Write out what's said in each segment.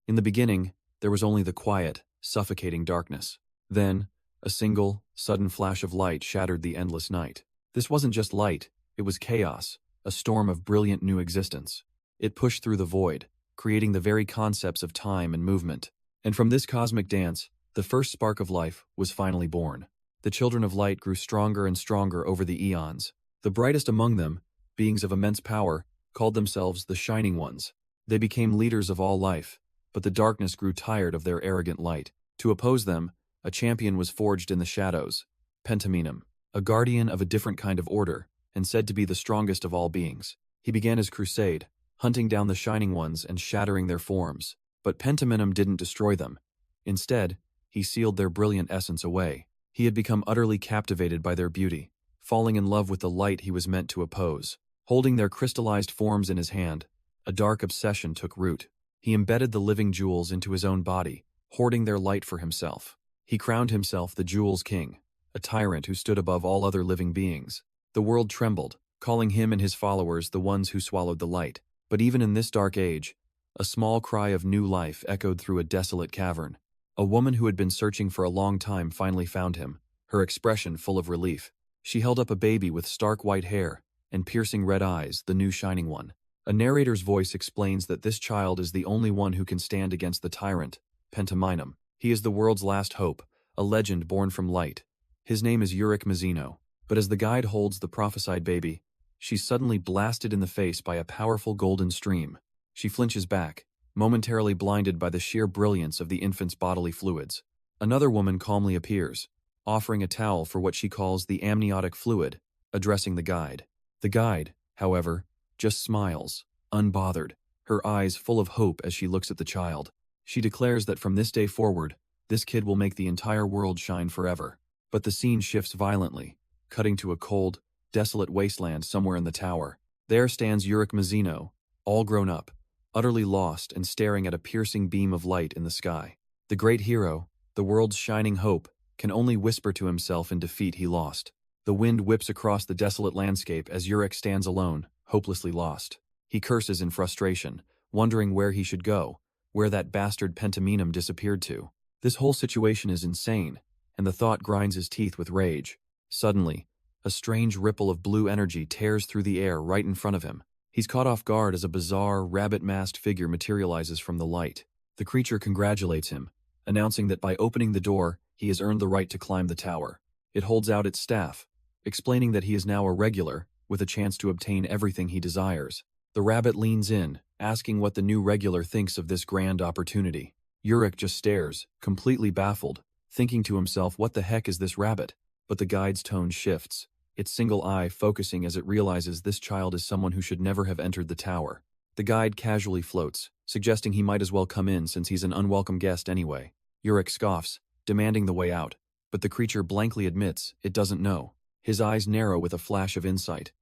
In the beginning, there was only the quiet, suffocating darkness. Then, a single, sudden flash of light shattered the endless night. This wasn't just light, it was chaos, a storm of brilliant new existence. It pushed through the void, creating the very concepts of time and movement. And from this cosmic dance, the first spark of life was finally born. The children of light grew stronger and stronger over the eons. The brightest among them, beings of immense power, called themselves the Shining Ones. They became leaders of all life, but the darkness grew tired of their arrogant light. To oppose them, a champion was forged in the shadows, Pentaminum, a guardian of a different kind of order, and said to be the strongest of all beings. He began his crusade, hunting down the Shining Ones and shattering their forms. But Pentaminum didn't destroy them. Instead, he sealed their brilliant essence away. He had become utterly captivated by their beauty, falling in love with the light he was meant to oppose. Holding their crystallized forms in his hand, a dark obsession took root. He embedded the living jewels into his own body, hoarding their light for himself. He crowned himself the Jewels King, a tyrant who stood above all other living beings. The world trembled, calling him and his followers the ones who swallowed the light. But even in this dark age, a small cry of new life echoed through a desolate cavern. A woman who had been searching for a long time finally found him, her expression full of relief. She held up a baby with stark white hair and piercing red eyes, the new Shining One. A narrator's voice explains that this child is the only one who can stand against the tyrant, Pentaminum. He is the world's last hope, a legend born from light. His name is Urick Mazino. But as the guide holds the prophesied baby, she's suddenly blasted in the face by a powerful golden stream. She flinches back, momentarily blinded by the sheer brilliance of the infant's bodily fluids. Another woman calmly appears, offering a towel for what she calls the amniotic fluid, addressing the guide. The guide, however, just smiles, unbothered, her eyes full of hope as she looks at the child. She declares that from this day forward, this kid will make the entire world shine forever. But the scene shifts violently, cutting to a cold, desolate wasteland somewhere in the tower. There stands Urick Mazino, all grown up, utterly lost and staring at a piercing beam of light in the sky. The great hero, the world's shining hope, can only whisper to himself in defeat he lost. The wind whips across the desolate landscape as Urick stands alone, hopelessly lost. He curses in frustration, wondering where he should go, where that bastard Pentaminum disappeared to. This whole situation is insane, and the thought grinds his teeth with rage. Suddenly, a strange ripple of blue energy tears through the air right in front of him. He's caught off guard as a bizarre, rabbit-masked figure materializes from the light. The creature congratulates him, announcing that by opening the door, he has earned the right to climb the tower. It holds out its staff, explaining that he is now a regular, with a chance to obtain everything he desires. The rabbit leans in, asking what the new regular thinks of this grand opportunity. Urick just stares, completely baffled, thinking to himself, what the heck is this rabbit? But the guide's tone shifts, its single eye focusing as it realizes this child is someone who should never have entered the tower. The guide casually floats, suggesting he might as well come in since he's an unwelcome guest anyway. Urick scoffs, demanding the way out, but the creature blankly admits it doesn't know. His eyes narrow with a flash of insight.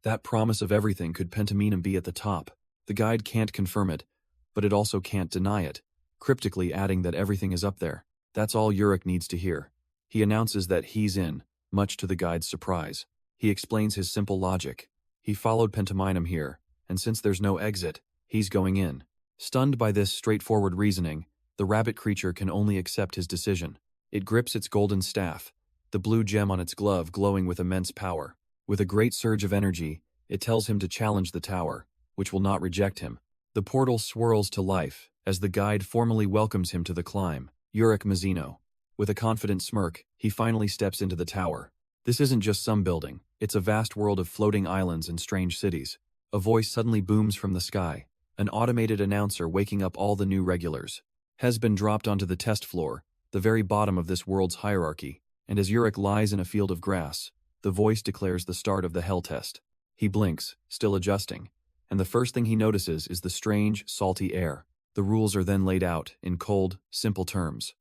That promise of everything could Pentaminum be at the top. The guide can't confirm it, but it also can't deny it, cryptically adding that everything is up there. That's all Urick needs to hear. He announces that he's in, much to the guide's surprise. He explains his simple logic. He followed Pentaminum here, and since there's no exit, he's going in. Stunned by this straightforward reasoning, the rabbit creature can only accept his decision. It grips its golden staff, the blue gem on its glove glowing with immense power. With a great surge of energy, it tells him to challenge the tower, which will not reject him. The portal swirls to life as the guide formally welcomes him to the climb. Urick Mazino. With a confident smirk, he finally steps into the tower. This isn't just some building, it's a vast world of floating islands and strange cities. A voice suddenly booms from the sky, an automated announcer waking up all the new regulars. Has been dropped onto the test floor, the very bottom of this world's hierarchy, and as Urick lies in a field of grass, the voice declares the start of the hell test. He blinks, still adjusting, and the first thing he notices is the strange, salty air. The rules are then laid out in cold, simple terms.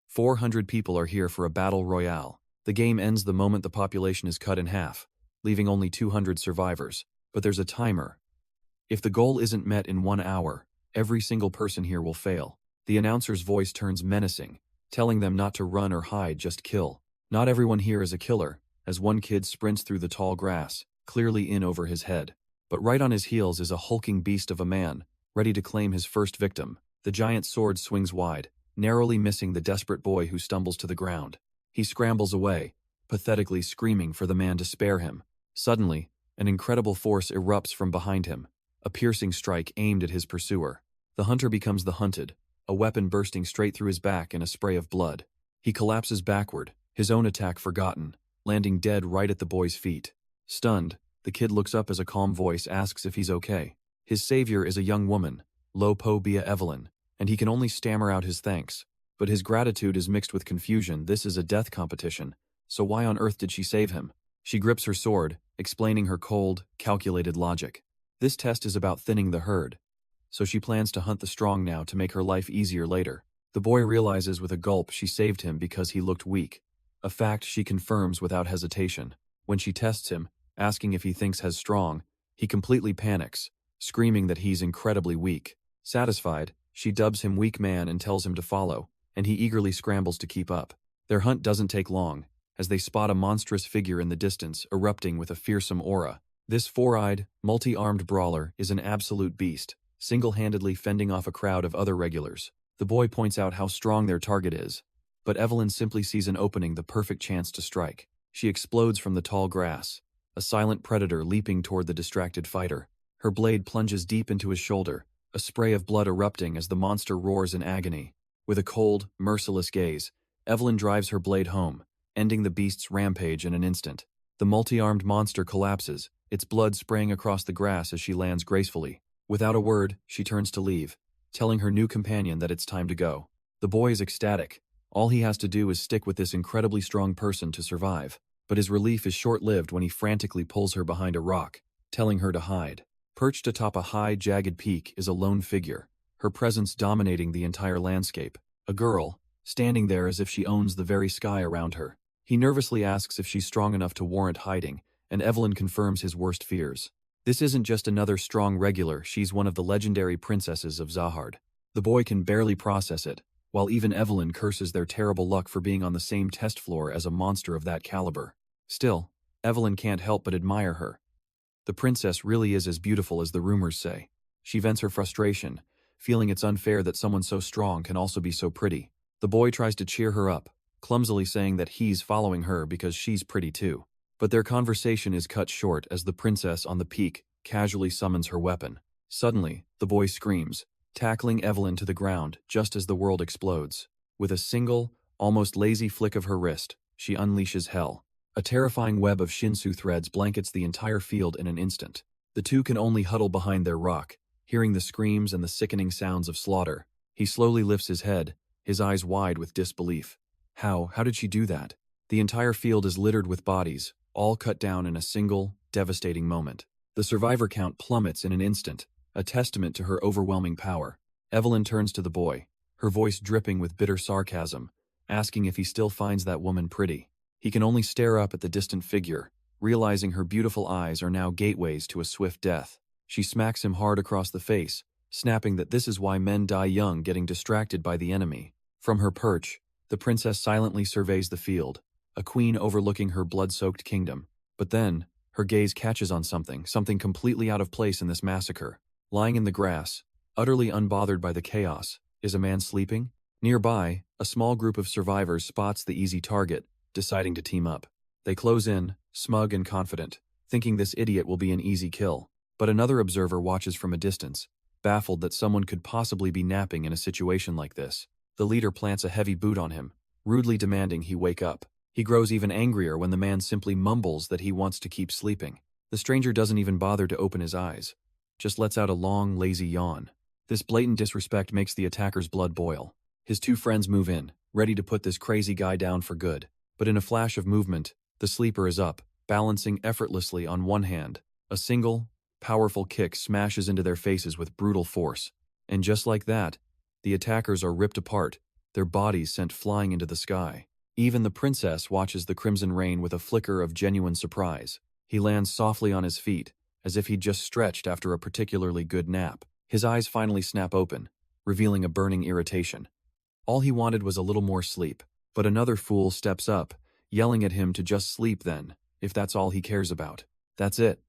400 people are here for a battle royale. The game ends the moment the population is cut in half, leaving only 200 survivors. But there's a timer. If the goal isn't met in 1 hour, every single person here will fail. The announcer's voice turns menacing, telling them not to run or hide, just kill. Not everyone here is a killer, as one kid sprints through the tall grass, clearly in over his head. But right on his heels is a hulking beast of a man, ready to claim his first victim. The giant sword swings wide, narrowly missing the desperate boy who stumbles to the ground. He scrambles away, pathetically screaming for the man to spare him. Suddenly, an incredible force erupts from behind him, a piercing strike aimed at his pursuer. The hunter becomes the hunted, a weapon bursting straight through his back in a spray of blood. He collapses backward, his own attack forgotten, landing dead right at the boy's feet. Stunned, the kid looks up as a calm voice asks if he's okay. His savior is a young woman, Lo-Po-Bia Evelyn, and he can only stammer out his thanks. But his gratitude is mixed with confusion. This is a death competition, so why on earth did she save him? She grips her sword, explaining her cold, calculated logic. This test is about thinning the herd, so she plans to hunt the strong now to make her life easier later. The boy realizes with a gulp she saved him because he looked weak, a fact she confirms without hesitation. When she tests him, asking if he thinks he's strong, he completely panics, screaming that he's incredibly weak. Satisfied, she dubs him weak man and tells him to follow, and he eagerly scrambles to keep up. Their hunt doesn't take long, as they spot a monstrous figure in the distance erupting with a fearsome aura. This four-eyed, multi-armed brawler is an absolute beast, single-handedly fending off a crowd of other regulars. The boy points out how strong their target is, but Evelyn simply sees an opening, the perfect chance to strike. She explodes from the tall grass, a silent predator leaping toward the distracted fighter. Her blade plunges deep into his shoulder, a spray of blood erupting as the monster roars in agony. With a cold, merciless gaze, Evelyn drives her blade home, ending the beast's rampage in an instant. The multi-armed monster collapses, its blood spraying across the grass as she lands gracefully. Without a word, she turns to leave, telling her new companion that it's time to go. The boy is ecstatic. All he has to do is stick with this incredibly strong person to survive. But his relief is short-lived when he frantically pulls her behind a rock, telling her to hide. Perched atop a high, jagged peak is a lone figure, her presence dominating the entire landscape. A girl, standing there as if she owns the very sky around her. He nervously asks if she's strong enough to warrant hiding, and Evelyn confirms his worst fears. This isn't just another strong regular, she's one of the legendary princesses of Zahard. The boy can barely process it, while even Evelyn curses their terrible luck for being on the same test floor as a monster of that caliber. Still, Evelyn can't help but admire her. The princess really is as beautiful as the rumors say. She vents her frustration, feeling it's unfair that someone so strong can also be so pretty. The boy tries to cheer her up, clumsily saying that he's following her because she's pretty too. But their conversation is cut short as the princess on the peak casually summons her weapon. Suddenly, the boy screams, tackling Evelyn to the ground just as the world explodes. With a single, almost lazy flick of her wrist, she unleashes hell. A terrifying web of Shinsu threads blankets the entire field in an instant. The two can only huddle behind their rock, hearing the screams and the sickening sounds of slaughter. He slowly lifts his head, his eyes wide with disbelief. How did she do that? The entire field is littered with bodies, all cut down in a single, devastating moment. The survivor count plummets in an instant, a testament to her overwhelming power. Evelyn turns to the boy, her voice dripping with bitter sarcasm, asking if he still finds that woman pretty. He can only stare up at the distant figure, realizing her beautiful eyes are now gateways to a swift death. She smacks him hard across the face, snapping that this is why men die young, getting distracted by the enemy. From her perch, the princess silently surveys the field, a queen overlooking her blood-soaked kingdom. But then, her gaze catches on something completely out of place in this massacre. Lying in the grass, utterly unbothered by the chaos, is a man sleeping? Nearby, a small group of survivors spots the easy target, deciding to team up. They close in, smug and confident, thinking this idiot will be an easy kill. But another observer watches from a distance, baffled that someone could possibly be napping in a situation like this. The leader plants a heavy boot on him, rudely demanding he wake up. He grows even angrier when the man simply mumbles that he wants to keep sleeping. The stranger doesn't even bother to open his eyes, just lets out a long, lazy yawn. This blatant disrespect makes the attacker's blood boil. His two friends move in, ready to put this crazy guy down for good. But in a flash of movement, the sleeper is up, balancing effortlessly on one hand. A single, powerful kick smashes into their faces with brutal force. And just like that, the attackers are ripped apart, their bodies sent flying into the sky. Even the princess watches the crimson rain with a flicker of genuine surprise. He lands softly on his feet, as if he'd just stretched after a particularly good nap. His eyes finally snap open, revealing a burning irritation. All he wanted was a little more sleep. But another fool steps up, yelling at him to just sleep then, if that's all he cares about. That's it.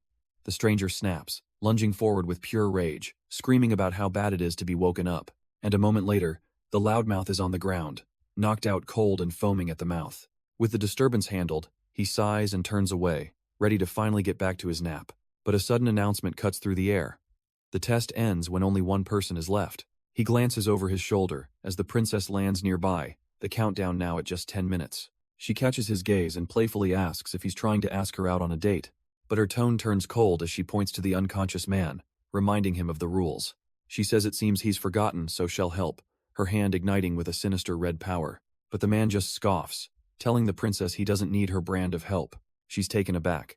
The stranger snaps, lunging forward with pure rage, screaming about how bad it is to be woken up. and a moment later, the loudmouth is on the ground, knocked out cold and foaming at the mouth. With the disturbance handled, he sighs and turns away, ready to finally get back to his nap. But a sudden announcement cuts through the air. The test ends when only one person is left. He glances over his shoulder as the princess lands nearby, the countdown now at just 10 minutes. She catches his gaze and playfully asks if he's trying to ask her out on a date. But her tone turns cold as she points to the unconscious man, reminding him of the rules. She says it seems he's forgotten, so shall help, her hand igniting with a sinister red power. But the man just scoffs, telling the princess he doesn't need her brand of help. She's taken aback.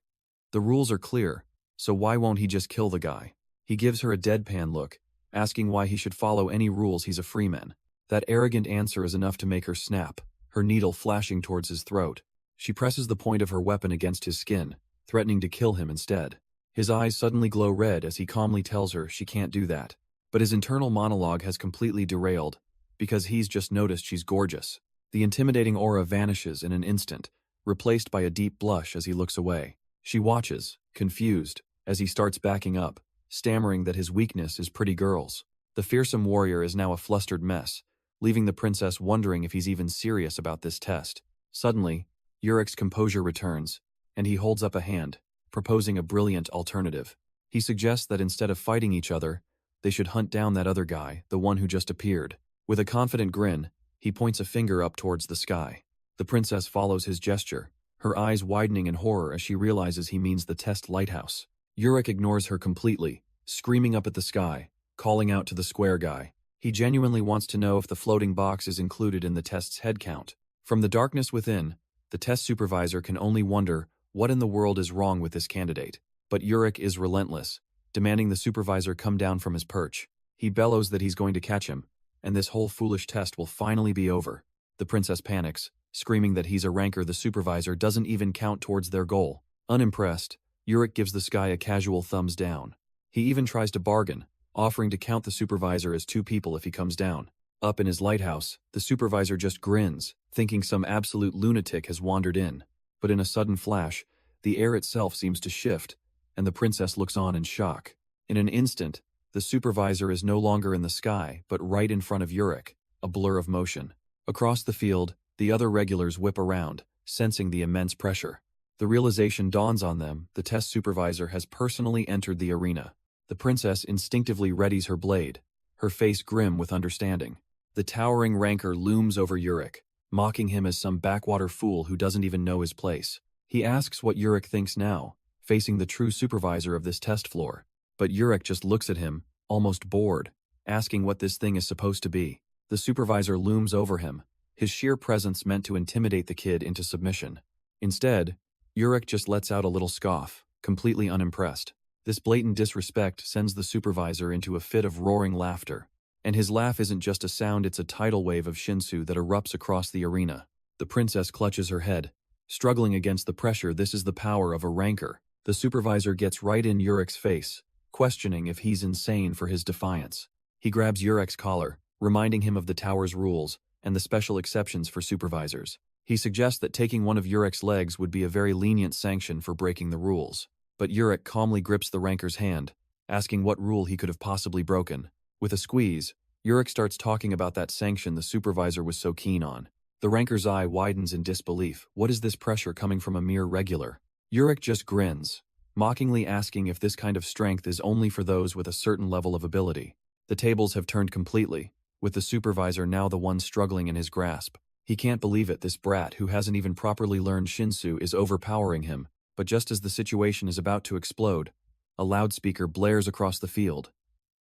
The rules are clear, so why won't he just kill the guy? He gives her a deadpan look, asking why he should follow any rules. He's a freeman. That arrogant answer is enough to make her snap, her needle flashing towards his throat. She presses the point of her weapon against his skin, threatening to kill him instead. His eyes suddenly glow red as he calmly tells her she can't do that. But his internal monologue has completely derailed, because he's just noticed she's gorgeous. The intimidating aura vanishes in an instant, replaced by a deep blush as he looks away. She watches, confused, as he starts backing up, stammering that his weakness is pretty girls. The fearsome warrior is now a flustered mess, leaving the princess wondering if he's even serious about this test. Suddenly, Urick's composure returns, and he holds up a hand, proposing a brilliant alternative. He suggests that instead of fighting each other, they should hunt down that other guy, the one who just appeared. With a confident grin, he points a finger up towards the sky. The princess follows his gesture, her eyes widening in horror as she realizes he means the test lighthouse. Urick ignores her completely, screaming up at the sky, calling out to the square guy. He genuinely wants to know if the floating box is included in the test's head count. From the darkness within, the test supervisor can only wonder what in the world is wrong with this candidate. But Urick is relentless, demanding the supervisor come down from his perch. He bellows that he's going to catch him, and this whole foolish test will finally be over. The princess panics, screaming that he's a ranker the supervisor doesn't even count towards their goal. Unimpressed, Urick gives the sky a casual thumbs down. He even tries to bargain, offering to count the supervisor as 2 people if he comes down. Up in his lighthouse, the supervisor just grins, thinking some absolute lunatic has wandered in. But in a sudden flash, the air itself seems to shift, and the princess looks on in shock. In an instant, the supervisor is no longer in the sky, but right in front of Urick, a blur of motion. Across the field, the other regulars whip around, sensing the immense pressure. The realization dawns on them: the test supervisor has personally entered the arena. The princess instinctively readies her blade, her face grim with understanding. The towering ranker looms over Urick, mocking him as some backwater fool who doesn't even know his place. He asks what Urick thinks now, facing the true supervisor of this test floor. But Urick just looks at him, almost bored, asking what this thing is supposed to be. The supervisor looms over him, his sheer presence meant to intimidate the kid into submission. Instead, Urick just lets out a little scoff, completely unimpressed. This blatant disrespect sends the supervisor into a fit of roaring laughter. And his laugh isn't just a sound, it's a tidal wave of shinsu that erupts across the arena. The princess clutches her head, struggling against the pressure. This is the power of a ranker. The supervisor gets right in Urick's face, questioning if he's insane for his defiance. He grabs Urick's collar, reminding him of the tower's rules and the special exceptions for supervisors. He suggests that taking one of Urick's legs would be a very lenient sanction for breaking the rules. But Urick calmly grips the ranker's hand, asking what rule he could have possibly broken. With a squeeze, Urick starts talking about that sanction the supervisor was so keen on. The ranker's eye widens in disbelief. What is this pressure coming from a mere regular? Urick just grins, mockingly asking if this kind of strength is only for those with a certain level of ability. The tables have turned completely, with the supervisor now the one struggling in his grasp. He can't believe it, this brat who hasn't even properly learned Shinsu is overpowering him. But just as the situation is about to explode, a loudspeaker blares across the field.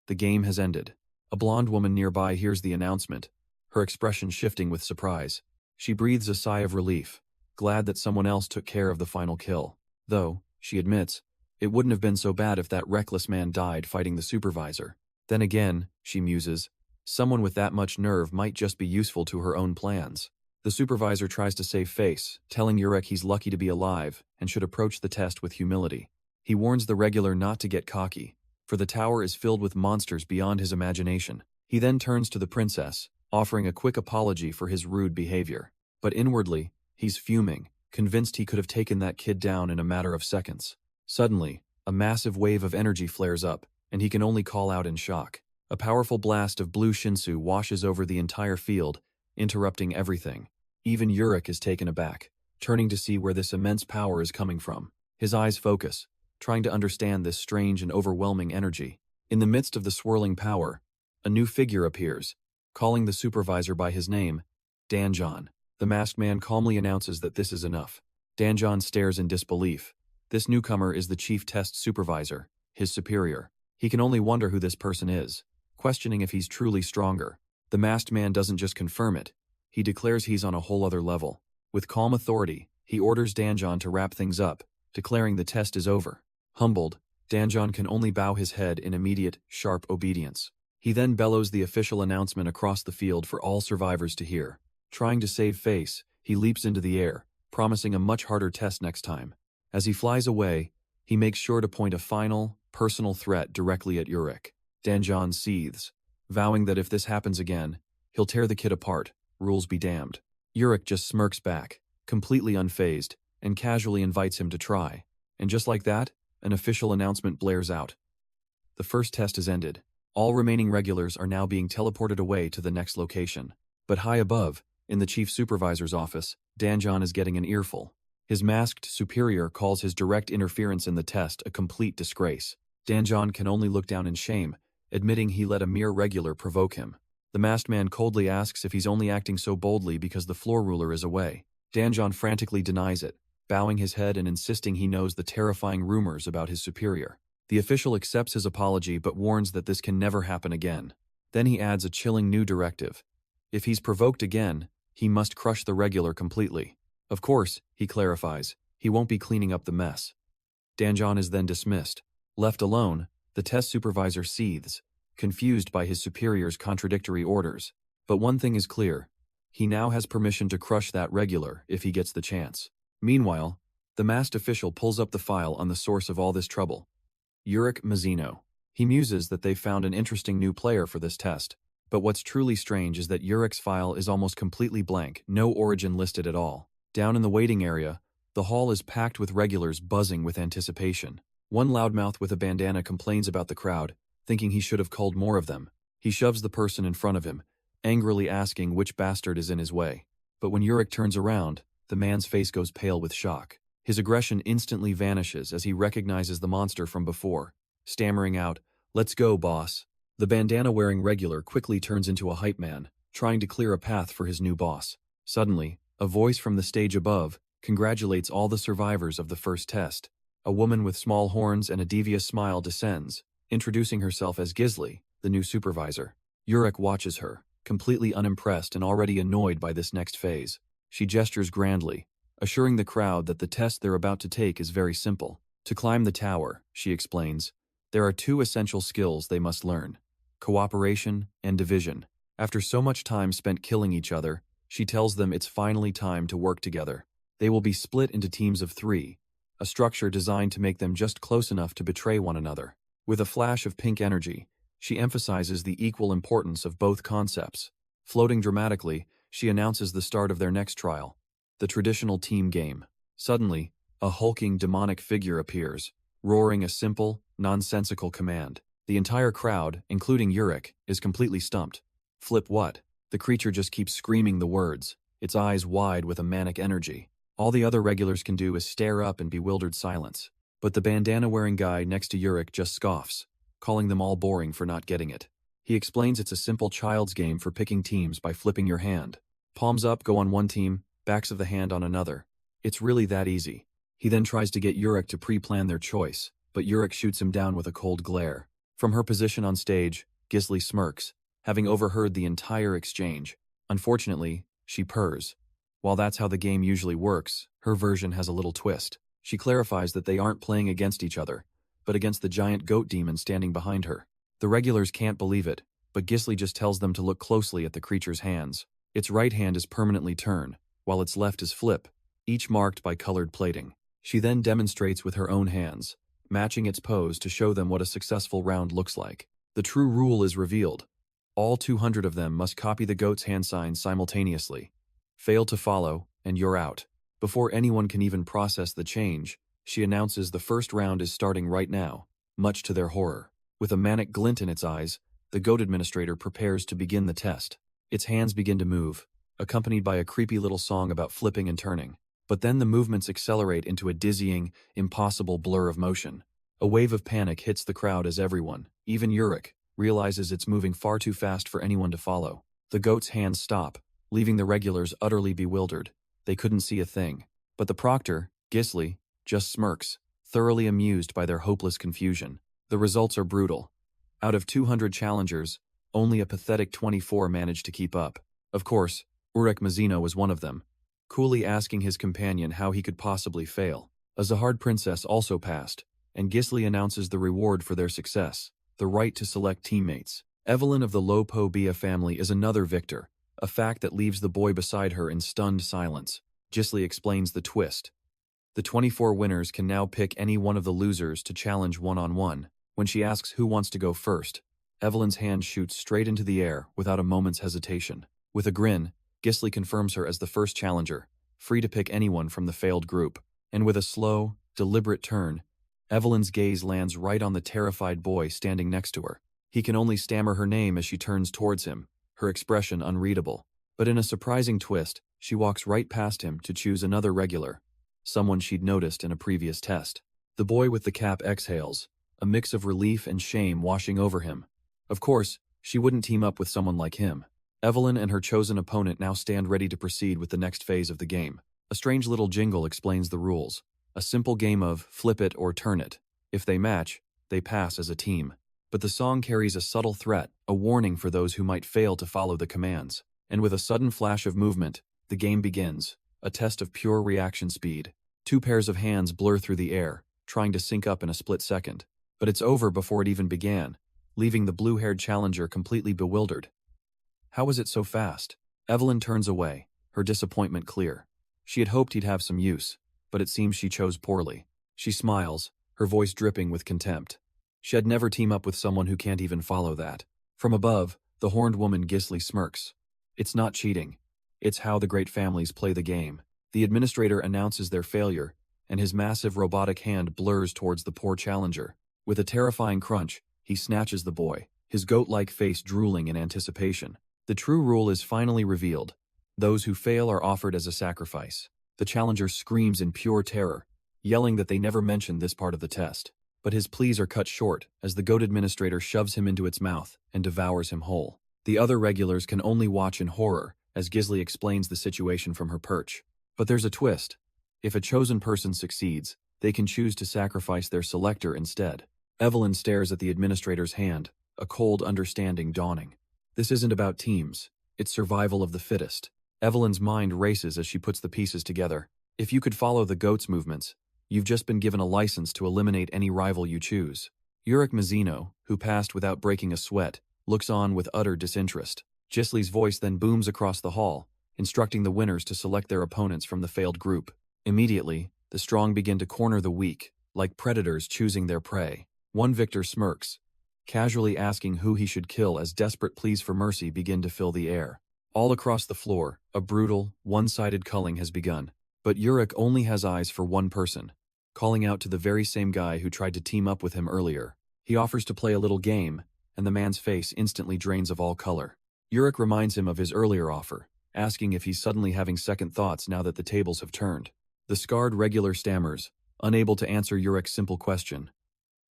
The game has ended. A blonde woman nearby hears the announcement, her expression shifting with surprise. She breathes a sigh of relief, glad that someone else took care of the final kill. Though, she admits, it wouldn't have been so bad if that reckless man died fighting the supervisor. Then again, she muses, someone with that much nerve might just be useful to her own plans. The supervisor tries to save face, telling Urick he's lucky to be alive and should approach the test with humility. He warns the regular not to get cocky, for the tower is filled with monsters beyond his imagination. He then turns to the princess, offering a quick apology for his rude behavior. But inwardly, he's fuming, convinced he could have taken that kid down in a matter of seconds. Suddenly, a massive wave of energy flares up, and he can only call out in shock. A powerful blast of blue shinsu washes over the entire field, interrupting everything. Even Urick is taken aback, turning to see where this immense power is coming from. His eyes focus, trying to understand this strange and overwhelming energy. In the midst of the swirling power, a new figure appears, calling the supervisor by his name, Danjon. The masked man calmly announces that this is enough. Danjon stares in disbelief. This newcomer is the chief test supervisor, his superior. He can only wonder who this person is, questioning if he's truly stronger. The masked man doesn't just confirm it, he declares he's on a whole other level. With calm authority, he orders Danjon to wrap things up, declaring the test is over. Humbled, Danjon can only bow his head in immediate, sharp obedience. He then bellows the official announcement across the field for all survivors to hear. Trying to save face, he leaps into the air, promising a much harder test next time. As he flies away, he makes sure to point a final, personal threat directly at Urick. Danjon seethes, vowing that if this happens again, he'll tear the kid apart, rules be damned. Urick just smirks back, completely unfazed, and casually invites him to try. And just like that, an official announcement blares out. The first test is ended. All remaining regulars are now being teleported away to the next location. But high above, in the chief supervisor's office, Danjon is getting an earful. His masked superior calls his direct interference in the test a complete disgrace. Danjon can only look down in shame, admitting he let a mere regular provoke him. The masked man coldly asks if he's only acting so boldly because the floor ruler is away. Danjon frantically denies it, bowing his head and insisting he knows the terrifying rumors about his superior. The official accepts his apology but warns that this can never happen again. Then he adds a chilling new directive. If he's provoked again, he must crush the regular completely. Of course, he clarifies, he won't be cleaning up the mess. Danjon is then dismissed. Left alone, the test supervisor seethes, confused by his superior's contradictory orders. But one thing is clear. He now has permission to crush that regular if he gets the chance. Meanwhile, the masked official pulls up the file on the source of all this trouble. Urick Mazino. He muses that they've found an interesting new player for this test. But what's truly strange is that Urick's file is almost completely blank, no origin listed at all. Down in the waiting area, the hall is packed with regulars buzzing with anticipation. One loudmouth with a bandana complains about the crowd, thinking he should have called more of them. He shoves the person in front of him, angrily asking which bastard is in his way. But when Urick turns around, the man's face goes pale with shock. His aggression instantly vanishes as he recognizes the monster from before, stammering out, "Let's go, boss." The bandana-wearing regular quickly turns into a hype man, trying to clear a path for his new boss. Suddenly, a voice from the stage above congratulates all the survivors of the first test. A woman with small horns and a devious smile descends, introducing herself as Gisli, the new supervisor. Urick watches her, completely unimpressed and already annoyed by this next phase. She gestures grandly, assuring the crowd that the test they're about to take is very simple. To climb the tower, she explains, there are two essential skills they must learn: cooperation and division. After so much time spent killing each other, she tells them it's finally time to work together. They will be split into teams of 3, a structure designed to make them just close enough to betray one another. With a flash of pink energy, she emphasizes the equal importance of both concepts. Floating dramatically, she announces the start of their next trial, the traditional team game. Suddenly, a hulking demonic figure appears, roaring a simple, nonsensical command. The entire crowd, including Urick, is completely stumped. Flip what? The creature just keeps screaming the words, its eyes wide with a manic energy. All the other regulars can do is stare up in bewildered silence. But the bandana-wearing guy next to Urick just scoffs, calling them all boring for not getting it. He explains it's a simple child's game for picking teams by flipping your hand. Palms up go on one team, backs of the hand on another. It's really that easy. He then tries to get Urick to pre-plan their choice, but Urick shoots him down with a cold glare. From her position on stage, Gisli smirks, having overheard the entire exchange. Unfortunately, she purrs. While that's how the game usually works, her version has a little twist. She clarifies that they aren't playing against each other, but against the giant goat demon standing behind her. The regulars can't believe it, but Gisli just tells them to look closely at the creature's hands. Its right hand is permanently turn, while its left is flip, each marked by colored plating. She then demonstrates with her own hands, matching its pose to show them what a successful round looks like. The true rule is revealed. All 200 of them must copy the goat's hand sign simultaneously. Fail to follow, and you're out. Before anyone can even process the change, she announces the first round is starting right now, much to their horror. With a manic glint in its eyes, the GOAT administrator prepares to begin the test. Its hands begin to move, accompanied by a creepy little song about flipping and turning. But then the movements accelerate into a dizzying, impossible blur of motion. A wave of panic hits the crowd as everyone, even Urick, realizes it's moving far too fast for anyone to follow. The GOAT's hands stop, leaving the regulars utterly bewildered. They couldn't see a thing. But the proctor, Gisli, just smirks, thoroughly amused by their hopeless confusion. The results are brutal. Out of 200 challengers, only a pathetic 24 managed to keep up. Of course, Urick Mazino was one of them, coolly asking his companion how he could possibly fail. A Zahard princess also passed, and Gisli announces the reward for their success, the right to select teammates. Evelyn of the Lo-Po-Bia family is another victor, a fact that leaves the boy beside her in stunned silence. Gisli explains the twist. The 24 winners can now pick any one of the losers to challenge one-on-one. When she asks who wants to go first, Evelyn's hand shoots straight into the air without a moment's hesitation. With a grin, Gisli confirms her as the first challenger, free to pick anyone from the failed group. And with a slow, deliberate turn, Evelyn's gaze lands right on the terrified boy standing next to her. He can only stammer her name as she turns towards him, her expression unreadable. But in a surprising twist, she walks right past him to choose another regular, someone she'd noticed in a previous test. The boy with the cap exhales, a mix of relief and shame washing over him. Of course, she wouldn't team up with someone like him. Evelyn and her chosen opponent now stand ready to proceed with the next phase of the game. A strange little jingle explains the rules. A simple game of flip it or turn it. If they match, they pass as a team. But the song carries a subtle threat, a warning for those who might fail to follow the commands. And with a sudden flash of movement, the game begins, a test of pure reaction speed. Two pairs of hands blur through the air, trying to sync up in a split second. But it's over before it even began, leaving the blue-haired challenger completely bewildered. How was it so fast? Evelyn turns away, her disappointment clear. She had hoped he'd have some use, but it seems she chose poorly. She smiles, her voice dripping with contempt. She'd never team up with someone who can't even follow that. From above, the horned woman Gisli smirks. It's not cheating. It's how the great families play the game. The administrator announces their failure, and his massive robotic hand blurs towards the poor challenger. With a terrifying crunch, he snatches the boy, his goat-like face drooling in anticipation. The true rule is finally revealed. Those who fail are offered as a sacrifice. The challenger screams in pure terror, yelling that they never mentioned this part of the test. But his pleas are cut short as the GOAT administrator shoves him into its mouth and devours him whole. The other regulars can only watch in horror as Gisli explains the situation from her perch. But there's a twist. If a chosen person succeeds, they can choose to sacrifice their selector instead. Evelyn stares at the administrator's hand, a cold understanding dawning. This isn't about teams, it's survival of the fittest. Evelyn's mind races as she puts the pieces together. If you could follow the GOAT's movements, you've just been given a license to eliminate any rival you choose. Urick Mazino, who passed without breaking a sweat, looks on with utter disinterest. Gisli's voice then booms across the hall, instructing the winners to select their opponents from the failed group. Immediately, the strong begin to corner the weak, like predators choosing their prey. One victor smirks, casually asking who he should kill as desperate pleas for mercy begin to fill the air. All across the floor, a brutal, one-sided culling has begun. But Urick only has eyes for one person, calling out to the very same guy who tried to team up with him earlier. He offers to play a little game, and the man's face instantly drains of all color. Urick reminds him of his earlier offer, asking if he's suddenly having second thoughts now that the tables have turned. The scarred regular stammers, unable to answer Urick's simple question.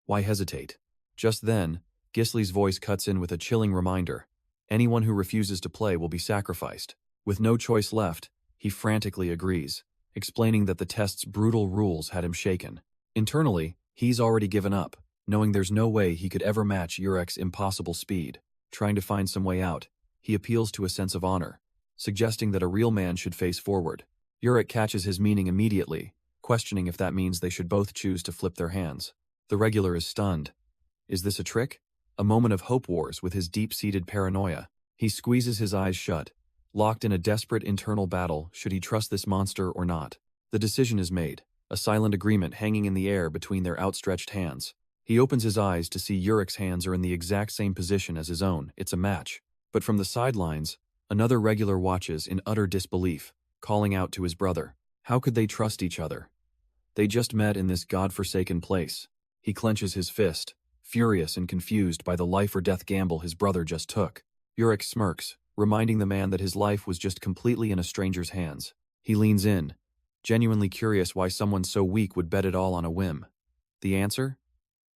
Why hesitate? Just then, Gisli's voice cuts in with a chilling reminder. Anyone who refuses to play will be sacrificed. With no choice left, he frantically agrees, explaining that the test's brutal rules had him shaken. Internally, he's already given up, knowing there's no way he could ever match Urick's impossible speed. Trying to find some way out, he appeals to a sense of honor, suggesting that a real man should face forward. Urick catches his meaning immediately, questioning if that means they should both choose to flip their hands. The regular is stunned. Is this a trick? A moment of hope wars with his deep-seated paranoia. He squeezes his eyes shut, locked in a desperate internal battle should he trust this monster or not. The decision is made, a silent agreement hanging in the air between their outstretched hands. He opens his eyes to see Urick's hands are in the exact same position as his own. It's a match. But from the sidelines, another regular watches in utter disbelief, calling out to his brother. How could they trust each other? They just met in this godforsaken place. He clenches his fist, furious and confused by the life-or-death gamble his brother just took. Urick smirks, reminding the man that his life was just completely in a stranger's hands. He leans in, genuinely curious why someone so weak would bet it all on a whim. The answer?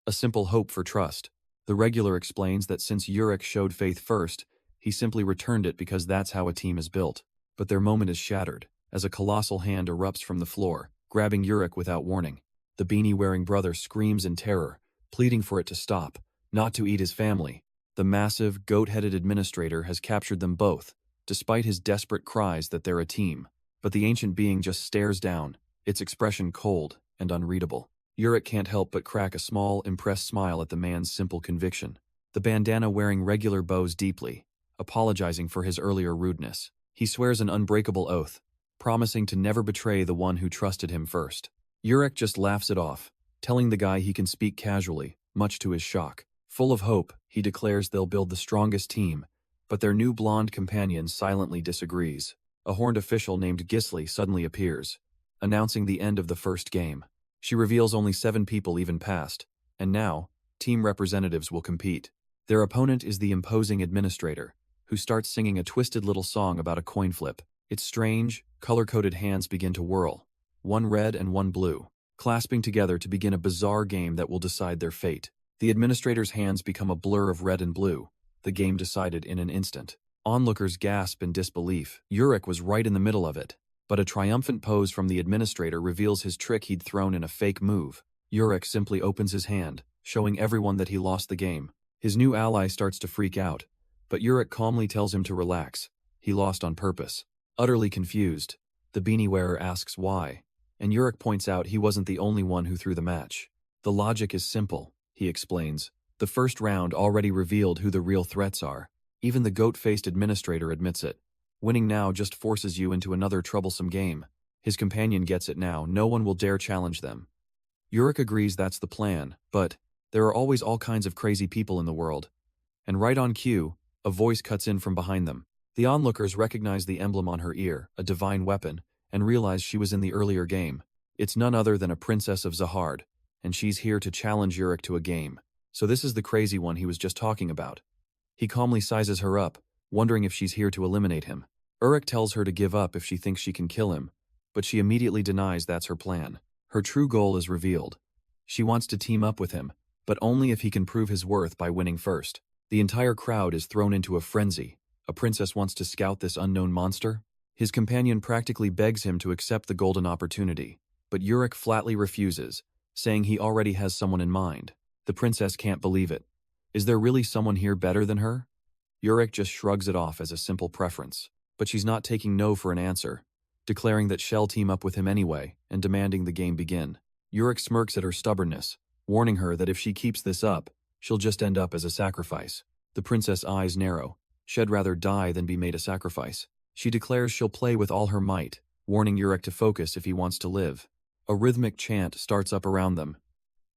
A simple hope for trust. The regular explains that since Urick showed faith first, he simply returned it because that's how a team is built. But their moment is shattered, as a colossal hand erupts from the floor, grabbing Urick without warning. The beanie-wearing brother screams in terror, pleading for it to stop, not to eat his family. The massive, goat-headed administrator has captured them both, despite his desperate cries that they're a team. But the ancient being just stares down, its expression cold and unreadable. Urick can't help but crack a small, impressed smile at the man's simple conviction. The bandana-wearing regular bows deeply, apologizing for his earlier rudeness. He swears an unbreakable oath, promising to never betray the one who trusted him first. Urick just laughs it off, telling the guy he can speak casually, much to his shock. Full of hope, he declares they'll build the strongest team, but their new blonde companion silently disagrees. A horned official named Gisli suddenly appears, announcing the end of the first game. She reveals only 7 people even passed, and now, team representatives will compete. Their opponent is the imposing administrator, who starts singing a twisted little song about a coin flip. Its strange, color-coded hands begin to whirl, one red and one blue, clasping together to begin a bizarre game that will decide their fate. The administrator's hands become a blur of red and blue, the game decided in an instant. Onlookers gasp in disbelief. Urick was right in the middle of it, but a triumphant pose from the administrator reveals his trick he'd thrown in a fake move. Urick simply opens his hand, showing everyone that he lost the game. His new ally starts to freak out, but Urick calmly tells him to relax. He lost on purpose. Utterly confused, the beanie wearer asks why, and Urick points out he wasn't the only one who threw the match. The logic is simple, he explains. The first round already revealed who the real threats are. Even the goat-faced administrator admits it. Winning now just forces you into another troublesome game. His companion gets it now, no one will dare challenge them. Urick agrees that's the plan, but there are always all kinds of crazy people in the world. And right on cue, a voice cuts in from behind them. The onlookers recognize the emblem on her ear, a divine weapon, and realize she was in the earlier game. It's none other than a princess of Zahard, and she's here to challenge Urick to a game. So this is the crazy one he was just talking about. He calmly sizes her up, wondering if she's here to eliminate him. Urick tells her to give up if she thinks she can kill him, but she immediately denies that's her plan. Her true goal is revealed. She wants to team up with him, but only if he can prove his worth by winning first. The entire crowd is thrown into a frenzy. A princess wants to scout this unknown monster? His companion practically begs him to accept the golden opportunity, but Urick flatly refuses, saying he already has someone in mind. The princess can't believe it. Is there really someone here better than her? Urick just shrugs it off as a simple preference, but she's not taking no for an answer, declaring that she'll team up with him anyway and demanding the game begin. Urick smirks at her stubbornness, warning her that if she keeps this up, she'll just end up as a sacrifice. The princess' eyes narrow. She'd rather die than be made a sacrifice. She declares she'll play with all her might, warning Urick to focus if he wants to live. A rhythmic chant starts up around them,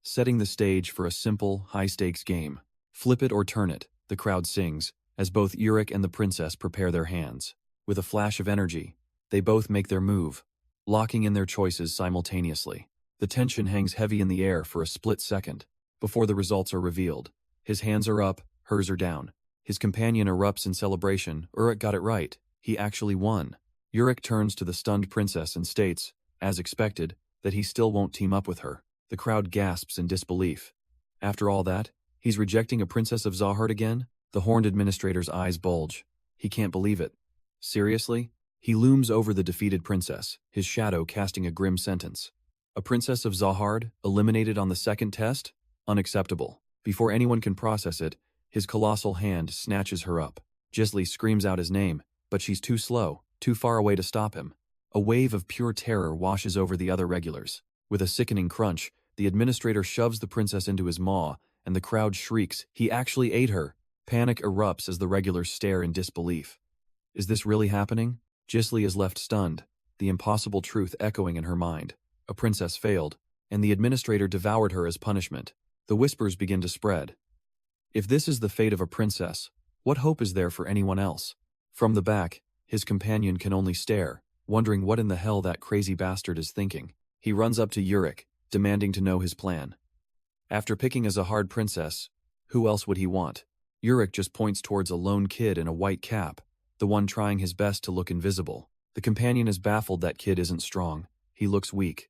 setting the stage for a simple, high-stakes game. Flip it or turn it, the crowd sings, as both Urick and the princess prepare their hands. With a flash of energy, they both make their move, locking in their choices simultaneously. The tension hangs heavy in the air for a split second, before the results are revealed. His hands are up, hers are down. His companion erupts in celebration. Urick got it right. He actually won. Urick turns to the stunned princess and states, as expected, that he still won't team up with her. The crowd gasps in disbelief. After all that, he's rejecting a princess of Zahard again? The horned administrator's eyes bulge. He can't believe it. Seriously? He looms over the defeated princess, his shadow casting a grim sentence. A princess of Zahard, eliminated on the second test? Unacceptable. Before anyone can process it, his colossal hand snatches her up. Gisli screams out his name, but she's too slow, too far away to stop him. A wave of pure terror washes over the other regulars. With a sickening crunch, the administrator shoves the princess into his maw, and the crowd shrieks, "He actually ate her!" Panic erupts as the regulars stare in disbelief. Is this really happening? Gisli is left stunned, the impossible truth echoing in her mind. A princess failed, and the administrator devoured her as punishment. The whispers begin to spread. If this is the fate of a princess, what hope is there for anyone else? From the back, his companion can only stare, wondering what in the hell that crazy bastard is thinking. He runs up to Urick, demanding to know his plan. After picking a Zahard princess, who else would he want? Urick just points towards a lone kid in a white cap, the one trying his best to look invisible. The companion is baffled that kid isn't strong. He looks weak.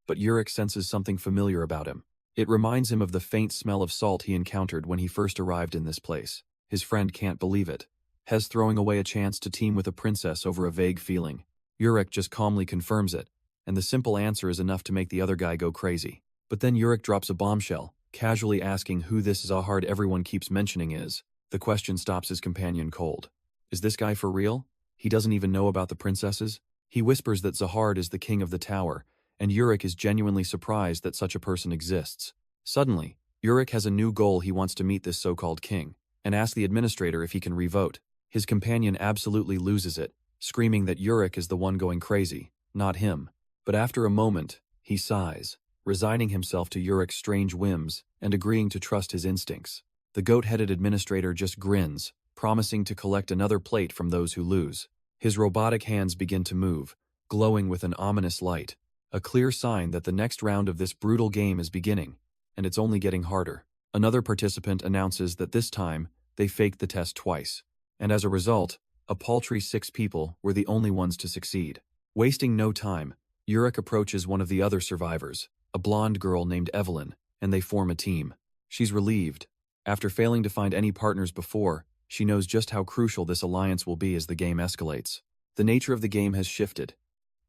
But Urick senses something familiar about him. It reminds him of the faint smell of salt he encountered when he first arrived in this place. His friend can't believe it. Hes throwing away a chance to team with a princess over a vague feeling. Urick just calmly confirms it, and the simple answer is enough to make the other guy go crazy. But then Urick drops a bombshell, casually asking who this Zahard everyone keeps mentioning is. The question stops his companion cold. Is this guy for real? He doesn't even know about the princesses? He whispers that Zahard is the king of the tower, and Urick is genuinely surprised that such a person exists. Suddenly, Urick has a new goal. He wants to meet this so-called king, and ask the administrator if he can revote. His companion absolutely loses it, screaming that Urick is the one going crazy, not him. But after a moment, he sighs, resigning himself to Urick's strange whims and agreeing to trust his instincts. The goat-headed administrator just grins, promising to collect another plate from those who lose. His robotic hands begin to move, glowing with an ominous light, a clear sign that the next round of this brutal game is beginning, and it's only getting harder. Another participant announces that this time, they faked the test twice, and as a result, a paltry 6 people were the only ones to succeed. Wasting no time, Urick approaches one of the other survivors, a blonde girl named Evelyn, and they form a team. She's relieved. After failing to find any partners before, she knows just how crucial this alliance will be as the game escalates. The nature of the game has shifted.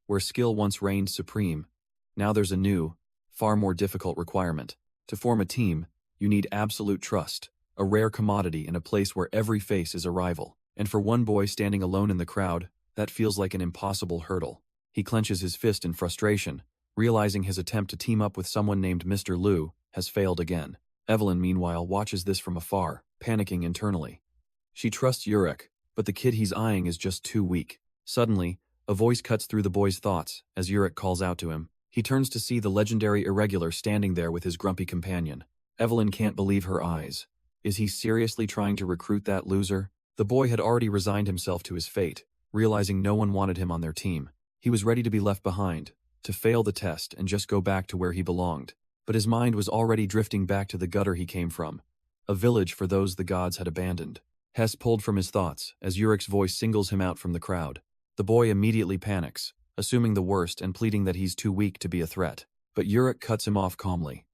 Where skill once reigned supreme, now there's a new, far more difficult requirement. To form a team, you need absolute trust, a rare commodity in a place where every face is a rival. And for one boy standing alone in the crowd, that feels like an impossible hurdle. He clenches his fist in frustration, realizing his attempt to team up with someone named Mr. Liu has failed again. Evelyn, meanwhile, watches this from afar, panicking internally. She trusts Urick, but the kid he's eyeing is just too weak. Suddenly, a voice cuts through the boy's thoughts as Urick calls out to him. He turns to see the legendary Irregular standing there with his grumpy companion. Evelyn can't believe her eyes. Is he seriously trying to recruit that loser? The boy had already resigned himself to his fate, realizing no one wanted him on their team. He was ready to be left behind, to fail the test and just go back to where he belonged. But his mind was already drifting back to the gutter he came from, a village for those the gods had abandoned. Hes pulled from his thoughts as Urick's voice singles him out from the crowd. The boy immediately panics, assuming the worst and pleading that he's too weak to be a threat. But Urick cuts him off calmly.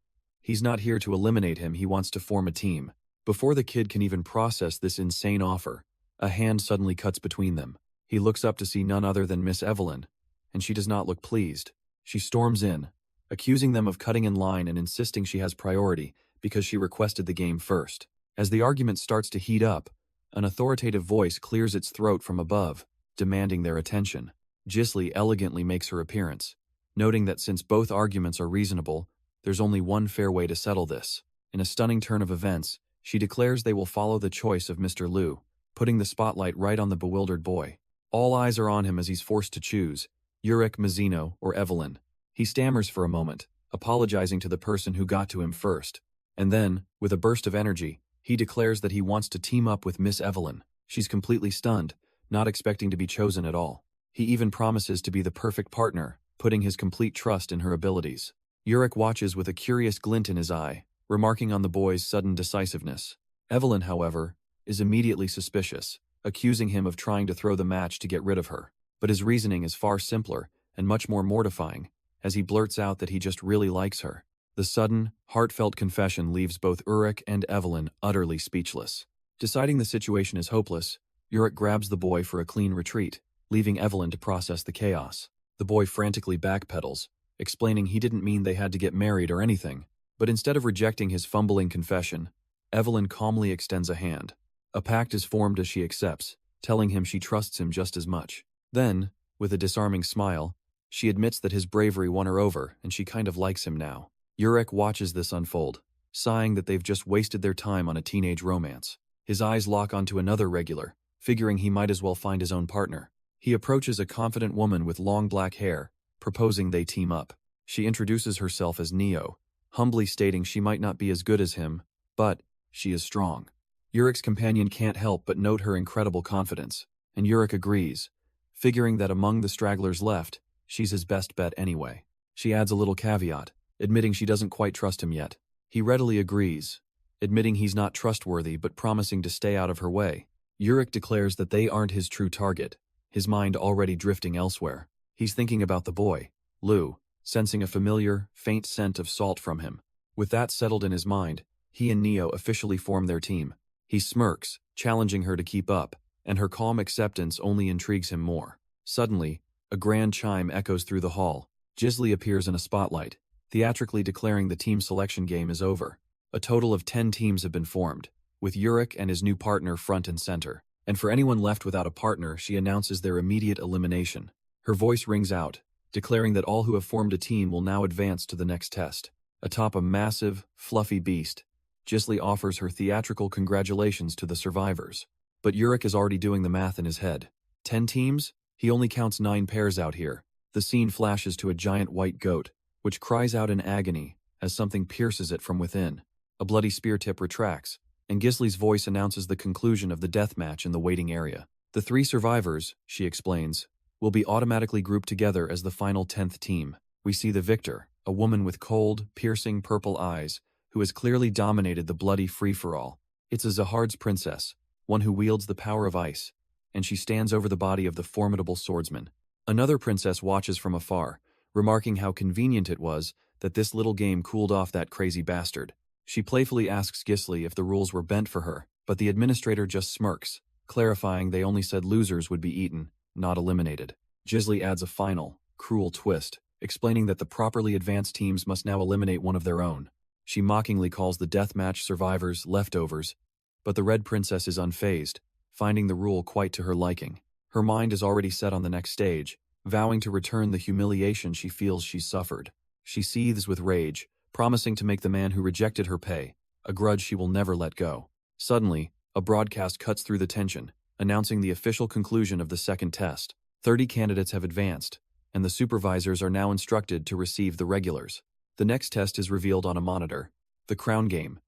He's not here to eliminate him, he wants to form a team. Before the kid can even process this insane offer, a hand suddenly cuts between them. He looks up to see none other than Miss Evelyn, and she does not look pleased. She storms in, accusing them of cutting in line and insisting she has priority because she requested the game first. As the argument starts to heat up, an authoritative voice clears its throat from above, demanding their attention. Gisli elegantly makes her appearance, noting that since both arguments are reasonable, there's only one fair way to settle this. In a stunning turn of events, she declares they will follow the choice of Mr. Liu, putting the spotlight right on the bewildered boy. All eyes are on him as he's forced to choose, Urick Mazino or Evelyn. He stammers for a moment, apologizing to the person who got to him first. And then, with a burst of energy, he declares that he wants to team up with Miss Evelyn. She's completely stunned, not expecting to be chosen at all. He even promises to be the perfect partner, putting his complete trust in her abilities. Urick watches with a curious glint in his eye, remarking on the boy's sudden decisiveness. Evelyn, however, is immediately suspicious, accusing him of trying to throw the match to get rid of her. But his reasoning is far simpler and much more mortifying, as he blurts out that he just really likes her. The sudden, heartfelt confession leaves both Urick and Evelyn utterly speechless. Deciding the situation is hopeless, Urick grabs the boy for a clean retreat, leaving Evelyn to process the chaos. The boy frantically backpedals, explaining he didn't mean they had to get married or anything. But instead of rejecting his fumbling confession, Evelyn calmly extends a hand. A pact is formed as she accepts, telling him she trusts him just as much. Then, with a disarming smile, she admits that his bravery won her over and she kind of likes him now. Urick watches this unfold, sighing that they've just wasted their time on a teenage romance. His eyes lock onto another regular, figuring he might as well find his own partner. He approaches a confident woman with long black hair, proposing they team up. She introduces herself as Neo, humbly stating she might not be as good as him, but she is strong. Urick's companion can't help but note her incredible confidence, and Urick agrees, figuring that among the stragglers left, she's his best bet anyway. She adds a little caveat, admitting she doesn't quite trust him yet, He readily agrees, admitting he's not trustworthy but promising to stay out of her way. Urick declares that they aren't his true target, his mind already drifting elsewhere. He's thinking about the boy, Lou, sensing a familiar, faint scent of salt from him. With that settled in his mind, he and Neo officially form their team. He smirks, challenging her to keep up, and her calm acceptance only intrigues him more. Suddenly, a grand chime echoes through the hall. Gisli appears in a spotlight, theatrically declaring the team selection game is over. A total of 10 teams have been formed, with Urick and his new partner front and center. And for anyone left without a partner, she announces their immediate elimination. Her voice rings out, declaring that all who have formed a team will now advance to the next test. Atop a massive, fluffy beast, Gisli offers her theatrical congratulations to the survivors. But Urick is already doing the math in his head. 10 teams? He only counts 9 pairs out here. The scene flashes to a giant white goat, which cries out in agony as something pierces it from within. A bloody spear tip retracts, and Gisli's voice announces the conclusion of the death match in the waiting area. The 3 survivors, she explains, will be automatically grouped together as the final 10th team. We see the victor, a woman with cold, piercing purple eyes, who has clearly dominated the bloody free-for-all. It's a Zahard's princess, one who wields the power of ice, and she stands over the body of the formidable swordsman. Another princess watches from afar, remarking how convenient it was that this little game cooled off that crazy bastard. She playfully asks Gisli if the rules were bent for her, but the administrator just smirks, clarifying they only said losers would be eaten, not eliminated. Gisli adds a final, cruel twist, explaining that the properly advanced teams must now eliminate one of their own. She mockingly calls the deathmatch survivors leftovers, but the Red Princess is unfazed, finding the rule quite to her liking. Her mind is already set on the next stage, vowing to return the humiliation she feels she's suffered. She seethes with rage, promising to make the man who rejected her pay, a grudge she will never let go. Suddenly, a broadcast cuts through the tension, announcing the official conclusion of the second test. 30 candidates have advanced, and the supervisors are now instructed to receive the regulars. The next test is revealed on a monitor, the crown game,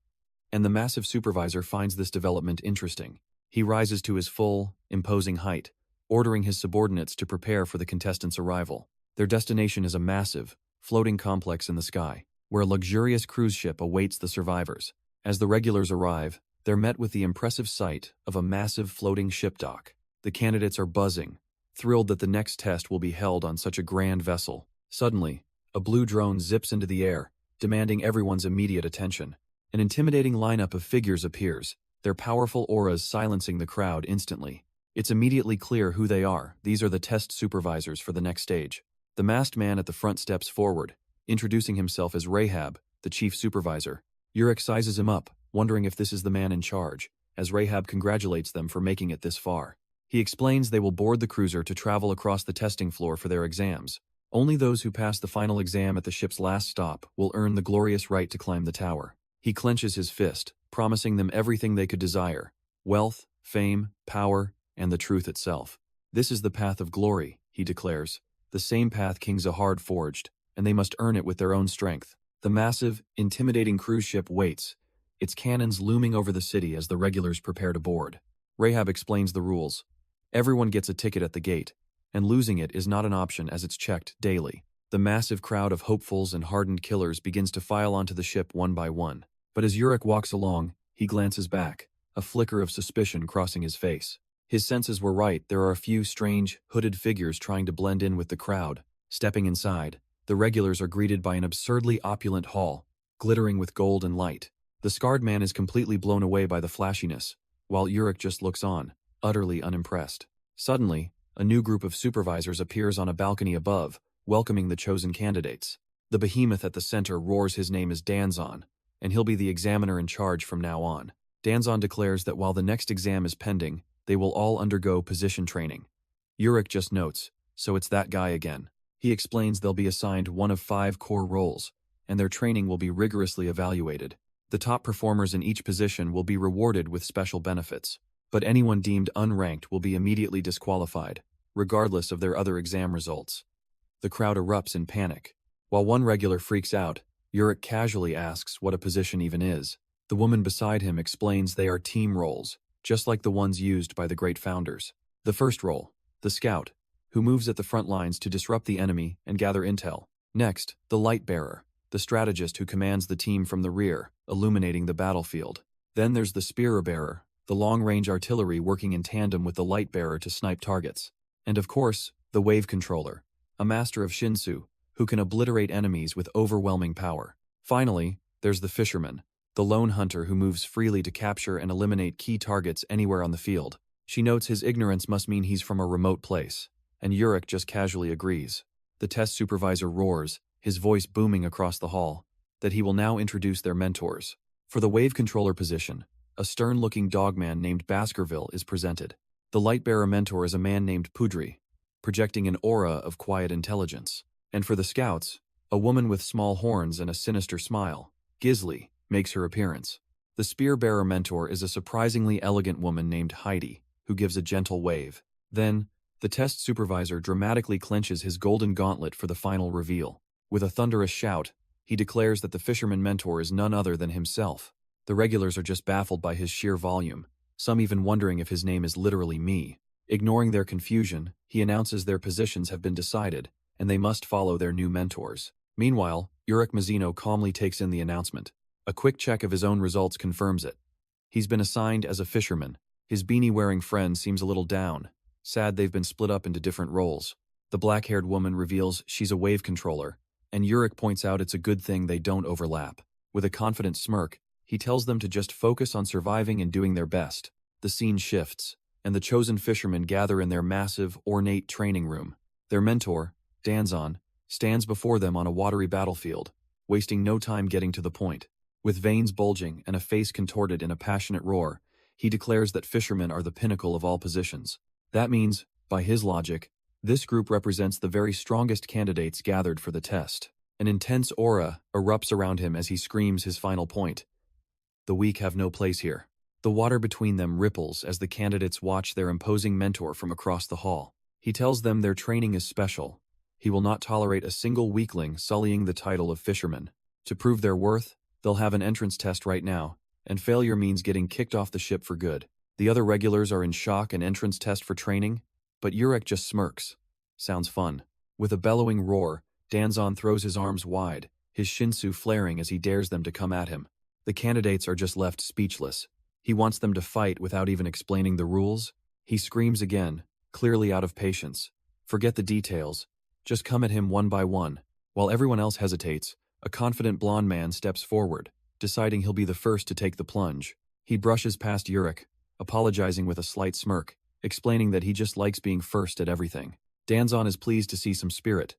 and the massive supervisor finds this development interesting. He rises to his full, imposing height, ordering his subordinates to prepare for the contestants' arrival. Their destination is a massive, floating complex in the sky, where a luxurious cruise ship awaits the survivors. As the regulars arrive, they're met with the impressive sight of a massive floating ship dock. The candidates are buzzing, thrilled that the next test will be held on such a grand vessel. Suddenly, a blue drone zips into the air, demanding everyone's immediate attention. An intimidating lineup of figures appears, their powerful auras silencing the crowd instantly. It's immediately clear who they are. These are the test supervisors for the next stage. The masked man at the front steps forward, introducing himself as Rahab, the chief supervisor. Urick sizes him up, wondering if this is the man in charge, as Rahab congratulates them for making it this far. He explains they will board the cruiser to travel across the testing floor for their exams. Only those who pass the final exam at the ship's last stop will earn the glorious right to climb the tower. He clenches his fist, promising them everything they could desire: wealth, fame, power, and the truth itself. This is the path of glory, he declares, the same path King Zahard forged, and they must earn it with their own strength. The massive, intimidating cruise ship waits, its cannons looming over the city as the regulars prepare to board. Rahab explains the rules. Everyone gets a ticket at the gate, and losing it is not an option as it's checked daily. The massive crowd of hopefuls and hardened killers begins to file onto the ship one by one. But as Urick walks along, he glances back, a flicker of suspicion crossing his face. His senses were right, there are a few strange, hooded figures trying to blend in with the crowd. Stepping inside, the regulars are greeted by an absurdly opulent hall, glittering with gold and light. The scarred man is completely blown away by the flashiness, while Urick just looks on, utterly unimpressed. Suddenly, a new group of supervisors appears on a balcony above, welcoming the chosen candidates. The behemoth at the center roars his name is Danjon, and he'll be the examiner in charge from now on. Danjon declares that while the next exam is pending, they will all undergo position training. Urick just notes, so it's that guy again. He explains they'll be assigned one of 5 core roles, and their training will be rigorously evaluated. The top performers in each position will be rewarded with special benefits, but anyone deemed unranked will be immediately disqualified, regardless of their other exam results. The crowd erupts in panic. While one regular freaks out, Urick casually asks what a position even is. The woman beside him explains they are team roles, just like the ones used by the great founders. The first role, the scout, who moves at the front lines to disrupt the enemy and gather intel. Next, the light bearer, the strategist who commands the team from the rear, illuminating the battlefield. Then there's the spear bearer, the long-range artillery working in tandem with the light bearer to snipe targets. And of course, the wave controller, a master of Shinsu, who can obliterate enemies with overwhelming power. Finally, there's the fisherman, the lone hunter who moves freely to capture and eliminate key targets anywhere on the field. She notes his ignorance must mean he's from a remote place, and Urick just casually agrees. The test supervisor roars, his voice booming across the hall, that he will now introduce their mentors. For the wave controller position, a stern-looking dogman named Baskerville is presented. The light-bearer mentor is a man named Pudri, projecting an aura of quiet intelligence. And for the scouts, a woman with small horns and a sinister smile, Gisli, makes her appearance. The spear-bearer mentor is a surprisingly elegant woman named Heidi, who gives a gentle wave. Then, the test supervisor dramatically clenches his golden gauntlet for the final reveal. With a thunderous shout, he declares that the fisherman mentor is none other than himself. The regulars are just baffled by his sheer volume, some even wondering if his name is literally me. Ignoring their confusion, he announces their positions have been decided, and they must follow their new mentors. Meanwhile, Urick Mazino calmly takes in the announcement. A quick check of his own results confirms it. He's been assigned as a fisherman. His beanie-wearing friend seems a little down, sad they've been split up into different roles. The black-haired woman reveals she's a wave controller, and Urick points out it's a good thing they don't overlap. With a confident smirk, he tells them to just focus on surviving and doing their best. The scene shifts, and the chosen fishermen gather in their massive, ornate training room. Their mentor, Danjon, stands before them on a watery battlefield, wasting no time getting to the point. With veins bulging and a face contorted in a passionate roar, he declares that fishermen are the pinnacle of all positions. That means, by his logic, this group represents the very strongest candidates gathered for the test. An intense aura erupts around him as he screams his final point. The weak have no place here. The water between them ripples as the candidates watch their imposing mentor from across the hall. He tells them their training is special. He will not tolerate a single weakling sullying the title of fisherman. To prove their worth, they'll have an entrance test right now, and failure means getting kicked off the ship for good. The other regulars are in shock and entrance test for training, but Urick just smirks. Sounds fun. With a bellowing roar, Danjon throws his arms wide, his shinsu flaring as he dares them to come at him. The candidates are just left speechless. He wants them to fight without even explaining the rules. He screams again, clearly out of patience. Forget the details. Just come at him one by one. While everyone else hesitates, a confident blonde man steps forward, deciding he'll be the first to take the plunge. He brushes past Urick, apologizing with a slight smirk, explaining that he just likes being first at everything. Danjon is pleased to see some spirit,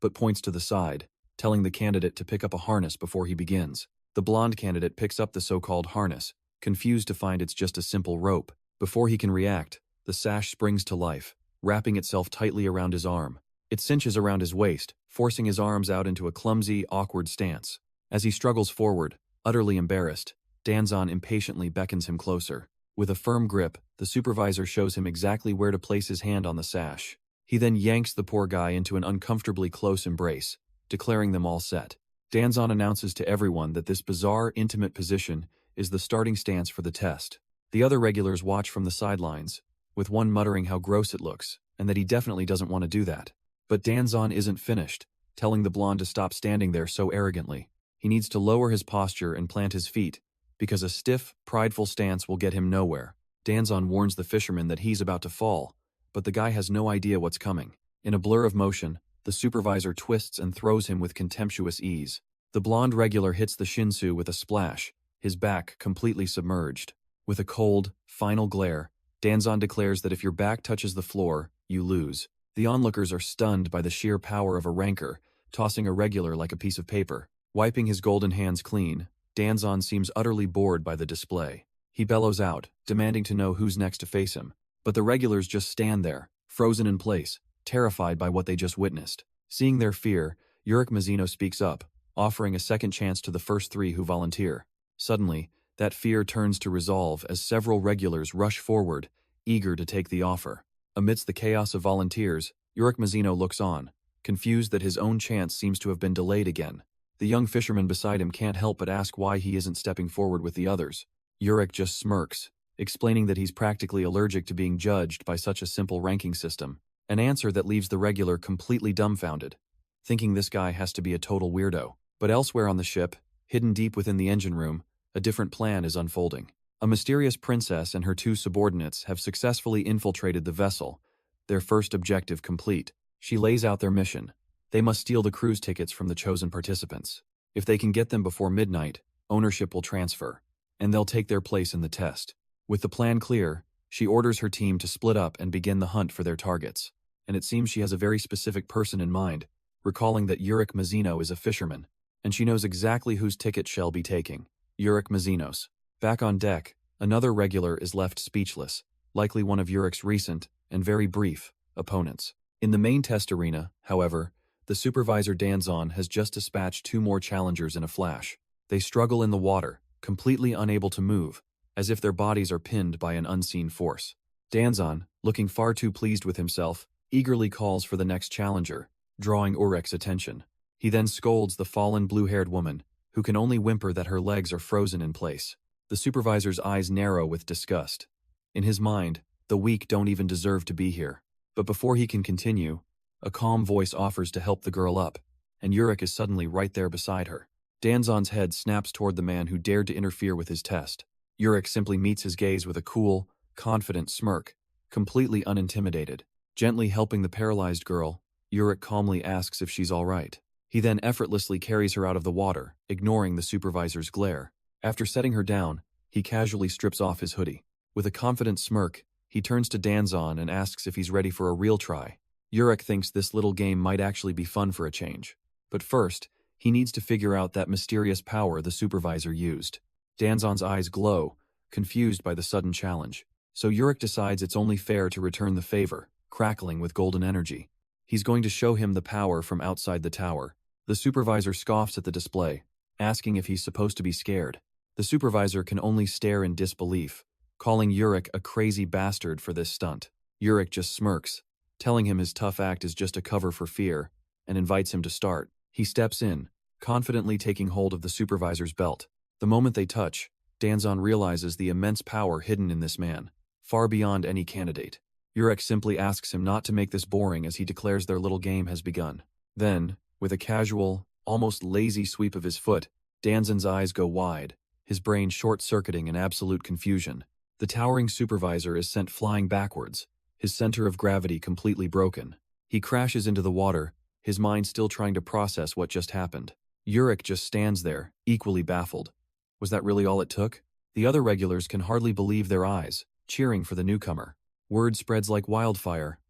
but points to the side, telling the candidate to pick up a harness before he begins. The blonde candidate picks up the so-called harness, confused to find it's just a simple rope. Before he can react, the sash springs to life, wrapping itself tightly around his arm. It cinches around his waist, forcing his arms out into a clumsy, awkward stance. As he struggles forward, utterly embarrassed, Danjon impatiently beckons him closer. With a firm grip, the supervisor shows him exactly where to place his hand on the sash. He then yanks the poor guy into an uncomfortably close embrace, declaring them all set. Danjon announces to everyone that this bizarre, intimate position is the starting stance for the test. The other regulars watch from the sidelines, with one muttering how gross it looks, and that he definitely doesn't want to do that. But Danjon isn't finished, telling the blonde to stop standing there so arrogantly. He needs to lower his posture and plant his feet, because a stiff, prideful stance will get him nowhere. Danjon warns the fisherman that he's about to fall, but the guy has no idea what's coming. In a blur of motion, the supervisor twists and throws him with contemptuous ease. The blonde regular hits the shinsu with a splash, his back completely submerged. With a cold, final glare, Danjon declares that if your back touches the floor, you lose. The onlookers are stunned by the sheer power of a ranker, tossing a regular like a piece of paper. Wiping his golden hands clean, Danjon seems utterly bored by the display. He bellows out, demanding to know who's next to face him. But the regulars just stand there, frozen in place, terrified by what they just witnessed. Seeing their fear, Urick Mazino speaks up, offering a second chance to the first three who volunteer. Suddenly, that fear turns to resolve as several regulars rush forward, eager to take the offer. Amidst the chaos of volunteers, Urick Mazino looks on, confused that his own chance seems to have been delayed again. The young fisherman beside him can't help but ask why he isn't stepping forward with the others. Urick just smirks, explaining that he's practically allergic to being judged by such a simple ranking system, an answer that leaves the regular completely dumbfounded, thinking this guy has to be a total weirdo. But elsewhere on the ship, hidden deep within the engine room, a different plan is unfolding. A mysterious princess and her two subordinates have successfully infiltrated the vessel, their first objective complete. She lays out their mission. They must steal the cruise tickets from the chosen participants. If they can get them before midnight, ownership will transfer, and they'll take their place in the test. With the plan clear, she orders her team to split up and begin the hunt for their targets. And it seems she has a very specific person in mind, recalling that Urick Mazino is a fisherman, and she knows exactly whose ticket she'll be taking. Urick Mazino's. Back on deck, another regular is left speechless, likely one of Urick's recent, and very brief, opponents. In the main test arena, however, the supervisor Danjon has just dispatched two more challengers in a flash. They struggle in the water, completely unable to move, as if their bodies are pinned by an unseen force. Danjon, looking far too pleased with himself, eagerly calls for the next challenger, drawing Urick's attention. He then scolds the fallen blue-haired woman, who can only whimper that her legs are frozen in place. The supervisor's eyes narrow with disgust. In his mind, the weak don't even deserve to be here. But before he can continue, a calm voice offers to help the girl up, and Urick is suddenly right there beside her. Danjon's head snaps toward the man who dared to interfere with his test. Urick simply meets his gaze with a cool, confident smirk, completely unintimidated. Gently helping the paralyzed girl, Urick calmly asks if she's all right. He then effortlessly carries her out of the water, ignoring the supervisor's glare. After setting her down, he casually strips off his hoodie. With a confident smirk, he turns to Danjon and asks if he's ready for a real try. Urick thinks this little game might actually be fun for a change. But first, he needs to figure out that mysterious power the supervisor used. Danjon's eyes glow, confused by the sudden challenge. So Urick decides it's only fair to return the favor, crackling with golden energy. He's going to show him the power from outside the tower. The supervisor scoffs at the display, asking if he's supposed to be scared. The supervisor can only stare in disbelief, calling Urick a crazy bastard for this stunt. Urick just smirks, telling him his tough act is just a cover for fear, and invites him to start. He steps in, confidently taking hold of the supervisor's belt. The moment they touch, Danjon realizes the immense power hidden in this man, far beyond any candidate. Urick simply asks him not to make this boring as he declares their little game has begun. Then, with a casual, almost lazy sweep of his foot, Danjon's eyes go wide, his brain short-circuiting in absolute confusion. The towering supervisor is sent flying backwards, his center of gravity completely broken. He crashes into the water, his mind still trying to process what just happened. Urick just stands there, equally baffled. Was that really all it took? The other regulars can hardly believe their eyes, cheering for the newcomer. Word spreads like wildfire.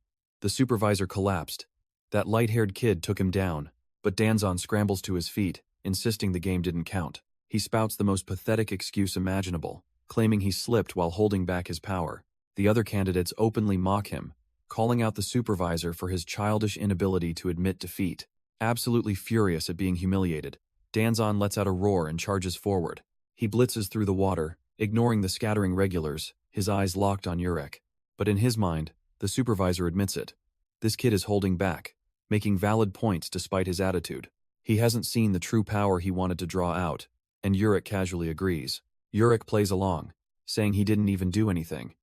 The supervisor collapsed. That light-haired kid took him down, but Danjon scrambles to his feet, insisting the game didn't count. He spouts the most pathetic excuse imaginable, claiming he slipped while holding back his power. The other candidates openly mock him, calling out the supervisor for his childish inability to admit defeat. Absolutely furious at being humiliated, Danjon lets out a roar and charges forward. He blitzes through the water, ignoring the scattering regulars, his eyes locked on Urick. But in his mind, the supervisor admits it. This kid is holding back, making valid points despite his attitude. He hasn't seen the true power he wanted to draw out, and Urick casually agrees. Urick plays along, saying he didn't even do anything,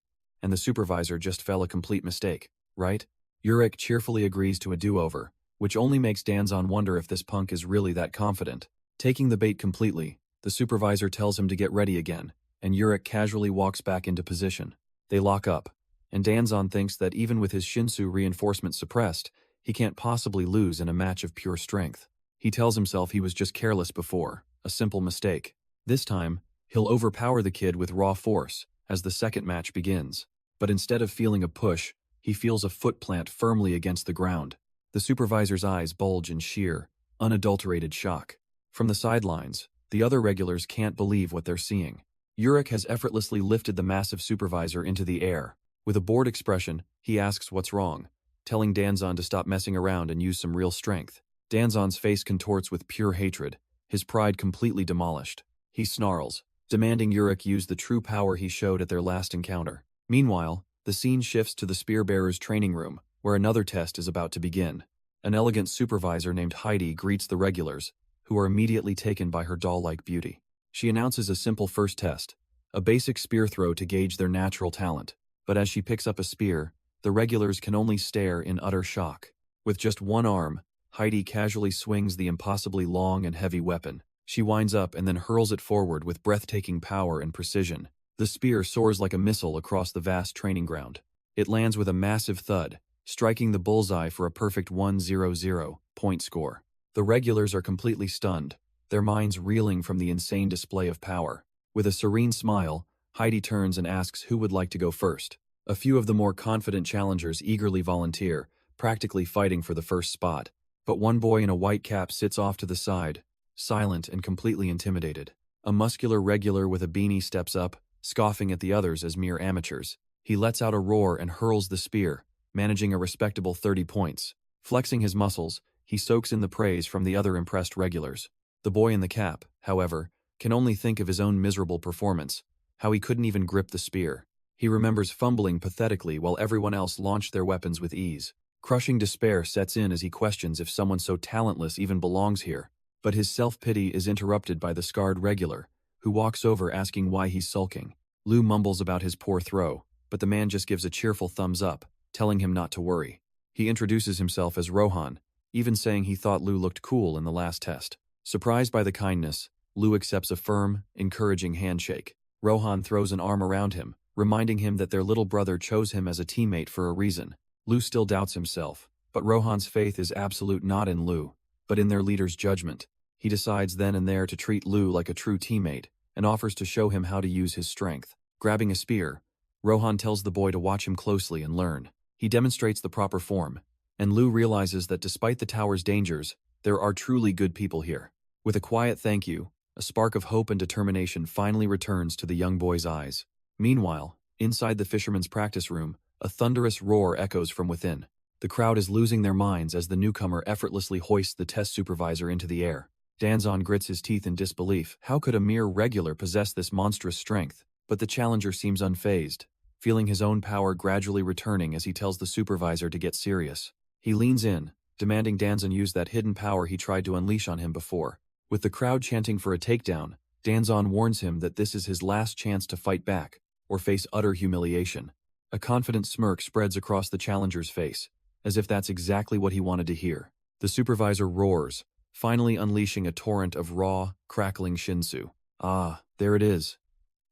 and the supervisor just fell a complete mistake, right? Urick cheerfully agrees to a do-over, which only makes Danjon wonder if this punk is really that confident. Taking the bait completely, the supervisor tells him to get ready again, and Urick casually walks back into position. They lock up, and Danjon thinks that even with his Shinsu reinforcement suppressed, he can't possibly lose in a match of pure strength. He tells himself he was just careless before, a simple mistake. This time, he'll overpower the kid with raw force as the second match begins. But instead of feeling a push, he feels a foot plant firmly against the ground. The supervisor's eyes bulge in sheer, unadulterated shock. From the sidelines, the other regulars can't believe what they're seeing. Urick has effortlessly lifted the massive supervisor into the air. With a bored expression, he asks what's wrong, telling Danjon to stop messing around and use some real strength. Danjon's face contorts with pure hatred, his pride completely demolished. He snarls, demanding Urick use the true power he showed at their last encounter. Meanwhile, the scene shifts to the spear-bearer's training room, where another test is about to begin. An elegant supervisor named Heidi greets the regulars, who are immediately taken by her doll-like beauty. She announces a simple first test, a basic spear throw to gauge their natural talent. But as she picks up a spear, the regulars can only stare in utter shock. With just one arm, Heidi casually swings the impossibly long and heavy weapon. She winds up and then hurls it forward with breathtaking power and precision. The spear soars like a missile across the vast training ground. It lands with a massive thud, striking the bullseye for a perfect 100 point score. The regulars are completely stunned, their minds reeling from the insane display of power. With a serene smile, Heidi turns and asks who would like to go first. A few of the more confident challengers eagerly volunteer, practically fighting for the first spot. But one boy in a white cap sits off to the side, silent and completely intimidated. A muscular regular with a beanie steps up, scoffing at the others as mere amateurs. He lets out a roar and hurls the spear, managing a respectable 30 points. Flexing his muscles, he soaks in the praise from the other impressed regulars. The boy in the cap, however, can only think of his own miserable performance, how he couldn't even grip the spear. He remembers fumbling pathetically while everyone else launched their weapons with ease. Crushing despair sets in as he questions if someone so talentless even belongs here. But his self-pity is interrupted by the scarred regular, who walks over asking why he's sulking. Lou mumbles about his poor throw, but the man just gives a cheerful thumbs up, telling him not to worry. He introduces himself as Rohan, even saying he thought Lou looked cool in the last test. Surprised by the kindness, Lou accepts a firm, encouraging handshake. Rohan throws an arm around him, reminding him that their little brother chose him as a teammate for a reason. Lou still doubts himself, but Rohan's faith is absolute not in Lou, but in their leader's judgment. He decides then and there to treat Lou like a true teammate, and offers to show him how to use his strength. Grabbing a spear, Rohan tells the boy to watch him closely and learn. He demonstrates the proper form, and Lou realizes that despite the tower's dangers, there are truly good people here. With a quiet thank you, a spark of hope and determination finally returns to the young boy's eyes. Meanwhile, inside the fisherman's practice room, a thunderous roar echoes from within. The crowd is losing their minds as the newcomer effortlessly hoists the test supervisor into the air. Danjon grits his teeth in disbelief. How could a mere regular possess this monstrous strength? But the challenger seems unfazed, feeling his own power gradually returning as he tells the supervisor to get serious. He leans in, demanding Danjon use that hidden power he tried to unleash on him before. With the crowd chanting for a takedown, Danjon warns him that this is his last chance to fight back, or face utter humiliation. A confident smirk spreads across the challenger's face, as if that's exactly what he wanted to hear. The supervisor roars, finally unleashing a torrent of raw, crackling shinsu. Ah, there it is.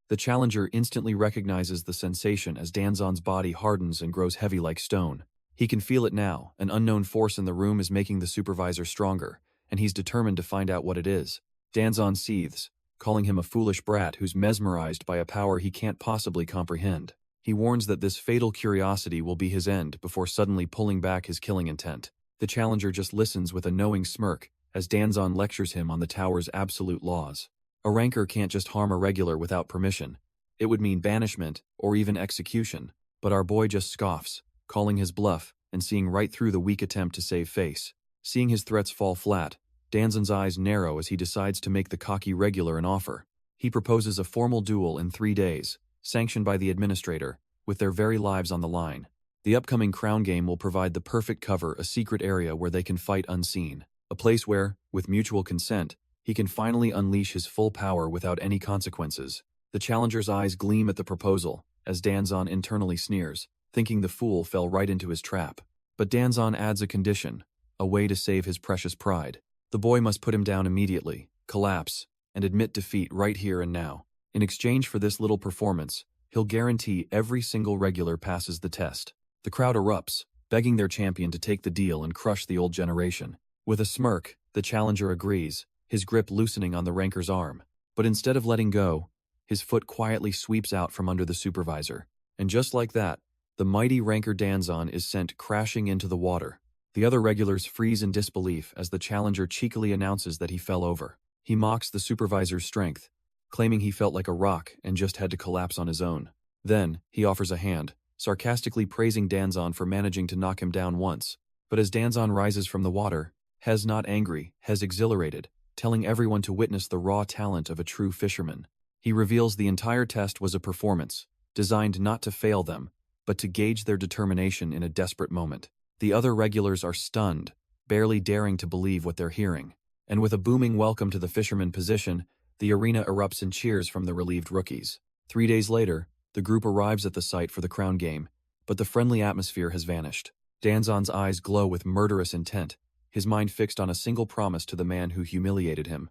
The challenger instantly recognizes the sensation as Danzon's body hardens and grows heavy like stone. He can feel it now. An unknown force in the room is making the supervisor stronger, and he's determined to find out what it is. Danjon seethes, calling him a foolish brat who's mesmerized by a power he can't possibly comprehend. He warns that this fatal curiosity will be his end before suddenly pulling back his killing intent. The challenger just listens with a knowing smirk as Danjon lectures him on the tower's absolute laws. A ranker can't just harm a regular without permission. It would mean banishment or even execution. But our boy just scoffs, calling his bluff and seeing right through the weak attempt to save face. Seeing his threats fall flat, Danzon's eyes narrow as he decides to make the cocky regular an offer. He proposes a formal duel in 3 days, sanctioned by the administrator, with their very lives on the line. The upcoming crown game will provide the perfect cover, a secret area where they can fight unseen. A place where, with mutual consent, he can finally unleash his full power without any consequences. The challenger's eyes gleam at the proposal, as Danjon internally sneers, thinking the fool fell right into his trap. But Danjon adds a condition, a way to save his precious pride. The boy must put him down immediately, collapse, and admit defeat right here and now. In exchange for this little performance, he'll guarantee every single regular passes the test. The crowd erupts, begging their champion to take the deal and crush the old generation. With a smirk, the challenger agrees, his grip loosening on the ranker's arm. But instead of letting go, his foot quietly sweeps out from under the supervisor. And just like that, the mighty ranker Danjon is sent crashing into the water. The other regulars freeze in disbelief as the challenger cheekily announces that he fell over. He mocks the supervisor's strength, claiming he felt like a rock and just had to collapse on his own. Then, he offers a hand, sarcastically praising Danjon for managing to knock him down once. But as Danjon rises from the water, Hez not angry, Hez exhilarated, telling everyone to witness the raw talent of a true fisherman. He reveals the entire test was a performance, designed not to fail them, but to gauge their determination in a desperate moment. The other regulars are stunned, barely daring to believe what they're hearing. And with a booming welcome to the fisherman position, the arena erupts in cheers from the relieved rookies. 3 days later, the group arrives at the site for the crown game, but the friendly atmosphere has vanished. Danzon's eyes glow with murderous intent, his mind fixed on a single promise to the man who humiliated him.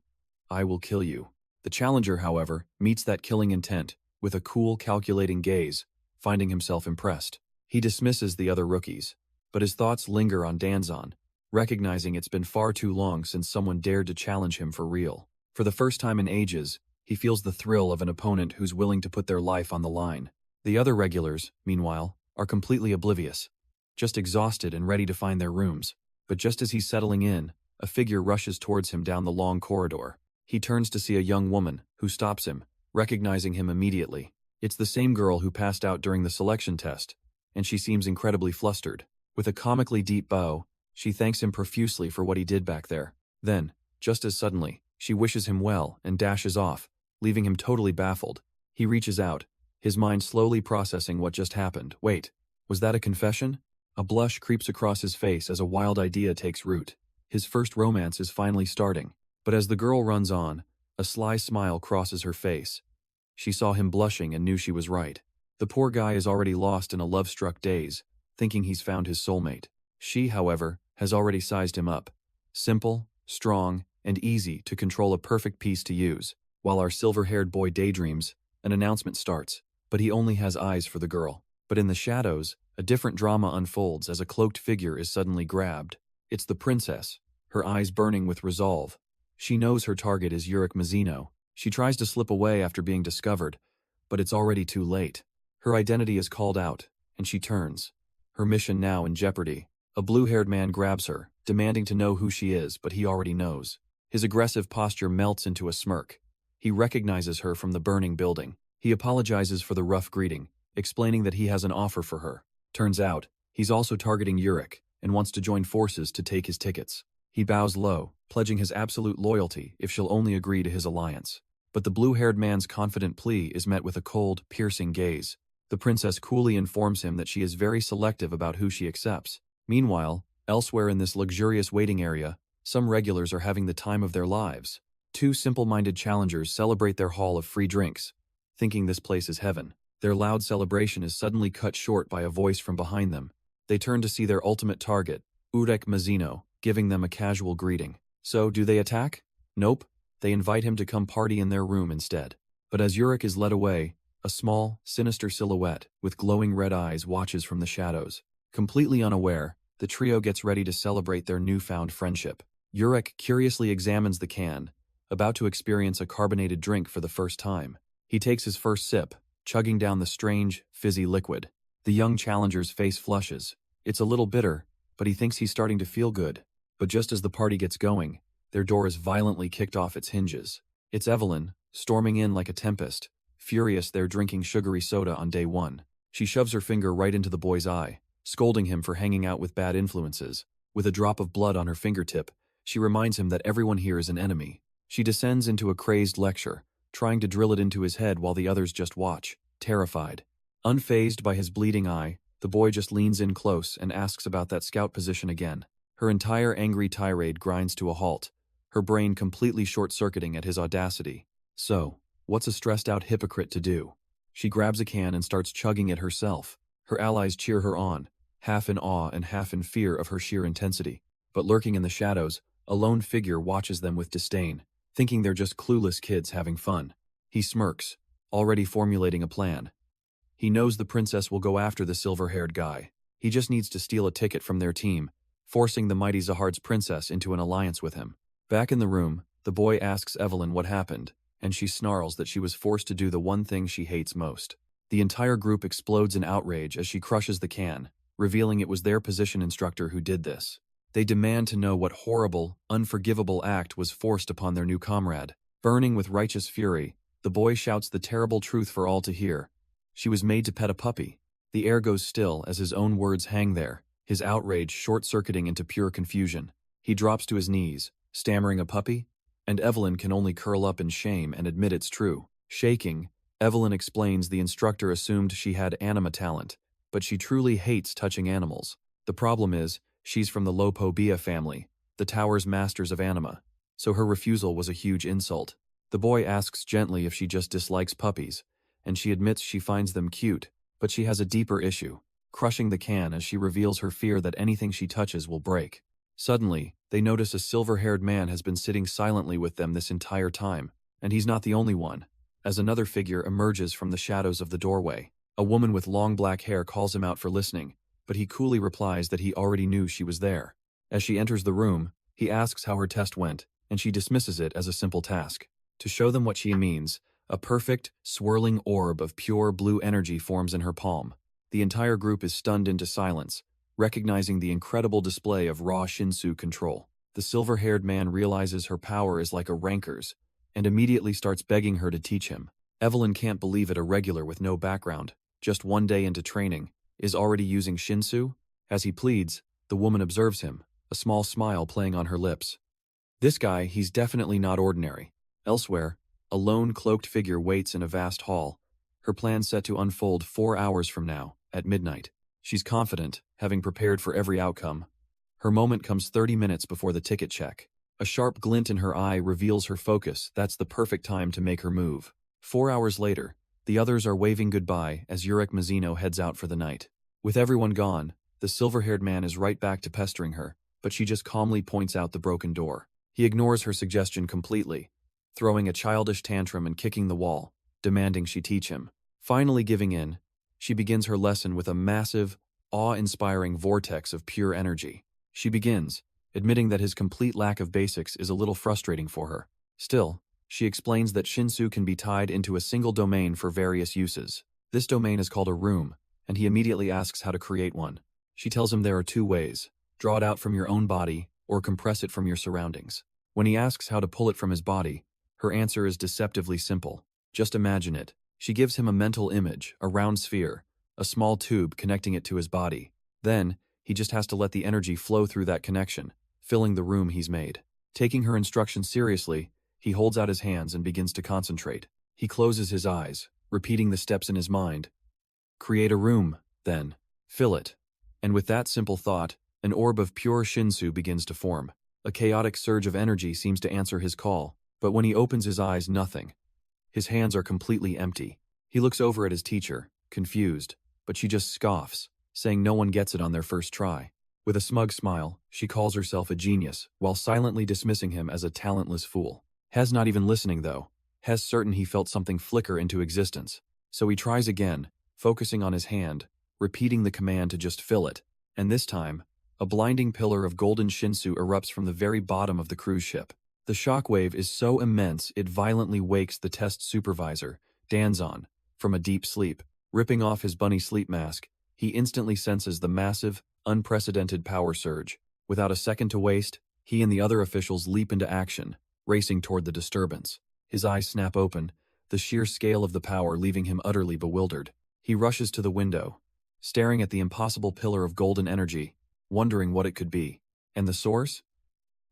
I will kill you. The challenger, however, meets that killing intent with a cool, calculating gaze, finding himself impressed. He dismisses the other rookies, but his thoughts linger on Danjon, recognizing it's been far too long since someone dared to challenge him for real. For the first time in ages, he feels the thrill of an opponent who's willing to put their life on the line. The other regulars, meanwhile, are completely oblivious, just exhausted and ready to find their rooms. But just as he's settling in, a figure rushes towards him down the long corridor. He turns to see a young woman, who stops him, recognizing him immediately. It's the same girl who passed out during the selection test, and she seems incredibly flustered. With a comically deep bow, she thanks him profusely for what he did back there. Then, just as suddenly, she wishes him well and dashes off, leaving him totally baffled. He reaches out, his mind slowly processing what just happened. Wait, was that a confession? A blush creeps across his face as a wild idea takes root. His first romance is finally starting. But as the girl runs on, a sly smile crosses her face. She saw him blushing and knew she was right. The poor guy is already lost in a love-struck daze, thinking he's found his soulmate. She, however, has already sized him up. Simple, strong, and easy to control, a perfect piece to use. While our silver-haired boy daydreams, an announcement starts, but he only has eyes for the girl. But in the shadows, a different drama unfolds as a cloaked figure is suddenly grabbed. It's the princess, her eyes burning with resolve. She knows her target is Urick Mazino. She tries to slip away after being discovered, but it's already too late. Her identity is called out, and she turns, her mission now in jeopardy. A blue-haired man grabs her, demanding to know who she is, but he already knows. His aggressive posture melts into a smirk. He recognizes her from the burning building. He apologizes for the rough greeting, explaining that he has an offer for her. Turns out, he's also targeting Urick, and wants to join forces to take his tickets. He bows low, pledging his absolute loyalty if she'll only agree to his alliance. But the blue-haired man's confident plea is met with a cold, piercing gaze. The princess coolly informs him that she is very selective about who she accepts. Meanwhile, elsewhere in this luxurious waiting area, some regulars are having the time of their lives. Two simple-minded challengers celebrate their haul of free drinks, thinking this place is heaven. Their loud celebration is suddenly cut short by a voice from behind them. They turn to see their ultimate target, Urick Mazino, giving them a casual greeting. So, do they attack? Nope. They invite him to come party in their room instead. But as Urick is led away, a small, sinister silhouette with glowing red eyes watches from the shadows. Completely unaware, the trio gets ready to celebrate their newfound friendship. Urick curiously examines the can, about to experience a carbonated drink for the first time. He takes his first sip, chugging down the strange, fizzy liquid. The young challenger's face flushes. It's a little bitter, but he thinks he's starting to feel good. But just as the party gets going, their door is violently kicked off its hinges. It's Evelyn, storming in like a tempest, furious they're drinking sugary soda on day one. She shoves her finger right into the boy's eye, scolding him for hanging out with bad influences. With a drop of blood on her fingertip, she reminds him that everyone here is an enemy. She descends into a crazed lecture, trying to drill it into his head while the others just watch, terrified. Unfazed by his bleeding eye, the boy just leans in close and asks about that scout position again. Her entire angry tirade grinds to a halt, her brain completely short-circuiting at his audacity. So, what's a stressed-out hypocrite to do? She grabs a can and starts chugging it herself. Her allies cheer her on, half in awe and half in fear of her sheer intensity. But lurking in the shadows, a lone figure watches them with disdain, thinking they're just clueless kids having fun. He smirks, already formulating a plan. He knows the princess will go after the silver-haired guy. He just needs to steal a ticket from their team, forcing the mighty Zahard's princess into an alliance with him. Back in the room, the boy asks Evelyn what happened, and she snarls that she was forced to do the one thing she hates most. The entire group explodes in outrage as she crushes the can, revealing it was their position instructor who did this. They demand to know what horrible, unforgivable act was forced upon their new comrade. Burning with righteous fury, the boy shouts the terrible truth for all to hear. She was made to pet a puppy. The air goes still as his own words hang there, his outrage short-circuiting into pure confusion. He drops to his knees, stammering a puppy, and Evelyn can only curl up in shame and admit it's true. Shaking, Evelyn explains the instructor assumed she had anima talent, but she truly hates touching animals. The problem is, she's from the Lopobia family, the tower's masters of anima, so her refusal was a huge insult. The boy asks gently if she just dislikes puppies, and she admits she finds them cute, but she has a deeper issue, crushing the can as she reveals her fear that anything she touches will break. Suddenly, they notice a silver-haired man has been sitting silently with them this entire time, and he's not the only one, as another figure emerges from the shadows of the doorway. A woman with long black hair calls him out for listening, but he coolly replies that he already knew she was there. As she enters the room, he asks how her test went, and she dismisses it as a simple task. To show them what she means, a perfect, swirling orb of pure blue energy forms in her palm. The entire group is stunned into silence, recognizing the incredible display of raw Shinsu control. The silver-haired man realizes her power is like a ranker's, and immediately starts begging her to teach him. Evelyn can't believe it. Irregular with no background, just one day into training, is already using Shinsu? As he pleads, the woman observes him, a small smile playing on her lips. This guy, he's definitely not ordinary. Elsewhere, a lone cloaked figure waits in a vast hall, her plan set to unfold 4 hours from now, at midnight. She's confident, having prepared for every outcome. Her moment comes 30 minutes before the ticket check. A sharp glint in her eye reveals her focus. That's the perfect time to make her move. 4 hours later, the others are waving goodbye as Urick Mazino heads out for the night. With everyone gone, the silver-haired man is right back to pestering her, but she just calmly points out the broken door. He ignores her suggestion completely, throwing a childish tantrum and kicking the wall, demanding she teach him. Finally giving in, she begins her lesson with a massive, awe-inspiring vortex of pure energy. She begins, admitting that his complete lack of basics is a little frustrating for her. Still, she explains that Shinsu can be tied into a single domain for various uses. This domain is called a room, and he immediately asks how to create one. She tells him there are 2 ways: draw it out from your own body, or compress it from your surroundings. When he asks how to pull it from his body, her answer is deceptively simple. Just imagine it. She gives him a mental image, a round sphere, a small tube connecting it to his body. Then, he just has to let the energy flow through that connection, filling the room he's made. Taking her instructions seriously, he holds out his hands and begins to concentrate. He closes his eyes, repeating the steps in his mind. Create a room, then. Fill it. And with that simple thought, an orb of pure Shinsu begins to form. A chaotic surge of energy seems to answer his call, but when he opens his eyes, nothing. His hands are completely empty. He looks over at his teacher, confused, but she just scoffs, saying no one gets it on their first try. With a smug smile, she calls herself a genius, while silently dismissing him as a talentless fool. Hez not even listening though. Hez certain he felt something flicker into existence. So he tries again, focusing on his hand, repeating the command to just fill it. And this time, a blinding pillar of golden Shinsu erupts from the very bottom of the cruise ship. The shockwave is so immense it violently wakes the test supervisor, Danjon, from a deep sleep. Ripping off his bunny sleep mask, he instantly senses the massive, unprecedented power surge. Without a second to waste, he and the other officials leap into action, racing toward the disturbance. His eyes snap open, the sheer scale of the power leaving him utterly bewildered. He rushes to the window, staring at the impossible pillar of golden energy, wondering what it could be. And the source?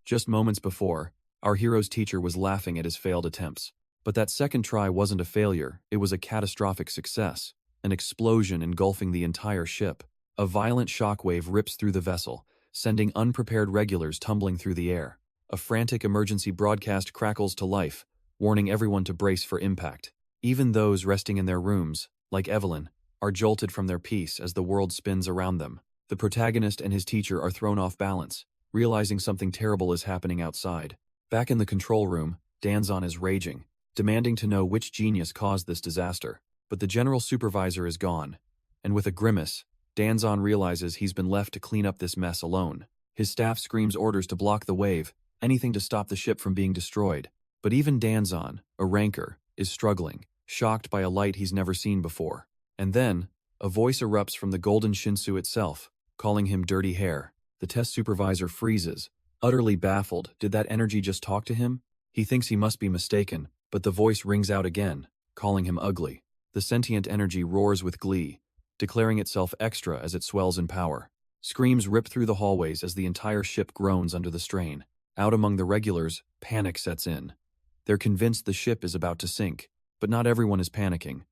Just moments before, our hero's teacher was laughing at his failed attempts. But that second try wasn't a failure, it was a catastrophic success, an explosion engulfing the entire ship. A violent shockwave rips through the vessel, sending unprepared regulars tumbling through the air. A frantic emergency broadcast crackles to life, warning everyone to brace for impact. Even those resting in their rooms, like Evelyn, are jolted from their peace as the world spins around them. The protagonist and his teacher are thrown off balance, realizing something terrible is happening outside. Back in the control room, Danjon is raging, demanding to know which genius caused this disaster. But the general supervisor is gone, and with a grimace, Danjon realizes he's been left to clean up this mess alone. His staff screams orders to block the wave, anything to stop the ship from being destroyed. But even Danjon, a ranker, is struggling, shocked by a light he's never seen before. And then, a voice erupts from the golden Shinsu itself, calling him dirty hair. The test supervisor freezes, utterly baffled. Did that energy just talk to him? He thinks he must be mistaken, but the voice rings out again, calling him ugly. The sentient energy roars with glee, declaring itself extra as it swells in power. Screams rip through the hallways as the entire ship groans under the strain. Out among the regulars, panic sets in. They're convinced the ship is about to sink, but not everyone is panicking.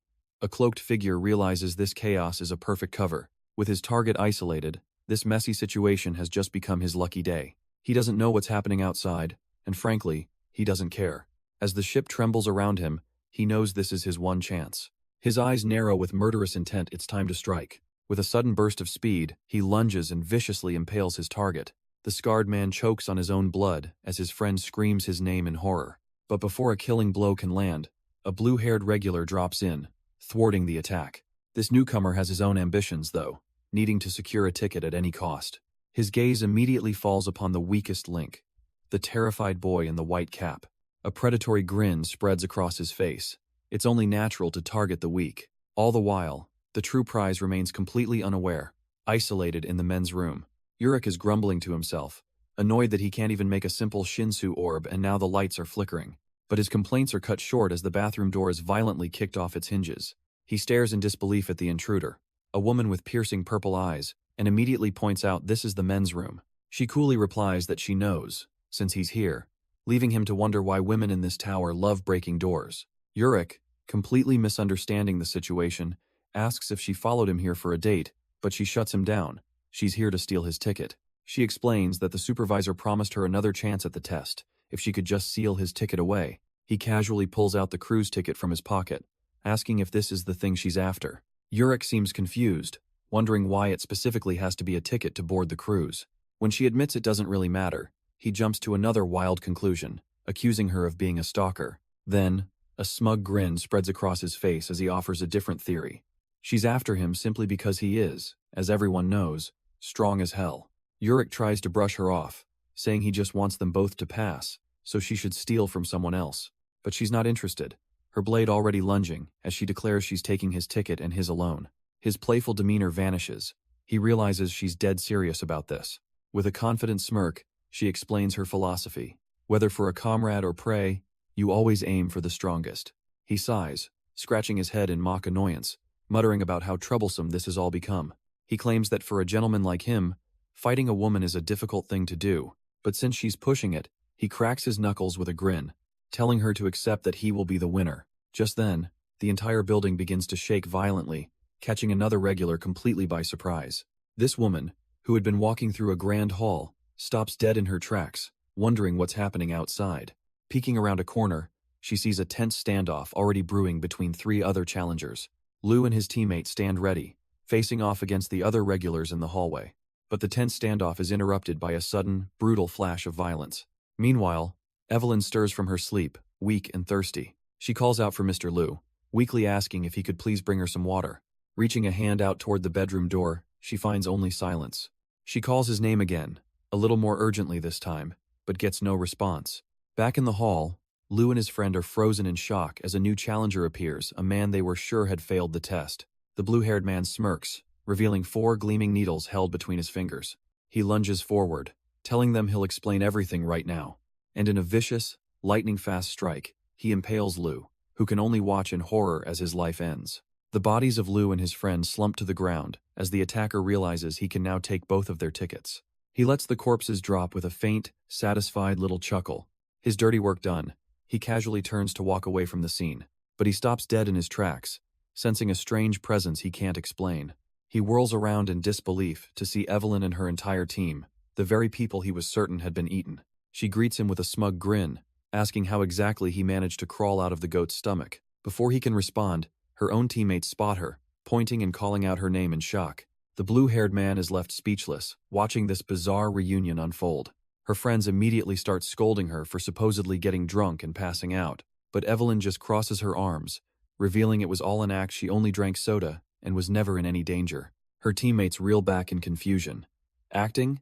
A cloaked figure realizes this chaos is a perfect cover. With his target isolated, this messy situation has just become his lucky day. He doesn't know what's happening outside, and frankly, he doesn't care. As the ship trembles around him, he knows this is his one chance. His eyes narrow with murderous intent. It's time to strike. With a sudden burst of speed, he lunges and viciously impales his target. The scarred man chokes on his own blood as his friend screams his name in horror. But before a killing blow can land, a blue-haired regular drops in, thwarting the attack. This newcomer has his own ambitions, though, needing to secure a ticket at any cost. His gaze immediately falls upon the weakest link, the terrified boy in the white cap. A predatory grin spreads across his face. It's only natural to target the weak. All the while, the true prize remains completely unaware, isolated in the men's room. Urick is grumbling to himself, annoyed that he can't even make a simple Shinsu orb and now the lights are flickering. But his complaints are cut short as the bathroom door is violently kicked off its hinges. He stares in disbelief at the intruder, a woman with piercing purple eyes, and immediately points out this is the men's room. She coolly replies that she knows, since he's here, leaving him to wonder why women in this tower love breaking doors. Urick, completely misunderstanding the situation, asks if she followed him here for a date, but she shuts him down. She's here to steal his ticket. She explains that the supervisor promised her another chance at the test, if she could just seal his ticket away. He casually pulls out the cruise ticket from his pocket, asking if this is the thing she's after. Urick seems confused, wondering why it specifically has to be a ticket to board the cruise. When she admits it doesn't really matter, he jumps to another wild conclusion, accusing her of being a stalker. Then, a smug grin spreads across his face as he offers a different theory. She's after him simply because he is, as everyone knows, strong as hell. Urick tries to brush her off, saying he just wants them both to pass, so she should steal from someone else. But she's not interested, her blade already lunging as she declares she's taking his ticket and his alone. His playful demeanor vanishes. He realizes she's dead serious about this. With a confident smirk, she explains her philosophy. Whether for a comrade or prey, you always aim for the strongest. He sighs, scratching his head in mock annoyance, muttering about how troublesome this has all become. He claims that for a gentleman like him, fighting a woman is a difficult thing to do, but since she's pushing it, he cracks his knuckles with a grin, telling her to accept that he will be the winner. Just then, the entire building begins to shake violently, catching another regular completely by surprise. This woman, who had been walking through a grand hall, stops dead in her tracks, wondering what's happening outside. Peeking around a corner, she sees a tense standoff already brewing between three other challengers. Lou and his teammates stand ready, facing off against the other regulars in the hallway. But the tense standoff is interrupted by a sudden, brutal flash of violence. Meanwhile, Evelyn stirs from her sleep, weak and thirsty. She calls out for Mr. Lou, weakly asking if he could please bring her some water. Reaching a hand out toward the bedroom door, she finds only silence. She calls his name again, a little more urgently this time, but gets no response. Back in the hall, Lou and his friend are frozen in shock as a new challenger appears, a man they were sure had failed the test. The blue-haired man smirks, revealing 4 gleaming needles held between his fingers. He lunges forward, telling them he'll explain everything right now. And in a vicious, lightning-fast strike, he impales Lou, who can only watch in horror as his life ends. The bodies of Lou and his friend slump to the ground as the attacker realizes he can now take both of their tickets. He lets the corpses drop with a faint, satisfied little chuckle. His dirty work done, he casually turns to walk away from the scene, but he stops dead in his tracks, sensing a strange presence he can't explain. He whirls around in disbelief to see Evelyn and her entire team, the very people he was certain had been eaten. She greets him with a smug grin, asking how exactly he managed to crawl out of the goat's stomach. Before he can respond, her own teammates spot her, pointing and calling out her name in shock. The blue-haired man is left speechless, watching this bizarre reunion unfold. Her friends immediately start scolding her for supposedly getting drunk and passing out, but Evelyn just crosses her arms, revealing it was all an act. She only drank soda and was never in any danger. Her teammates reel back in confusion. Acting?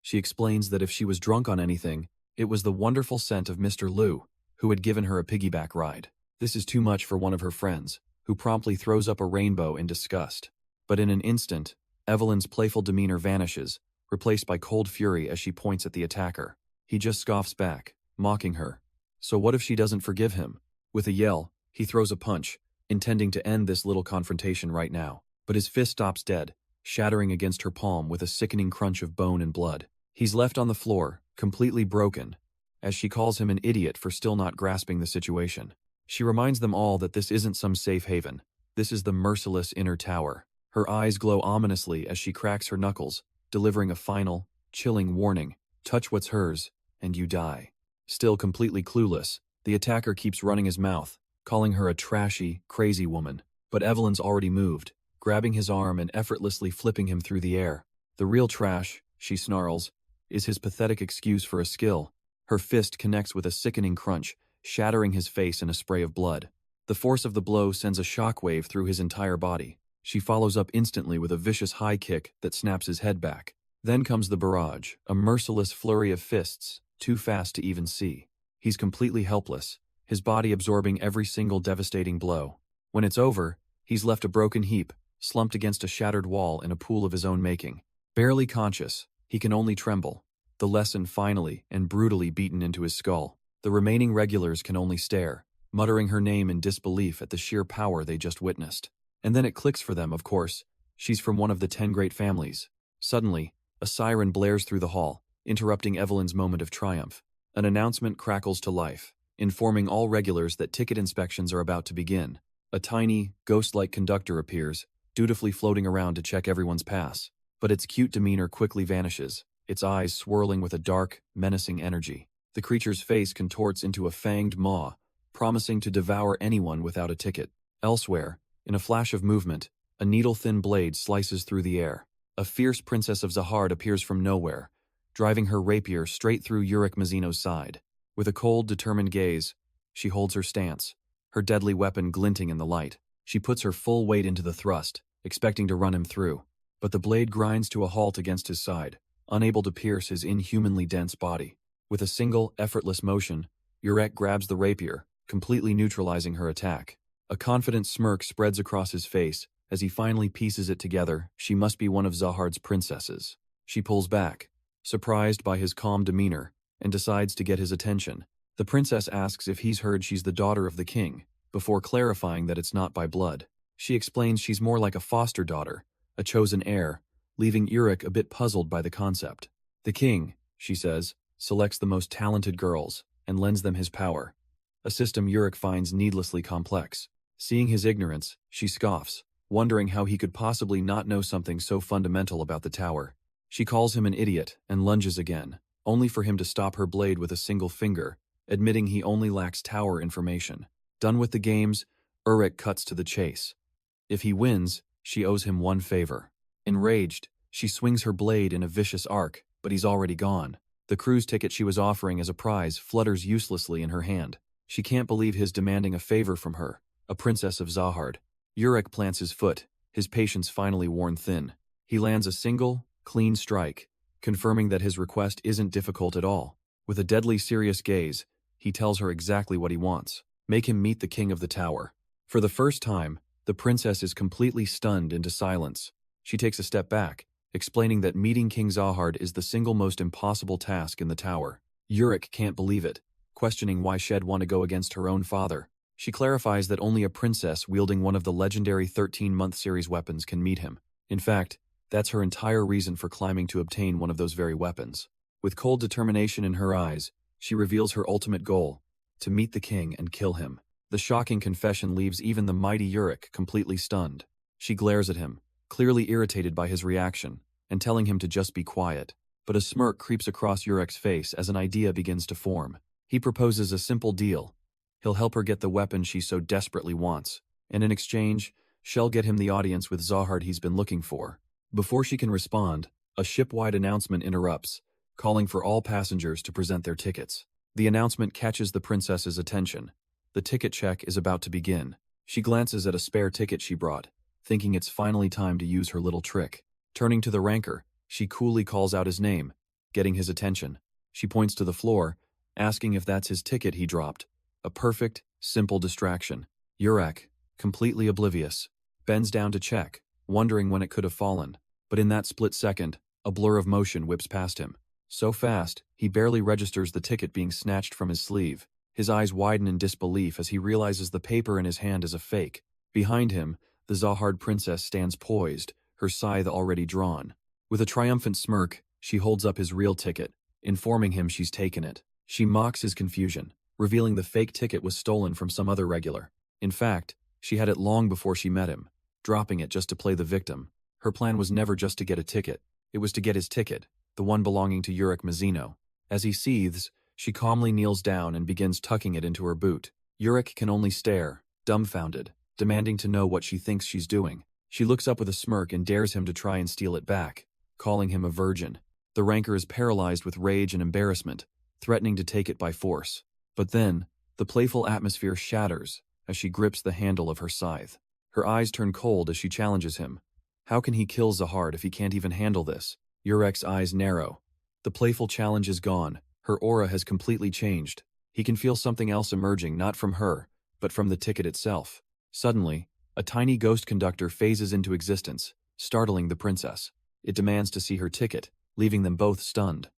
She explains that if she was drunk on anything, it was the wonderful scent of Mr. Lou, who had given her a piggyback ride. This is too much for one of her friends, who promptly throws up a rainbow in disgust. But in an instant, Evelyn's playful demeanor vanishes, replaced by cold fury as she points at the attacker. He just scoffs back, mocking her. So what if she doesn't forgive him? With a yell, he throws a punch, intending to end this little confrontation right now. But his fist stops dead, shattering against her palm with a sickening crunch of bone and blood. He's left on the floor, completely broken, as she calls him an idiot for still not grasping the situation. She reminds them all that this isn't some safe haven. This is the merciless inner tower. Her eyes glow ominously as she cracks her knuckles, delivering a final, chilling warning. Touch what's hers, and you die. Still completely clueless, the attacker keeps running his mouth, calling her a trashy, crazy woman. But Evelyn's already moved, grabbing his arm and effortlessly flipping him through the air. The real trash, she snarls, is his pathetic excuse for a skill. Her fist connects with a sickening crunch, shattering his face in a spray of blood. The force of the blow sends a shockwave through his entire body. She follows up instantly with a vicious high kick that snaps his head back. Then comes the barrage, a merciless flurry of fists, too fast to even see. He's completely helpless, his body absorbing every single devastating blow. When it's over, he's left a broken heap, slumped against a shattered wall in a pool of his own making. Barely conscious, he can only tremble. The lesson finally and brutally beaten into his skull. The remaining regulars can only stare, muttering her name in disbelief at the sheer power they just witnessed. And then it clicks for them, of course. She's from one of the 10 great families. Suddenly, a siren blares through the hall, interrupting Evelyn's moment of triumph. An announcement crackles to life, informing all regulars that ticket inspections are about to begin. A tiny, ghost-like conductor appears, dutifully floating around to check everyone's pass. But its cute demeanor quickly vanishes, its eyes swirling with a dark, menacing energy. The creature's face contorts into a fanged maw, promising to devour anyone without a ticket. Elsewhere, in a flash of movement, a needle-thin blade slices through the air. A fierce princess of Zahard appears from nowhere, driving her rapier straight through Urick Mazino's side. With a cold, determined gaze, she holds her stance, her deadly weapon glinting in the light. She puts her full weight into the thrust, expecting to run him through. But the blade grinds to a halt against his side, unable to pierce his inhumanly dense body. With a single, effortless motion, Urick grabs the rapier, completely neutralizing her attack. A confident smirk spreads across his face as he finally pieces it together. She must be one of Zahard's princesses. She pulls back, surprised by his calm demeanor, and decides to get his attention. The princess asks if he's heard she's the daughter of the king, before clarifying that it's not by blood. She explains she's more like a foster daughter, a chosen heir, leaving Urick a bit puzzled by the concept. The king, she says, selects the most talented girls and lends them his power, a system Urick finds needlessly complex. Seeing his ignorance, she scoffs, wondering how he could possibly not know something so fundamental about the tower. She calls him an idiot and lunges again, only for him to stop her blade with a single finger, admitting he only lacks tower information. Done with the games, Urick cuts to the chase. If he wins, she owes him one favor. Enraged, she swings her blade in a vicious arc, but he's already gone. The cruise ticket she was offering as a prize flutters uselessly in her hand. She can't believe his demanding a favor from her, a princess of Zahard. Urick plants his foot, his patience finally worn thin. He lands a single, clean strike, confirming that his request isn't difficult at all. With a deadly serious gaze, he tells her exactly what he wants. Make him meet the king of the tower. For the first time, the princess is completely stunned into silence. She takes a step back, explaining that meeting King Zahard is the single most impossible task in the tower. Urick can't believe it, questioning why she'd want to go against her own father. She clarifies that only a princess wielding one of the legendary 13-month series weapons can meet him. In fact, that's her entire reason for climbing to obtain one of those very weapons. With cold determination in her eyes, she reveals her ultimate goal, to meet the king and kill him. The shocking confession leaves even the mighty Urick completely stunned. She glares at him, clearly irritated by his reaction, and telling him to just be quiet. But a smirk creeps across Urick's face as an idea begins to form. He proposes a simple deal. He'll help her get the weapon she so desperately wants, and in exchange, she'll get him the audience with Zahard he's been looking for. Before she can respond, a ship-wide announcement interrupts, calling for all passengers to present their tickets. The announcement catches the princess's attention. The ticket check is about to begin. She glances at a spare ticket she brought, thinking it's finally time to use her little trick. Turning to the ranker, she coolly calls out his name, getting his attention. She points to the floor, asking if that's his ticket he dropped. A perfect, simple distraction. Urick, completely oblivious, bends down to check, wondering when it could have fallen. But in that split second, a blur of motion whips past him. So fast, he barely registers the ticket being snatched from his sleeve. His eyes widen in disbelief as he realizes the paper in his hand is a fake. Behind him, the Zahard princess stands poised, her scythe already drawn. With a triumphant smirk, she holds up his real ticket, informing him she's taken it. She mocks his confusion, revealing the fake ticket was stolen from some other regular. In fact, she had it long before she met him, dropping it just to play the victim. Her plan was never just to get a ticket. It was to get his ticket, the one belonging to Urick Mazino. As he seethes, she calmly kneels down and begins tucking it into her boot. Urick can only stare, dumbfounded, demanding to know what she thinks she's doing. She looks up with a smirk and dares him to try and steal it back, calling him a virgin. The ranker is paralyzed with rage and embarrassment, threatening to take it by force. But then, the playful atmosphere shatters as she grips the handle of her scythe. Her eyes turn cold as she challenges him. How can he kill Zahard if he can't even handle this? Urick's eyes narrow. The playful challenge is gone. Her aura has completely changed. He can feel something else emerging, not from her, but from the ticket itself. Suddenly, a tiny ghost conductor phases into existence, startling the princess. It demands to see her ticket, leaving them both stunned.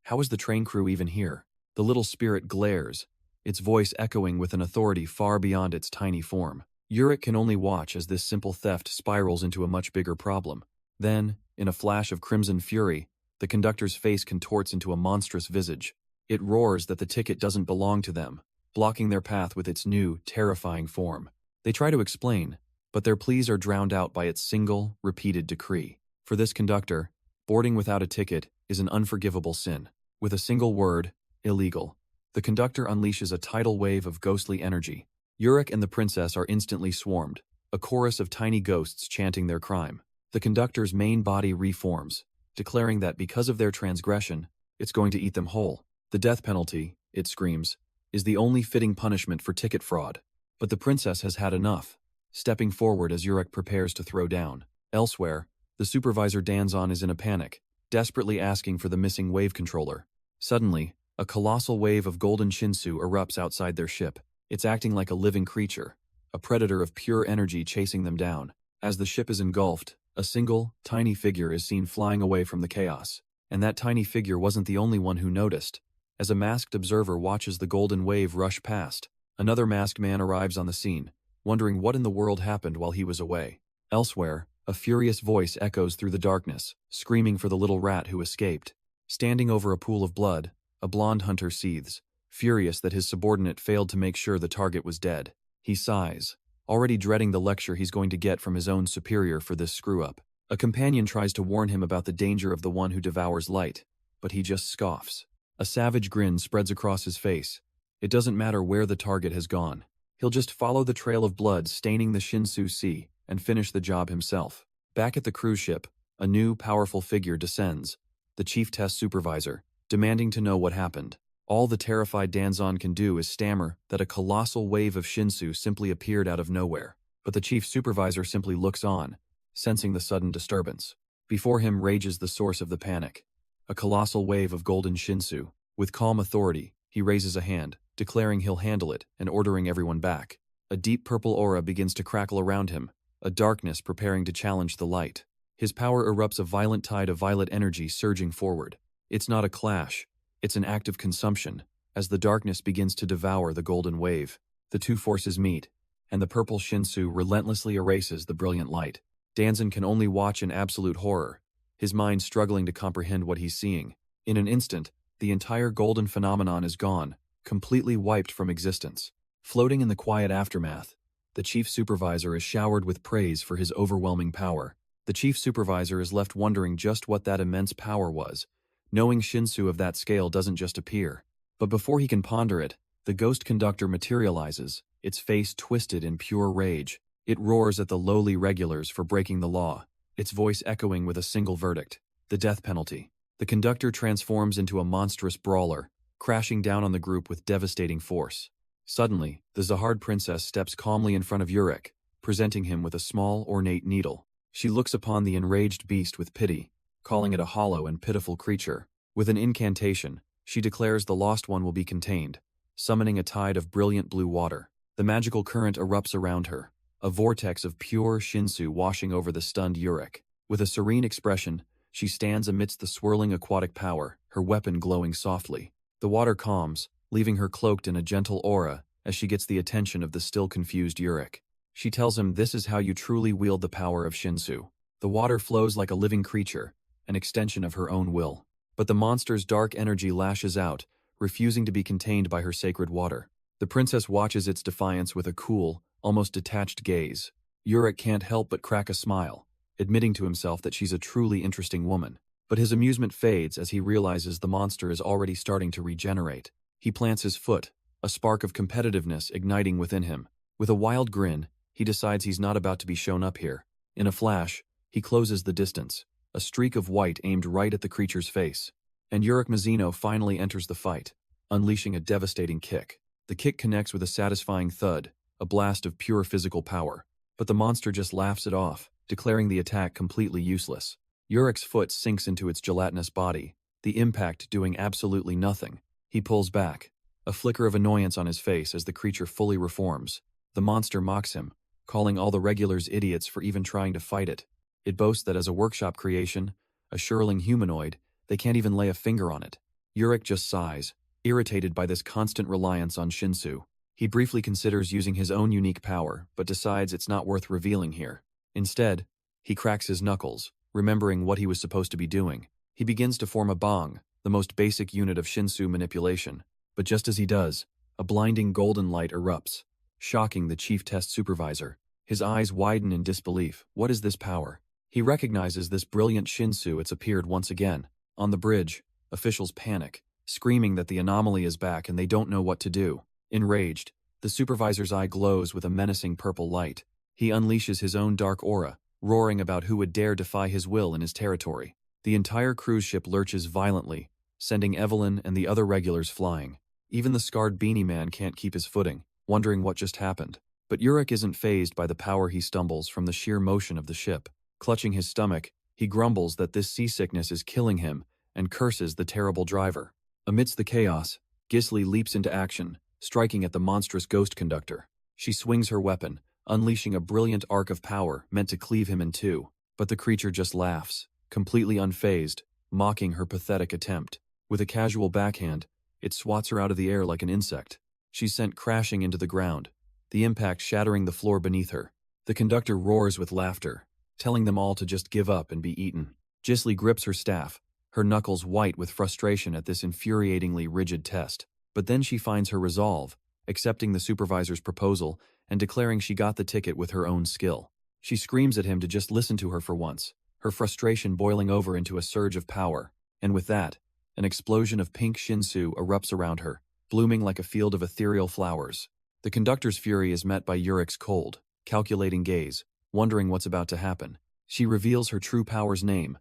How is the train crew even here? The little spirit glares, its voice echoing with an authority far beyond its tiny form. Urick can only watch as this simple theft spirals into a much bigger problem. Then, in a flash of crimson fury, the conductor's face contorts into a monstrous visage. It roars that the ticket doesn't belong to them, blocking their path with its new, terrifying form. They try to explain, but their pleas are drowned out by its single, repeated decree. For this conductor, boarding without a ticket is an unforgivable sin. With a single word, illegal, the conductor unleashes a tidal wave of ghostly energy. Urick and the princess are instantly swarmed, a chorus of tiny ghosts chanting their crime. The conductor's main body reforms, declaring that because of their transgression, it's going to eat them whole. The death penalty, it screams, is the only fitting punishment for ticket fraud. But the princess has had enough, stepping forward as Urick prepares to throw down. Elsewhere, the supervisor Danjon is in a panic, desperately asking for the missing wave controller. Suddenly, a colossal wave of golden shinsu erupts outside their ship. It's acting like a living creature, a predator of pure energy chasing them down. As the ship is engulfed, a single, tiny figure is seen flying away from the chaos. And that tiny figure wasn't the only one who noticed. As a masked observer watches the golden wave rush past, another masked man arrives on the scene, wondering what in the world happened while he was away. Elsewhere, a furious voice echoes through the darkness, screaming for the little rat who escaped. Standing over a pool of blood, a blonde hunter seethes, furious that his subordinate failed to make sure the target was dead. He sighs, already dreading the lecture he's going to get from his own superior for this screw-up. A companion tries to warn him about the danger of the one who devours light, but he just scoffs. A savage grin spreads across his face. It doesn't matter where the target has gone. He'll just follow the trail of blood staining the Shinsu Sea and finish the job himself. Back at the cruise ship, a new, powerful figure descends, the chief test supervisor, demanding to know what happened. All the terrified Danjon can do is stammer that a colossal wave of Shinsu simply appeared out of nowhere. But the chief supervisor simply looks on, sensing the sudden disturbance. Before him rages the source of the panic, a colossal wave of golden Shinsu. With calm authority, he raises a hand, declaring he'll handle it and ordering everyone back. A deep purple aura begins to crackle around him, a darkness preparing to challenge the light. His power erupts a violent tide of violet energy surging forward. It's not a clash, it's an act of consumption, as the darkness begins to devour the golden wave. The two forces meet, and the purple Shinsu relentlessly erases the brilliant light. Danjon can only watch in absolute horror, his mind struggling to comprehend what he's seeing. In an instant, the entire golden phenomenon is gone, completely wiped from existence. Floating in the quiet aftermath, the chief supervisor is showered with praise for his overwhelming power. The chief supervisor is left wondering just what that immense power was, knowing Shinsu of that scale doesn't just appear. But before he can ponder it, the ghost conductor materializes, its face twisted in pure rage. It roars at the lowly regulars for breaking the law, its voice echoing with a single verdict: the death penalty. The conductor transforms into a monstrous brawler, crashing down on the group with devastating force. Suddenly, the Zahard princess steps calmly in front of Urick, presenting him with a small, ornate needle. She looks upon the enraged beast with pity, calling it a hollow and pitiful creature. With an incantation, she declares the lost one will be contained, summoning a tide of brilliant blue water. The magical current erupts around her, a vortex of pure Shinsu washing over the stunned Urick. With a serene expression, she stands amidst the swirling aquatic power, her weapon glowing softly. The water calms, leaving her cloaked in a gentle aura as she gets the attention of the still confused Urick. She tells him this is how you truly wield the power of Shinsu. The water flows like a living creature, an extension of her own will. But the monster's dark energy lashes out, refusing to be contained by her sacred water. The princess watches its defiance with a cool, almost detached gaze. Urick can't help but crack a smile, admitting to himself that she's a truly interesting woman. But his amusement fades as he realizes the monster is already starting to regenerate. He plants his foot, a spark of competitiveness igniting within him. With a wild grin, he decides he's not about to be shown up here. In a flash, he closes the distance, a streak of white aimed right at the creature's face. And Urick Mazino finally enters the fight, unleashing a devastating kick. The kick connects with a satisfying thud, a blast of pure physical power. But the monster just laughs it off, declaring the attack completely useless. Urick's foot sinks into its gelatinous body, the impact doing absolutely nothing. He pulls back, a flicker of annoyance on his face as the creature fully reforms. The monster mocks him, calling all the regulars idiots for even trying to fight it. It boasts that as a workshop creation, a shirling humanoid, they can't even lay a finger on it. Urick just sighs, irritated by this constant reliance on Shinsu. He briefly considers using his own unique power, but decides it's not worth revealing here. Instead, he cracks his knuckles, remembering what he was supposed to be doing. He begins to form a bong, the most basic unit of Shinsu manipulation. But just as he does, a blinding golden light erupts, shocking the chief test supervisor. His eyes widen in disbelief. What is this power? He recognizes this brilliant Shinsu. It's appeared once again. On the bridge, officials panic, screaming that the anomaly is back and they don't know what to do. Enraged, the supervisor's eye glows with a menacing purple light. He unleashes his own dark aura, roaring about who would dare defy his will in his territory. The entire cruise ship lurches violently, sending Evelyn and the other regulars flying. Even the scarred beanie man can't keep his footing, wondering what just happened. But Urick isn't fazed by the power he stumbles from the sheer motion of the ship. Clutching his stomach, he grumbles that this seasickness is killing him and curses the terrible driver. Amidst the chaos, Gisli leaps into action, striking at the monstrous ghost conductor. She swings her weapon, unleashing a brilliant arc of power meant to cleave him in two. But the creature just laughs, completely unfazed, mocking her pathetic attempt. With a casual backhand, it swats her out of the air like an insect. She's sent crashing into the ground, the impact shattering the floor beneath her. The conductor roars with laughter, telling them all to just give up and be eaten. Gisli grips her staff, her knuckles white with frustration at this infuriatingly rigid test. But then she finds her resolve, accepting the supervisor's proposal and declaring she got the ticket with her own skill. She screams at him to just listen to her for once, her frustration boiling over into a surge of power. And with that, an explosion of pink Shinsu erupts around her, blooming like a field of ethereal flowers. The conductor's fury is met by Urick's cold, calculating gaze, wondering what's about to happen. She reveals her true power's name,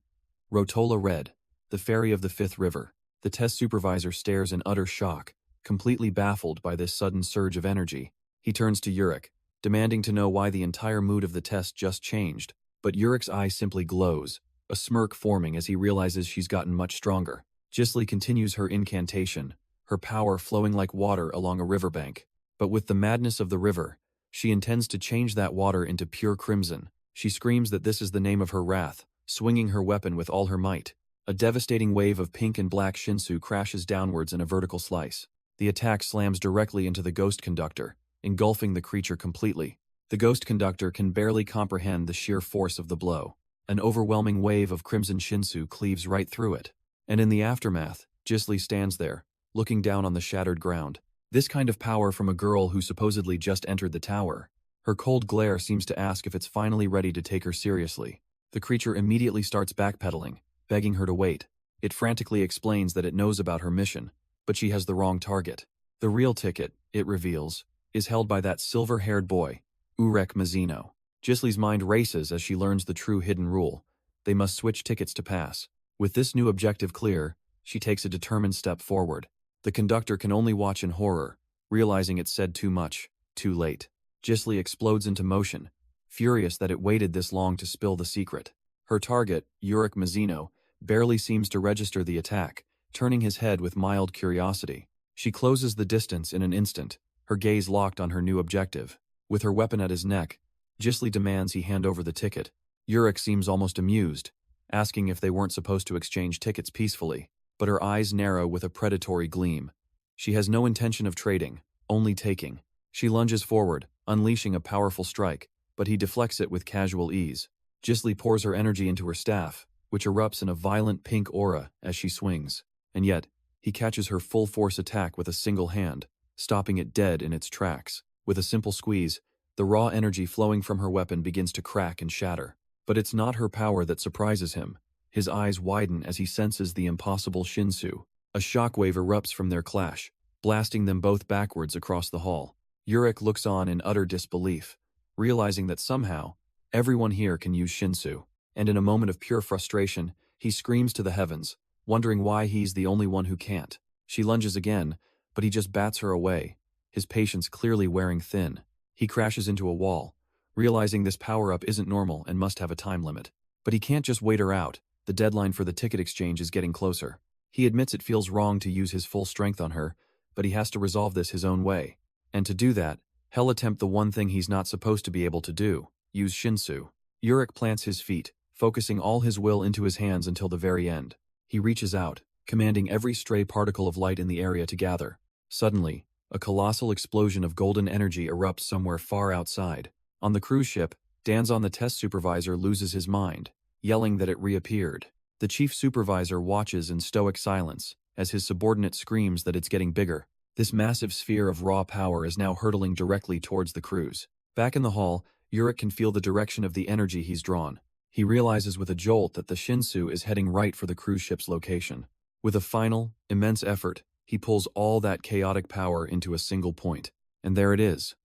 Rotola Red, the fairy of the Fifth River. The test supervisor stares in utter shock, completely baffled by this sudden surge of energy. He turns to Urick, demanding to know why the entire mood of the test just changed. But Urick's eye simply glows, a smirk forming as he realizes she's gotten much stronger. Gisli continues her incantation, her power flowing like water along a riverbank. But with the madness of the river, she intends to change that water into pure crimson. She screams that this is the name of her wrath, swinging her weapon with all her might. A devastating wave of pink and black Shinsu crashes downwards in a vertical slice. The attack slams directly into the ghost conductor, engulfing the creature completely. The ghost conductor can barely comprehend the sheer force of the blow. An overwhelming wave of crimson Shinsu cleaves right through it. And in the aftermath, Gisli stands there, looking down on the shattered ground. This kind of power from a girl who supposedly just entered the tower. Her cold glare seems to ask if it's finally ready to take her seriously. The creature immediately starts backpedaling, begging her to wait. It frantically explains that it knows about her mission, but she has the wrong target. The real ticket, it reveals, is held by that silver-haired boy, Urick Mazino. Gisli's mind races as she learns the true hidden rule. They must switch tickets to pass. With this new objective clear, she takes a determined step forward. The conductor can only watch in horror, realizing it's said too much, too late. Gisli explodes into motion, furious that it waited this long to spill the secret. Her target, Urick Mazino, barely seems to register the attack, turning his head with mild curiosity. She closes the distance in an instant, her gaze locked on her new objective. With her weapon at his neck, Gisli demands he hand over the ticket. Urick seems almost amused, asking if they weren't supposed to exchange tickets peacefully, but her eyes narrow with a predatory gleam. She has no intention of trading, only taking. She lunges forward, unleashing a powerful strike, but he deflects it with casual ease. Gisli pours her energy into her staff, which erupts in a violent pink aura as she swings. And yet, he catches her full-force attack with a single hand, stopping it dead in its tracks. With a simple squeeze, the raw energy flowing from her weapon begins to crack and shatter. But it's not her power that surprises him. His eyes widen as he senses the impossible Shinsu. A shockwave erupts from their clash, blasting them both backwards across the hall. Urick looks on in utter disbelief, realizing that somehow, everyone here can use Shinsu. and in a moment of pure frustration, he screams to the heavens, wondering why he's the only one who can't. She lunges again, but he just bats her away, his patience clearly wearing thin. He crashes into a wall, realizing this power-up isn't normal and must have a time limit. But he can't just wait her out, the deadline for the ticket exchange is getting closer. He admits it feels wrong to use his full strength on her, but he has to resolve this his own way. And to do that, he'll attempt the one thing he's not supposed to be able to do, use Shinsu. Urick plants his feet, focusing all his will into his hands until the very end. He reaches out, commanding every stray particle of light in the area to gather. Suddenly, a colossal explosion of golden energy erupts somewhere far outside. On the cruise ship, Danjon the test supervisor loses his mind, yelling that it reappeared. The chief supervisor watches in stoic silence, as his subordinate screams that it's getting bigger. This massive sphere of raw power is now hurtling directly towards the cruise. Back in the hall, Urick can feel the direction of the energy he's drawn. He realizes with a jolt that the Shinsu is heading right for the cruise ship's location. With a final, immense effort, he pulls all that chaotic power into a single point. And there it is.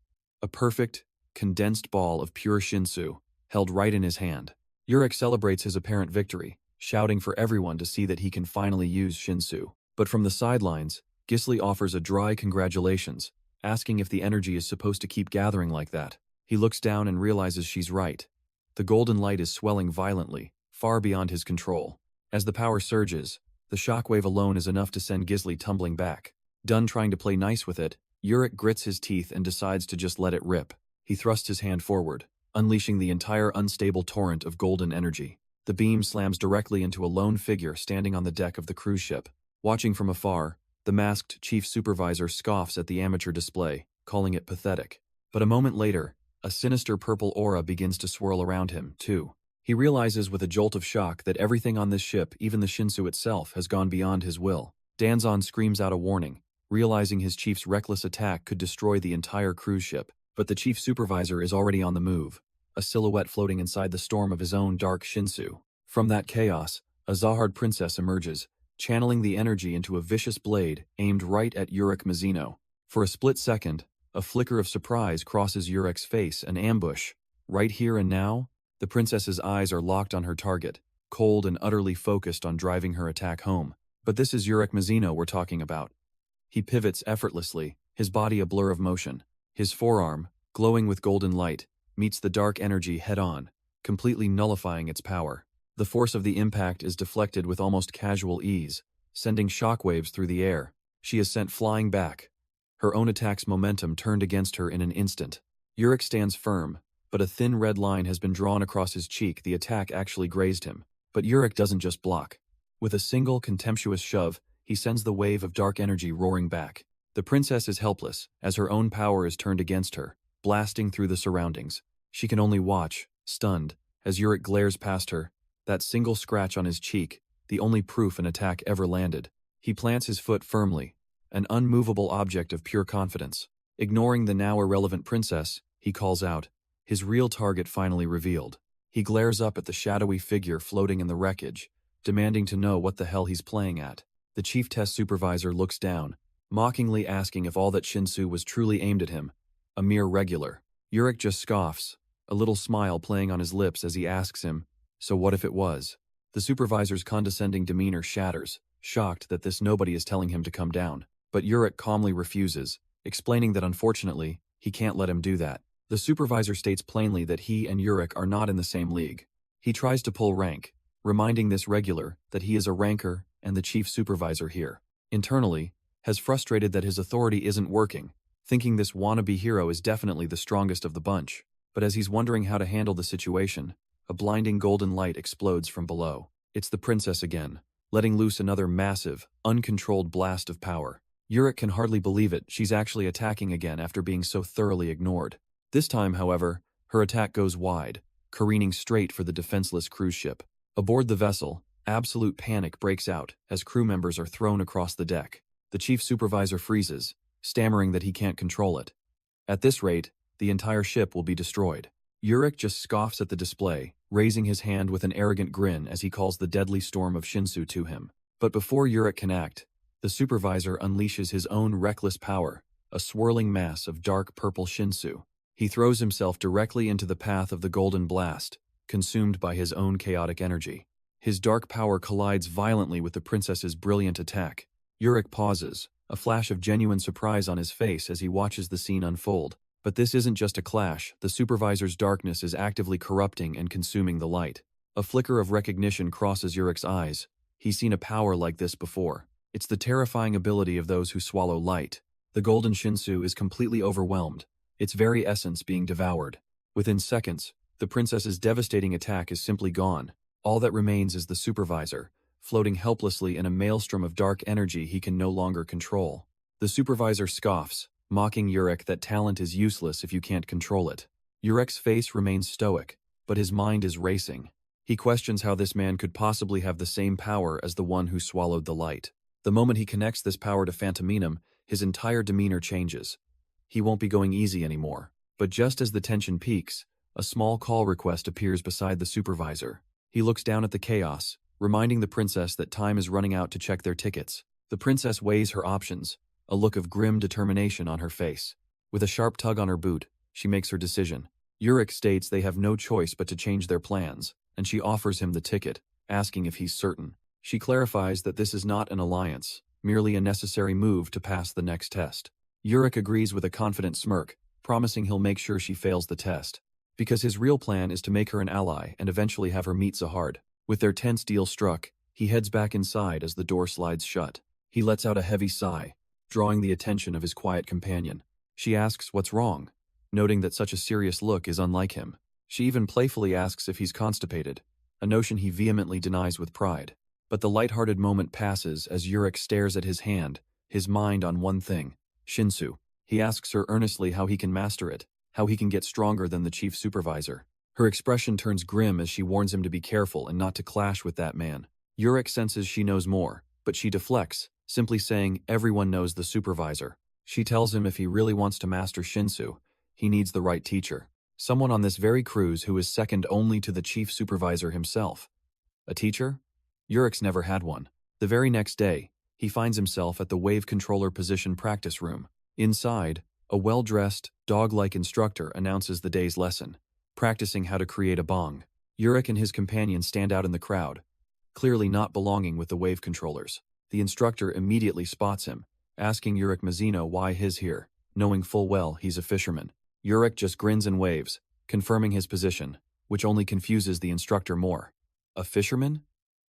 A perfect, condensed ball of pure Shinsu, held right in his hand. Urick celebrates his apparent victory, shouting for everyone to see that he can finally use Shinsu. But from the sidelines, Gisli offers a dry congratulations, asking if the energy is supposed to keep gathering like that. He looks down and realizes she's right. The golden light is swelling violently, far beyond his control. As the power surges, the shockwave alone is enough to send Gisli tumbling back. Done trying to play nice with it, Urick grits his teeth and decides to just let it rip. He thrusts his hand forward, unleashing the entire unstable torrent of golden energy. The beam slams directly into a lone figure standing on the deck of the cruise ship. Watching from afar, the masked chief supervisor scoffs at the amateur display, calling it pathetic. But a moment later, a sinister purple aura begins to swirl around him, too. He realizes with a jolt of shock that everything on this ship, even the Shinsu itself, has gone beyond his will. Danjon screams out a warning, realizing his chief's reckless attack could destroy the entire cruise ship. But the chief supervisor is already on the move, a silhouette floating inside the storm of his own dark Shinsu. From that chaos, a Zahard princess emerges, channeling the energy into a vicious blade aimed right at Urick Mazino. For a split second, a flicker of surprise crosses Urick's face, an ambush. Right here and now, the princess's eyes are locked on her target, cold and utterly focused on driving her attack home. But this is Urick Mazino we're talking about. He pivots effortlessly, his body a blur of motion. His forearm, glowing with golden light, meets the dark energy head-on, completely nullifying its power. The force of the impact is deflected with almost casual ease, sending shockwaves through the air. She is sent flying back, her own attack's momentum turned against her in an instant. Urick stands firm, but a thin red line has been drawn across his cheek. The attack actually grazed him. But Urick doesn't just block. With a single contemptuous shove, he sends the wave of dark energy roaring back. The princess is helpless, as her own power is turned against her, blasting through the surroundings. She can only watch, stunned, as Urick glares past her, that single scratch on his cheek, the only proof an attack ever landed. He plants his foot firmly, an unmovable object of pure confidence. Ignoring the now irrelevant princess, he calls out, his real target finally revealed. He glares up at the shadowy figure floating in the wreckage, demanding to know what the hell he's playing at. The chief test supervisor looks down, mockingly asking if all that Shinsu was truly aimed at him, a mere regular. Urick just scoffs, a little smile playing on his lips as he asks him, so what if it was? The supervisor's condescending demeanor shatters, shocked that this nobody is telling him to come down. But Urick calmly refuses, explaining that unfortunately, he can't let him do that. The supervisor states plainly that he and Urick are not in the same league. He tries to pull rank, reminding this regular that he is a ranker and the chief supervisor here. Internally, has frustrated that his authority isn't working, thinking this wannabe hero is definitely the strongest of the bunch. But as he's wondering how to handle the situation, a blinding golden light explodes from below. It's the princess again, letting loose another massive, uncontrolled blast of power. Urick can hardly believe it, she's actually attacking again after being so thoroughly ignored. This time, however, her attack goes wide, careening straight for the defenseless cruise ship. Aboard the vessel, absolute panic breaks out as crew members are thrown across the deck. The chief supervisor freezes, stammering that he can't control it. At this rate, the entire ship will be destroyed. Urick just scoffs at the display, raising his hand with an arrogant grin as he calls the deadly storm of Shinsu to him. But before Urick can act, the supervisor unleashes his own reckless power, a swirling mass of dark purple Shinsu. He throws himself directly into the path of the golden blast, consumed by his own chaotic energy. His dark power collides violently with the princess's brilliant attack. Urick pauses, a flash of genuine surprise on his face as he watches the scene unfold. But this isn't just a clash, the supervisor's darkness is actively corrupting and consuming the light. A flicker of recognition crosses Urick's eyes. He's seen a power like this before. It's the terrifying ability of those who swallow light. The golden Shinsu is completely overwhelmed, its very essence being devoured. Within seconds, the princess's devastating attack is simply gone. All that remains is the supervisor, floating helplessly in a maelstrom of dark energy he can no longer control. The supervisor scoffs, mocking Urick that talent is useless if you can't control it. Urick's face remains stoic, but his mind is racing. He questions how this man could possibly have the same power as the one who swallowed the light. The moment he connects this power to Pentaminum, his entire demeanor changes. He won't be going easy anymore. But just as the tension peaks, a small call request appears beside the supervisor. He looks down at the chaos, reminding the princess that time is running out to check their tickets. The princess weighs her options, a look of grim determination on her face. With a sharp tug on her boot, she makes her decision. Urick states they have no choice but to change their plans, and she offers him the ticket, asking if he's certain. She clarifies that this is not an alliance, merely a necessary move to pass the next test. Urick agrees with a confident smirk, promising he'll make sure she fails the test. Because his real plan is to make her an ally and eventually have her meet Zahard. With their tense deal struck, he heads back inside as the door slides shut. He lets out a heavy sigh, drawing the attention of his quiet companion. She asks what's wrong, noting that such a serious look is unlike him. She even playfully asks if he's constipated, a notion he vehemently denies with pride. But the light-hearted moment passes as Urick stares at his hand, his mind on one thing, Shinsu. He asks her earnestly how he can master it, how he can get stronger than the chief supervisor. Her expression turns grim as she warns him to be careful and not to clash with that man. Urick senses she knows more, but she deflects, simply saying everyone knows the supervisor. She tells him if he really wants to master Shinsu, he needs the right teacher. Someone on this very cruise who is second only to the chief supervisor himself. A teacher? Urick's never had one. The very next day, he finds himself at the wave controller position practice room. Inside, a well-dressed, dog-like instructor announces the day's lesson, practicing how to create a bong. Urick and his companion stand out in the crowd, clearly not belonging with the wave controllers. The instructor immediately spots him, asking Urick Mazino why he's here, knowing full well he's a fisherman. Urick just grins and waves, confirming his position, which only confuses the instructor more. A fisherman?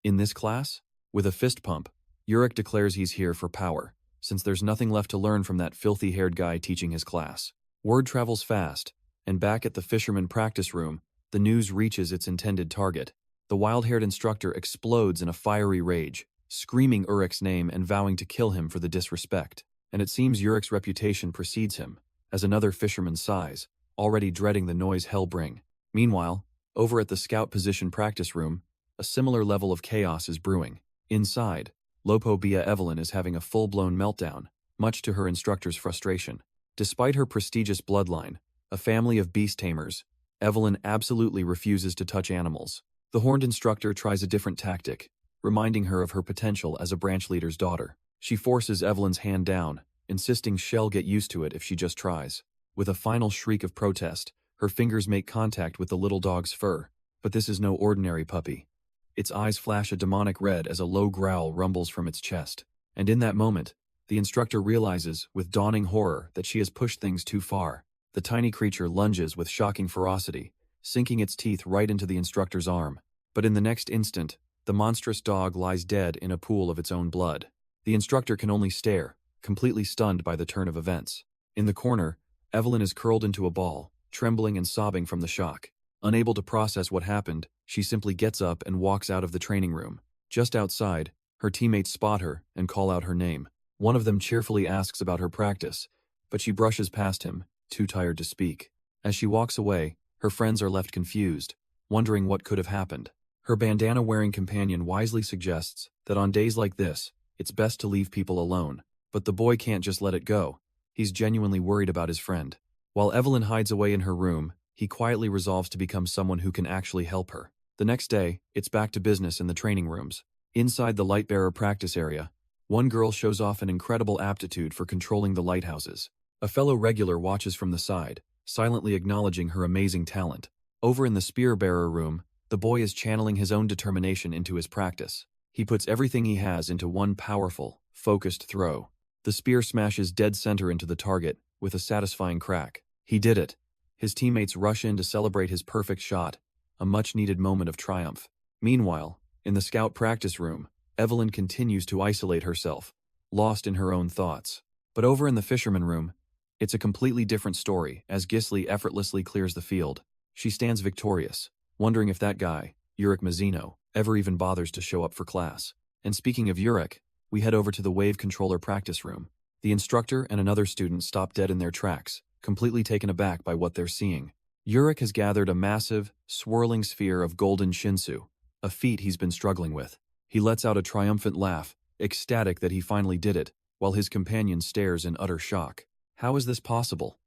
In this class? With a fist pump, Urick declares he's here for power, since there's nothing left to learn from that filthy-haired guy teaching his class. Word travels fast, and back at the fisherman practice room, the news reaches its intended target. The wild-haired instructor explodes in a fiery rage, screaming Urick's name and vowing to kill him for the disrespect. And it seems Urick's reputation precedes him, as another fisherman sighs, already dreading the noise hell bring. Meanwhile, over at the scout position practice room, a similar level of chaos is brewing. Inside, Lopobia Evelyn is having a full-blown meltdown, much to her instructor's frustration. Despite her prestigious bloodline, a family of beast tamers, Evelyn absolutely refuses to touch animals. The horned instructor tries a different tactic, reminding her of her potential as a branch leader's daughter. She forces Evelyn's hand down, insisting she'll get used to it if she just tries. With a final shriek of protest, her fingers make contact with the little dog's fur. But this is no ordinary puppy. Its eyes flash a demonic red as a low growl rumbles from its chest. And in that moment, the instructor realizes, with dawning horror, that she has pushed things too far. The tiny creature lunges with shocking ferocity, sinking its teeth right into the instructor's arm. But in the next instant, the monstrous dog lies dead in a pool of its own blood. The instructor can only stare, completely stunned by the turn of events. In the corner, Evelyn is curled into a ball, trembling and sobbing from the shock. Unable to process what happened, she simply gets up and walks out of the training room. Just outside, her teammates spot her and call out her name. One of them cheerfully asks about her practice, but she brushes past him, too tired to speak. As she walks away, her friends are left confused, wondering what could have happened. Her bandana-wearing companion wisely suggests that on days like this, it's best to leave people alone. But the boy can't just let it go. He's genuinely worried about his friend. While Evelyn hides away in her room, he quietly resolves to become someone who can actually help her. The next day, it's back to business in the training rooms. Inside the Lightbearer practice area, one girl shows off an incredible aptitude for controlling the lighthouses. A fellow regular watches from the side, silently acknowledging her amazing talent. Over in the Spear Bearer room, The boy is channeling his own determination into his practice. He puts everything he has into one powerful, focused throw. The spear smashes dead center into the target with a satisfying crack. He did it. His teammates rush in to celebrate his perfect shot, a much-needed moment of triumph. Meanwhile, in the scout practice room, Evelyn continues to isolate herself, lost in her own thoughts. But over in the fisherman room, it's a completely different story as Gisli effortlessly clears the field. She stands victorious, wondering if that guy, Urick Mazino, ever even bothers to show up for class. And speaking of Urick, we head over to the wave controller practice room. The instructor and another student stop dead in their tracks, completely taken aback by what they're seeing. Urick has gathered a massive, swirling sphere of golden shinsu, a feat he's been struggling with. He lets out a triumphant laugh, ecstatic that he finally did it, while his companion stares in utter shock. How is this possible?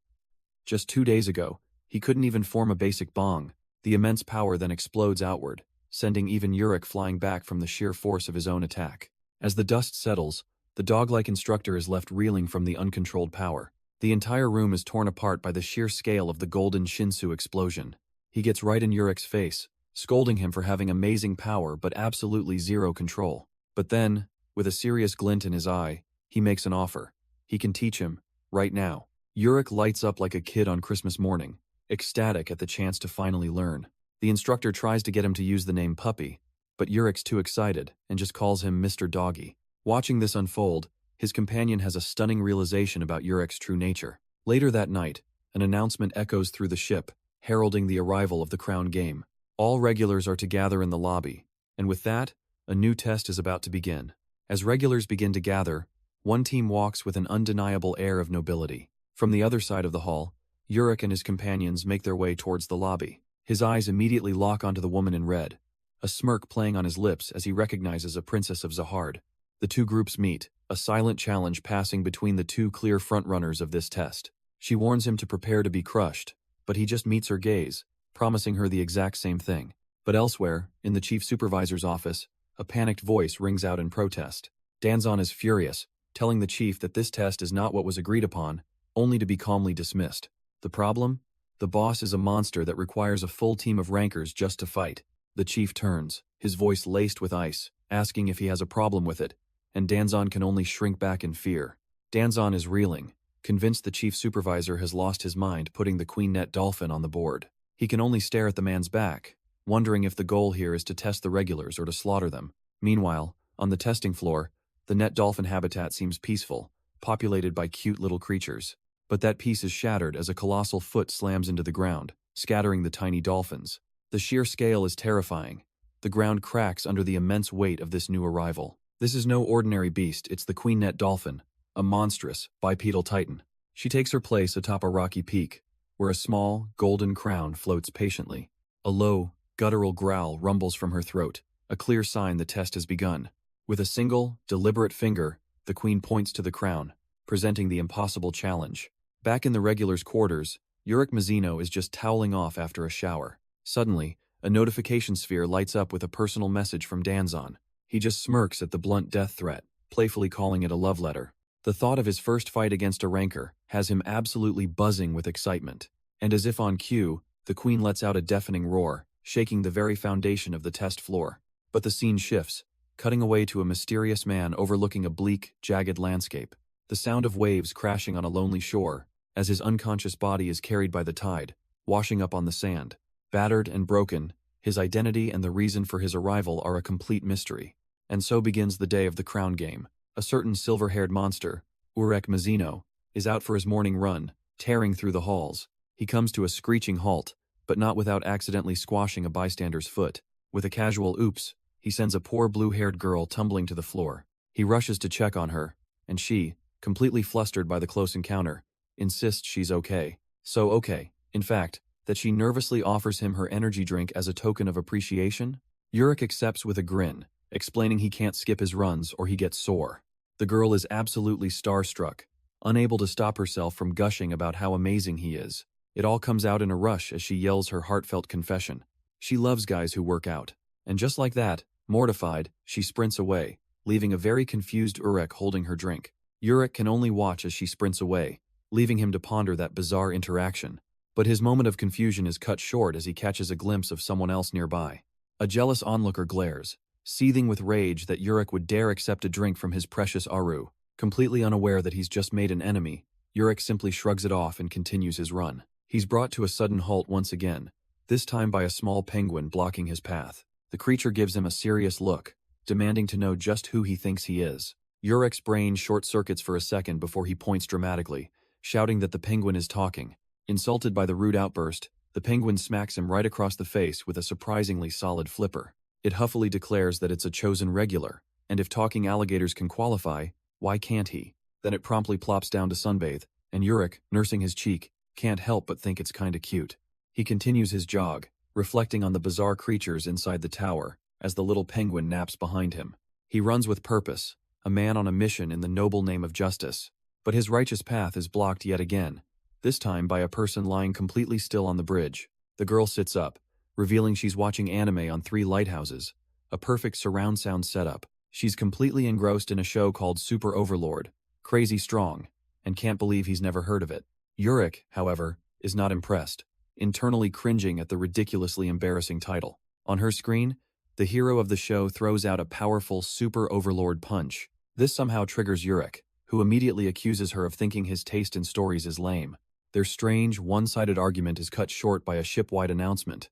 Just 2 days ago, he couldn't even form a basic bong. The immense power then explodes outward, sending even Urick flying back from the sheer force of his own attack. As the dust settles, the dog-like instructor is left reeling from the uncontrolled power. The entire room is torn apart by the sheer scale of the golden shinsu explosion. He gets right in Urick's face, scolding him for having amazing power but absolutely zero control. But then, with a serious glint in his eye, he makes an offer. He can teach him, right now. Urick lights up like a kid on Christmas morning, ecstatic at the chance to finally learn. The instructor tries to get him to use the name Puppy, but Urick's too excited and just calls him Mr. Doggy. Watching this unfold, his companion has a stunning realization about Urick's true nature. Later that night, an announcement echoes through the ship, heralding the arrival of the crown game. All regulars are to gather in the lobby, and with that, a new test is about to begin. As regulars begin to gather, one team walks with an undeniable air of nobility. From the other side of the hall, Urick and his companions make their way towards the lobby. His eyes immediately lock onto the woman in red, a smirk playing on his lips as he recognizes a princess of Zahard. The two groups meet, a silent challenge passing between the two clear frontrunners of this test. She warns him to prepare to be crushed, but he just meets her gaze, promising her the exact same thing. But elsewhere, in the chief supervisor's office, a panicked voice rings out in protest. Danjon is furious, telling the chief that this test is not what was agreed upon, only to be calmly dismissed. The problem? The boss is a monster that requires a full team of rankers just to fight. The chief turns, his voice laced with ice, asking if he has a problem with it, and Danjon can only shrink back in fear. Danjon is reeling, convinced the chief supervisor has lost his mind putting the queen net dolphin on the board. He can only stare at the man's back, wondering if the goal here is to test the regulars or to slaughter them. Meanwhile, on the testing floor, the net dolphin habitat seems peaceful, populated by cute little creatures. But that peace is shattered as a colossal foot slams into the ground, scattering the tiny dolphins. The sheer scale is terrifying. The ground cracks under the immense weight of this new arrival. This is no ordinary beast, it's the queen net dolphin, a monstrous, bipedal titan. She takes her place atop a rocky peak, where a small, golden crown floats patiently. A low, guttural growl rumbles from her throat, a clear sign the test has begun. With a single, deliberate finger, the queen points to the crown, presenting the impossible challenge. Back in the regulars' quarters, Urick Mazino is just toweling off after a shower. Suddenly, a notification sphere lights up with a personal message from Danjon. He just smirks at the blunt death threat, playfully calling it a love letter. The thought of his first fight against a ranker has him absolutely buzzing with excitement. And as if on cue, the queen lets out a deafening roar, shaking the very foundation of the test floor. But the scene shifts, cutting away to a mysterious man overlooking a bleak, jagged landscape. The sound of waves crashing on a lonely shore, as his unconscious body is carried by the tide, washing up on the sand. Battered and broken, his identity and the reason for his arrival are a complete mystery. And so begins the day of the crown game. A certain silver-haired monster, Urick Mazino, is out for his morning run, tearing through the halls. He comes to a screeching halt, but not without accidentally squashing a bystander's foot. With a casual oops, he sends a poor blue-haired girl tumbling to the floor. He rushes to check on her, and she, completely flustered by the close encounter, insists she's okay. So okay, in fact, that she nervously offers him her energy drink as a token of appreciation. Urick accepts with a grin, explaining he can't skip his runs or he gets sore. The girl is absolutely starstruck, unable to stop herself from gushing about how amazing he is. It all comes out in a rush as she yells her heartfelt confession. She loves guys who work out. And just like that, mortified, she sprints away, leaving a very confused Urick holding her drink. Urick can only watch as she sprints away, leaving him to ponder that bizarre interaction. But his moment of confusion is cut short as he catches a glimpse of someone else nearby. A jealous onlooker glares, seething with rage that Urick would dare accept a drink from his precious Aru. Completely unaware that he's just made an enemy, Urick simply shrugs it off and continues his run. He's brought to a sudden halt once again, this time by a small penguin blocking his path. The creature gives him a serious look, demanding to know just who he thinks he is. Urick's brain short-circuits for a second before he points dramatically, shouting that the penguin is talking. Insulted by the rude outburst, the penguin smacks him right across the face with a surprisingly solid flipper. It huffily declares that it's a chosen regular, and if talking alligators can qualify, why can't he? Then it promptly plops down to sunbathe, and Urick, nursing his cheek, can't help but think it's kinda cute. He continues his jog, reflecting on the bizarre creatures inside the tower, as the little penguin naps behind him. He runs with purpose, a man on a mission in the noble name of justice. But his righteous path is blocked yet again, this time by a person lying completely still on the bridge. The girl sits up, revealing she's watching anime on 3 lighthouses, a perfect surround sound setup. She's completely engrossed in a show called Super Overlord, crazy strong, and can't believe he's never heard of it. Urick, however, is not impressed, internally cringing at the ridiculously embarrassing title. On her screen, the hero of the show throws out a powerful Super Overlord punch. This somehow triggers Urick, who immediately accuses her of thinking his taste in stories is lame. Their strange, one-sided argument is cut short by a ship-wide announcement.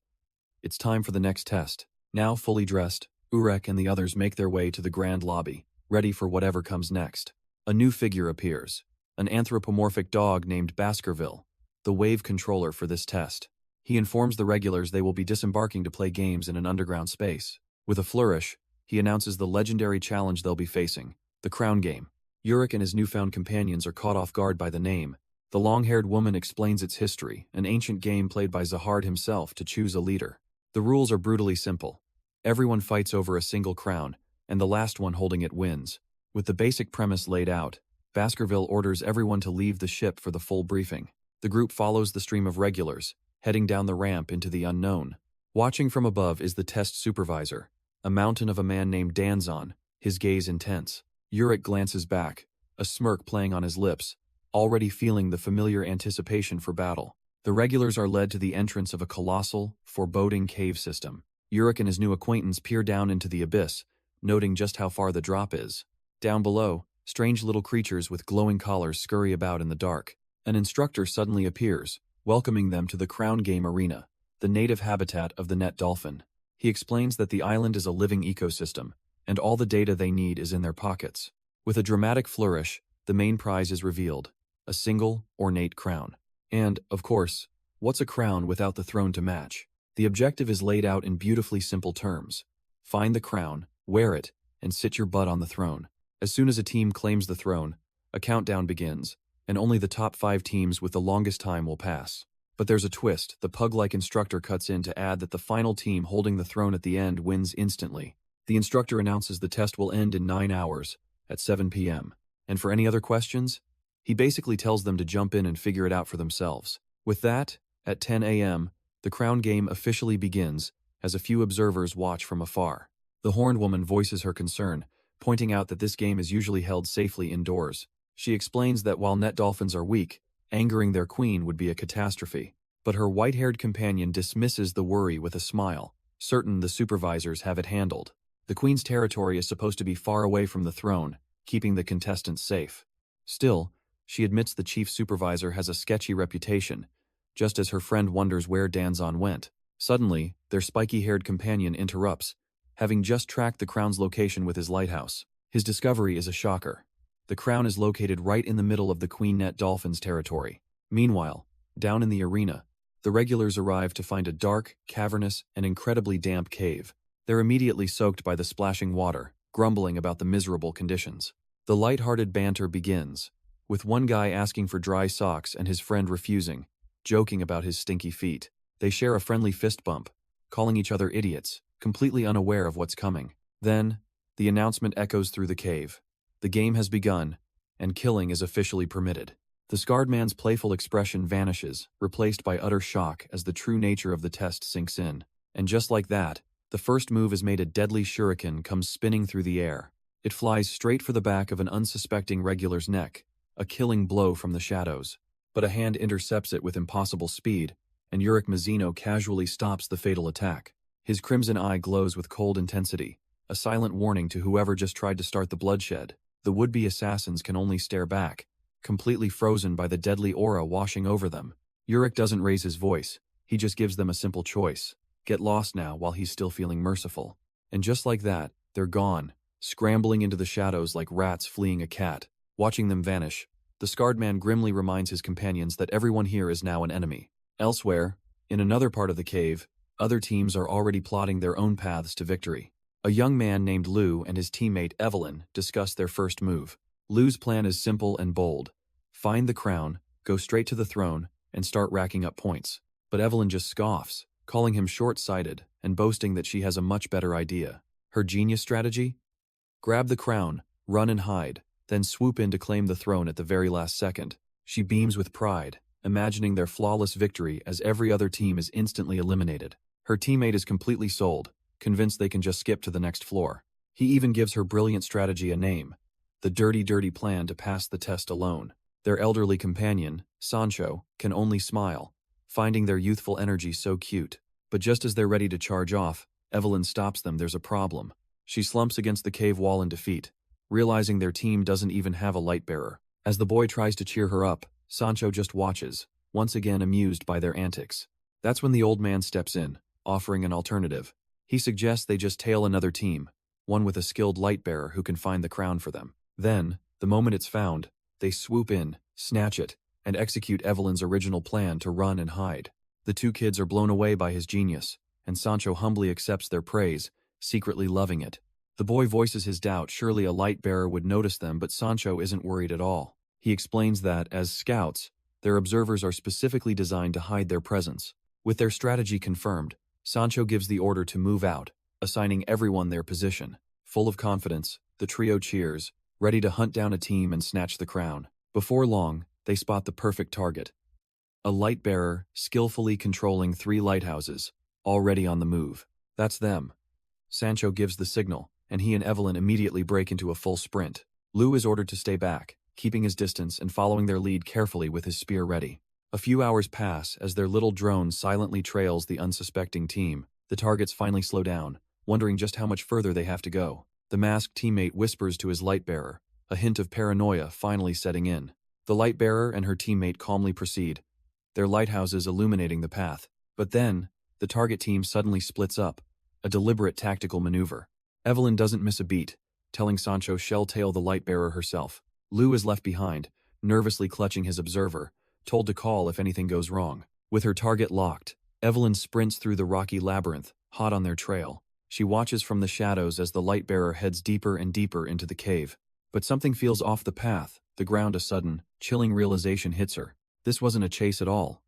It's time for the next test. Now fully dressed, Urick and the others make their way to the grand lobby, ready for whatever comes next. A new figure appears, an anthropomorphic dog named Baskerville, the wave controller for this test. He informs the regulars they will be disembarking to play games in an underground space. With a flourish, he announces the legendary challenge they'll be facing, the crown game. Urick and his newfound companions are caught off guard by the name. The long-haired woman explains its history, an ancient game played by Zahard himself to choose a leader. The rules are brutally simple. Everyone fights over a single crown, and the last one holding it wins. With the basic premise laid out, Baskerville orders everyone to leave the ship for the full briefing. The group follows the stream of regulars, heading down the ramp into the unknown. Watching from above is the test supervisor, a mountain of a man named Danjon, his gaze intense. Urick glances back, a smirk playing on his lips, already feeling the familiar anticipation for battle. The regulars are led to the entrance of a colossal, foreboding cave system. Urick and his new acquaintance peer down into the abyss, noting just how far the drop is. Down below, strange little creatures with glowing collars scurry about in the dark. An instructor suddenly appears, welcoming them to the Crown Game Arena, the native habitat of the net dolphin. He explains that the island is a living ecosystem, and all the data they need is in their pockets. With a dramatic flourish, the main prize is revealed, a single, ornate crown. And, of course, what's a crown without the throne to match? The objective is laid out in beautifully simple terms. Find the crown, wear it, and sit your butt on the throne. As soon as a team claims the throne, a countdown begins, and only the top 5 teams with the longest time will pass. But there's a twist. The pug-like instructor cuts in to add that the final team holding the throne at the end wins instantly. The instructor announces the test will end in 9 hours, at 7 p.m. And for any other questions, he basically tells them to jump in and figure it out for themselves. With that, at 10 a.m., the crown game officially begins, as a few observers watch from afar. The horned woman voices her concern, pointing out that this game is usually held safely indoors. She explains that while net dolphins are weak, angering their queen would be a catastrophe. But her white-haired companion dismisses the worry with a smile, certain the supervisors have it handled. The queen's territory is supposed to be far away from the throne, keeping the contestants safe. Still, she admits the chief supervisor has a sketchy reputation, just as her friend wonders where Danjon went. Suddenly, their spiky-haired companion interrupts, having just tracked the crown's location with his lighthouse. His discovery is a shocker. The crown is located right in the middle of the Queen Net Dolphin's territory. Meanwhile, down in the arena, the regulars arrive to find a dark, cavernous, and incredibly damp cave. They're immediately soaked by the splashing water, grumbling about the miserable conditions. The light-hearted banter begins, with one guy asking for dry socks and his friend refusing, joking about his stinky feet. They share a friendly fist bump, calling each other idiots, completely unaware of what's coming. Then, the announcement echoes through the cave. The game has begun, and killing is officially permitted. The scarred man's playful expression vanishes, replaced by utter shock as the true nature of the test sinks in. And just like that, the first move is made. A deadly shuriken comes spinning through the air. It flies straight for the back of an unsuspecting regular's neck, a killing blow from the shadows. But a hand intercepts it with impossible speed, and Urick Mazino casually stops the fatal attack. His crimson eye glows with cold intensity, a silent warning to whoever just tried to start the bloodshed. The would-be assassins can only stare back, completely frozen by the deadly aura washing over them. Urick doesn't raise his voice, he just gives them a simple choice. Get lost now while he's still feeling merciful. And just like that, they're gone, scrambling into the shadows like rats fleeing a cat. Watching them vanish, the scarred man grimly reminds his companions that everyone here is now an enemy. Elsewhere, in another part of the cave, other teams are already plotting their own paths to victory. A young man named Lou and his teammate Evelyn discuss their first move. Lou's plan is simple and bold. Find the crown, go straight to the throne, and start racking up points. But Evelyn just scoffs, calling him short-sighted and boasting that she has a much better idea. Her genius strategy? Grab the crown, run and hide, then swoop in to claim the throne at the very last second. She beams with pride, imagining their flawless victory as every other team is instantly eliminated. Her teammate is completely sold, convinced they can just skip to the next floor. He even gives her brilliant strategy a name, the dirty plan to pass the test alone. Their elderly companion, Sancho, can only smile, finding their youthful energy so cute. But just as they're ready to charge off, Evelyn stops them. There's a problem. She slumps against the cave wall in defeat, realizing their team doesn't even have a light bearer. As the boy tries to cheer her up, Sancho just watches, once again amused by their antics. That's when the old man steps in, offering an alternative. He suggests they just tail another team, one with a skilled light bearer who can find the crown for them. Then, the moment it's found, they swoop in, snatch it, and execute Evelyn's original plan to run and hide. The two kids are blown away by his genius, and Sancho humbly accepts their praise, secretly loving it. The boy voices his doubt surely a light bearer would notice them, but Sancho isn't worried at all. He explains that, as scouts, their observers are specifically designed to hide their presence. With their strategy confirmed, Sancho gives the order to move out, assigning everyone their position. Full of confidence, the trio cheers, ready to hunt down a team and snatch the crown. Before long, they spot the perfect target. A light bearer, skillfully controlling 3 lighthouses, already on the move. That's them. Sancho gives the signal, and he and Evelyn immediately break into a full sprint. Lou is ordered to stay back, keeping his distance and following their lead carefully with his spear ready. A few hours pass as their little drone silently trails the unsuspecting team. The targets finally slow down, wondering just how much further they have to go. The masked teammate whispers to his light bearer, a hint of paranoia finally setting in. The light bearer and her teammate calmly proceed, their lighthouses illuminating the path. But then, the target team suddenly splits up, a deliberate tactical maneuver. Evelyn doesn't miss a beat, telling Sancho she'll tail the light bearer herself. Lou is left behind, nervously clutching his observer, told to call if anything goes wrong. With her target locked, Evelyn sprints through the rocky labyrinth, hot on their trail. She watches from the shadows as the light bearer heads deeper and deeper into the cave. But something feels off the path. The ground, a sudden, chilling realization hits her. This wasn't a chase at all.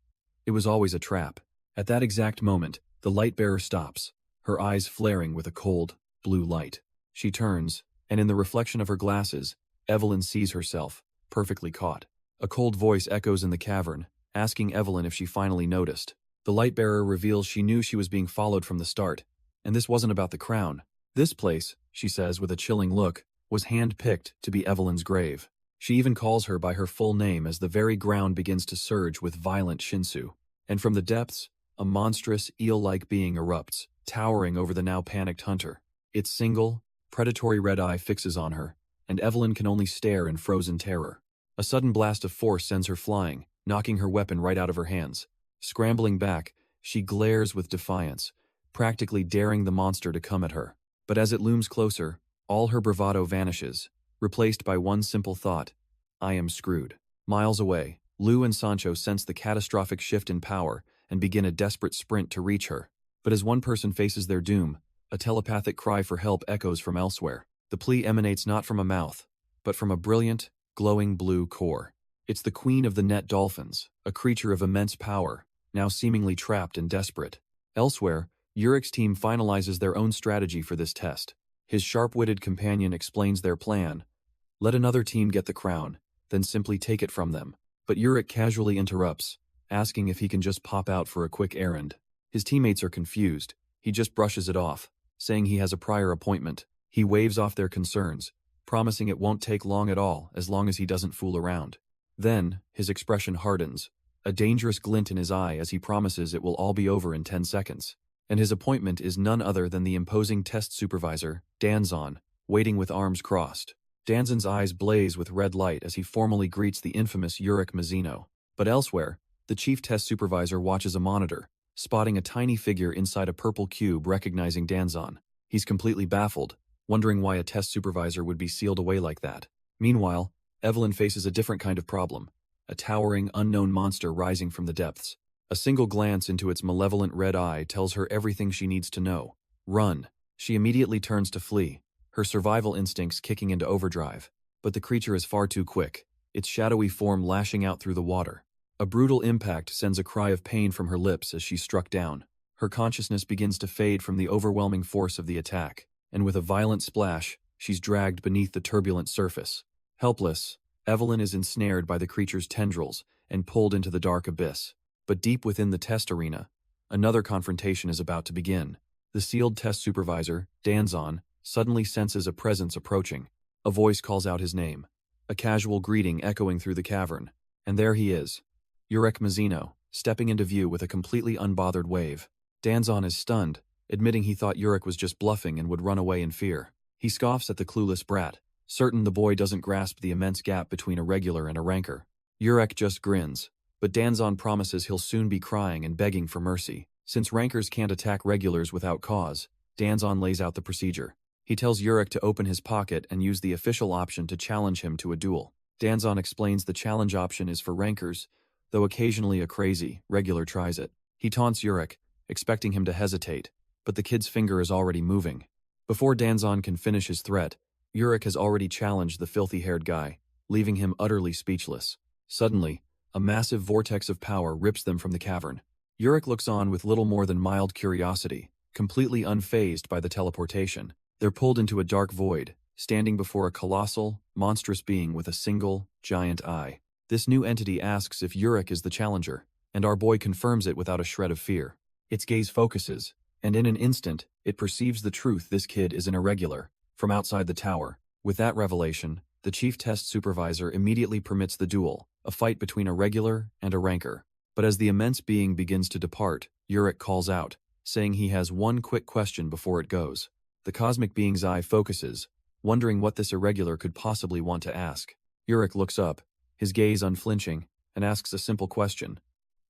It was always a trap. At that exact moment, the light bearer stops, her eyes flaring with a cold, blue light. She turns, and in the reflection of her glasses, Evelyn sees herself, perfectly caught. A cold voice echoes in the cavern, asking Evelyn if she finally noticed. The light bearer reveals she knew she was being followed from the start, and this wasn't about the crown. This place, she says with a chilling look, was hand-picked to be Evelyn's grave. She even calls her by her full name as the very ground begins to surge with violent shinsu. And from the depths, a monstrous, eel-like being erupts, towering over the now panicked hunter. Its single, predatory red eye fixes on her, and Evelyn can only stare in frozen terror. A sudden blast of force sends her flying, knocking her weapon right out of her hands. Scrambling back, she glares with defiance, practically daring the monster to come at her. But as it looms closer, all her bravado vanishes, replaced by one simple thought: I am screwed. Miles away, Lou and Sancho sense the catastrophic shift in power and begin a desperate sprint to reach her. But as one person faces their doom, a telepathic cry for help echoes from elsewhere. The plea emanates not from a mouth, but from a brilliant, glowing blue core. It's the queen of the net dolphins, a creature of immense power, now seemingly trapped and desperate. Elsewhere, Urick's team finalizes their own strategy for this test. His sharp-witted companion explains their plan. Let another team get the crown, then simply take it from them. But Urick casually interrupts, asking if he can just pop out for a quick errand. His teammates are confused. He just brushes it off, saying he has a prior appointment. He waves off their concerns, promising it won't take long at all as long as he doesn't fool around. Then, his expression hardens, a dangerous glint in his eye as he promises it will all be over in 10 seconds. and his appointment is none other than the imposing test supervisor, Danjon, waiting with arms crossed. Danjon's eyes blaze with red light as he formally greets the infamous Urick Mazino. But elsewhere, the chief test supervisor watches a monitor, spotting a tiny figure inside a purple cube recognizing Danjon. He's completely baffled, wondering why a test supervisor would be sealed away like that. Meanwhile, Evelyn faces a different kind of problem, a towering, unknown monster rising from the depths. A single glance into its malevolent red eye tells her everything she needs to know. Run. She immediately turns to flee, her survival instincts kicking into overdrive. But the creature is far too quick, its shadowy form lashing out through the water. A brutal impact sends a cry of pain from her lips as she's struck down. Her consciousness begins to fade from the overwhelming force of the attack, and with a violent splash, she's dragged beneath the turbulent surface. Helpless, Evelyn is ensnared by the creature's tendrils and pulled into the dark abyss. But deep within the test arena, another confrontation is about to begin. The sealed test supervisor, Danjon, suddenly senses a presence approaching. A voice calls out his name, a casual greeting echoing through the cavern. And there he is, Urick Mazino, stepping into view with a completely unbothered wave. Danjon is stunned, admitting he thought Urick was just bluffing and would run away in fear. He scoffs at the clueless brat, certain the boy doesn't grasp the immense gap between a regular and a ranker. Urick just grins, but Danjon promises he'll soon be crying and begging for mercy. Since rankers can't attack regulars without cause, Danjon lays out the procedure. He tells Urick to open his pocket and use the official option to challenge him to a duel. Danjon explains the challenge option is for rankers, though occasionally a crazy regular tries it. He taunts Urick, expecting him to hesitate, but the kid's finger is already moving. Before Danjon can finish his threat, Urick has already challenged the filthy-haired guy, leaving him utterly speechless. Suddenly, a massive vortex of power rips them from the cavern. Urick looks on with little more than mild curiosity, completely unfazed by the teleportation. They're pulled into a dark void, standing before a colossal, monstrous being with a single, giant eye. This new entity asks if Urick is the challenger, and our boy confirms it without a shred of fear. Its gaze focuses, and in an instant, it perceives the truth this kid is an irregular, from outside the tower. With that revelation, the chief test supervisor immediately permits the duel, a fight between a regular and a ranker. But as the immense being begins to depart, Urick calls out, saying he has one quick question before it goes. The cosmic being's eye focuses, wondering what this irregular could possibly want to ask. Urick looks up, his gaze unflinching, and asks a simple question.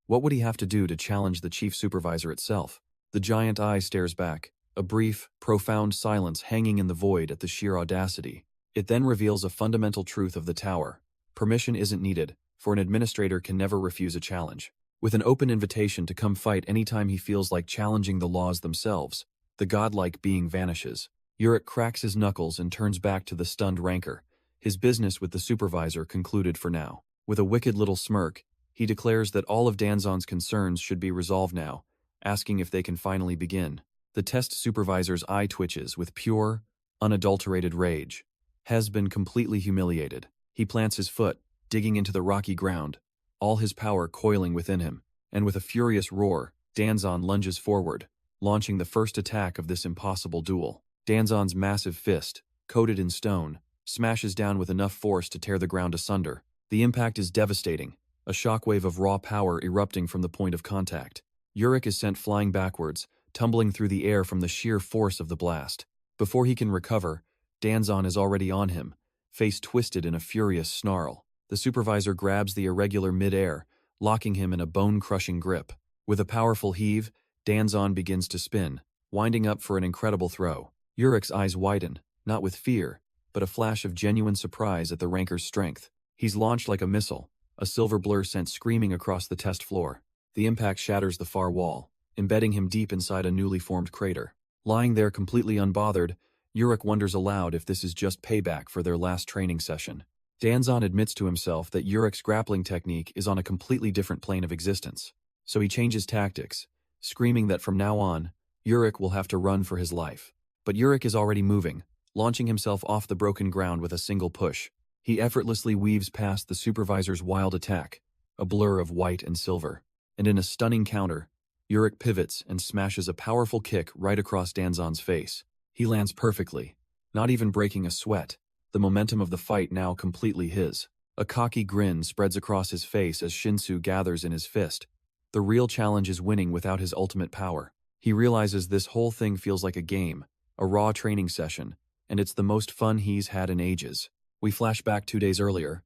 What would he have to do to challenge the chief supervisor itself? The giant eye stares back, a brief, profound silence hanging in the void at the sheer audacity. It then reveals a fundamental truth of the tower. Permission isn't needed, for an administrator can never refuse a challenge. With an open invitation to come fight anytime he feels like challenging the laws themselves, the godlike being vanishes. Urick cracks his knuckles and turns back to the stunned ranker. His business with the supervisor concluded for now. With a wicked little smirk, he declares that all of Danjon's concerns should be resolved now, asking if they can finally begin. The test supervisor's eye twitches with pure, unadulterated rage. Has been completely humiliated. He plants his foot, digging into the rocky ground, all his power coiling within him, and with a furious roar, Danjon lunges forward, launching the first attack of this impossible duel. Danjon's massive fist, coated in stone, smashes down with enough force to tear the ground asunder. The impact is devastating, a shockwave of raw power erupting from the point of contact. Urick is sent flying backwards, tumbling through the air from the sheer force of the blast. Before he can recover, Danjon is already on him, face twisted in a furious snarl. The supervisor grabs the irregular mid-air, locking him in a bone-crushing grip. With a powerful heave, Danjon begins to spin, winding up for an incredible throw. Urick's eyes widen, not with fear, but a flash of genuine surprise at the ranker's strength. He's launched like a missile, a silver blur sent screaming across the test floor. The impact shatters the far wall, embedding him deep inside a newly formed crater. Lying there completely unbothered, Urick wonders aloud if this is just payback for their last training session. Danjon admits to himself that Urick's grappling technique is on a completely different plane of existence. So he changes tactics, screaming that from now on, Urick will have to run for his life. But Urick is already moving, launching himself off the broken ground with a single push. He effortlessly weaves past the supervisor's wild attack, a blur of white and silver. And in a stunning counter, Urick pivots and smashes a powerful kick right across Danjon's face. He lands perfectly, not even breaking a sweat, the momentum of the fight now completely his. A cocky grin spreads across his face as Shinsu gathers in his fist. The real challenge is winning without his ultimate power. He realizes this whole thing feels like a game, a raw training session, and it's the most fun he's had in ages. We flash back 2 days earlier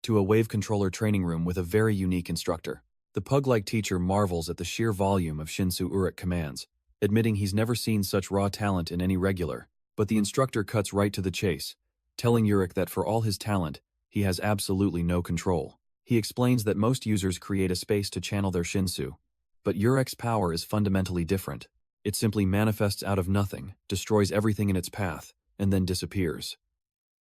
to a wave controller training room with a very unique instructor. The pug-like teacher marvels at the sheer volume of Shinsu Urick commands, admitting he's never seen such raw talent in any regular. But the instructor cuts right to the chase, telling Urick that for all his talent, he has absolutely no control. He explains that most users create a space to channel their Shinsu, but Urick's power is fundamentally different. It simply manifests out of nothing, destroys everything in its path, and then disappears.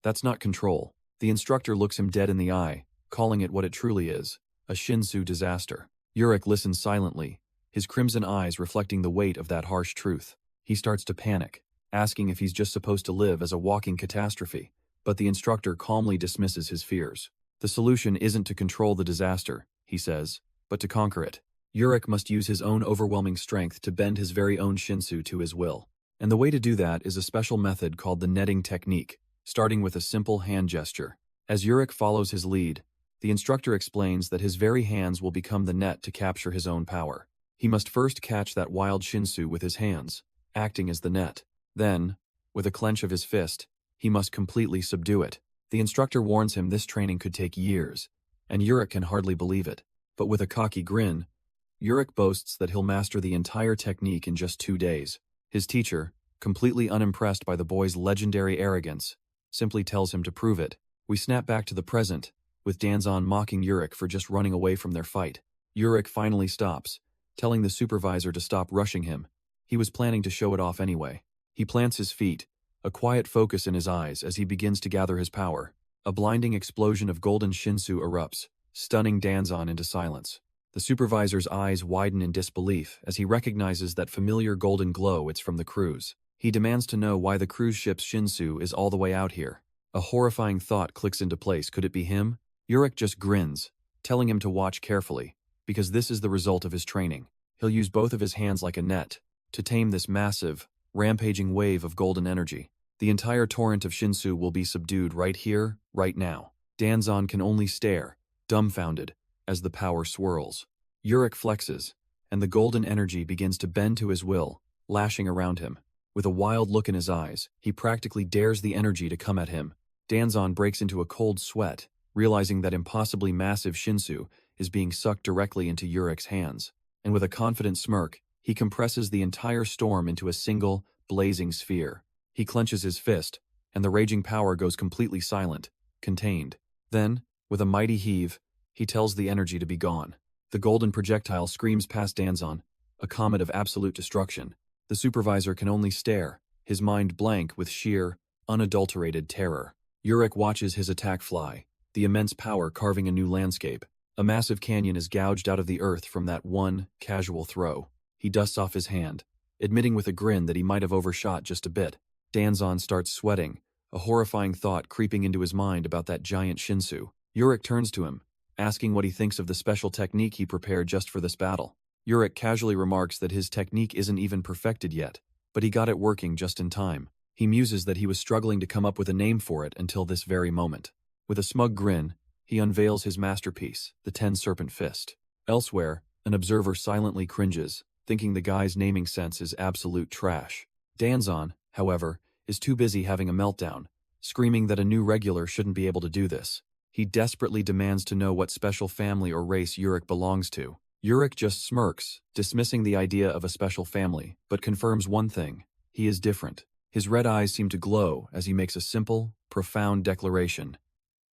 That's not control. The instructor looks him dead in the eye, calling it what it truly is, a Shinsu disaster. Urick listens silently, his crimson eyes reflecting the weight of that harsh truth. He starts to panic, asking if he's just supposed to live as a walking catastrophe, but the instructor calmly dismisses his fears. The solution isn't to control the disaster, he says, but to conquer it. Urick must use his own overwhelming strength to bend his very own Shinsu to his will. And the way to do that is a special method called the netting technique, starting with a simple hand gesture. As Urick follows his lead, the instructor explains that his very hands will become the net to capture his own power. He must first catch that wild Shinsu with his hands, acting as the net. Then, with a clench of his fist, he must completely subdue it. The instructor warns him this training could take years, and Urick can hardly believe it. But with a cocky grin, Urick boasts that he'll master the entire technique in just 2 days. His teacher, completely unimpressed by the boy's legendary arrogance, simply tells him to prove it. We snap back to the present, with Danjon mocking Urick for just running away from their fight. Urick finally stops, telling the supervisor to stop rushing him. He was planning to show it off anyway. He plants his feet, a quiet focus in his eyes as he begins to gather his power. A blinding explosion of golden Shinsu erupts, stunning Danjon into silence. The supervisor's eyes widen in disbelief as he recognizes that familiar golden glow. It's from the cruise. He demands to know why the cruise ship's Shinsu is all the way out here. A horrifying thought clicks into place. Could it be him? Urick just grins, telling him to watch carefully, because this is the result of his training. He'll use both of his hands like a net to tame this massive, rampaging wave of golden energy. The entire torrent of Shinsu will be subdued right here, right now. Danjon can only stare, dumbfounded, as the power swirls. Urick flexes, and the golden energy begins to bend to his will, lashing around him. With a wild look in his eyes, he practically dares the energy to come at him. Danjon breaks into a cold sweat, realizing that impossibly massive Shinsu is being sucked directly into Urick's hands. And with a confident smirk, he compresses the entire storm into a single, blazing sphere. He clenches his fist, and the raging power goes completely silent, contained. Then, with a mighty heave, he tells the energy to be gone. The golden projectile screams past Danjon, a comet of absolute destruction. The supervisor can only stare, his mind blank with sheer, unadulterated terror. Urick watches his attack fly, the immense power carving a new landscape. A massive canyon is gouged out of the earth from that one, casual throw. He dusts off his hand, admitting with a grin that he might have overshot just a bit. Danjon starts sweating, a horrifying thought creeping into his mind about that giant Shinsu. Urick turns to him, asking what he thinks of the special technique he prepared just for this battle. Urick casually remarks that his technique isn't even perfected yet, but he got it working just in time. He muses that he was struggling to come up with a name for it until this very moment. With a smug grin, he unveils his masterpiece, the 10-serpent fist. Elsewhere, an observer silently cringes, thinking the guy's naming sense is absolute trash. Danjon, however, is too busy having a meltdown, screaming that a new regular shouldn't be able to do this. He desperately demands to know what special family or race Urick belongs to. Urick just smirks, dismissing the idea of a special family, but confirms one thing: he is different. His red eyes seem to glow as he makes a simple, profound declaration.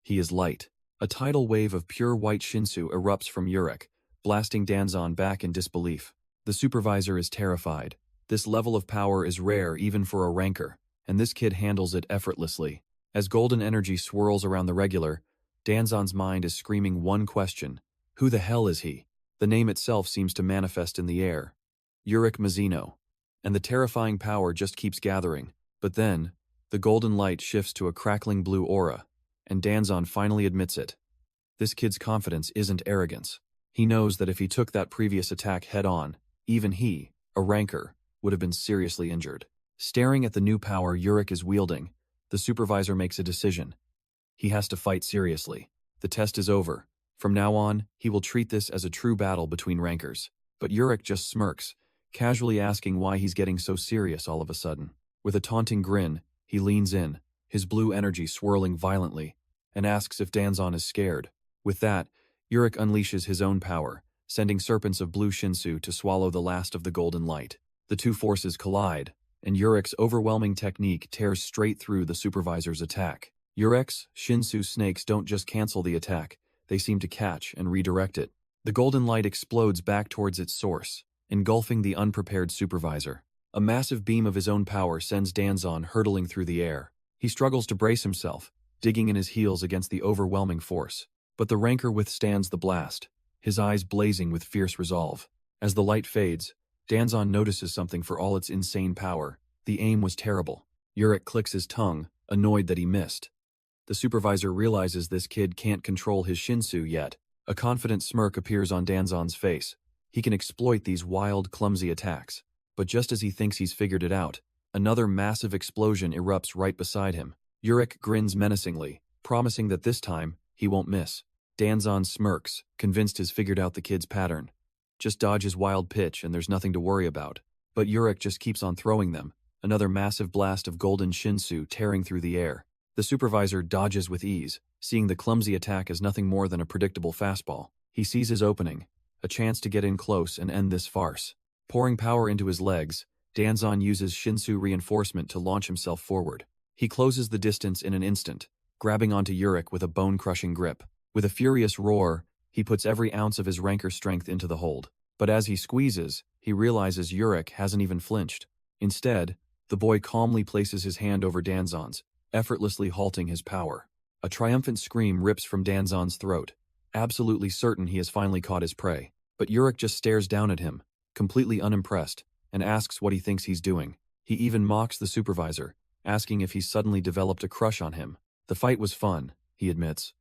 He is light. A tidal wave of pure white Shinsu erupts from Urick, blasting Danjon back in disbelief. The supervisor is terrified. This level of power is rare even for a ranker, and this kid handles it effortlessly. As golden energy swirls around the regular, Danjon's mind is screaming one question: who the hell is he? The name itself seems to manifest in the air. Urick Mazino. And the terrifying power just keeps gathering. But then, the golden light shifts to a crackling blue aura, and Danjon finally admits it. This kid's confidence isn't arrogance. He knows that if he took that previous attack head-on, even he, a ranker, would have been seriously injured. Staring at the new power Urick is wielding, the supervisor makes a decision. He has to fight seriously. The test is over. From now on, he will treat this as a true battle between rankers. But Urick just smirks, casually asking why he's getting so serious all of a sudden. With a taunting grin, he leans in, his blue energy swirling violently, and asks if Danjon is scared. With that, Urick unleashes his own power, sending serpents of blue Shinsu to swallow the last of the golden light. The two forces collide, and Urick's overwhelming technique tears straight through the supervisor's attack. Urick's Shinsu snakes don't just cancel the attack, they seem to catch and redirect it. The golden light explodes back towards its source, engulfing the unprepared supervisor. A massive beam of his own power sends Danjon hurtling through the air. He struggles to brace himself, digging in his heels against the overwhelming force. But the rancor withstands the blast, his eyes blazing with fierce resolve. As the light fades, Danjon notices something for all its insane power. The aim was terrible. Urick clicks his tongue, annoyed that he missed. The supervisor realizes this kid can't control his Shinsu yet. A confident smirk appears on Danjon's face. He can exploit these wild, clumsy attacks. But just as he thinks he's figured it out, another massive explosion erupts right beside him. Urick grins menacingly, promising that this time, he won't miss. Danjon smirks, convinced he's figured out the kid's pattern. Just dodge his wild pitch and there's nothing to worry about. But Urick just keeps on throwing them, another massive blast of golden Shinsu tearing through the air. The supervisor dodges with ease, seeing the clumsy attack as nothing more than a predictable fastball. He sees his opening, a chance to get in close and end this farce. Pouring power into his legs, Danjon uses Shinsu reinforcement to launch himself forward. He closes the distance in an instant, grabbing onto Urick with a bone-crushing grip. With a furious roar, he puts every ounce of his rancor strength into the hold. But as he squeezes, he realizes Urick hasn't even flinched. Instead, the boy calmly places his hand over Danjon's, effortlessly halting his power. A triumphant scream rips from Danjon's throat, absolutely certain he has finally caught his prey. But Urick just stares down at him, completely unimpressed, and asks what he thinks he's doing. He even mocks the supervisor, asking if he's suddenly developed a crush on him. The fight was fun, he admits.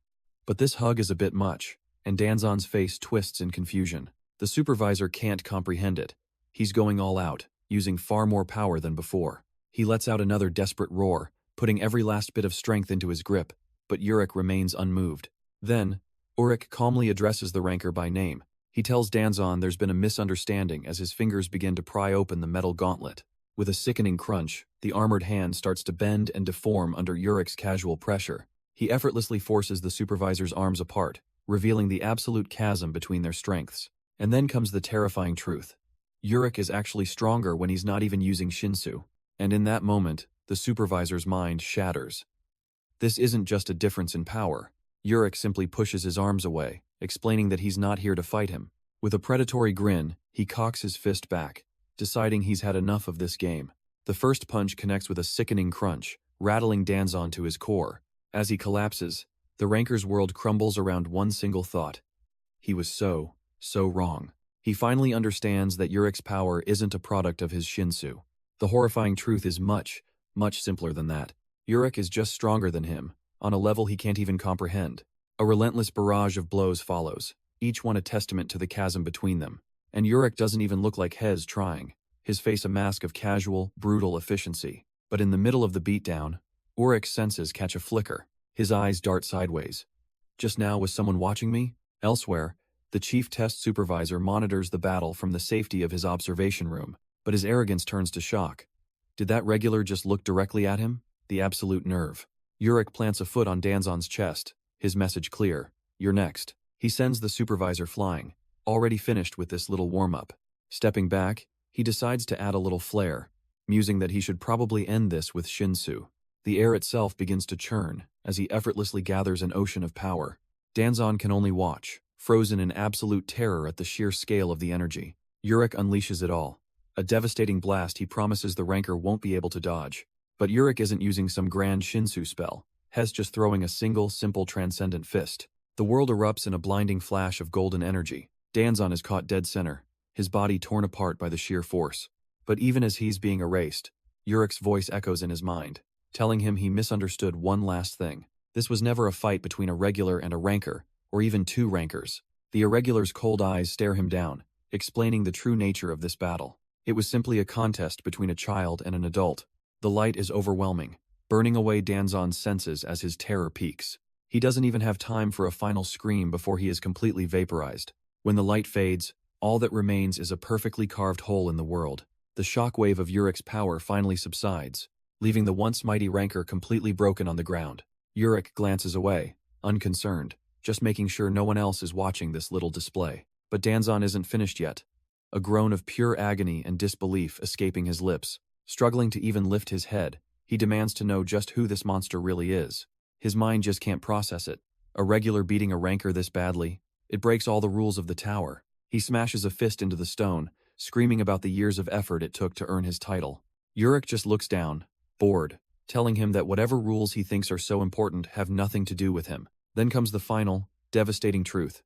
But this hug is a bit much, and Danjon's face twists in confusion. The supervisor can't comprehend it. He's going all out, using far more power than before. He lets out another desperate roar, putting every last bit of strength into his grip, but Urick remains unmoved. Then, Urick calmly addresses the rancor by name. He tells Danjon there's been a misunderstanding as his fingers begin to pry open the metal gauntlet. With a sickening crunch, the armored hand starts to bend and deform under Urick's casual pressure. He effortlessly forces the supervisor's arms apart, revealing the absolute chasm between their strengths. And then comes the terrifying truth. Urick is actually stronger when he's not even using Shinsu. And in that moment, the supervisor's mind shatters. This isn't just a difference in power. Urick simply pushes his arms away, explaining that he's not here to fight him. With a predatory grin, he cocks his fist back, deciding he's had enough of this game. The first punch connects with a sickening crunch, rattling Danjon to his core. As he collapses, the rancor's world crumbles around one single thought. He was so wrong. He finally understands that Urick's power isn't a product of his Shinsu. The horrifying truth is much simpler than that. Urick is just stronger than him, on a level he can't even comprehend. A relentless barrage of blows follows, each one a testament to the chasm between them. And Urick doesn't even look like Hez trying, his face a mask of casual, brutal efficiency. But in the middle of the beatdown, Urick's senses catch a flicker. His eyes dart sideways. Just now was someone watching me? Elsewhere, the chief test supervisor monitors the battle from the safety of his observation room, but his arrogance turns to shock. Did that regular just look directly at him? The absolute nerve. Urick plants a foot on Danjon's chest, his message clear. You're next. He sends the supervisor flying, already finished with this little warm-up. Stepping back, he decides to add a little flair, musing that he should probably end this with Shinsu. The air itself begins to churn as he effortlessly gathers an ocean of power. Danjon can only watch, frozen in absolute terror at the sheer scale of the energy. Urick unleashes it all. A devastating blast he promises the rancor won't be able to dodge. But Urick isn't using some grand Shinsu spell. Hez just throwing a single, simple transcendent fist. The world erupts in a blinding flash of golden energy. Danjon is caught dead center, his body torn apart by the sheer force. But even as he's being erased, Urick's voice echoes in his mind, telling him he misunderstood one last thing. This was never a fight between a regular and a rancor, or even two rancors. The irregular's cold eyes stare him down, explaining the true nature of this battle. It was simply a contest between a child and an adult. The light is overwhelming, burning away Danjon's senses as his terror peaks. He doesn't even have time for a final scream before he is completely vaporized. When the light fades, All that remains is a perfectly carved hole in the world. The shockwave of Urick's power finally subsides, leaving the once mighty ranker completely broken on the ground. Urick glances away, unconcerned, just making sure no one else is watching this little display. But Danjon isn't finished yet. A groan of pure agony and disbelief escaping his lips. Struggling to even lift his head, he demands to know just who this monster really is. His mind just can't process it. Irregular beating a ranker this badly? It breaks all the rules of the tower. He smashes a fist into the stone, screaming about the years of effort it took to earn his title. Urick just looks down, bored, telling him that whatever rules he thinks are so important have nothing to do with him. Then comes the final, devastating truth.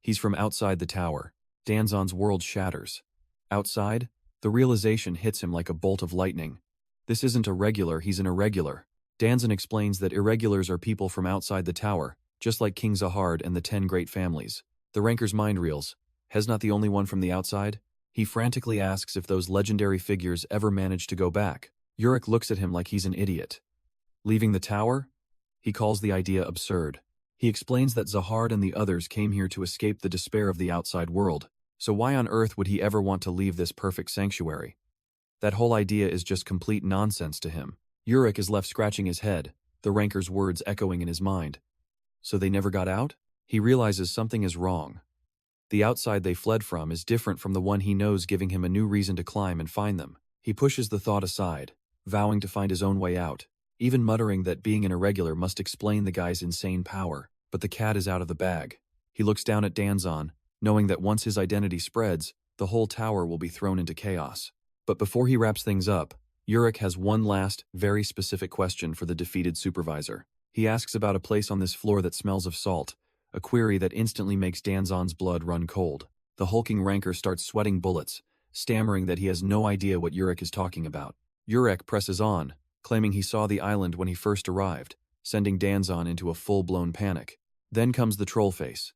He's from outside the tower. Danjon's world shatters. Outside, the realization hits him like a bolt of lightning. This isn't a regular, he's an irregular. Danjon explains that irregulars are people from outside the tower, just like King Zahard and the 10 great families. The ranker's mind reels. Hez not the only one from the outside? He frantically asks if those legendary figures ever managed to go back. Urick looks at him like he's an idiot. Leaving the tower? He calls the idea absurd. He explains that Zahard and the others came here to escape the despair of the outside world. So why on earth would he ever want to leave this perfect sanctuary? That whole idea is just complete nonsense to him. Urick is left scratching his head, the ranker's words echoing in his mind. So they never got out? He realizes something is wrong. The outside they fled from is different from the one he knows, giving him a new reason to climb and find them. He pushes the thought aside, vowing to find his own way out, even muttering that being an irregular must explain the guy's insane power. But the cat is out of the bag. He looks down at Danjon, knowing that once his identity spreads, the whole tower will be thrown into chaos. But before he wraps things up, Urick has one last, very specific question for the defeated supervisor. He asks about a place on this floor that smells of salt, a query that instantly makes Danjon's blood run cold. The hulking ranker starts sweating bullets, stammering that he has no idea what Urick is talking about. Urick presses on, claiming he saw the island when he first arrived, sending Danjon into a full-blown panic. Then comes the troll face.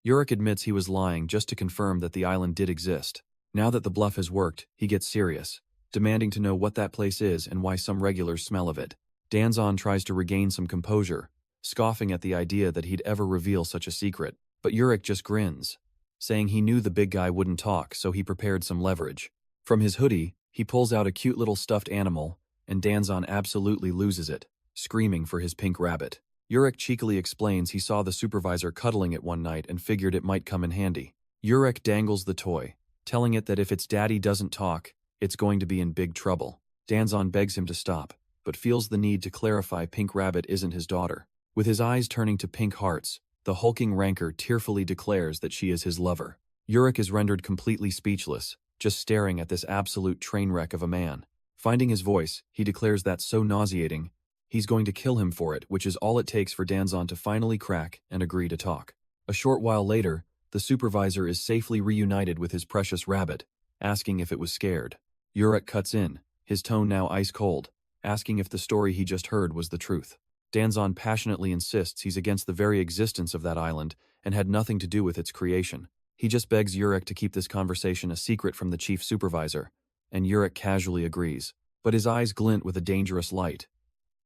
Urick admits he was lying just to confirm that the island did exist. Now that the bluff has worked, he gets serious, demanding to know what that place is and why some regulars smell of it. Danjon tries to regain some composure, scoffing at the idea that he'd ever reveal such a secret. But Urick just grins, saying he knew the big guy wouldn't talk, so he prepared some leverage. From his hoodie, he pulls out a cute little stuffed animal, and Danjon absolutely loses it, screaming for his pink rabbit. Urick cheekily explains he saw the supervisor cuddling it one night and figured it might come in handy. Urick dangles the toy, telling it that if its daddy doesn't talk, it's going to be in big trouble. Danjon begs him to stop, but feels the need to clarify Pink Rabbit isn't his daughter. With his eyes turning to pink hearts, the hulking ranker tearfully declares that she is his lover. Urick is rendered completely speechless, just staring at this absolute train wreck of a man. Finding his voice, he declares that's so nauseating, he's going to kill him for it, which is all it takes for Danjon to finally crack and agree to talk. A short while later, the supervisor is safely reunited with his precious rabbit, asking if it was scared. Urick cuts in, his tone now ice cold, asking if the story he just heard was the truth. Danjon passionately insists he's against the very existence of that island and had nothing to do with its creation. He just begs Urick to keep this conversation a secret from the chief supervisor, and Urick casually agrees. But his eyes glint with a dangerous light.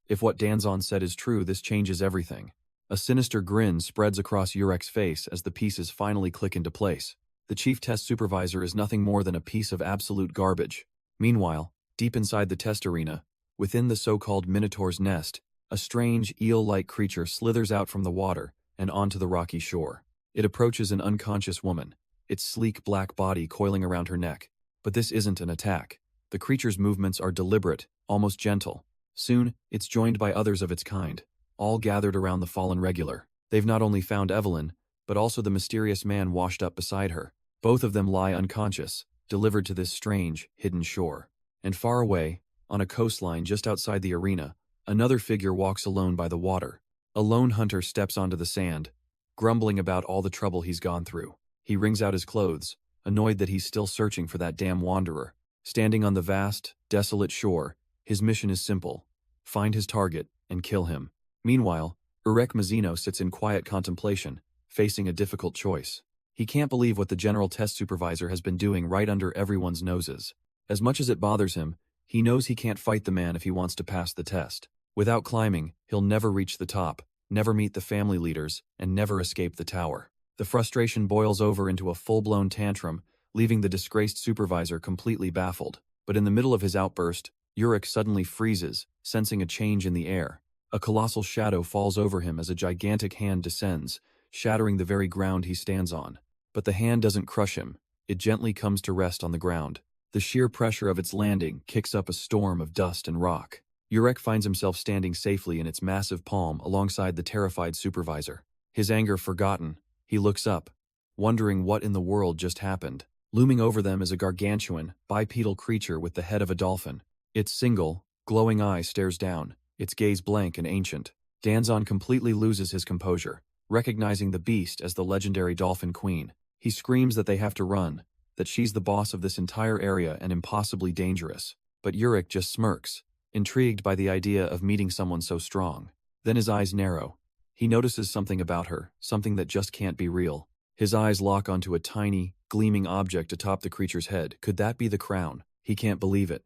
If what Danjon said is true, this changes everything. A sinister grin spreads across Urick's face as the pieces finally click into place. The chief test supervisor is nothing more than a piece of absolute garbage. Meanwhile, deep inside the test arena, within the so-called Minotaur's nest, a strange, eel-like creature slithers out from the water and onto the rocky shore. It approaches an unconscious woman, its sleek black body coiling around her neck. But this isn't an attack. The creature's movements are deliberate, almost gentle. Soon, it's joined by others of its kind, all gathered around the fallen regular. They've not only found Evelyn, but also the mysterious man washed up beside her. Both of them lie unconscious, delivered to this strange, hidden shore. And far away, on a coastline just outside the arena, another figure walks alone by the water. A lone hunter steps onto the sand, grumbling about all the trouble he's gone through. He wrings out his clothes, annoyed that he's still searching for that damn wanderer. Standing on the vast, desolate shore, his mission is simple: find his target and kill him. Meanwhile, Urick Mazino sits in quiet contemplation, facing a difficult choice. He can't believe what the general test supervisor has been doing right under everyone's noses. As much as it bothers him, he knows he can't fight the man if he wants to pass the test. Without climbing, he'll never reach the top, never meet the family leaders, and never escape the tower. The frustration boils over into a full-blown tantrum, leaving the disgraced supervisor completely baffled. But in the middle of his outburst, Urick suddenly freezes, sensing a change in the air. A colossal shadow falls over him as a gigantic hand descends, shattering the very ground he stands on. But the hand doesn't crush him. It gently comes to rest on the ground. The sheer pressure of its landing kicks up a storm of dust and rock. Urick finds himself standing safely in its massive palm alongside the terrified supervisor. His anger forgotten, he looks up, wondering what in the world just happened. Looming over them is a gargantuan, bipedal creature with the head of a dolphin. Its single, glowing eye stares down, its gaze blank and ancient. Danjon completely loses his composure, recognizing the beast as the legendary dolphin queen. He screams that they have to run, that she's the boss of this entire area and impossibly dangerous. But Urick just smirks, intrigued by the idea of meeting someone so strong. Then his eyes narrow. He notices something about her, something that just can't be real. His eyes lock onto a tiny, gleaming object atop the creature's head. Could that be the crown? He can't believe it.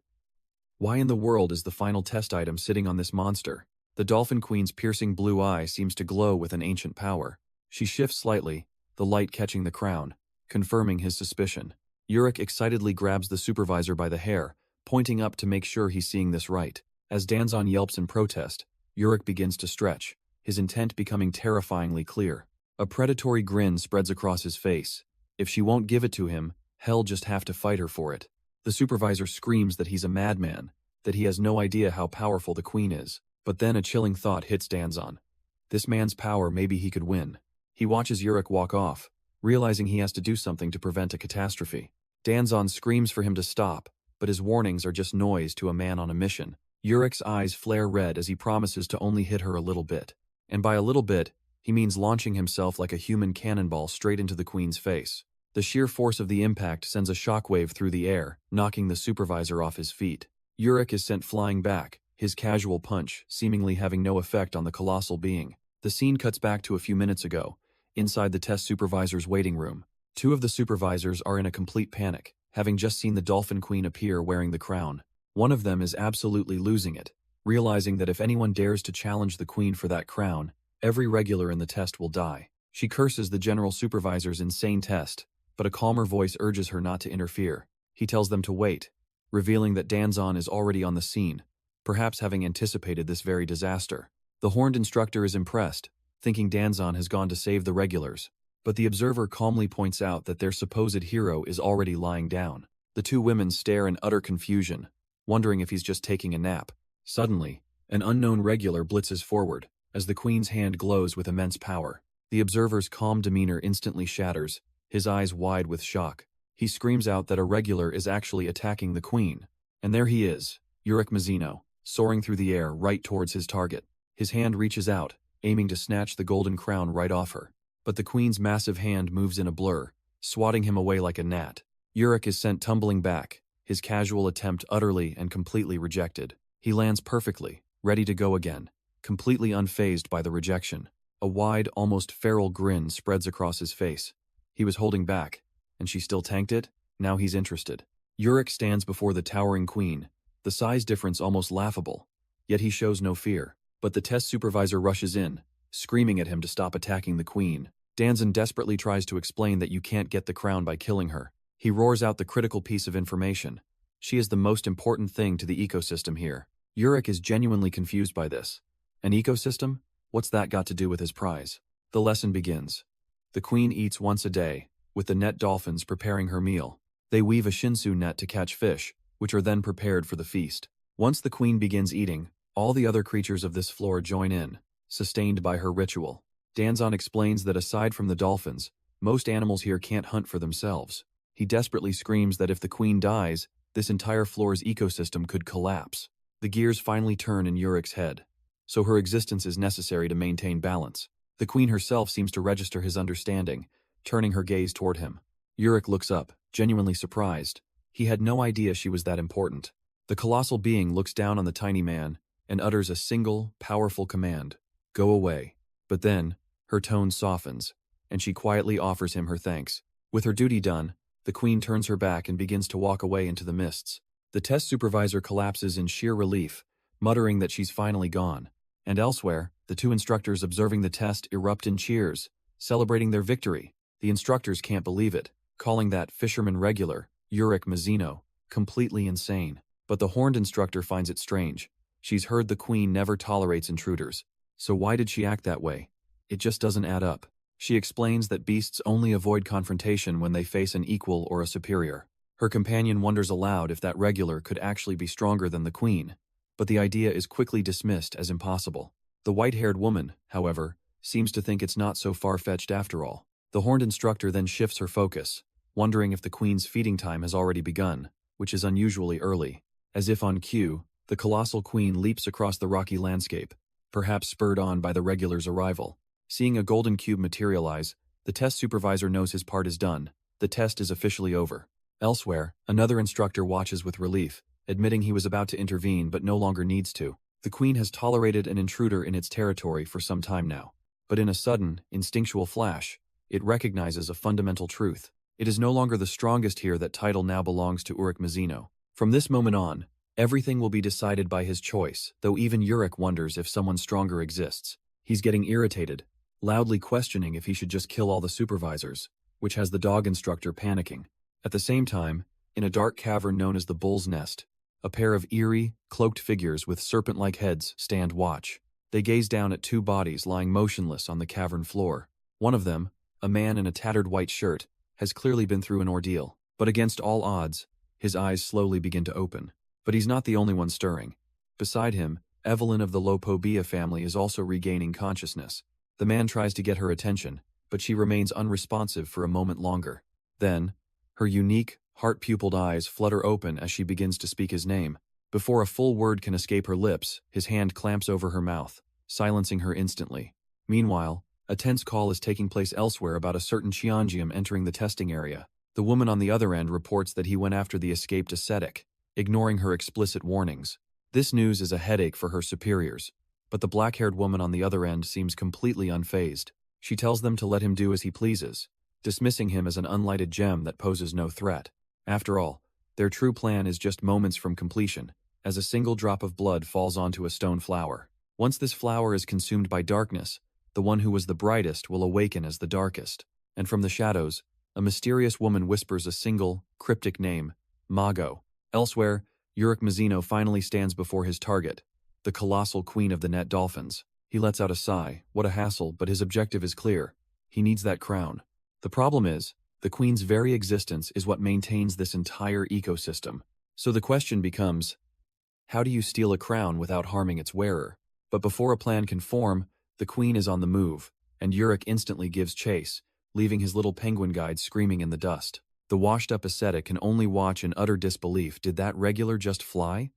Why in the world is the final test item sitting on this monster? The Dolphin Queen's piercing blue eye seems to glow with an ancient power. She shifts slightly, the light catching the crown, confirming his suspicion. Urick excitedly grabs the supervisor by the hair, pointing up to make sure he's seeing this right. As Danjon yelps in protest, Urick begins to stretch, his intent becoming terrifyingly clear. A predatory grin spreads across his face. If she won't give it to him, he'll just have to fight her for it. The supervisor screams that he's a madman, that he has no idea how powerful the queen is. But then a chilling thought hits Danjon. This man's power, maybe he could win. He watches Urick walk off, realizing he has to do something to prevent a catastrophe. Danjon screams for him to stop, but his warnings are just noise to a man on a mission. Urick's eyes flare red as he promises to only hit her a little bit. And by a little bit, he means launching himself like a human cannonball straight into the queen's face. The sheer force of the impact sends a shockwave through the air, knocking the supervisor off his feet. Urick is sent flying back, his casual punch seemingly having no effect on the colossal being. The scene cuts back to a few minutes ago, inside the test supervisor's waiting room. Two of the supervisors are in a complete panic, having just seen the Dolphin Queen appear wearing the crown. One of them is absolutely losing it, realizing that if anyone dares to challenge the queen for that crown, every regular in the test will die. She curses the general supervisor's insane test, but a calmer voice urges her not to interfere. He tells them to wait, revealing that Danjon is already on the scene, perhaps having anticipated this very disaster. The horned instructor is impressed, thinking Danjon has gone to save the regulars, but the observer calmly points out that their supposed hero is already lying down. The two women stare in utter confusion, wondering if he's just taking a nap. Suddenly, an unknown regular blitzes forward, as the queen's hand glows with immense power. The observer's calm demeanor instantly shatters, his eyes wide with shock. He screams out that a regular is actually attacking the queen. And there he is, Urick Mazino, soaring through the air right towards his target. His hand reaches out, aiming to snatch the golden crown right off her. But the queen's massive hand moves in a blur, swatting him away like a gnat. Urick is sent tumbling back, his casual attempt utterly and completely rejected. He lands perfectly, ready to go again, completely unfazed by the rejection. A wide, almost feral grin spreads across his face. He was holding back, and she still tanked it? Now he's interested. Urick stands before the towering queen, the size difference almost laughable, yet he shows no fear. But the test supervisor rushes in, screaming at him to stop attacking the queen. Danjon desperately tries to explain that you can't get the crown by killing her. He roars out the critical piece of information. She is the most important thing to the ecosystem here. Urick is genuinely confused by this. An ecosystem? What's that got to do with his prize? The lesson begins. The queen eats once a day, with the net dolphins preparing her meal. They weave a shinsu net to catch fish, which are then prepared for the feast. Once the queen begins eating, all the other creatures of this floor join in, sustained by her ritual. Danjon explains that aside from the dolphins, most animals here can't hunt for themselves. He desperately screams that if the queen dies, this entire floor's ecosystem could collapse. The gears finally turn in Urick's head. So her existence is necessary to maintain balance. The queen herself seems to register his understanding, turning her gaze toward him. Urick looks up, genuinely surprised. He had no idea she was that important. The colossal being looks down on the tiny man and utters a single, powerful command. Go away. But then, her tone softens, and she quietly offers him her thanks. With her duty done, the queen turns her back and begins to walk away into the mists. The test supervisor collapses in sheer relief, muttering that she's finally gone. And elsewhere, the two instructors observing the test erupt in cheers, celebrating their victory. The instructors can't believe it, calling that fisherman regular, Urick Mazino, completely insane. But the horned instructor finds it strange. She's heard the queen never tolerates intruders. So why did she act that way? It just doesn't add up. She explains that beasts only avoid confrontation when they face an equal or a superior. Her companion wonders aloud if that regular could actually be stronger than the queen, but the idea is quickly dismissed as impossible. The white-haired woman, however, seems to think it's not so far-fetched after all. The horned instructor then shifts her focus, wondering if the queen's feeding time has already begun, which is unusually early. As if on cue, the colossal queen leaps across the rocky landscape, perhaps spurred on by the regular's arrival. Seeing a golden cube materialize, the test supervisor knows his part is done. The test is officially over. Elsewhere, another instructor watches with relief, admitting he was about to intervene but no longer needs to. The queen has tolerated an intruder in its territory for some time now. But in a sudden, instinctual flash, it recognizes a fundamental truth. It is no longer the strongest here. That title now belongs to Urick Mazino. From this moment on, everything will be decided by his choice, though even Urick wonders if someone stronger exists. He's getting irritated, loudly questioning if he should just kill all the supervisors, which has the dog instructor panicking. At the same time, in a dark cavern known as the Bull's Nest, a pair of eerie, cloaked figures with serpent-like heads stand watch. They gaze down at two bodies lying motionless on the cavern floor. One of them, a man in a tattered white shirt, has clearly been through an ordeal. But against all odds, his eyes slowly begin to open. But he's not the only one stirring. Beside him, Evelyn of the Lopobia family is also regaining consciousness. The man tries to get her attention, but she remains unresponsive for a moment longer. Then, her unique, heart-pupiled eyes flutter open as she begins to speak his name. Before a full word can escape her lips, his hand clamps over her mouth, silencing her instantly. Meanwhile, a tense call is taking place elsewhere about a certain Cheonjium entering the testing area. The woman on the other end reports that he went after the escaped ascetic, ignoring her explicit warnings. This news is a headache for her superiors, but the black-haired woman on the other end seems completely unfazed. She tells them to let him do as he pleases, dismissing him as an unlighted gem that poses no threat. After all, their true plan is just moments from completion, as a single drop of blood falls onto a stone flower. Once this flower is consumed by darkness, the one who was the brightest will awaken as the darkest. And from the shadows, a mysterious woman whispers a single, cryptic name, Mago. Elsewhere, Urick Mazino finally stands before his target, the colossal queen of the net dolphins. He lets out a sigh. What a hassle, but his objective is clear. He needs that crown. The problem is, the queen's very existence is what maintains this entire ecosystem. So the question becomes, how do you steal a crown without harming its wearer? But before a plan can form, the queen is on the move, and Urick instantly gives chase, leaving his little penguin guide screaming in the dust. The washed-up ascetic can only watch in utter disbelief. Did that regular just fly?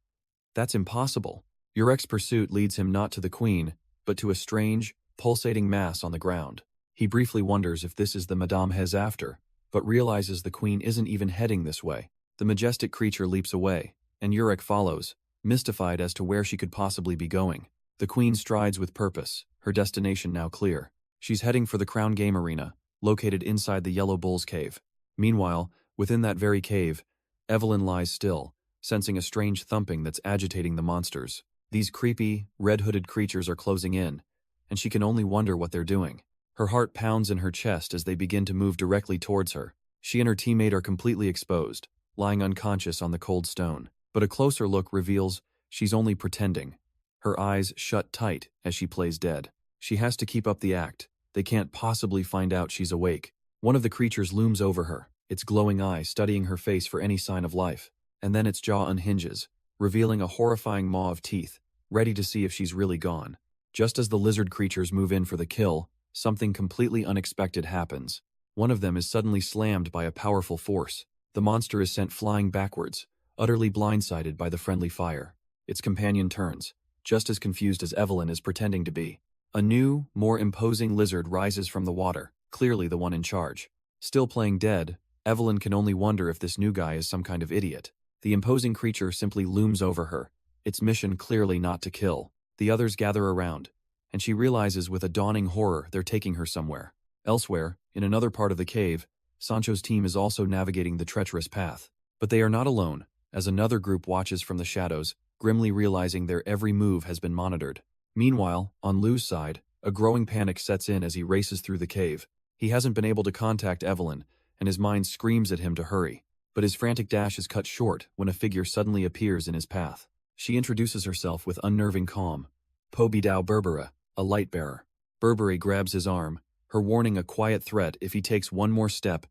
That's impossible. Urick's pursuit leads him not to the queen, but to a strange, pulsating mass on the ground. He briefly wonders if this is the Madame he's after, but realizes the queen isn't even heading this way. The majestic creature leaps away, and Urick follows, mystified as to where she could possibly be going. The queen strides with purpose, her destination now clear. She's heading for the Crown Game Arena, located inside the Yellow Bull's cave. Meanwhile, within that very cave, Evelyn lies still, sensing a strange thumping that's agitating the monsters. These creepy, red-hooded creatures are closing in, and she can only wonder what they're doing. Her heart pounds in her chest as they begin to move directly towards her. She and her teammate are completely exposed, lying unconscious on the cold stone. But a closer look reveals she's only pretending. Her eyes shut tight as she plays dead. She has to keep up the act. They can't possibly find out she's awake. One of the creatures looms over her, its glowing eye studying her face for any sign of life. And then its jaw unhinges, revealing a horrifying maw of teeth, ready to see if she's really gone. Just as the lizard creatures move in for the kill, something completely unexpected happens. One of them is suddenly slammed by a powerful force. The monster is sent flying backwards, utterly blindsided by the friendly fire. Its companion turns, just as confused as Evelyn is pretending to be. A new, more imposing lizard rises from the water, clearly the one in charge. Still playing dead, Evelyn can only wonder if this new guy is some kind of idiot. The imposing creature simply looms over her, its mission clearly not to kill. The others gather around, and she realizes with a dawning horror they're taking her somewhere. Elsewhere, in another part of the cave, Sancho's team is also navigating the treacherous path. But they are not alone, as another group watches from the shadows, grimly realizing their every move has been monitored. Meanwhile, on Lu's side, a growing panic sets in as he races through the cave. He hasn't been able to contact Evelyn, and his mind screams at him to hurry. But his frantic dash is cut short when a figure suddenly appears in his path. She introduces herself with unnerving calm. Pobidao Berbera, a light bearer. Berbere grabs his arm, her warning a quiet threat: if he takes one more step,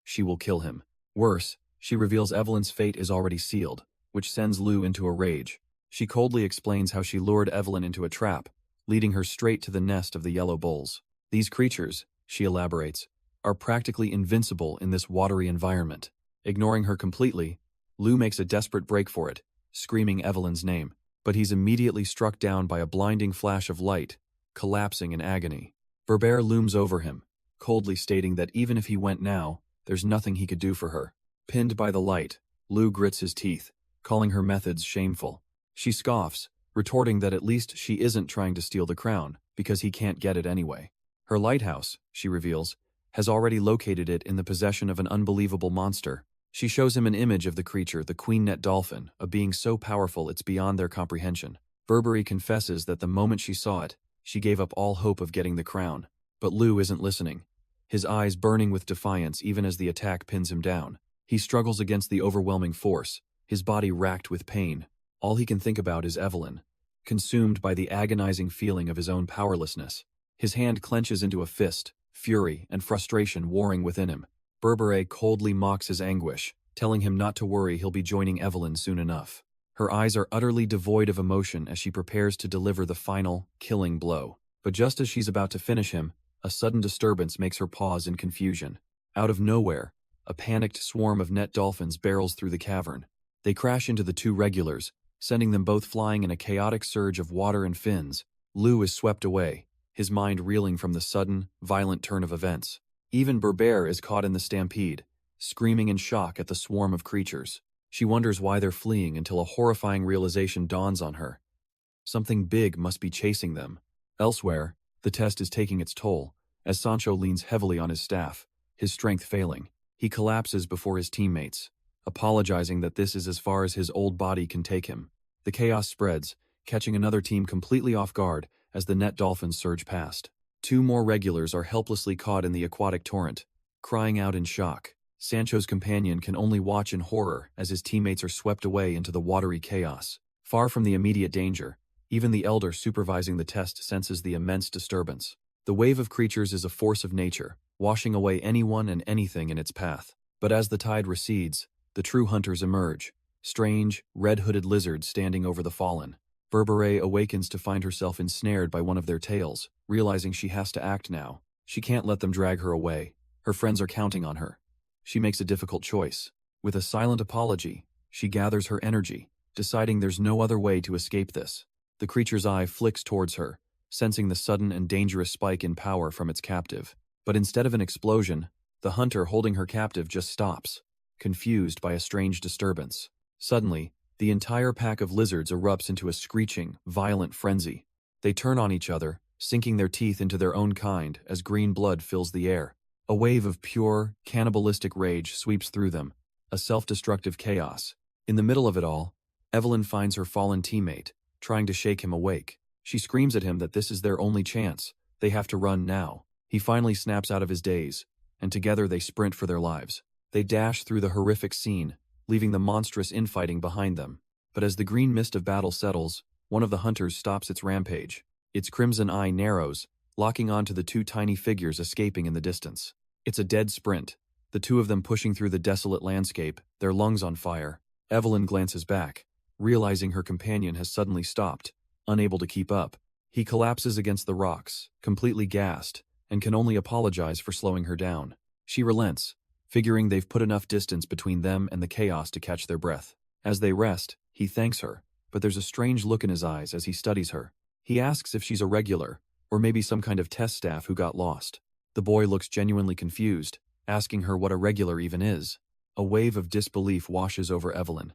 she will kill him. Worse, she reveals Evelyn's fate is already sealed, which sends Lu into a rage. She coldly explains how she lured Evelyn into a trap, leading her straight to the nest of the yellow bulls. These creatures, she elaborates, are practically invincible in this watery environment. Ignoring her completely, Lu makes a desperate break for it, screaming Evelyn's name. But he's immediately struck down by a blinding flash of light, collapsing in agony. Berbere looms over him, coldly stating that even if he went now, there's nothing he could do for her. Pinned by the light, Lu grits his teeth, calling her methods shameful. She scoffs, retorting that at least she isn't trying to steal the crown, because he can't get it anyway. Her lighthouse, she reveals, has already located it in the possession of an unbelievable monster. She shows him an image of the creature, the queen-net dolphin, a being so powerful it's beyond their comprehension. Berbere confesses that the moment she saw it, she gave up all hope of getting the crown. But Lu isn't listening, his eyes burning with defiance even as the attack pins him down. He struggles against the overwhelming force, his body racked with pain. All he can think about is Evelyn, consumed by the agonizing feeling of his own powerlessness. His hand clenches into a fist, fury and frustration warring within him. Berbere coldly mocks his anguish, telling him not to worry, he'll be joining Evelyn soon enough. Her eyes are utterly devoid of emotion as she prepares to deliver the final, killing blow. But just as she's about to finish him, a sudden disturbance makes her pause in confusion. Out of nowhere, a panicked swarm of net dolphins barrels through the cavern. They crash into the two regulars, sending them both flying in a chaotic surge of water and fins. Lu is swept away, his mind reeling from the sudden, violent turn of events. Even Berbere is caught in the stampede, screaming in shock at the swarm of creatures. She wonders why they're fleeing until a horrifying realization dawns on her. Something big must be chasing them. Elsewhere, the test is taking its toll, as Sancho leans heavily on his staff, his strength failing. He collapses before his teammates, apologizing that this is as far as his old body can take him. The chaos spreads, catching another team completely off guard as the net dolphins surge past. Two more regulars are helplessly caught in the aquatic torrent, crying out in shock. Sancho's companion can only watch in horror as his teammates are swept away into the watery chaos. Far from the immediate danger, even the elder supervising the test senses the immense disturbance. The wave of creatures is a force of nature, washing away anyone and anything in its path. But as the tide recedes, the true hunters emerge, strange, red-hooded lizards standing over the fallen. Berbere awakens to find herself ensnared by one of their tails, realizing she has to act now. She can't let them drag her away. Her friends are counting on her. She makes a difficult choice. With a silent apology, she gathers her energy, deciding there's no other way to escape this. The creature's eye flicks towards her, sensing the sudden and dangerous spike in power from its captive. But instead of an explosion, the hunter holding her captive just stops, confused by a strange disturbance. Suddenly, the entire pack of lizards erupts into a screeching, violent frenzy. They turn on each other, sinking their teeth into their own kind as green blood fills the air. A wave of pure, cannibalistic rage sweeps through them, a self-destructive chaos. In the middle of it all, Evelyn finds her fallen teammate, trying to shake him awake. She screams at him that this is their only chance. They have to run now. He finally snaps out of his daze, and together they sprint for their lives. They dash through the horrific scene, leaving the monstrous infighting behind them. But as the green mist of battle settles, one of the hunters stops its rampage. Its crimson eye narrows, locking onto the two tiny figures escaping in the distance. It's a dead sprint, the two of them pushing through the desolate landscape, their lungs on fire. Evelyn glances back, realizing her companion has suddenly stopped, unable to keep up. He collapses against the rocks, completely gassed, and can only apologize for slowing her down. She relents, figuring they've put enough distance between them and the chaos to catch their breath. As they rest, he thanks her, but there's a strange look in his eyes as he studies her. He asks if she's a regular, or maybe some kind of test staff who got lost. The boy looks genuinely confused, asking her what a regular even is. A wave of disbelief washes over Evelyn.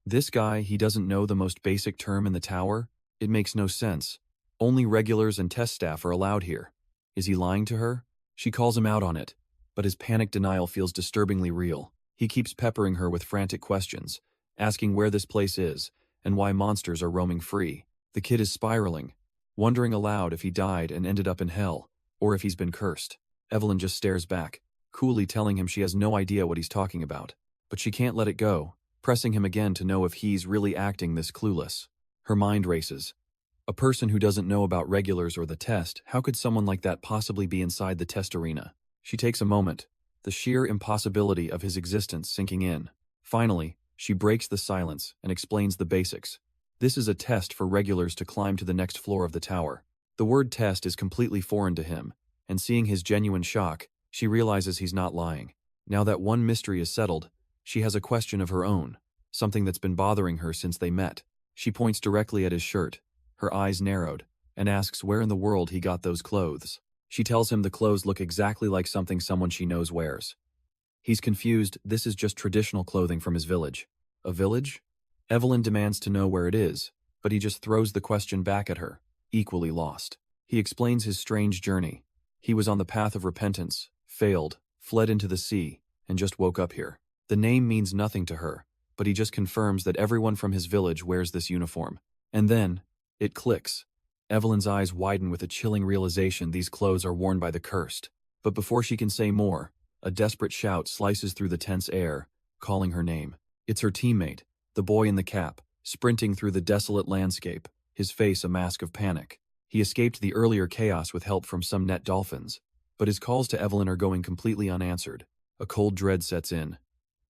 This guy, he doesn't know the most basic term in the tower? It makes no sense. Only regulars and test staff are allowed here. Is he lying to her? She calls him out on it, but his panic denial feels disturbingly real. He keeps peppering her with frantic questions, asking where this place is, and why monsters are roaming free. The kid is spiraling, wondering aloud if he died and ended up in hell, or if he's been cursed. Evelyn just stares back, coolly telling him she has no idea what he's talking about. But she can't let it go, pressing him again to know if he's really acting this clueless. Her mind races. A person who doesn't know about regulars or the test, how could someone like that possibly be inside the test arena? She takes a moment, the sheer impossibility of his existence sinking in. Finally, she breaks the silence and explains the basics. This is a test for regulars to climb to the next floor of the tower. The word test is completely foreign to him, and seeing his genuine shock, she realizes he's not lying. Now that one mystery is settled, she has a question of her own, something that's been bothering her since they met. She points directly at his shirt, her eyes narrowed, and asks where in the world he got those clothes. She tells him the clothes look exactly like something someone she knows wears. He's confused. This is just traditional clothing from his village. A village? Evelyn demands to know where it is, but he just throws the question back at her, equally lost. He explains his strange journey. He was on the path of repentance, failed, fled into the sea, and just woke up here. The name means nothing to her, but he just confirms that everyone from his village wears this uniform. And then, it clicks. Evelyn's eyes widen with a chilling realization these clothes are worn by the cursed. But before she can say more, a desperate shout slices through the tense air, calling her name. It's her teammate, the boy in the cap, sprinting through the desolate landscape, his face a mask of panic. He escaped the earlier chaos with help from some net dolphins, but his calls to Evelyn are going completely unanswered. A cold dread sets in.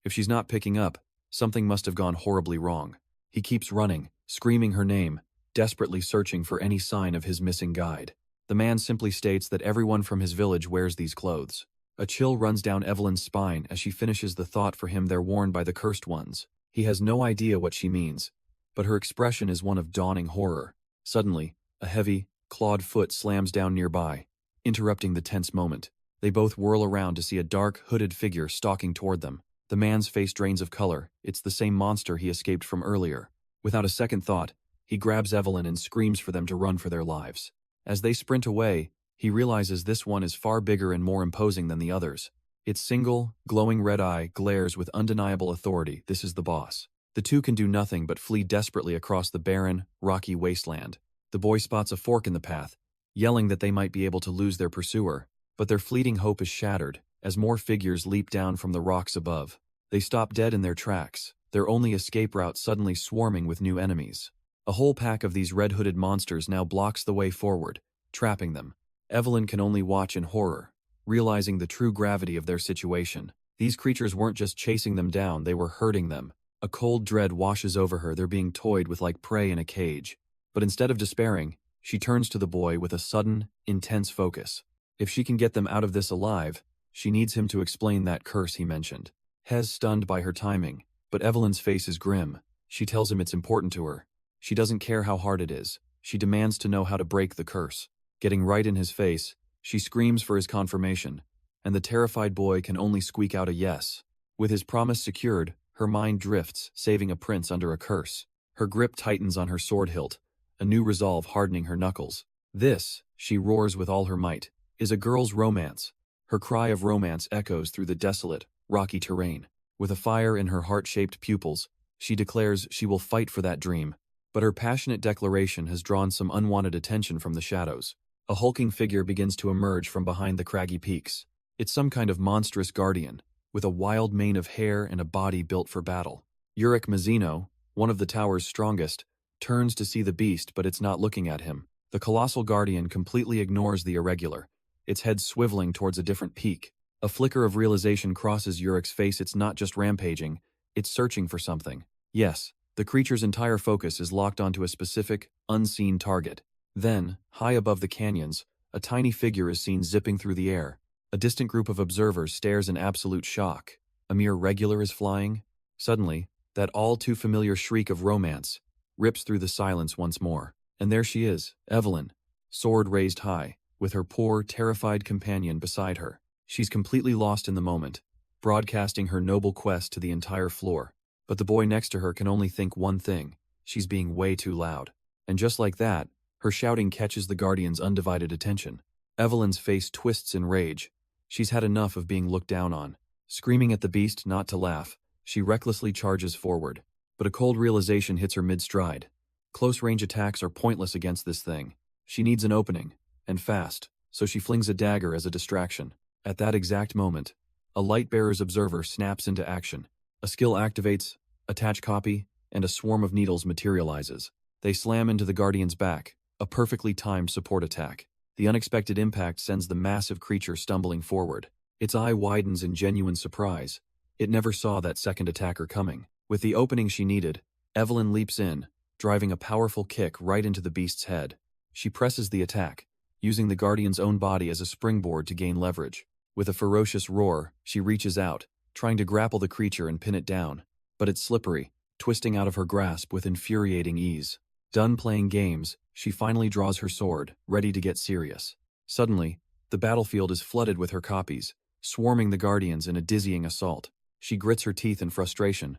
If she's not picking up, something must have gone horribly wrong. He keeps running, screaming her name, desperately searching for any sign of his missing guide. The man simply states that everyone from his village wears these clothes. A chill runs down Evelyn's spine as she finishes the thought for him they're worn by the cursed ones. He has no idea what she means, but her expression is one of dawning horror. Suddenly, a heavy, clawed foot slams down nearby, interrupting the tense moment. They both whirl around to see a dark, hooded figure stalking toward them. The man's face drains of color. It's the same monster he escaped from earlier. Without a second thought, he grabs Evelyn and screams for them to run for their lives. As they sprint away, he realizes this one is far bigger and more imposing than the others. Its single, glowing red eye glares with undeniable authority. This is the boss. The two can do nothing but flee desperately across the barren, rocky wasteland. The boy spots a fork in the path, yelling that they might be able to lose their pursuer, but their fleeting hope is shattered as more figures leap down from the rocks above. They stop dead in their tracks, their only escape route suddenly swarming with new enemies. A whole pack of these red-hooded monsters now blocks the way forward, trapping them. Evelyn can only watch in horror, realizing the true gravity of their situation. These creatures weren't just chasing them down, they were hurting them. A cold dread washes over her. They're being toyed with like prey in a cage. But instead of despairing, she turns to the boy with a sudden, intense focus. If she can get them out of this alive, she needs him to explain that curse he mentioned. Hez stunned by her timing, but Evelyn's face is grim. She tells him it's important to her. She doesn't care how hard it is. She demands to know how to break the curse. Getting right in his face, she screams for his confirmation, and the terrified boy can only squeak out a yes. With his promise secured, her mind drifts, saving a prince under a curse. Her grip tightens on her sword hilt, a new resolve hardening her knuckles. This, she roars with all her might, is a girl's romance. Her cry of romance echoes through the desolate, rocky terrain. With a fire in her heart-shaped pupils, she declares she will fight for that dream. But her passionate declaration has drawn some unwanted attention from the shadows. A hulking figure begins to emerge from behind the craggy peaks. It's some kind of monstrous guardian, with a wild mane of hair and a body built for battle. Urick Mazino, one of the tower's strongest, turns to see the beast, but it's not looking at him. The colossal guardian completely ignores the irregular, its head swiveling towards a different peak. A flicker of realization crosses Urick's face. It's not just rampaging, it's searching for something. Yes, the creature's entire focus is locked onto a specific, unseen target. Then, high above the canyons, a tiny figure is seen zipping through the air. A distant group of observers stares in absolute shock. A mere regular is flying? Suddenly, that all-too-familiar shriek of romance rips through the silence once more. And there she is, Evelyn, sword raised high, with her poor, terrified companion beside her. She's completely lost in the moment, broadcasting her noble quest to the entire floor. But the boy next to her can only think one thing: she's being way too loud. And just like that, her shouting catches the Guardian's undivided attention. Evelyn's face twists in rage. She's had enough of being looked down on. Screaming at the beast not to laugh, she recklessly charges forward. But a cold realization hits her mid-stride. Close-range attacks are pointless against this thing. She needs an opening, and fast, so she flings a dagger as a distraction. At that exact moment, A Lightbearer's observer snaps into action. A skill activates, attach copy, and a swarm of needles materializes. They slam into the Guardian's back, a perfectly timed support attack. The unexpected impact sends the massive creature stumbling forward. Its eye widens in genuine surprise. It never saw that second attacker coming. With the opening she needed, Evelyn leaps in, driving a powerful kick right into the beast's head. She presses the attack, using the Guardian's own body as a springboard to gain leverage. With a ferocious roar, she reaches out, trying to grapple the creature and pin it down. But it's slippery, twisting out of her grasp with infuriating ease. Done playing games, she finally draws her sword, ready to get serious. Suddenly, the battlefield is flooded with her copies, swarming the Guardians in a dizzying assault. She grits her teeth in frustration.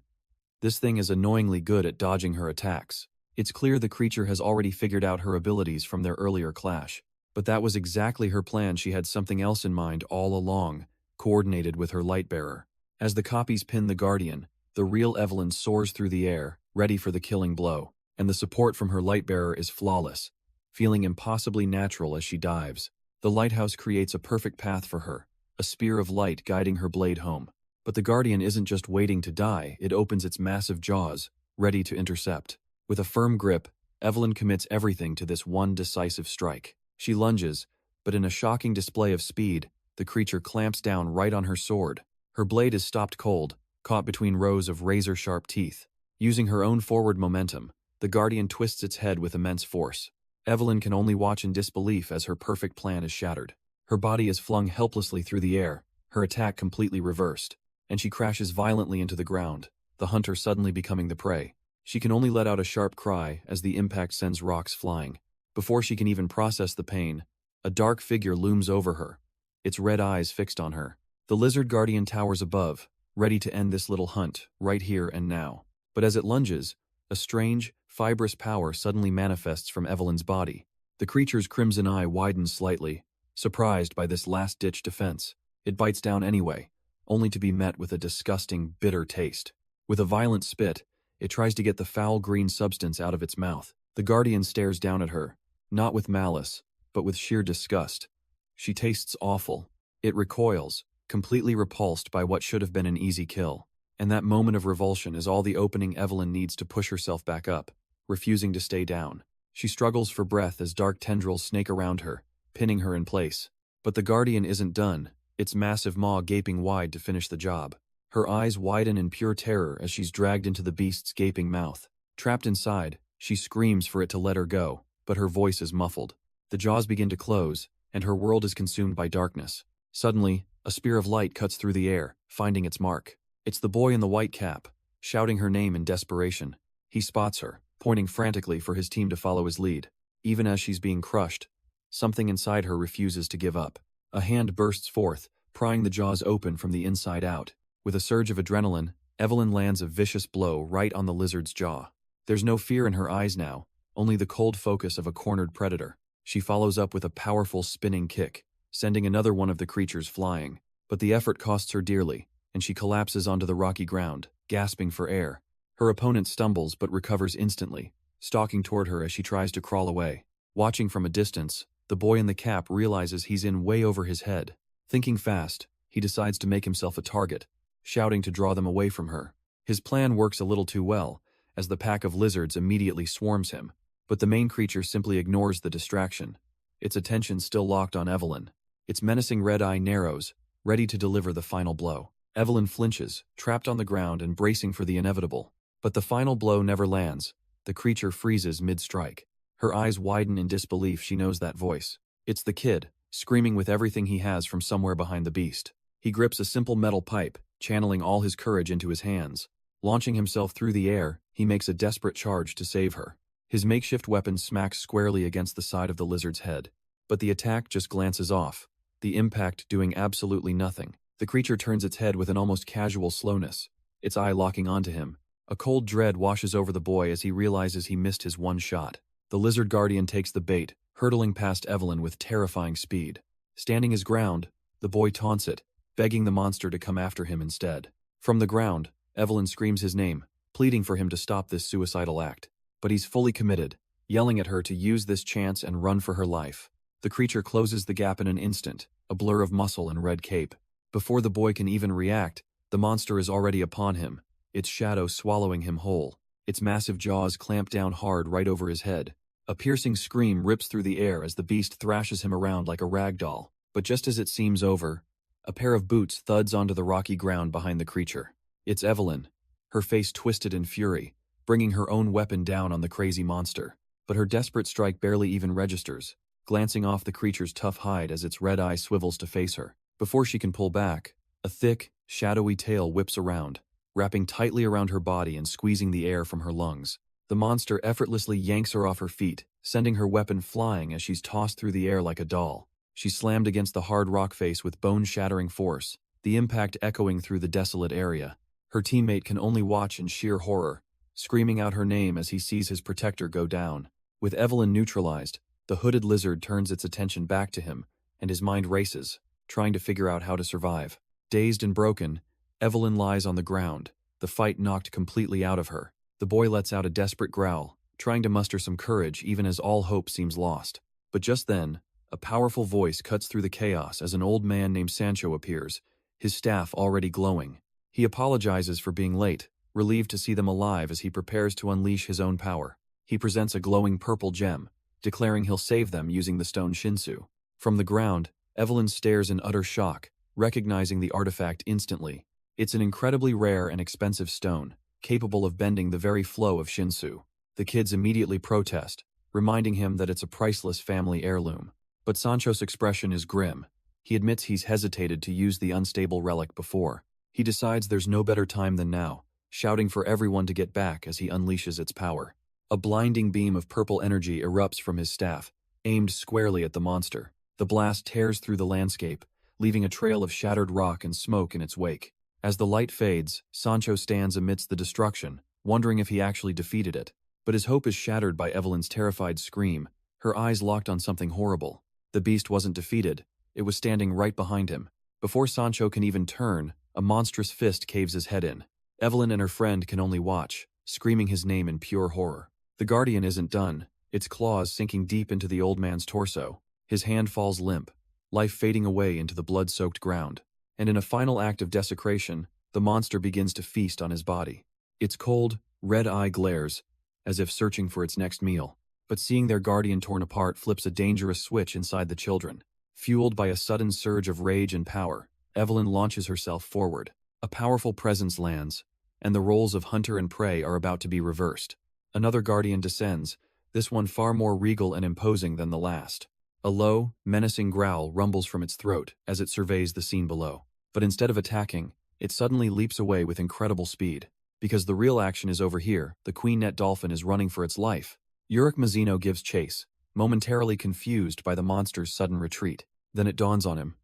This thing is annoyingly good at dodging her attacks. It's clear the creature has already figured out her abilities from their earlier clash. But that was exactly her plan. She had something else in mind all along, coordinated with her Lightbearer. As the copies pin the Guardian, the real Evelyn soars through the air, ready for the killing blow. And the support from her Lightbearer is flawless, feeling impossibly natural as she dives. The lighthouse creates a perfect path for her, a spear of light guiding her blade home. But the Guardian isn't just waiting to die, it opens its massive jaws, ready to intercept. With a firm grip, Evelyn commits everything to this one decisive strike. She lunges, but in a shocking display of speed, the creature clamps down right on her sword. Her blade is stopped cold, caught between rows of razor-sharp teeth. Using her own forward momentum, the Guardian twists its head with immense force. Evelyn can only watch in disbelief as her perfect plan is shattered. Her body is flung helplessly through the air, her attack completely reversed, and she crashes violently into the ground, the hunter suddenly becoming the prey. She can only let out a sharp cry as the impact sends rocks flying. Before she can even process the pain, a dark figure looms over her, its red eyes fixed on her. The Lizard Guardian towers above, ready to end this little hunt, right here and now. But as it lunges, a strange, fibrous power suddenly manifests from Evelyn's body. The creature's crimson eye widens slightly, surprised by this last-ditch defense. It bites down anyway, only to be met with a disgusting, bitter taste. With a violent spit, it tries to get the foul green substance out of its mouth. The Guardian stares down at her, not with malice, but with sheer disgust. She tastes awful. It recoils, completely repulsed by what should have been an easy kill. And that moment of revulsion is all the opening Evelyn needs to push herself back up, refusing to stay down. She struggles for breath as dark tendrils snake around her, pinning her in place. But the Guardian isn't done, its massive maw gaping wide to finish the job. Her eyes widen in pure terror as she's dragged into the beast's gaping mouth. Trapped inside, she screams for it to let her go, but her voice is muffled. The jaws begin to close, and her world is consumed by darkness. Suddenly, a spear of light cuts through the air, finding its mark. It's the boy in the white cap, shouting her name in desperation. He spots her, pointing frantically for his team to follow his lead. Even as she's being crushed, something inside her refuses to give up. A hand bursts forth, prying the jaws open from the inside out. With a surge of adrenaline, Evelyn lands a vicious blow right on the lizard's jaw. There's no fear in her eyes now, only the cold focus of a cornered predator. She follows up with a powerful spinning kick, sending another one of the creatures flying. But the effort costs her dearly, and she collapses onto the rocky ground, gasping for air. Her opponent stumbles but recovers instantly, stalking toward her as she tries to crawl away. Watching from a distance, the boy in the cap realizes he's in way over his head. Thinking fast, he decides to make himself a target, shouting to draw them away from her. His plan works a little too well, as the pack of lizards immediately swarms him. But the main creature simply ignores the distraction, its attention still locked on Evelyn. Its menacing red eye narrows, ready to deliver the final blow. Evelyn flinches, trapped on the ground and bracing for the inevitable. But the final blow never lands. The creature freezes mid-strike. Her eyes widen in disbelief. She knows that voice. It's the kid, screaming with everything he has from somewhere behind the beast. He grips a simple metal pipe, channeling all his courage into his hands. Launching himself through the air, he makes a desperate charge to save her. His makeshift weapon smacks squarely against the side of the lizard's head. But the attack just glances off, the impact doing absolutely nothing. The creature turns its head with an almost casual slowness, its eye locking onto him. A cold dread washes over the boy as he realizes he missed his one shot. The Lizard Guardian takes the bait, hurtling past Evelyn with terrifying speed. Standing his ground, the boy taunts it, begging the monster to come after him instead. From the ground, Evelyn screams his name, pleading for him to stop this suicidal act. But he's fully committed, yelling at her to use this chance and run for her life. The creature closes the gap in an instant, a blur of muscle and red cape. Before the boy can even react, the monster is already upon him, its shadow swallowing him whole. Its massive jaws clamp down hard right over his head. A piercing scream rips through the air as the beast thrashes him around like a rag doll. But just as it seems over, a pair of boots thuds onto the rocky ground behind the creature. It's Evelyn, her face twisted in fury, bringing her own weapon down on the crazy monster. But her desperate strike barely even registers, glancing off the creature's tough hide as its red eye swivels to face her. Before she can pull back, a thick, shadowy tail whips around, wrapping tightly around her body and squeezing the air from her lungs. The monster effortlessly yanks her off her feet, sending her weapon flying as she's tossed through the air like a doll. She's slammed against the hard rock face with bone-shattering force, the impact echoing through the desolate area. Her teammate can only watch in sheer horror, screaming out her name as he sees his protector go down. With Evelyn neutralized, the hooded lizard turns its attention back to him, and his mind races, trying to figure out how to survive. Dazed and broken, Evelyn lies on the ground, the fight knocked completely out of her. The boy lets out a desperate growl, trying to muster some courage even as all hope seems lost. But just then, a powerful voice cuts through the chaos as an old man named Sancho appears, his staff already glowing. He apologizes for being late, relieved to see them alive as he prepares to unleash his own power. He presents a glowing purple gem, declaring he'll save them using the stone Shinsu. From the ground, Evelyn stares in utter shock, recognizing the artifact instantly. It's an incredibly rare and expensive stone, capable of bending the very flow of Shinsu. The kids immediately protest, reminding him that it's a priceless family heirloom. But Sancho's expression is grim. He admits he's hesitated to use the unstable relic before. He decides there's no better time than now, shouting for everyone to get back as he unleashes its power. A blinding beam of purple energy erupts from his staff, aimed squarely at the monster. The blast tears through the landscape, leaving a trail of shattered rock and smoke in its wake. As the light fades, Sancho stands amidst the destruction, wondering if he actually defeated it. But his hope is shattered by Evelyn's terrified scream, her eyes locked on something horrible. The beast wasn't defeated, it was standing right behind him. Before Sancho can even turn, a monstrous fist caves his head in. Evelyn and her friend can only watch, screaming his name in pure horror. The Guardian isn't done, its claws sinking deep into the old man's torso. His hand falls limp, life fading away into the blood-soaked ground. And in a final act of desecration, the monster begins to feast on his body. Its cold, red eye glares, as if searching for its next meal. But seeing their guardian torn apart flips a dangerous switch inside the children. Fueled by a sudden surge of rage and power, Evelyn launches herself forward. A powerful presence lands, and the roles of hunter and prey are about to be reversed. Another guardian descends, this one far more regal and imposing than the last. A low, menacing growl rumbles from its throat as it surveys the scene below. But instead of attacking, it suddenly leaps away with incredible speed. Because the real action is over here, the queen-net dolphin is running for its life. Urick Mazino gives chase, momentarily confused by the monster's sudden retreat. Then it dawns on him.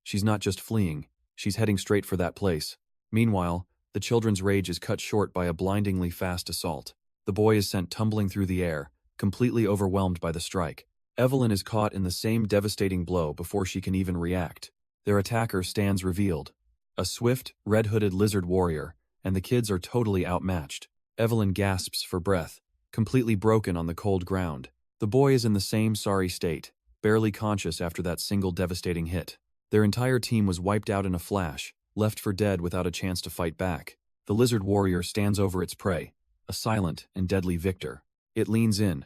She's not just fleeing, she's heading straight for that place. Meanwhile, the children's rage is cut short by a blindingly fast assault. The boy is sent tumbling through the air, completely overwhelmed by the strike. Evelyn is caught in the same devastating blow before she can even react. Their attacker stands revealed. A swift, red-hooded lizard warrior, and the kids are totally outmatched. Evelyn gasps for breath, completely broken on the cold ground. The boy is in the same sorry state, barely conscious after that single devastating hit. Their entire team was wiped out in a flash, left for dead without a chance to fight back. The lizard warrior stands over its prey, a silent and deadly victor. It leans in,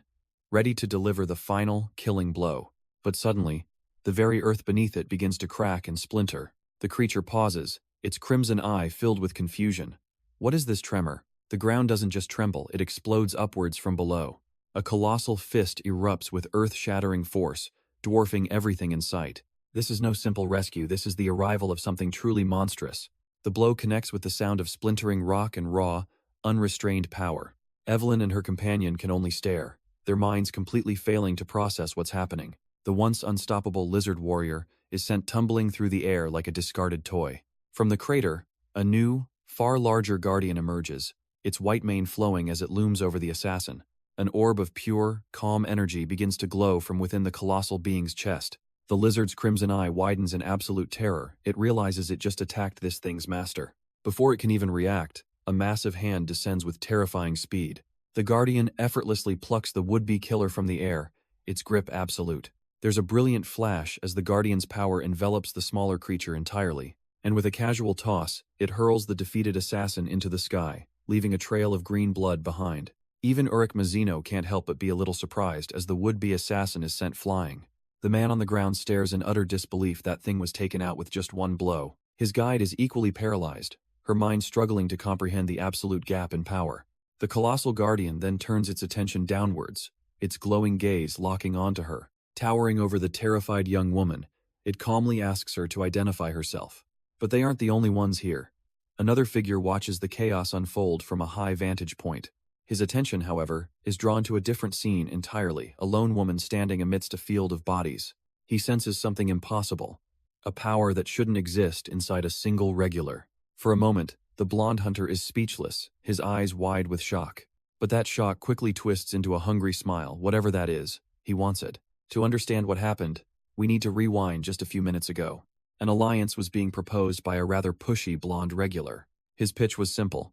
ready to deliver the final, killing blow. But suddenly, the very earth beneath it begins to crack and splinter. The creature pauses, its crimson eye filled with confusion. What is this tremor? The ground doesn't just tremble, it explodes upwards from below. A colossal fist erupts with earth-shattering force, dwarfing everything in sight. This is no simple rescue, this is the arrival of something truly monstrous. The blow connects with the sound of splintering rock and raw, unrestrained power. Evelyn and her companion can only stare, their minds completely failing to process what's happening. The once unstoppable lizard warrior is sent tumbling through the air like a discarded toy. From the crater, a new, far larger guardian emerges, its white mane flowing as it looms over the assassin. An orb of pure, calm energy begins to glow from within the colossal being's chest. The lizard's crimson eye widens in absolute terror. It realizes it just attacked this thing's master. Before it can even react, a massive hand descends with terrifying speed. The guardian effortlessly plucks the would-be killer from the air, its grip absolute. There's a brilliant flash as the guardian's power envelops the smaller creature entirely, and with a casual toss, it hurls the defeated assassin into the sky, leaving a trail of green blood behind. Even Urick Mazino can't help but be a little surprised as the would-be assassin is sent flying. The man on the ground stares in utter disbelief that thing was taken out with just one blow. His guide is equally paralyzed, her mind struggling to comprehend the absolute gap in power. The colossal guardian then turns its attention downwards, its glowing gaze locking onto her. Towering over the terrified young woman, it calmly asks her to identify herself. But they aren't the only ones here. Another figure watches the chaos unfold from a high vantage point. His attention, however, is drawn to a different scene entirely, a lone woman standing amidst a field of bodies. He senses something impossible, a power that shouldn't exist inside a single regular. For a moment, the blonde hunter is speechless, his eyes wide with shock. But that shock quickly twists into a hungry smile, whatever that is, he wants it. To understand what happened, we need to rewind just a few minutes ago. An alliance was being proposed by a rather pushy blonde regular. His pitch was simple.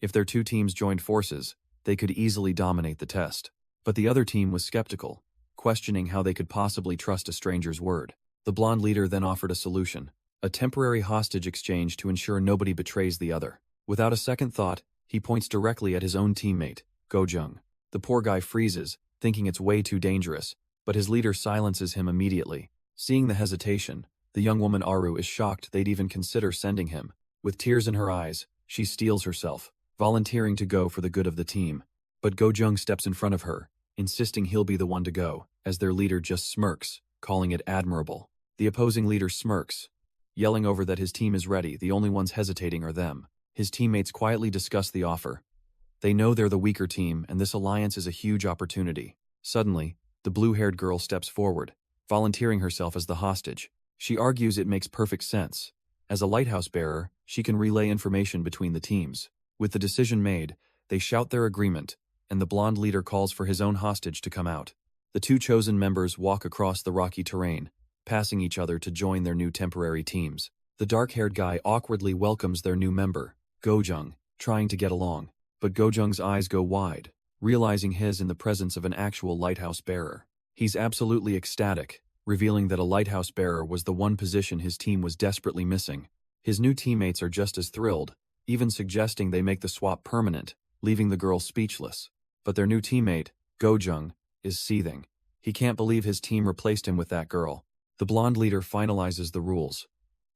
If their two teams joined forces, they could easily dominate the test. But the other team was skeptical, questioning how they could possibly trust a stranger's word. The blonde leader then offered a solution, a temporary hostage exchange to ensure nobody betrays the other. Without a second thought, he points directly at his own teammate, Gojung. The poor guy freezes, thinking it's way too dangerous, but his leader silences him immediately. Seeing the hesitation, the young woman Aru is shocked they'd even consider sending him. With tears in her eyes, she steels herself, volunteering to go for the good of the team. But Gojung steps in front of her, insisting he'll be the one to go, as their leader just smirks, calling it admirable. The opposing leader smirks, yelling over that his team is ready, the only ones hesitating are them. His teammates quietly discuss the offer. They know they're the weaker team, and this alliance is a huge opportunity. Suddenly, the blue-haired girl steps forward, volunteering herself as the hostage. She argues it makes perfect sense. As a lighthouse bearer, she can relay information between the teams. With the decision made, they shout their agreement, and the blonde leader calls for his own hostage to come out. The two chosen members walk across the rocky terrain, passing each other to join their new temporary teams. The dark-haired guy awkwardly welcomes their new member, Gojung, trying to get along. But Gojung's eyes go wide, realizing his in the presence of an actual lighthouse bearer. He's absolutely ecstatic, revealing that a lighthouse bearer was the one position his team was desperately missing. His new teammates are just as thrilled, even suggesting they make the swap permanent, leaving the girl speechless. But their new teammate, Gojung, is seething. He can't believe his team replaced him with that girl. The blonde leader finalizes the rules.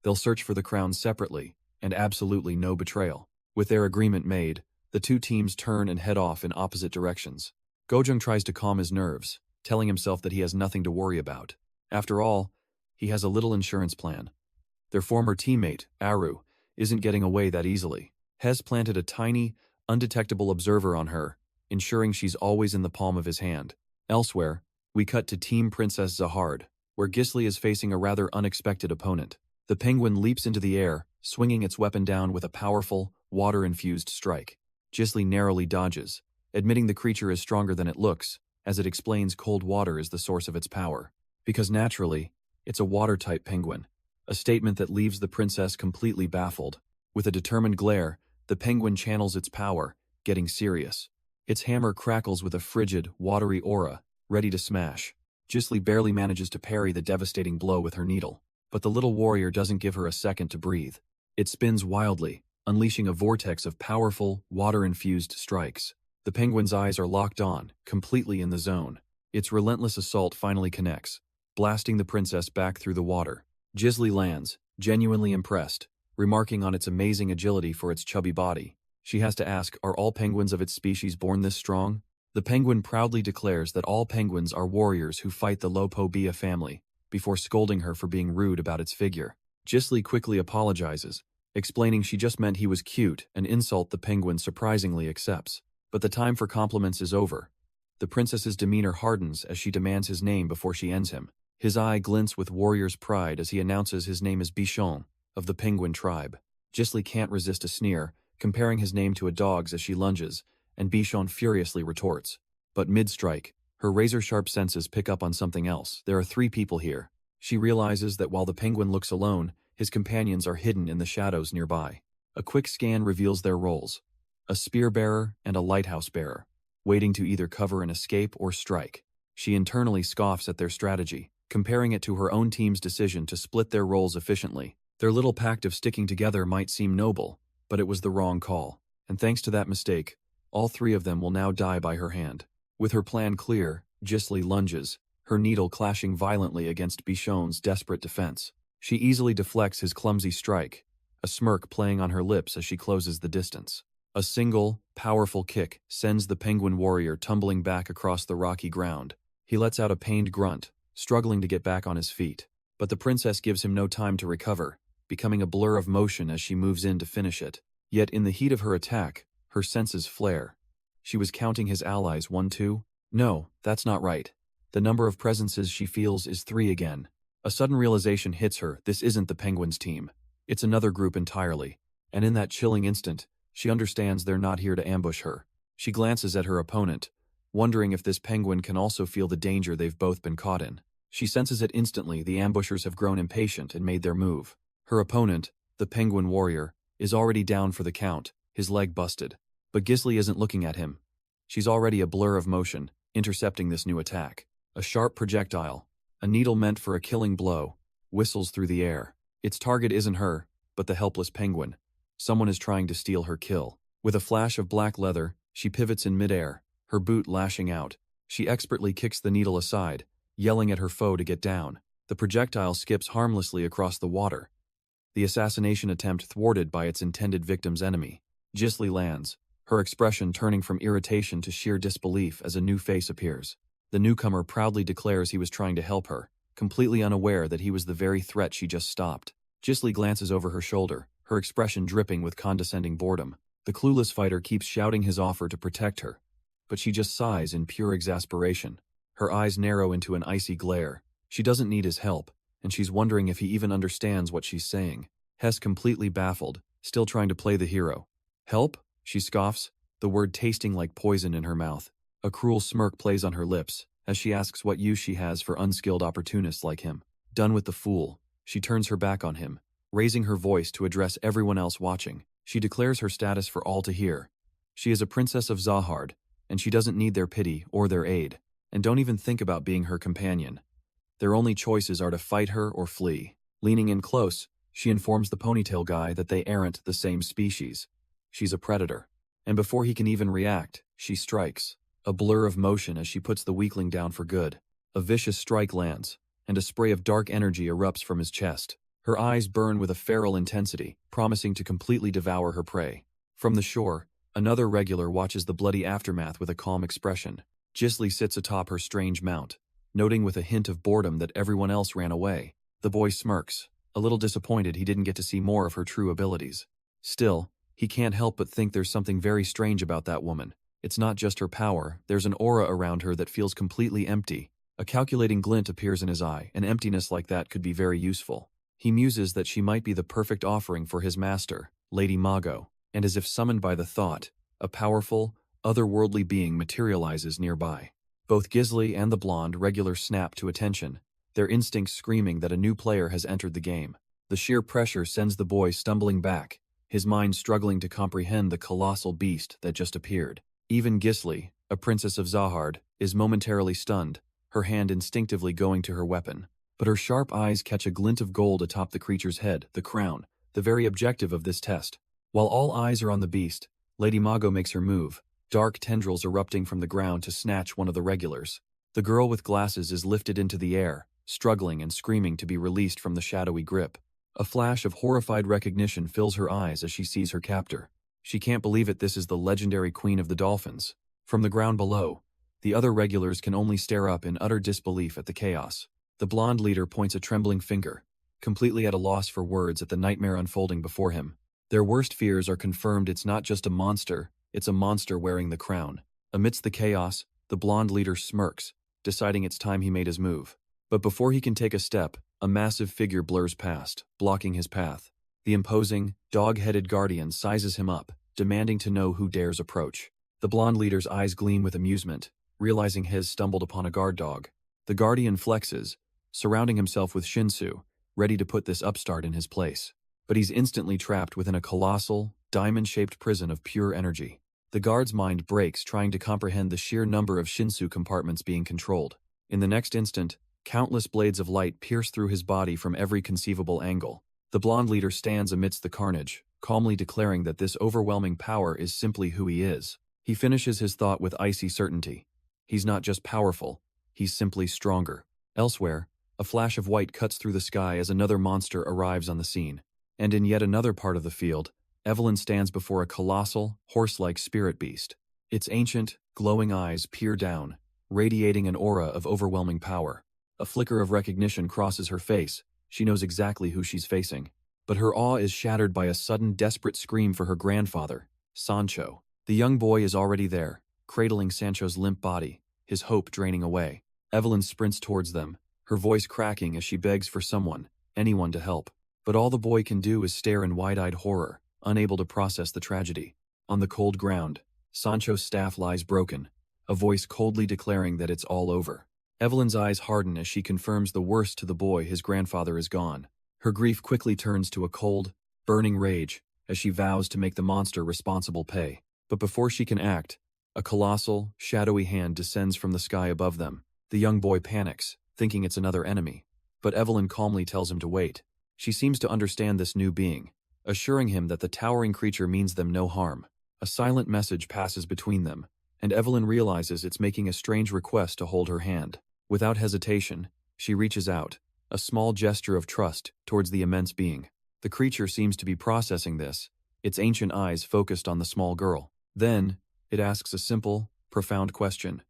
They'll search for the crown separately, and absolutely no betrayal. With their agreement made, the two teams turn and head off in opposite directions. Gojung tries to calm his nerves, telling himself that he has nothing to worry about. After all, he has a little insurance plan. Their former teammate, Aru, isn't getting away that easily. Hes planted a tiny, undetectable observer on her, ensuring she's always in the palm of his hand. Elsewhere, we cut to Team Princess Zahard, where Gisli is facing a rather unexpected opponent. The penguin leaps into the air, swinging its weapon down with a powerful, water-infused strike. Gisli narrowly dodges, admitting the creature is stronger than it looks, as it explains cold water is the source of its power. Because naturally, it's a water-type penguin, a statement that leaves the princess completely baffled. With a determined glare, the penguin channels its power, getting serious. Its hammer crackles with a frigid, watery aura, ready to smash. Gisli barely manages to parry the devastating blow with her needle, but the little warrior doesn't give her a second to breathe. It spins wildly, unleashing a vortex of powerful, water-infused strikes. The penguin's eyes are locked on, completely in the zone. Its relentless assault finally connects, blasting the princess back through the water. Gisli lands, genuinely impressed, remarking on its amazing agility for its chubby body. She has to ask, are all penguins of its species born this strong? The penguin proudly declares that all penguins are warriors who fight the Lopobia family, before scolding her for being rude about its figure. Gisli quickly apologizes, explaining she just meant he was cute, an insult the penguin surprisingly accepts. But the time for compliments is over. The princess's demeanor hardens as she demands his name before she ends him. His eye glints with warrior's pride as he announces his name is Bichon, of the penguin tribe. Gisli can't resist a sneer, comparing his name to a dog's as she lunges, and Bichon furiously retorts. But mid-strike, her razor-sharp senses pick up on something else. There are 3 people here. She realizes that while the penguin looks alone, his companions are hidden in the shadows nearby. A quick scan reveals their roles: a spear-bearer and a lighthouse-bearer, waiting to either cover an escape or strike. She internally scoffs at their strategy, comparing it to her own team's decision to split their roles efficiently. Their little pact of sticking together might seem noble, but it was the wrong call. And thanks to that mistake, all three of them will now die by her hand. With her plan clear, Gisli lunges, her needle clashing violently against Bichon's desperate defense. She easily deflects his clumsy strike, a smirk playing on her lips as she closes the distance. A single, powerful kick sends the penguin warrior tumbling back across the rocky ground. He lets out a pained grunt, struggling to get back on his feet. But the princess gives him no time to recover, becoming a blur of motion as she moves in to finish it. Yet in the heat of her attack, her senses flare. She was counting his allies 1, 2. No, that's not right. The number of presences she feels is 3 again. A sudden realization hits her, this isn't the penguins' team. It's another group entirely. And in that chilling instant, she understands they're not here to ambush her. She glances at her opponent, wondering if this penguin can also feel the danger they've both been caught in. She senses it instantly. The ambushers have grown impatient and made their move. Her opponent, the penguin warrior, is already down for the count, his leg busted. But Gisli isn't looking at him. She's already a blur of motion, intercepting this new attack. A sharp projectile, a needle meant for a killing blow, whistles through the air. Its target isn't her, but the helpless penguin. Someone is trying to steal her kill. With a flash of black leather, she pivots in midair, her boot lashing out. She expertly kicks the needle aside, yelling at her foe to get down. The projectile skips harmlessly across the water, the assassination attempt thwarted by its intended victim's enemy. Gisli lands, her expression turning from irritation to sheer disbelief as a new face appears. The newcomer proudly declares he was trying to help her, completely unaware that he was the very threat she just stopped. Gisli glances over her shoulder, her expression dripping with condescending boredom. The clueless fighter keeps shouting his offer to protect her, but she just sighs in pure exasperation. Her eyes narrow into an icy glare. She doesn't need his help, and she's wondering if he even understands what she's saying. Hess completely baffled, still trying to play the hero. Help? She scoffs, the word tasting like poison in her mouth. A cruel smirk plays on her lips as she asks what use she has for unskilled opportunists like him. Done with the fool, she turns her back on him, raising her voice to address everyone else watching. She declares her status for all to hear. She is a princess of Zahard, and she doesn't need their pity or their aid, and don't even think about being her companion. Their only choices are to fight her or flee. Leaning in close, she informs the ponytail guy that they aren't the same species. She's a predator. And before he can even react, she strikes. A blur of motion as she puts the weakling down for good. A vicious strike lands, and a spray of dark energy erupts from his chest. Her eyes burn with a feral intensity, promising to completely devour her prey. From the shore, another regular watches the bloody aftermath with a calm expression. Gisli sits atop her strange mount, noting with a hint of boredom that everyone else ran away. The boy smirks, a little disappointed he didn't get to see more of her true abilities. Still, he can't help but think there's something very strange about that woman. It's not just her power, there's an aura around her that feels completely empty. A calculating glint appears in his eye. An emptiness like that could be very useful. He muses that she might be the perfect offering for his master, Lady Mago, and as if summoned by the thought, a powerful, otherworldly being materializes nearby. Both Gisli and the blonde regular snap to attention, their instincts screaming that a new player has entered the game. The sheer pressure sends the boy stumbling back, his mind struggling to comprehend the colossal beast that just appeared. Even Gisli, a princess of Zahard, is momentarily stunned, her hand instinctively going to her weapon. But her sharp eyes catch a glint of gold atop the creature's head, the crown, the very objective of this test. While all eyes are on the beast, Lady Mago makes her move, dark tendrils erupting from the ground to snatch one of the regulars. The girl with glasses is lifted into the air, struggling and screaming to be released from the shadowy grip. A flash of horrified recognition fills her eyes as she sees her captor. She can't believe it. This is the legendary Queen of the Dolphins. From the ground below, the other regulars can only stare up in utter disbelief at the chaos. The blonde leader points a trembling finger, completely at a loss for words at the nightmare unfolding before him. Their worst fears are confirmed. It's not just a monster, it's a monster wearing the crown. Amidst the chaos, the blonde leader smirks, deciding it's time he made his move. But before he can take a step, a massive figure blurs past, blocking his path. The imposing, dog-headed guardian sizes him up, demanding to know who dares approach. The blonde leader's eyes gleam with amusement, realizing his stumbled upon a guard dog. The guardian flexes, surrounding himself with Shinsu, ready to put this upstart in his place. But he's instantly trapped within a colossal, diamond-shaped prison of pure energy. The guard's mind breaks trying to comprehend the sheer number of Shinsu compartments being controlled. In the next instant, countless blades of light pierce through his body from every conceivable angle. The The blonde leader stands amidst the carnage, calmly declaring that this overwhelming power is simply who he is. He finishes his thought with icy certainty. He's not just powerful, he's simply stronger. Elsewhere, a flash of white cuts through the sky as another monster arrives on the scene. And in yet another part of the field, Evelyn stands before a colossal, horse-like spirit beast. Its ancient, glowing eyes peer down, radiating an aura of overwhelming power. A flicker of recognition crosses her face. She knows exactly who she's facing. But her awe is shattered by a sudden, desperate scream for her grandfather, Sancho. The young boy is already there, cradling Sancho's limp body, his hope draining away. Evelyn sprints towards them, her voice cracking as she begs for someone, anyone to help. But all the boy can do is stare in wide-eyed horror, unable to process the tragedy. On the cold ground, Sancho's staff lies broken, a voice coldly declaring that it's all over. Evelyn's eyes harden as she confirms the worst to the boy: his grandfather is gone. Her grief quickly turns to a cold, burning rage as she vows to make the monster responsible pay. But before she can act, a colossal, shadowy hand descends from the sky above them. The young boy panics, thinking it's another enemy. But Evelyn calmly tells him to wait. She seems to understand this new being, assuring him that the towering creature means them no harm. A silent message passes between them, and Evelyn realizes it's making a strange request to hold her hand. Without hesitation, she reaches out, a small gesture of trust towards the immense being. The creature seems to be processing this, its ancient eyes focused on the small girl. Then, it asks a simple, profound question.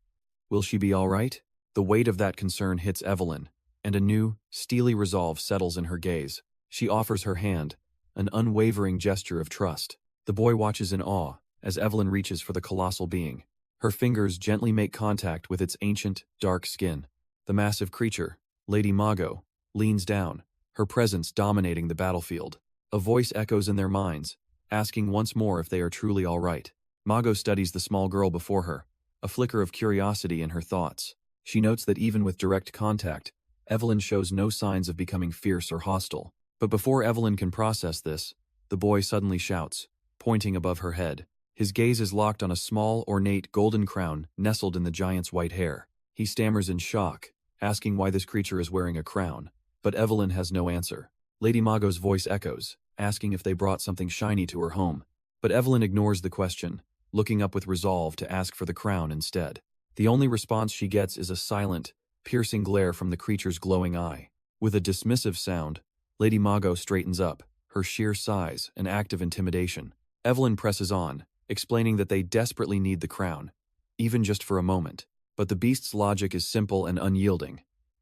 Will she be all right? The weight of that concern hits Evelyn, and a new, steely resolve settles in her gaze. She offers her hand, an unwavering gesture of trust. The boy watches in awe as Evelyn reaches for the colossal being. Her fingers gently make contact with its ancient, dark skin. The massive creature, Lady Mago, leans down, her presence dominating the battlefield. A voice echoes in their minds, asking once more if they are truly all right. Mago studies the small girl before her, a flicker of curiosity in her thoughts. She notes that even with direct contact, Evelyn shows no signs of becoming fierce or hostile. But before Evelyn can process this, the boy suddenly shouts, pointing above her head. His gaze is locked on a small, ornate golden crown nestled in the giant's white hair. He stammers in shock, asking why this creature is wearing a crown. But Evelyn has no answer. Lady Mago's voice echoes, asking if they brought something shiny to her home. But Evelyn ignores the question, looking up with resolve to ask for the crown instead. The only response she gets is a silent, piercing glare from the creature's glowing eye. With a dismissive sound, Lady Mago straightens up, her sheer size an act of intimidation. Evelyn presses on, explaining that they desperately need the crown, even just for a moment. But the beast's logic is simple and unyielding.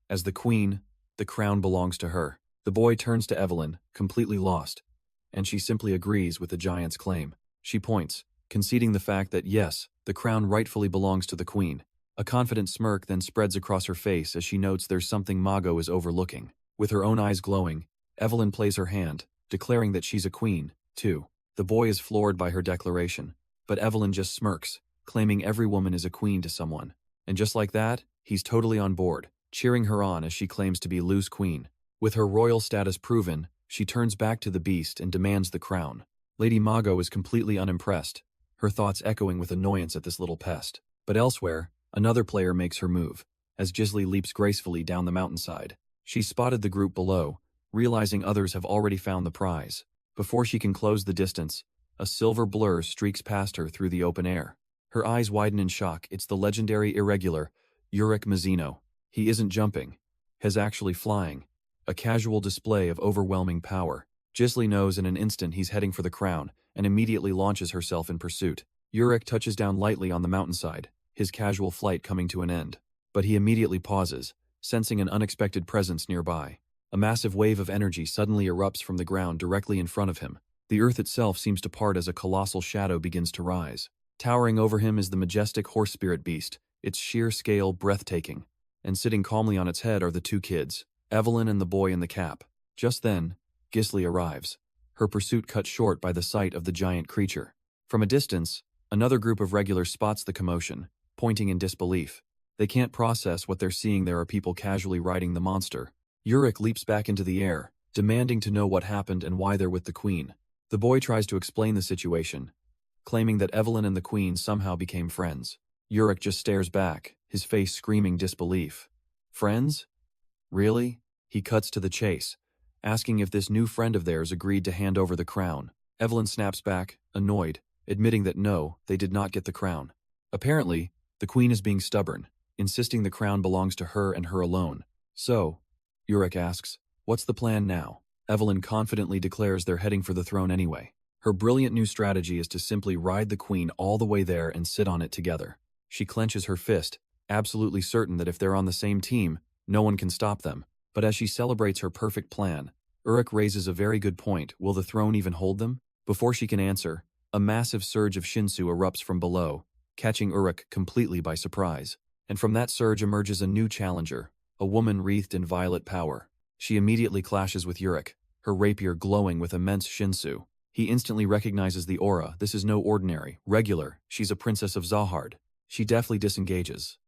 As the queen, the crown belongs to her. The boy turns to Evelyn, completely lost, and she simply agrees with the giant's claim. She points, conceding the fact that yes, the crown rightfully belongs to the queen. A confident smirk then spreads across her face as she notes there's something Mago is overlooking. With her own eyes glowing, Evelyn plays her hand, declaring that she's a queen, too. The boy is floored by her declaration, but Evelyn just smirks, claiming every woman is a queen to someone. And just like that, he's totally on board, cheering her on as she claims to be loose queen. With her royal status proven, she turns back to the beast and demands the crown. Lady Mago is completely unimpressed, her thoughts echoing with annoyance at this little pest. But elsewhere, another player makes her move, as Gisli leaps gracefully down the mountainside. She's spotted the group below, realizing others have already found the prize. Before she can close the distance, a silver blur streaks past her through the open air. Her eyes widen in shock. It's the legendary Irregular, Urick Mazino. He isn't jumping, he's actually flying, a casual display of overwhelming power. Gisli knows in an instant he's heading for the crown, and immediately launches herself in pursuit. Urick touches down lightly on the mountainside, his casual flight coming to an end. But he immediately pauses, sensing an unexpected presence nearby. A massive wave of energy suddenly erupts from the ground directly in front of him. The earth itself seems to part as a colossal shadow begins to rise. Towering over him is the majestic horse spirit beast, its sheer scale breathtaking. And sitting calmly on its head are the two kids, Evelyn and the boy in the cap. Just then, Gisli arrives, her pursuit cut short by the sight of the giant creature. From a distance, another group of regulars spots the commotion, pointing in disbelief. They can't process what they're seeing. There are people casually riding the monster. Urick leaps back into the air, demanding to know what happened and why they're with the queen. The boy tries to explain the situation, claiming that Evelyn and the queen somehow became friends. Urick just stares back, his face screaming disbelief. Friends? Really? He cuts to the chase, asking if this new friend of theirs agreed to hand over the crown. Evelyn snaps back, annoyed, admitting that no, they did not get the crown. Apparently, the queen is being stubborn, insisting the crown belongs to her and her alone. So, Urick asks, what's the plan now? Evelyn confidently declares they're heading for the throne anyway. Her brilliant new strategy is to simply ride the queen all the way there and sit on it together. She clenches her fist, absolutely certain that if they're on the same team, no one can stop them. But as she celebrates her perfect plan, Urick raises a very good point. Will the throne even hold them? Before she can answer, a massive surge of Shinsu erupts from below, catching Urick completely by surprise. And from that surge emerges a new challenger, a woman wreathed in violet power. She immediately clashes with Urick, her rapier glowing with immense Shinsu. He instantly recognizes the aura. This is no ordinary, regular. She's a princess of Zahard. She deftly disengages,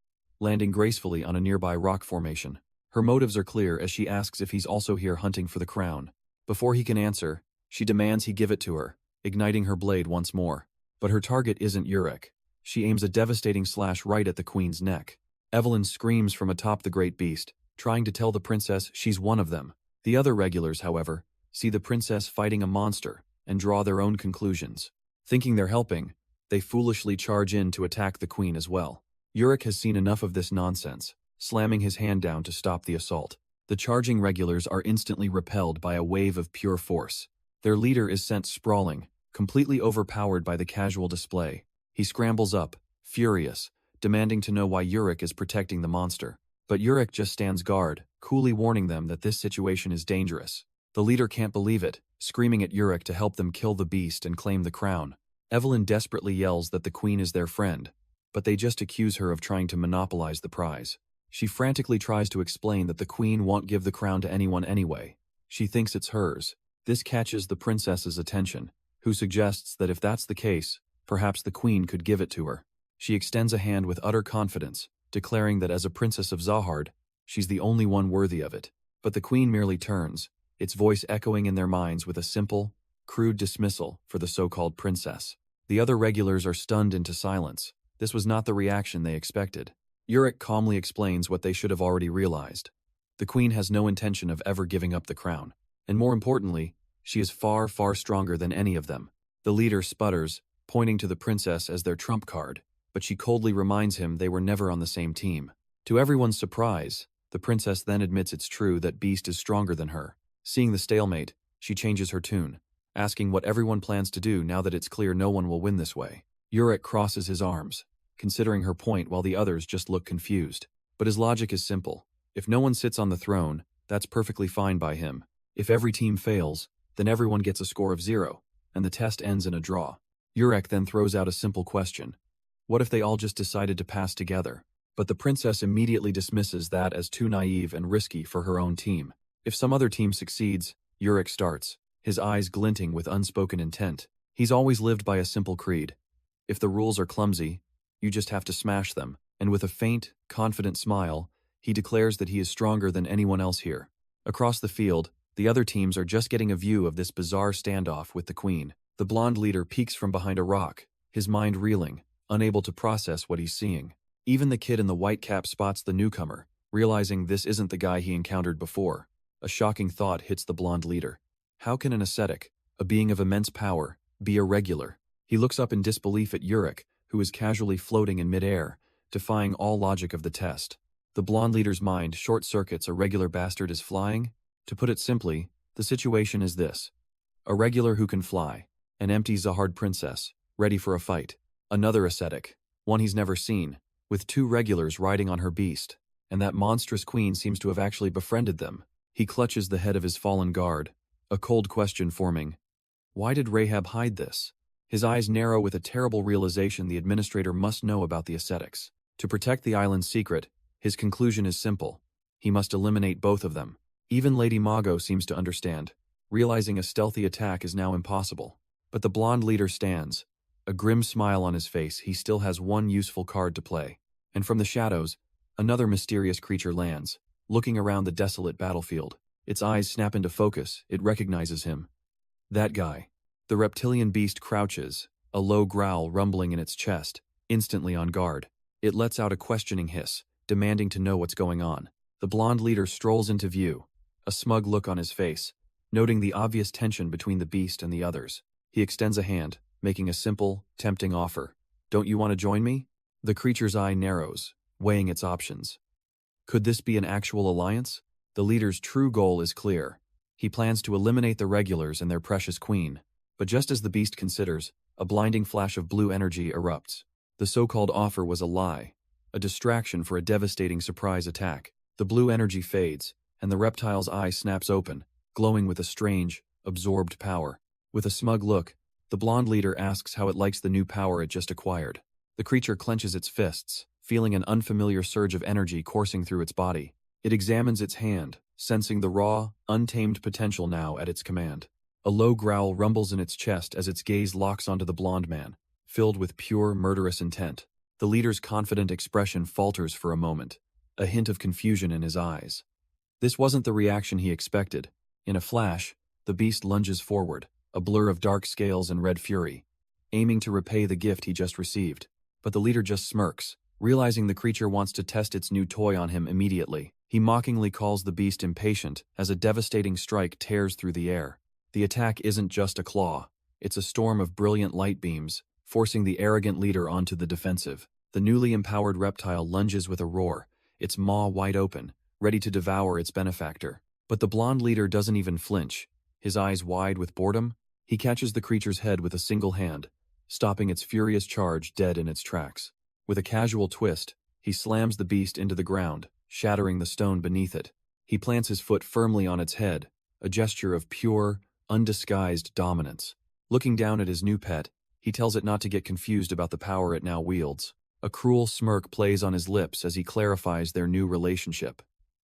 landing gracefully on a nearby rock formation. Her motives are clear as she asks if he's also here hunting for the crown. Before he can answer, she demands he give it to her, igniting her blade once more. But her target isn't Urick. She aims a devastating slash right at the queen's neck. Evelyn screams from atop the great beast, trying to tell the princess she's one of them. The other regulars, however, see the princess fighting a monster and draw their own conclusions. Thinking they're helping, they foolishly charge in to attack the queen as well. Urick has seen enough of this nonsense, slamming his hand down to stop the assault. The charging regulars are instantly repelled by a wave of pure force. Their leader is sent sprawling, completely overpowered by the casual display. He scrambles up, furious, demanding to know why Urick is protecting the monster. But Urick just stands guard, coolly warning them that this situation is dangerous. The leader can't believe it, screaming at Urick to help them kill the beast and claim the crown. Evelyn desperately yells that the queen is their friend, but they just accuse her of trying to monopolize the prize. She frantically tries to explain that the queen won't give the crown to anyone anyway. She thinks it's hers. This catches the princess's attention, who suggests that if that's the case, perhaps the queen could give it to her. She extends a hand with utter confidence, declaring that as a princess of Zahard, she's the only one worthy of it. But the queen merely turns, its voice echoing in their minds with a simple, crude dismissal for the so-called princess. The other regulars are stunned into silence. This was not the reaction they expected. Urick calmly explains what they should have already realized. The queen has no intention of ever giving up the crown. And more importantly, she is far, far stronger than any of them. The leader sputters, pointing to the princess as their trump card, but she coldly reminds him they were never on the same team. To everyone's surprise, the princess then admits it's true that Beast is stronger than her. Seeing the stalemate, she changes her tune, asking what everyone plans to do now that it's clear no one will win this way. Urick crosses his arms, considering her point while the others just look confused. But his logic is simple. If no one sits on the throne, that's perfectly fine by him. If every team fails, then everyone gets a score of 0, and the test ends in a draw. Urick then throws out a simple question. What if they all just decided to pass together? But the princess immediately dismisses that as too naive and risky for her own team. If some other team succeeds, Urick starts, his eyes glinting with unspoken intent. He's always lived by a simple creed. If the rules are clumsy, you just have to smash them. And with a faint, confident smile, he declares that he is stronger than anyone else here. Across the field, the other teams are just getting a view of this bizarre standoff with the queen. The blonde leader peeks from behind a rock, his mind reeling, unable to process what he's seeing. Even the kid in the white cap spots the newcomer, realizing this isn't the guy he encountered before. A shocking thought hits the blonde leader. How can an ascetic, a being of immense power, be irregular? He looks up in disbelief at Urick, who is casually floating in midair, defying all logic of the test. The blonde leader's mind short-circuits a regular bastard is flying. To put it simply, the situation is this. A regular who can fly, an empty Zahard princess, ready for a fight. Another ascetic, one he's never seen, with 2 regulars riding on her beast, and that monstrous queen seems to have actually befriended them. He clutches the head of his fallen guard, a cold question forming. Why did Rahab hide this? His eyes narrow with a terrible realization the administrator must know about the ascetics. To protect the island's secret, his conclusion is simple. He must eliminate both of them. Even Lady Mago seems to understand, realizing a stealthy attack is now impossible. But the blonde leader stands, a grim smile on his face. He still has one useful card to play. And from the shadows, another mysterious creature lands, looking around the desolate battlefield. Its eyes snap into focus. It recognizes him. That guy. The reptilian beast crouches, a low growl rumbling in its chest, instantly on guard. It lets out a questioning hiss, demanding to know what's going on. The blonde leader strolls into view, a smug look on his face, noting the obvious tension between the beast and the others. He extends a hand, making a simple, tempting offer. "Don't you want to join me?" The creature's eye narrows, weighing its options. Could this be an actual alliance? The leader's true goal is clear. He plans to eliminate the regulars and their precious queen. But just as the beast considers, a blinding flash of blue energy erupts. The so-called offer was a lie, a distraction for a devastating surprise attack. The blue energy fades, and the reptile's eye snaps open, glowing with a strange, absorbed power. With a smug look, the blonde leader asks how it likes the new power it just acquired. The creature clenches its fists, feeling an unfamiliar surge of energy coursing through its body. It examines its hand, sensing the raw, untamed potential now at its command. A low growl rumbles in its chest as its gaze locks onto the blonde man, filled with pure, murderous intent. The leader's confident expression falters for a moment, a hint of confusion in his eyes. This wasn't the reaction he expected. In a flash, the beast lunges forward, a blur of dark scales and red fury, aiming to repay the gift he just received. But the leader just smirks, realizing the creature wants to test its new toy on him immediately. He mockingly calls the beast impatient as a devastating strike tears through the air. The attack isn't just a claw, it's a storm of brilliant light beams, forcing the arrogant leader onto the defensive. The newly empowered reptile lunges with a roar, its maw wide open, ready to devour its benefactor. But the blonde leader doesn't even flinch. His eyes wide with boredom, he catches the creature's head with a single hand, stopping its furious charge dead in its tracks. With a casual twist, he slams the beast into the ground, shattering the stone beneath it. He plants his foot firmly on its head, a gesture of pure, undisguised dominance. Looking down at his new pet, he tells it not to get confused about the power it now wields. A cruel smirk plays on his lips as he clarifies their new relationship.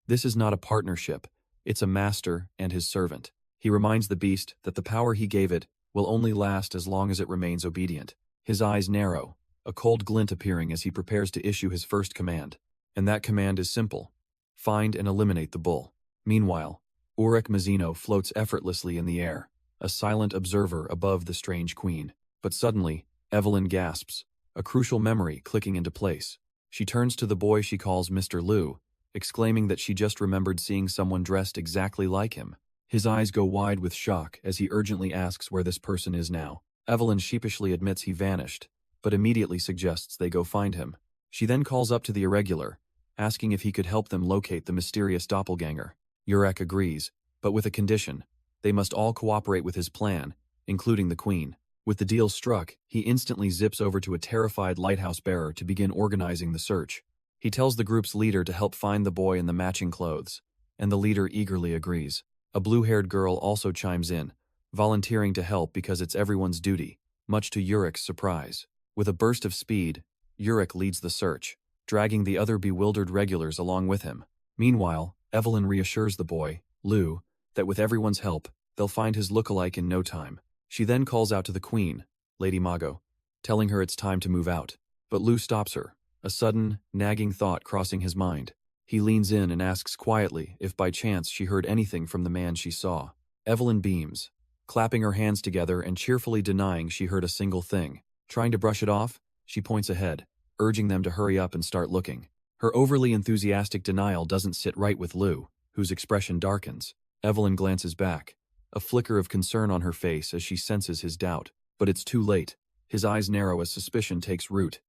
This is not a partnership, it's a master and his servant. He reminds the beast that the power he gave it will only last as long as it remains obedient. His eyes narrow, a cold glint appearing as he prepares to issue his first command. And that command is simple: find and eliminate the bull. Meanwhile, Urick Mazino floats effortlessly in the air, a silent observer above the strange queen. But suddenly, Evelyn gasps, a crucial memory clicking into place. She turns to the boy she calls Mr. Liu, exclaiming that she just remembered seeing someone dressed exactly like him. His eyes go wide with shock as he urgently asks where this person is now. Evelyn sheepishly admits he vanished, but immediately suggests they go find him. She then calls up to the Irregular, asking if he could help them locate the mysterious doppelganger. Urick agrees, but with a condition: they must all cooperate with his plan, including the queen. With the deal struck, he instantly zips over to a terrified lighthouse bearer to begin organizing the search. He tells the group's leader to help find the boy in the matching clothes, and the leader eagerly agrees. A blue-haired girl also chimes in, volunteering to help because it's everyone's duty, much to Urick's surprise. With a burst of speed, Urick leads the search, dragging the other bewildered regulars along with him. Meanwhile, Evelyn reassures the boy, Liu, that with everyone's help, they'll find his look-alike in no time. She then calls out to the queen, Lady Mago, telling her it's time to move out. But Liu stops her, a sudden, nagging thought crossing his mind. He leans in and asks quietly if by chance she heard anything from the man she saw. Evelyn beams, clapping her hands together and cheerfully denying she heard a single thing. Trying to brush it off, she points ahead, urging them to hurry up and start looking. Her overly enthusiastic denial doesn't sit right with Liu, whose expression darkens. Evelyn glances back, a flicker of concern on her face as she senses his doubt. But it's too late. His eyes narrow as suspicion takes root.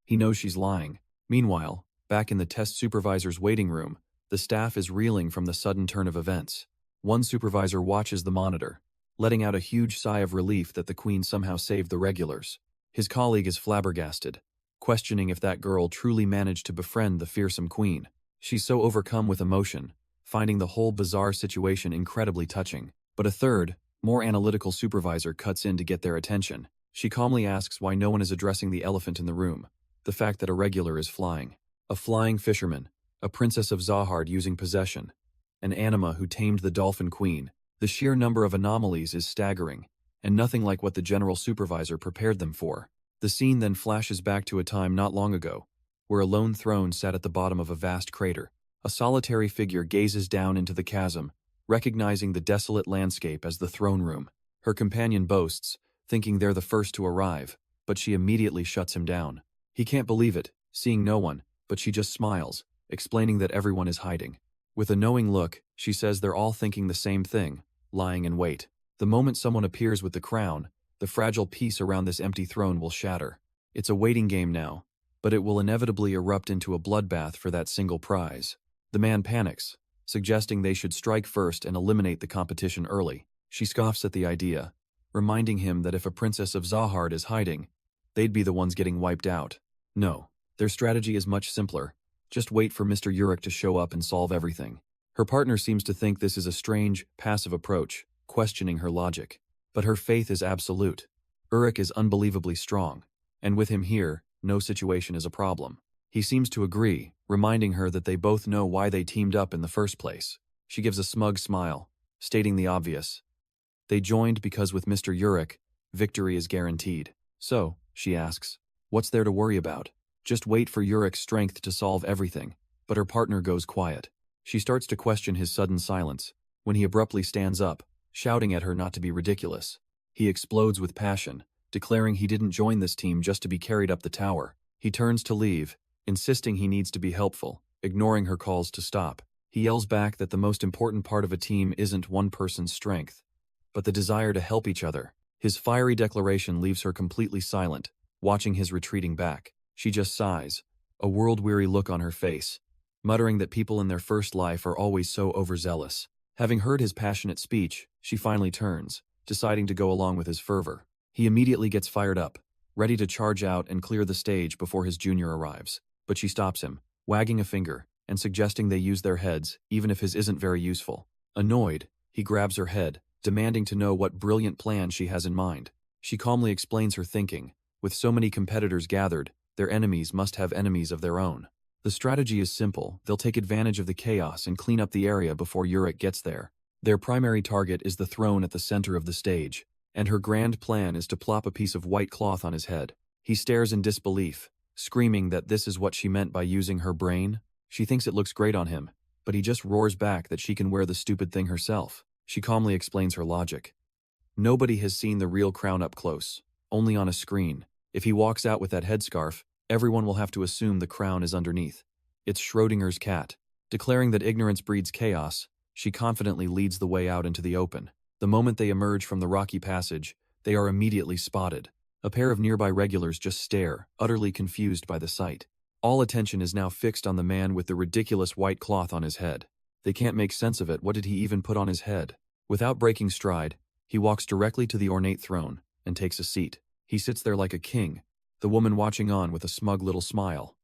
He knows she's lying. Meanwhile, back in the test supervisor's waiting room, the staff is reeling from the sudden turn of events. One supervisor watches the monitor, letting out a huge sigh of relief that the queen somehow saved the regulars. His colleague is flabbergasted, questioning if that girl truly managed to befriend the fearsome queen. She's so overcome with emotion, finding the whole bizarre situation incredibly touching. But a third, more analytical supervisor cuts in to get their attention. She calmly asks why no one is addressing the elephant in the room, the fact that a regular is flying. A flying fisherman, a princess of Zahard using possession, an anima who tamed the dolphin queen. The sheer number of anomalies is staggering, and nothing like what the general supervisor prepared them for. The scene then flashes back to a time not long ago, where a lone throne sat at the bottom of a vast crater. A solitary figure gazes down into the chasm, recognizing the desolate landscape as the throne room. Her companion boasts, thinking they're the first to arrive, but she immediately shuts him down. He can't believe it, seeing no one, but she just smiles, explaining that everyone is hiding. With a knowing look, she says they're all thinking the same thing, lying in wait. The moment someone appears with the crown, the fragile peace around this empty throne will shatter. It's a waiting game now, but it will inevitably erupt into a bloodbath for that single prize. The man panics, suggesting they should strike first and eliminate the competition early. She scoffs at the idea, reminding him that if a princess of Zahard is hiding, they'd be the ones getting wiped out. No, their strategy is much simpler. Just wait for Mr. Urick to show up and solve everything. Her partner seems to think this is a strange, passive approach, questioning her logic. But her faith is absolute. Urick is unbelievably strong, and with him here, no situation is a problem. He seems to agree, reminding her that they both know why they teamed up in the first place. She gives a smug smile, stating the obvious. They joined because with Mr. Urick, victory is guaranteed. So, she asks, what's there to worry about? Just wait for Urick's strength to solve everything. But her partner goes quiet. She starts to question his sudden silence, when he abruptly stands up, shouting at her not to be ridiculous. He explodes with passion, declaring he didn't join this team just to be carried up the tower. He turns to leave, insisting he needs to be helpful, ignoring her calls to stop. He yells back that the most important part of a team isn't one person's strength, but the desire to help each other. His fiery declaration leaves her completely silent, watching his retreating back. She just sighs, a world-weary look on her face, muttering that people in their first life are always so overzealous. Having heard his passionate speech, she finally turns, deciding to go along with his fervor. He immediately gets fired up, ready to charge out and clear the stage before his junior arrives. But she stops him, wagging a finger, and suggesting they use their heads, even if his isn't very useful. Annoyed, he grabs her head, demanding to know what brilliant plan she has in mind. She calmly explains her thinking. With so many competitors gathered, their enemies must have enemies of their own. The strategy is simple. They'll take advantage of the chaos and clean up the area before Urick gets there. Their primary target is the throne at the center of the stage, and her grand plan is to plop a piece of white cloth on his head. He stares in disbelief, screaming that this is what she meant by using her brain. She thinks it looks great on him, but he just roars back that she can wear the stupid thing herself. She calmly explains her logic. Nobody has seen the real crown up close, only on a screen. If he walks out with that headscarf, everyone will have to assume the crown is underneath. It's Schrodinger's cat. Declaring that ignorance breeds chaos, she confidently leads the way out into the open. The moment they emerge from the rocky passage, they are immediately spotted. A pair of nearby regulars just stare, utterly confused by the sight. All attention is now fixed on the man with the ridiculous white cloth on his head. They can't make sense of it. What did he even put on his head? Without breaking stride, he walks directly to the ornate throne and takes a seat. He sits there like a king, the woman watching on with a smug little smile.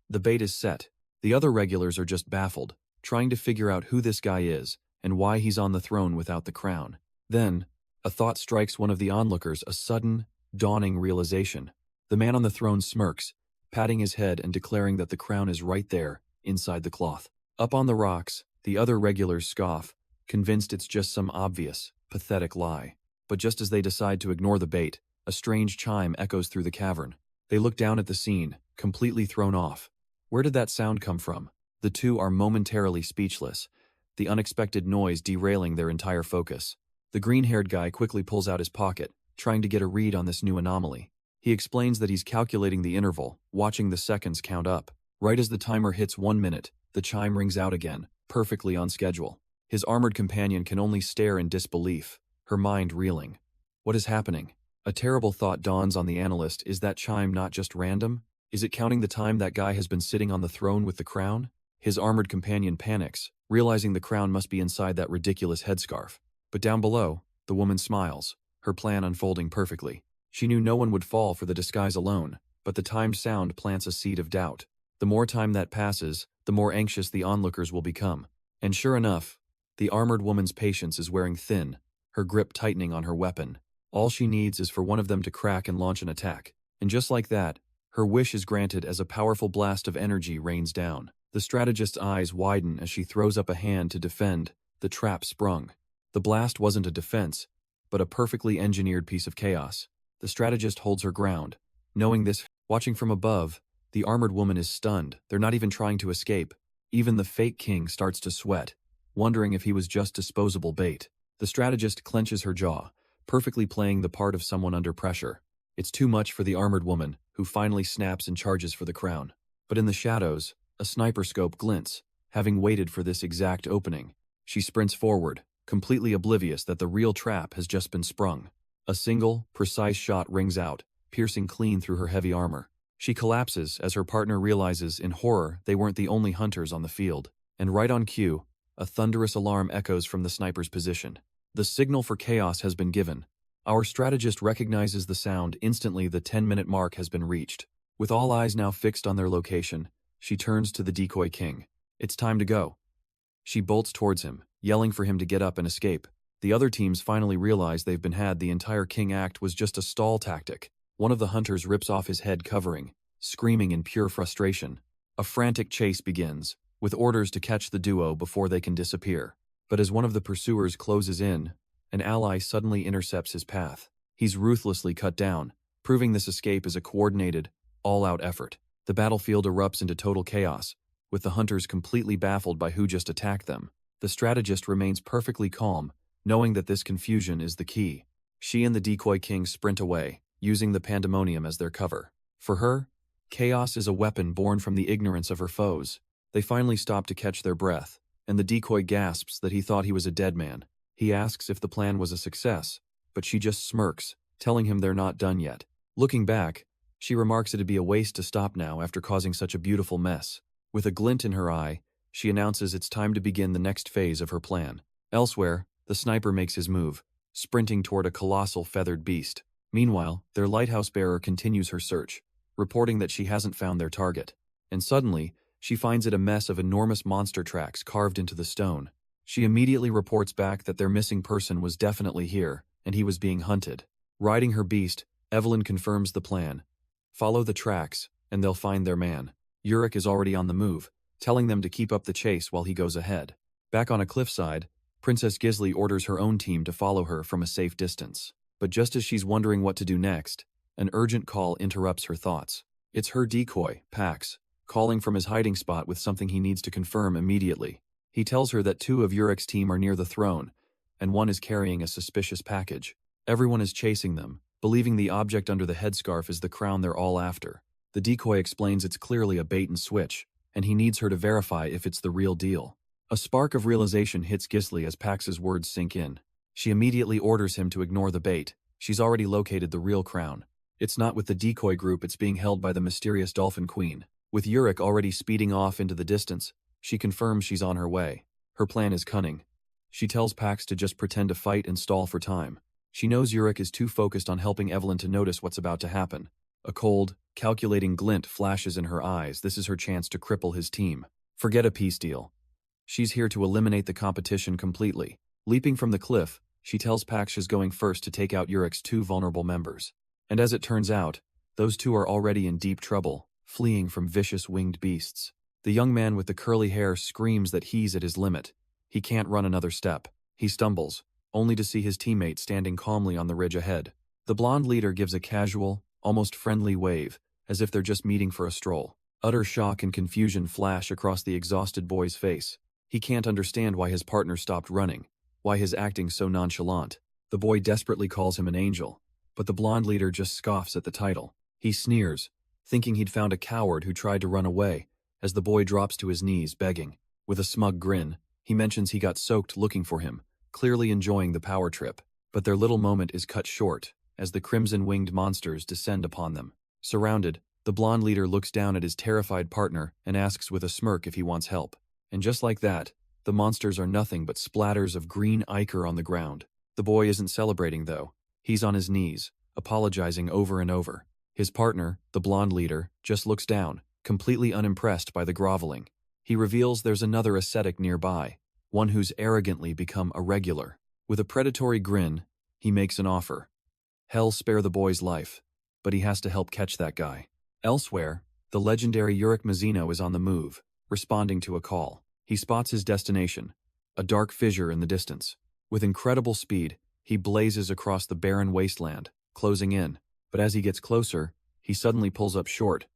The bait is set. The other regulars are just baffled, trying to figure out who this guy is and why he's on the throne without the crown. Then, a thought strikes one of the onlookers, a sudden, dawning realization. The man on the throne smirks, patting his head and declaring that the crown is right there, inside the cloth. Up on the rocks, the other regulars scoff, convinced it's just some obvious, pathetic lie. But just as they decide to ignore the bait, a strange chime echoes through the cavern. They look down at the scene, completely thrown off. Where did that sound come from? The two are momentarily speechless, the unexpected noise derailing their entire focus. The green-haired guy quickly pulls out his pocket, trying to get a read on this new anomaly. He explains that he's calculating the interval, watching the seconds count up. Right as the timer hits 1 minute, the chime rings out again, perfectly on schedule. His armored companion can only stare in disbelief, her mind reeling. What is happening? A terrible thought dawns on the analyst. Is that chime not just random? Is it counting the time that guy has been sitting on the throne with the crown? His armored companion panics, realizing the crown must be inside that ridiculous headscarf. But down below, the woman smiles, her plan unfolding perfectly. She knew no one would fall for the disguise alone, but the timed sound plants a seed of doubt. The more time that passes, the more anxious the onlookers will become. And sure enough, the armored woman's patience is wearing thin, her grip tightening on her weapon. All she needs is for one of them to crack and launch an attack. And just like that, her wish is granted as a powerful blast of energy rains down. The strategist's eyes widen as she throws up a hand to defend. The trap sprung. The blast wasn't a defense, but a perfectly engineered piece of chaos. The strategist holds her ground. Knowing this, watching from above, the armored woman is stunned. They're not even trying to escape. Even the fake king starts to sweat, wondering if he was just disposable bait. The strategist clenches her jaw, perfectly playing the part of someone under pressure. It's too much for the armored woman, who finally snaps and charges for the crown. But in the shadows, a sniper scope glints, having waited for this exact opening. She sprints forward, completely oblivious that the real trap has just been sprung. A single, precise shot rings out, piercing clean through her heavy armor. She collapses as her partner realizes in horror they weren't the only hunters on the field. And right on cue, a thunderous alarm echoes from the sniper's position. The signal for chaos has been given. Our strategist recognizes the sound instantly. The 10-minute mark has been reached. With all eyes now fixed on their location, she turns to the decoy king. It's time to go. She bolts towards him, yelling for him to get up and escape. The other teams finally realize they've been had. The entire king act was just a stall tactic. One of the hunters rips off his head covering, screaming in pure frustration. A frantic chase begins, with orders to catch the duo before they can disappear. But as one of the pursuers closes in, an ally suddenly intercepts his path. He's ruthlessly cut down, proving this escape is a coordinated, all-out effort. The battlefield erupts into total chaos, with the hunters completely baffled by who just attacked them. The strategist remains perfectly calm, knowing that this confusion is the key. She and the decoy king sprint away, using the pandemonium as their cover. For her, chaos is a weapon born from the ignorance of her foes. They finally stop to catch their breath, and the decoy gasps that he thought he was a dead man. He asks if the plan was a success, but she just smirks, telling him they're not done yet. Looking back, she remarks it'd be a waste to stop now after causing such a beautiful mess. With a glint in her eye, she announces it's time to begin the next phase of her plan. Elsewhere, the sniper makes his move, sprinting toward a colossal feathered beast. Meanwhile, their lighthouse bearer continues her search, reporting that she hasn't found their target. And suddenly, she finds it a mess of enormous monster tracks carved into the stone. She immediately reports back that their missing person was definitely here, and he was being hunted. Riding her beast, Evelyn confirms the plan. Follow the tracks, and they'll find their man. Urick is already on the move, telling them to keep up the chase while he goes ahead. Back on a cliffside, Princess Gisli orders her own team to follow her from a safe distance. But just as she's wondering what to do next, an urgent call interrupts her thoughts. It's her decoy, Pax, calling from his hiding spot with something he needs to confirm immediately. He tells her that 2 of Urick's team are near the throne, and 1 is carrying a suspicious package. Everyone is chasing them, believing the object under the headscarf is the crown they're all after. The decoy explains it's clearly a bait and switch, and he needs her to verify if it's the real deal. A spark of realization hits Gisli as Pax's words sink in. She immediately orders him to ignore the bait. She's already located the real crown. It's not with the decoy group, it's being held by the mysterious Dolphin Queen. With Urick already speeding off into the distance, she confirms she's on her way. Her plan is cunning. She tells Pax to just pretend to fight and stall for time. She knows Urick is too focused on helping Evelyn to notice what's about to happen. A cold, calculating glint flashes in her eyes. This is her chance to cripple his team. Forget a peace deal. She's here to eliminate the competition completely. Leaping from the cliff, she tells Pax she's going first to take out Urick's 2 vulnerable members. And as it turns out, those 2 are already in deep trouble, fleeing from vicious winged beasts. The young man with the curly hair screams that he's at his limit. He can't run another step. He stumbles, only to see his teammate standing calmly on the ridge ahead. The blonde leader gives a casual, almost friendly wave, as if they're just meeting for a stroll. Utter shock and confusion flash across the exhausted boy's face. He can't understand why his partner stopped running, why his acting so nonchalant. The boy desperately calls him an angel, but the blonde leader just scoffs at the title. He sneers, thinking he'd found a coward who tried to run away, as the boy drops to his knees begging. With a smug grin, he mentions he got soaked looking for him, clearly enjoying the power trip. But their little moment is cut short, as the crimson-winged monsters descend upon them. Surrounded, the blonde leader looks down at his terrified partner and asks with a smirk if he wants help. And just like that, the monsters are nothing but splatters of green ichor on the ground. The boy isn't celebrating though. He's on his knees, apologizing over and over. His partner, the blonde leader, just looks down, completely unimpressed by the groveling. He reveals there's another ascetic nearby, one who's arrogantly become irregular. With a predatory grin, he makes an offer. Hell spare the boy's life, but he has to help catch that guy. Elsewhere, the legendary Urick Mazino is on the move, responding to a call. He spots his destination, a dark fissure in the distance. With incredible speed, he blazes across the barren wasteland, closing in. But as he gets closer, he suddenly pulls up short,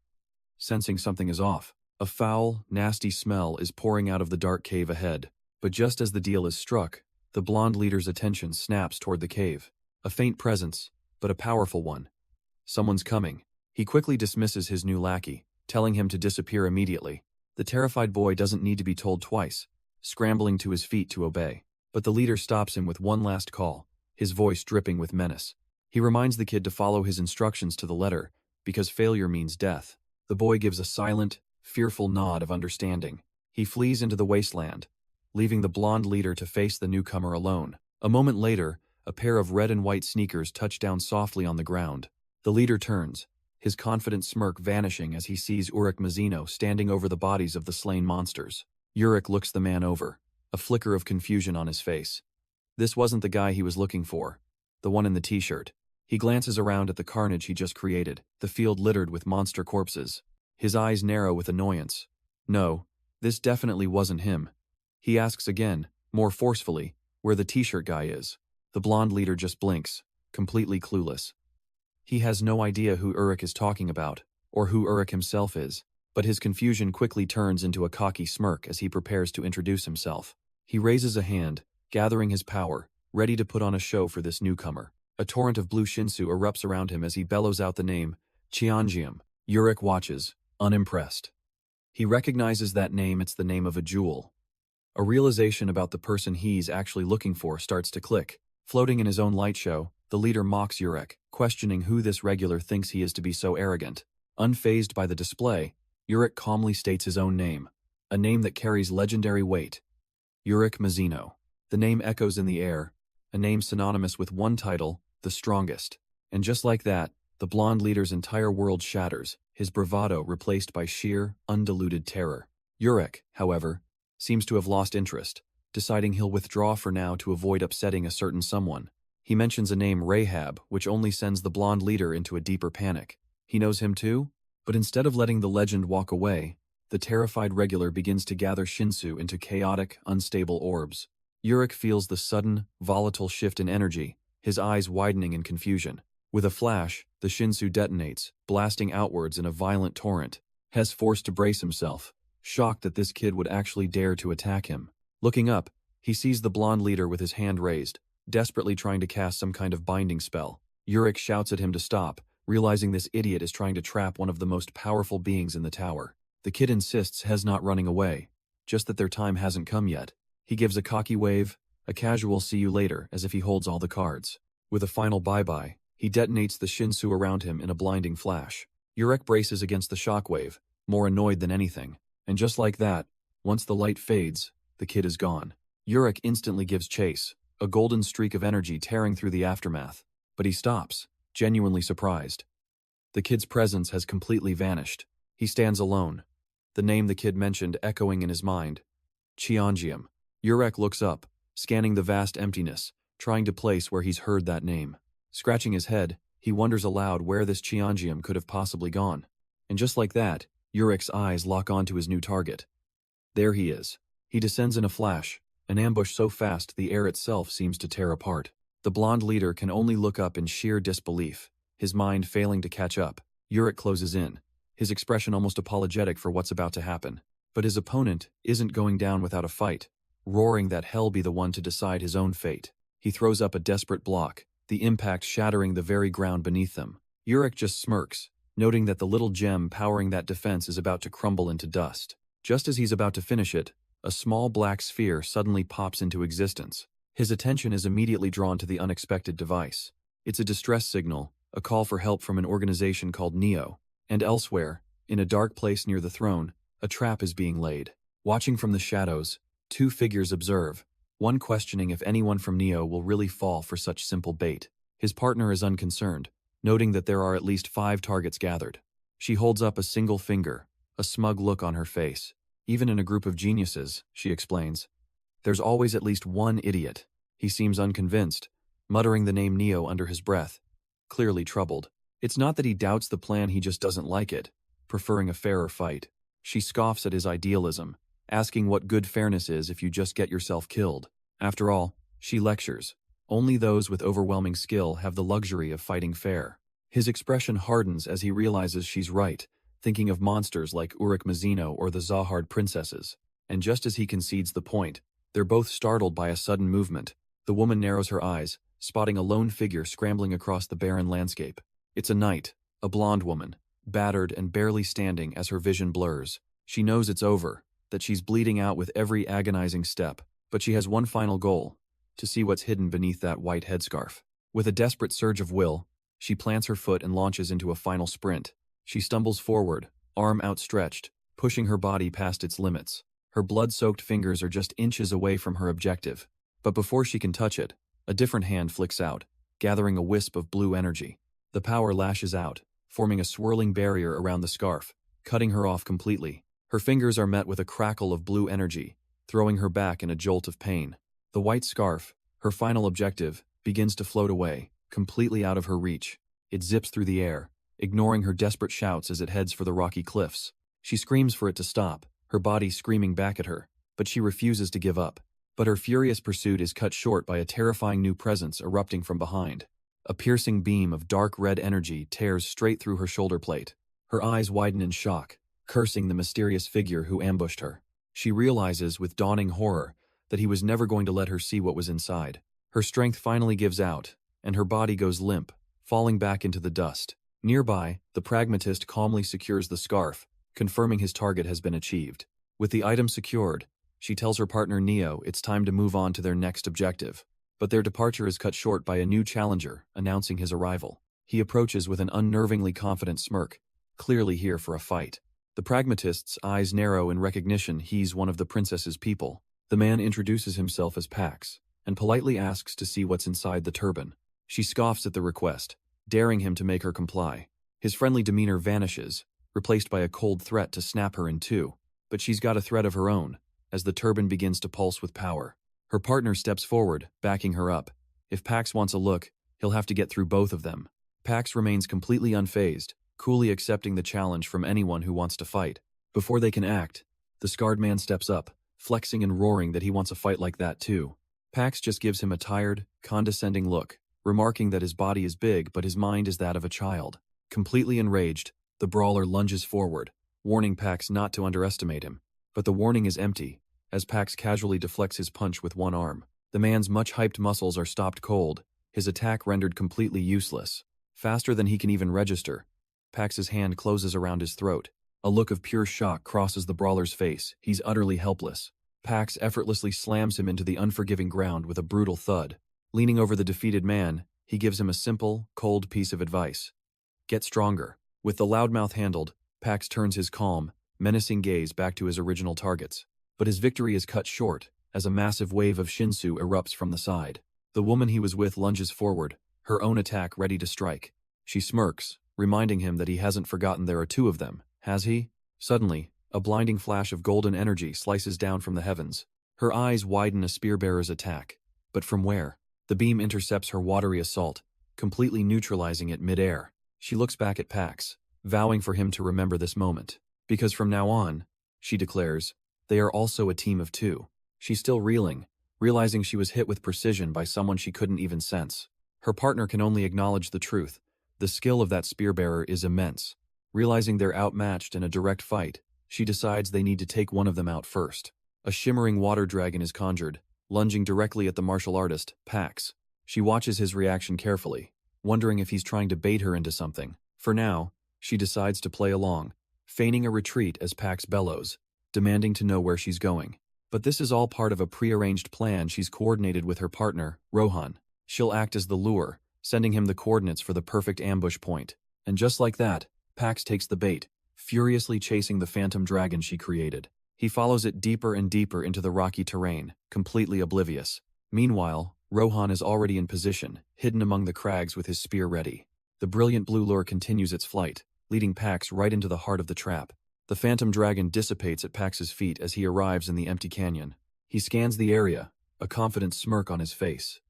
sensing something is off. A foul, nasty smell is pouring out of the dark cave ahead. But just as the deal is struck, the blonde leader's attention snaps toward the cave. A faint presence, but a powerful one. Someone's coming. He quickly dismisses his new lackey, telling him to disappear immediately. The terrified boy doesn't need to be told twice, scrambling to his feet to obey. But the leader stops him with one last call, his voice dripping with menace. He reminds the kid to follow his instructions to the letter, because failure means death. The boy gives a silent, fearful nod of understanding. He flees into the wasteland, leaving the blonde leader to face the newcomer alone. A moment later, a pair of red and white sneakers touch down softly on the ground. The leader turns, his confident smirk vanishing as he sees Urick Mazino standing over the bodies of the slain monsters. Urick looks the man over, a flicker of confusion on his face. This wasn't the guy he was looking for, the one in the t-shirt. He glances around at the carnage he just created, the field littered with monster corpses. His eyes narrow with annoyance. No, this definitely wasn't him. He asks again, more forcefully, where the t-shirt guy is. The blonde leader just blinks, completely clueless. He has no idea who Urick is talking about, or who Urick himself is, but his confusion quickly turns into a cocky smirk as he prepares to introduce himself. He raises a hand, gathering his power, ready to put on a show for this newcomer. A torrent of blue shinsu erupts around him as he bellows out the name, Cheonjium. Urick watches, unimpressed. He recognizes that name. It's the name of a jewel. A realization about the person he's actually looking for starts to click. Floating in his own light show, the leader mocks Urick, questioning who this regular thinks he is to be so arrogant. Unfazed by the display, Urick calmly states his own name, a name that carries legendary weight. Urick Mazino. The name echoes in the air, a name synonymous with one title, the strongest. And just like that, the blonde leader's entire world shatters, his bravado replaced by sheer, undiluted terror. Urick, however, seems to have lost interest, deciding he'll withdraw for now to avoid upsetting a certain someone. He mentions a name Rahab, which only sends the blonde leader into a deeper panic. He knows him too? But instead of letting the legend walk away, the terrified regular begins to gather shinsu into chaotic, unstable orbs. Urick feels the sudden, volatile shift in energy, his eyes widening in confusion. With a flash, the shinsu detonates, blasting outwards in a violent torrent. He's forced to brace himself, shocked that this kid would actually dare to attack him. Looking up, he sees the blonde leader with his hand raised, desperately trying to cast some kind of binding spell. Urick shouts at him to stop, realizing this idiot is trying to trap one of the most powerful beings in the tower. The kid insists he's not running away, just that their time hasn't come yet. He gives a cocky wave, a casual see you later, as if he holds all the cards. With a final bye-bye, he detonates the shinsu around him in a blinding flash. Urick braces against the shockwave, more annoyed than anything. And just like that, once the light fades, the kid is gone. Urick instantly gives chase, a golden streak of energy tearing through the aftermath. But he stops, genuinely surprised. The kid's presence has completely vanished. He stands alone, the name the kid mentioned echoing in his mind. Cheonjium. Urick looks up, scanning the vast emptiness, trying to place where he's heard that name. Scratching his head, he wonders aloud where this Cheonjium could have possibly gone. And just like that, Urick's eyes lock onto his new target. There he is. He descends in a flash, an ambush so fast the air itself seems to tear apart. The blonde leader can only look up in sheer disbelief, his mind failing to catch up. Urick closes in, his expression almost apologetic for what's about to happen. But his opponent isn't going down without a fight, roaring that hell be the one to decide his own fate. He throws up a desperate block, the impact shattering the very ground beneath them. Urick just smirks, noting that the little gem powering that defense is about to crumble into dust. Just as he's about to finish it, a small black sphere suddenly pops into existence. His attention is immediately drawn to the unexpected device. It's a distress signal, a call for help from an organization called Neo. And elsewhere, in a dark place near the throne, a trap is being laid. Watching from the shadows, two figures observe, one questioning if anyone from Neo will really fall for such simple bait. His partner is unconcerned, noting that there are at least 5 targets gathered. She holds up a single finger, a smug look on her face. Even in a group of geniuses, she explains, there's always at least one idiot. He seems unconvinced, muttering the name Neo under his breath, clearly troubled. It's not that he doubts the plan, he just doesn't like it, preferring a fairer fight. She scoffs at his idealism, asking what good fairness is if you just get yourself killed. After all, she lectures, only those with overwhelming skill have the luxury of fighting fair. His expression hardens as he realizes she's right, thinking of monsters like Urick Mazino or the Zahard princesses. And just as he concedes the point, they're both startled by a sudden movement. The woman narrows her eyes, spotting a lone figure scrambling across the barren landscape. It's a knight, a blonde woman, battered and barely standing as her vision blurs. She knows it's over, that she's bleeding out with every agonizing step. But she has one final goal: to see what's hidden beneath that white headscarf. With a desperate surge of will, she plants her foot and launches into a final sprint. She stumbles forward, arm outstretched, pushing her body past its limits. Her blood-soaked fingers are just inches away from her objective. But before she can touch it, a different hand flicks out, gathering a wisp of blue energy. The power lashes out, forming a swirling barrier around the scarf, cutting her off completely. Her fingers are met with a crackle of blue energy, throwing her back in a jolt of pain. The white scarf, her final objective, begins to float away, completely out of her reach. It zips through the air, ignoring her desperate shouts as it heads for the rocky cliffs. She screams for it to stop, her body screaming back at her, but she refuses to give up. But her furious pursuit is cut short by a terrifying new presence erupting from behind. A piercing beam of dark red energy tears straight through her shoulder plate. Her eyes widen in shock, cursing the mysterious figure who ambushed her. She realizes with dawning horror that he was never going to let her see what was inside. Her strength finally gives out, and her body goes limp, falling back into the dust. Nearby, the pragmatist calmly secures the scarf, confirming his target has been achieved. With the item secured, she tells her partner Neo it's time to move on to their next objective. But their departure is cut short by a new challenger announcing his arrival. He approaches with an unnervingly confident smirk, clearly here for a fight. The pragmatist's eyes narrow in recognition he's one of the princess's people. The man introduces himself as Pax, and politely asks to see what's inside the turban. She scoffs at the request, daring him to make her comply. His friendly demeanor vanishes, replaced by a cold threat to snap her in two. But she's got a threat of her own, as the turban begins to pulse with power. Her partner steps forward, backing her up. If Pax wants a look, he'll have to get through both of them. Pax remains completely unfazed, coolly accepting the challenge from anyone who wants to fight. Before they can act, the scarred man steps up, flexing and roaring that he wants a fight like that too. Pax just gives him a tired, condescending look, remarking that his body is big but his mind is that of a child. Completely enraged, the brawler lunges forward, warning Pax not to underestimate him. But the warning is empty, as Pax casually deflects his punch with one arm. The man's much-hyped muscles are stopped cold, his attack rendered completely useless. Faster than he can even register, Pax's hand closes around his throat. A look of pure shock crosses the brawler's face. He's utterly helpless. Pax effortlessly slams him into the unforgiving ground with a brutal thud. Leaning over the defeated man, he gives him a simple, cold piece of advice. Get stronger. With the loudmouth handled, Pax turns his calm, menacing gaze back to his original targets. But his victory is cut short, as a massive wave of Shinsu erupts from the side. The woman he was with lunges forward, her own attack ready to strike. She smirks, reminding him that he hasn't forgotten there are two of them, has he? Suddenly, a blinding flash of golden energy slices down from the heavens. Her eyes widen a spearbearer's attack. But from where? The beam intercepts her watery assault, completely neutralizing it mid-air. She looks back at Pax, vowing for him to remember this moment. Because from now on, she declares, they are also a team of two. She's still reeling, realizing she was hit with precision by someone she couldn't even sense. Her partner can only acknowledge the truth. The skill of that spearbearer is immense. Realizing they're outmatched in a direct fight, she decides they need to take one of them out first. A shimmering water dragon is conjured, lunging directly at the martial artist, Pax. She watches his reaction carefully, wondering if he's trying to bait her into something. For now, she decides to play along, feigning a retreat as Pax bellows, demanding to know where she's going. But this is all part of a prearranged plan she's coordinated with her partner, Rohan. She'll act as the lure, sending him the coordinates for the perfect ambush point. And just like that, Pax takes the bait, furiously chasing the phantom dragon she created. He follows it deeper and deeper into the rocky terrain, completely oblivious. Meanwhile, Rohan is already in position, hidden among the crags with his spear ready. The brilliant blue lure continues its flight, leading Pax right into the heart of the trap. The phantom dragon dissipates at Pax's feet as he arrives in the empty canyon. He scans the area, a confident smirk on his face.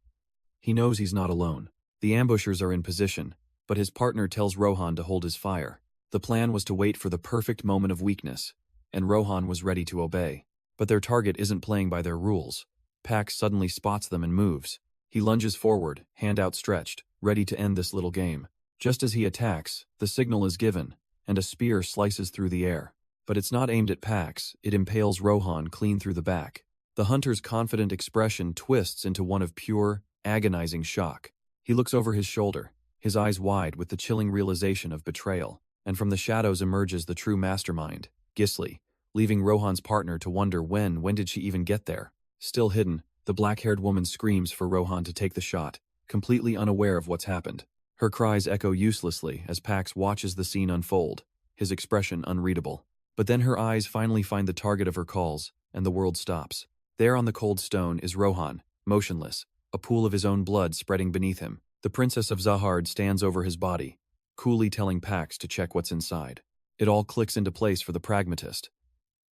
He knows he's not alone. The ambushers are in position, but his partner tells Rohan to hold his fire. The plan was to wait for the perfect moment of weakness, and Rohan was ready to obey. But their target isn't playing by their rules. Pax suddenly spots them and moves. He lunges forward, hand outstretched, ready to end this little game. Just as he attacks, the signal is given, and a spear slices through the air. But it's not aimed at Pax, it impales Rohan clean through the back. The hunter's confident expression twists into one of pure, agonizing shock. He looks over his shoulder, his eyes wide with the chilling realization of betrayal, and from the shadows emerges the true mastermind, Gisli, leaving Rohan's partner to wonder when did she even get there. Still hidden, the black-haired woman screams for Rohan to take the shot, completely unaware of what's happened. Her cries echo uselessly as Pax watches the scene unfold, his expression unreadable. But then her eyes finally find the target of her calls, and the world stops. There on the cold stone is Rohan, motionless, a pool of his own blood spreading beneath him. The princess of Zahard stands over his body, coolly telling Pax to check what's inside. It all clicks into place for the pragmatist.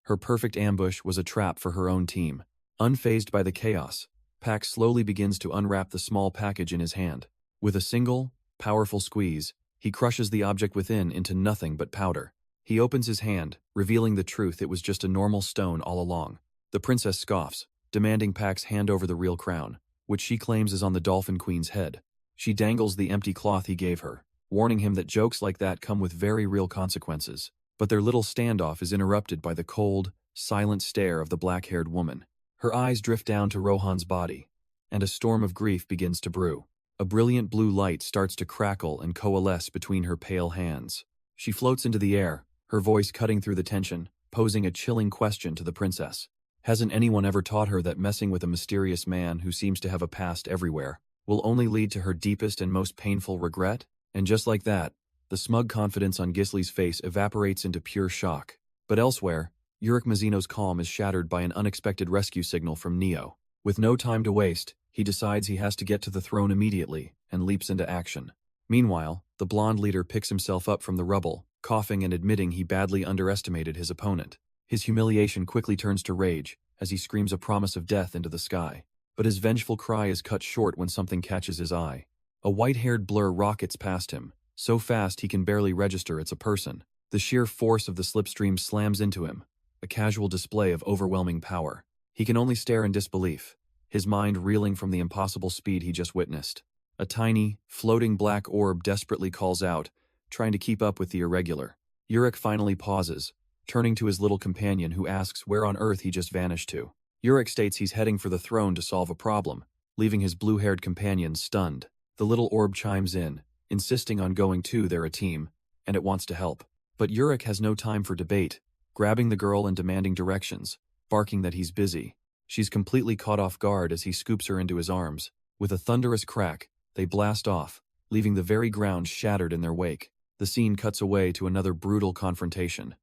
Her perfect ambush was a trap for her own team. Unfazed by the chaos, Pax slowly begins to unwrap the small package in his hand. With a single, powerful squeeze, he crushes the object within into nothing but powder. He opens his hand, revealing the truth: it was just a normal stone all along. The princess scoffs, demanding Pax hand over the real crown, which she claims is on the Dolphin Queen's head. She dangles the empty cloth he gave her, warning him that jokes like that come with very real consequences. But their little standoff is interrupted by the cold, silent stare of the black-haired woman. Her eyes drift down to Rohan's body, and a storm of grief begins to brew. A brilliant blue light starts to crackle and coalesce between her pale hands. She floats into the air, her voice cutting through the tension, posing a chilling question to the princess. Hasn't anyone ever taught her that messing with a mysterious man who seems to have a past everywhere will only lead to her deepest and most painful regret? And just like that, the smug confidence on Gisli's face evaporates into pure shock. But elsewhere, Urick Mazino's calm is shattered by an unexpected rescue signal from Neo. With no time to waste, he decides he has to get to the throne immediately and leaps into action. Meanwhile, the blonde leader picks himself up from the rubble, coughing and admitting he badly underestimated his opponent. His humiliation quickly turns to rage as he screams a promise of death into the sky. But his vengeful cry is cut short when something catches his eye. A white-haired blur rockets past him, so fast he can barely register it's a person. The sheer force of the slipstream slams into him, a casual display of overwhelming power. He can only stare in disbelief, his mind reeling from the impossible speed he just witnessed. A tiny, floating black orb desperately calls out, trying to keep up with the Irregular. Urick finally pauses, turning to his little companion who asks where on earth he just vanished to. Urick states he's heading for the throne to solve a problem, leaving his blue-haired companion stunned. The little orb chimes in, insisting on going too. They're a team, and it wants to help. But Urick has no time for debate, grabbing the girl and demanding directions, barking that he's busy. She's completely caught off guard as he scoops her into his arms. With a thunderous crack, they blast off, leaving the very ground shattered in their wake. The scene cuts away to another brutal confrontation.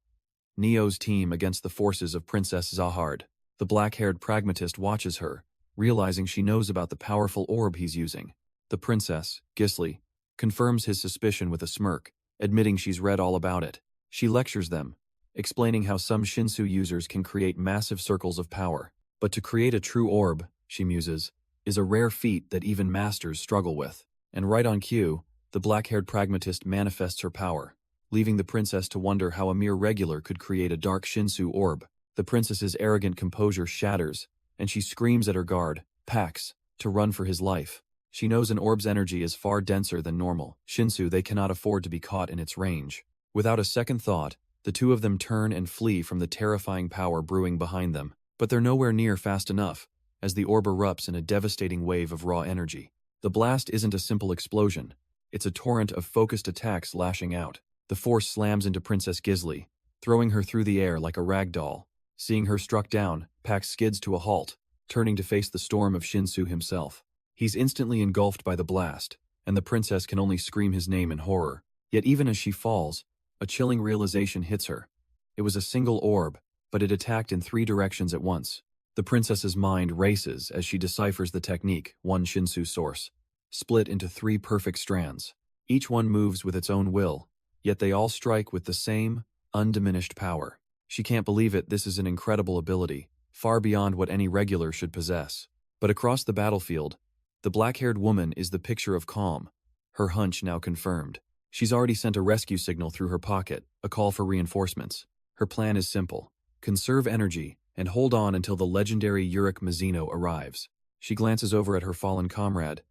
Neo's team against the forces of Princess Zahard. The black-haired pragmatist watches her, realizing she knows about the powerful orb he's using. The princess, Gisli, confirms his suspicion with a smirk, admitting she's read all about it. She lectures them, explaining how some Shinsu users can create massive circles of power. But to create a true orb, she muses, is a rare feat that even masters struggle with. And right on cue, the black-haired pragmatist manifests her power, leaving the princess to wonder how a mere regular could create a dark Shinsu orb. The princess's arrogant composure shatters, and she screams at her guard, Pax, to run for his life. She knows an orb's energy is far denser than normal Shinsu. They cannot afford to be caught in its range. Without a second thought, the two of them turn and flee from the terrifying power brewing behind them. But they're nowhere near fast enough, as the orb erupts in a devastating wave of raw energy. The blast isn't a simple explosion. It's a torrent of focused attacks lashing out. The force slams into Princess Gisli, throwing her through the air like a rag doll. Seeing her struck down, Pax skids to a halt, turning to face the storm of Shinsu himself. He's instantly engulfed by the blast, and the princess can only scream his name in horror. Yet even as she falls, a chilling realization hits her. It was a single orb, but it attacked in 3 directions at once. The princess's mind races as she deciphers the technique, one Shinsu source, split into 3 perfect strands. Each one moves with its own will, yet they all strike with the same, undiminished power. She can't believe it. This is an incredible ability, far beyond what any regular should possess. But across the battlefield, the black-haired woman is the picture of calm, her hunch now confirmed. She's already sent a rescue signal through her pocket, a call for reinforcements. Her plan is simple: conserve energy and hold on until the legendary Urick Mazino arrives. She glances over at her fallen comrade.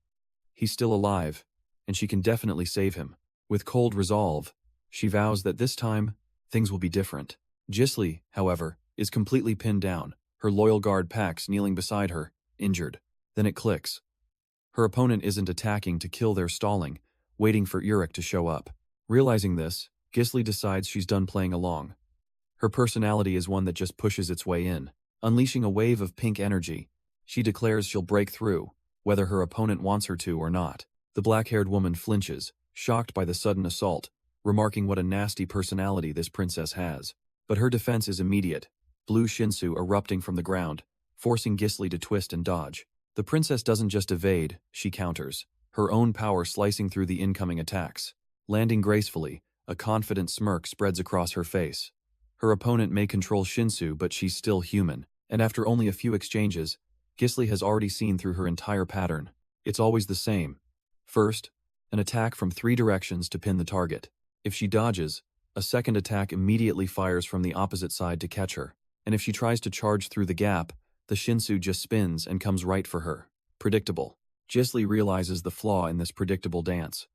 He's still alive, and she can definitely save him. With cold resolve, she vows that this time, things will be different. Gisli, however, is completely pinned down, her loyal guard Pax kneeling beside her, injured. Then it clicks. Her opponent isn't attacking to kill, they're stalling, waiting for Urick to show up. Realizing this, Gisli decides she's done playing along. Her personality is one that just pushes its way in. Unleashing a wave of pink energy, She declares she'll break through, whether her opponent wants her to or not. The black-haired woman flinches, shocked by the sudden assault, remarking what a nasty personality this princess has. But her defense is immediate, blue shinsu erupting from the ground, forcing Gisli to twist and dodge. The princess doesn't just evade, she counters, her own power slicing through the incoming attacks. Landing gracefully, a confident smirk spreads across her face. Her opponent may control shinsu, but she's still human, and after only a few exchanges, Gisli has already seen through her entire pattern. It's always the same. First, an attack from 3 directions to pin the target. If she dodges, a second attack immediately fires from the opposite side to catch her. And if she tries to charge through the gap, the shinsu just spins and comes right for her. Predictable. Gisli realizes the flaw in this predictable dance.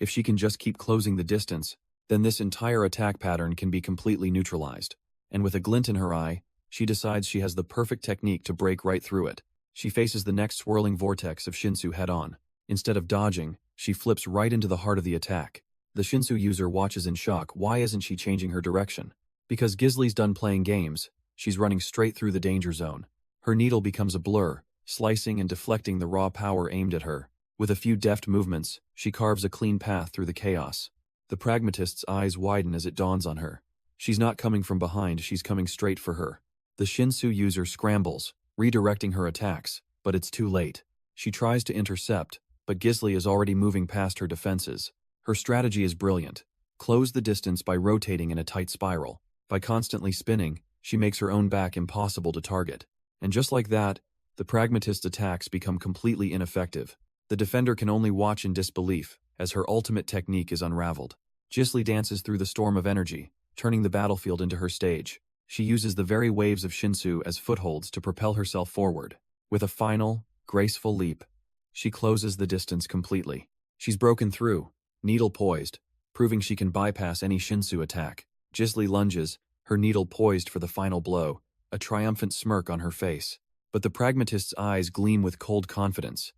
If she can just keep closing the distance, then this entire attack pattern can be completely neutralized. And with a glint in her eye, she decides she has the perfect technique to break right through it. She faces the next swirling vortex of shinsu head-on. Instead of dodging, she flips right into the heart of the attack. The shinsu user watches in shock. Why isn't she changing her direction? Because Gisli's done playing games, she's running straight through the danger zone. Her needle becomes a blur, slicing and deflecting the raw power aimed at her. With a few deft movements, she carves a clean path through the chaos. The pragmatist's eyes widen as it dawns on her. She's not coming from behind, she's coming straight for her. The shinsu user scrambles, redirecting her attacks, but it's too late. She tries to intercept, but Gisli is already moving past her defenses. Her strategy is brilliant. Close the distance by rotating in a tight spiral. By constantly spinning, she makes her own back impossible to target. And just like that, the pragmatist's attacks become completely ineffective. The defender can only watch in disbelief, as her ultimate technique is unraveled. Gisli dances through the storm of energy, turning the battlefield into her stage. She uses the very waves of shinsu as footholds to propel herself forward. With a final, graceful leap, she closes the distance completely. She's broken through, needle poised, proving she can bypass any shinsu attack. Gisli lunges, her needle poised for the final blow, a triumphant smirk on her face. But the pragmatist's eyes gleam with cold confidence.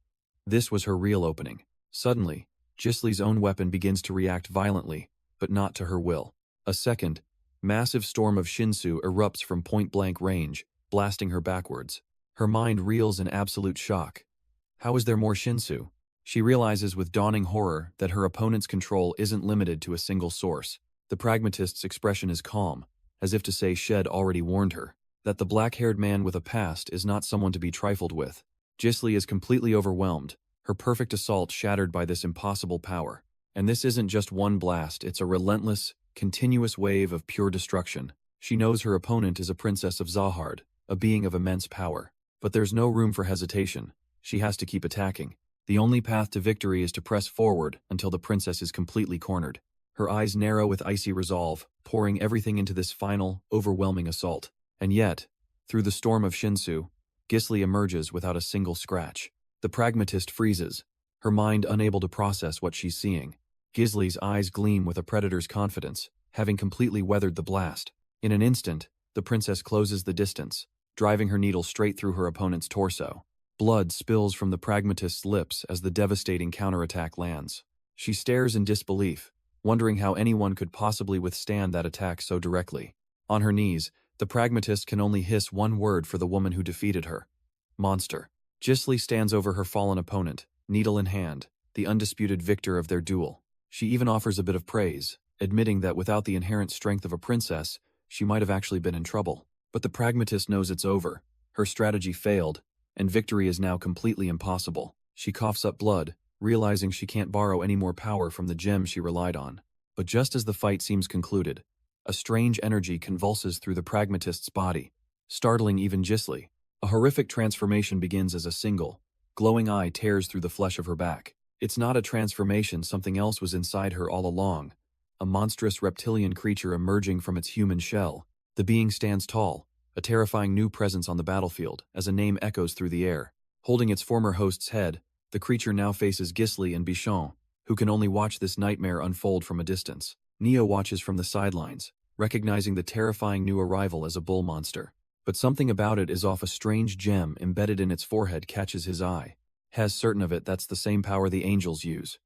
This was her real opening. Suddenly, Gisli's own weapon begins to react violently, but not to her will. A second, massive storm of shinsu erupts from point-blank range, blasting her backwards. Her mind reels in absolute shock. How is there more shinsu? She realizes with dawning horror that her opponent's control isn't limited to a single source. The pragmatist's expression is calm, as if to say Shed already warned her that the black-haired man with a past is not someone to be trifled with. Gisli is completely overwhelmed, her perfect assault shattered by this impossible power. And this isn't just one blast, it's a relentless, continuous wave of pure destruction. She knows her opponent is a princess of Zahard, a being of immense power. But there's no room for hesitation. She has to keep attacking. The only path to victory is to press forward until the princess is completely cornered. Her eyes narrow with icy resolve, pouring everything into this final, overwhelming assault. And yet, through the storm of shinsu, Gisli emerges without a single scratch. The pragmatist freezes, her mind unable to process what she's seeing. Gisli's eyes gleam with a predator's confidence, having completely weathered the blast. In an instant, the princess closes the distance, driving her needle straight through her opponent's torso. Blood spills from the pragmatist's lips as the devastating counterattack lands. She stares in disbelief, wondering how anyone could possibly withstand that attack so directly. On her knees, the pragmatist can only hiss one word for the woman who defeated her. Monster. Gisli stands over her fallen opponent, needle in hand, the undisputed victor of their duel. She even offers a bit of praise, admitting that without the inherent strength of a princess, she might have actually been in trouble. But the pragmatist knows it's over. Her strategy failed, and victory is now completely impossible. She coughs up blood, realizing she can't borrow any more power from the gem she relied on. But just as the fight seems concluded, a strange energy convulses through the pragmatist's body, startling even Gisli. A horrific transformation begins as a single, glowing eye tears through the flesh of her back. It's not a transformation, something else was inside her all along. A monstrous reptilian creature emerging from its human shell. The being stands tall, a terrifying new presence on the battlefield, as a name echoes through the air. Holding its former host's head, the creature now faces Gisli and Bichon, who can only watch this nightmare unfold from a distance. Neo watches from the sidelines, recognizing the terrifying new arrival as a bull monster. But something about it is off. A strange gem embedded in its forehead catches his eye. Has certain of it that's the same power the angels use.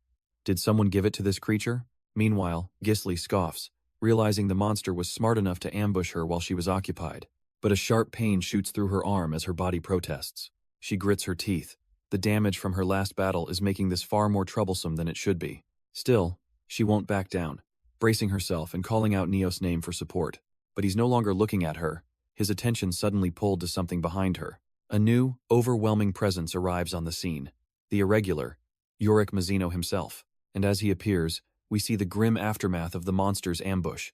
Did someone give it to this creature? Meanwhile, Gisli scoffs, realizing the monster was smart enough to ambush her while she was occupied. But a sharp pain shoots through her arm as her body protests. She grits her teeth. The damage from her last battle is making this far more troublesome than it should be. Still, she won't back down, bracing herself and calling out Neos' name for support. But he's no longer looking at her. His attention suddenly pulled to something behind her. A new, overwhelming presence arrives on the scene. The Irregular, Urick Mazino himself. And as he appears, we see the grim aftermath of the monster's ambush.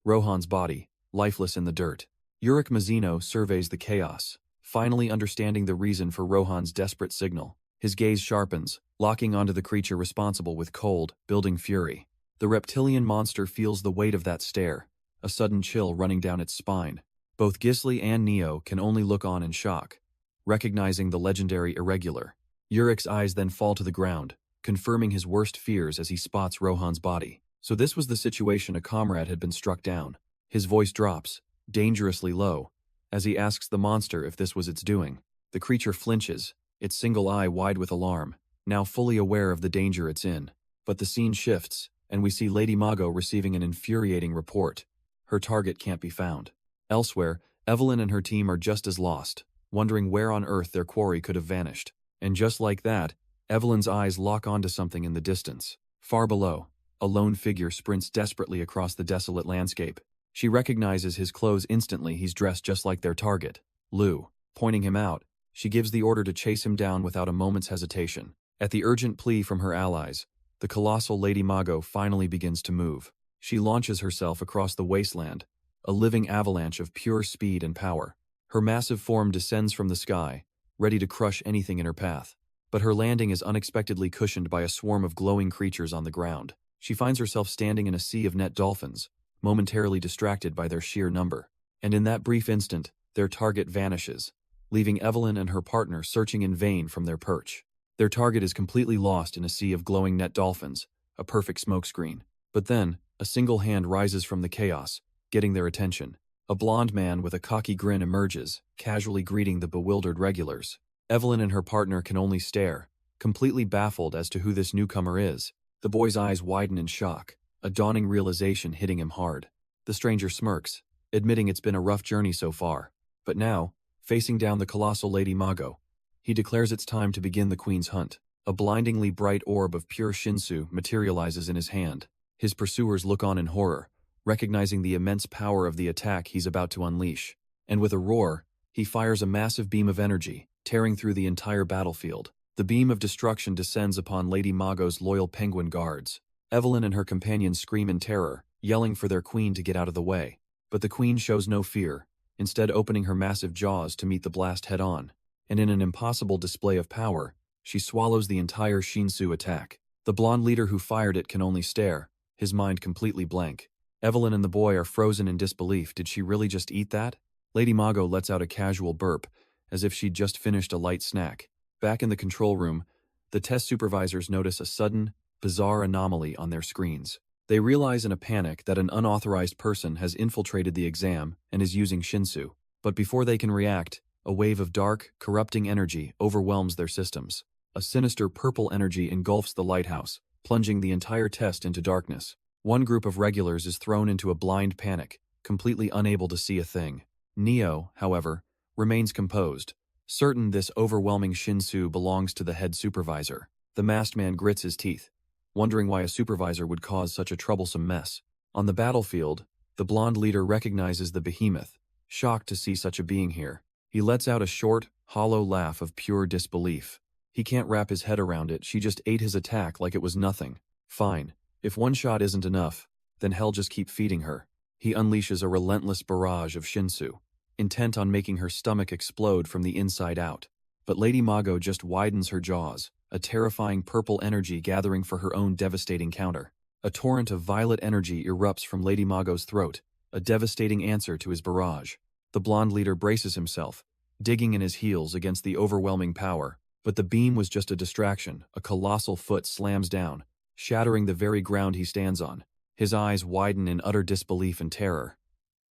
Rohan's body, lifeless in the dirt. Urick Mazino surveys the chaos, finally understanding the reason for Rohan's desperate signal. His gaze sharpens, locking onto the creature responsible with cold, building fury. The reptilian monster feels the weight of that stare, a sudden chill running down its spine. Both Gisli and Neo can only look on in shock, recognizing the legendary Irregular. Urick's eyes then fall to the ground, confirming his worst fears as he spots Rohan's body. So this was the situation: a comrade had been struck down. His voice drops, dangerously low, as he asks the monster if this was its doing. The creature flinches, its single eye wide with alarm, now fully aware of the danger it's in. But the scene shifts, and we see Lady Mago receiving an infuriating report. Her target can't be found. Elsewhere, Evelyn and her team are just as lost, wondering where on earth their quarry could have vanished. And just like that, Evelyn's eyes lock onto something in the distance. Far below, a lone figure sprints desperately across the desolate landscape. She recognizes his clothes instantly. He's dressed just like their target, Lu. Pointing him out, she gives the order to chase him down without a moment's hesitation. At the urgent plea from her allies, the colossal Lady Mago finally begins to move. She launches herself across the wasteland, a living avalanche of pure speed and power. Her massive form descends from the sky, ready to crush anything in her path. But her landing is unexpectedly cushioned by a swarm of glowing creatures on the ground. She finds herself standing in a sea of net dolphins, momentarily distracted by their sheer number. And in that brief instant, their target vanishes, leaving Evelyn and her partner searching in vain from their perch. Their target is completely lost in a sea of glowing net dolphins, a perfect smokescreen. But then, a single hand rises from the chaos, getting their attention. A blond man with a cocky grin emerges, casually greeting the bewildered regulars. Evelyn and her partner can only stare, completely baffled as to who this newcomer is. The boy's eyes widen in shock, a dawning realization hitting him hard. The stranger smirks, admitting it's been a rough journey so far. But now, facing down the colossal Lady Mago, he declares it's time to begin the queen's hunt. A blindingly bright orb of pure Shinsu materializes in his hand. His pursuers look on in horror, recognizing the immense power of the attack he's about to unleash. And with a roar, he fires a massive beam of energy, tearing through the entire battlefield. The beam of destruction descends upon Lady Mago's loyal penguin guards. Evelyn and her companions scream in terror, yelling for their queen to get out of the way. But the queen shows no fear, instead opening her massive jaws to meet the blast head-on. And in an impossible display of power, she swallows the entire Shinsu attack. The blonde leader who fired it can only stare, his mind completely blank. Evelyn and the boy are frozen in disbelief. Did she really just eat that? Lady Mago lets out a casual burp, as if she'd just finished a light snack. Back in the control room, the test supervisors notice a sudden, bizarre anomaly on their screens. They realize in a panic that an unauthorized person has infiltrated the exam and is using Shinsu. But before they can react, a wave of dark, corrupting energy overwhelms their systems. A sinister purple energy engulfs the lighthouse, plunging the entire test into darkness. One group of regulars is thrown into a blind panic, completely unable to see a thing. Neo, however, remains composed, certain this overwhelming Shinsu belongs to the head supervisor. The masked man grits his teeth, wondering why a supervisor would cause such a troublesome mess. On the battlefield, the blonde leader recognizes the behemoth, shocked to see such a being here. He lets out a short, hollow laugh of pure disbelief. He can't wrap his head around it. She just ate his attack like it was nothing. Fine. If one shot isn't enough, then hell, just keep feeding her. He unleashes a relentless barrage of Shinsu, intent on making her stomach explode from the inside out. But Lady Mago just widens her jaws, a terrifying purple energy gathering for her own devastating counter. A torrent of violet energy erupts from Lady Mago's throat, a devastating answer to his barrage. The blonde leader braces himself, digging in his heels against the overwhelming power. But the beam was just a distraction. A colossal foot slams down, shattering the very ground he stands on. His eyes widen in utter disbelief and terror.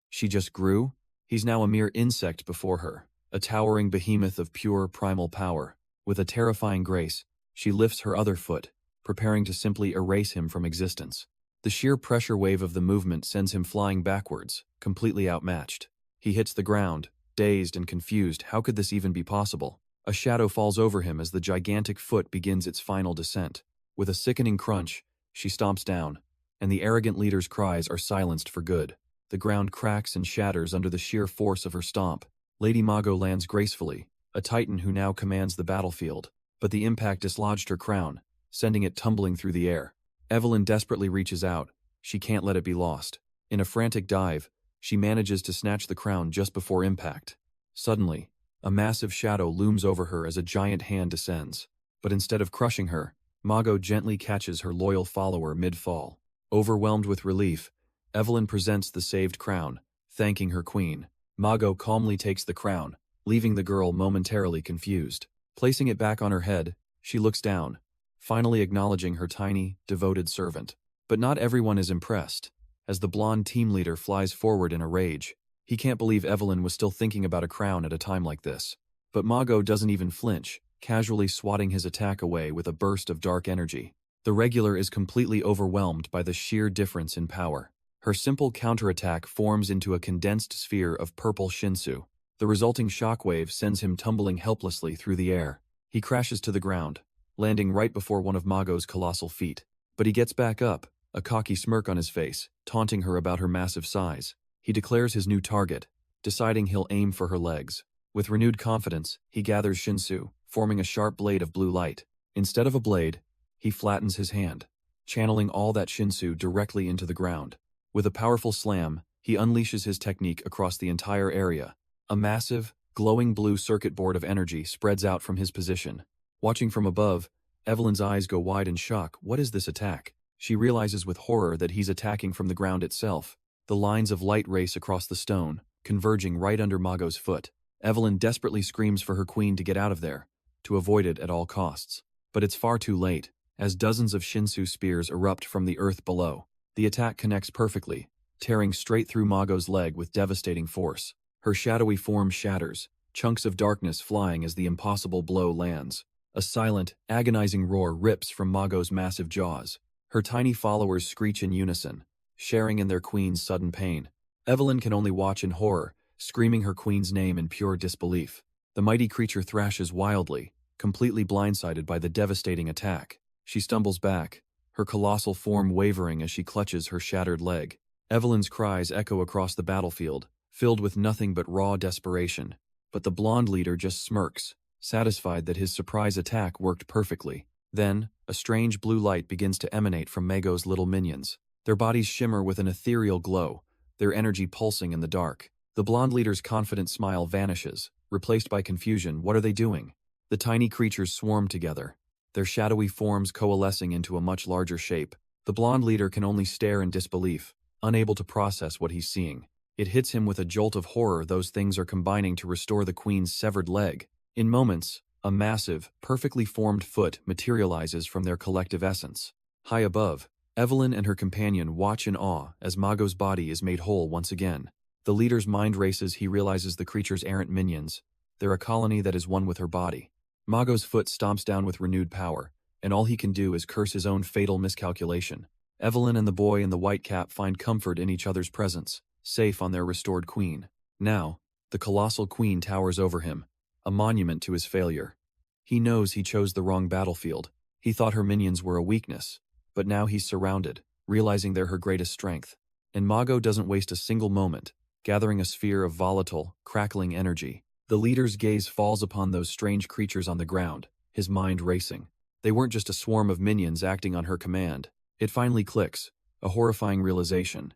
She just grew? He's now a mere insect before her, a towering behemoth of pure primal power. With a terrifying grace, she lifts her other foot, preparing to simply erase him from existence. The sheer pressure wave of the movement sends him flying backwards, completely outmatched. He hits the ground, dazed and confused. How could this even be possible? A shadow falls over him as the gigantic foot begins its final descent. With a sickening crunch, she stomps down, and the arrogant leader's cries are silenced for good. The ground cracks and shatters under the sheer force of her stomp. Lady Mago lands gracefully, a titan who now commands the battlefield, but the impact dislodged her crown, sending it tumbling through the air. Evelyn desperately reaches out. She can't let it be lost. In a frantic dive, she manages to snatch the crown just before impact. Suddenly, a massive shadow looms over her as a giant hand descends. But instead of crushing her, Mago gently catches her loyal follower mid-fall. Overwhelmed with relief, Evelyn presents the saved crown, thanking her queen. Mago calmly takes the crown, leaving the girl momentarily confused. Placing it back on her head, she looks down, finally acknowledging her tiny, devoted servant. But not everyone is impressed. As the blonde team leader flies forward in a rage, he can't believe Evelyn was still thinking about a crown at a time like this. But Mago doesn't even flinch, casually swatting his attack away with a burst of dark energy. The regular is completely overwhelmed by the sheer difference in power. Her simple counterattack forms into a condensed sphere of purple Shinsu. The resulting shockwave sends him tumbling helplessly through the air. He crashes to the ground, landing right before one of Mago's colossal feet. But he gets back up, a cocky smirk on his face, taunting her about her massive size. He declares his new target, deciding he'll aim for her legs. With renewed confidence, he gathers Shinsu, forming a sharp blade of blue light. Instead of a blade, he flattens his hand, channeling all that Shinsu directly into the ground. With a powerful slam, he unleashes his technique across the entire area. A massive, glowing blue circuit board of energy spreads out from his position. Watching from above, Evelyn's eyes go wide in shock. What is this attack? She realizes with horror that he's attacking from the ground itself. The lines of light race across the stone, converging right under Mago's foot. Evelyn desperately screams for her queen to get out of there, to avoid it at all costs. But it's far too late, as dozens of Shinsu spears erupt from the earth below. The attack connects perfectly, tearing straight through Mago's leg with devastating force. Her shadowy form shatters, chunks of darkness flying as the impossible blow lands. A silent, agonizing roar rips from Mago's massive jaws. Her tiny followers screech in unison, sharing in their queen's sudden pain. Evelyn can only watch in horror, screaming her queen's name in pure disbelief. The mighty creature thrashes wildly, completely blindsided by the devastating attack. She stumbles back, her colossal form wavering as she clutches her shattered leg. Evelyn's cries echo across the battlefield, filled with nothing but raw desperation. But the blonde leader just smirks, satisfied that his surprise attack worked perfectly. Then, a strange blue light begins to emanate from Mago's little minions. Their bodies shimmer with an ethereal glow, their energy pulsing in the dark. The blonde leader's confident smile vanishes, replaced by confusion. What are they doing? The tiny creatures swarm together, their shadowy forms coalescing into a much larger shape. The blonde leader can only stare in disbelief, unable to process what he's seeing. It hits him with a jolt of horror. Those things are combining to restore the queen's severed leg. In moments, a massive, perfectly formed foot materializes from their collective essence. High above, Evelyn and her companion watch in awe as Mago's body is made whole once again. The leader's mind races. He realizes the creature's errant minions. They're a colony that is one with her body. Mago's foot stomps down with renewed power, and all he can do is curse his own fatal miscalculation. Evelyn and the boy in the white cap find comfort in each other's presence, safe on their restored queen. Now, the colossal queen towers over him, a monument to his failure. He knows he chose the wrong battlefield. He thought her minions were a weakness, but now he's surrounded, realizing they're her greatest strength. And Mago doesn't waste a single moment, gathering a sphere of volatile, crackling energy. The leader's gaze falls upon those strange creatures on the ground, his mind racing. They weren't just a swarm of minions acting on her command. It finally clicks, a horrifying realization.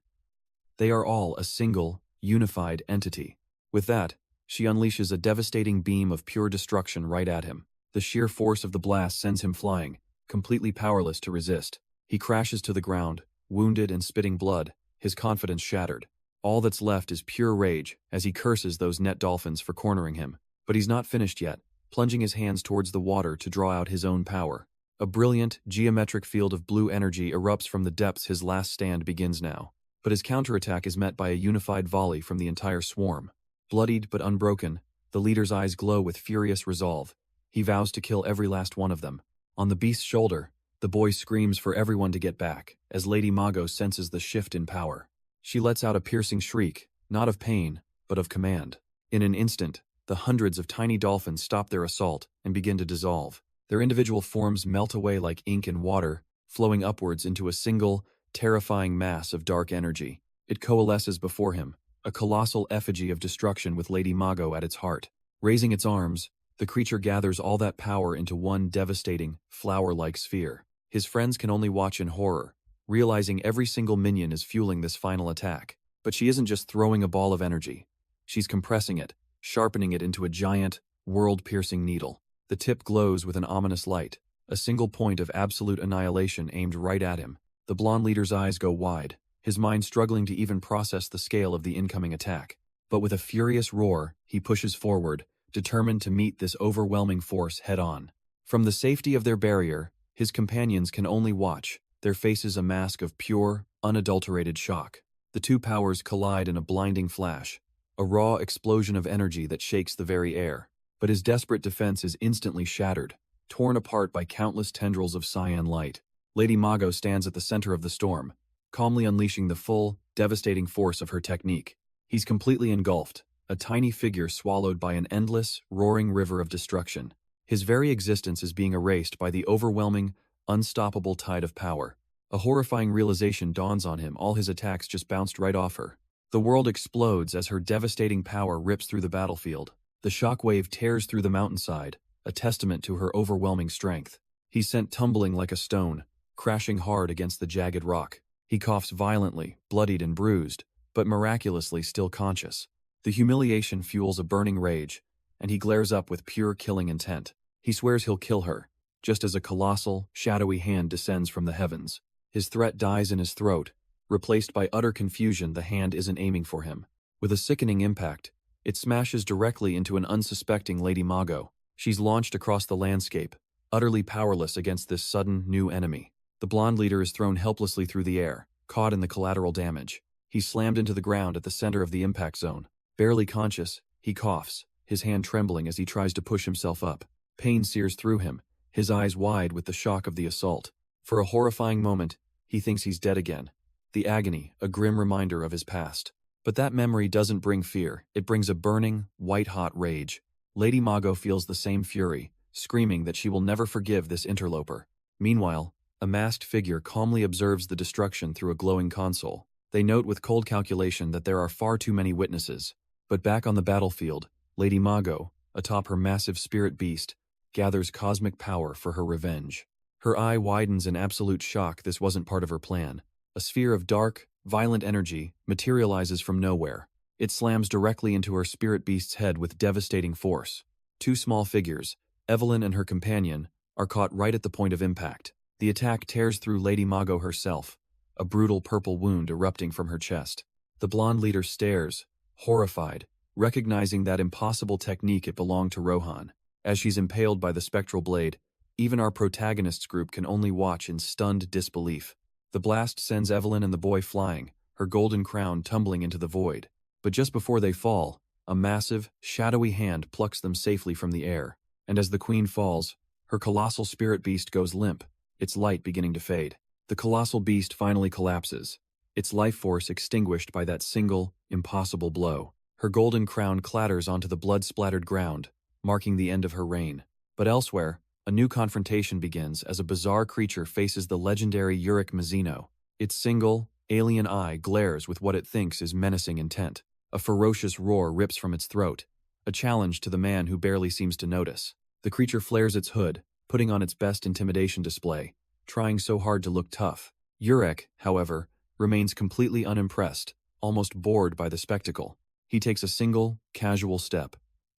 They are all a single, unified entity. With that, she unleashes a devastating beam of pure destruction right at him. The sheer force of the blast sends him flying, completely powerless to resist. He crashes to the ground, wounded and spitting blood, his confidence shattered. All that's left is pure rage as he curses those net dolphins for cornering him. But he's not finished yet, plunging his hands towards the water to draw out his own power. A brilliant, geometric field of blue energy erupts from the depths. His last stand begins now. But his counterattack is met by a unified volley from the entire swarm. Bloodied but unbroken, the leader's eyes glow with furious resolve. He vows to kill every last one of them. On the beast's shoulder, the boy screams for everyone to get back, as Lady Mago senses the shift in power. She lets out a piercing shriek, not of pain, but of command. In an instant, the hundreds of tiny dolphins stop their assault and begin to dissolve. Their individual forms melt away like ink in water, flowing upwards into a single, terrifying mass of dark energy. It coalesces before him, a colossal effigy of destruction with Lady Mago at its heart. Raising its arms, the creature gathers all that power into one devastating, flower-like sphere. His friends can only watch in horror, realizing every single minion is fueling this final attack. But she isn't just throwing a ball of energy. She's compressing it, sharpening it into a giant, world-piercing needle. The tip glows with an ominous light, a single point of absolute annihilation aimed right at him. The blonde leader's eyes go wide, his mind struggling to even process the scale of the incoming attack. But with a furious roar, he pushes forward, determined to meet this overwhelming force head-on. From the safety of their barrier, his companions can only watch, their faces a mask of pure, unadulterated shock. The two powers collide in a blinding flash, a raw explosion of energy that shakes the very air. But his desperate defense is instantly shattered, torn apart by countless tendrils of cyan light. Lady Mago stands at the center of the storm, calmly unleashing the full, devastating force of her technique. He's completely engulfed, a tiny figure swallowed by an endless, roaring river of destruction. His very existence is being erased by the overwhelming, unstoppable tide of power. A horrifying realization dawns on him. All his attacks just bounced right off her. The world explodes as her devastating power rips through the battlefield. The shockwave tears through the mountainside, a testament to her overwhelming strength. He's sent tumbling like a stone, crashing hard against the jagged rock. He coughs violently, bloodied and bruised, but miraculously still conscious. The humiliation fuels a burning rage, and he glares up with pure killing intent. He swears he'll kill her, just as a colossal, shadowy hand descends from the heavens. His threat dies in his throat, replaced by utter confusion. The hand isn't aiming for him. With a sickening impact, it smashes directly into an unsuspecting Lady Mago. She's launched across the landscape, utterly powerless against this sudden, new enemy. The blonde leader is thrown helplessly through the air, caught in the collateral damage. He's slammed into the ground at the center of the impact zone. Barely conscious, he coughs, his hand trembling as he tries to push himself up. Pain sears through him, his eyes wide with the shock of the assault. For a horrifying moment, he thinks he's dead again. The agony, a grim reminder of his past. But that memory doesn't bring fear, it brings a burning, white-hot rage. Lady Mago feels the same fury, screaming that she will never forgive this interloper. Meanwhile, a masked figure calmly observes the destruction through a glowing console. They note with cold calculation that there are far too many witnesses. But back on the battlefield, Lady Mago, atop her massive spirit beast, gathers cosmic power for her revenge. Her eye widens in absolute shock. This wasn't part of her plan. A sphere of dark, violent energy materializes from nowhere. It slams directly into her spirit beast's head with devastating force. Two small figures, Evelyn and her companion, are caught right at the point of impact. The attack tears through Lady Mago herself, a brutal purple wound erupting from her chest. The blonde leader stares, horrified, recognizing that impossible technique. It belonged to Rohan. As she's impaled by the spectral blade, even our protagonist's group can only watch in stunned disbelief. The blast sends Evelyn and the boy flying, her golden crown tumbling into the void. But just before they fall, a massive, shadowy hand plucks them safely from the air. And as the queen falls, her colossal spirit beast goes limp, its light beginning to fade. The colossal beast finally collapses, its life force extinguished by that single, impossible blow. Her golden crown clatters onto the blood-splattered ground, marking the end of her reign. But elsewhere, a new confrontation begins as a bizarre creature faces the legendary Urick Mazino. Its single, alien eye glares with what it thinks is menacing intent. A ferocious roar rips from its throat, a challenge to the man who barely seems to notice. The creature flares its hood, putting on its best intimidation display, trying so hard to look tough. Urick, however, remains completely unimpressed, almost bored by the spectacle. He takes a single, casual step,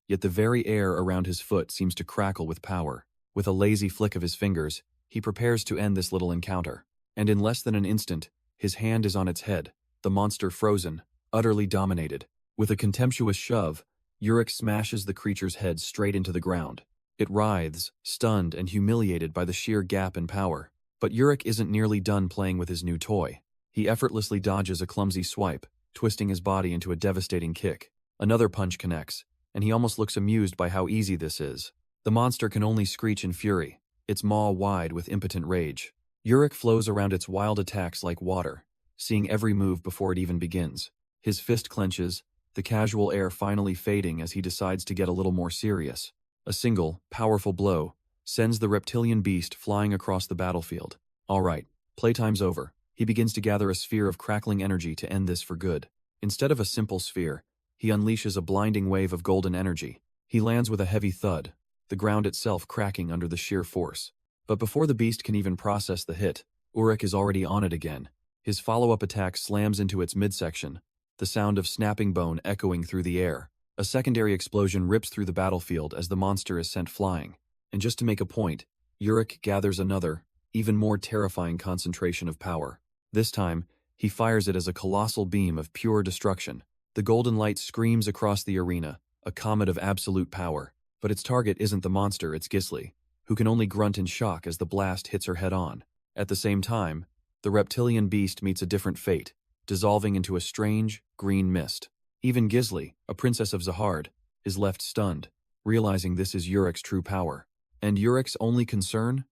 yet the very air around his foot seems to crackle with power. With a lazy flick of his fingers, he prepares to end this little encounter. And in less than an instant, his hand is on its head, the monster frozen, utterly dominated. With a contemptuous shove, Urick smashes the creature's head straight into the ground. It writhes, stunned and humiliated by the sheer gap in power. But Urick isn't nearly done playing with his new toy. He effortlessly dodges a clumsy swipe, twisting his body into a devastating kick. Another punch connects, and he almost looks amused by how easy this is. The monster can only screech in fury, its maw wide with impotent rage. Urick flows around its wild attacks like water, seeing every move before it even begins. His fist clenches, the casual air finally fading as he decides to get a little more serious. A single, powerful blow sends the reptilian beast flying across the battlefield. All right, playtime's over. He begins to gather a sphere of crackling energy to end this for good. Instead of a simple sphere, he unleashes a blinding wave of golden energy. He lands with a heavy thud, the ground itself cracking under the sheer force. But before the beast can even process the hit, Urick is already on it again. His follow-up attack slams into its midsection, the sound of snapping bone echoing through the air. A secondary explosion rips through the battlefield as the monster is sent flying. And just to make a point, Urick gathers another, even more terrifying concentration of power. This time, he fires it as a colossal beam of pure destruction. The golden light screams across the arena, a comet of absolute power. But its target isn't the monster, it's Gisli, who can only grunt in shock as the blast hits her head-on. At the same time, the reptilian beast meets a different fate, dissolving into a strange, green mist. Even Gisli, a princess of Zahard, is left stunned, realizing this is Urick's true power. And Urick's only concern?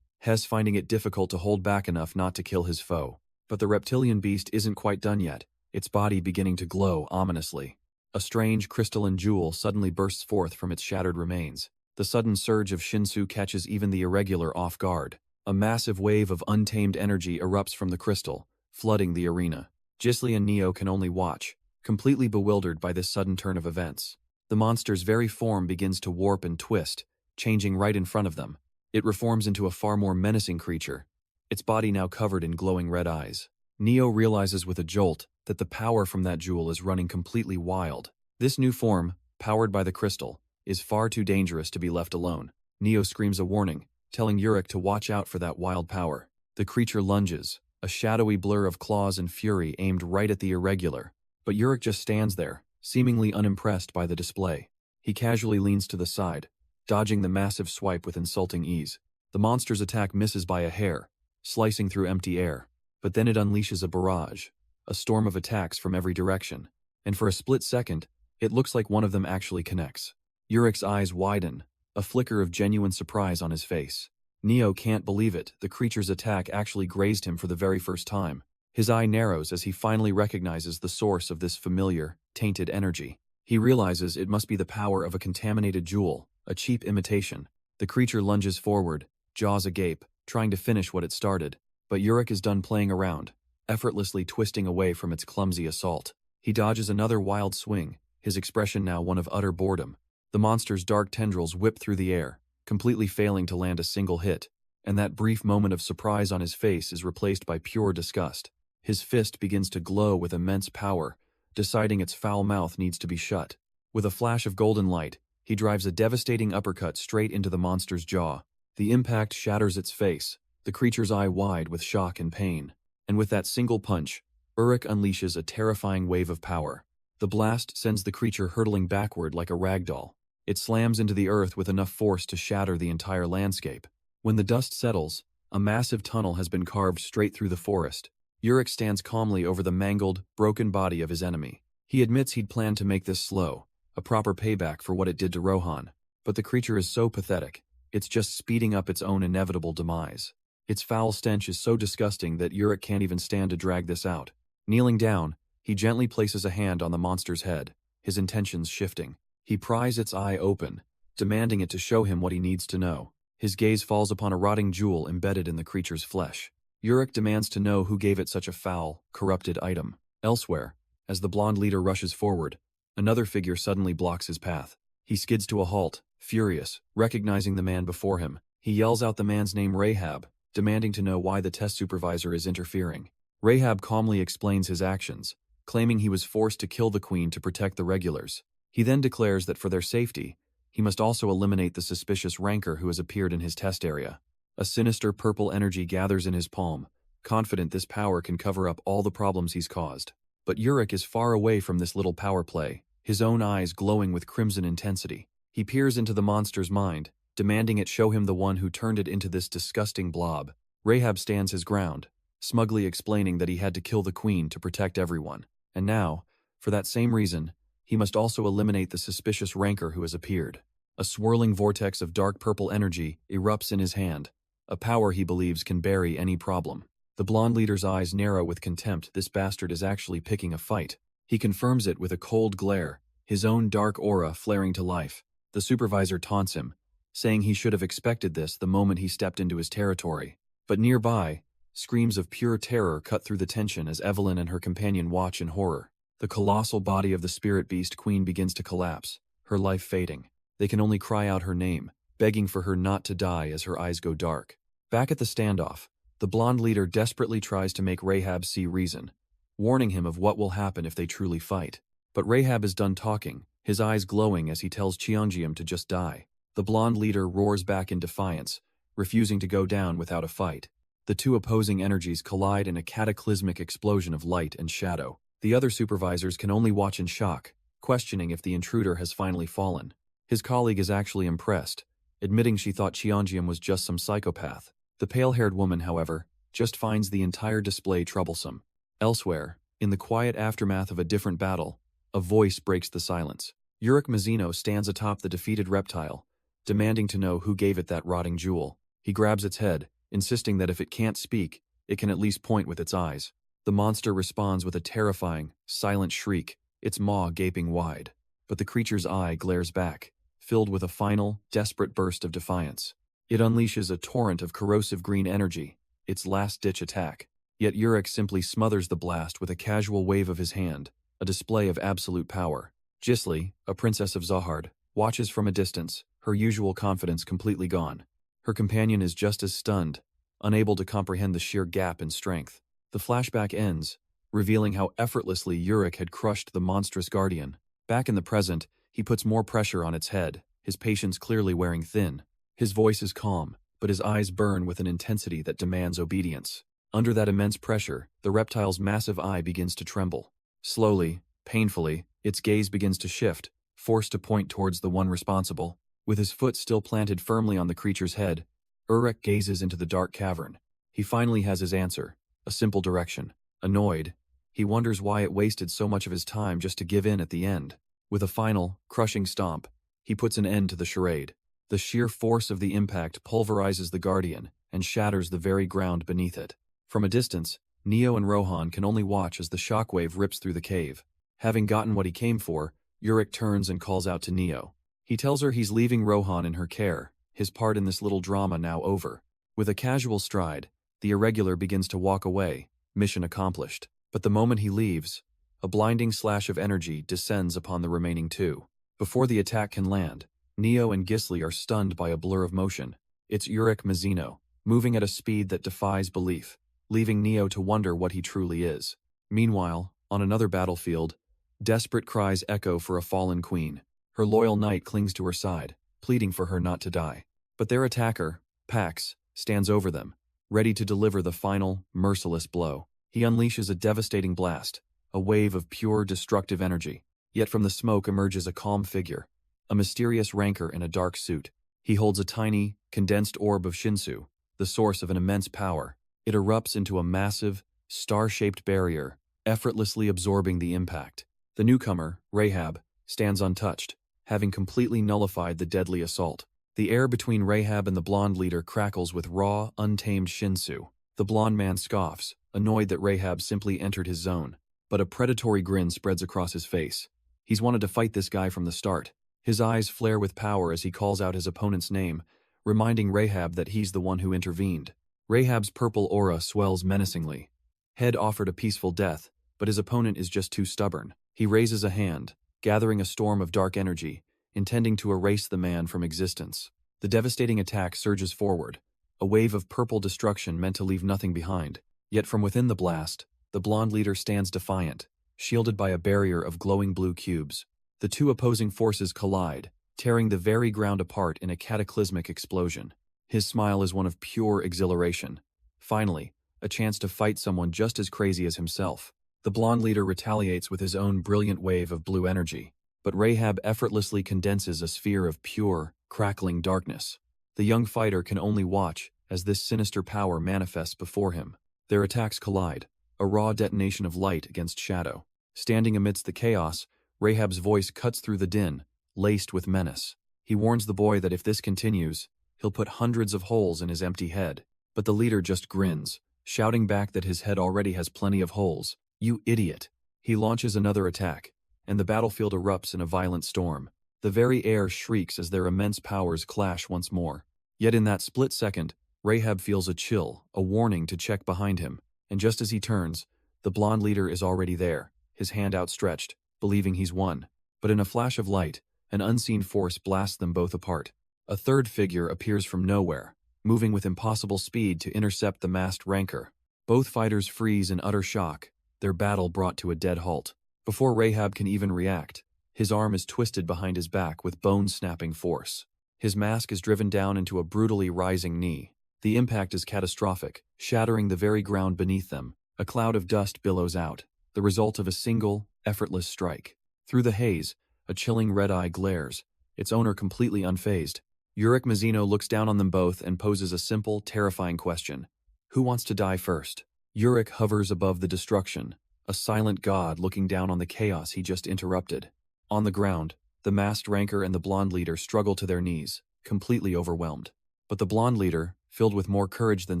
Hess finding it difficult to hold back enough not to kill his foe. But the reptilian beast isn't quite done yet, its body beginning to glow ominously. A strange crystalline jewel suddenly bursts forth from its shattered remains. The sudden surge of Shinsu catches even the Irregular off guard. A massive wave of untamed energy erupts from the crystal, flooding the arena. Gisli and Neo can only watch, completely bewildered by this sudden turn of events. The monster's very form begins to warp and twist, changing right in front of them. It reforms into a far more menacing creature, its body now covered in glowing red eyes. Neo realizes with a jolt that the power from that jewel is running completely wild. This new form, powered by the crystal, is far too dangerous to be left alone. Neo screams a warning, telling Urick to watch out for that wild power. The creature lunges, a shadowy blur of claws and fury aimed right at the Irregular. But Urick just stands there, seemingly unimpressed by the display. He casually leans to the side, dodging the massive swipe with insulting ease. The monster's attack misses by a hair, slicing through empty air. But then it unleashes a barrage, a storm of attacks from every direction. And for a split second, it looks like one of them actually connects. Urick's eyes widen, a flicker of genuine surprise on his face. Neo can't believe it, the creature's attack actually grazed him for the very first time. His eye narrows as he finally recognizes the source of this familiar, tainted energy. He realizes it must be the power of a contaminated jewel, a cheap imitation. The creature lunges forward, jaws agape, trying to finish what it started. But Urick is done playing around, effortlessly twisting away from its clumsy assault. He dodges another wild swing, his expression now one of utter boredom. The monster's dark tendrils whip through the air, completely failing to land a single hit, and that brief moment of surprise on his face is replaced by pure disgust. His fist begins to glow with immense power, deciding its foul mouth needs to be shut. With a flash of golden light, he drives a devastating uppercut straight into the monster's jaw. The impact shatters its face, the creature's eye wide with shock and pain. And with that single punch, Urick unleashes a terrifying wave of power. The blast sends the creature hurtling backward like a ragdoll. It slams into the earth with enough force to shatter the entire landscape. When the dust settles, a massive tunnel has been carved straight through the forest. Urick stands calmly over the mangled, broken body of his enemy. He admits he'd planned to make this slow, a proper payback for what it did to Rohan. But the creature is so pathetic, it's just speeding up its own inevitable demise. Its foul stench is so disgusting that Urick can't even stand to drag this out. Kneeling down, he gently places a hand on the monster's head, his intentions shifting. He pries its eye open, demanding it to show him what he needs to know. His gaze falls upon a rotting jewel embedded in the creature's flesh. Urick demands to know who gave it such a foul, corrupted item. Elsewhere, as the blonde leader rushes forward, another figure suddenly blocks his path. He skids to a halt, furious, recognizing the man before him. He yells out the man's name, Rahab, demanding to know why the test supervisor is interfering. Rahab calmly explains his actions, claiming he was forced to kill the queen to protect the regulars. He then declares that for their safety, he must also eliminate the suspicious rancor who has appeared in his test area. A sinister purple energy gathers in his palm, confident this power can cover up all the problems he's caused. But Urick is far away from this little power play, his own eyes glowing with crimson intensity. He peers into the monster's mind, demanding it show him the one who turned it into this disgusting blob. Rahab stands his ground, smugly explaining that he had to kill the queen to protect everyone. And now, for that same reason, he must also eliminate the suspicious rancor who has appeared. A swirling vortex of dark purple energy erupts in his hand, a power he believes can bury any problem. The blonde leader's eyes narrow with contempt. This bastard is actually picking a fight. He confirms it with a cold glare, his own dark aura flaring to life. The supervisor taunts him, saying he should have expected this the moment he stepped into his territory. But nearby, screams of pure terror cut through the tension as Evelyn and her companion watch in horror. The colossal body of the spirit beast queen begins to collapse, her life fading. They can only cry out her name, begging for her not to die as her eyes go dark. Back at the standoff, the blonde leader desperately tries to make Rahab see reason, warning him of what will happen if they truly fight. But Rahab is done talking, his eyes glowing as he tells Cheonjiam to just die. The blonde leader roars back in defiance, refusing to go down without a fight. The two opposing energies collide in a cataclysmic explosion of light and shadow. The other supervisors can only watch in shock, questioning if the intruder has finally fallen. His colleague is actually impressed, admitting she thought Cheonjiam was just some psychopath. The pale-haired woman, however, just finds the entire display troublesome. Elsewhere, in the quiet aftermath of a different battle, a voice breaks the silence. Urick Mazino stands atop the defeated reptile, demanding to know who gave it that rotting jewel. He grabs its head, insisting that if it can't speak, it can at least point with its eyes. The monster responds with a terrifying, silent shriek, its maw gaping wide. But the creature's eye glares back, filled with a final, desperate burst of defiance. It unleashes a torrent of corrosive green energy, its last-ditch attack. Yet Urick simply smothers the blast with a casual wave of his hand, a display of absolute power. Gisli, a princess of Zahard, watches from a distance, her usual confidence completely gone. Her companion is just as stunned, unable to comprehend the sheer gap in strength. The flashback ends, revealing how effortlessly Urick had crushed the monstrous guardian. Back in the present, he puts more pressure on its head, his patience clearly wearing thin. His voice is calm, but his eyes burn with an intensity that demands obedience. Under that immense pressure, the reptile's massive eye begins to tremble. Slowly, painfully, its gaze begins to shift, forced to point towards the one responsible. With his foot still planted firmly on the creature's head, Urick gazes into the dark cavern. He finally has his answer, a simple direction. Annoyed, he wonders why it wasted so much of his time just to give in at the end. With a final, crushing stomp, he puts an end to the charade. The sheer force of the impact pulverizes the guardian and shatters the very ground beneath it. From a distance, Neo and Rohan can only watch as the shockwave rips through the cave. Having gotten what he came for, Urick turns and calls out to Neo. He tells her he's leaving Rohan in her care, his part in this little drama now over. With a casual stride, the Irregular begins to walk away, mission accomplished. But the moment he leaves, a blinding slash of energy descends upon the remaining two. Before the attack can land, Neo and Gisli are stunned by a blur of motion. It's Urick Mazino, moving at a speed that defies belief, leaving Neo to wonder what he truly is. Meanwhile, on another battlefield, desperate cries echo for a fallen queen. Her loyal knight clings to her side, pleading for her not to die. But their attacker, Pax, stands over them, ready to deliver the final, merciless blow. He unleashes a devastating blast, a wave of pure, destructive energy. Yet from the smoke emerges a calm figure, a mysterious rancor in a dark suit. He holds a tiny, condensed orb of Shinsu, the source of an immense power. It erupts into a massive, star-shaped barrier, effortlessly absorbing the impact. The newcomer, Rahab, stands untouched, having completely nullified the deadly assault. The air between Rahab and the blonde leader crackles with raw, untamed Shinsu. The blonde man scoffs, annoyed that Rahab simply entered his zone. But a predatory grin spreads across his face. He's wanted to fight this guy from the start. His eyes flare with power as he calls out his opponent's name, reminding Rahab that he's the one who intervened. Rahab's purple aura swells menacingly. Head offered a peaceful death, but his opponent is just too stubborn. He raises a hand, gathering a storm of dark energy, intending to erase the man from existence. The devastating attack surges forward, a wave of purple destruction meant to leave nothing behind. Yet from within the blast, the blonde leader stands defiant, shielded by a barrier of glowing blue cubes. The two opposing forces collide, tearing the very ground apart in a cataclysmic explosion. His smile is one of pure exhilaration. Finally, a chance to fight someone just as crazy as himself. The blonde leader retaliates with his own brilliant wave of blue energy, but Rahab effortlessly condenses a sphere of pure, crackling darkness. The young fighter can only watch as this sinister power manifests before him. Their attacks collide, a raw detonation of light against shadow. Standing amidst the chaos, Rahab's voice cuts through the din, laced with menace. He warns the boy that if this continues, he'll put hundreds of holes in his empty head. But the leader just grins, shouting back that his head already has plenty of holes. "You idiot." He launches another attack, and the battlefield erupts in a violent storm. The very air shrieks as their immense powers clash once more. Yet in that split second, Rahab feels a chill, a warning to check behind him, and just as he turns, the blonde leader is already there, his hand outstretched, believing he's won. But in a flash of light, an unseen force blasts them both apart. A third figure appears from nowhere, moving with impossible speed to intercept the masked rancor. Both fighters freeze in utter shock, their battle brought to a dead halt. Before Rahab can even react, his arm is twisted behind his back with bone-snapping force. His mask is driven down into a brutally rising knee. The impact is catastrophic, shattering the very ground beneath them. A cloud of dust billows out, the result of a single, effortless strike. Through the haze, a chilling red eye glares, its owner completely unfazed. Urick Mazino looks down on them both and poses a simple, terrifying question. Who wants to die first? Urick hovers above the destruction, a silent god looking down on the chaos he just interrupted. On the ground, the masked rancor and the blonde leader struggle to their knees, completely overwhelmed. But the blonde leader, filled with more courage than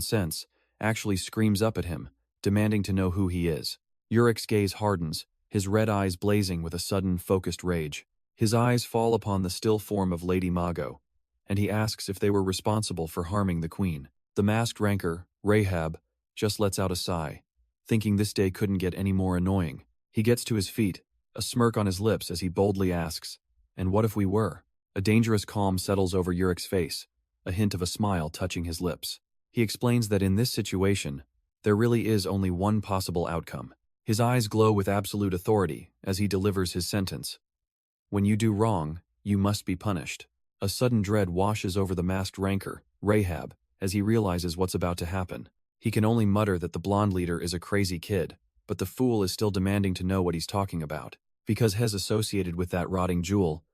sense, actually screams up at him, demanding to know who he is. Urick's gaze hardens, his red eyes blazing with a sudden, focused rage. His eyes fall upon the still form of Lady Mago, and he asks if they were responsible for harming the queen. The masked rancor, Rahab, just lets out a sigh, thinking this day couldn't get any more annoying. He gets to his feet, a smirk on his lips as he boldly asks, "And what if we were?" A dangerous calm settles over Urick's face, a hint of a smile touching his lips. He explains that in this situation, there really is only one possible outcome. His eyes glow with absolute authority as he delivers his sentence. When you do wrong, you must be punished. A sudden dread washes over the masked rancor, Rahab, as he realizes what's about to happen. He can only mutter that the blonde leader is a crazy kid, but the fool is still demanding to know what he's talking about. Because Hez associated with that rotting jewel,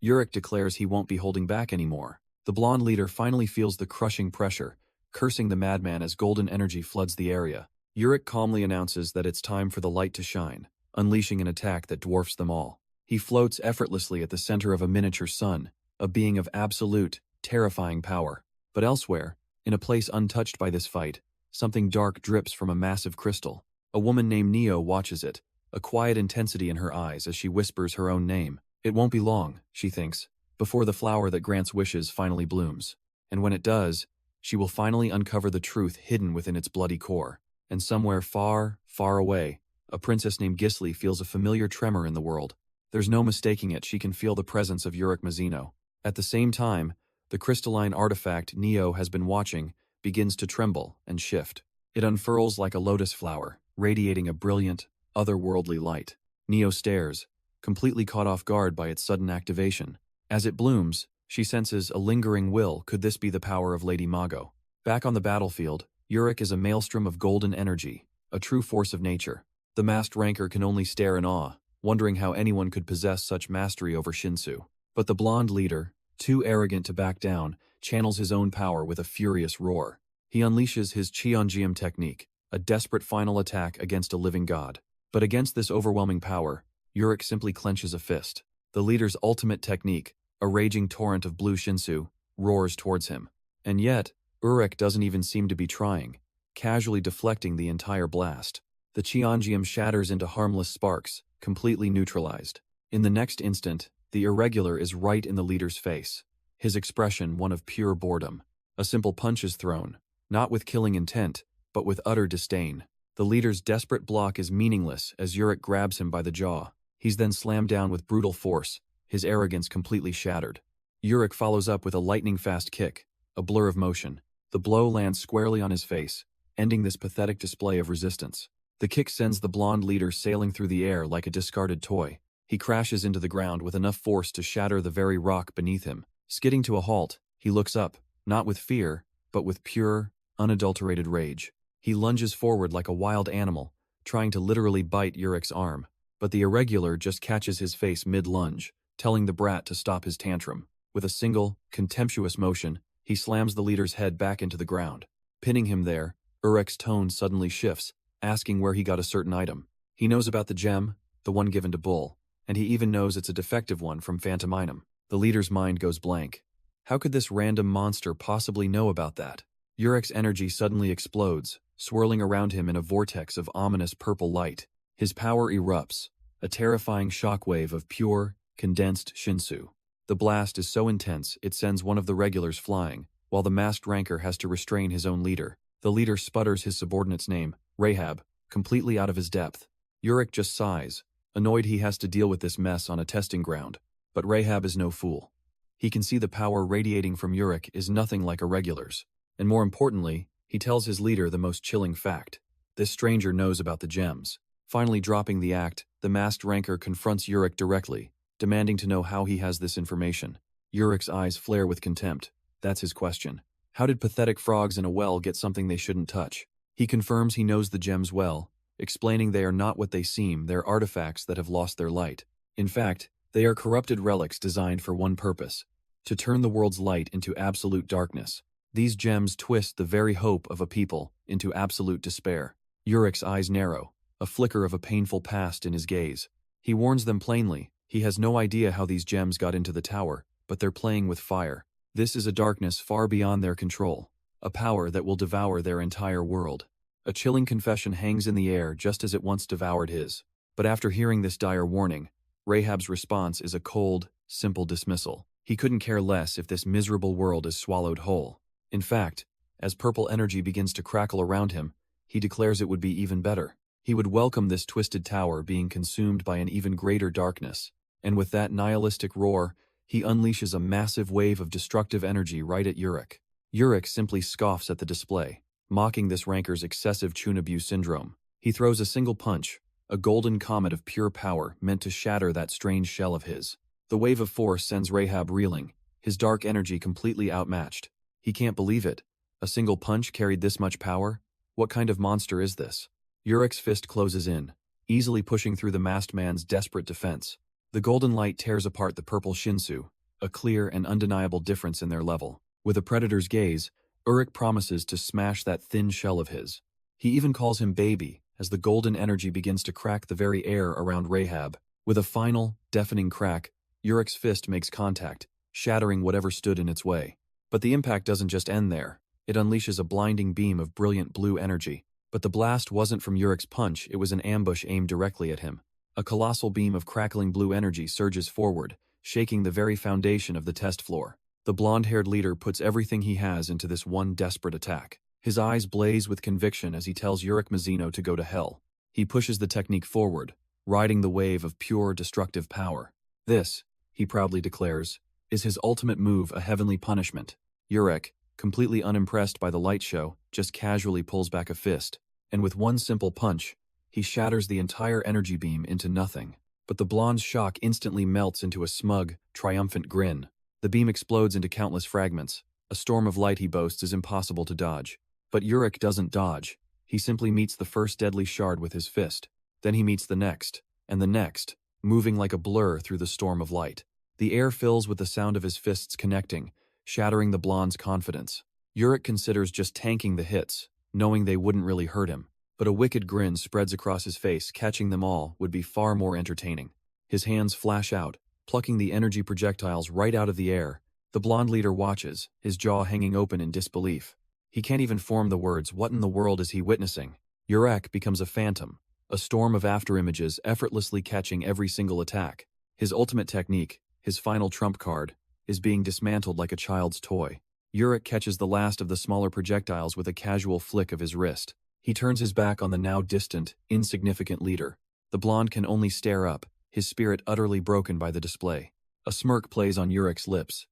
Urick declares he won't be holding back anymore. The blonde leader finally feels the crushing pressure, cursing the madman as golden energy floods the area. Urick calmly announces that it's time for the light to shine, unleashing an attack that dwarfs them all. He floats effortlessly at the center of a miniature sun, a being of absolute, terrifying power. But elsewhere, in a place untouched by this fight, something dark drips from a massive crystal. A woman named Neo watches it, a quiet intensity in her eyes as she whispers her own name. It won't be long, she thinks, before the flower that grants wishes finally blooms. And when it does, she will finally uncover the truth hidden within its bloody core. And somewhere far, far away, a princess named Gisli feels a familiar tremor in the world. There's no mistaking it, she can feel the presence of Urick Mazino. At the same time, the crystalline artifact Neo has been watching begins to tremble and shift. It unfurls like a lotus flower, radiating a brilliant, otherworldly light. Neo stares, completely caught off guard by its sudden activation. As it blooms, she senses a lingering will. Could this be the power of Lady Mago? Back on the battlefield, Urick is a maelstrom of golden energy, a true force of nature. The masked rancor can only stare in awe, wondering how anyone could possess such mastery over Shinsu. But the blonde leader, too arrogant to back down, channels his own power with a furious roar. He unleashes his Cheonjium technique, a desperate final attack against a living god. But against this overwhelming power, Urick simply clenches a fist. The leader's ultimate technique, a raging torrent of blue Shinsu, roars towards him. And yet, Urick doesn't even seem to be trying, casually deflecting the entire blast. The Cheonjium shatters into harmless sparks, completely neutralized. In the next instant, the Irregular is right in the leader's face, his expression one of pure boredom. A simple punch is thrown, not with killing intent, but with utter disdain. The leader's desperate block is meaningless as Urick grabs him by the jaw. He's then slammed down with brutal force, his arrogance completely shattered. Urick follows up with a lightning-fast kick, a blur of motion. The blow lands squarely on his face, ending this pathetic display of resistance. The kick sends the blonde leader sailing through the air like a discarded toy. He crashes into the ground with enough force to shatter the very rock beneath him. Skidding to a halt, he looks up, not with fear, but with pure, unadulterated rage. He lunges forward like a wild animal, trying to literally bite Urick's arm. But the Irregular just catches his face mid-lunge, telling the brat to stop his tantrum. With a single, contemptuous motion, he slams the leader's head back into the ground. Pinning him there, Urick's tone suddenly shifts, asking where he got a certain item. He knows about the gem, the one given to Bull, and he even knows it's a defective one from Pentaminum. The leader's mind goes blank. How could this random monster possibly know about that? Urick's energy suddenly explodes, swirling around him in a vortex of ominous purple light. His power erupts, a terrifying shockwave of pure, condensed Shinsu. The blast is so intense it sends one of the regulars flying, while the masked ranker has to restrain his own leader. The leader sputters his subordinate's name, Rahab, completely out of his depth. Urick just sighs, annoyed he has to deal with this mess on a testing ground. But Rahab is no fool. He can see the power radiating from Urick is nothing like Irregular's. And more importantly, he tells his leader the most chilling fact. This stranger knows about the gems. Finally dropping the act, the masked ranker confronts Urick directly, demanding to know how he has this information. Urick's eyes flare with contempt. That's his question. How did pathetic frogs in a well get something they shouldn't touch? He confirms he knows the gems well, explaining they are not what they seem, they're artifacts that have lost their light. In fact, they are corrupted relics designed for one purpose: to turn the world's light into absolute darkness. These gems twist the very hope of a people into absolute despair. Urick's eyes narrow, a flicker of a painful past in his gaze. He warns them plainly, he has no idea how these gems got into the tower, but they're playing with fire. This is a darkness far beyond their control, a power that will devour their entire world. A chilling confession hangs in the air just as it once devoured his. But after hearing this dire warning, Rahab's response is a cold, simple dismissal. He couldn't care less if this miserable world is swallowed whole. In fact, as purple energy begins to crackle around him, he declares it would be even better. He would welcome this twisted tower being consumed by an even greater darkness. And with that nihilistic roar, he unleashes a massive wave of destructive energy right at Urick. Urick simply scoffs at the display, mocking this ranker's excessive Chunabu syndrome. He throws a single punch, a golden comet of pure power meant to shatter that strange shell of his. The wave of force sends Rahab reeling, his dark energy completely outmatched. He can't believe it. A single punch carried this much power? What kind of monster is this? Urick's fist closes in, easily pushing through the masked man's desperate defense. The golden light tears apart the purple Shinsu, a clear and undeniable difference in their level. With a predator's gaze, Urick promises to smash that thin shell of his. He even calls him baby, as the golden energy begins to crack the very air around Rahab. With a final, deafening crack, Urick's fist makes contact, shattering whatever stood in its way. But the impact doesn't just end there. It unleashes a blinding beam of brilliant blue energy. But the blast wasn't from Urick's punch, it was an ambush aimed directly at him. A colossal beam of crackling blue energy surges forward, shaking the very foundation of the test floor. The blonde-haired leader puts everything he has into this one desperate attack. His eyes blaze with conviction as he tells Urick Mazino to go to hell. He pushes the technique forward, riding the wave of pure destructive power. This, he proudly declares, is his ultimate move, a heavenly punishment. Urick, completely unimpressed by the light show, just casually pulls back a fist, and with one simple punch, he shatters the entire energy beam into nothing. But the blonde's shock instantly melts into a smug, triumphant grin. The beam explodes into countless fragments. A storm of light he boasts is impossible to dodge. But Urick doesn't dodge. He simply meets the first deadly shard with his fist. Then he meets the next, and the next, moving like a blur through the storm of light. The air fills with the sound of his fists connecting, shattering the blonde's confidence. Urick considers just tanking the hits, knowing they wouldn't really hurt him. But a wicked grin spreads across his face, catching them all would be far more entertaining. His hands flash out, plucking the energy projectiles right out of the air. The blonde leader watches, his jaw hanging open in disbelief. He can't even form the words, what in the world is he witnessing? Urick becomes a phantom, a storm of afterimages effortlessly catching every single attack. His ultimate technique, his final trump card, is being dismantled like a child's toy. Urick catches the last of the smaller projectiles with a casual flick of his wrist. He turns his back on the now distant, insignificant leader. The blonde can only stare up, his spirit utterly broken by the display. A smirk plays on Urick's lips.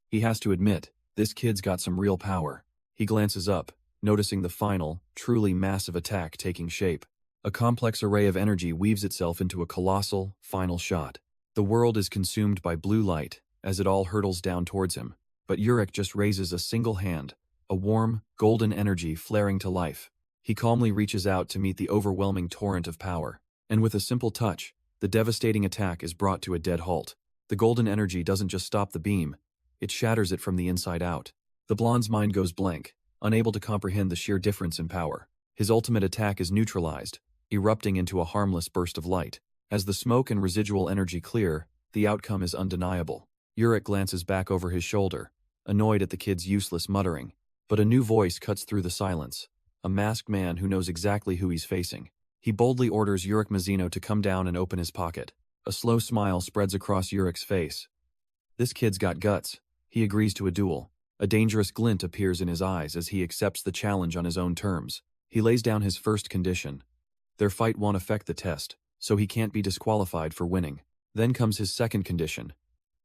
He has to admit, this kid's got some real power. He glances up, noticing the final, truly massive attack taking shape. A complex array of energy weaves itself into a colossal, final shot. The world is consumed by blue light, as it all hurtles down towards him. But Urick just raises a single hand, a warm, golden energy flaring to life. He calmly reaches out to meet the overwhelming torrent of power. And with a simple touch, the devastating attack is brought to a dead halt. The golden energy doesn't just stop the beam, it shatters it from the inside out. The blonde's mind goes blank, unable to comprehend the sheer difference in power. His ultimate attack is neutralized, erupting into a harmless burst of light. As the smoke and residual energy clear, the outcome is undeniable. Urick glances back over his shoulder, annoyed at the kid's useless muttering. But a new voice cuts through the silence. A masked man who knows exactly who he's facing. He boldly orders Urick Mazino to come down and open his pocket. A slow smile spreads across Urick's face. This kid's got guts. He agrees to a duel. A dangerous glint appears in his eyes as he accepts the challenge on his own terms. He lays down his first condition. Their fight won't affect the test, so he can't be disqualified for winning. Then comes his second condition.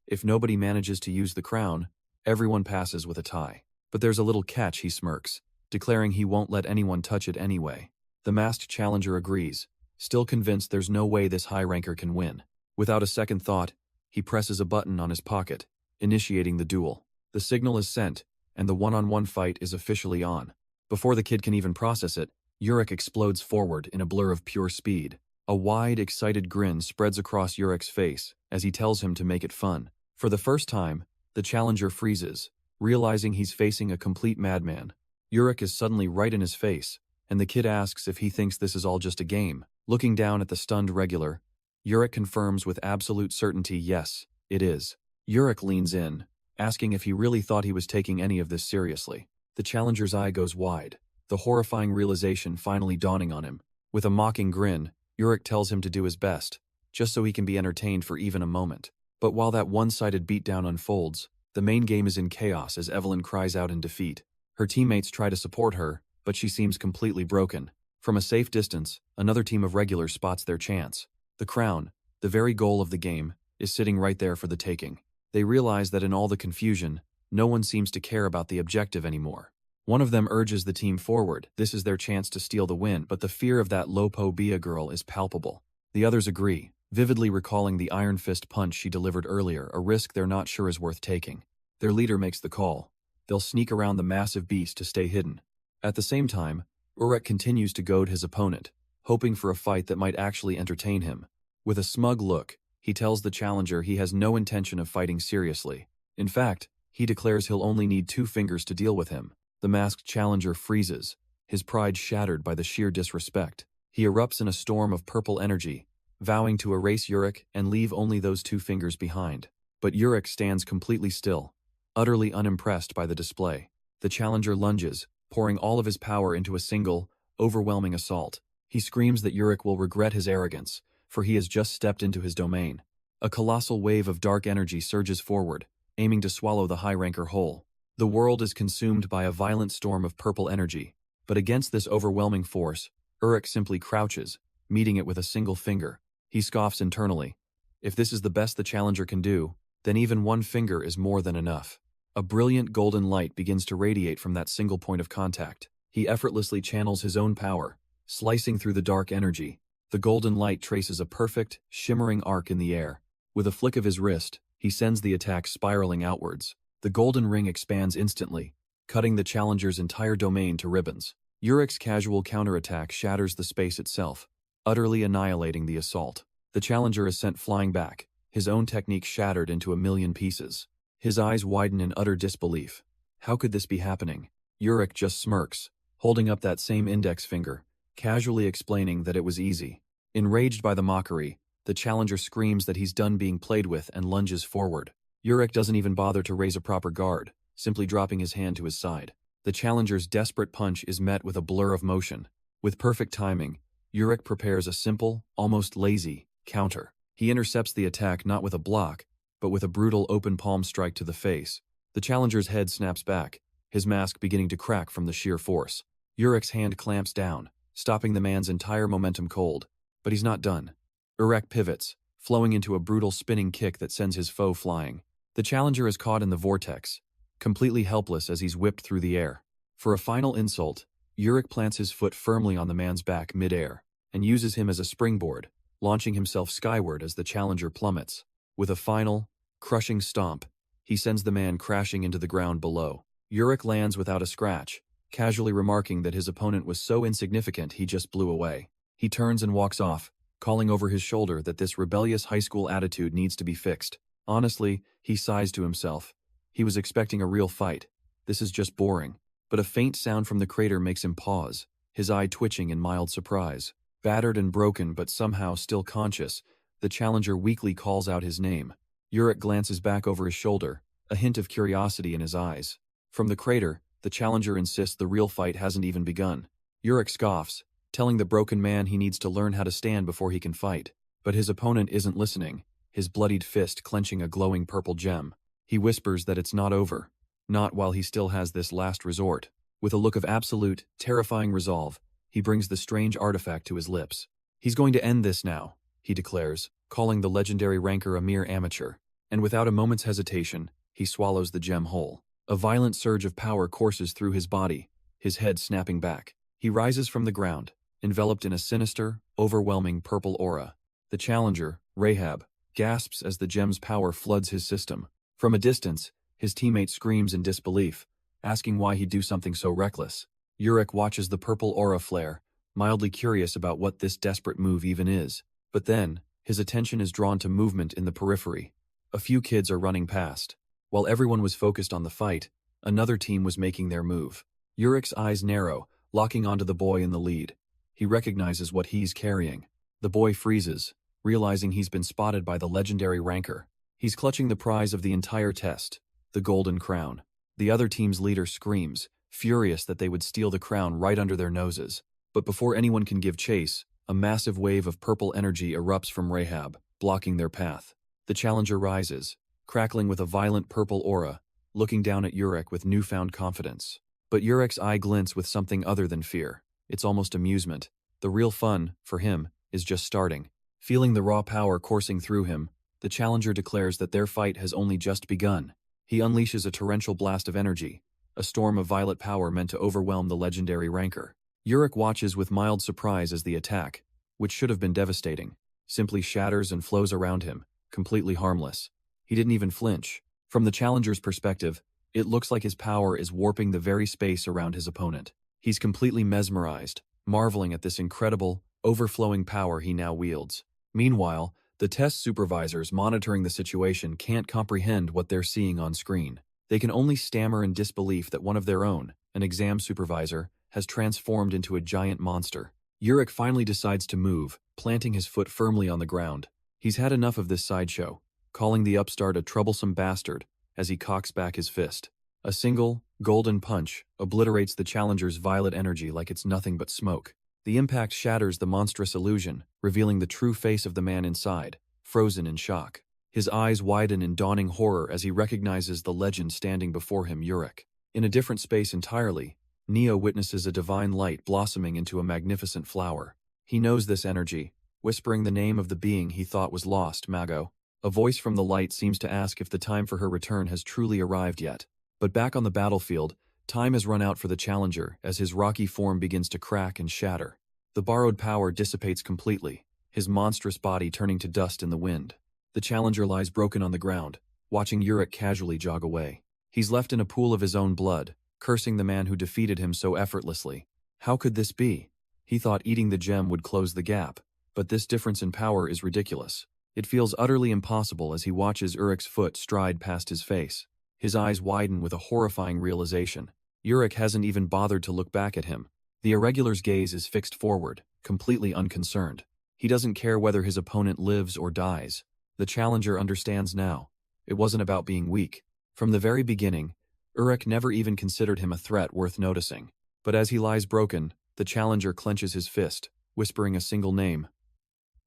If nobody manages to use the crown, everyone passes with a tie. But there's a little catch, he smirks, declaring he won't let anyone touch it anyway. The masked challenger agrees, still convinced there's no way this high ranker can win. Without a second thought, he presses a button on his pocket, initiating the duel. The signal is sent, and the one-on-one fight is officially on. Before the kid can even process it, Urick explodes forward in a blur of pure speed. A wide, excited grin spreads across Urick's face as he tells him to make it fun. For the first time, the challenger freezes, realizing he's facing a complete madman. Urick is suddenly right in his face, and the kid asks if he thinks this is all just a game. Looking down at the stunned regular, Urick confirms with absolute certainty yes, it is. Urick leans in, asking if he really thought he was taking any of this seriously. The challenger's eye goes wide, the horrifying realization finally dawning on him. With a mocking grin, Urick tells him to do his best, just so he can be entertained for even a moment. But while that one-sided beatdown unfolds, the main game is in chaos as Evelyn cries out in defeat. Her teammates try to support her, but she seems completely broken. From a safe distance, another team of regulars spots their chance. The crown, the very goal of the game, is sitting right there for the taking. They realize that in all the confusion, no one seems to care about the objective anymore. One of them urges the team forward. This is their chance to steal the win, but the fear of that Lopo Bia girl is palpable. The others agree, vividly recalling the iron fist punch she delivered earlier, a risk they're not sure is worth taking. Their leader makes the call. They'll sneak around the massive beast to stay hidden. At the same time, Urick continues to goad his opponent, hoping for a fight that might actually entertain him. With a smug look, he tells the challenger he has no intention of fighting seriously. In fact, he declares he'll only need 2 fingers to deal with him. The masked challenger freezes, his pride shattered by the sheer disrespect. He erupts in a storm of purple energy, vowing to erase Urick and leave only those 2 fingers behind. But Urick stands completely still, utterly unimpressed by the display. The challenger lunges, pouring all of his power into a single, overwhelming assault. He screams that Urick will regret his arrogance, for he has just stepped into his domain. A colossal wave of dark energy surges forward, aiming to swallow the high ranker whole. The world is consumed by a violent storm of purple energy, but against this overwhelming force, Urick simply crouches, meeting it with a single finger. He scoffs internally. If this is the best the challenger can do, then even 1 finger is more than enough. A brilliant golden light begins to radiate from that single point of contact. He effortlessly channels his own power, slicing through the dark energy. The golden light traces a perfect, shimmering arc in the air. With a flick of his wrist, he sends the attack spiraling outwards. The golden ring expands instantly, cutting the challenger's entire domain to ribbons. Urick's casual counterattack shatters the space itself, utterly annihilating the assault. The challenger is sent flying back, his own technique shattered into a million pieces. His eyes widen in utter disbelief. How could this be happening? Urick just smirks, holding up that same index finger, casually explaining that it was easy. Enraged by the mockery, the challenger screams that he's done being played with and lunges forward. Urick doesn't even bother to raise a proper guard, simply dropping his hand to his side. The challenger's desperate punch is met with a blur of motion. With perfect timing, Urick prepares a simple, almost lazy, counter. He intercepts the attack not with a block, but with a brutal open palm strike to the face. The challenger's head snaps back, his mask beginning to crack from the sheer force. Urick's hand clamps down, stopping the man's entire momentum cold. But he's not done. Urick pivots, flowing into a brutal spinning kick that sends his foe flying. The challenger is caught in the vortex, completely helpless as he's whipped through the air. For a final insult, Urick plants his foot firmly on the man's back mid-air, and uses him as a springboard, launching himself skyward as the challenger plummets. With a final, crushing stomp, he sends the man crashing into the ground below. Urick lands without a scratch, casually remarking that his opponent was so insignificant he just blew away. He turns and walks off, calling over his shoulder that this rebellious high school attitude needs to be fixed. Honestly, he sighs to himself. He was expecting a real fight. This is just boring. But a faint sound from the crater makes him pause, his eye twitching in mild surprise. Battered and broken but somehow still conscious, the challenger weakly calls out his name. Urick glances back over his shoulder, a hint of curiosity in his eyes. From the crater, the challenger insists the real fight hasn't even begun. Urick scoffs, telling the broken man he needs to learn how to stand before he can fight. But his opponent isn't listening, his bloodied fist clenching a glowing purple gem. He whispers that it's not over. Not while he still has this last resort. With a look of absolute, terrifying resolve, he brings the strange artifact to his lips. He's going to end this now, he declares, calling the legendary rancor a mere amateur. And without a moment's hesitation, he swallows the gem whole. A violent surge of power courses through his body, his head snapping back. He rises from the ground, enveloped in a sinister, overwhelming purple aura. The challenger, Rahab, gasps as the gem's power floods his system. From a distance, his teammate screams in disbelief, asking why he'd do something so reckless. Urick watches the purple aura flare, mildly curious about what this desperate move even is. But then, his attention is drawn to movement in the periphery. A few kids are running past. While everyone was focused on the fight, another team was making their move. Urick's eyes narrow, locking onto the boy in the lead. He recognizes what he's carrying. The boy freezes, realizing he's been spotted by the legendary rancor. He's clutching the prize of the entire test, the golden crown. The other team's leader screams, furious that they would steal the crown right under their noses. But before anyone can give chase, a massive wave of purple energy erupts from Rahab, blocking their path. The challenger rises, crackling with a violent purple aura, looking down at Urick with newfound confidence. But Urick's eye glints with something other than fear. It's almost amusement. The real fun, for him, is just starting. Feeling the raw power coursing through him, the challenger declares that their fight has only just begun. He unleashes a torrential blast of energy, a storm of violet power meant to overwhelm the legendary rancor. Urick watches with mild surprise as the attack, which should have been devastating, simply shatters and flows around him, completely harmless. He didn't even flinch. From the challenger's perspective, it looks like his power is warping the very space around his opponent. He's completely mesmerized, marveling at this incredible, overflowing power he now wields. Meanwhile, the test supervisors monitoring the situation can't comprehend what they're seeing on screen. They can only stammer in disbelief that one of their own, an exam supervisor, has transformed into a giant monster. Urick finally decides to move, planting his foot firmly on the ground. He's had enough of this sideshow, calling the upstart a troublesome bastard as he cocks back his fist. A single, golden punch obliterates the challenger's violet energy like it's nothing but smoke. The impact shatters the monstrous illusion, revealing the true face of the man inside, frozen in shock. His eyes widen in dawning horror as he recognizes the legend standing before him, Urick. In a different space entirely, Neo witnesses a divine light blossoming into a magnificent flower. He knows this energy, whispering the name of the being he thought was lost, Mago. A voice from the light seems to ask if the time for her return has truly arrived yet. But back on the battlefield, time has run out for the challenger as his rocky form begins to crack and shatter. The borrowed power dissipates completely, his monstrous body turning to dust in the wind. The challenger lies broken on the ground, watching Urick casually jog away. He's left in a pool of his own blood, cursing the man who defeated him so effortlessly. How could this be? He thought eating the gem would close the gap, but this difference in power is ridiculous. It feels utterly impossible as he watches Urick's foot stride past his face. His eyes widen with a horrifying realization. Urick hasn't even bothered to look back at him. The Irregular's gaze is fixed forward, completely unconcerned. He doesn't care whether his opponent lives or dies. The challenger understands now. It wasn't about being weak. From the very beginning, Urick never even considered him a threat worth noticing. But as he lies broken, the challenger clenches his fist, whispering a single name.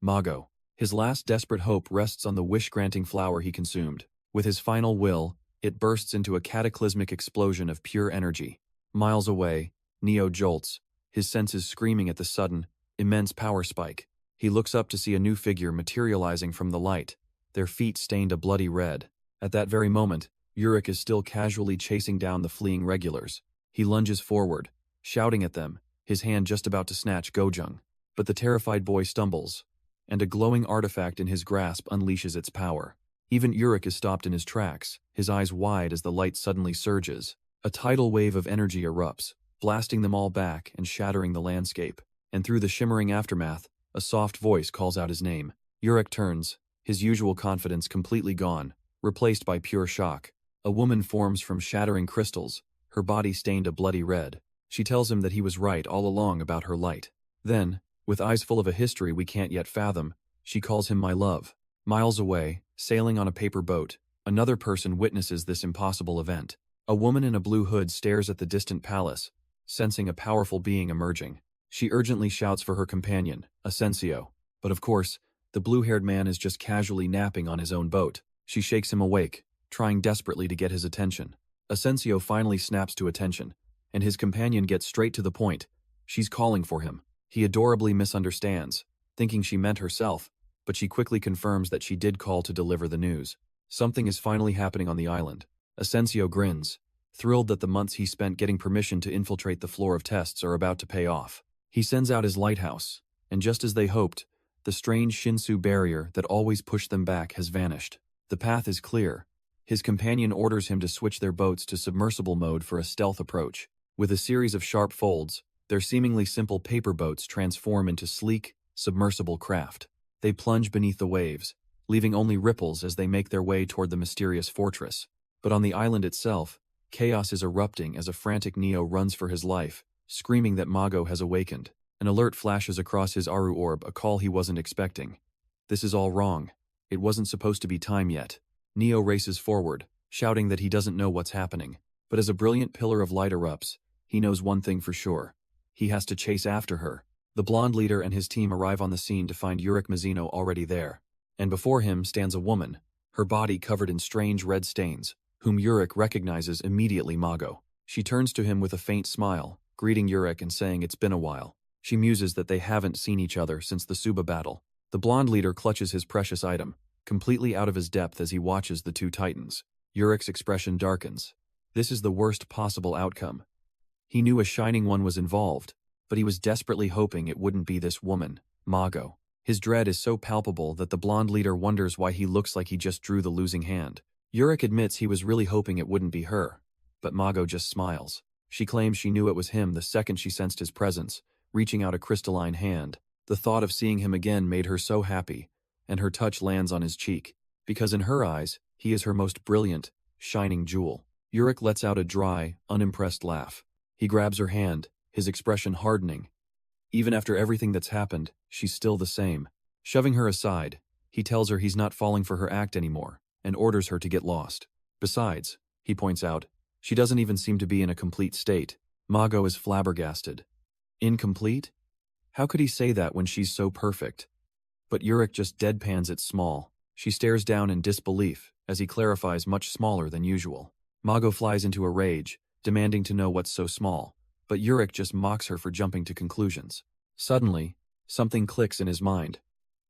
Mago. His last desperate hope rests on the wish-granting flower he consumed. With his final will, it bursts into a cataclysmic explosion of pure energy. Miles away, Neo jolts, his senses screaming at the sudden, immense power spike. He looks up to see a new figure materializing from the light, their feet stained a bloody red. At that very moment, Urick is still casually chasing down the fleeing regulars. He lunges forward, shouting at them, his hand just about to snatch Gojung. But the terrified boy stumbles, and a glowing artifact in his grasp unleashes its power. Even Urick is stopped in his tracks, his eyes wide as the light suddenly surges. A tidal wave of energy erupts, blasting them all back and shattering the landscape. And through the shimmering aftermath, a soft voice calls out his name. Urick turns, his usual confidence completely gone, replaced by pure shock. A woman forms from shattering crystals, her body stained a bloody red. She tells him that he was right all along about her light. Then, with eyes full of a history we can't yet fathom, she calls him my love. Miles away, sailing on a paper boat, another person witnesses this impossible event. A woman in a blue hood stares at the distant palace, sensing a powerful being emerging. She urgently shouts for her companion, Asensio. But of course, the blue-haired man is just casually napping on his own boat. She shakes him awake, trying desperately to get his attention. Asensio finally snaps to attention, and his companion gets straight to the point. She's calling for him. He adorably misunderstands, thinking she meant herself, but she quickly confirms that she did call to deliver the news. Something is finally happening on the island. Asensio grins, thrilled that the months he spent getting permission to infiltrate the floor of tests are about to pay off. He sends out his lighthouse, and just as they hoped, the strange Shinsu barrier that always pushed them back has vanished. The path is clear. His companion orders him to switch their boats to submersible mode for a stealth approach. With a series of sharp folds, their seemingly simple paper boats transform into sleek, submersible craft. They plunge beneath the waves, leaving only ripples as they make their way toward the mysterious fortress. But on the island itself, chaos is erupting as a frantic Neo runs for his life, screaming that Mago has awakened. An alert flashes across his Aru orb, a call he wasn't expecting. This is all wrong. It wasn't supposed to be time yet. Neo races forward, shouting that he doesn't know what's happening. But as a brilliant pillar of light erupts, he knows one thing for sure. He has to chase after her. The blonde leader and his team arrive on the scene to find Urick Mazino already there. And before him stands a woman, her body covered in strange red stains, whom Urick recognizes immediately Mago. She turns to him with a faint smile, greeting Urick and saying it's been a while. She muses that they haven't seen each other since the Suba battle. The blonde leader clutches his precious item, completely out of his depth as he watches the two titans. Urick's expression darkens. This is the worst possible outcome. He knew a shining one was involved, but he was desperately hoping it wouldn't be this woman, Mago. His dread is so palpable that the blonde leader wonders why he looks like he just drew the losing hand. Urick admits he was really hoping it wouldn't be her, but Mago just smiles. She claims she knew it was him the second she sensed his presence, reaching out a crystalline hand. The thought of seeing him again made her so happy, and her touch lands on his cheek, because in her eyes, he is her most brilliant, shining jewel. Urick lets out a dry, unimpressed laugh. He grabs her hand, his expression hardening. Even after everything that's happened, she's still the same. Shoving her aside, he tells her he's not falling for her act anymore, and orders her to get lost. Besides, he points out, she doesn't even seem to be in a complete state. Mago is flabbergasted. Incomplete? How could he say that when she's so perfect? But Urick just deadpans it small. She stares down in disbelief, as he clarifies much smaller than usual. Mago flies into a rage, demanding to know what's so small, but Urick just mocks her for jumping to conclusions. Suddenly, something clicks in his mind.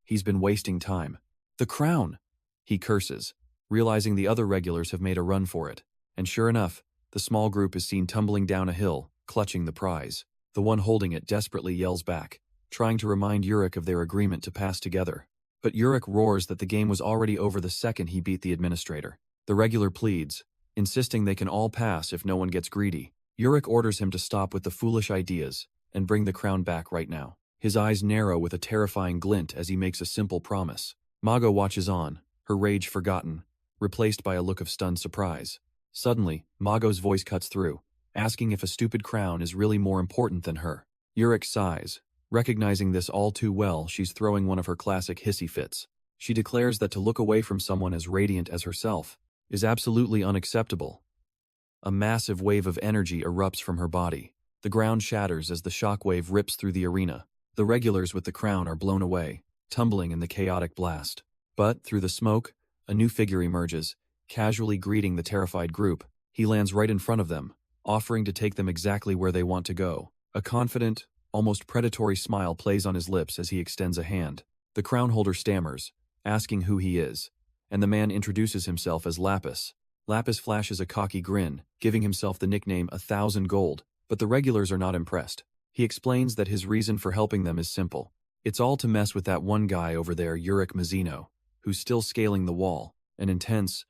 He's been wasting time. The crown! He curses, realizing the other regulars have made a run for it. And sure enough, the small group is seen tumbling down a hill, clutching the prize. The one holding it desperately yells back, trying to remind Urick of their agreement to pass together. But Urick roars that the game was already over the second he beat the administrator. The regular pleads, insisting they can all pass if no one gets greedy. Urick orders him to stop with the foolish ideas and bring the crown back right now. His eyes narrow with a terrifying glint as he makes a simple promise. Mago watches on, her rage forgotten, replaced by a look of stunned surprise. Suddenly, Mago's voice cuts through, asking if a stupid crown is really more important than her. Urick sighs. Recognizing this all too well, she's throwing one of her classic hissy fits. She declares that to look away from someone as radiant as herself is absolutely unacceptable. A massive wave of energy erupts from her body. The ground shatters as the shockwave rips through the arena. The regulars with the crown are blown away, tumbling in the chaotic blast. But, through the smoke, a new figure emerges, casually greeting the terrified group. He lands right in front of them, offering to take them exactly where they want to go. A confident, almost predatory smile plays on his lips as he extends a hand. The crown holder stammers, asking who he is, and the man introduces himself as Lapis. Lapis flashes a cocky grin, giving himself the nickname 1,000 Gold, but the regulars are not impressed. He explains that his reason for helping them is simple. It's all to mess with that one guy over there, Urick Mazino, who's still scaling the wall. An intense,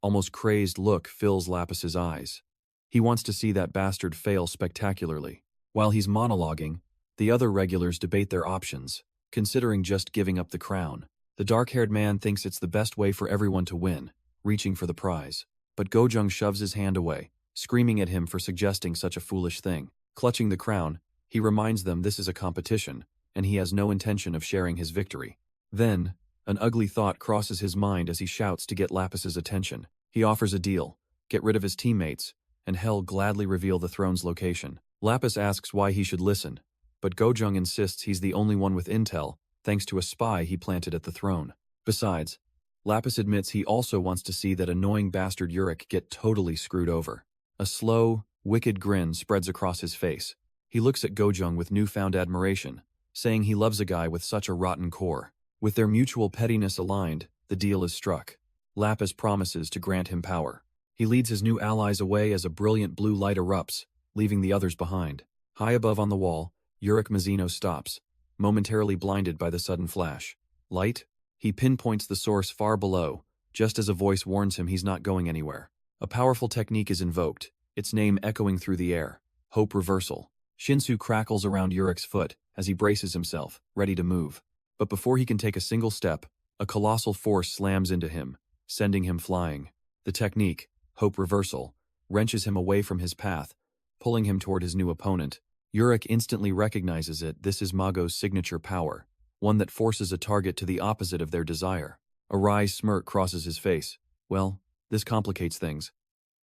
almost crazed look fills Lapis's eyes. He wants to see that bastard fail spectacularly. While he's monologuing, the other regulars debate their options, considering just giving up the crown. The dark-haired man thinks it's the best way for everyone to win, reaching for the prize. But Gojung shoves his hand away, screaming at him for suggesting such a foolish thing. Clutching the crown, he reminds them this is a competition, and he has no intention of sharing his victory. Then, an ugly thought crosses his mind as he shouts to get Lapis's attention. He offers a deal, get rid of his teammates, and he'll gladly reveal the throne's location. Lapis asks why he should listen, but Gojung insists he's the only one with intel, thanks to a spy he planted at the throne. Besides, Lapis admits he also wants to see that annoying bastard Urick get totally screwed over. A slow, wicked grin spreads across his face. He looks at Gojung with newfound admiration, saying he loves a guy with such a rotten core. With their mutual pettiness aligned, the deal is struck. Lapis promises to grant him power. He leads his new allies away as a brilliant blue light erupts, leaving the others behind. High above on the wall, Urick Mazino stops, momentarily blinded by the sudden flash. Light? He pinpoints the source far below, just as a voice warns him he's not going anywhere. A powerful technique is invoked, its name echoing through the air. Hope Reversal. Shinsu crackles around Urick's foot as he braces himself, ready to move. But before he can take a single step, a colossal force slams into him, sending him flying. The technique, Hope Reversal, wrenches him away from his path, pulling him toward his new opponent. Urick instantly recognizes it. This is Mago's signature power, one that forces a target to the opposite of their desire. A wry smirk crosses his face. Well, this complicates things.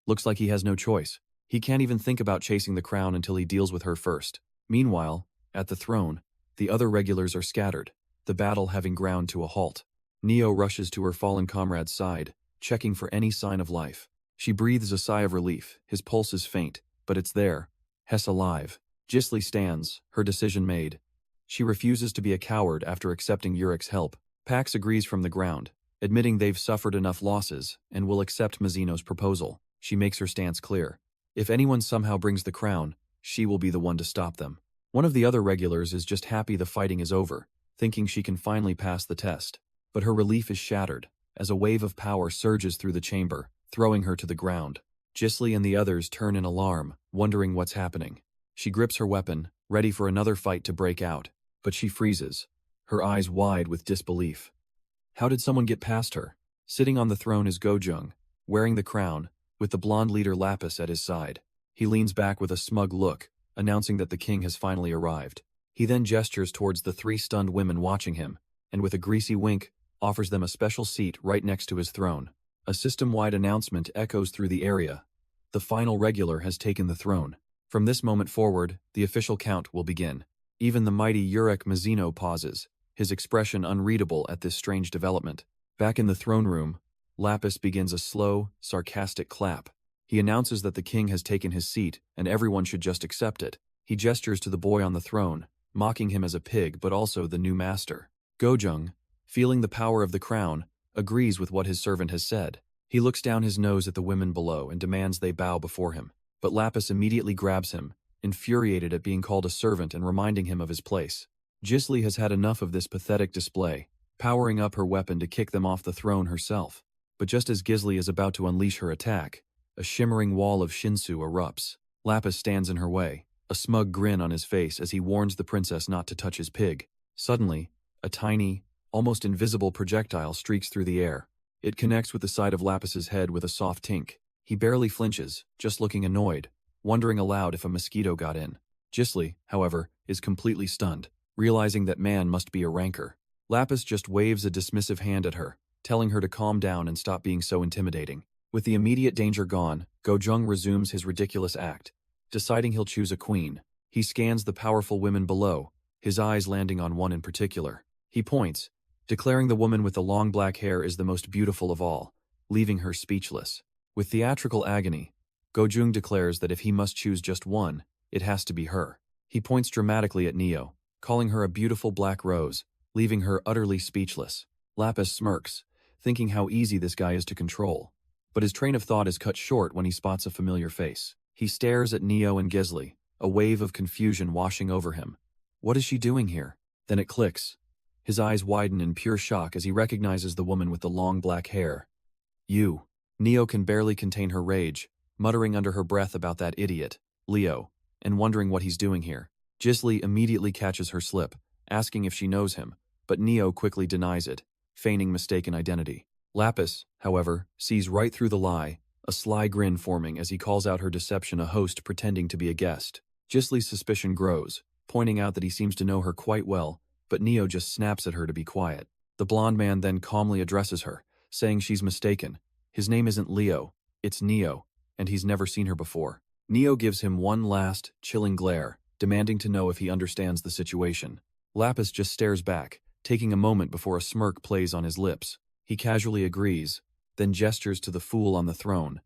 Looks like he has no choice. He can't even think about chasing the crown until he deals with her first. Meanwhile, at the throne, the other regulars are scattered, the battle having ground to a halt. Neo rushes to her fallen comrade's side, checking for any sign of life. She breathes a sigh of relief. His pulse is faint, but it's there. Hess alive. Gisli stands, her decision made. She refuses to be a coward after accepting Urick's help. Pax agrees from the ground, admitting they've suffered enough losses and will accept Mazino's proposal. She makes her stance clear. If anyone somehow brings the crown, she will be the one to stop them. One of the other regulars is just happy the fighting is over, thinking she can finally pass the test. But her relief is shattered, as a wave of power surges through the chamber, throwing her to the ground. Gisli and the others turn in alarm, wondering what's happening. She grips her weapon, ready for another fight to break out, but she freezes, her eyes wide with disbelief. How did someone get past her? Sitting on the throne is Gojung, wearing the crown, with the blonde leader Lapis at his side. He leans back with a smug look, announcing that the king has finally arrived. He then gestures towards the three stunned women watching him, and with a greasy wink, offers them a special seat right next to his throne. A system-wide announcement echoes through the area. The final regular has taken the throne. From this moment forward, the official count will begin. Even the mighty Urick Mazino pauses, his expression unreadable at this strange development. Back in the throne room, Lapis begins a slow, sarcastic clap. He announces that the king has taken his seat and everyone should just accept it. He gestures to the boy on the throne, mocking him as a pig but also the new master. Gojung, feeling the power of the crown, agrees with what his servant has said. He looks down his nose at the women below and demands they bow before him. But Lapis immediately grabs him, infuriated at being called a servant and reminding him of his place. Gisli has had enough of this pathetic display, powering up her weapon to kick them off the throne herself. But just as Gisli is about to unleash her attack, a shimmering wall of Shinsu erupts. Lapis stands in her way, a smug grin on his face as he warns the princess not to touch his pig. Suddenly, a tiny, almost invisible projectile streaks through the air. It connects with the side of Lapis's head with a soft tink. He barely flinches, just looking annoyed, wondering aloud if a mosquito got in. Gisli, however, is completely stunned, realizing that man must be a rancor. Lapis just waves a dismissive hand at her, telling her to calm down and stop being so intimidating. With the immediate danger gone, Gojung resumes his ridiculous act, deciding he'll choose a queen. He scans the powerful women below, his eyes landing on one in particular. He points, declaring the woman with the long black hair is the most beautiful of all, leaving her speechless. With theatrical agony, Gojung declares that if he must choose just one, it has to be her. He points dramatically at Neo, calling her a beautiful black rose, leaving her utterly speechless. Lapis smirks, thinking how easy this guy is to control. But his train of thought is cut short when he spots a familiar face. He stares at Neo and Gisli, a wave of confusion washing over him. What is she doing here? Then it clicks. His eyes widen in pure shock as he recognizes the woman with the long black hair. You. Neo can barely contain her rage, muttering under her breath about that idiot, Leo, and wondering what he's doing here. Gisli immediately catches her slip, asking if she knows him, but Neo quickly denies it, feigning mistaken identity. Lapis, however, sees right through the lie, a sly grin forming as he calls out her deception, a host pretending to be a guest. Gisli's suspicion grows, pointing out that he seems to know her quite well, but Neo just snaps at her to be quiet. The blonde man then calmly addresses her, saying she's mistaken. His name isn't Leo, it's Neo, and he's never seen her before. Neo gives him one last, chilling glare, demanding to know if he understands the situation. Lapis just stares back, taking a moment before a smirk plays on his lips. He casually agrees, then gestures to the fool on the throne,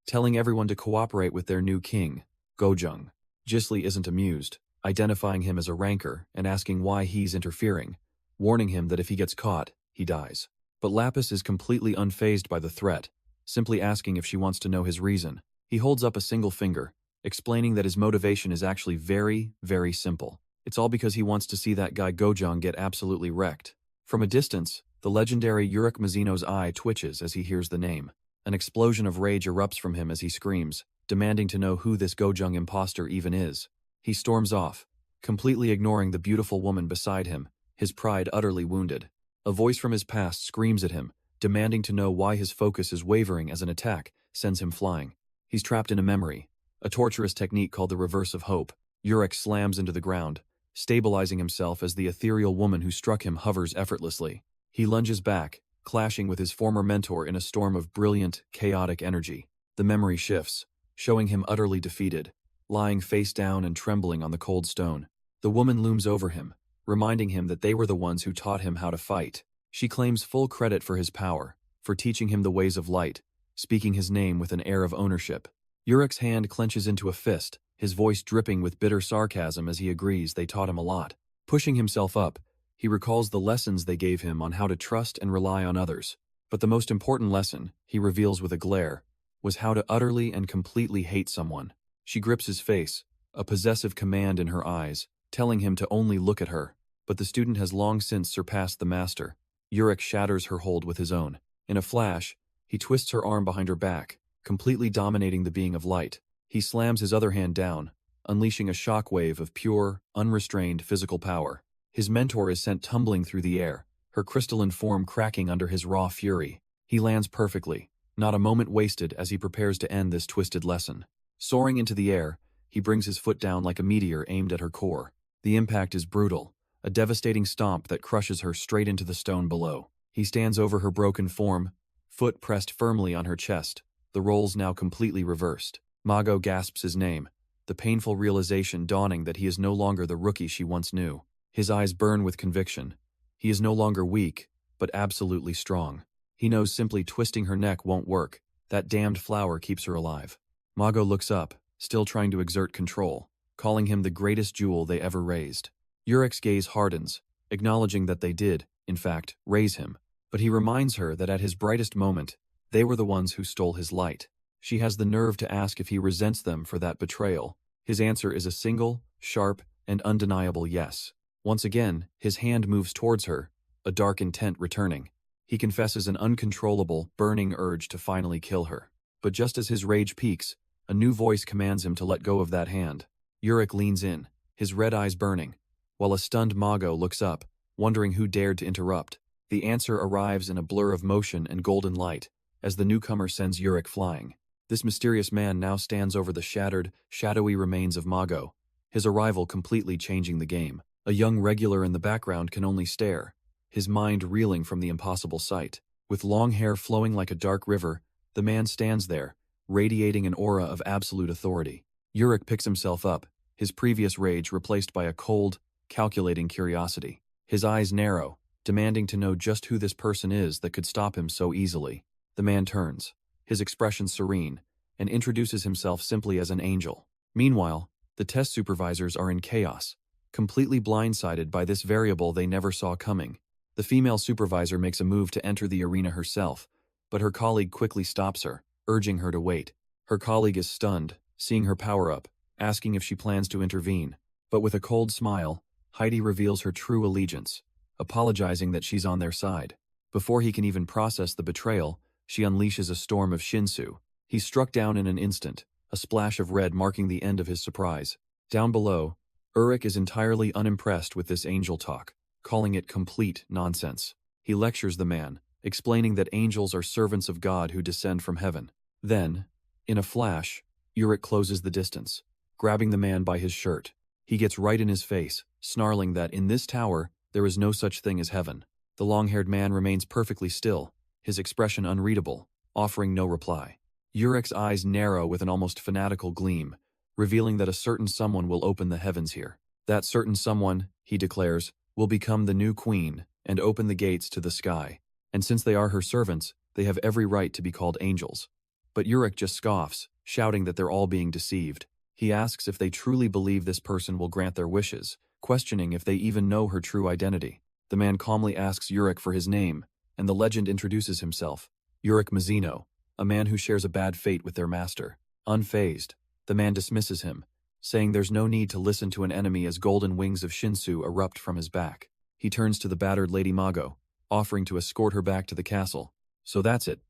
telling everyone to cooperate with their new king, Gojung. Gisli isn't amused, identifying him as a rancor and asking why he's interfering, warning him that if he gets caught, he dies. But Lapis is completely unfazed by the threat, simply asking if she wants to know his reason. He holds up a single finger, explaining that his motivation is actually very, very simple. It's all because he wants to see that guy Gojung get absolutely wrecked. From a distance, the legendary Urick Mazino's eye twitches as he hears the name. An explosion of rage erupts from him as he screams, demanding to know who this Gojung imposter even is. He storms off, completely ignoring the beautiful woman beside him, his pride utterly wounded. A voice from his past screams at him, demanding to know why his focus is wavering as an attack sends him flying. He's trapped in a memory, a torturous technique called the reverse of hope. Urick slams into the ground, stabilizing himself as the ethereal woman who struck him hovers effortlessly. He lunges back, clashing with his former mentor in a storm of brilliant, chaotic energy. The memory shifts, showing him utterly defeated, lying face down and trembling on the cold stone. The woman looms over him, reminding him that they were the ones who taught him how to fight. She claims full credit for his power, for teaching him the ways of light, speaking his name with an air of ownership. Urick's hand clenches into a fist, his voice dripping with bitter sarcasm as he agrees they taught him a lot. Pushing himself up, he recalls the lessons they gave him on how to trust and rely on others. But the most important lesson, he reveals with a glare, was how to utterly and completely hate someone. She grips his face, a possessive command in her eyes, telling him to only look at her. But the student has long since surpassed the master. Urick shatters her hold with his own. In a flash, he twists her arm behind her back, completely dominating the being of light. He slams his other hand down, unleashing a shockwave of pure, unrestrained physical power. His mentor is sent tumbling through the air, her crystalline form cracking under his raw fury. He lands perfectly, not a moment wasted as he prepares to end this twisted lesson. Soaring into the air, he brings his foot down like a meteor aimed at her core. The impact is brutal, a devastating stomp that crushes her straight into the stone below. He stands over her broken form, foot pressed firmly on her chest, the roles now completely reversed. Mago gasps his name, the painful realization dawning that he is no longer the rookie she once knew. His eyes burn with conviction. He is no longer weak, but absolutely strong. He knows simply twisting her neck won't work. That damned flower keeps her alive. Mago looks up, still trying to exert control, calling him the greatest jewel they ever raised. Urick's gaze hardens, acknowledging that they did, in fact, raise him. But he reminds her that at his brightest moment, they were the ones who stole his light. She has the nerve to ask if he resents them for that betrayal. His answer is a single, sharp, and undeniable yes. Once again, his hand moves towards her, a dark intent returning. He confesses an uncontrollable, burning urge to finally kill her. But just as his rage peaks, a new voice commands him to let go of that hand. Urick leans in, his red eyes burning, while a stunned Mago looks up, wondering who dared to interrupt. The answer arrives in a blur of motion and golden light, as the newcomer sends Urick flying. This mysterious man now stands over the shattered, shadowy remains of Mago, his arrival completely changing the game. A young regular in the background can only stare, his mind reeling from the impossible sight. With long hair flowing like a dark river, the man stands there, radiating an aura of absolute authority. Urick picks himself up, his previous rage replaced by a cold, calculating curiosity. His eyes narrow, demanding to know just who this person is that could stop him so easily. The man turns, his expression serene, and introduces himself simply as an angel. Meanwhile, the test supervisors are in chaos, completely blindsided by this variable they never saw coming. The female supervisor makes a move to enter the arena herself, but her colleague quickly stops her, urging her to wait. Her colleague is stunned, seeing her power up, asking if she plans to intervene. But with a cold smile, Heidi reveals her true allegiance, apologizing that she's on their side. Before he can even process the betrayal, she unleashes a storm of Shinsu. He's struck down in an instant, a splash of red marking the end of his surprise. Down below, Urick is entirely unimpressed with this angel talk, calling it complete nonsense. He lectures the man, explaining that angels are servants of God who descend from heaven. Then, in a flash, Urick closes the distance, grabbing the man by his shirt. He gets right in his face, snarling that in this tower, there is no such thing as heaven. The long-haired man remains perfectly still, his expression unreadable, offering no reply. Urick's eyes narrow with an almost fanatical gleam, revealing that a certain someone will open the heavens here. That certain someone, he declares, will become the new queen and open the gates to the sky. And since they are her servants, they have every right to be called angels. But Urick just scoffs, shouting that they're all being deceived. He asks if they truly believe this person will grant their wishes, questioning if they even know her true identity. The man calmly asks Urick for his name, and the legend introduces himself. Urick Mazino, a man who shares a bad fate with their master. Unfazed, the man dismisses him, saying there's no need to listen to an enemy as golden wings of Shinsu erupt from his back. He turns to the battered Lady Mago, offering to escort her back to the castle. So that's it,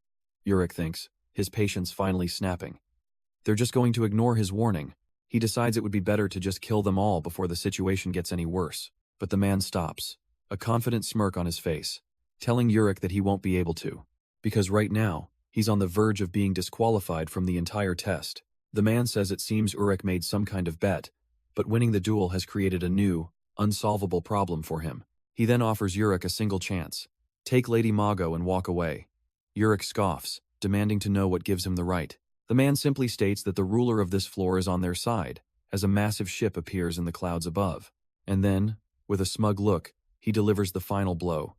Urick thinks, his patience finally snapping. They're just going to ignore his warning. He decides it would be better to just kill them all before the situation gets any worse. But the man stops, a confident smirk on his face, telling Urick that he won't be able to. Because right now, he's on the verge of being disqualified from the entire test. The man says it seems Urick made some kind of bet, but winning the duel has created a new, unsolvable problem for him. He then offers Urick a single chance. Take Lady Mago and walk away. Urick scoffs, demanding to know what gives him the right. The man simply states that the ruler of this floor is on their side, as a massive ship appears in the clouds above. And then, with a smug look, he delivers the final blow.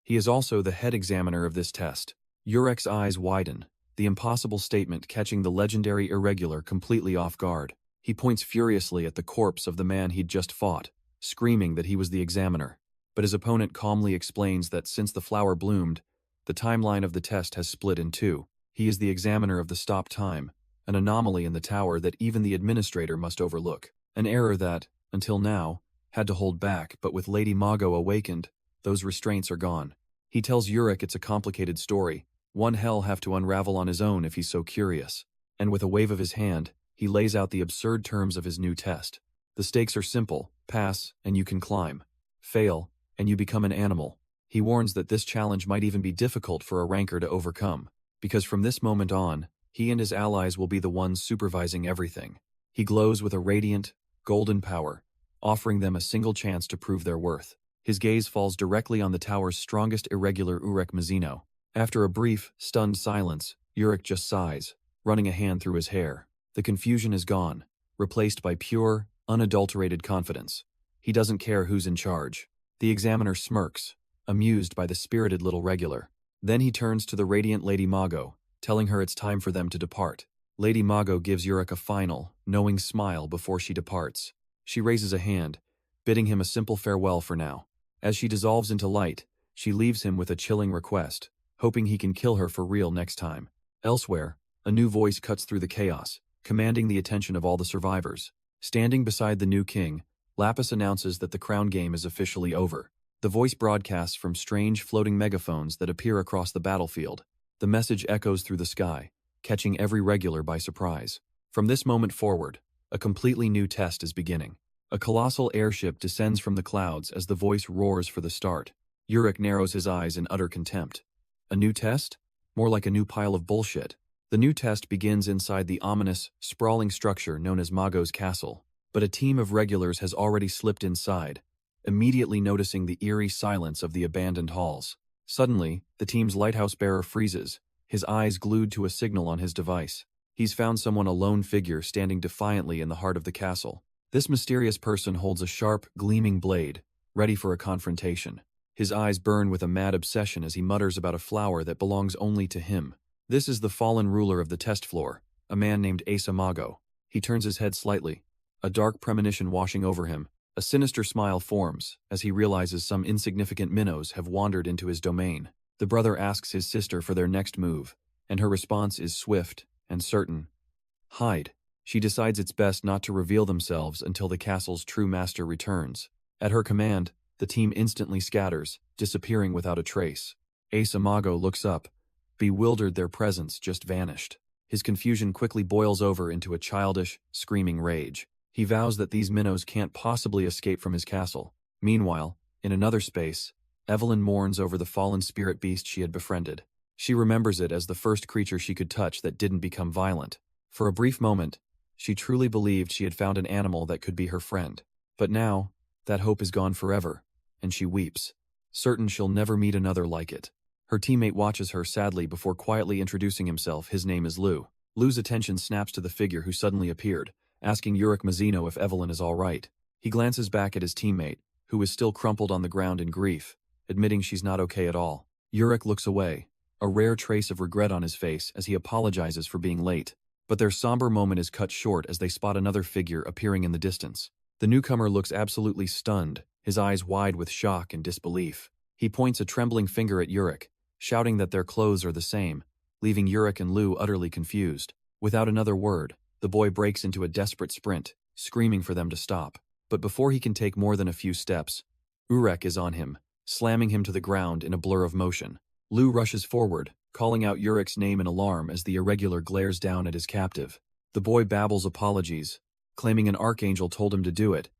He is also the head examiner of this test. Urick's eyes widen, the impossible statement catching the legendary Irregular completely off guard. He points furiously at the corpse of the man he'd just fought, screaming that he was the examiner. But his opponent calmly explains that since the flower bloomed, the timeline of the test has split in two. He is the examiner of the stop time, an anomaly in the tower that even the administrator must overlook. An error that, until now, had to hold back, but with Lady Mago awakened, those restraints are gone. He tells Urick it's a complicated story, one hell have to unravel on his own if he's so curious. And with a wave of his hand, he lays out the absurd terms of his new test. The stakes are simple: pass, and you can climb. Fail, and you become an animal. He warns that this challenge might even be difficult for a ranker to overcome, because from this moment on, he and his allies will be the ones supervising everything. He glows with a radiant, golden power, offering them a single chance to prove their worth. His gaze falls directly on the tower's strongest irregular Urick Mazino. After a brief, stunned silence, Urick just sighs, running a hand through his hair. The confusion is gone, replaced by pure, unadulterated confidence. He doesn't care who's in charge. The examiner smirks, amused by the spirited little regular. Then he turns to the radiant Lady Mago, telling her it's time for them to depart. Lady Mago gives Urick a final, knowing smile before she departs. She raises a hand, bidding him a simple farewell for now. As she dissolves into light, she leaves him with a chilling request, hoping he can kill her for real next time. Elsewhere, a new voice cuts through the chaos, commanding the attention of all the survivors. Standing beside the new king, Lapis announces that the crown game is officially over. The voice broadcasts from strange floating megaphones that appear across the battlefield. The message echoes through the sky, catching every regular by surprise. From this moment forward, a completely new test is beginning. A colossal airship descends from the clouds as the voice roars for the start. Urick narrows his eyes in utter contempt. A new test? More like a new pile of bullshit. The new test begins inside the ominous, sprawling structure known as Mago's castle. But a team of regulars has already slipped inside, immediately noticing the eerie silence of the abandoned halls. Suddenly, the team's lighthouse bearer freezes, his eyes glued to a signal on his device. He's found someone, a lone figure standing defiantly in the heart of the castle. This mysterious person holds a sharp, gleaming blade, ready for a confrontation. His eyes burn with a mad obsession as he mutters about a flower that belongs only to him. This is the fallen ruler of the test floor, a man named Asa Mago. He turns his head slightly, a dark premonition washing over him. A sinister smile forms as he realizes some insignificant minnows have wandered into his domain. The brother asks his sister for their next move, and her response is swift and certain. Hide. She decides it's best not to reveal themselves until the castle's true master returns. At her command, the team instantly scatters, disappearing without a trace. Asa Mago looks up, bewildered. Their presence just vanished. His confusion quickly boils over into a childish, screaming rage. He vows that these minnows can't possibly escape from his castle. Meanwhile, in another space, Evelyn mourns over the fallen spirit beast she had befriended. She remembers it as the first creature she could touch that didn't become violent. For a brief moment, she truly believed she had found an animal that could be her friend. But now, that hope is gone forever, and she weeps, certain she'll never meet another like it. Her teammate watches her sadly before quietly introducing himself. His name is Lou. Lou's attention snaps to the figure who suddenly appeared, asking Urick Mazino if Evelyn is all right. He glances back at his teammate, who is still crumpled on the ground in grief, admitting she's not okay at all. Urick looks away, a rare trace of regret on his face as he apologizes for being late. But their somber moment is cut short as they spot another figure appearing in the distance. The newcomer looks absolutely stunned, his eyes wide with shock and disbelief. He points a trembling finger at Urick, shouting that their clothes are the same, leaving Urick and Lou utterly confused. Without another word, the boy breaks into a desperate sprint, screaming for them to stop. But before he can take more than a few steps, Urick is on him, slamming him to the ground in a blur of motion. Lou rushes forward, calling out Urick's name in alarm as the Irregular glares down at his captive. The boy babbles apologies, claiming an archangel told him to do it,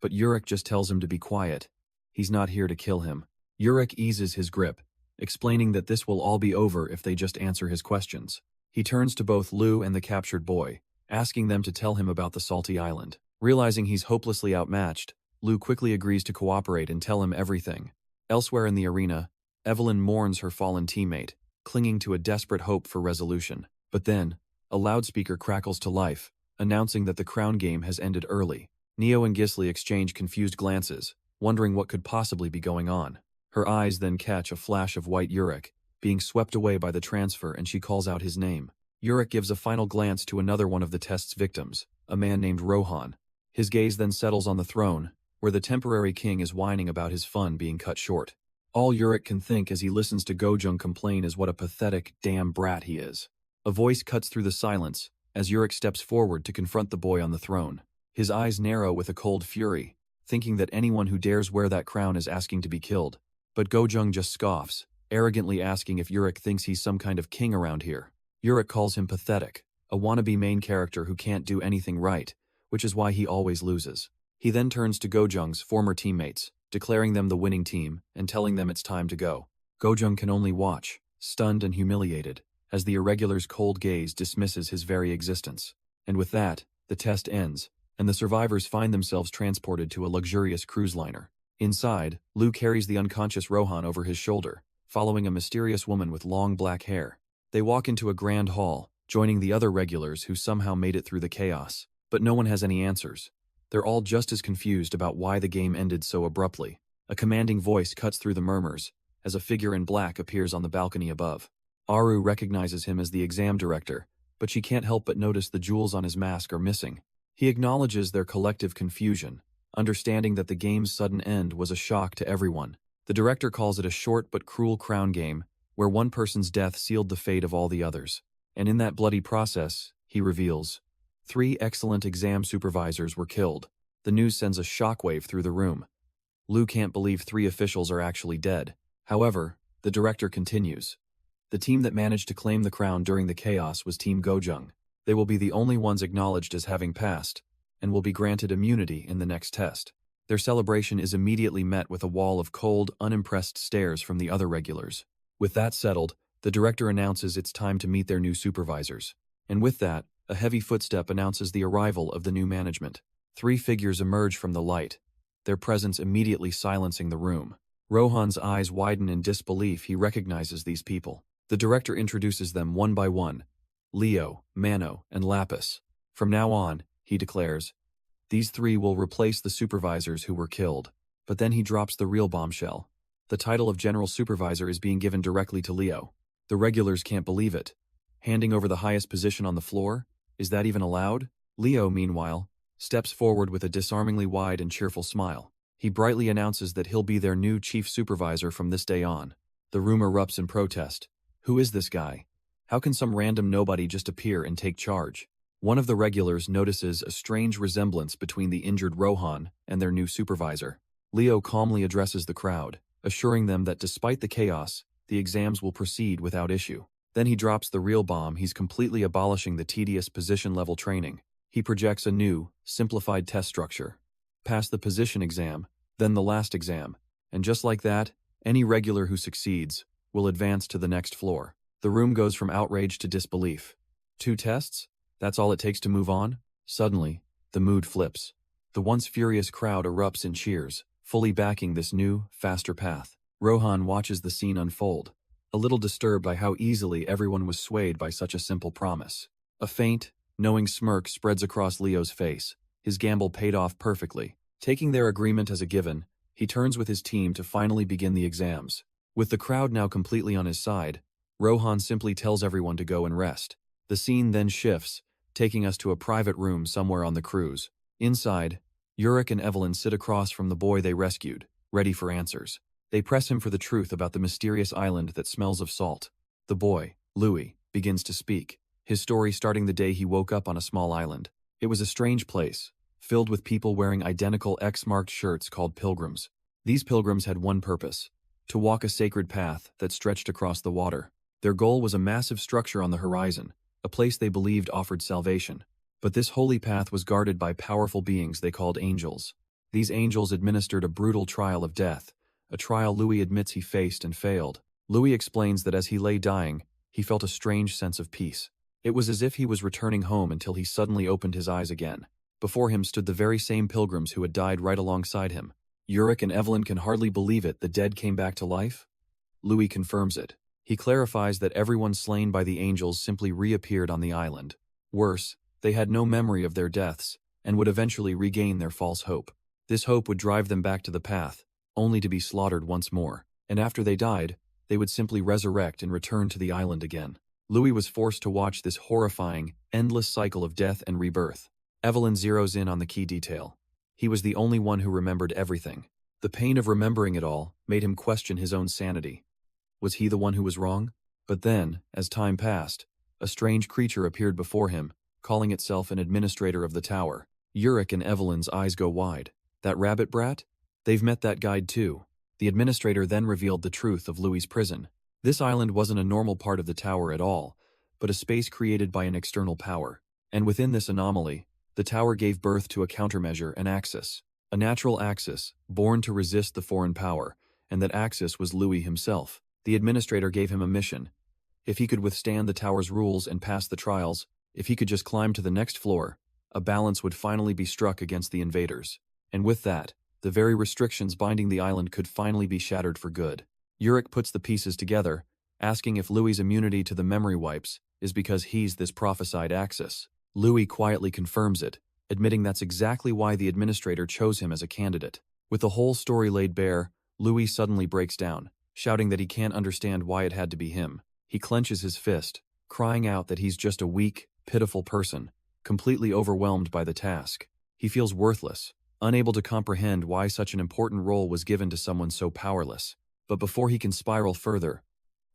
but Urick just tells him to be quiet. He's not here to kill him. Urick eases his grip, explaining that this will all be over if they just answer his questions. He turns to both Lou and the captured boy, asking them to tell him about the salty island. Realizing he's hopelessly outmatched, Lou quickly agrees to cooperate and tell him everything. Elsewhere in the arena, Evelyn mourns her fallen teammate, clinging to a desperate hope for resolution. But then, a loudspeaker crackles to life, announcing that the crown game has ended early. Neo and Gisli exchange confused glances, wondering what could possibly be going on. Her eyes then catch a flash of white Urick, being swept away by the transfer, and she calls out his name. Urick gives a final glance to another one of the test's victims, a man named Rohan. His gaze then settles on the throne, where the temporary king is whining about his fun being cut short. All Urick can think as he listens to Gojung complain is what a pathetic, damn brat he is. A voice cuts through the silence as Urick steps forward to confront the boy on the throne. His eyes narrow with a cold fury, thinking that anyone who dares wear that crown is asking to be killed. But Gojung just scoffs, arrogantly asking if Urick thinks he's some kind of king around here. Urick calls him pathetic, a wannabe main character who can't do anything right, which is why he always loses. He then turns to Gojung's former teammates, declaring them the winning team and telling them it's time to go. Gojung can only watch, stunned and humiliated, as the Irregular's cold gaze dismisses his very existence. And with that, the test ends, and the survivors find themselves transported to a luxurious cruise liner. Inside, Lou carries the unconscious Rohan over his shoulder, following a mysterious woman with long black hair. They walk into a grand hall, joining the other regulars who somehow made it through the chaos. But no one has any answers. They're all just as confused about why the game ended so abruptly. A commanding voice cuts through the murmurs, as a figure in black appears on the balcony above. Aru recognizes him as the exam director, but she can't help but notice the jewels on his mask are missing. He acknowledges their collective confusion, understanding that the game's sudden end was a shock to everyone. The director calls it a short but cruel crown game, where one person's death sealed the fate of all the others. And in that bloody process, he reveals, 3 excellent exam supervisors were killed. The news sends a shockwave through the room. Lou can't believe 3 officials are actually dead. However, the director continues. The team that managed to claim the crown during the chaos was Team Gojung. They will be the only ones acknowledged as having passed, and will be granted immunity in the next test. Their celebration is immediately met with a wall of cold, unimpressed stares from the other regulars. With that settled, the director announces it's time to meet their new supervisors. And with that, a heavy footstep announces the arrival of the new management. 3 figures emerge from the light, their presence immediately silencing the room. Rohan's eyes widen in disbelief. He recognizes these people. The director introduces them one by one, Leo, Mano, and Lapis. From now on, he declares, these 3 will replace the supervisors who were killed. But then he drops the real bombshell. The title of General Supervisor is being given directly to Leo. The regulars can't believe it. Handing over the highest position on the floor? Is that even allowed? Leo, meanwhile, steps forward with a disarmingly wide and cheerful smile. He brightly announces that he'll be their new chief supervisor from this day on. The room erupts in protest. Who is this guy? How can some random nobody just appear and take charge? One of the regulars notices a strange resemblance between the injured Rohan and their new supervisor. Leo calmly addresses the crowd, assuring them that despite the chaos, the exams will proceed without issue. Then he drops the real bomb. He's completely abolishing the tedious position-level training. He projects a new, simplified test structure. Pass the position exam, then the last exam, and just like that, any regular who succeeds will advance to the next floor. The room goes from outrage to disbelief. 2 tests? That's all it takes to move on? Suddenly, the mood flips. The once furious crowd erupts in cheers, fully backing this new, faster path. Rohan watches the scene unfold, a little disturbed by how easily everyone was swayed by such a simple promise. A faint, Knowing smirk spreads across Leo's face. His gamble paid off perfectly. Taking their agreement as a given, he turns with his team to finally begin the exams. With the crowd now completely on his side, Rohan simply tells everyone to go and rest. The scene then shifts, taking us to a private room somewhere on the cruise. Inside, Urick and Evelyn sit across from the boy they rescued, ready for answers. They press him for the truth about the mysterious island that smells of salt. The boy, Louis, begins to speak, his story starting the day he woke up on a small island. It was a strange place, filled with people wearing identical X-marked shirts called pilgrims. These pilgrims had one purpose: to walk a sacred path that stretched across the water. Their goal was a massive structure on the horizon, a place they believed offered salvation. But this holy path was guarded by powerful beings they called angels. These angels administered a brutal trial of death, a trial Louis admits he faced and failed. Louis explains that as he lay dying, he felt a strange sense of peace. It was as if he was returning home until he suddenly opened his eyes again. Before him stood the very same pilgrims who had died right alongside him. Urick and Evelyn can hardly believe it. The dead came back to life? Louis confirms it. He clarifies that everyone slain by the angels simply reappeared on the island. Worse, they had no memory of their deaths, and would eventually regain their false hope. This hope would drive them back to the path, only to be slaughtered once more. And after they died, they would simply resurrect and return to the island again. Louis was forced to watch this horrifying, endless cycle of death and rebirth. Evelyn zeroes in on the key detail. He was the only one who remembered everything. The pain of remembering it all made him question his own sanity. Was he the one who was wrong? But then, as time passed, a strange creature appeared before him, calling itself an administrator of the tower. Urick and Evelyn's eyes go wide. That rabbit brat? They've met that guide too. The administrator then revealed the truth of Louis's prison. This island wasn't a normal part of the tower at all, but a space created by an external power. And within this anomaly, the tower gave birth to a countermeasure, an axis. A natural axis, born to resist the foreign power, and that axis was Louis himself. The administrator gave him a mission. If he could withstand the tower's rules and pass the trials, if he could just climb to the next floor, a balance would finally be struck against the invaders. And with that, the very restrictions binding the island could finally be shattered for good. Urick puts the pieces together, asking if Louis's immunity to the memory wipes is because he's this prophesied axis. Louis quietly confirms it, admitting that's exactly why the administrator chose him as a candidate. With the whole story laid bare, Louis suddenly breaks down, shouting that he can't understand why it had to be him. He clenches his fist, crying out that he's just a weak, pitiful person, completely overwhelmed by the task. He feels worthless, unable to comprehend why such an important role was given to someone so powerless. But before he can spiral further,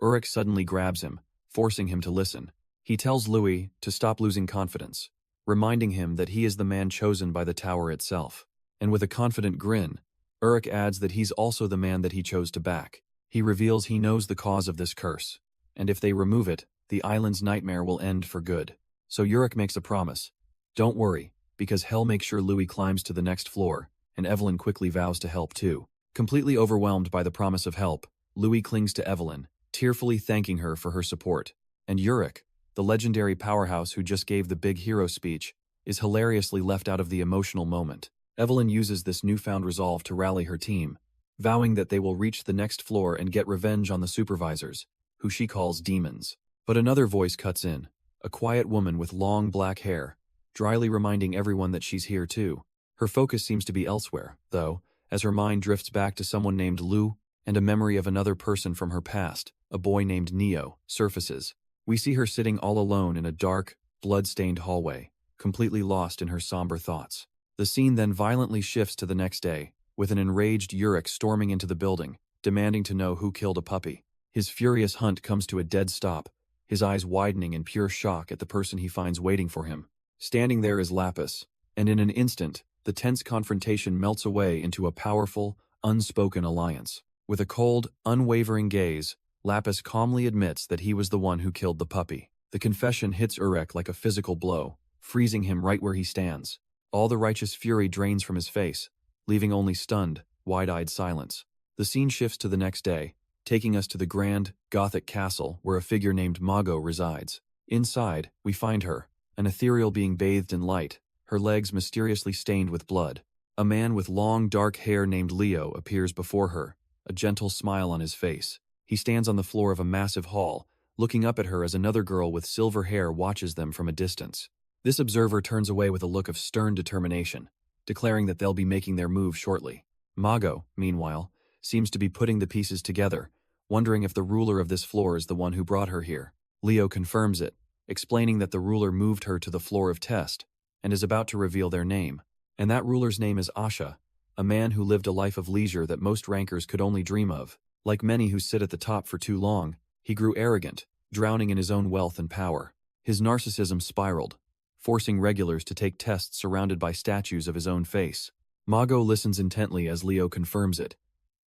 Urick suddenly grabs him, forcing him to listen. He tells Louis to stop losing confidence, reminding him that he is the man chosen by the tower itself. And with a confident grin, Urick adds that he's also the man that he chose to back. He reveals he knows the cause of this curse, and if they remove it, the island's nightmare will end for good. So Urick makes a promise. Don't worry, because hell makes sure Louis climbs to the next floor, and Evelyn quickly vows to help too. Completely overwhelmed by the promise of help, Louis clings to Evelyn, tearfully thanking her for her support. And Urick, the legendary powerhouse who just gave the big hero speech, is hilariously left out of the emotional moment. Evelyn uses this newfound resolve to rally her team, vowing that they will reach the next floor and get revenge on the supervisors, who she calls demons. But another voice cuts in, a quiet woman with long black hair, dryly reminding everyone that she's here too. Her focus seems to be elsewhere, though, as her mind drifts back to someone named Lou, and a memory of another person from her past, a boy named Neo, surfaces. We see her sitting all alone in a dark, blood-stained hallway, completely lost in her somber thoughts. The scene then violently shifts to the next day, with an enraged Urick storming into the building, demanding to know who killed a puppy. His furious hunt comes to a dead stop, his eyes widening in pure shock at the person he finds waiting for him. Standing there is Lapis, and in an instant, the tense confrontation melts away into a powerful, unspoken alliance. With a cold, unwavering gaze, Lapis calmly admits that he was the one who killed the puppy. The confession hits Urick like a physical blow, freezing him right where he stands. All the righteous fury drains from his face, leaving only stunned, wide-eyed silence. The scene shifts to the next day, taking us to the grand, Gothic castle where a figure named Mago resides. Inside, we find her, an ethereal being bathed in light, her legs mysteriously stained with blood. A man with long, dark hair named Leo appears before her, a gentle smile on his face. He stands on the floor of a massive hall, looking up at her as another girl with silver hair watches them from a distance. This observer turns away with a look of stern determination, declaring that they'll be making their move shortly. Mago, meanwhile, seems to be putting the pieces together, wondering if the ruler of this floor is the one who brought her here. Leo confirms it, explaining that the ruler moved her to the floor of test, and is about to reveal their name. And that ruler's name is Asha, a man who lived a life of leisure that most rankers could only dream of. Like many who sit at the top for too long, he grew arrogant, drowning in his own wealth and power. His narcissism spiraled, forcing regulars to take tests surrounded by statues of his own face. Mago listens intently as Leo confirms it.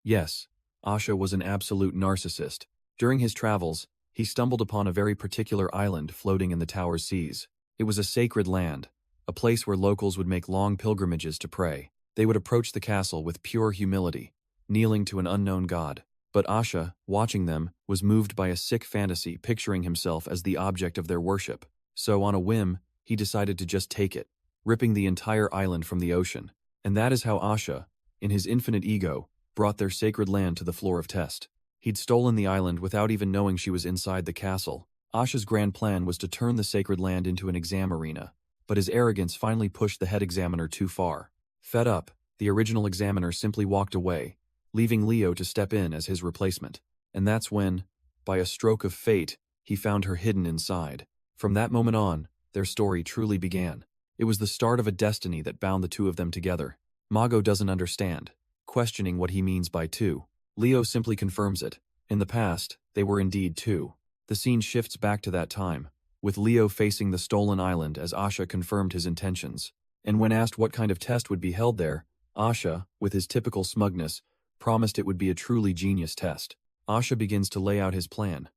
Yes, Asha was an absolute narcissist. During his travels, he stumbled upon a very particular island floating in the tower's seas. It was a sacred land, a place where locals would make long pilgrimages to pray. They would approach the castle with pure humility, kneeling to an unknown god. But Asha, watching them, was moved by a sick fantasy picturing himself as the object of their worship. So on a whim, he decided to just take it, ripping the entire island from the ocean. And that is how Asha, in his infinite ego, brought their sacred land to the floor of test. He'd stolen the island without even knowing she was inside the castle. Asha's grand plan was to turn the sacred land into an exam arena, but his arrogance finally pushed the head examiner too far. Fed up, the original examiner simply walked away, leaving Leo to step in as his replacement. And that's when, by a stroke of fate, he found her hidden inside. From that moment on, their story truly began. It was the start of a destiny that bound the two of them together. Mago doesn't understand, questioning what he means by two. Leo simply confirms it. In the past, they were indeed two. The scene shifts back to that time, with Leo facing the stolen island as Asha confirmed his intentions. And when asked what kind of test would be held there, Asha, with his typical smugness, promised it would be a truly genius test. Asha begins to lay out his plan.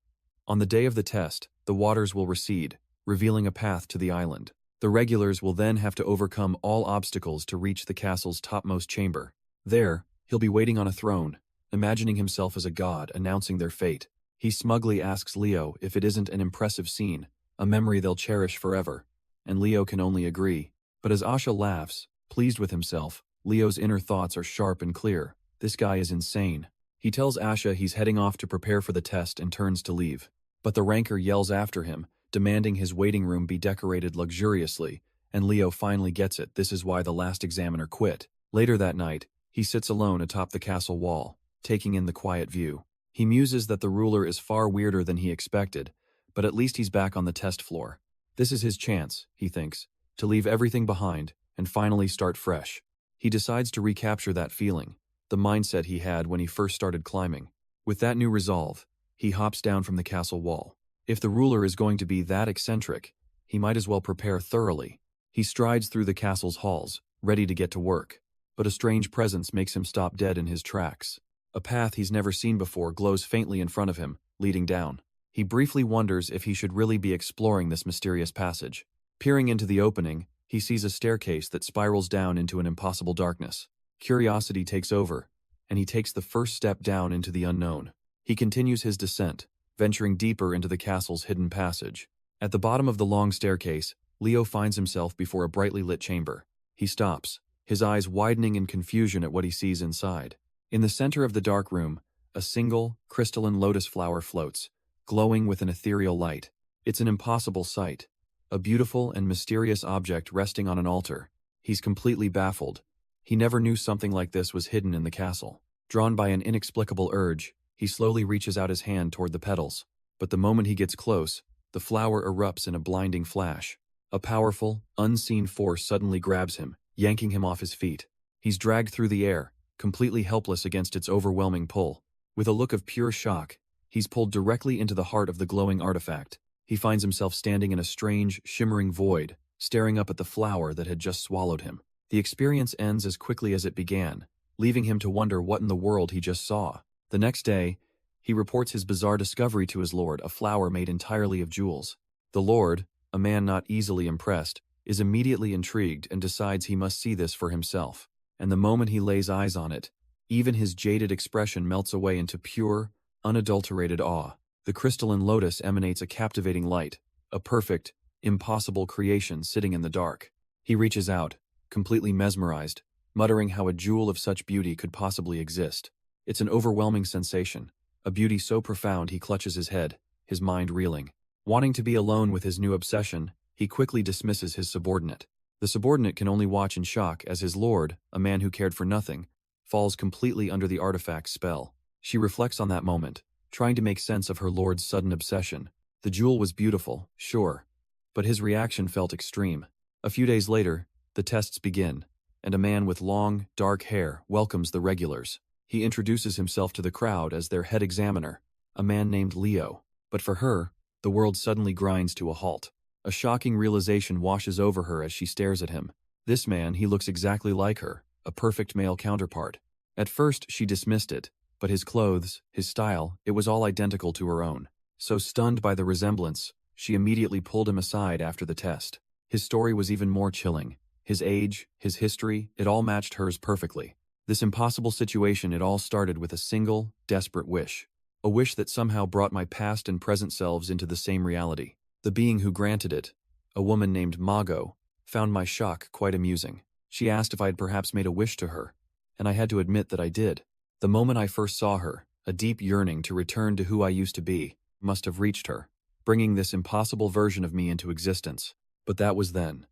On the day of the test, the waters will recede, revealing a path to the island. The regulars will then have to overcome all obstacles to reach the castle's topmost chamber. There, he'll be waiting on a throne, imagining himself as a god announcing their fate. He smugly asks Leo if it isn't an impressive scene, a memory they'll cherish forever, and Leo can only agree. But as Asha laughs, pleased with himself, Leo's inner thoughts are sharp and clear. This guy is insane. He tells Asha he's heading off to prepare for the test and turns to leave. But the ranker yells after him, demanding his waiting room be decorated luxuriously, and Leo finally gets it. This is why the last examiner quit. Later that night, he sits alone atop the castle wall, taking in the quiet view. He muses that the ruler is far weirder than he expected, but at least he's back on the test floor. This is his chance, he thinks, to leave everything behind and finally start fresh. He decides to recapture that feeling, the mindset he had when he first started climbing. With that new resolve, he hops down from the castle wall. If the ruler is going to be that eccentric, he might as well prepare thoroughly. He strides through the castle's halls, ready to get to work. But a strange presence makes him stop dead in his tracks. A path he's never seen before glows faintly in front of him, leading down. He briefly wonders if he should really be exploring this mysterious passage. Peering into the opening, he sees a staircase that spirals down into an impossible darkness. Curiosity takes over, and he takes the first step down into the unknown. He continues his descent, venturing deeper into the castle's hidden passage. At the bottom of the long staircase, Leo finds himself before a brightly lit chamber. He stops, his eyes widening in confusion at what he sees inside. In the center of the dark room, a single, crystalline lotus flower floats, glowing with an ethereal light. It's an impossible sight, a beautiful and mysterious object resting on an altar. He's completely baffled. He never knew something like this was hidden in the castle. Drawn by an inexplicable urge, he slowly reaches out his hand toward the petals. But the moment he gets close, the flower erupts in a blinding flash. A powerful, unseen force suddenly grabs him, yanking him off his feet. He's dragged through the air, completely helpless against its overwhelming pull. With a look of pure shock, he's pulled directly into the heart of the glowing artifact. He finds himself standing in a strange, shimmering void, staring up at the flower that had just swallowed him. The experience ends as quickly as it began, leaving him to wonder what in the world he just saw. The next day, he reports his bizarre discovery to his lord, a flower made entirely of jewels. The lord, a man not easily impressed, is immediately intrigued and decides he must see this for himself. And the moment he lays eyes on it, even his jaded expression melts away into pure, unadulterated awe. The crystalline lotus emanates a captivating light, a perfect, impossible creation sitting in the dark. He reaches out, completely mesmerized, muttering how a jewel of such beauty could possibly exist. It's an overwhelming sensation, a beauty so profound he clutches his head, his mind reeling. Wanting to be alone with his new obsession, he quickly dismisses his subordinate. The subordinate can only watch in shock as his lord, a man who cared for nothing, falls completely under the artifact's spell. She reflects on that moment, trying to make sense of her lord's sudden obsession. The jewel was beautiful, sure, but his reaction felt extreme. A few days later, the tests begin, and a man with long, dark hair welcomes the regulars. He introduces himself to the crowd as their head examiner, a man named Leo. But for her, the world suddenly grinds to a halt. A shocking realization washes over her as she stares at him. This man, he looks exactly like her, a perfect male counterpart. At first, she dismissed it, but his clothes, his style, it was all identical to her own. So stunned by the resemblance, she immediately pulled him aside after the test. His story was even more chilling. His age, his history, it all matched hers perfectly. This impossible situation, it all started with a single, desperate wish. A wish that somehow brought my past and present selves into the same reality. The being who granted it, a woman named Mago, found my shock quite amusing. She asked if I had perhaps made a wish to her, and I had to admit that I did. The moment I first saw her, a deep yearning to return to who I used to be must have reached her, bringing this impossible version of me into existence. But that was then.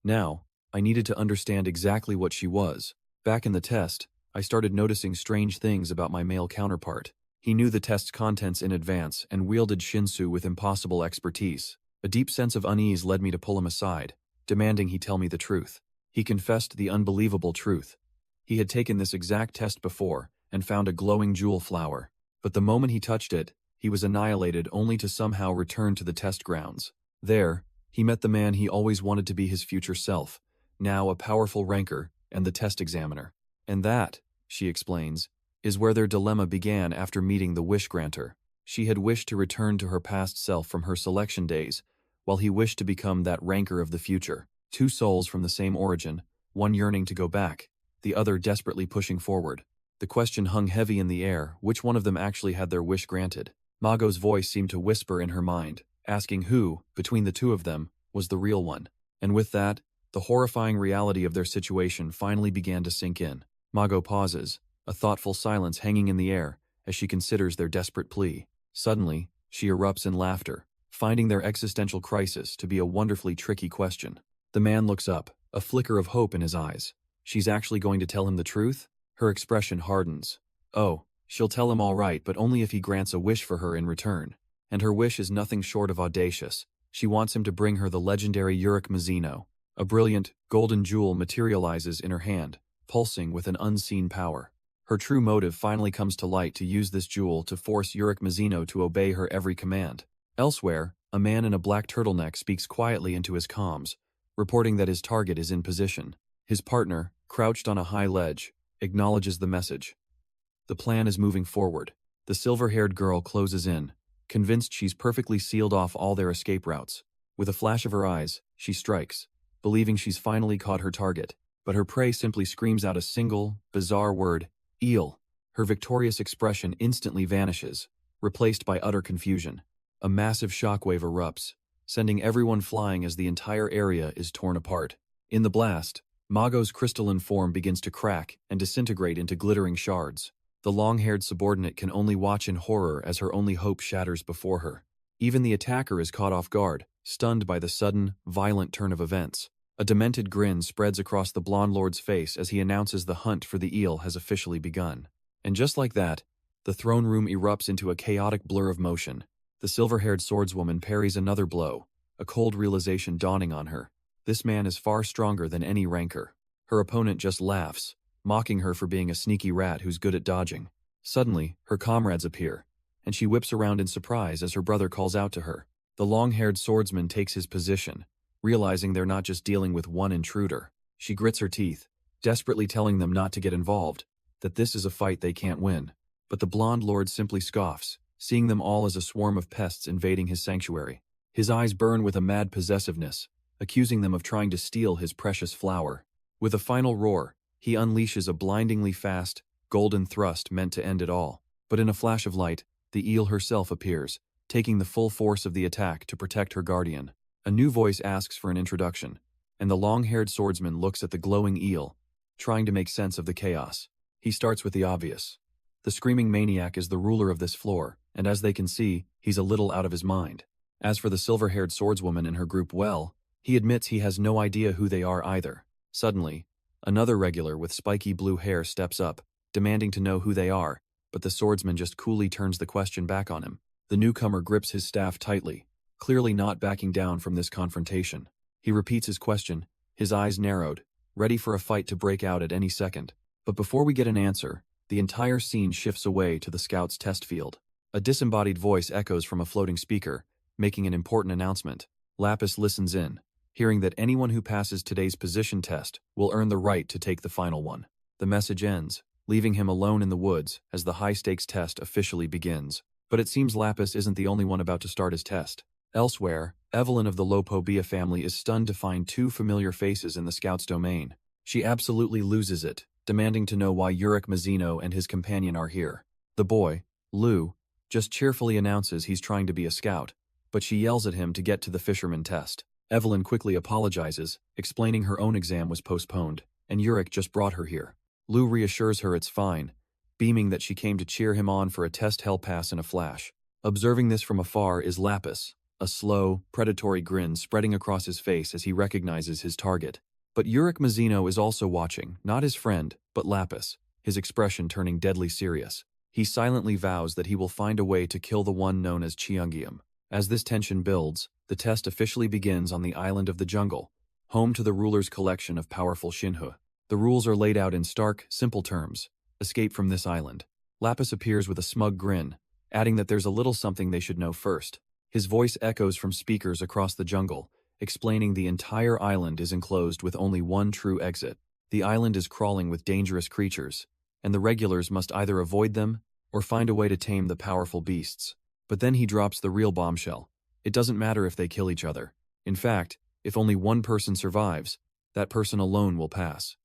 Now, I needed to understand exactly what she was. Back in the test, I started noticing strange things about my male counterpart. He knew the test's contents in advance and wielded Shinsu with impossible expertise. A deep sense of unease led me to pull him aside, demanding he tell me the truth. He confessed the unbelievable truth. He had taken this exact test before and found a glowing jewel flower. But the moment he touched it, he was annihilated only to somehow return to the test grounds. There, he met the man he always wanted to be his future self, now a powerful ranker and the test examiner. And that, she explains, is where their dilemma began after meeting the wish granter. She had wished to return to her past self from her selection days, while he wished to become that ranker of the future. Two souls from the same origin, one yearning to go back, the other desperately pushing forward. The question hung heavy in the air, which one of them actually had their wish granted? Mago's voice seemed to whisper in her mind, asking who, between the two of them, was the real one. And with that, the horrifying reality of their situation finally began to sink in. Mago pauses, a thoughtful silence hanging in the air as she considers their desperate plea. Suddenly, she erupts in laughter, finding their existential crisis to be a wonderfully tricky question. The man looks up, a flicker of hope in his eyes. She's actually going to tell him the truth? Her expression hardens. Oh, she'll tell him all right, but only if he grants a wish for her in return. And her wish is nothing short of audacious. She wants him to bring her the legendary Urick Mazino. A brilliant, golden jewel materializes in her hand, pulsing with an unseen power. Her true motive finally comes to light to use this jewel to force Urick Mazino to obey her every command. Elsewhere, a man in a black turtleneck speaks quietly into his comms, reporting that his target is in position. His partner, crouched on a high ledge, acknowledges the message. The plan is moving forward. The silver-haired girl closes in, convinced she's perfectly sealed off all their escape routes. With a flash of her eyes, she strikes, believing she's finally caught her target. But her prey simply screams out a single, bizarre word, eel. Her victorious expression instantly vanishes, replaced by utter confusion. A massive shockwave erupts, sending everyone flying as the entire area is torn apart. In the blast, Mago's crystalline form begins to crack and disintegrate into glittering shards. The long-haired subordinate can only watch in horror as her only hope shatters before her. Even the attacker is caught off guard, stunned by the sudden, violent turn of events. A demented grin spreads across the blonde lord's face as he announces the hunt for the eel has officially begun. And just like that, the throne room erupts into a chaotic blur of motion. The silver-haired swordswoman parries another blow, a cold realization dawning on her. This man is far stronger than any ranker. Her opponent just laughs, mocking her for being a sneaky rat who's good at dodging. Suddenly, her comrades appear, and she whips around in surprise as her brother calls out to her. The long-haired swordsman takes his position, realizing they're not just dealing with one intruder. She grits her teeth, desperately telling them not to get involved, that this is a fight they can't win. But the blonde lord simply scoffs, seeing them all as a swarm of pests invading his sanctuary. His eyes burn with a mad possessiveness, accusing them of trying to steal his precious flower. With a final roar, he unleashes a blindingly fast, golden thrust meant to end it all. But in a flash of light, the eel herself appears, taking the full force of the attack to protect her guardian. A new voice asks for an introduction, and the long-haired swordsman looks at the glowing eel, trying to make sense of the chaos. He starts with the obvious. The screaming maniac is the ruler of this floor, and as they can see, he's a little out of his mind. As for the silver-haired swordswoman and her group, well, He admits he has no idea who they are either. Suddenly, another regular with spiky blue hair steps up, demanding to know who they are, but the swordsman just coolly turns the question back on him. The newcomer grips his staff tightly, clearly not backing down from this confrontation. He repeats his question, his eyes narrowed, ready for a fight to break out at any second. But before we get an answer, the entire scene shifts away to the scouts' test field. A disembodied voice echoes from a floating speaker, making an important announcement. Lapis listens in, hearing that anyone who passes today's position test will earn the right to take the final one. The message ends, leaving him alone in the woods as the high-stakes test officially begins. But it seems Lapis isn't the only one about to start his test. Elsewhere, Evelyn of the Lopobia family is stunned to find two familiar faces in the scouts' domain. She absolutely loses it, demanding to know why Urick Mazino and his companion are here. The boy, Lou, just cheerfully announces he's trying to be a scout, but she yells at him to get to the fisherman test. Evelyn quickly apologizes, explaining her own exam was postponed, and Urick just brought her here. Lou reassures her it's fine, beaming that she came to cheer him on for a test hell pass in a flash. Observing this from afar is Lapis, a slow, predatory grin spreading across his face as he recognizes his target. But Urick Mazino is also watching, not his friend, but Lapis, his expression turning deadly serious. He silently vows that he will find a way to kill the one known as Cheongeum. As this tension builds, the test officially begins on the island of the jungle, home to the ruler's collection of powerful Shinhu. The rules are laid out in stark, simple terms. Escape from this island. Lapis appears with a smug grin, adding that there's a little something they should know first. His voice echoes from speakers across the jungle, explaining the entire island is enclosed with only one true exit. The island is crawling with dangerous creatures, and the regulars must either avoid them or find a way to tame the powerful beasts. But then he drops the real bombshell. It doesn't matter if they kill each other. In fact, if only one person survives, that person alone will pass.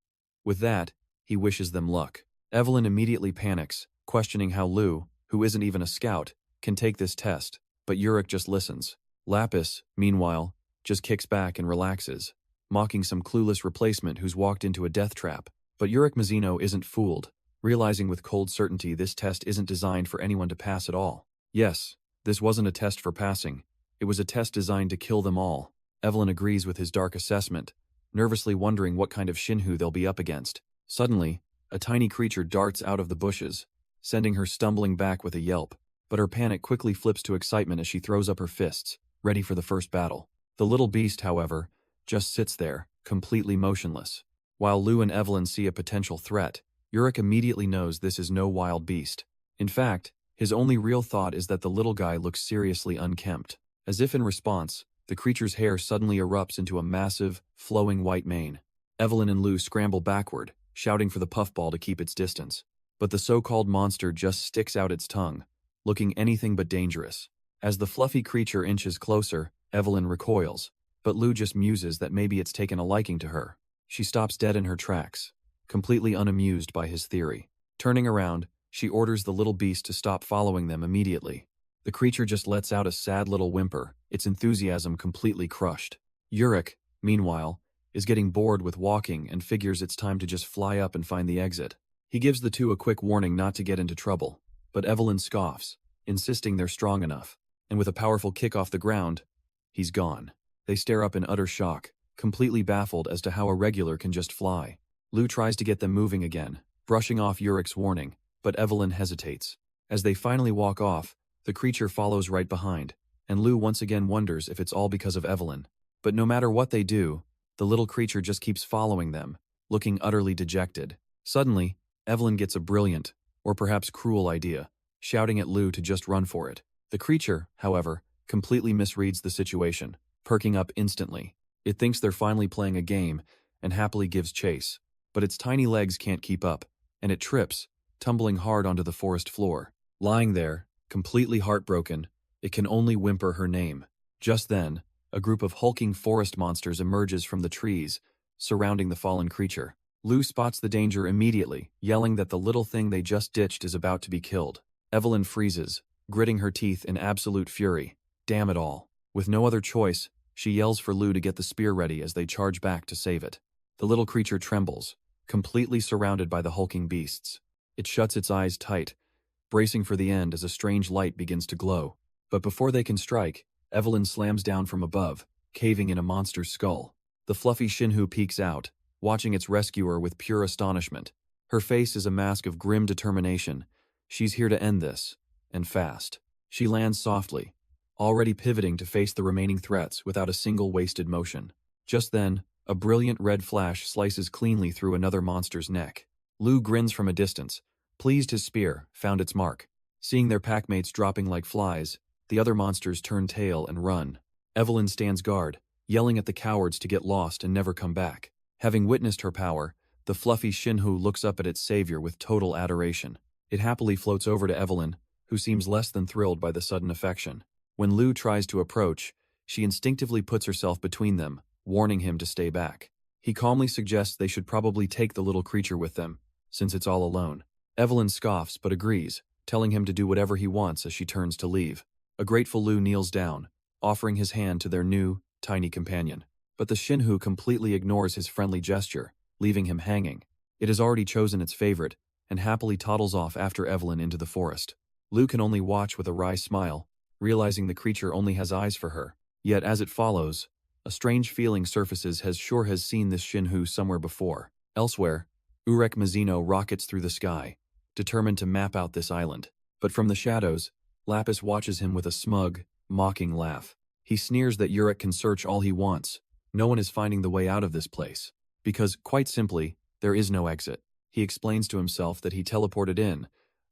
With that, he wishes them luck. Evelyn immediately panics, questioning how Lou, who isn't even a scout, can take this test, but Urick just listens. Lapis, meanwhile, just kicks back and relaxes, mocking some clueless replacement who's walked into a death trap. But Urick Mazino isn't fooled, realizing with cold certainty this test isn't designed for anyone to pass at all. Yes, this wasn't a test for passing. It was a test designed to kill them all. Evelyn agrees with his dark assessment, nervously wondering what kind of Shinhu they'll be up against. Suddenly, a tiny creature darts out of the bushes, sending her stumbling back with a yelp. But her panic quickly flips to excitement as she throws up her fists, ready for the first battle. The little beast, however, just sits there, completely motionless. While Lou and Evelyn see a potential threat, Urick immediately knows this is no wild beast. In fact, his only real thought is that the little guy looks seriously unkempt. As if in response, the creature's hair suddenly erupts into a massive, flowing white mane. Evelyn and Lou scramble backward, shouting for the puffball to keep its distance. But the so-called monster just sticks out its tongue, looking anything but dangerous. As the fluffy creature inches closer, Evelyn recoils, but Lou just muses that maybe it's taken a liking to her. She stops dead in her tracks, completely unamused by his theory. Turning around, she orders the little beast to stop following them immediately. The creature just lets out a sad little whimper, its enthusiasm completely crushed. Urick, meanwhile, is getting bored with walking and figures it's time to just fly up and find the exit. He gives the two a quick warning not to get into trouble, but Evelyn scoffs, insisting they're strong enough, and with a powerful kick off the ground, he's gone. They stare up in utter shock, completely baffled as to how a regular can just fly. Lou tries to get them moving again, brushing off Urick's warning, but Evelyn hesitates. As they finally walk off, the creature follows right behind, and Lou once again wonders if it's all because of Evelyn. But no matter what they do, the little creature just keeps following them, looking utterly dejected. Suddenly, Evelyn gets a brilliant, or perhaps cruel idea, shouting at Lou to just run for it. The creature, however, completely misreads the situation, perking up instantly. It thinks they're finally playing a game, and happily gives chase. But its tiny legs can't keep up, and it trips, tumbling hard onto the forest floor. Lying there, completely heartbroken, it can only whimper her name. Just then, a group of hulking forest monsters emerges from the trees, surrounding the fallen creature. Lou spots the danger immediately, yelling that the little thing they just ditched is about to be killed. Evelyn freezes, gritting her teeth in absolute fury. Damn it all. With no other choice, she yells for Lou to get the spear ready as they charge back to save it. The little creature trembles, completely surrounded by the hulking beasts. It shuts its eyes tight, bracing for the end as a strange light begins to glow. But before they can strike, Evelyn slams down from above, caving in a monster's skull. The fluffy Shinhu peeks out, watching its rescuer with pure astonishment. Her face is a mask of grim determination. She's here to end this, and fast. She lands softly, already pivoting to face the remaining threats without a single wasted motion. Just then, a brilliant red flash slices cleanly through another monster's neck. Lu grins from a distance, pleased his spear found its mark. Seeing their packmates dropping like flies, the other monsters turn tail and run. Evelyn stands guard, yelling at the cowards to get lost and never come back. Having witnessed her power, the fluffy Shinhu looks up at its savior with total adoration. It happily floats over to Evelyn, who seems less than thrilled by the sudden affection. When Lu tries to approach, she instinctively puts herself between them, warning him to stay back. He calmly suggests they should probably take the little creature with them, since it's all alone. Evelyn scoffs but agrees, telling him to do whatever he wants as she turns to leave. A grateful Lu kneels down, offering his hand to their new, tiny companion. But the Shinhu completely ignores his friendly gesture, leaving him hanging. It has already chosen its favorite, and happily toddles off after Evelyn into the forest. Lu can only watch with a wry smile, realizing the creature only has eyes for her. Yet as it follows, a strange feeling surfaces has seen this Shinhu somewhere before. Elsewhere, Urick Mazino rockets through the sky, determined to map out this island. But from the shadows, Lapis watches him with a smug, mocking laugh. He sneers that Urick can search all he wants. No one is finding the way out of this place. Because, quite simply, there is no exit. He explains to himself that he teleported in,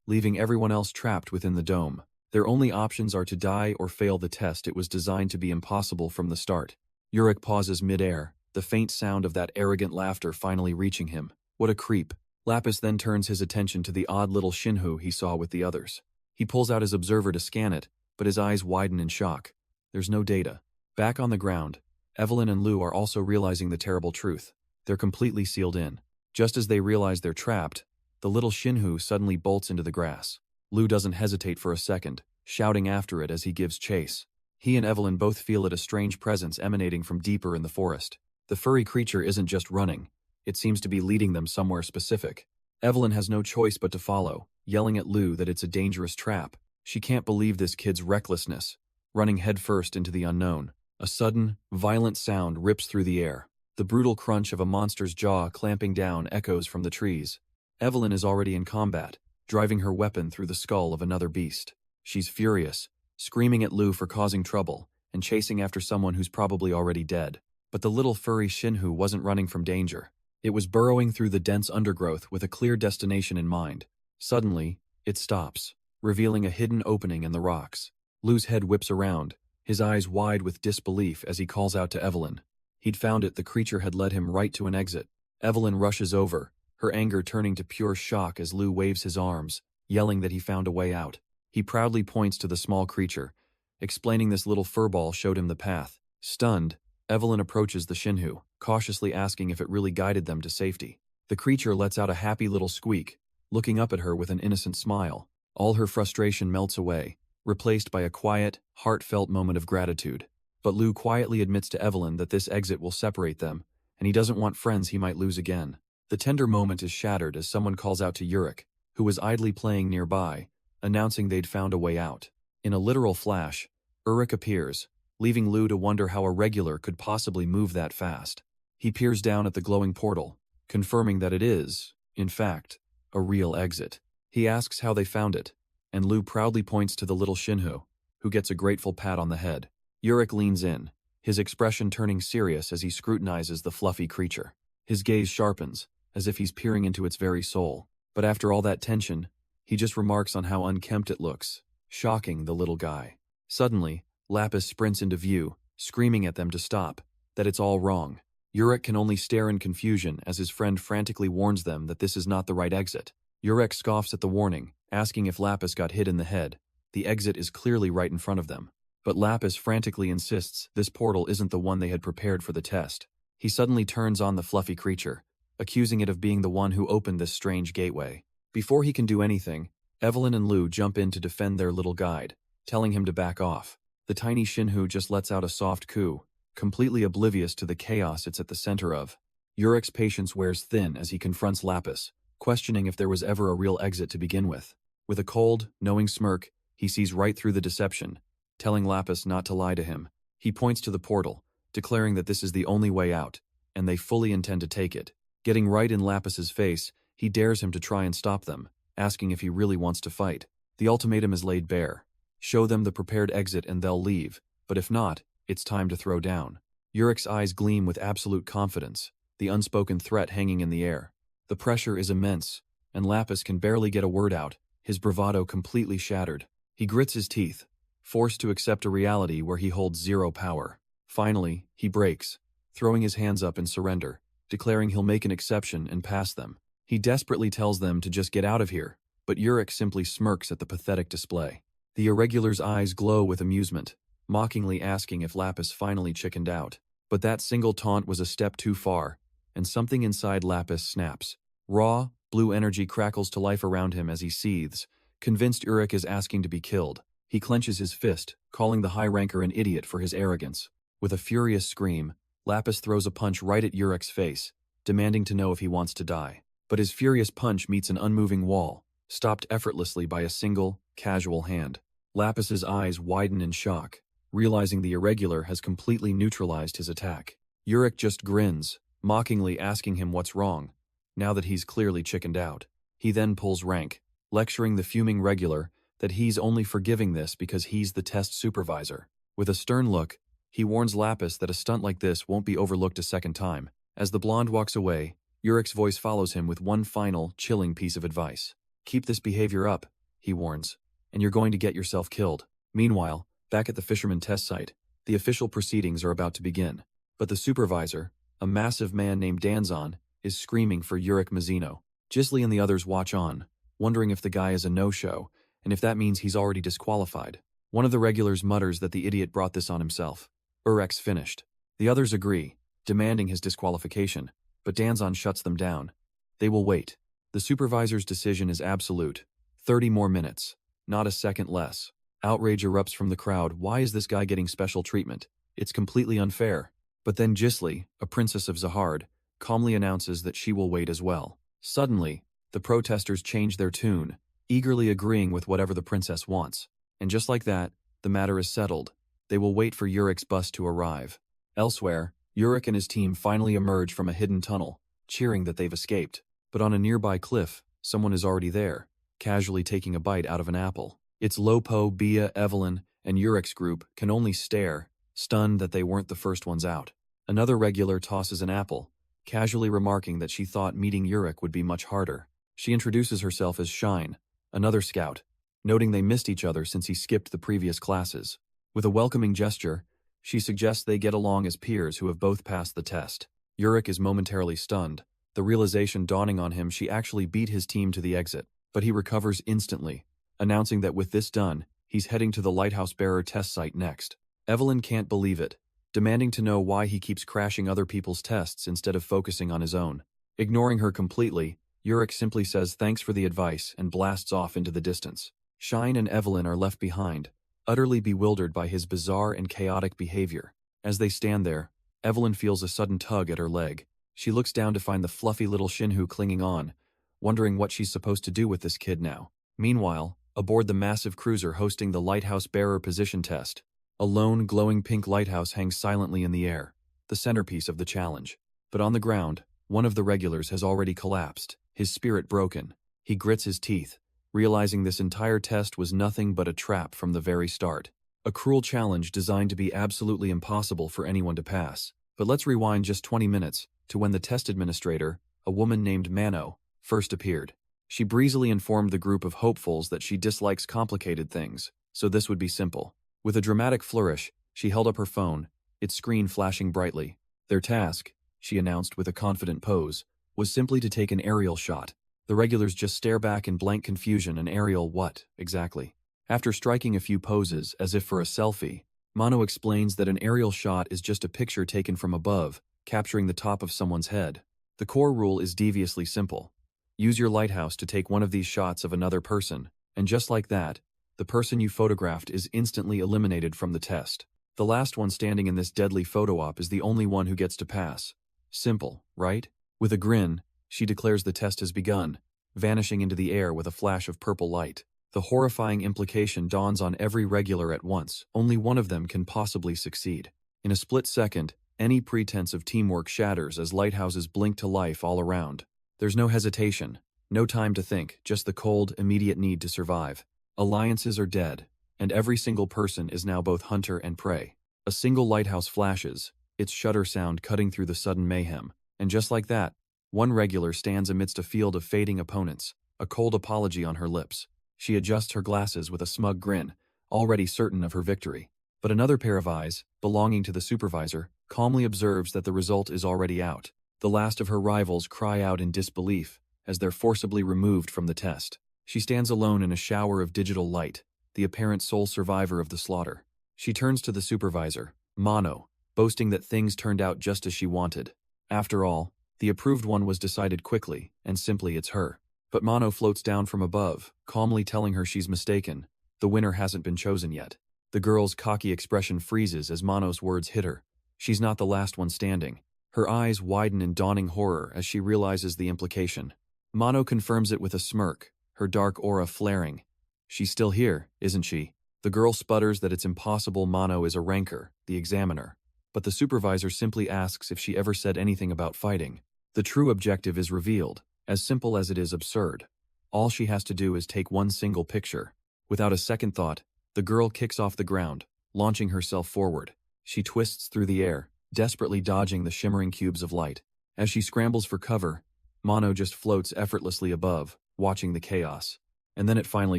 leaving everyone else trapped within the dome. Their only options are to die or fail the test. It was designed to be impossible from the start. Urick pauses mid-air, the faint sound of that arrogant laughter finally reaching him. What a creep. Lapis then turns his attention to the odd little Shinhu he saw with the others. He pulls out his observer to scan it, but his eyes widen in shock. There's no data. Back on the ground, Evelyn and Lu are also realizing the terrible truth. They're completely sealed in. Just as they realize they're trapped, the little Shinhu suddenly bolts into the grass. Lu doesn't hesitate for a second, shouting after it as he gives chase. He and Evelyn both feel it, a strange presence emanating from deeper in the forest. The furry creature isn't just running. It seems to be leading them somewhere specific. Evelyn has no choice but to follow, yelling at Lu that it's a dangerous trap. She can't believe this kid's recklessness, running headfirst into the unknown. A sudden, violent sound rips through the air. The brutal crunch of a monster's jaw clamping down echoes from the trees. Evelyn is already in combat, driving her weapon through the skull of another beast. She's furious, screaming at Lu for causing trouble, and chasing after someone who's probably already dead. But the little furry Shinhu wasn't running from danger. It was burrowing through the dense undergrowth with a clear destination in mind. Suddenly, it stops, revealing a hidden opening in the rocks. Lu's head whips around, his eyes wide with disbelief as he calls out to Evelyn. He'd found it. The creature had led him right to an exit. Evelyn rushes over, her anger turning to pure shock as Lu waves his arms, yelling that he found a way out. He proudly points to the small creature, explaining this little furball showed him the path. Stunned, Evelyn approaches the Shinhu, cautiously asking if it really guided them to safety. The creature lets out a happy little squeak, looking up at her with an innocent smile. All her frustration melts away, replaced by a quiet, heartfelt moment of gratitude. But Lu quietly admits to Evelyn that this exit will separate them, and he doesn't want friends he might lose again. The tender moment is shattered as someone calls out to Urick, who was idly playing nearby, announcing they'd found a way out. In a literal flash, Urick appears, leaving Lu to wonder how Irregular could possibly move that fast. He peers down at the glowing portal, confirming that it is, in fact, a real exit. He asks how they found it, and Lu proudly points to the little Shinhu, who gets a grateful pat on the head. Urick leans in, his expression turning serious as he scrutinizes the fluffy creature. His gaze sharpens, as if he's peering into its very soul. But after all that tension, he just remarks on how unkempt it looks, shocking the little guy. Suddenly, Lapis sprints into view, screaming at them to stop, that it's all wrong. Urick can only stare in confusion as his friend frantically warns them that this is not the right exit. Urick scoffs at the warning, asking if Lapis got hit in the head. The exit is clearly right in front of them. But Lapis frantically insists this portal isn't the one they had prepared for the test. He suddenly turns on the fluffy creature, accusing it of being the one who opened this strange gateway. Before he can do anything, Evelyn and Lu jump in to defend their little guide, telling him to back off. The tiny Shinhu just lets out a soft coo, completely oblivious to the chaos it's at the center of. Urick's patience wears thin as he confronts Lapis, questioning if there was ever a real exit to begin with. With a cold, knowing smirk, he sees right through the deception, telling Lapis not to lie to him. He points to the portal, declaring that this is the only way out, and they fully intend to take it. Getting right in Lapis's face, he dares him to try and stop them, asking if he really wants to fight. The ultimatum is laid bare. Show them the prepared exit and they'll leave, but if not, it's time to throw down. Urick's eyes gleam with absolute confidence, the unspoken threat hanging in the air. The pressure is immense, and Lapis can barely get a word out, his bravado completely shattered. He grits his teeth, forced to accept a reality where he holds zero power. Finally, he breaks, throwing his hands up in surrender, declaring he'll make an exception and pass them. He desperately tells them to just get out of here, but Urick simply smirks at the pathetic display. The Irregular's eyes glow with amusement, mockingly asking if Lapis finally chickened out. But that single taunt was a step too far, and something inside Lapis snaps. Raw, blue energy crackles to life around him as he seethes, convinced Urick is asking to be killed. He clenches his fist, calling the high ranker an idiot for his arrogance. With a furious scream, Lapis throws a punch right at Urick's face, demanding to know if he wants to die. But his furious punch meets an unmoving wall, stopped effortlessly by a single, casual hand. Lapis's eyes widen in shock, realizing the Irregular has completely neutralized his attack. Urick just grins, mockingly asking him what's wrong, now that he's clearly chickened out. He then pulls rank, lecturing the fuming Regular that he's only forgiving this because he's the test supervisor. With a stern look, he warns Lapis that a stunt like this won't be overlooked a second time. As the blonde walks away, Urick's voice follows him with one final, chilling piece of advice. Keep this behavior up, he warns, and you're going to get yourself killed. Meanwhile, back at the fisherman test site, the official proceedings are about to begin. But the supervisor, a massive man named Danjon, is screaming for Urick Mazino. Gisli and the others watch on, wondering if the guy is a no-show, and if that means he's already disqualified. One of the Regulars mutters that the idiot brought this on himself. Urick's finished. The others agree, demanding his disqualification, but Danjon shuts them down. They will wait. The supervisor's decision is absolute. 30 more minutes. Not a second less. Outrage erupts from the crowd. Why is this guy getting special treatment? It's completely unfair. But then Gisli, a princess of Zahard, calmly announces that she will wait as well. Suddenly, the protesters change their tune, eagerly agreeing with whatever the princess wants. And just like that, the matter is settled. They will wait for Urick's bus to arrive. Elsewhere, Urick and his team finally emerge from a hidden tunnel, cheering that they've escaped. But on a nearby cliff, someone is already there, casually taking a bite out of an apple. It's Lopo, Bia, Evelyn, and Urick's group can only stare, stunned that they weren't the first ones out. Another Regular tosses an apple, casually remarking that she thought meeting Urick would be much harder. She introduces herself as Shine, another scout, noting they missed each other since he skipped the previous classes. With a welcoming gesture, she suggests they get along as peers who have both passed the test. Urick is momentarily stunned, the realization dawning on him she actually beat his team to the exit, but he recovers instantly, announcing that with this done, he's heading to the Lighthouse Bearer test site next. Evelyn can't believe it, demanding to know why he keeps crashing other people's tests instead of focusing on his own. Ignoring her completely, Urick simply says thanks for the advice and blasts off into the distance. Shine and Evelyn are left behind, utterly bewildered by his bizarre and chaotic behavior. As they stand there, Evelyn feels a sudden tug at her leg. She looks down to find the fluffy little Shinhu clinging on, wondering what she's supposed to do with this kid now. Meanwhile, aboard the massive cruiser hosting the Lighthouse Bearer position test, a lone, glowing pink lighthouse hangs silently in the air, the centerpiece of the challenge. But on the ground, one of the Regulars has already collapsed, his spirit broken. He grits his teeth, realizing this entire test was nothing but a trap from the very start. A cruel challenge designed to be absolutely impossible for anyone to pass. But let's rewind just 20 minutes to when the test administrator, a woman named Mano, first appeared. She breezily informed the group of hopefuls that she dislikes complicated things, so this would be simple. With a dramatic flourish, she held up her phone, its screen flashing brightly. Their task, she announced with a confident pose, was simply to take an aerial shot. The Regulars just stare back in blank confusion. An aerial what, exactly? After striking a few poses, as if for a selfie, Mano explains that an aerial shot is just a picture taken from above, capturing the top of someone's head. The core rule is deviously simple. Use your lighthouse to take one of these shots of another person, and just like that, the person you photographed is instantly eliminated from the test. The last one standing in this deadly photo op is the only one who gets to pass. Simple, right? With a grin, she declares the test has begun, vanishing into the air with a flash of purple light. The horrifying implication dawns on every Regular at once. Only one of them can possibly succeed. In a split second, any pretense of teamwork shatters as lighthouses blink to life all around. There's no hesitation, no time to think, just the cold, immediate need to survive. Alliances are dead, and every single person is now both hunter and prey. A single lighthouse flashes, its shutter sound cutting through the sudden mayhem, and just like that, one regular stands amidst a field of fading opponents, a cold apology on her lips. She adjusts her glasses with a smug grin, already certain of her victory. But another pair of eyes, belonging to the supervisor, calmly observes that the result is already out. The last of her rivals cry out in disbelief as they're forcibly removed from the test. She stands alone in a shower of digital light, the apparent sole survivor of the slaughter. She turns to the supervisor, Mano, boasting that things turned out just as she wanted. After all, the approved one was decided quickly, and simply it's her. But Mano floats down from above, calmly telling her she's mistaken. The winner hasn't been chosen yet. The girl's cocky expression freezes as Mano's words hit her. She's not the last one standing. Her eyes widen in dawning horror as she realizes the implication. Mano confirms it with a smirk, her dark aura flaring. She's still here, isn't she? The girl sputters that it's impossible. Mano is a ranker, the examiner. But the supervisor simply asks if she ever said anything about fighting. The true objective is revealed, as simple as it is absurd. All she has to do is take one single picture. Without a second thought, the girl kicks off the ground, launching herself forward. She twists through the air, desperately dodging the shimmering cubes of light. As she scrambles for cover, Mano just floats effortlessly above, watching the chaos. And then it finally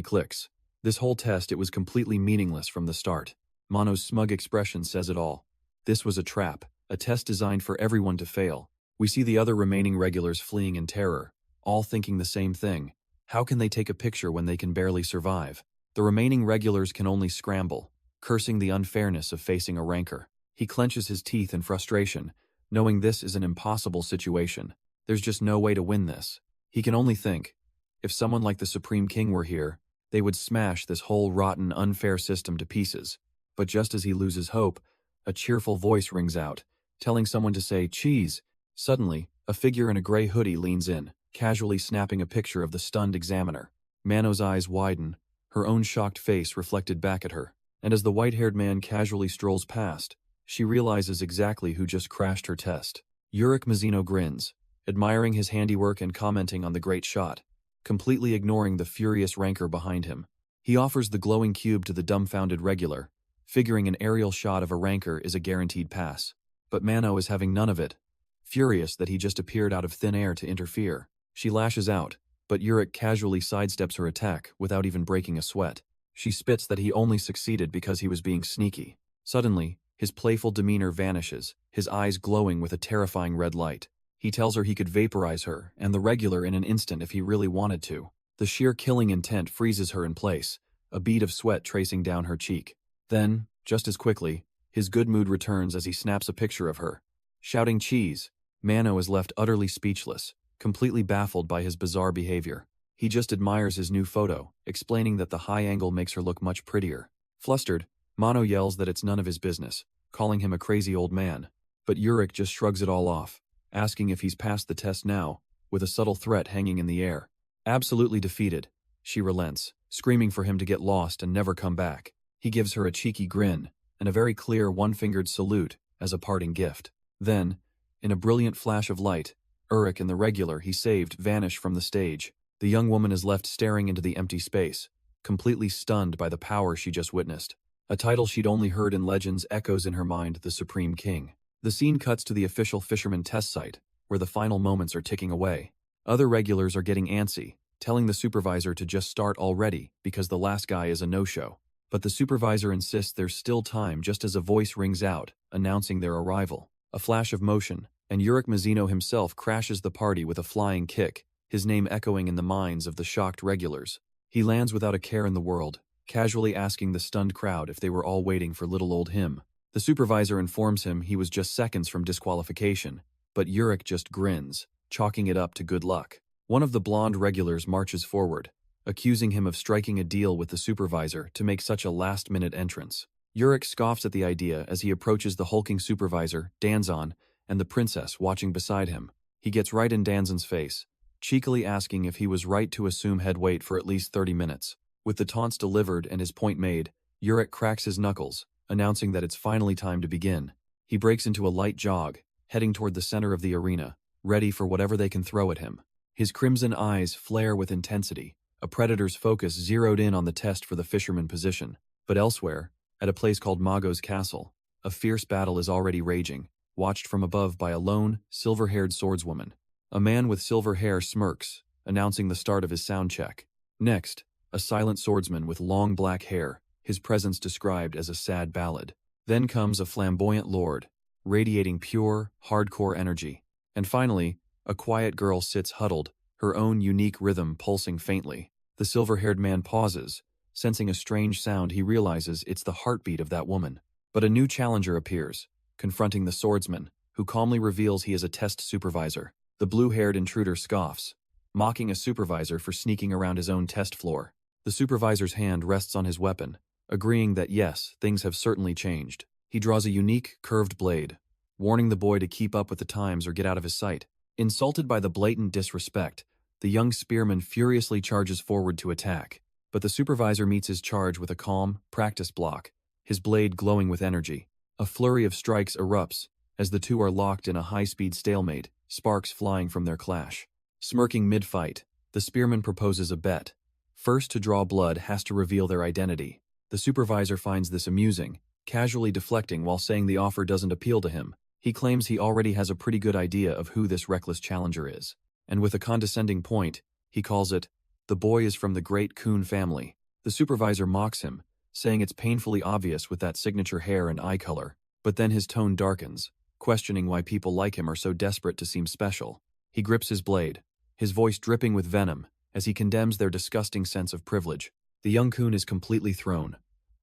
clicks. This whole test, it was completely meaningless from the start. Mano's smug expression says it all. This was a trap, a test designed for everyone to fail. We see the other remaining regulars fleeing in terror, all thinking the same thing. How can they take a picture when they can barely survive? The remaining regulars can only scramble, cursing the unfairness of facing a ranker. He clenches his teeth in frustration, knowing this is an impossible situation. There's just no way to win this. He can only think, if someone like the Supreme King were here, they would smash this whole rotten, unfair system to pieces. But just as he loses hope, a cheerful voice rings out, telling someone to say, "Cheese." Suddenly, a figure in a gray hoodie leans in, casually snapping a picture of the stunned examiner. Mano's eyes widen, her own shocked face reflected back at her. And as the white-haired man casually strolls past, she realizes exactly who just crashed her test. Urick Mazino grins, admiring his handiwork and commenting on the great shot, completely ignoring the furious ranker behind him. He offers the glowing cube to the dumbfounded regular, figuring an aerial shot of a ranker is a guaranteed pass. But Mano is having none of it. Furious that he just appeared out of thin air to interfere, she lashes out, but Urick casually sidesteps her attack without even breaking a sweat. She spits that he only succeeded because he was being sneaky. Suddenly, his playful demeanor vanishes, his eyes glowing with a terrifying red light. He tells her he could vaporize her and the regular in an instant if he really wanted to. The sheer killing intent freezes her in place, a bead of sweat tracing down her cheek. Then, just as quickly, his good mood returns as he snaps a picture of her. Shouting "cheese," Mano is left utterly speechless, completely baffled by his bizarre behavior. He just admires his new photo, explaining that the high angle makes her look much prettier. Flustered, Mano yells that it's none of his business, calling him a crazy old man. But Urick just shrugs it all off, asking if he's passed the test now, with a subtle threat hanging in the air. Absolutely defeated, she relents, screaming for him to get lost and never come back. He gives her a cheeky grin, and a very clear one-fingered salute as a parting gift. Then, in a brilliant flash of light, Urick and the regular he saved vanish from the stage. The young woman is left staring into the empty space, completely stunned by the power she just witnessed. A title she'd only heard in legends echoes in her mind, the Supreme King. The scene cuts to the official fisherman test site, where the final moments are ticking away. Other regulars are getting antsy, telling the supervisor to just start already because the last guy is a no-show. But the supervisor insists there's still time just as a voice rings out, announcing their arrival. A flash of motion, and Urick Mazino himself crashes the party with a flying kick, his name echoing in the minds of the shocked regulars. He lands without a care in the world, casually asking the stunned crowd if they were all waiting for little old him. The supervisor informs him he was just seconds from disqualification, but Urick just grins, chalking it up to good luck. One of the blonde regulars marches forward, accusing him of striking a deal with the supervisor to make such a last-minute entrance. Urick scoffs at the idea as he approaches the hulking supervisor, Danjon, and the princess watching beside him. He gets right in Danzon's face, cheekily asking if he was right to assume head weight for at least 30 minutes. With the taunts delivered and his point made, Urick cracks his knuckles, announcing that it's finally time to begin. He breaks into a light jog, heading toward the center of the arena, ready for whatever they can throw at him. His crimson eyes flare with intensity, a predator's focus zeroed in on the test for the fisherman position. But elsewhere, at a place called Mago's Castle, a fierce battle is already raging, watched from above by a lone, silver-haired swordswoman. A man with silver hair smirks, announcing the start of his sound check. Next, a silent swordsman with long black hair, his presence described as a sad ballad. Then comes a flamboyant lord, radiating pure, hardcore energy. And finally, a quiet girl sits huddled, her own unique rhythm pulsing faintly. The silver-haired man pauses, sensing a strange sound. He realizes it's the heartbeat of that woman. But a new challenger appears, confronting the swordsman, who calmly reveals he is a test supervisor. The blue-haired intruder scoffs, mocking a supervisor for sneaking around his own test floor. The supervisor's hand rests on his weapon, agreeing that yes, things have certainly changed. He draws a unique, curved blade, warning the boy to keep up with the times or get out of his sight. Insulted by the blatant disrespect, the young spearman furiously charges forward to attack, but the supervisor meets his charge with a calm, practiced block, his blade glowing with energy. A flurry of strikes erupts as the two are locked in a high-speed stalemate, sparks flying from their clash. Smirking mid-fight, the spearman proposes a bet. First to draw blood has to reveal their identity. The supervisor finds this amusing, casually deflecting while saying the offer doesn't appeal to him. He claims he already has a pretty good idea of who this reckless challenger is. And with a condescending point, he calls it, "The boy is from the great Coon family." The supervisor mocks him, saying it's painfully obvious with that signature hair and eye color. But then his tone darkens, questioning why people like him are so desperate to seem special. He grips his blade, his voice dripping with venom, as he condemns their disgusting sense of privilege. The young Coon is completely thrown,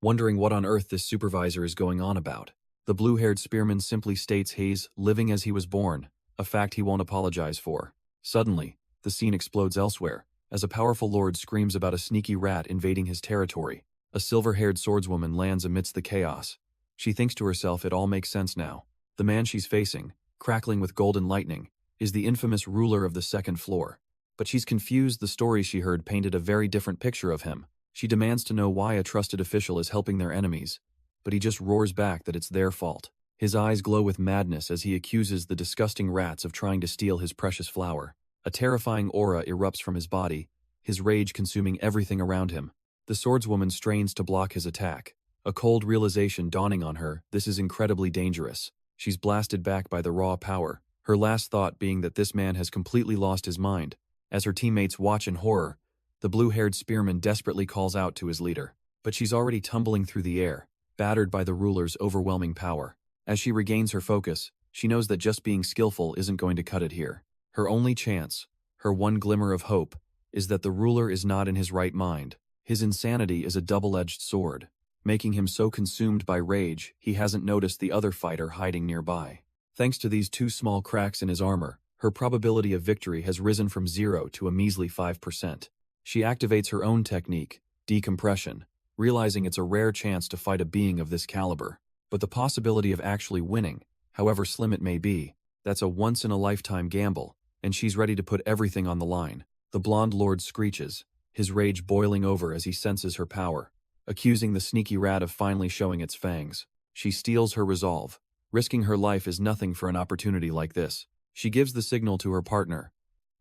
wondering what on earth this supervisor is going on about. The blue-haired spearman simply states he's living as he was born, a fact he won't apologize for. Suddenly, the scene explodes elsewhere, as a powerful lord screams about a sneaky rat invading his territory. A silver-haired swordswoman lands amidst the chaos. She thinks to herself it all makes sense now. The man she's facing, crackling with golden lightning, is the infamous ruler of the second floor. But she's confused. The story she heard painted a very different picture of him. She demands to know why a trusted official is helping their enemies, but he just roars back that it's their fault. His eyes glow with madness as he accuses the disgusting rats of trying to steal his precious flower. A terrifying aura erupts from his body, his rage consuming everything around him. The swordswoman strains to block his attack, a cold realization dawning on her. This is incredibly dangerous. She's blasted back by the raw power, her last thought being that this man has completely lost his mind. As her teammates watch in horror, the blue-haired spearman desperately calls out to his leader. But she's already tumbling through the air, battered by the ruler's overwhelming power. As she regains her focus, she knows that just being skillful isn't going to cut it here. Her only chance, her one glimmer of hope, is that the ruler is not in his right mind. His insanity is a double-edged sword, making him so consumed by rage he hasn't noticed the other fighter hiding nearby. Thanks to these two small cracks in his armor, her probability of victory has risen from 0 to a measly 5%. She activates her own technique, decompression, realizing it's a rare chance to fight a being of this caliber. But the possibility of actually winning, however slim it may be, that's a once-in-a-lifetime gamble, and she's ready to put everything on the line. The blonde lord screeches, his rage boiling over as he senses her power, accusing the sneaky rat of finally showing its fangs. She steels her resolve. Risking her life is nothing for an opportunity like this. She gives the signal to her partner.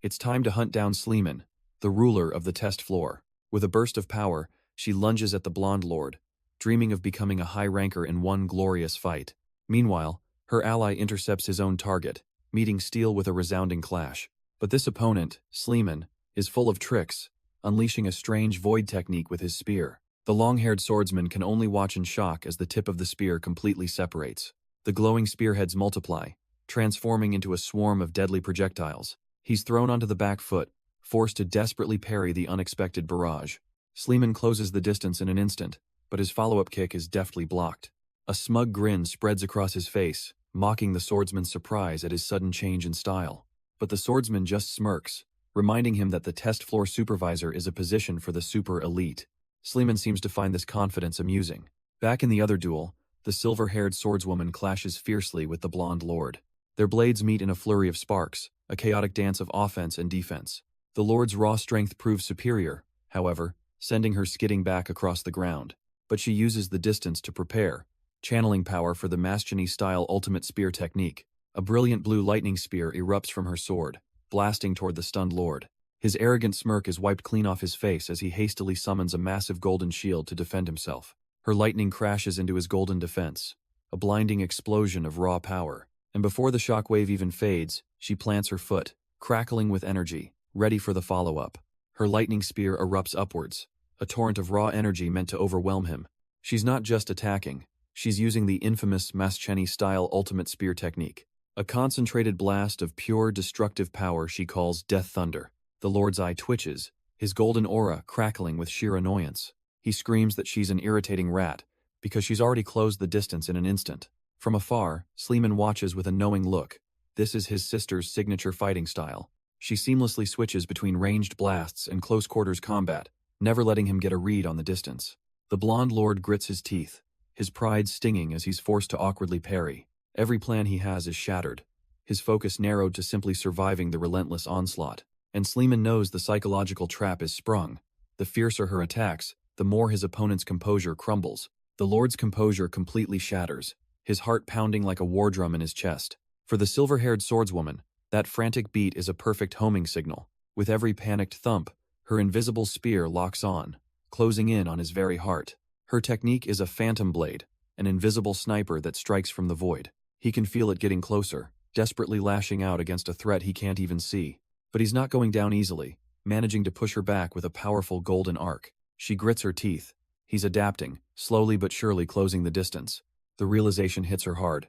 It's time to hunt down Sleeman, the ruler of the test floor. With a burst of power, she lunges at the blonde lord, dreaming of becoming a high ranker in one glorious fight. Meanwhile, her ally intercepts his own target, meeting steel with a resounding clash. But this opponent, Sleeman, is full of tricks, unleashing a strange void technique with his spear. The long-haired swordsman can only watch in shock as the tip of the spear completely separates. The glowing spearheads multiply, transforming into a swarm of deadly projectiles. He's thrown onto the back foot, forced to desperately parry the unexpected barrage. Sleeman closes the distance in an instant, but his follow-up kick is deftly blocked. A smug grin spreads across his face, mocking the swordsman's surprise at his sudden change in style. But the swordsman just smirks, reminding him that the test floor supervisor is a position for the super elite. Sleeman seems to find this confidence amusing. Back in the other duel, the silver-haired swordswoman clashes fiercely with the blonde lord. Their blades meet in a flurry of sparks, a chaotic dance of offense and defense. The lord's raw strength proves superior, however, sending her skidding back across the ground. But she uses the distance to prepare, channeling power for the mercenary-style ultimate spear technique. A brilliant blue lightning spear erupts from her sword, blasting toward the stunned lord. His arrogant smirk is wiped clean off his face as he hastily summons a massive golden shield to defend himself. Her lightning crashes into his golden defense, a blinding explosion of raw power. And before the shockwave even fades, she plants her foot, crackling with energy, ready for the follow-up. Her lightning spear erupts upwards, a torrent of raw energy meant to overwhelm him. She's not just attacking, she's using the infamous mercenary-style ultimate spear technique. A concentrated blast of pure destructive power she calls Death Thunder. The Lord's eye twitches, his golden aura crackling with sheer annoyance. He screams that she's an irritating rat, because she's already closed the distance in an instant. From afar, Sleeman watches with a knowing look. This is his sister's signature fighting style. She seamlessly switches between ranged blasts and close-quarters combat, never letting him get a read on the distance. The blonde lord grits his teeth, his pride stinging as he's forced to awkwardly parry. Every plan he has is shattered, his focus narrowed to simply surviving the relentless onslaught. And Sleeman knows the psychological trap is sprung. The fiercer her attacks, the more his opponent's composure crumbles. The lord's composure completely shatters, his heart pounding like a war drum in his chest. For the silver-haired swordswoman, that frantic beat is a perfect homing signal. With every panicked thump, her invisible spear locks on, closing in on his very heart. Her technique is a phantom blade, an invisible sniper that strikes from the void. He can feel it getting closer, desperately lashing out against a threat he can't even see. But he's not going down easily, managing to push her back with a powerful golden arc. She grits her teeth. He's adapting, slowly but surely closing the distance. The realization hits her hard.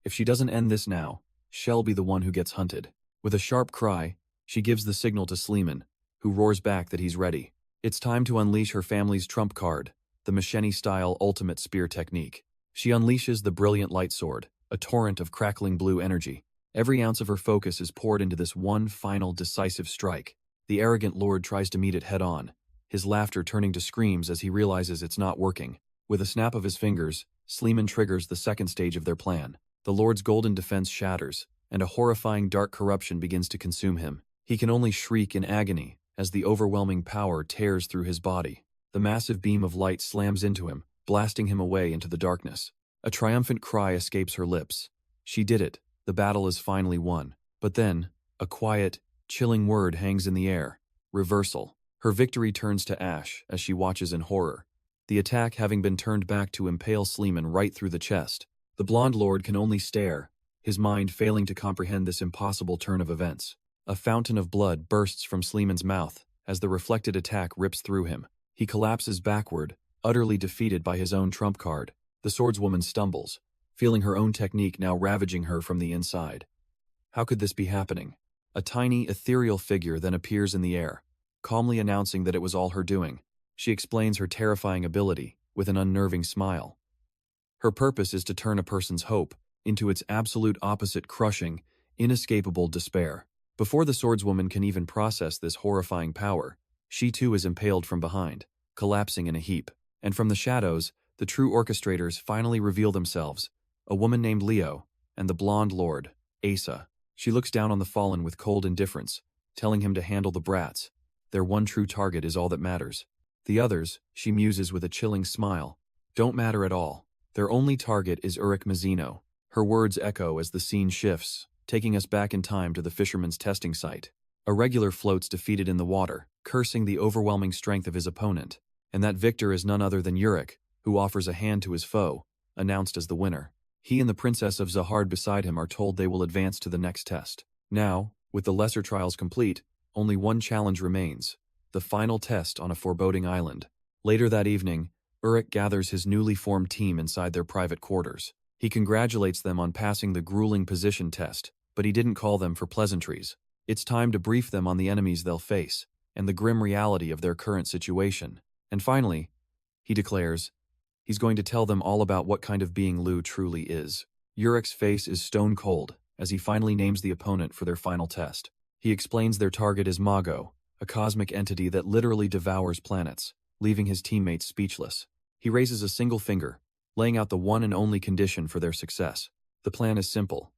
If she doesn't end this now, she'll be the one who gets hunted. With a sharp cry, she gives the signal to Sleeman, who roars back that he's ready. It's time to unleash her family's trump card, the machete-style ultimate spear technique. She unleashes the brilliant light sword, a torrent of crackling blue energy. Every ounce of her focus is poured into this one final decisive strike. The arrogant lord tries to meet it head-on, his laughter turning to screams as he realizes it's not working. With a snap of his fingers, Sleeman triggers the second stage of their plan. The lord's golden defense shatters, and a horrifying dark corruption begins to consume him. He can only shriek in agony as the overwhelming power tears through his body. The massive beam of light slams into him, blasting him away into the darkness. A triumphant cry escapes her lips. She did it. The battle is finally won. But then, a quiet, chilling word hangs in the air. Reversal. Her victory turns to ash as she watches in horror, the attack having been turned back to impale Sleeman right through the chest. The blonde lord can only stare, his mind failing to comprehend this impossible turn of events. A fountain of blood bursts from Sleeman's mouth as the reflected attack rips through him. He collapses backward, utterly defeated by his own trump card. The swordswoman stumbles, feeling her own technique now ravaging her from the inside. How could this be happening? A tiny, ethereal figure then appears in the air, calmly announcing that it was all her doing. She explains her terrifying ability with an unnerving smile. Her purpose is to turn a person's hope into its absolute opposite, crushing, inescapable despair. Before the swordswoman can even process this horrifying power, she too is impaled from behind, collapsing in a heap. And from the shadows, the true orchestrators finally reveal themselves, a woman named Leo, and the blonde lord, Asa. She looks down on the fallen with cold indifference, telling him to handle the brats. Their one true target is all that matters. The others, she muses with a chilling smile, don't matter at all. Their only target is Urick Mazino. Her words echo as the scene shifts, taking us back in time to the fisherman's testing site. Irregular floats defeated in the water, cursing the overwhelming strength of his opponent. And that victor is none other than Urick, who offers a hand to his foe, announced as the winner. He and the princess of Zahard beside him are told they will advance to the next test. Now, with the lesser trials complete, only one challenge remains, the final test on a foreboding island. Later that evening, Urick gathers his newly formed team inside their private quarters. He congratulates them on passing the grueling position test, but he didn't call them for pleasantries. It's time to brief them on the enemies they'll face, and the grim reality of their current situation. And finally, he declares, he's going to tell them all about what kind of being Lu truly is. Urick's face is stone cold as he finally names the opponent for their final test. He explains their target is Mago, a cosmic entity that literally devours planets, leaving his teammates speechless. He raises a single finger, laying out the one and only condition for their success. The plan is simple.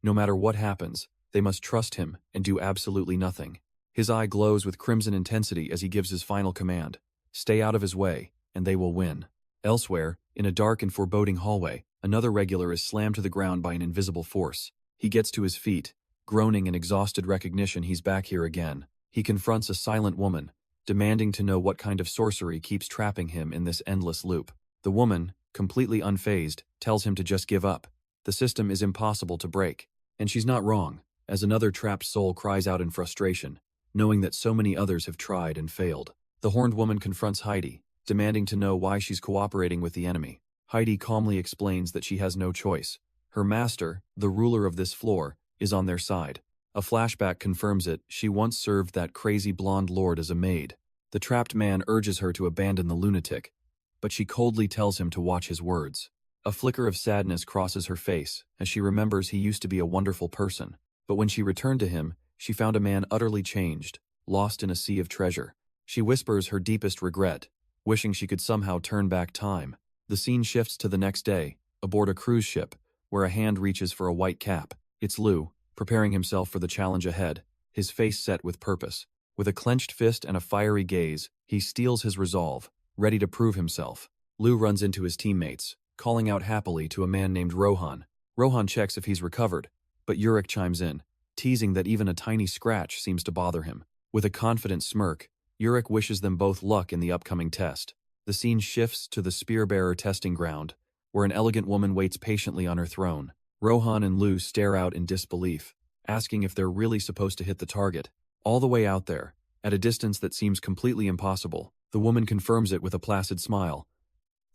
No matter what happens, they must trust him and do absolutely nothing. His eye glows with crimson intensity as he gives his final command. Stay out of his way, and they will win. Elsewhere, in a dark and foreboding hallway, Another regular is slammed to the ground by an invisible force. He gets to his feet, groaning in exhausted recognition he's back here again. He confronts a silent woman, demanding to know what kind of sorcery keeps trapping him in this endless loop. The woman, completely unfazed, tells him to just give up. The system is impossible to break. And she's not wrong, as another trapped soul cries out in frustration, knowing that so many others have tried and failed. The horned woman confronts Heidi, demanding to know why she's cooperating with the enemy. Heidi calmly explains that she has no choice. Her master, the ruler of this floor, is on their side. A flashback confirms it. She once served that crazy blonde lord as a maid. The trapped man urges her to abandon the lunatic, but she coldly tells him to watch his words. A flicker of sadness crosses her face as she remembers he used to be a wonderful person. But when she returned to him, she found a man utterly changed, lost in a sea of treasure. She whispers her deepest regret, wishing she could somehow turn back time. The scene shifts to the next day, aboard a cruise ship, where a hand reaches for a white cap. It's Lou, preparing himself for the challenge ahead, his face set with purpose. With a clenched fist and a fiery gaze, he steels his resolve, ready to prove himself. Lou runs into his teammates, calling out happily to a man named Rohan. Rohan checks if he's recovered, but Urick chimes in, teasing that even a tiny scratch seems to bother him. With a confident smirk, Urick wishes them both luck in the upcoming test. The scene shifts to the spear-bearer testing ground, where an elegant woman waits patiently on her throne. Rohan and Lou stare out in disbelief, asking if they're really supposed to hit the target. All the way out there, at a distance that seems completely impossible, the woman confirms it with a placid smile.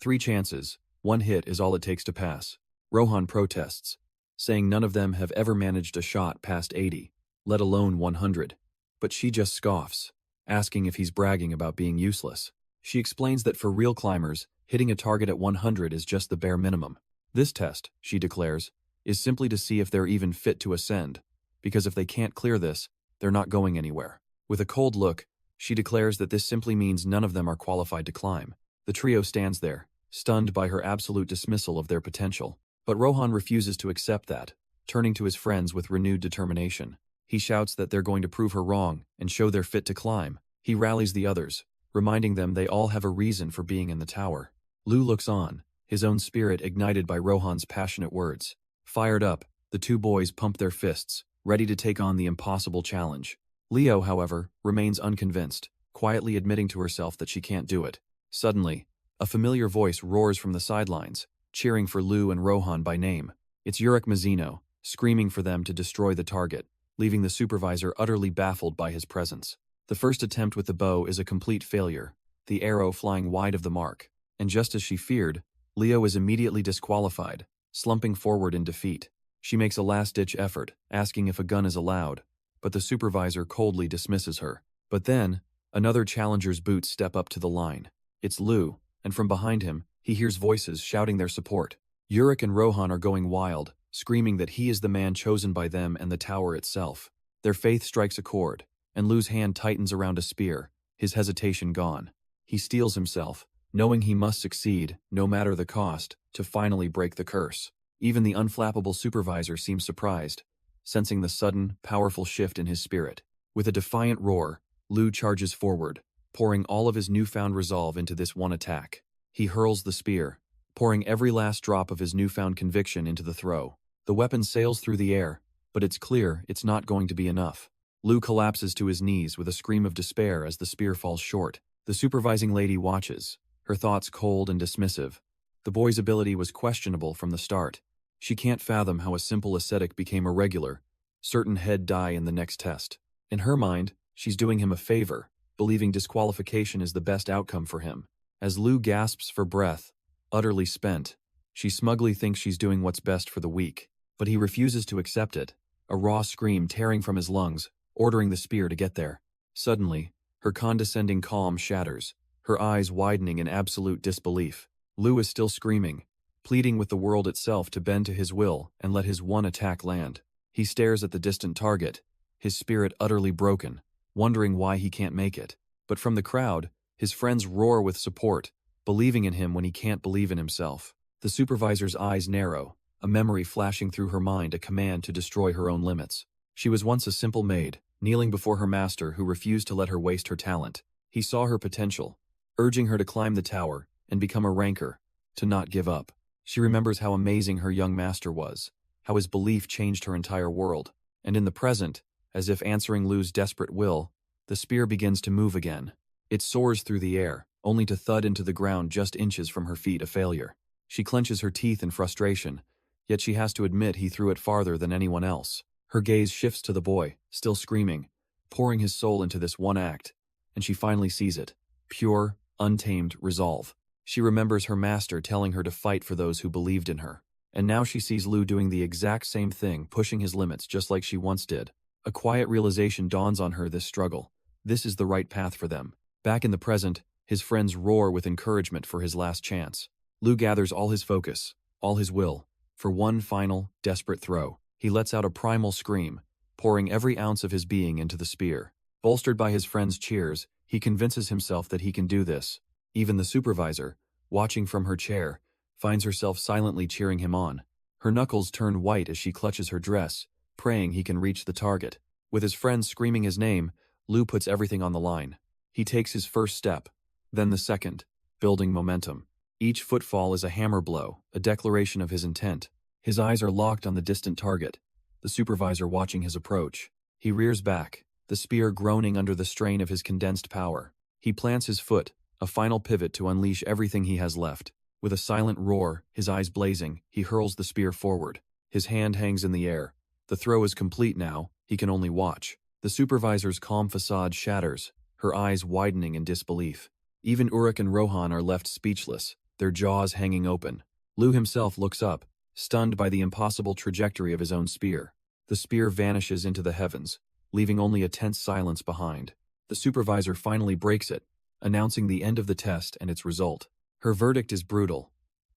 3 chances, 1 hit is all it takes to pass. Rohan protests, saying none of them have ever managed a shot past 80, let alone 100. But she just scoffs, asking if he's bragging about being useless. She explains that for real climbers, hitting a target at 100 is just the bare minimum. This test, she declares, is simply to see if they're even fit to ascend, because if they can't clear this, they're not going anywhere. With a cold look, she declares that this simply means none of them are qualified to climb. The trio stands there, stunned by her absolute dismissal of their potential. But Rohan refuses to accept that, turning to his friends with renewed determination. He shouts that they're going to prove her wrong and show they're fit to climb. He rallies the others, reminding them they all have a reason for being in the tower. Lou looks on, his own spirit ignited by Rohan's passionate words. Fired up, the 2 boys pump their fists, ready to take on the impossible challenge. Leo, however, remains unconvinced, quietly admitting to herself that she can't do it. Suddenly, a familiar voice roars from the sidelines, cheering for Lou and Rohan by name. It's Urick Mazino, screaming for them to destroy the target, leaving the supervisor utterly baffled by his presence. The first attempt with the bow is a complete failure, the arrow flying wide of the mark. And just as she feared, Leo is immediately disqualified, slumping forward in defeat. She makes a last-ditch effort, asking if a gun is allowed, but the supervisor coldly dismisses her. But then, another challenger's boots step up to the line. It's Lou, and from behind him, he hears voices shouting their support. Urick and Rohan are going wild, screaming that he is the man chosen by them and the tower itself. Their faith strikes a chord, and Lou's hand tightens around a spear, his hesitation gone. He steels himself, knowing he must succeed, no matter the cost, to finally break the curse. Even the unflappable supervisor seems surprised, sensing the sudden, powerful shift in his spirit. With a defiant roar, Lou charges forward, pouring all of his newfound resolve into this one attack. He hurls the spear, pouring every last drop of his newfound conviction into the throw. The weapon sails through the air, but it's clear it's not going to be enough. Lou collapses to his knees with a scream of despair as the spear falls short. The supervising lady watches, her thoughts cold and dismissive. The boy's ability was questionable from the start. She can't fathom how a simple ascetic became irregular, certain head die in the next test. In her mind, she's doing him a favor, believing disqualification is the best outcome for him. As Lou gasps for breath, utterly spent, she smugly thinks she's doing what's best for the weak. But he refuses to accept it, a raw scream tearing from his lungs, ordering the spear to get there. Suddenly, her condescending calm shatters, her eyes widening in absolute disbelief. Lou is still screaming, pleading with the world itself to bend to his will and let his one attack land. He stares at the distant target, his spirit utterly broken, wondering why he can't make it. But from the crowd, his friends roar with support, believing in him when he can't believe in himself. The supervisor's eyes narrow, a memory flashing through her mind, a command to destroy her own limits. She was once a simple maid, kneeling before her master who refused to let her waste her talent. He saw her potential, urging her to climb the tower and become a ranker, to not give up. She remembers how amazing her young master was, how his belief changed her entire world. And in the present, as if answering Lu's desperate will, the spear begins to move again. It soars through the air, only to thud into the ground just inches from her feet, a failure. She clenches her teeth in frustration, yet she has to admit he threw it farther than anyone else. Her gaze shifts to the boy, still screaming, pouring his soul into this one act, and she finally sees it. Pure, untamed resolve. She remembers her master telling her to fight for those who believed in her. And now she sees Lu doing the exact same thing, pushing his limits just like she once did. A quiet realization dawns on her: this struggle. This is the right path for them. Back in the present, his friends roar with encouragement for his last chance. Lu gathers all his focus, all his will, for one final, desperate throw. He lets out a primal scream, pouring every ounce of his being into the spear. Bolstered by his friends' cheers, he convinces himself that he can do this. Even the supervisor, watching from her chair, finds herself silently cheering him on. Her knuckles turn white as she clutches her dress, praying he can reach the target. With his friends screaming his name, Lu puts everything on the line. He takes his first step, then the second, building momentum. Each footfall is a hammer blow, a declaration of his intent. His eyes are locked on the distant target, the supervisor watching his approach. He rears back, the spear groaning under the strain of his condensed power. He plants his foot, a final pivot to unleash everything he has left. With a silent roar, his eyes blazing, he hurls the spear forward. His hand hangs in the air. The throw is complete now, he can only watch. The supervisor's calm facade shatters, her eyes widening in disbelief. Even Urick and Rohan are left speechless, their jaws hanging open. Lu himself looks up, stunned by the impossible trajectory of his own spear. The spear vanishes into the heavens, leaving only a tense silence behind. The supervisor finally breaks it, announcing the end of the test and its result. Her verdict is brutal.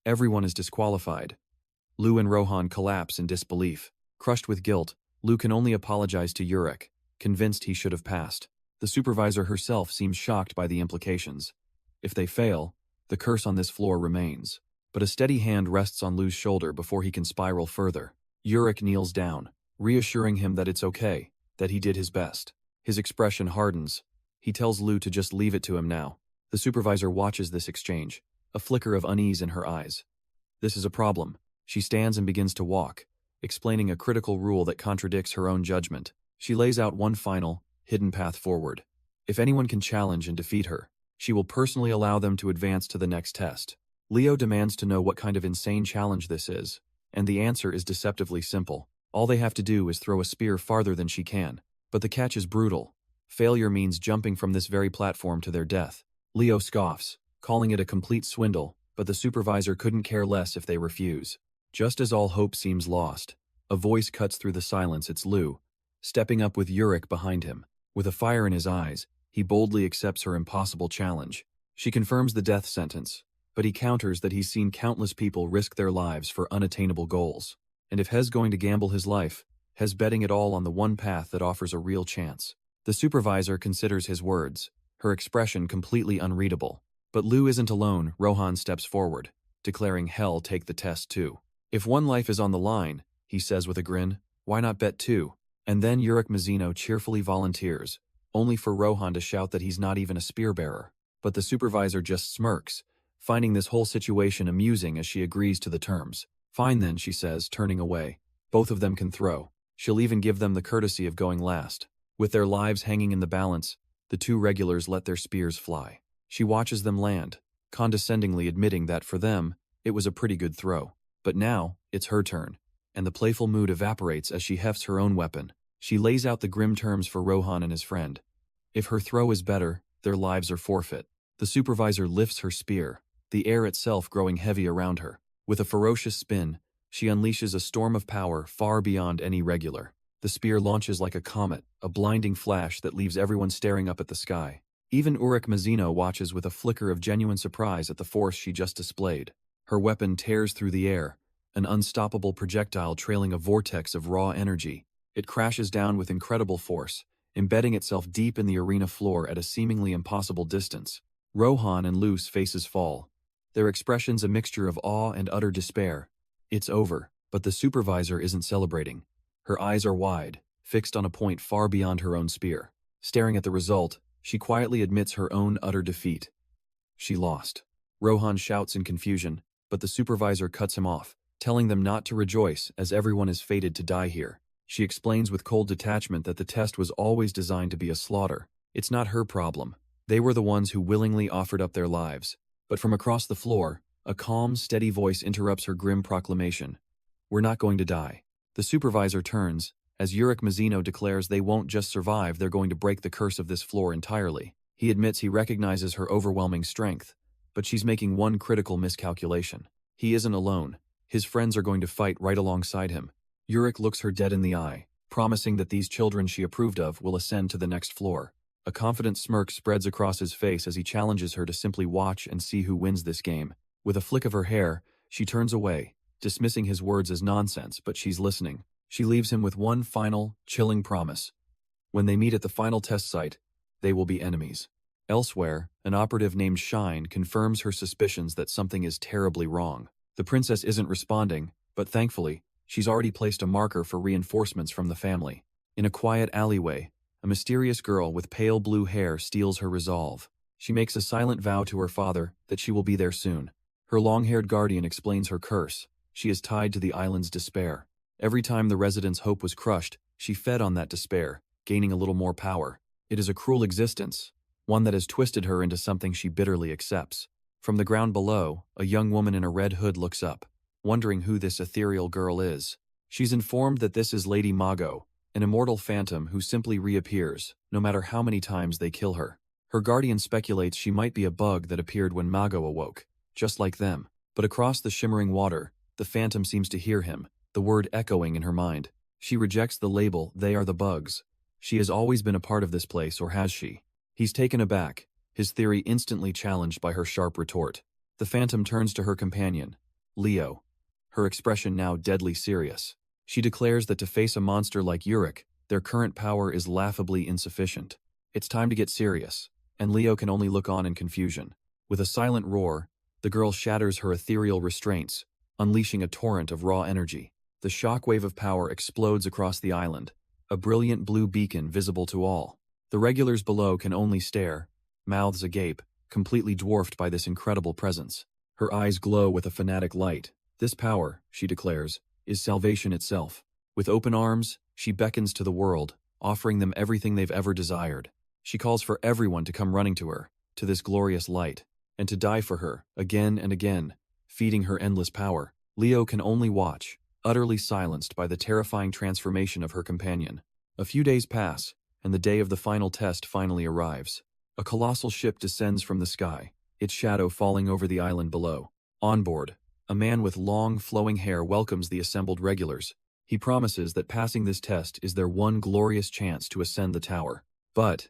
Everyone is disqualified. Lu and Rohan collapse in disbelief. Crushed with guilt, Lu can only apologize to Urick, convinced he should have passed. The supervisor herself seems shocked by the implications. If they fail, the curse on this floor remains. But a steady hand rests on Lu's shoulder before he can spiral further. Urick kneels down, reassuring him that it's okay, that he did his best. His expression hardens. He tells Lu to just leave it to him now. The supervisor watches this exchange, a flicker of unease in her eyes. This is a problem. She stands and begins to walk, explaining a critical rule that contradicts her own judgment. She lays out one final, hidden path forward. If anyone can challenge and defeat her, she will personally allow them to advance to the next test. Leo demands to know what kind of insane challenge this is, and the answer is deceptively simple. All they have to do is throw a spear farther than she can. But the catch is brutal. Failure means jumping from this very platform to their death. Leo scoffs, calling it a complete swindle, but the supervisor couldn't care less if they refuse. Just as all hope seems lost, a voice cuts through the silence. It's Lu, stepping up with Urick behind him. With a fire in his eyes, he boldly accepts her impossible challenge. She confirms the death sentence, but he counters that he's seen countless people risk their lives for unattainable goals. And if He's going to gamble his life, He's betting it all on the one path that offers a real chance. The supervisor considers his words, her expression completely unreadable. But Lu isn't alone. Rohan steps forward, declaring hell take the test too. If one life is on the line, he says with a grin, why not bet two? And then Urick Mazino cheerfully volunteers, only for Rohan to shout that he's not even a spear bearer. But the supervisor just smirks, finding this whole situation amusing as she agrees to the terms. Fine then, she says, turning away. Both of them can throw. She'll even give them the courtesy of going last. With their lives hanging in the balance, the two regulars let their spears fly. She watches them land, condescendingly admitting that for them, it was a pretty good throw. But now, it's her turn, and the playful mood evaporates as she hefts her own weapon. She lays out the grim terms for Rohan and his friend. If her throw is better, their lives are forfeit. The supervisor lifts her spear, the air itself growing heavy around her. With a ferocious spin, she unleashes a storm of power far beyond any regular. The spear launches like a comet, a blinding flash that leaves everyone staring up at the sky. Even Urick Mazino watches with a flicker of genuine surprise at the force she just displayed. Her weapon tears through the air, an unstoppable projectile trailing a vortex of raw energy. It crashes down with incredible force, embedding itself deep in the arena floor at a seemingly impossible distance. Rohan and Lu's faces fall, their expressions a mixture of awe and utter despair. It's over, but the supervisor isn't celebrating. Her eyes are wide, fixed on a point far beyond her own spear. Staring at the result, she quietly admits her own utter defeat. She lost. Rohan shouts in confusion, but the supervisor cuts him off, telling them not to rejoice as everyone is fated to die here. She explains with cold detachment that the test was always designed to be a slaughter. It's not her problem. They were the ones who willingly offered up their lives. But from across the floor, a calm, steady voice interrupts her grim proclamation. We're not going to die. The supervisor turns, as Urick Mazino declares they won't just survive, they're going to break the curse of this floor entirely. He admits he recognizes her overwhelming strength, but she's making one critical miscalculation. He isn't alone. His friends are going to fight right alongside him. Urick looks her dead in the eye, promising that these children she approved of will ascend to the next floor. A confident smirk spreads across his face as he challenges her to simply watch and see who wins this game. With a flick of her hair, she turns away, dismissing his words as nonsense, but she's listening. She leaves him with one final, chilling promise. When they meet at the final test site, they will be enemies. Elsewhere, an operative named Shine confirms her suspicions that something is terribly wrong. The princess isn't responding, but thankfully, she's already placed a marker for reinforcements from the family. In a quiet alleyway, a mysterious girl with pale blue hair steals her resolve. She makes a silent vow to her father that she will be there soon. Her long-haired guardian explains her curse. She is tied to the island's despair. Every time the resident's hope was crushed, she fed on that despair, gaining a little more power. It is a cruel existence, one that has twisted her into something she bitterly accepts. From the ground below, a young woman in a red hood looks up, wondering who this ethereal girl is. She's informed that this is Lady Mago, an immortal phantom who simply reappears, no matter how many times they kill her. Her guardian speculates she might be a bug that appeared when Mago awoke, just like them. But across the shimmering water, the phantom seems to hear him, the word echoing in her mind. She rejects the label, they are the bugs. She has always been a part of this place, or has she? He's taken aback, his theory instantly challenged by her sharp retort. The phantom turns to her companion, Leo, her expression now deadly serious. She declares that to face a monster like Urick, their current power is laughably insufficient. It's time to get serious, and Leo can only look on in confusion. With a silent roar, the girl shatters her ethereal restraints, unleashing a torrent of raw energy. The shockwave of power explodes across the island, a brilliant blue beacon visible to all. The regulars below can only stare, mouths agape, completely dwarfed by this incredible presence. Her eyes glow with a fanatic light. This power, she declares, is salvation itself. With open arms, she beckons to the world, offering them everything they've ever desired. She calls for everyone to come running to her, to this glorious light, and to die for her, again and again, feeding her endless power. Leo can only watch, utterly silenced by the terrifying transformation of her companion. A few days pass, and the day of the final test finally arrives. A colossal ship descends from the sky, its shadow falling over the island below. On board, a man with long, flowing hair welcomes the assembled regulars. He promises that passing this test is their one glorious chance to ascend the tower. But,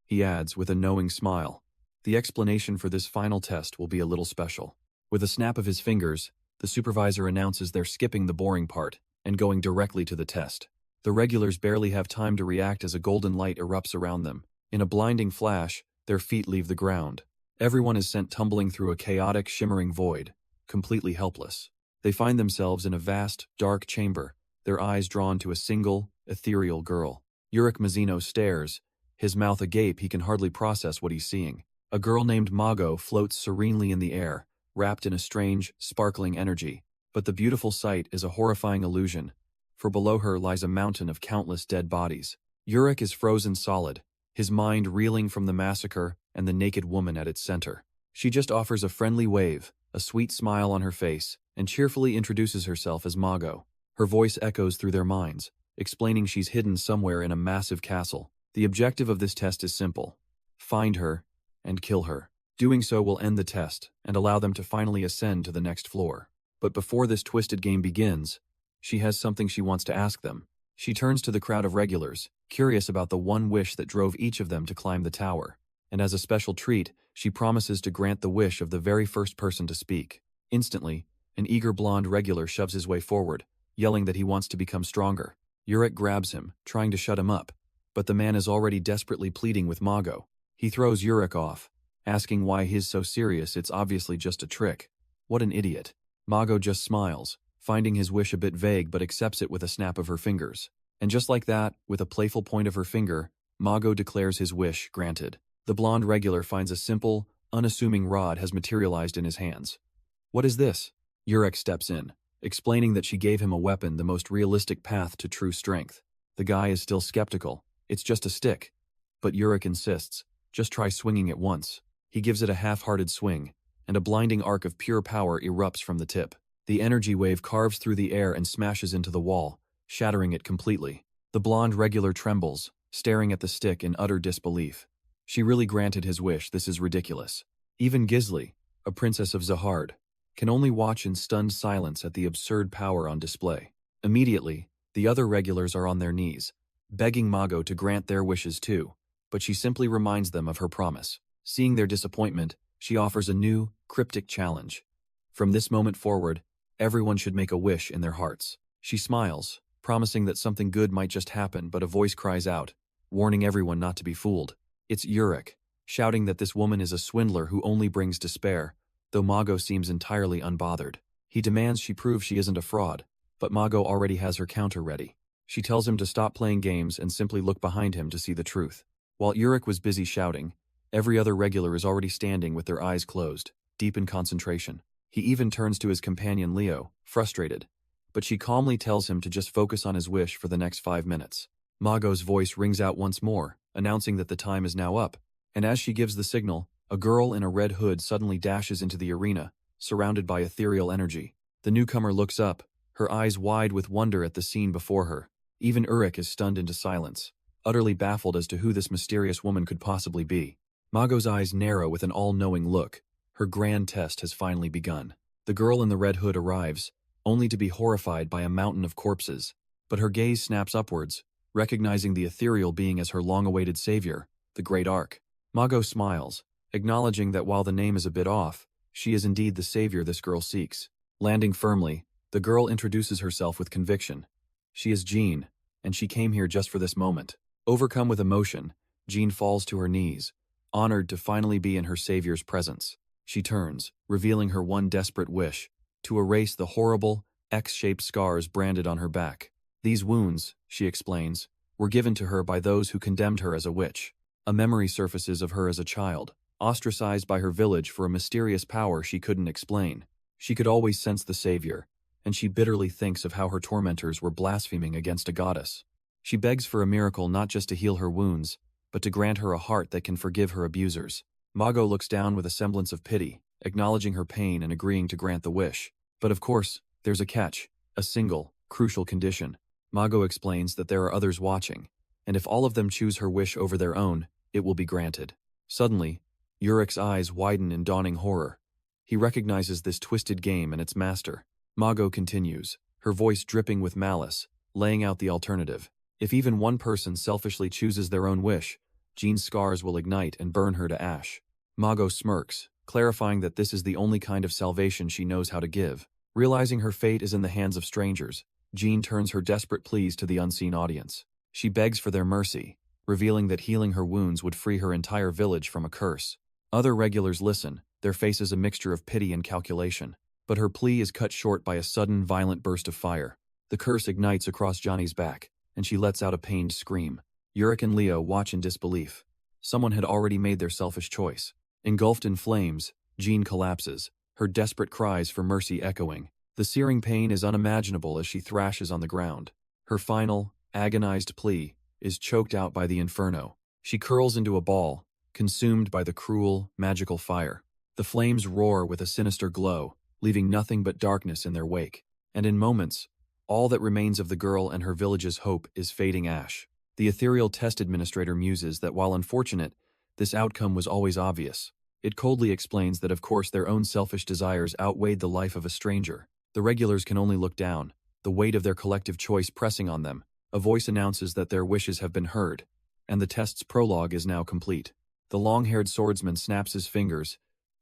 he adds with a knowing smile, the explanation for this final test will be a little special. With a snap of his fingers, the supervisor announces they're skipping the boring part and going directly to the test. The regulars barely have time to react as a golden light erupts around them. In a blinding flash, their feet leave the ground. Everyone is sent tumbling through a chaotic, shimmering void, completely helpless. They find themselves in a vast, dark chamber, their eyes drawn to a single, ethereal girl. Urick Mazino stares, his mouth agape. He can hardly process what he's seeing. A girl named Mago floats serenely in the air, wrapped in a strange, sparkling energy. But the beautiful sight is a horrifying illusion, for below her lies a mountain of countless dead bodies. Urick is frozen solid, his mind reeling from the massacre and the naked woman at its center. She just offers a friendly wave, a sweet smile on her face, and cheerfully introduces herself as Mago. Her voice echoes through their minds, explaining she's hidden somewhere in a massive castle. The objective of this test is simple: find her and kill her. Doing so will end the test and allow them to finally ascend to the next floor. But before this twisted game begins, she has something she wants to ask them. She turns to the crowd of regulars, curious about the one wish that drove each of them to climb the tower. And as a special treat, she promises to grant the wish of the very first person to speak. Instantly, an eager blonde regular shoves his way forward, yelling that he wants to become stronger. Urick grabs him, trying to shut him up, but the man is already desperately pleading with Mago. He throws Urick off, asking why he's so serious. It's obviously just a trick. What an idiot. Mago just smiles, finding his wish a bit vague but accepts it with a snap of her fingers. And just like that, with a playful point of her finger, Mago declares his wish granted. The blonde regular finds a simple, unassuming rod has materialized in his hands. What is this? Urick steps in, explaining that she gave him a weapon, the most realistic path to true strength. The guy is still skeptical. It's just a stick. But Urick insists, just try swinging it once. He gives it a half-hearted swing, and a blinding arc of pure power erupts from the tip. The energy wave carves through the air and smashes into the wall, shattering it completely. The blonde regular trembles, staring at the stick in utter disbelief. She really granted his wish. This is ridiculous. Even Gisli, a princess of Zahard, can only watch in stunned silence at the absurd power on display. Immediately, the other regulars are on their knees, begging Mago to grant their wishes too, but she simply reminds them of her promise. Seeing their disappointment, she offers a new, cryptic challenge. From this moment forward, everyone should make a wish in their hearts. She smiles, promising that something good might just happen, but a voice cries out, warning everyone not to be fooled. It's Urick, shouting that this woman is a swindler who only brings despair, though Mago seems entirely unbothered. He demands she prove she isn't a fraud, but Mago already has her counter ready. She tells him to stop playing games and simply look behind him to see the truth. While Urick was busy shouting, every other regular is already standing with their eyes closed, deep in concentration. He even turns to his companion Leo, frustrated, but she calmly tells him to just focus on his wish for the next 5 minutes. Mago's voice rings out once more, announcing that the time is now up, and as she gives the signal, a girl in a red hood suddenly dashes into the arena, surrounded by ethereal energy. The newcomer looks up, her eyes wide with wonder at the scene before her. Even Urick is stunned into silence, utterly baffled as to who this mysterious woman could possibly be. Mago's eyes narrow with an all-knowing look. Her grand test has finally begun. The girl in the red hood arrives, only to be horrified by a mountain of corpses, but her gaze snaps upwards, recognizing the ethereal being as her long-awaited savior, the Great Ark. Mago smiles, acknowledging that while the name is a bit off, she is indeed the savior this girl seeks. Landing firmly, the girl introduces herself with conviction. She is Jean, and she came here just for this moment. Overcome with emotion, Jean falls to her knees, honored to finally be in her savior's presence. She turns, revealing her one desperate wish, to erase the horrible, X-shaped scars branded on her back. These wounds, she explains, were given to her by those who condemned her as a witch. A memory surfaces of her as a child, ostracized by her village for a mysterious power she couldn't explain. She could always sense the savior, and she bitterly thinks of how her tormentors were blaspheming against a goddess. She begs for a miracle not just to heal her wounds, but to grant her a heart that can forgive her abusers. Mago looks down with a semblance of pity, acknowledging her pain and agreeing to grant the wish. But of course, there's a catch, a single, crucial condition. Mago explains that there are others watching, and if all of them choose her wish over their own, it will be granted. Suddenly, Urick's eyes widen in dawning horror. He recognizes this twisted game and its master. Mago continues, her voice dripping with malice, laying out the alternative. If even one person selfishly chooses their own wish, Jean's scars will ignite and burn her to ash. Mago smirks, clarifying that this is the only kind of salvation she knows how to give. Realizing her fate is in the hands of strangers, Jean turns her desperate pleas to the unseen audience. She begs for their mercy, revealing that healing her wounds would free her entire village from a curse. Other regulars listen, their faces a mixture of pity and calculation. But her plea is cut short by a sudden, violent burst of fire. The curse ignites across Johnny's back, and she lets out a pained scream. Urick and Leo watch in disbelief. Someone had already made their selfish choice. Engulfed in flames, Jean collapses, her desperate cries for mercy echoing. The searing pain is unimaginable as she thrashes on the ground. Her final, agonized plea is choked out by the inferno. She curls into a ball, consumed by the cruel, magical fire. The flames roar with a sinister glow, leaving nothing but darkness in their wake. And in moments, all that remains of the girl and her village's hope is fading ash. The ethereal test administrator muses that while unfortunate, this outcome was always obvious. It coldly explains that of course their own selfish desires outweighed the life of a stranger. The regulars can only look down, the weight of their collective choice pressing on them. A voice announces that their wishes have been heard, and the test's prologue is now complete. The long-haired swordsman snaps his fingers,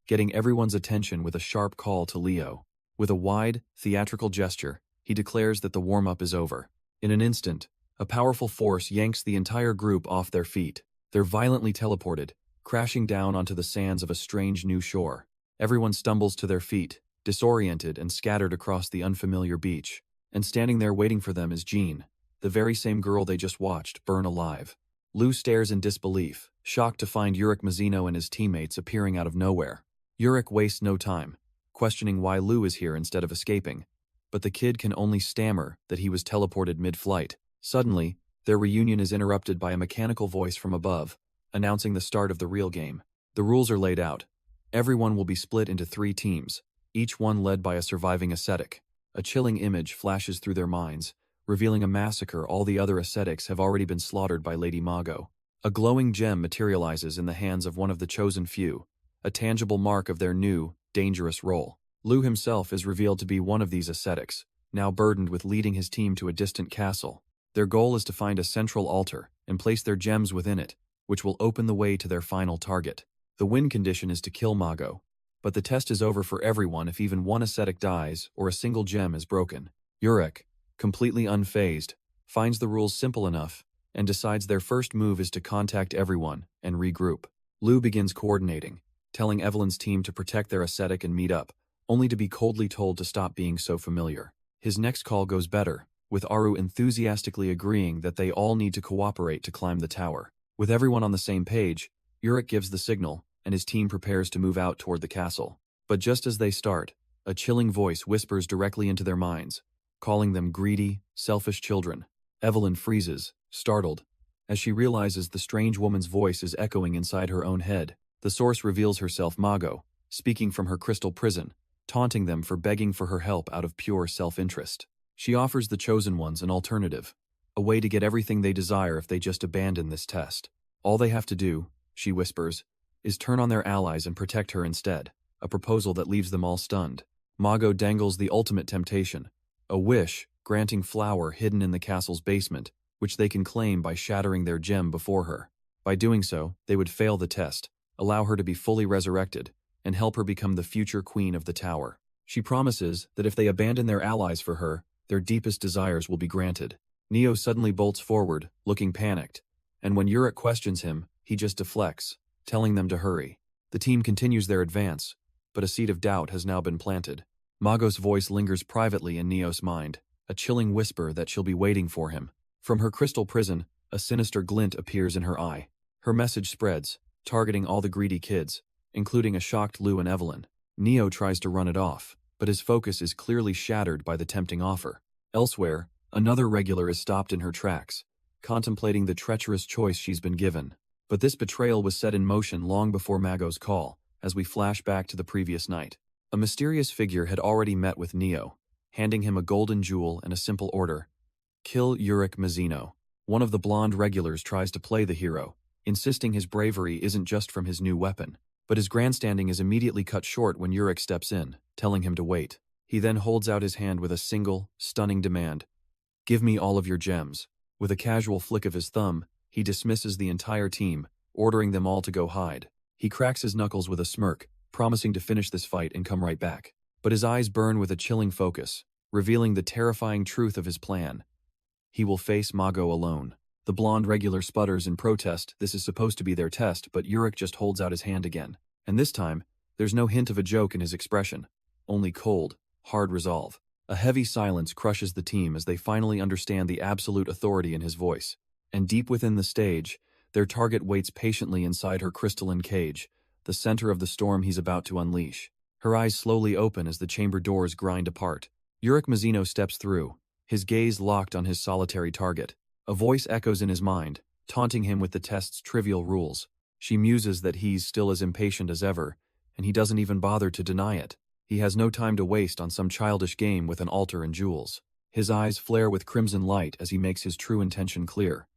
getting everyone's attention with a sharp call to Leo. With a wide, theatrical gesture, he declares that the warm-up is over. In an instant, a powerful force yanks the entire group off their feet. They're violently teleported, crashing down onto the sands of a strange new shore. Everyone stumbles to their feet, disoriented and scattered across the unfamiliar beach. And standing there waiting for them is Jean, the very same girl they just watched burn alive. Lou stares in disbelief, shocked to find Urick Mazino and his teammates appearing out of nowhere. Urick wastes no time, questioning why Lu is here instead of escaping. But the kid can only stammer that he was teleported mid-flight. Suddenly, their reunion is interrupted by a mechanical voice from above, announcing the start of the real game. The rules are laid out. Everyone will be split into 3 teams, each one led by a surviving ascetic. A chilling image flashes through their minds, revealing a massacre. All the other ascetics have already been slaughtered by Lady Mago. A glowing gem materializes in the hands of one of the chosen few, a tangible mark of their new, dangerous role. Lu himself is revealed to be one of these ascetics, now burdened with leading his team to a distant castle. Their goal is to find a central altar and place their gems within it, which will open the way to their final target. The win condition is to kill Mago, but the test is over for everyone if even one ascetic dies or a single gem is broken. Urick, completely unfazed, finds the rules simple enough and decides their first move is to contact everyone and regroup. Lu begins coordinating, telling Evelyn's team to protect their ascetic and meet up, only to be coldly told to stop being so familiar. His next call goes better, with Aru enthusiastically agreeing that they all need to cooperate to climb the tower. With everyone on the same page, Urick gives the signal, and his team prepares to move out toward the castle. But just as they start, a chilling voice whispers directly into their minds, calling them greedy, selfish children. Evelyn freezes, startled, as she realizes the strange woman's voice is echoing inside her own head. The source reveals herself Mago, speaking from her crystal prison, taunting them for begging for her help out of pure self-interest. She offers the chosen ones an alternative, a way to get everything they desire if they just abandon this test. All they have to do, she whispers, is turn on their allies and protect her instead, a proposal that leaves them all stunned. Mago dangles the ultimate temptation, a wish granting flower hidden in the castle's basement, which they can claim by shattering their gem before her. By doing so, they would fail the test, allow her to be fully resurrected, and help her become the future queen of the tower. She promises that if they abandon their allies for her, their deepest desires will be granted. Neo suddenly bolts forward, looking panicked, and when Urick questions him, he just deflects, telling them to hurry. The team continues their advance, but a seed of doubt has now been planted. Mago's voice lingers privately in Neo's mind, a chilling whisper that she'll be waiting for him. From her crystal prison, a sinister glint appears in her eye. Her message spreads, targeting all the greedy kids, including a shocked Lu and Evelyn. Neo tries to run it off, but his focus is clearly shattered by the tempting offer. Elsewhere, another regular is stopped in her tracks, contemplating the treacherous choice she's been given. But this betrayal was set in motion long before Mago's call, as we flash back to the previous night. A mysterious figure had already met with Neo, handing him a golden jewel and a simple order: kill Urick Mazino. One of the blonde regulars tries to play the hero, insisting his bravery isn't just from his new weapon. But his grandstanding is immediately cut short when Urick steps in, telling him to wait. He then holds out his hand with a single, stunning demand: give me all of your gems. With a casual flick of his thumb, he dismisses the entire team, ordering them all to go hide. He cracks his knuckles with a smirk, promising to finish this fight and come right back. But his eyes burn with a chilling focus, revealing the terrifying truth of his plan. He will face Mago alone. The blonde regular sputters in protest. This is supposed to be their test, but Urick just holds out his hand again. And this time, there's no hint of a joke in his expression, only cold, hard resolve. A heavy silence crushes the team as they finally understand the absolute authority in his voice. And deep within the stage, their target waits patiently inside her crystalline cage, the center of the storm he's about to unleash. Her eyes slowly open as the chamber doors grind apart. Urick Mazino steps through, his gaze locked on his solitary target. A voice echoes in his mind, taunting him with the test's trivial rules. She muses that he's still as impatient as ever, and he doesn't even bother to deny it. He has no time to waste on some childish game with an altar and jewels. His eyes flare with crimson light as he makes his true intention clear.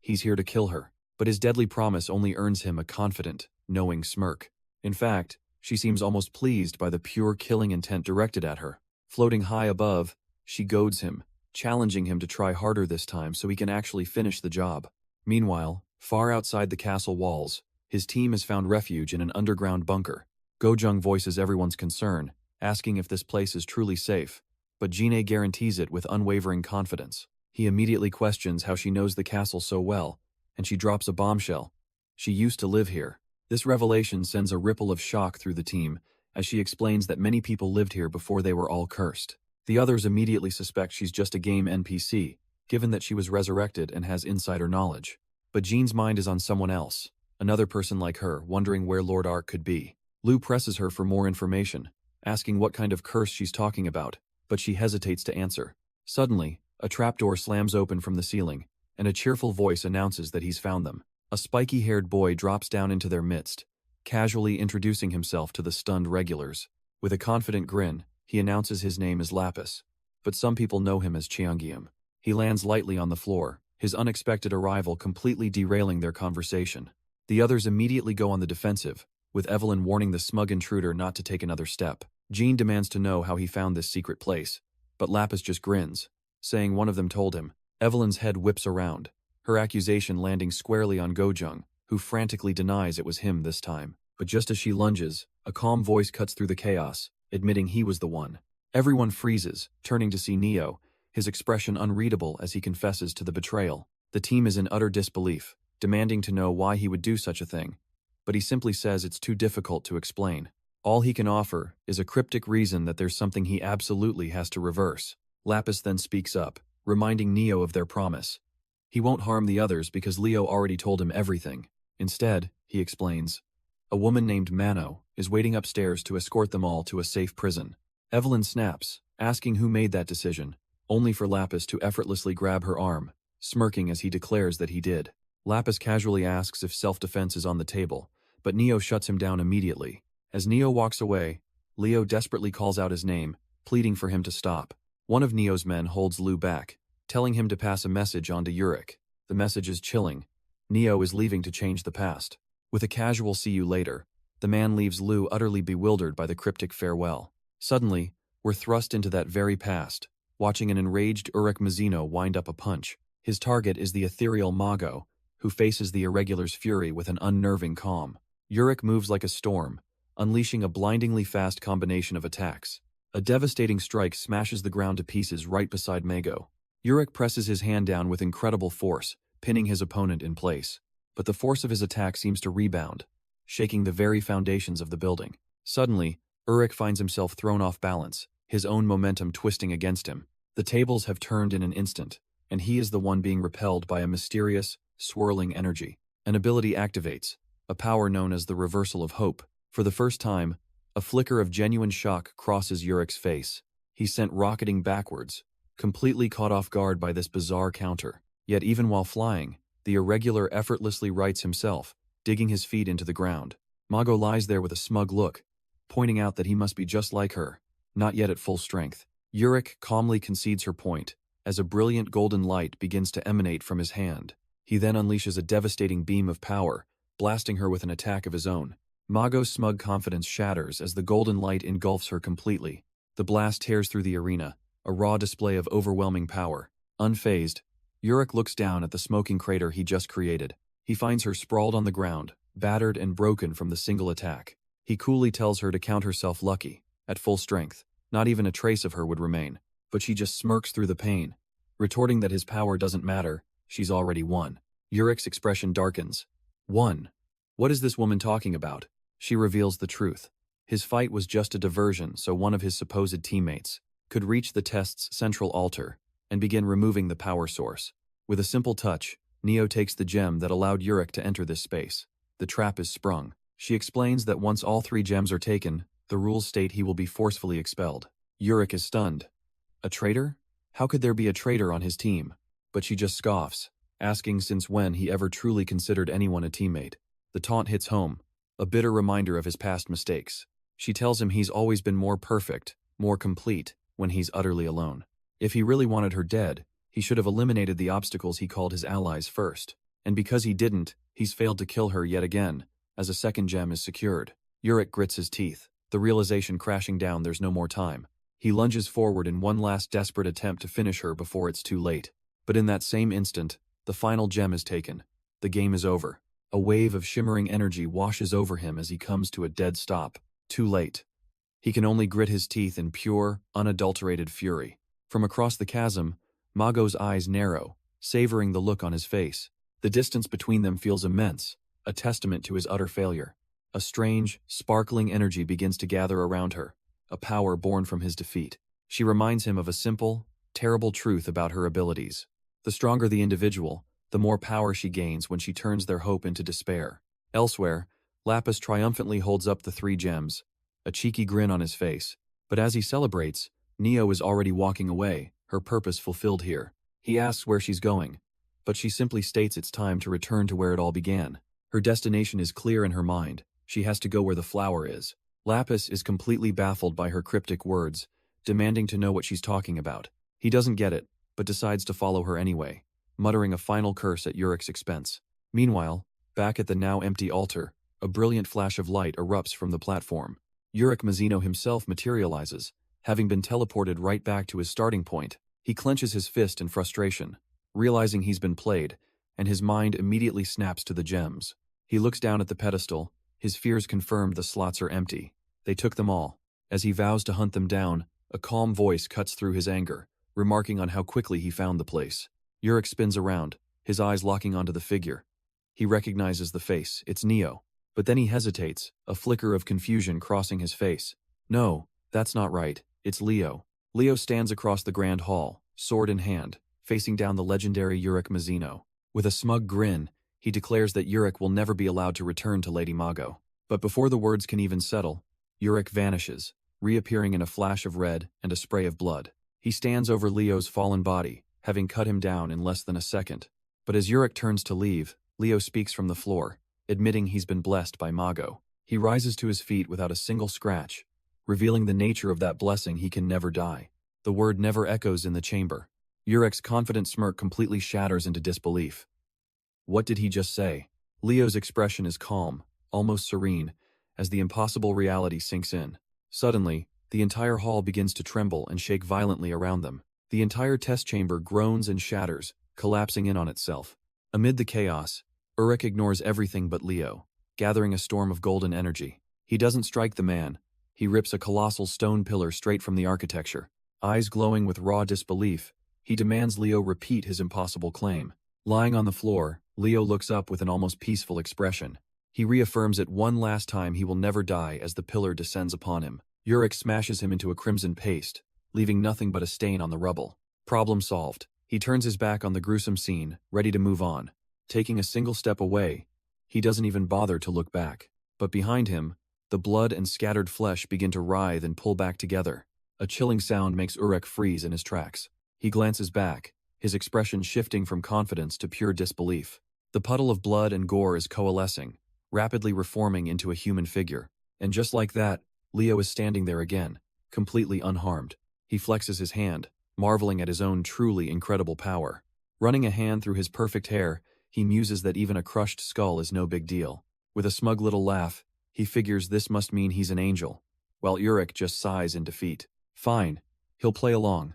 He's here to kill her, but his deadly promise only earns him a confident, knowing smirk. In fact, she seems almost pleased by the pure killing intent directed at her. Floating high above, she goads him, challenging him to try harder this time so he can actually finish the job. Meanwhile, far outside the castle walls, his team has found refuge in an underground bunker. Gojung voices everyone's concern, asking if this place is truly safe, but Jine guarantees it with unwavering confidence. He immediately questions how she knows the castle so well, and she drops a bombshell. She used to live here. This revelation sends a ripple of shock through the team, as she explains that many people lived here before they were all cursed. The others immediately suspect she's just a game NPC, given that she was resurrected and has insider knowledge. But Jean's mind is on someone else, another person like her, wondering where Lord Ark could be. Lu presses her for more information, asking what kind of curse she's talking about, but she hesitates to answer. Suddenly, a trapdoor slams open from the ceiling, and a cheerful voice announces that he's found them. A spiky-haired boy drops down into their midst, casually introducing himself to the stunned regulars. With a confident grin, he announces his name is Lapis, but some people know him as Cheongyam. He lands lightly on the floor, his unexpected arrival completely derailing their conversation. The others immediately go on the defensive, with Evelyn warning the smug intruder not to take another step. Jean demands to know how he found this secret place, but Lapis just grins, saying one of them told him. Evelyn's head whips around, her accusation landing squarely on Gojung, who frantically denies it was him this time. But just as she lunges, a calm voice cuts through the chaos, admitting he was the one. Everyone freezes, turning to see Neo, his expression unreadable as he confesses to the betrayal. The team is in utter disbelief, demanding to know why he would do such a thing, but he simply says it's too difficult to explain. All he can offer is a cryptic reason that there's something he absolutely has to reverse. Lapis then speaks up, reminding Neo of their promise. He won't harm the others because Leo already told him everything. Instead, he explains, a woman named Mano is waiting upstairs to escort them all to a safe prison. Evelyn snaps, asking who made that decision, only for Lapis to effortlessly grab her arm, smirking as he declares that he did. Lapis casually asks if self-defense is on the table, but Neo shuts him down immediately. As Neo walks away, Leo desperately calls out his name, pleading for him to stop. One of Neo's men holds Lu back, telling him to pass a message on to Urick. The message is chilling. Neo is leaving to change the past. With a casual see you later, the man leaves Lu utterly bewildered by the cryptic farewell. Suddenly, we're thrust into that very past, watching an enraged Urick Mazino wind up a punch. His target is the ethereal Mago, who faces the Irregular's fury with an unnerving calm. Urick moves like a storm, unleashing a blindingly fast combination of attacks. A devastating strike smashes the ground to pieces right beside Mago. Urick presses his hand down with incredible force, pinning his opponent in place. But the force of his attack seems to rebound, shaking the very foundations of the building. Suddenly, Urick finds himself thrown off balance, his own momentum twisting against him. The tables have turned in an instant, and he is the one being repelled by a mysterious, swirling energy. An ability activates, a power known as the reversal of hope. For the first time, a flicker of genuine shock crosses Urick's face. He's sent rocketing backwards, completely caught off guard by this bizarre counter. Yet even while flying, the Irregular effortlessly rights himself, digging his feet into the ground. Mago lies there with a smug look, pointing out that he must be just like her, not yet at full strength. Urick calmly concedes her point, as a brilliant golden light begins to emanate from his hand. He then unleashes a devastating beam of power, blasting her with an attack of his own. Mago's smug confidence shatters as the golden light engulfs her completely. The blast tears through the arena, a raw display of overwhelming power. Unfazed, Urick looks down at the smoking crater he just created. He finds her sprawled on the ground, battered and broken from the single attack. He coolly tells her to count herself lucky. At full strength, not even a trace of her would remain. But she just smirks through the pain, retorting that his power doesn't matter, she's already won. Urick's expression darkens. Won? What is this woman talking about? She reveals the truth. His fight was just a diversion so one of his supposed teammates could reach the test's central altar and begin removing the power source. With a simple touch, Neo takes the gem that allowed Urick to enter this space. The trap is sprung. She explains that once all 3 gems are taken, the rules state he will be forcefully expelled. Urick is stunned. A traitor? How could there be a traitor on his team? But she just scoffs, asking since when he ever truly considered anyone a teammate. The taunt hits home, a bitter reminder of his past mistakes. She tells him he's always been more perfect, more complete, when he's utterly alone. If he really wanted her dead, he should have eliminated the obstacles he called his allies first. And because he didn't, he's failed to kill her yet again, as a second gem is secured. Urick grits his teeth, the realization crashing down there's no more time. He lunges forward in one last desperate attempt to finish her before it's too late. But in that same instant, the final gem is taken. The game is over. A wave of shimmering energy washes over him as he comes to a dead stop. Too late. He can only grit his teeth in pure, unadulterated fury. From across the chasm, Mago's eyes narrow, savoring the look on his face. The distance between them feels immense, a testament to his utter failure. A strange, sparkling energy begins to gather around her, a power born from his defeat. She reminds him of a simple, terrible truth about her abilities. The stronger the individual, the more power she gains when she turns their hope into despair. Elsewhere, Lapis triumphantly holds up the 3 gems, a cheeky grin on his face. But as he celebrates, Neo is already walking away, her purpose fulfilled here. He asks where she's going, but she simply states it's time to return to where it all began. Her destination is clear in her mind. She has to go where the flower is. Lapis is completely baffled by her cryptic words, demanding to know what she's talking about. He doesn't get it, but decides to follow her anyway, muttering a final curse at Urick's expense. Meanwhile, back at the now empty altar, a brilliant flash of light erupts from the platform. Urick Mazino himself materializes, having been teleported right back to his starting point. He clenches his fist in frustration, realizing he's been played, and his mind immediately snaps to the gems. He looks down at the pedestal, his fears confirmed the slots are empty. They took them all. As he vows to hunt them down, a calm voice cuts through his anger, remarking on how quickly he found the place. Urick spins around, his eyes locking onto the figure. He recognizes the face, it's Neo. But then he hesitates, a flicker of confusion crossing his face. No, that's not right, it's Leo. Leo stands across the grand hall, sword in hand, facing down the legendary Urick Mazino. With a smug grin, he declares that Urick will never be allowed to return to Lady Mago. But before the words can even settle, Urick vanishes, reappearing in a flash of red and a spray of blood. He stands over Leo's fallen body, having cut him down in less than a second. But as Urick turns to leave, Leo speaks from the floor, admitting he's been blessed by Mago. He rises to his feet without a single scratch, revealing the nature of that blessing: he can never die. The word never echoes in the chamber. Urick's confident smirk completely shatters into disbelief. What did he just say? Leo's expression is calm, almost serene, as the impossible reality sinks in. Suddenly, the entire hall begins to tremble and shake violently around them. The entire test chamber groans and shatters, collapsing in on itself. Amid the chaos, Urick ignores everything but Leo, gathering a storm of golden energy. He doesn't strike the man. He rips a colossal stone pillar straight from the architecture. Eyes glowing with raw disbelief, he demands Leo repeat his impossible claim. Lying on the floor, Leo looks up with an almost peaceful expression. He reaffirms it one last time he will never die as the pillar descends upon him. Urick smashes him into a crimson paste, leaving nothing but a stain on the rubble. Problem solved. He turns his back on the gruesome scene, ready to move on. Taking a single step away, he doesn't even bother to look back. But behind him, the blood and scattered flesh begin to writhe and pull back together. A chilling sound makes Urick freeze in his tracks. He glances back, his expression shifting from confidence to pure disbelief. The puddle of blood and gore is coalescing, rapidly reforming into a human figure. And just like that, Leo is standing there again, completely unharmed. He flexes his hand, marveling at his own truly incredible power. Running a hand through his perfect hair, he muses that even a crushed skull is no big deal. With a smug little laugh, he figures this must mean he's an angel, while Urick just sighs in defeat. Fine, he'll play along.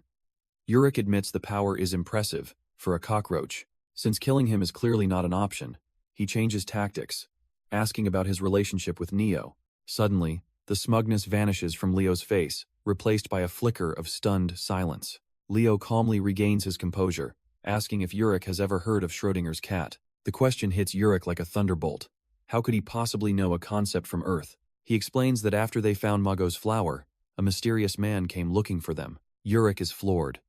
Urick admits the power is impressive, for a cockroach. Since killing him is clearly not an option, he changes tactics, asking about his relationship with Neo. Suddenly, the smugness vanishes from Leo's face, replaced by a flicker of stunned silence. Leo calmly regains his composure, asking if Urick has ever heard of Schrödinger's cat. The question hits Urick like a thunderbolt. How could he possibly know a concept from Earth? He explains that after they found Mago's flower, a mysterious man came looking for them. Urick is floored.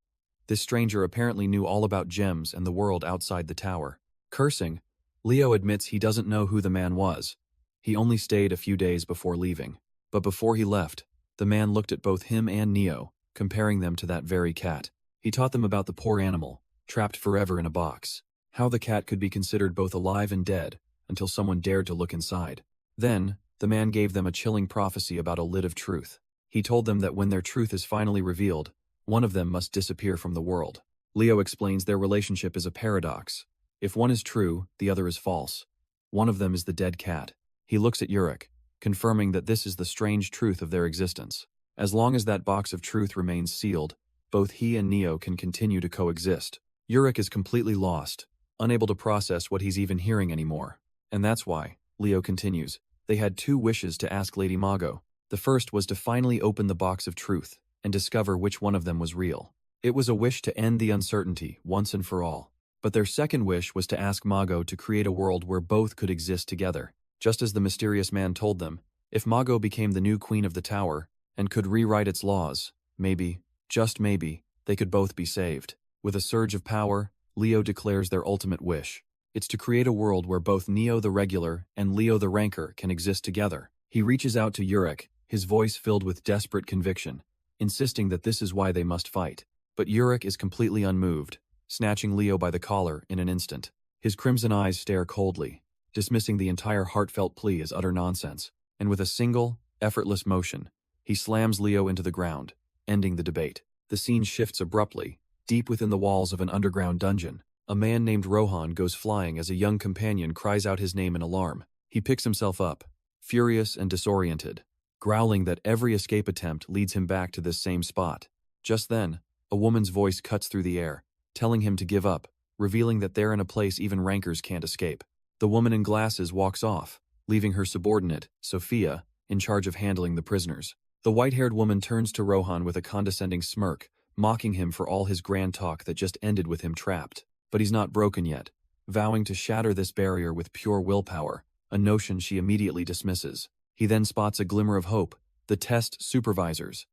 This stranger apparently knew all about gems and the world outside the tower. Cursing, Leo admits he doesn't know who the man was. He only stayed a few days before leaving. But before he left, the man looked at both him and Neo, comparing them to that very cat. He taught them about the poor animal, trapped forever in a box. How the cat could be considered both alive and dead, until someone dared to look inside. Then, the man gave them a chilling prophecy about a lid of truth. He told them that when their truth is finally revealed, one of them must disappear from the world. Leo explains their relationship is a paradox. If one is true, the other is false. One of them is the dead cat. He looks at Urick, confirming that this is the strange truth of their existence. As long as that box of truth remains sealed, both he and Neo can continue to coexist. Urick is completely lost, unable to process what he's even hearing anymore. And that's why, Leo continues, they had two wishes to ask Lady Mago. The first was to finally open the box of truth and discover which one of them was real. It was a wish to end the uncertainty once and for all. But their second wish was to ask Mago to create a world where both could exist together. Just as the mysterious man told them, if Mago became the new queen of the tower and could rewrite its laws, maybe, just maybe, they could both be saved. With a surge of power, Leo declares their ultimate wish. It's to create a world where both Neo the Regular and Leo the Ranker can exist together. He reaches out to Urick, his voice filled with desperate conviction, insisting that this is why they must fight. But Urick is completely unmoved, snatching Leo by the collar in an instant. His crimson eyes stare coldly, dismissing the entire heartfelt plea as utter nonsense, and with a single, effortless motion, he slams Leo into the ground, ending the debate. The scene shifts abruptly, deep within the walls of an underground dungeon. A man named Rohan goes flying as a young companion cries out his name in alarm. He picks himself up, furious and disoriented, growling that every escape attempt leads him back to this same spot. Just then, a woman's voice cuts through the air, telling him to give up, revealing that they're in a place even rankers can't escape. The woman in glasses walks off, leaving her subordinate, Sophia, in charge of handling the prisoners. The white-haired woman turns to Rohan with a condescending smirk, mocking him for all his grand talk that just ended with him trapped. But he's not broken yet, vowing to shatter this barrier with pure willpower, a notion she immediately dismisses. He then spots a glimmer of hope, the test supervisors.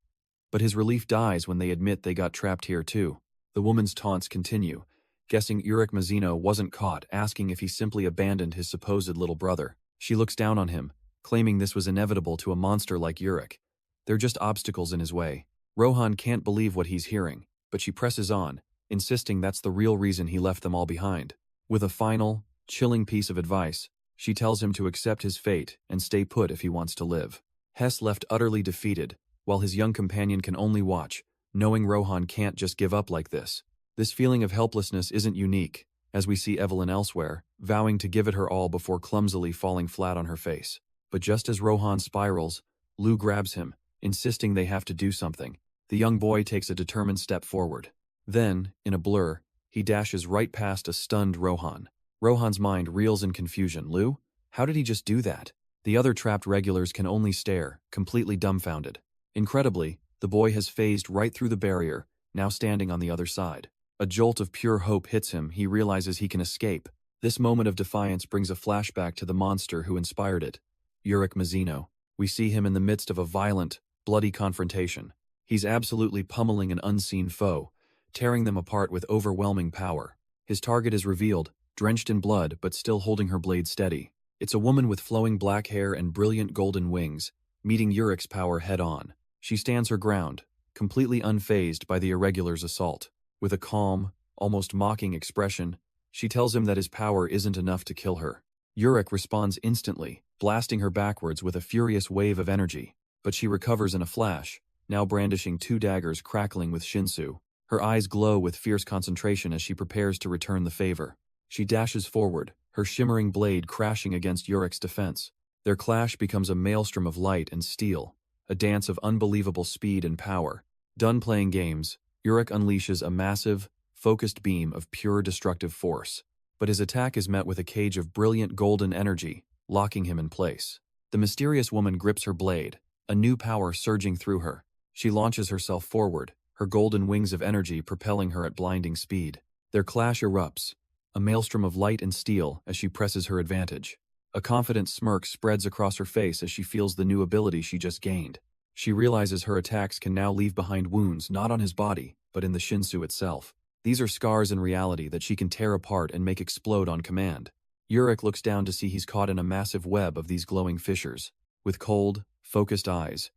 But his relief dies when they admit they got trapped here too. The woman's taunts continue, guessing Urick Mazino wasn't caught, asking if he simply abandoned his supposed little brother. She looks down on him, claiming this was inevitable to a monster like Urick. They're just obstacles in his way. Rohan can't believe what he's hearing, but she presses on, insisting that's the real reason he left them all behind. With a final, chilling piece of advice, she tells him to accept his fate and stay put if he wants to live. Hess left utterly defeated, while his young companion can only watch, knowing Rohan can't just give up like this. This feeling of helplessness isn't unique, as we see Evelyn elsewhere, vowing to give it her all before clumsily falling flat on her face. But just as Rohan spirals, Lou grabs him, insisting they have to do something. The young boy takes a determined step forward. Then, in a blur, he dashes right past a stunned Rohan. Rohan's mind reels in confusion. Lou? How did he just do that? The other trapped regulars can only stare, completely dumbfounded. Incredibly, the boy has phased right through the barrier, now standing on the other side. A jolt of pure hope hits him. He realizes he can escape. This moment of defiance brings a flashback to the monster who inspired it, Urick Mazino. We see him in the midst of a violent, bloody confrontation. He's absolutely pummeling an unseen foe, tearing them apart with overwhelming power. His target is revealed, drenched in blood but still holding her blade steady. It's a woman with flowing black hair and brilliant golden wings, meeting Urick's power head-on. She stands her ground, completely unfazed by the Irregular's assault. With a calm, almost mocking expression, she tells him that his power isn't enough to kill her. Urick responds instantly, blasting her backwards with a furious wave of energy. But she recovers in a flash, now brandishing two daggers crackling with Shinsu. Her eyes glow with fierce concentration as she prepares to return the favor. She dashes forward, her shimmering blade crashing against Urick's defense. Their clash becomes a maelstrom of light and steel, a dance of unbelievable speed and power. Done playing games, Urick unleashes a massive, focused beam of pure destructive force. But his attack is met with a cage of brilliant golden energy, locking him in place. The mysterious woman grips her blade, a new power surging through her. She launches herself forward, her golden wings of energy propelling her at blinding speed. Their clash erupts, a maelstrom of light and steel as she presses her advantage. A confident smirk spreads across her face as she feels the new ability she just gained. She realizes her attacks can now leave behind wounds not on his body, but in the Shinsu itself. These are scars in reality that she can tear apart and make explode on command. Urick looks down to see he's caught in a massive web of these glowing fissures. With cold, focused eyes,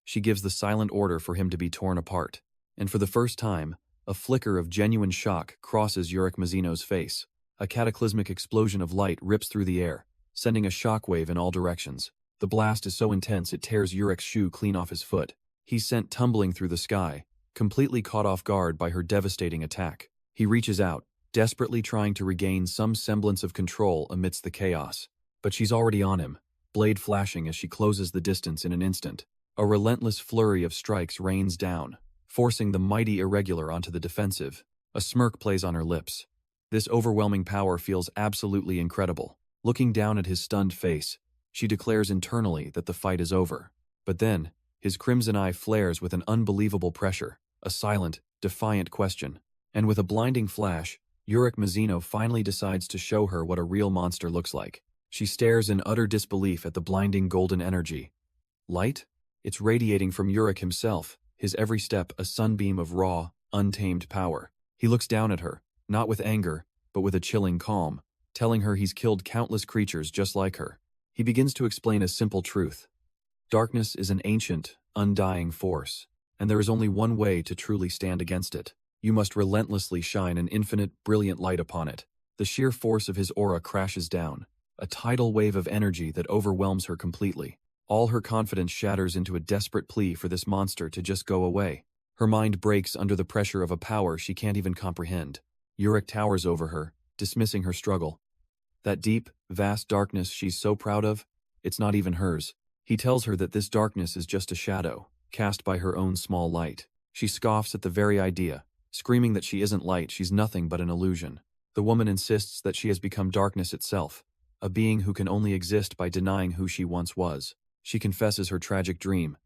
she gives the silent order for him to be torn apart. And for the first time, a flicker of genuine shock crosses Urick Mazino's face. A cataclysmic explosion of light rips through the air, sending a shockwave in all directions. The blast is so intense it tears Urick's shoe clean off his foot. He's sent tumbling through the sky, completely caught off guard by her devastating attack. He reaches out, desperately trying to regain some semblance of control amidst the chaos. But she's already on him, blade flashing as she closes the distance in an instant. A relentless flurry of strikes rains down, forcing the mighty Irregular onto the defensive. A smirk plays on her lips. This overwhelming power feels absolutely incredible. Looking down at his stunned face, she declares internally that the fight is over. But then, his crimson eye flares with an unbelievable pressure, a silent, defiant question. And with a blinding flash, Urick Mazino finally decides to show her what a real monster looks like. She stares in utter disbelief at the blinding golden energy. Light? It's radiating from Urick himself, his every step a sunbeam of raw, untamed power. He looks down at her, not with anger, but with a chilling calm, telling her he's killed countless creatures just like her. He begins to explain a simple truth. Darkness is an ancient, undying force, and there is only one way to truly stand against it. You must relentlessly shine an infinite, brilliant light upon it. The sheer force of his aura crashes down, a tidal wave of energy that overwhelms her completely. All her confidence shatters into a desperate plea for this monster to just go away. Her mind breaks under the pressure of a power she can't even comprehend. Urick towers over her, dismissing her struggle. That deep, vast darkness she's so proud of, it's not even hers. He tells her that this darkness is just a shadow, cast by her own small light. She scoffs at the very idea, screaming that she isn't light, she's nothing but an illusion. The woman insists that she has become darkness itself, a being who can only exist by denying who she once was. She confesses her tragic dream,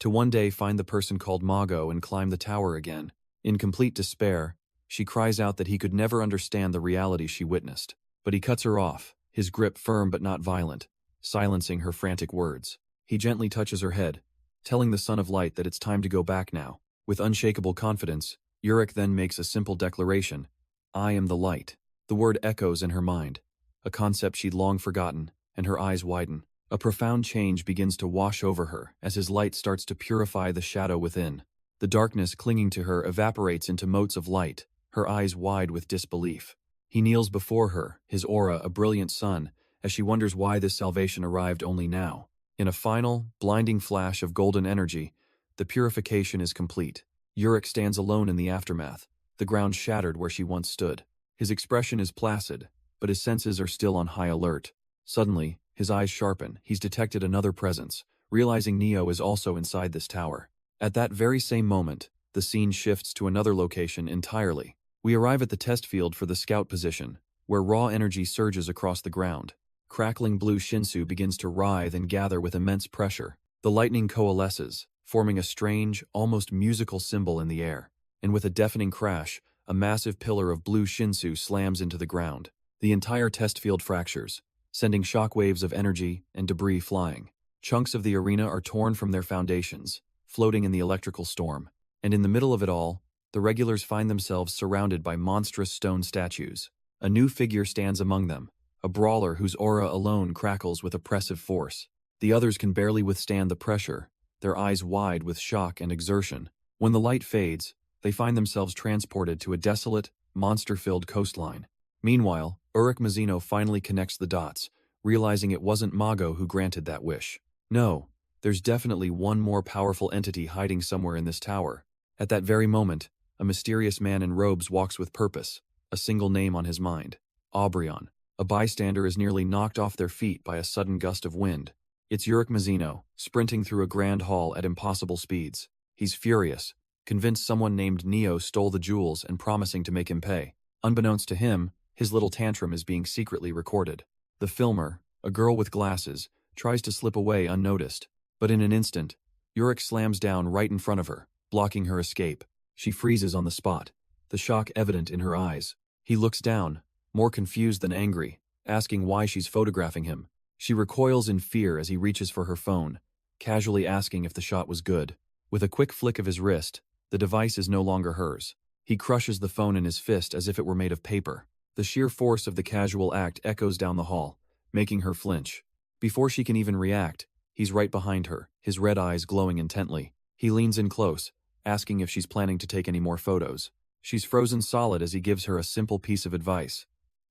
to one day find the person called Mago and climb the tower again. In complete despair, she cries out that he could never understand the reality she witnessed. But he cuts her off, his grip firm but not violent, silencing her frantic words. He gently touches her head, telling the Son of Light that it's time to go back now. With unshakable confidence, Urick then makes a simple declaration: I am the light. The word echoes in her mind, a concept she'd long forgotten, and her eyes widen. A profound change begins to wash over her as his light starts to purify the shadow within. The darkness clinging to her evaporates into motes of light, her eyes wide with disbelief. He kneels before her, his aura a brilliant sun, as she wonders why this salvation arrived only now. In a final, blinding flash of golden energy, the purification is complete. Urick stands alone in the aftermath, the ground shattered where she once stood. His expression is placid, but his senses are still on high alert. Suddenly, his eyes sharpen. He's detected another presence, realizing Neo is also inside this tower. At that very same moment, the scene shifts to another location entirely. We arrive at the test field for the scout position, where raw energy surges across the ground. Crackling blue Shinsu begins to writhe and gather with immense pressure. The lightning coalesces, forming a strange, almost musical symbol in the air. And with a deafening crash, a massive pillar of blue Shinsu slams into the ground. The entire test field fractures, sending shockwaves of energy and debris flying. Chunks of the arena are torn from their foundations, floating in the electrical storm. And in the middle of it all, the regulars find themselves surrounded by monstrous stone statues. A new figure stands among them, a brawler whose aura alone crackles with oppressive force. The others can barely withstand the pressure, their eyes wide with shock and exertion. When the light fades, they find themselves transported to a desolate, monster-filled coastline. Meanwhile, Urick Mazino finally connects the dots, realizing it wasn't Mago who granted that wish. No, there's definitely one more powerful entity hiding somewhere in this tower. At that very moment, a mysterious man in robes walks with purpose, a single name on his mind: Aubryon. A bystander is nearly knocked off their feet by a sudden gust of wind. It's Urick Mazino, sprinting through a grand hall at impossible speeds. He's furious, convinced someone named Neo stole the jewels and promising to make him pay. Unbeknownst to him, his little tantrum is being secretly recorded. The filmer, a girl with glasses, tries to slip away unnoticed, but in an instant, Urick slams down right in front of her, blocking her escape. She freezes on the spot, the shock evident in her eyes. He looks down, more confused than angry, asking why she's photographing him. She recoils in fear as he reaches for her phone, casually asking if the shot was good. With a quick flick of his wrist, the device is no longer hers. He crushes the phone in his fist as if it were made of paper. The sheer force of the casual act echoes down the hall, making her flinch. Before she can even react, he's right behind her, his red eyes glowing intently. He leans in close, asking if she's planning to take any more photos. She's frozen solid as he gives her a simple piece of advice: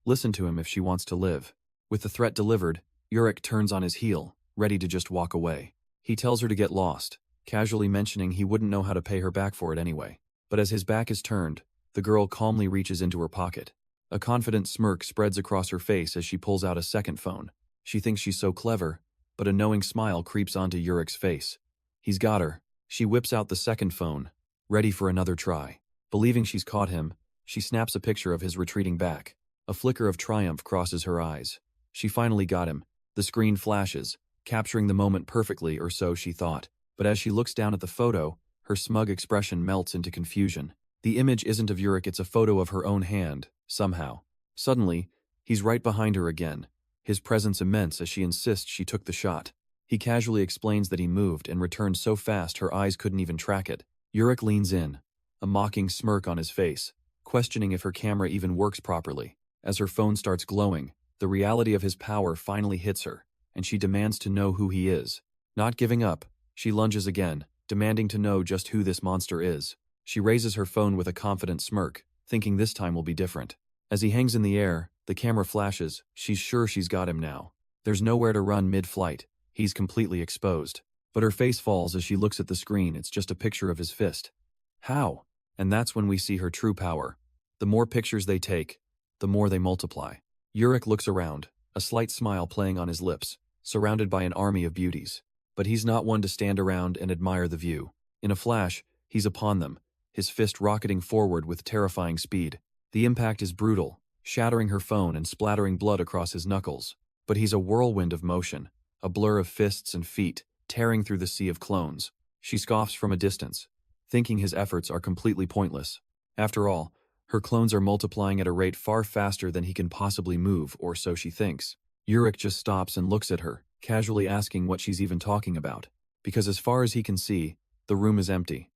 listen to him if she wants to live. With the threat delivered, Urick turns on his heel, ready to just walk away. He tells her to get lost, casually mentioning he wouldn't know how to pay her back for it anyway. But as his back is turned, the girl calmly reaches into her pocket. A confident smirk spreads across her face as she pulls out a second phone. She thinks she's so clever, but a knowing smile creeps onto Urick's face. He's got her. She whips out the second phone, ready for another try. Believing she's caught him, she snaps a picture of his retreating back. A flicker of triumph crosses her eyes. She finally got him. The screen flashes, capturing the moment perfectly, or so she thought. But as she looks down at the photo, her smug expression melts into confusion. The image isn't of Urick, it's a photo of her own hand, somehow. Suddenly, he's right behind her again, his presence immense as she insists she took the shot. He casually explains that he moved and returned so fast her eyes couldn't even track it. Urick leans in, a mocking smirk on his face, questioning if her camera even works properly. As her phone starts glowing, the reality of his power finally hits her, and she demands to know who he is. Not giving up, she lunges again, demanding to know just who this monster is. She raises her phone with a confident smirk, thinking this time will be different. As he hangs in the air, the camera flashes. She's sure she's got him now. There's nowhere to run mid-flight. He's completely exposed. But her face falls as she looks at the screen. It's just a picture of his fist. How? And that's when we see her true power. The more pictures they take, the more they multiply. Urick looks around, a slight smile playing on his lips, surrounded by an army of beauties. But he's not one to stand around and admire the view. In a flash, he's upon them, his fist rocketing forward with terrifying speed. The impact is brutal, shattering her phone and splattering blood across his knuckles. But he's a whirlwind of motion, a blur of fists and feet, tearing through the sea of clones. She scoffs from a distance, thinking his efforts are completely pointless. After all, her clones are multiplying at a rate far faster than he can possibly move, or so she thinks. Urick just stops and looks at her, casually asking what she's even talking about, because as far as he can see, the room is empty.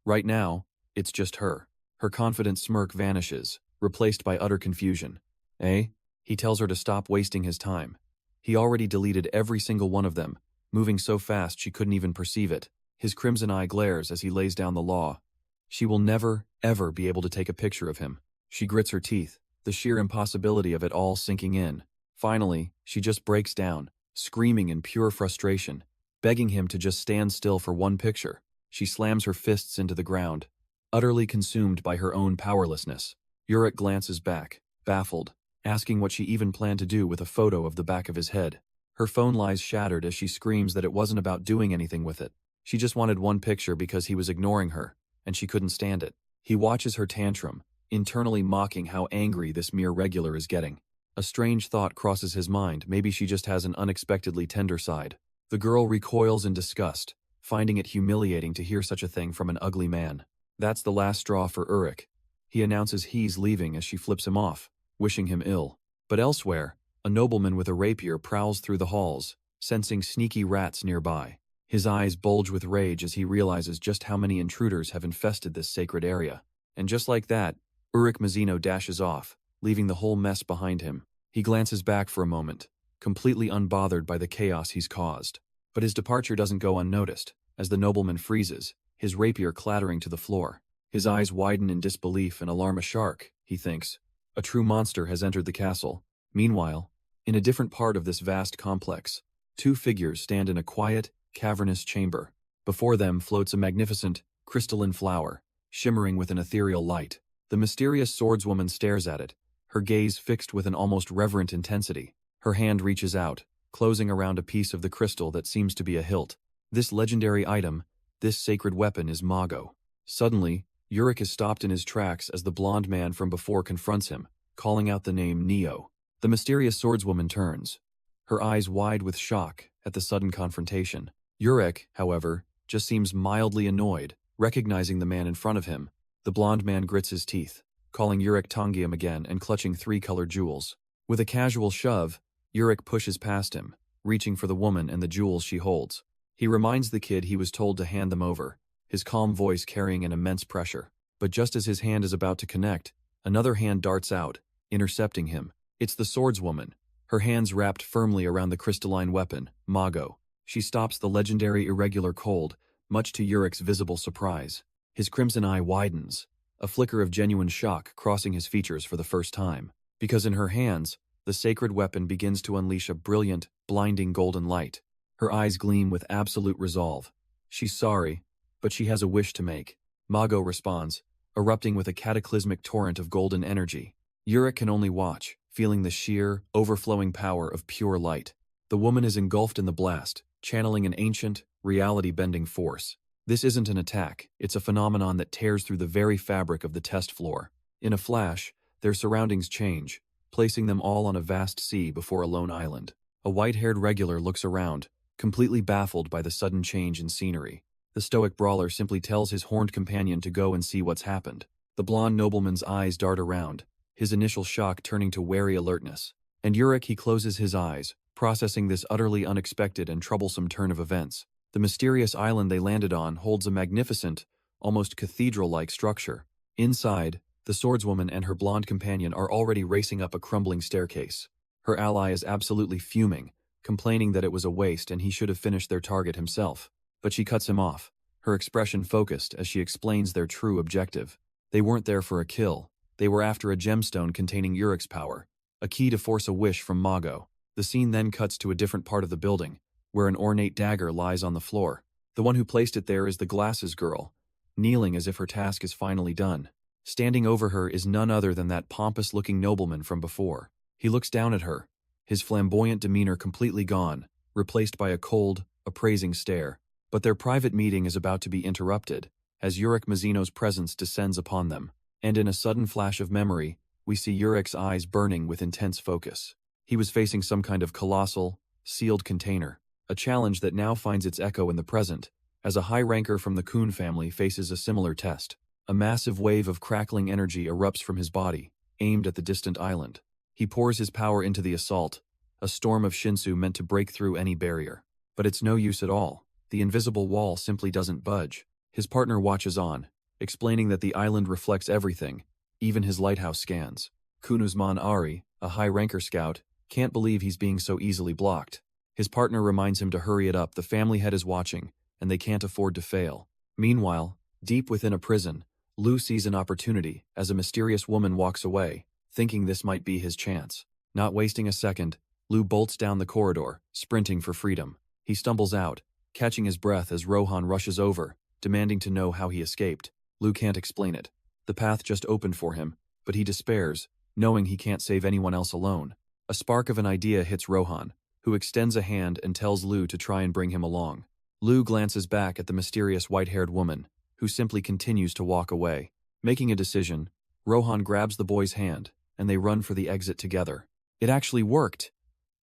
Right now, it's just her. Her confident smirk vanishes, replaced by utter confusion. Eh? He tells her to stop wasting his time. He already deleted every single one of them, moving so fast she couldn't even perceive it. His crimson eye glares as he lays down the law. She will never, ever be able to take a picture of him. She grits her teeth, the sheer impossibility of it all sinking in. Finally, she just breaks down, screaming in pure frustration, begging him to just stand still for one picture. She slams her fists into the ground, utterly consumed by her own powerlessness. Urick glances back, baffled, asking what she even planned to do with a photo of the back of his head. Her phone lies shattered as she screams that it wasn't about doing anything with it. She just wanted one picture because he was ignoring her, and she couldn't stand it. He watches her tantrum, internally mocking how angry this mere regular is getting. A strange thought crosses his mind. Maybe she just has an unexpectedly tender side. The girl recoils in disgust, finding it humiliating to hear such a thing from an ugly man. That's the last straw for Urick. He announces he's leaving as she flips him off, wishing him ill. But elsewhere, a nobleman with a rapier prowls through the halls, sensing sneaky rats nearby. His eyes bulge with rage as he realizes just how many intruders have infested this sacred area. And just like that, Urick Mazino dashes off, leaving the whole mess behind him. He glances back for a moment, completely unbothered by the chaos he's caused. But his departure doesn't go unnoticed, as the nobleman freezes, his rapier clattering to the floor. His eyes widen in disbelief and alarm. A shark, he thinks. A true monster has entered the castle. Meanwhile, in a different part of this vast complex, two figures stand in a quiet, cavernous chamber. Before them floats a magnificent, crystalline flower, shimmering with an ethereal light. The mysterious swordswoman stares at it, her gaze fixed with an almost reverent intensity. Her hand reaches out, closing around a piece of the crystal that seems to be a hilt. This legendary item, this sacred weapon, is Mago. Suddenly, Urick is stopped in his tracks as the blonde man from before confronts him, calling out the name Neo. The mysterious swordswoman turns, her eyes wide with shock at the sudden confrontation. Urick, however, just seems mildly annoyed, recognizing the man in front of him. The blonde man grits his teeth, calling Urick Tongium again and clutching three colored jewels. With a casual shove, Urick pushes past him, reaching for the woman and the jewels she holds. He reminds the kid he was told to hand them over, his calm voice carrying an immense pressure. But just as his hand is about to connect, another hand darts out, intercepting him. It's the swordswoman, her hands wrapped firmly around the crystalline weapon, Mago. She stops the legendary Irregular cold, much to Urick's visible surprise. His crimson eye widens, a flicker of genuine shock crossing his features for the first time. Because in her hands, the sacred weapon begins to unleash a brilliant, blinding golden light. Her eyes gleam with absolute resolve. She's sorry, but she has a wish to make. Mago responds, erupting with a cataclysmic torrent of golden energy. Urick can only watch, feeling the sheer, overflowing power of pure light. The woman is engulfed in the blast, channeling an ancient, reality-bending force. This isn't an attack, it's a phenomenon that tears through the very fabric of the test floor. In a flash, their surroundings change, placing them all on a vast sea before a lone island. A white-haired regular looks around, completely baffled by the sudden change in scenery. The stoic brawler simply tells his horned companion to go and see what's happened. The blonde nobleman's eyes dart around, his initial shock turning to wary alertness. And Urick, he closes his eyes, processing this utterly unexpected and troublesome turn of events. The mysterious island they landed on holds a magnificent, almost cathedral-like structure. Inside, the swordswoman and her blonde companion are already racing up a crumbling staircase. Her ally is absolutely fuming, complaining that it was a waste and he should have finished their target himself. But she cuts him off, her expression focused as she explains their true objective. They weren't there for a kill. They were after a gemstone containing Urick's power, a key to force a wish from Mago. The scene then cuts to a different part of the building, where an ornate dagger lies on the floor. The one who placed it there is the glasses girl, kneeling as if her task is finally done. Standing over her is none other than that pompous-looking nobleman from before. He looks down at her, his flamboyant demeanor completely gone, replaced by a cold, appraising stare. But their private meeting is about to be interrupted, as Urick Mazino's presence descends upon them, and in a sudden flash of memory, we see Urick's eyes burning with intense focus. He was facing some kind of colossal, sealed container, a challenge that now finds its echo in the present, as a high ranker from the Kun family faces a similar test. A massive wave of crackling energy erupts from his body, aimed at the distant island. He pours his power into the assault, a storm of Shinsu meant to break through any barrier. But it's no use at all. The invisible wall simply doesn't budge. His partner watches on, explaining that the island reflects everything, even his lighthouse scans. Kunuzman Ari, a high ranker scout, can't believe he's being so easily blocked. His partner reminds him to hurry it up. The family head is watching, and they can't afford to fail. Meanwhile, deep within a prison, Lu sees an opportunity as a mysterious woman walks away, thinking this might be his chance. Not wasting a second, Lu bolts down the corridor, sprinting for freedom. He stumbles out, catching his breath as Rohan rushes over, demanding to know how he escaped. Lu can't explain it. The path just opened for him, but he despairs, knowing he can't save anyone else alone. A spark of an idea hits Rohan, who extends a hand and tells Lu to try and bring him along. Lu glances back at the mysterious white-haired woman, who simply continues to walk away. Making a decision, Rohan grabs the boy's hand, and they run for the exit together. It actually worked!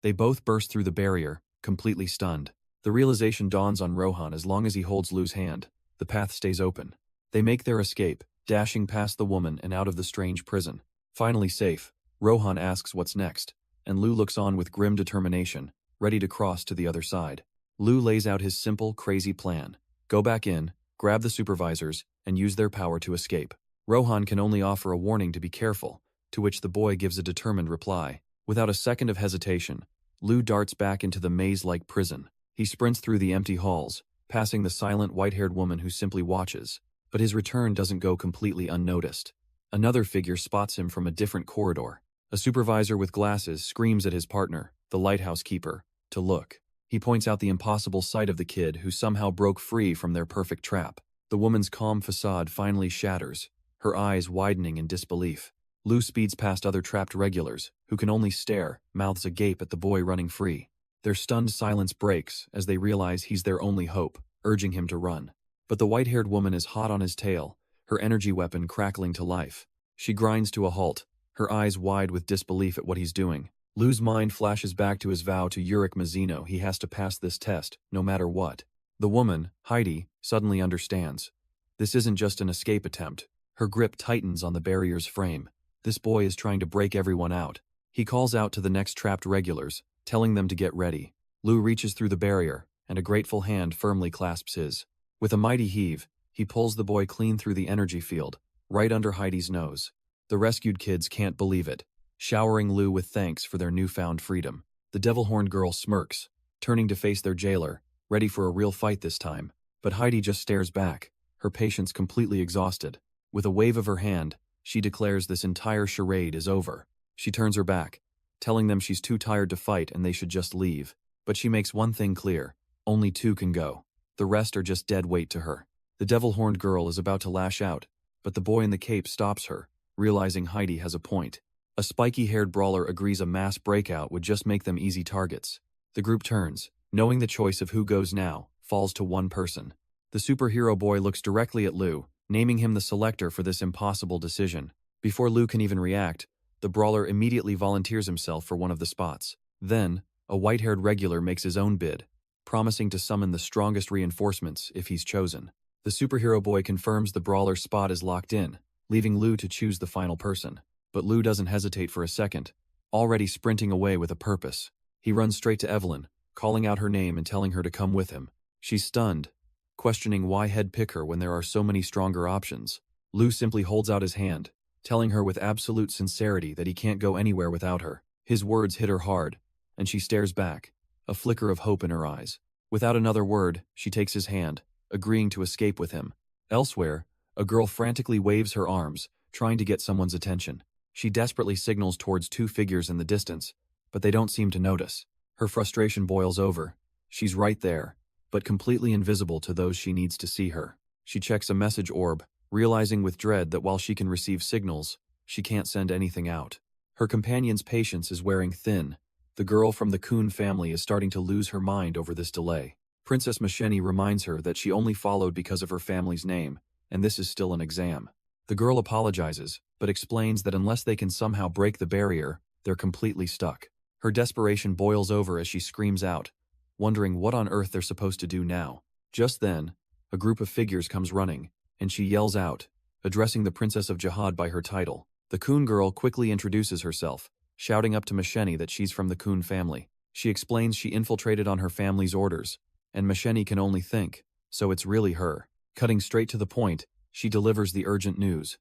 They both burst through the barrier, completely stunned. The realization dawns on Rohan as long as he holds Lu's hand. The path stays open. They make their escape, dashing past the woman and out of the strange prison. Finally safe, Rohan asks what's next, and Lu looks on with grim determination, ready to cross to the other side. Lu lays out his simple, crazy plan. Go back in, grab the supervisors, and use their power to escape. Rohan can only offer a warning to be careful, to which the boy gives a determined reply. Without a second of hesitation, Lu darts back into the maze-like prison. He sprints through the empty halls, passing the silent white-haired woman who simply watches. But his return doesn't go completely unnoticed. Another figure spots him from a different corridor. A supervisor with glasses screams at his partner, the lighthouse keeper, to look. He points out the impossible sight of the kid who somehow broke free from their perfect trap. The woman's calm facade finally shatters, her eyes widening in disbelief. Lu speeds past other trapped regulars, who can only stare, mouths agape at the boy running free. Their stunned silence breaks as they realize he's their only hope, urging him to run. But the white-haired woman is hot on his tail, her energy weapon crackling to life. She grinds to a halt, her eyes wide with disbelief at what he's doing. Lu's mind flashes back to his vow to Urick Mazino. He has to pass this test, no matter what. The woman, Heidi, suddenly understands. This isn't just an escape attempt. Her grip tightens on the barrier's frame. This boy is trying to break everyone out. He calls out to the next trapped regulars, telling them to get ready. Lu reaches through the barrier, and a grateful hand firmly clasps his. With a mighty heave, he pulls the boy clean through the energy field, right under Heidi's nose. The rescued kids can't believe it, showering Lu with thanks for their newfound freedom. The devil-horned girl smirks, turning to face their jailer, ready for a real fight this time. But Heidi just stares back, her patience completely exhausted. With a wave of her hand, she declares this entire charade is over. She turns her back, telling them she's too tired to fight and they should just leave. But she makes one thing clear, only two can go. The rest are just dead weight to her. The devil-horned girl is about to lash out, but the boy in the cape stops her, realizing Heidi has a point. A spiky-haired brawler agrees a mass breakout would just make them easy targets. The group turns, knowing the choice of who goes now falls to one person. The superhero boy looks directly at Lu, naming him the selector for this impossible decision. Before Lu can even react, the brawler immediately volunteers himself for one of the spots. Then, a white-haired regular makes his own bid, promising to summon the strongest reinforcements if he's chosen. The superhero boy confirms the brawler's spot is locked in, leaving Lu to choose the final person. But Lu doesn't hesitate for a second, already sprinting away with a purpose. He runs straight to Evelyn, calling out her name and telling her to come with him. She's stunned, questioning why he'd pick her when there are so many stronger options. Lu simply holds out his hand, telling her with absolute sincerity that he can't go anywhere without her. His words hit her hard, and she stares back, a flicker of hope in her eyes. Without another word, she takes his hand, agreeing to escape with him. Elsewhere, a girl frantically waves her arms, trying to get someone's attention. She desperately signals towards two figures in the distance, but they don't seem to notice. Her frustration boils over. She's right there, but completely invisible to those she needs to see her. She checks a message orb, realizing with dread that while she can receive signals, she can't send anything out. Her companion's patience is wearing thin. The girl from the Kun family is starting to lose her mind over this delay. Princess Masheni reminds her that she only followed because of her family's name, and this is still an exam. The girl apologizes, but explains that unless they can somehow break the barrier, they're completely stuck. Her desperation boils over as she screams out, wondering what on earth they're supposed to do now. Just then, a group of figures comes running, and she yells out, addressing the Princess of Jihad by her title. The Kun girl quickly introduces herself, shouting up to Masheni that she's from the Kun family. She explains she infiltrated on her family's orders, and Masheni can only think, so it's really her. Cutting straight to the point, she delivers the urgent news.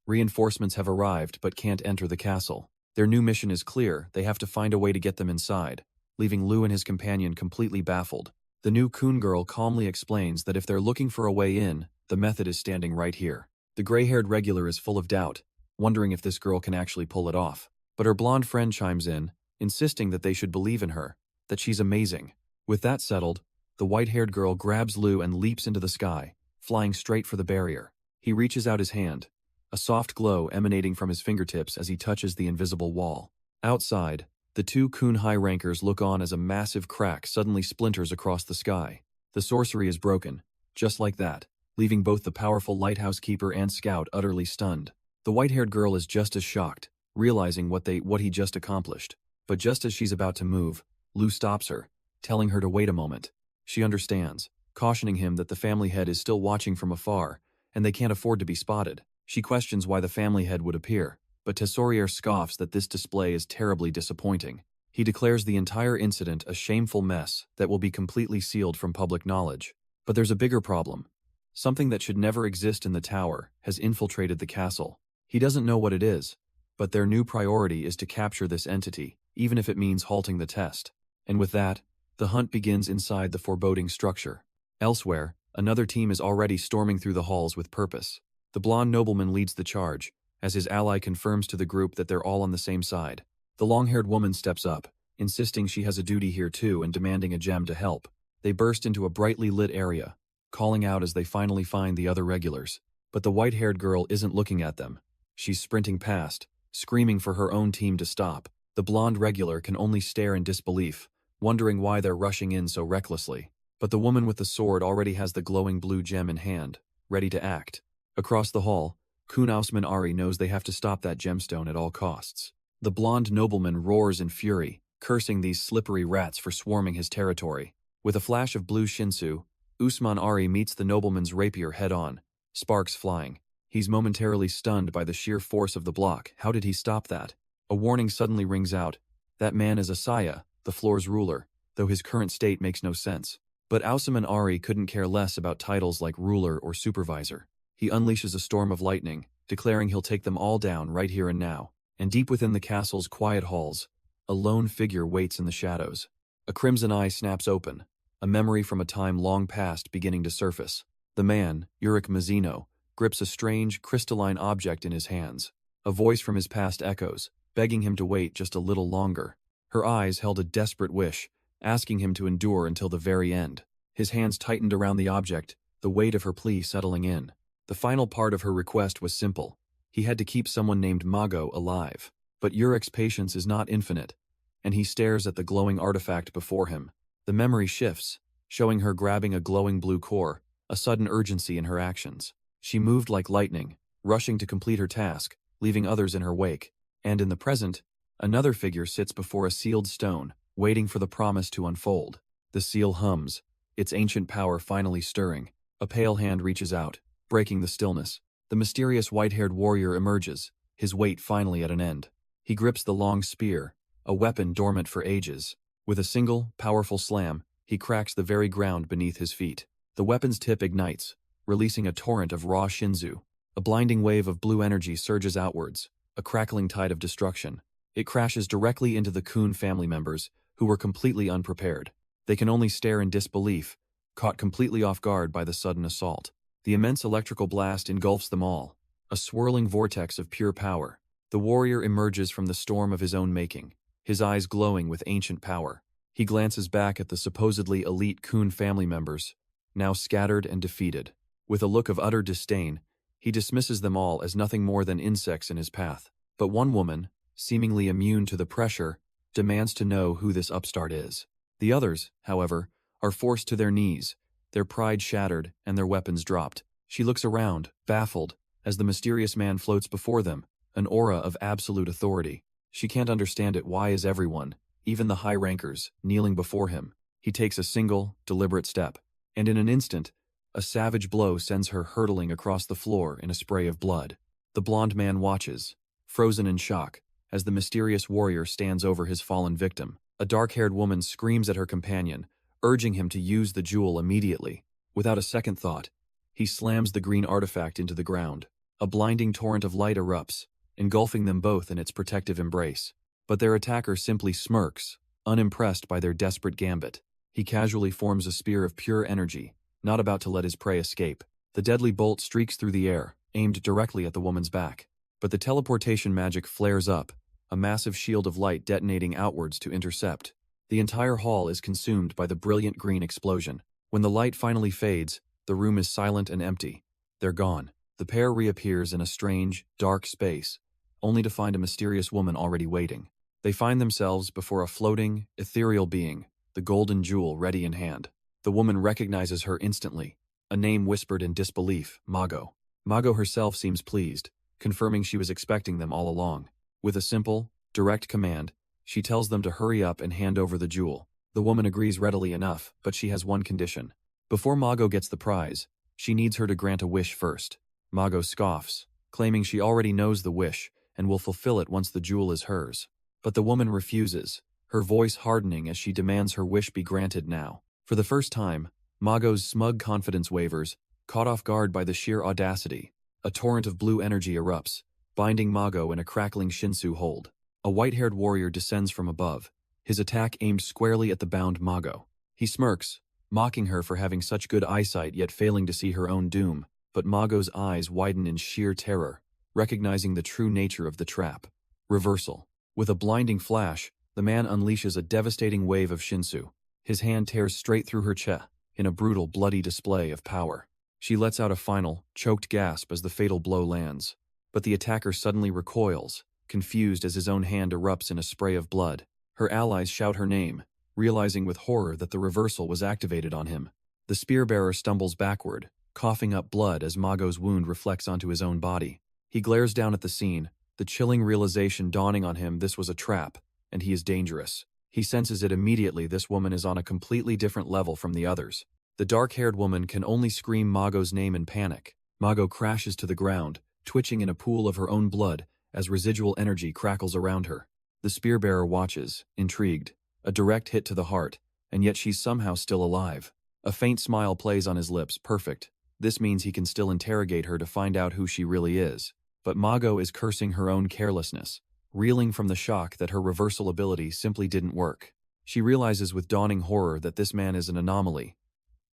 Reinforcements have arrived but can't enter the castle. Their new mission is clear, they have to find a way to get them inside, leaving Lu and his companion completely baffled. The new Kun girl calmly explains that if they're looking for a way in, the method is standing right here. The gray-haired regular is full of doubt, wondering if this girl can actually pull it off. But her blonde friend chimes in, insisting that they should believe in her, that she's amazing. With that settled, the white-haired girl grabs Lu and leaps into the sky, flying straight for the barrier. He reaches out his hand, a soft glow emanating from his fingertips as he touches the invisible wall. Outside, the two Kun high rankers look on as a massive crack suddenly splinters across the sky. The sorcery is broken, just like that, leaving both the powerful lighthouse keeper and scout utterly stunned. The white-haired girl is just as shocked, realizing what he just accomplished. But just as she's about to move, Lu stops her, telling her to wait a moment. She understands, cautioning him that the family head is still watching from afar, and they can't afford to be spotted. She questions why the family head would appear, but Tesorier scoffs that this display is terribly disappointing. He declares the entire incident a shameful mess that will be completely sealed from public knowledge. But there's a bigger problem. Something that should never exist in the tower has infiltrated the castle. He doesn't know what it is, but their new priority is to capture this entity, even if it means halting the test. And with that, the hunt begins inside the foreboding structure. Elsewhere, another team is already storming through the halls with purpose. The blonde nobleman leads the charge, as his ally confirms to the group that they're all on the same side. The long-haired woman steps up, insisting she has a duty here too and demanding a gem to help. They burst into a brightly lit area, calling out as they finally find the other regulars. But the white-haired girl isn't looking at them. She's sprinting past, screaming for her own team to stop. The blonde regular can only stare in disbelief, wondering why they're rushing in so recklessly. But the woman with the sword already has the glowing blue gem in hand, ready to act. Across the hall, Kun Ausman Ari knows they have to stop that gemstone at all costs. The blonde nobleman roars in fury, cursing these slippery rats for swarming his territory. With a flash of blue Shinsu, Usman Ari meets the nobleman's rapier head-on, sparks flying. He's momentarily stunned by the sheer force of the block. How did he stop that? A warning suddenly rings out. That man is Asaya, the floor's ruler, though his current state makes no sense. But Ausman Ari couldn't care less about titles like ruler or supervisor. He unleashes a storm of lightning, declaring he'll take them all down right here and now. And deep within the castle's quiet halls, a lone figure waits in the shadows. A crimson eye snaps open, a memory from a time long past beginning to surface. The man, Urick Mazino, grips a strange, crystalline object in his hands. A voice from his past echoes, begging him to wait just a little longer. Her eyes held a desperate wish, asking him to endure until the very end. His hands tightened around the object, the weight of her plea settling in. The final part of her request was simple. He had to keep someone named Mago alive. But Urick's patience is not infinite, and he stares at the glowing artifact before him. The memory shifts, showing her grabbing a glowing blue core, a sudden urgency in her actions. She moved like lightning, rushing to complete her task, leaving others in her wake. And in the present, another figure sits before a sealed stone, waiting for the promise to unfold. The seal hums, its ancient power finally stirring. A pale hand reaches out, breaking the stillness. The mysterious white-haired warrior emerges, his wait finally at an end. He grips the long spear, a weapon dormant for ages. With a single, powerful slam, he cracks the very ground beneath his feet. The weapon's tip ignites, releasing a torrent of raw Shinzu. A blinding wave of blue energy surges outwards, a crackling tide of destruction. It crashes directly into the Kun family members, who were completely unprepared. They can only stare in disbelief, caught completely off guard by the sudden assault. The immense electrical blast engulfs them all, a swirling vortex of pure power. The warrior emerges from the storm of his own making, his eyes glowing with ancient power. He glances back at the supposedly elite Kun family members, now scattered and defeated. With a look of utter disdain, he dismisses them all as nothing more than insects in his path. But one woman, seemingly immune to the pressure, demands to know who this upstart is. The others, however, are forced to their knees, their pride shattered and their weapons dropped. She looks around, baffled, as the mysterious man floats before them, an aura of absolute authority. She can't understand it. Why is everyone, even the high rankers, kneeling before him? He takes a single, deliberate step, and in an instant, a savage blow sends her hurtling across the floor in a spray of blood. The blond man watches, frozen in shock, as the mysterious warrior stands over his fallen victim. A dark-haired woman screams at her companion, urging him to use the jewel immediately. Without a second thought, he slams the green artifact into the ground. A blinding torrent of light erupts, engulfing them both in its protective embrace. But their attacker simply smirks, unimpressed by their desperate gambit. He casually forms a spear of pure energy, not about to let his prey escape. The deadly bolt streaks through the air, aimed directly at the woman's back. But the teleportation magic flares up, a massive shield of light detonating outwards to intercept. The entire hall is consumed by the brilliant green explosion. When the light finally fades, the room is silent and empty. They're gone. The pair reappears in a strange, dark space, only to find a mysterious woman already waiting. They find themselves before a floating, ethereal being, the golden jewel ready in hand. The woman recognizes her instantly, a name whispered in disbelief, Mago. Mago herself seems pleased, confirming she was expecting them all along. With a simple, direct command, she tells them to hurry up and hand over the jewel. The woman agrees readily enough, but she has one condition. Before Mago gets the prize, she needs her to grant a wish first. Mago scoffs, claiming she already knows the wish and will fulfill it once the jewel is hers. But the woman refuses, her voice hardening as she demands her wish be granted now. For the first time, Mago's smug confidence wavers, caught off guard by the sheer audacity. A torrent of blue energy erupts, binding Mago in a crackling Shinsu hold. A white-haired warrior descends from above, his attack aimed squarely at the bound Mago. He smirks, mocking her for having such good eyesight yet failing to see her own doom. But Mago's eyes widen in sheer terror, recognizing the true nature of the trap. Reversal. With a blinding flash, the man unleashes a devastating wave of Shinsu. His hand tears straight through her chest, in a brutal, bloody display of power. She lets out a final, choked gasp as the fatal blow lands. But the attacker suddenly recoils, confused as his own hand erupts in a spray of blood. Her allies shout her name, realizing with horror that the reversal was activated on him. The spear-bearer stumbles backward, coughing up blood as Mago's wound reflects onto his own body. He glares down at the scene, the chilling realization dawning on him this was a trap, and he is dangerous. He senses it immediately. This woman is on a completely different level from the others. The dark-haired woman can only scream Mago's name in panic. Mago crashes to the ground, twitching in a pool of her own blood as residual energy crackles around her. The spear-bearer watches, intrigued. A direct hit to the heart, and yet she's somehow still alive. A faint smile plays on his lips. Perfect. This means he can still interrogate her to find out who she really is. But Mago is cursing her own carelessness, reeling from the shock that her reversal ability simply didn't work. She realizes with dawning horror that this man is an anomaly.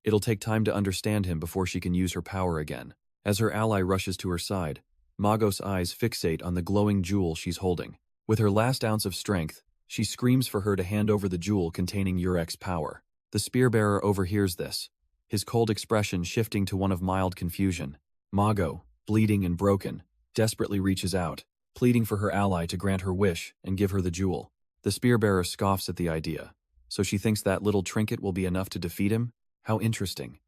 It'll take time to understand him before she can use her power again. As her ally rushes to her side, Mago's eyes fixate on the glowing jewel she's holding. With her last ounce of strength, she screams for her to hand over the jewel containing Urick's power. The spear-bearer overhears this, his cold expression shifting to one of mild confusion. Mago, bleeding and broken, desperately reaches out, pleading for her ally to grant her wish and give her the jewel. The spear-bearer scoffs at the idea. So she thinks that little trinket will be enough to defeat him? How interesting.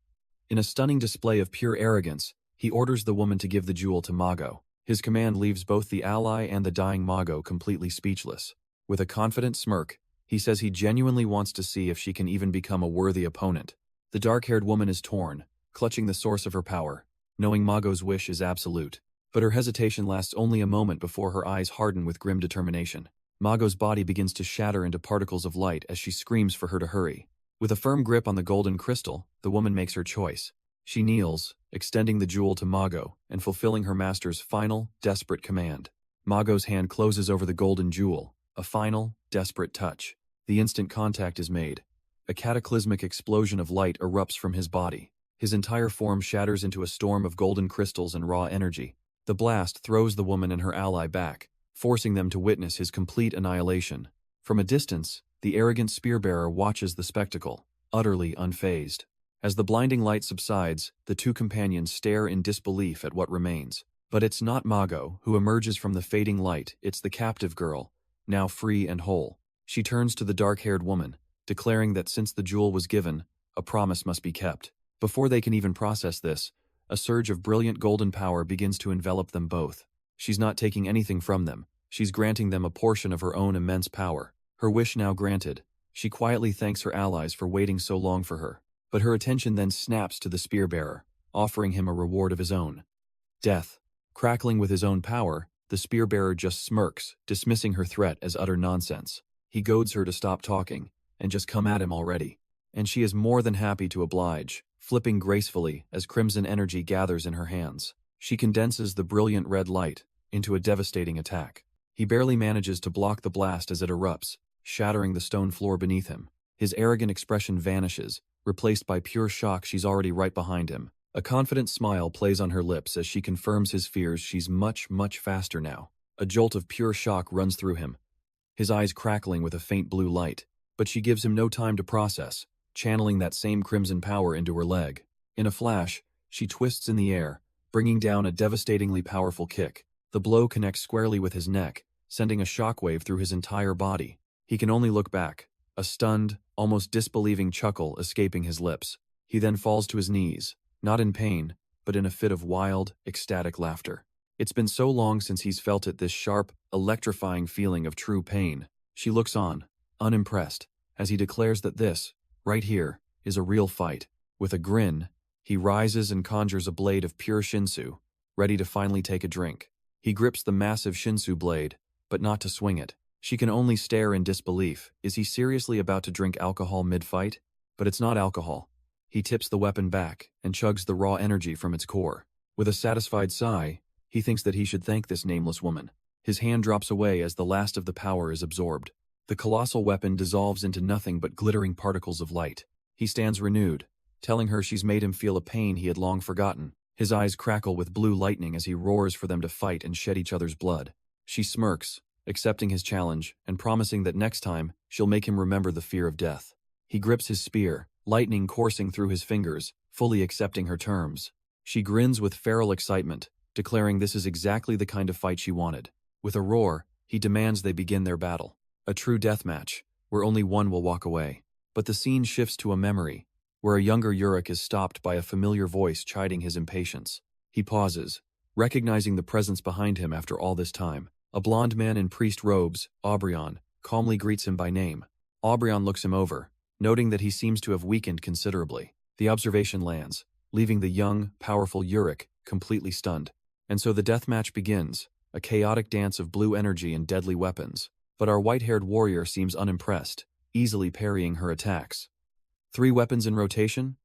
In a stunning display of pure arrogance, he orders the woman to give the jewel to Mago. His command leaves both the ally and the dying Mago completely speechless. With a confident smirk, he says he genuinely wants to see if she can even become a worthy opponent. The dark-haired woman is torn, clutching the source of her power, knowing Mago's wish is absolute. But her hesitation lasts only a moment before her eyes harden with grim determination. Mago's body begins to shatter into particles of light as she screams for her to hurry. With a firm grip on the golden crystal, the woman makes her choice. She kneels, extending the jewel to Mago and fulfilling her master's final, desperate command. Mago's hand closes over the golden jewel, a final, desperate touch. The instant contact is made. A cataclysmic explosion of light erupts from his body. His entire form shatters into a storm of golden crystals and raw energy. The blast throws the woman and her ally back, forcing them to witness his complete annihilation. From a distance, the arrogant spear-bearer watches the spectacle, utterly unfazed. As the blinding light subsides, the two companions stare in disbelief at what remains. But it's not Mago who emerges from the fading light, it's the captive girl, now free and whole. She turns to the dark-haired woman, declaring that since the jewel was given, a promise must be kept. Before they can even process this, a surge of brilliant golden power begins to envelop them both. She's not taking anything from them, she's granting them a portion of her own immense power. Her wish now granted, she quietly thanks her allies for waiting so long for her. But her attention then snaps to the spear-bearer, offering him a reward of his own. Death. Crackling with his own power, the spear-bearer just smirks, dismissing her threat as utter nonsense. He goads her to stop talking, and just come at him already. And she is more than happy to oblige, flipping gracefully as crimson energy gathers in her hands. She condenses the brilliant red light into a devastating attack. He barely manages to block the blast as it erupts, shattering the stone floor beneath him. His arrogant expression vanishes, replaced by pure shock. She's already right behind him. A confident smile plays on her lips as she confirms his fears. She's much, much faster now. A jolt of pure shock runs through him, his eyes crackling with a faint blue light. But she gives him no time to process, channeling that same crimson power into her leg. In a flash, she twists in the air, bringing down a devastatingly powerful kick. The blow connects squarely with his neck, sending a shockwave through his entire body. He can only look back, a stunned, almost disbelieving chuckle escaping his lips. He then falls to his knees, not in pain, but in a fit of wild, ecstatic laughter. It's been so long since he's felt it, this sharp, electrifying feeling of true pain. She looks on, unimpressed, as he declares that this, right here, is a real fight. With a grin, he rises and conjures a blade of pure shinsu, ready to finally take a drink. He grips the massive shinsu blade, but not to swing it. She can only stare in disbelief. Is he seriously about to drink alcohol mid-fight? But it's not alcohol. He tips the weapon back and chugs the raw energy from its core. With a satisfied sigh, he thinks that he should thank this nameless woman. His hand drops away as the last of the power is absorbed. The colossal weapon dissolves into nothing but glittering particles of light. He stands renewed, telling her she's made him feel a pain he had long forgotten. His eyes crackle with blue lightning as he roars for them to fight and shed each other's blood. She smirks, accepting his challenge and promising that next time she'll make him remember the fear of death. He grips his spear, lightning coursing through his fingers, fully accepting her terms. She grins with feral excitement, declaring this is exactly the kind of fight she wanted. With a roar, he demands they begin their battle. A true deathmatch, where only one will walk away. But the scene shifts to a memory, where a younger Urick is stopped by a familiar voice chiding his impatience. He pauses, recognizing the presence behind him after all this time. A blond man in priest robes, Aubryon, calmly greets him by name. Aubryon looks him over, noting that he seems to have weakened considerably. The observation lands, leaving the young, powerful Urick completely stunned. And so the deathmatch begins, a chaotic dance of blue energy and deadly weapons. But our white-haired warrior seems unimpressed, easily parrying her attacks. 3 weapons in rotation?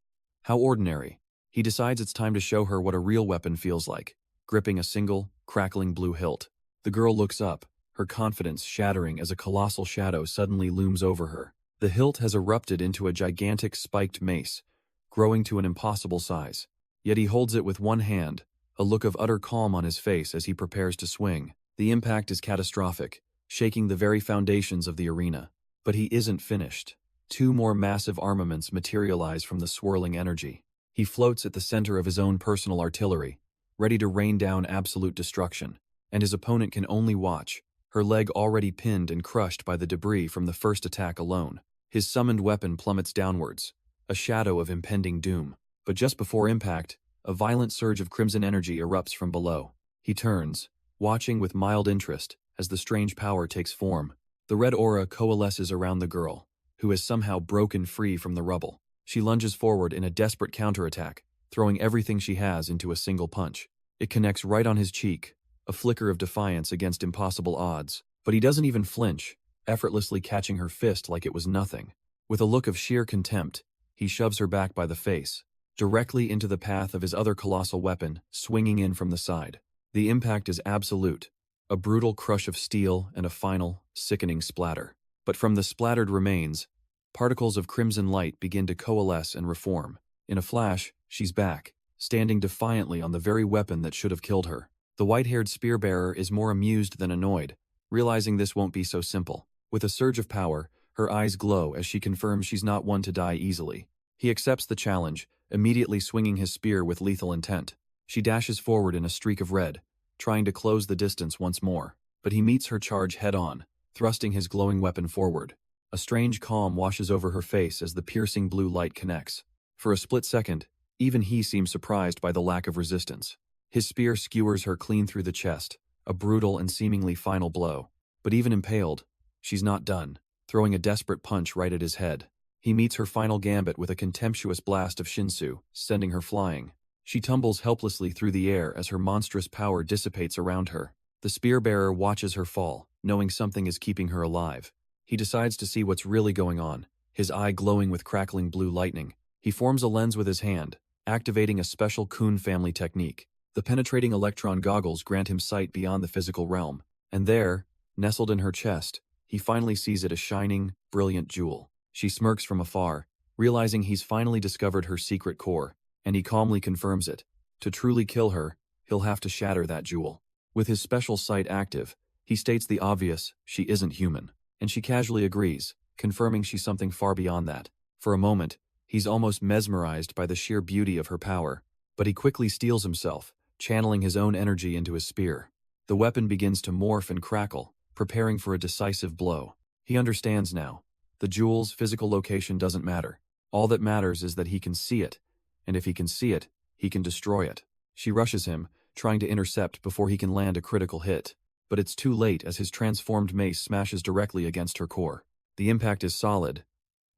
How ordinary. He decides it's time to show her what a real weapon feels like, gripping a single, crackling blue hilt. The girl looks up, her confidence shattering as a colossal shadow suddenly looms over her. The hilt has erupted into a gigantic spiked mace, growing to an impossible size. Yet he holds it with one hand, a look of utter calm on his face as he prepares to swing. The impact is catastrophic, shaking the very foundations of the arena. But he isn't finished. 2 more massive armaments materialize from the swirling energy. He floats at the center of his own personal artillery, ready to rain down absolute destruction. And his opponent can only watch, her leg already pinned and crushed by the debris from the first attack alone. His summoned weapon plummets downwards, a shadow of impending doom. But just before impact, a violent surge of crimson energy erupts from below. He turns, watching with mild interest as the strange power takes form. The red aura coalesces around the girl, who has somehow broken free from the rubble. She lunges forward in a desperate counterattack, throwing everything she has into a single punch. It connects right on his cheek, a flicker of defiance against impossible odds. But he doesn't even flinch, effortlessly catching her fist like it was nothing. With a look of sheer contempt, he shoves her back by the face, directly into the path of his other colossal weapon, swinging in from the side. The impact is absolute, a brutal crush of steel and a final, sickening splatter. But from the splattered remains, particles of crimson light begin to coalesce and reform. In a flash, she's back, standing defiantly on the very weapon that should have killed her. The white-haired spear-bearer is more amused than annoyed, realizing this won't be so simple. With a surge of power, her eyes glow as she confirms she's not one to die easily. He accepts the challenge, immediately swinging his spear with lethal intent. She dashes forward in a streak of red, trying to close the distance once more. But he meets her charge head-on, thrusting his glowing weapon forward. A strange calm washes over her face as the piercing blue light connects. For a split second, even he seems surprised by the lack of resistance. His spear skewers her clean through the chest, a brutal and seemingly final blow. But even impaled, she's not done, throwing a desperate punch right at his head. He meets her final gambit with a contemptuous blast of Shinsu, sending her flying. She tumbles helplessly through the air as her monstrous power dissipates around her. The spear-bearer watches her fall, knowing something is keeping her alive. He decides to see what's really going on, his eye glowing with crackling blue lightning. He forms a lens with his hand, activating a special Kun family technique. The penetrating electron goggles grant him sight beyond the physical realm. And there, nestled in her chest, he finally sees it, a shining, brilliant jewel. She smirks from afar, realizing he's finally discovered her secret core, and he calmly confirms it. To truly kill her, he'll have to shatter that jewel. With his special sight active, he states the obvious: she isn't human. And she casually agrees, confirming she's something far beyond that. For a moment, he's almost mesmerized by the sheer beauty of her power, but he quickly steels himself, channeling his own energy into his spear. The weapon begins to morph and crackle, preparing for a decisive blow. He understands now. The jewel's physical location doesn't matter. All that matters is that he can see it, and if he can see it, he can destroy it. She rushes him, trying to intercept before he can land a critical hit. But it's too late as his transformed mace smashes directly against her core. The impact is solid,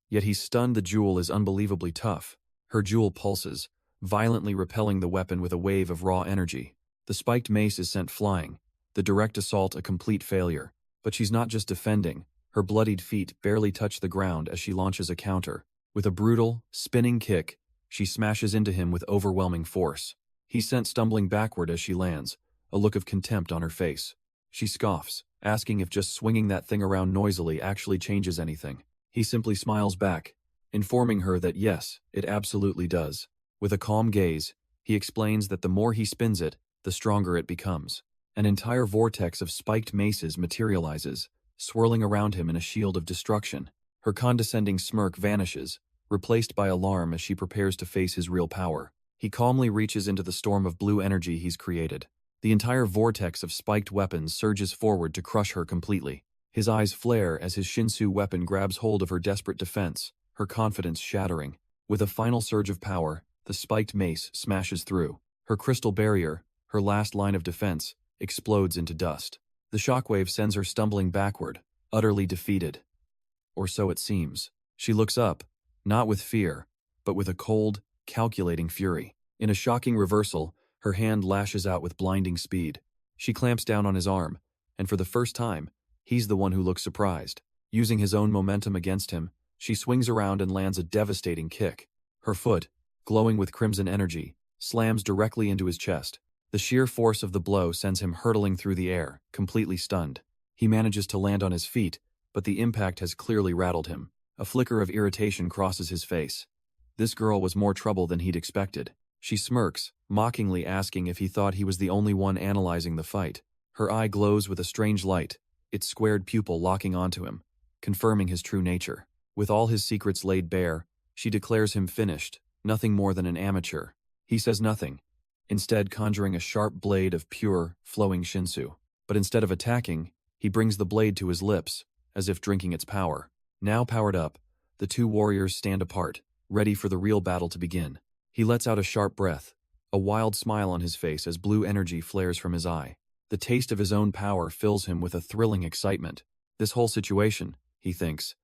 yet he's stunned. The jewel is unbelievably tough. Her jewel pulses, violently repelling the weapon with a wave of raw energy. The spiked mace is sent flying, the direct assault a complete failure. But she's not just defending. Her bloodied feet barely touch the ground as she launches a counter. With a brutal, spinning kick, she smashes into him with overwhelming force. He's sent stumbling backward as she lands, a look of contempt on her face. She scoffs, asking if just swinging that thing around noisily actually changes anything. He simply smiles back, informing her that yes, it absolutely does. With a calm gaze, he explains that the more he spins it, the stronger it becomes. An entire vortex of spiked maces materializes, swirling around him in a shield of destruction. Her condescending smirk vanishes, replaced by alarm as she prepares to face his real power. He calmly reaches into the storm of blue energy he's created. The entire vortex of spiked weapons surges forward to crush her completely. His eyes flare as his Shinsu weapon grabs hold of her desperate defense, her confidence shattering. With a final surge of power, the spiked mace smashes through. Her crystal barrier, her last line of defense, explodes into dust. The shockwave sends her stumbling backward, utterly defeated. Or so it seems. She looks up, not with fear, but with a cold, calculating fury. In a shocking reversal, her hand lashes out with blinding speed. She clamps down on his arm, and for the first time, he's the one who looks surprised. Using his own momentum against him, she swings around and lands a devastating kick. Her foot, glowing with crimson energy, slams directly into his chest. The sheer force of the blow sends him hurtling through the air, completely stunned. He manages to land on his feet, but the impact has clearly rattled him. A flicker of irritation crosses his face. This girl was more trouble than he'd expected. She smirks, mockingly asking if he thought he was the only one analyzing the fight. Her eye glows with a strange light, its squared pupil locking onto him, confirming his true nature. With all his secrets laid bare, she declares him finished, nothing more than an amateur. He says nothing, instead conjuring a sharp blade of pure, flowing Shinsu. But instead of attacking, he brings the blade to his lips, as if drinking its power. Now powered up, the two warriors stand apart, ready for the real battle to begin. He lets out a sharp breath, a wild smile on his face as blue energy flares from his eye. The taste of his own power fills him with a thrilling excitement. This whole situation, he thinks,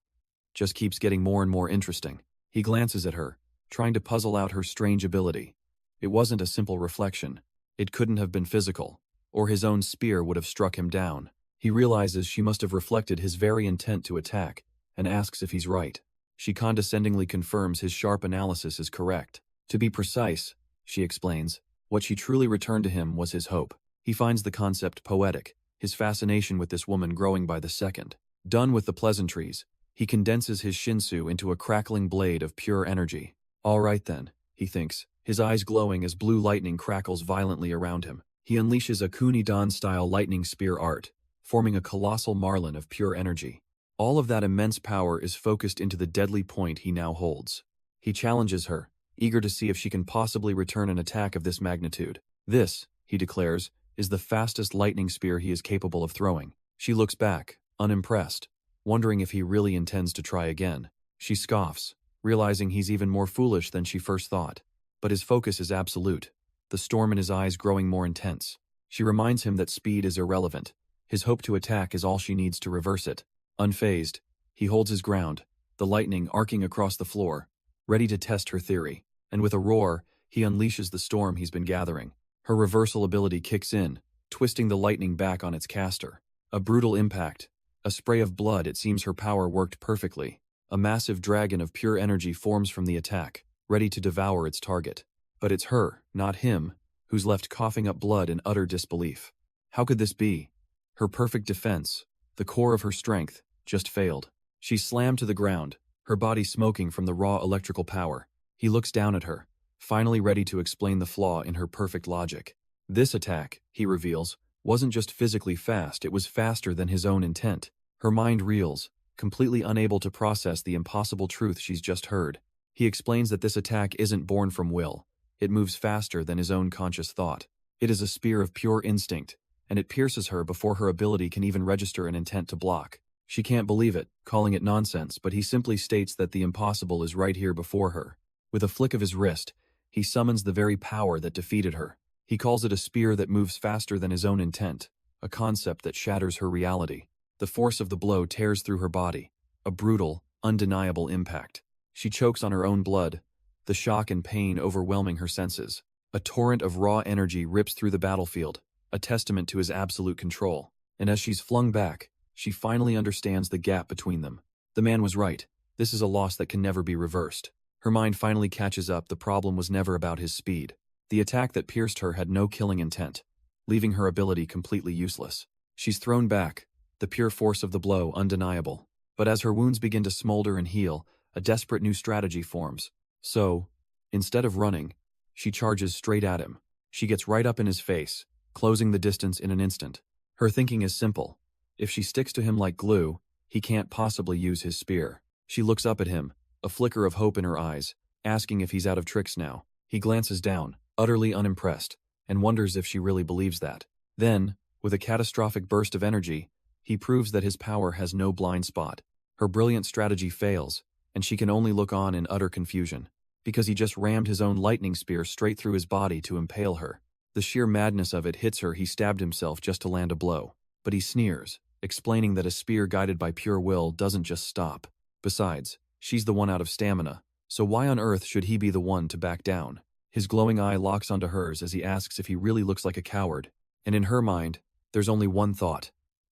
just keeps getting more and more interesting. He glances at her, trying to puzzle out her strange ability. It wasn't a simple reflection. It couldn't have been physical, or his own spear would have struck him down. He realizes she must have reflected his very intent to attack, and asks if he's right. She condescendingly confirms his sharp analysis is correct. To be precise, she explains, what she truly returned to him was his hope. He finds the concept poetic, his fascination with this woman growing by the second. Done with the pleasantries, he condenses his shinsu into a crackling blade of pure energy. All right then, he thinks, his eyes glowing as blue lightning crackles violently around him. He unleashes a Kunidan-style lightning spear art, forming a colossal marlin of pure energy. All of that immense power is focused into the deadly point he now holds. He challenges her, eager to see if she can possibly return an attack of this magnitude. This, he declares, is the fastest lightning spear he is capable of throwing. She looks back, unimpressed, wondering if he really intends to try again. She scoffs, realizing he's even more foolish than she first thought. But his focus is absolute, the storm in his eyes growing more intense. She reminds him that speed is irrelevant. His hope to attack is all she needs to reverse it. Unfazed, he holds his ground, the lightning arcing across the floor, ready to test her theory. And with a roar, he unleashes the storm he's been gathering. Her reversal ability kicks in, twisting the lightning back on its caster. A brutal impact. A spray of blood. It seems her power worked perfectly. A massive dragon of pure energy forms from the attack, ready to devour its target. But it's her, not him, who's left coughing up blood in utter disbelief. How could this be? Her perfect defense, the core of her strength, just failed. She's slammed to the ground, her body smoking from the raw electrical power. He looks down at her, finally ready to explain the flaw in her perfect logic. This attack, he reveals, wasn't just physically fast, it was faster than his own intent. Her mind reels, completely unable to process the impossible truth she's just heard. He explains that this attack isn't born from will. It moves faster than his own conscious thought. It is a spear of pure instinct, and it pierces her before her ability can even register an intent to block. She can't believe it, calling it nonsense, but he simply states that the impossible is right here before her. With a flick of his wrist, he summons the very power that defeated her. He calls it a spear that moves faster than his own intent, a concept that shatters her reality. The force of the blow tears through her body, a brutal, undeniable impact. She chokes on her own blood, the shock and pain overwhelming her senses. A torrent of raw energy rips through the battlefield, a testament to his absolute control. And as she's flung back, she finally understands the gap between them. The man was right. This is a loss that can never be reversed. Her mind finally catches up. The problem was never about his speed. The attack that pierced her had no killing intent, leaving her ability completely useless. She's thrown back, the pure force of the blow undeniable. But as her wounds begin to smolder and heal, a desperate new strategy forms. So, instead of running, she charges straight at him. She gets right up in his face, closing the distance in an instant. Her thinking is simple. If she sticks to him like glue, he can't possibly use his spear. She looks up at him, a flicker of hope in her eyes, asking if he's out of tricks now. He glances down, utterly unimpressed, and wonders if she really believes that. Then, with a catastrophic burst of energy, he proves that his power has no blind spot. Her brilliant strategy fails, and she can only look on in utter confusion, because he just rammed his own lightning spear straight through his body to impale her. The sheer madness of it hits her. He stabbed himself just to land a blow. But he sneers, explaining that a spear guided by pure will doesn't just stop. Besides, she's the one out of stamina, so why on earth should he be the one to back down? His glowing eye locks onto hers as he asks if he really looks like a coward. And in her mind, there's only one thought.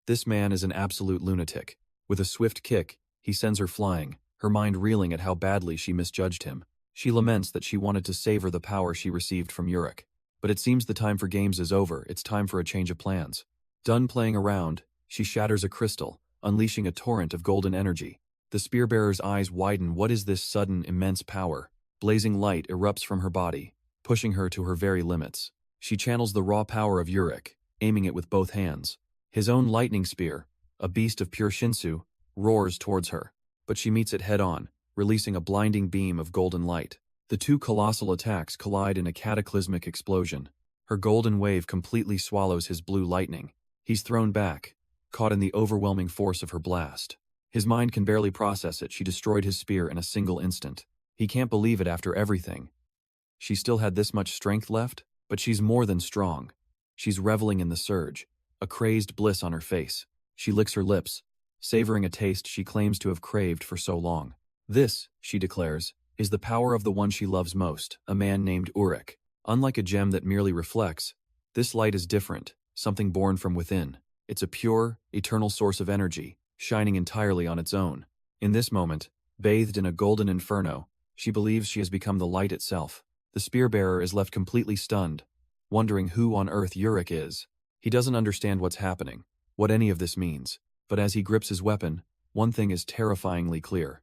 This man is an absolute lunatic. With a swift kick, he sends her flying, her mind reeling at how badly she misjudged him. She laments that she wanted to savor the power she received from Urick. But it seems the time for games is over. It's time for a change of plans. Done playing around, she shatters a crystal, unleashing a torrent of golden energy. The spearbearer's eyes widen. What is this sudden, immense power? Blazing light erupts from her body, pushing her to her very limits. She channels the raw power of Urick, aiming it with both hands. His own lightning spear, a beast of pure shinsu, roars towards her, but she meets it head-on, releasing a blinding beam of golden light. The two colossal attacks collide in a cataclysmic explosion. Her golden wave completely swallows his blue lightning. He's thrown back, caught in the overwhelming force of her blast. His mind can barely process it. She destroyed his spear in a single instant. He can't believe it after everything. She still had this much strength left, but she's more than strong. She's reveling in the surge, a crazed bliss on her face. She licks her lips, savoring a taste she claims to have craved for so long. This, she declares, is the power of the one she loves most, a man named Urick. Unlike a gem that merely reflects, this light is different, something born from within. It's a pure, eternal source of energy, shining entirely on its own. In this moment, bathed in a golden inferno, she believes she has become the light itself. The spear-bearer is left completely stunned, wondering who on earth Urick is. He doesn't understand what's happening, what any of this means. But as he grips his weapon, one thing is terrifyingly clear.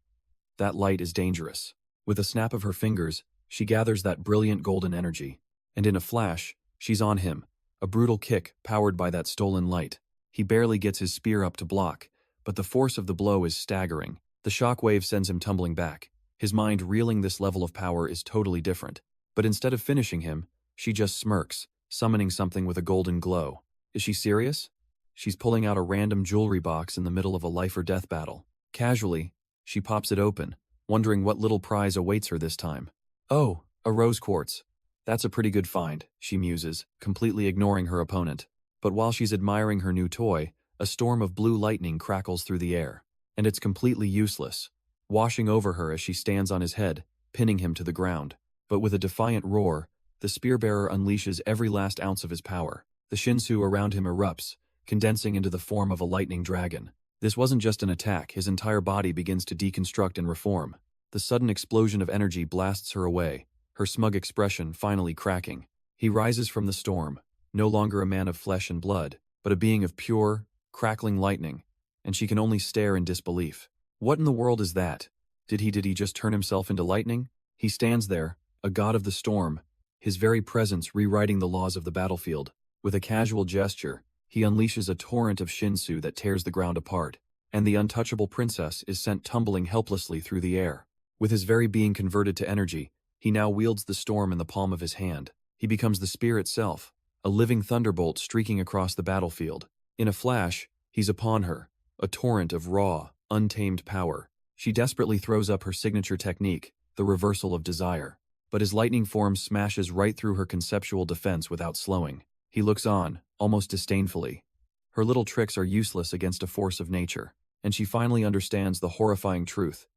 That light is dangerous. With a snap of her fingers, she gathers that brilliant golden energy. And in a flash, she's on him, a brutal kick powered by that stolen light. He barely gets his spear up to block, but the force of the blow is staggering. The shockwave sends him tumbling back. His mind reeling this level of power is totally different. But instead of finishing him, she just smirks, summoning something with a golden glow. Is she serious? She's pulling out a random jewelry box in the middle of a life-or-death battle. Casually, she pops it open, wondering what little prize awaits her this time. Oh, a rose quartz. That's a pretty good find, she muses, completely ignoring her opponent. But while she's admiring her new toy, a storm of blue lightning crackles through the air. And it's completely useless, washing over her as she stands on his head, pinning him to the ground. But with a defiant roar, the spear-bearer unleashes every last ounce of his power. The Shinsu around him erupts, condensing into the form of a lightning dragon. This wasn't just an attack, his entire body begins to deconstruct and reform. The sudden explosion of energy blasts her away, her smug expression finally cracking. He rises from the storm, no longer a man of flesh and blood, but a being of pure, crackling lightning, and she can only stare in disbelief. What in the world is that? Did he just turn himself into lightning? He stands there, a god of the storm, his very presence rewriting the laws of the battlefield. With a casual gesture, he unleashes a torrent of Shinsu that tears the ground apart, and the untouchable princess is sent tumbling helplessly through the air. With his very being converted to energy, he now wields the storm in the palm of his hand. He becomes the spear itself, a living thunderbolt streaking across the battlefield. In a flash, he's upon her, a torrent of raw, untamed power. She desperately throws up her signature technique, the reversal of desire. But his lightning form smashes right through her conceptual defense without slowing. He looks on, almost disdainfully. Her little tricks are useless against a force of nature, and she finally understands the horrifying truth.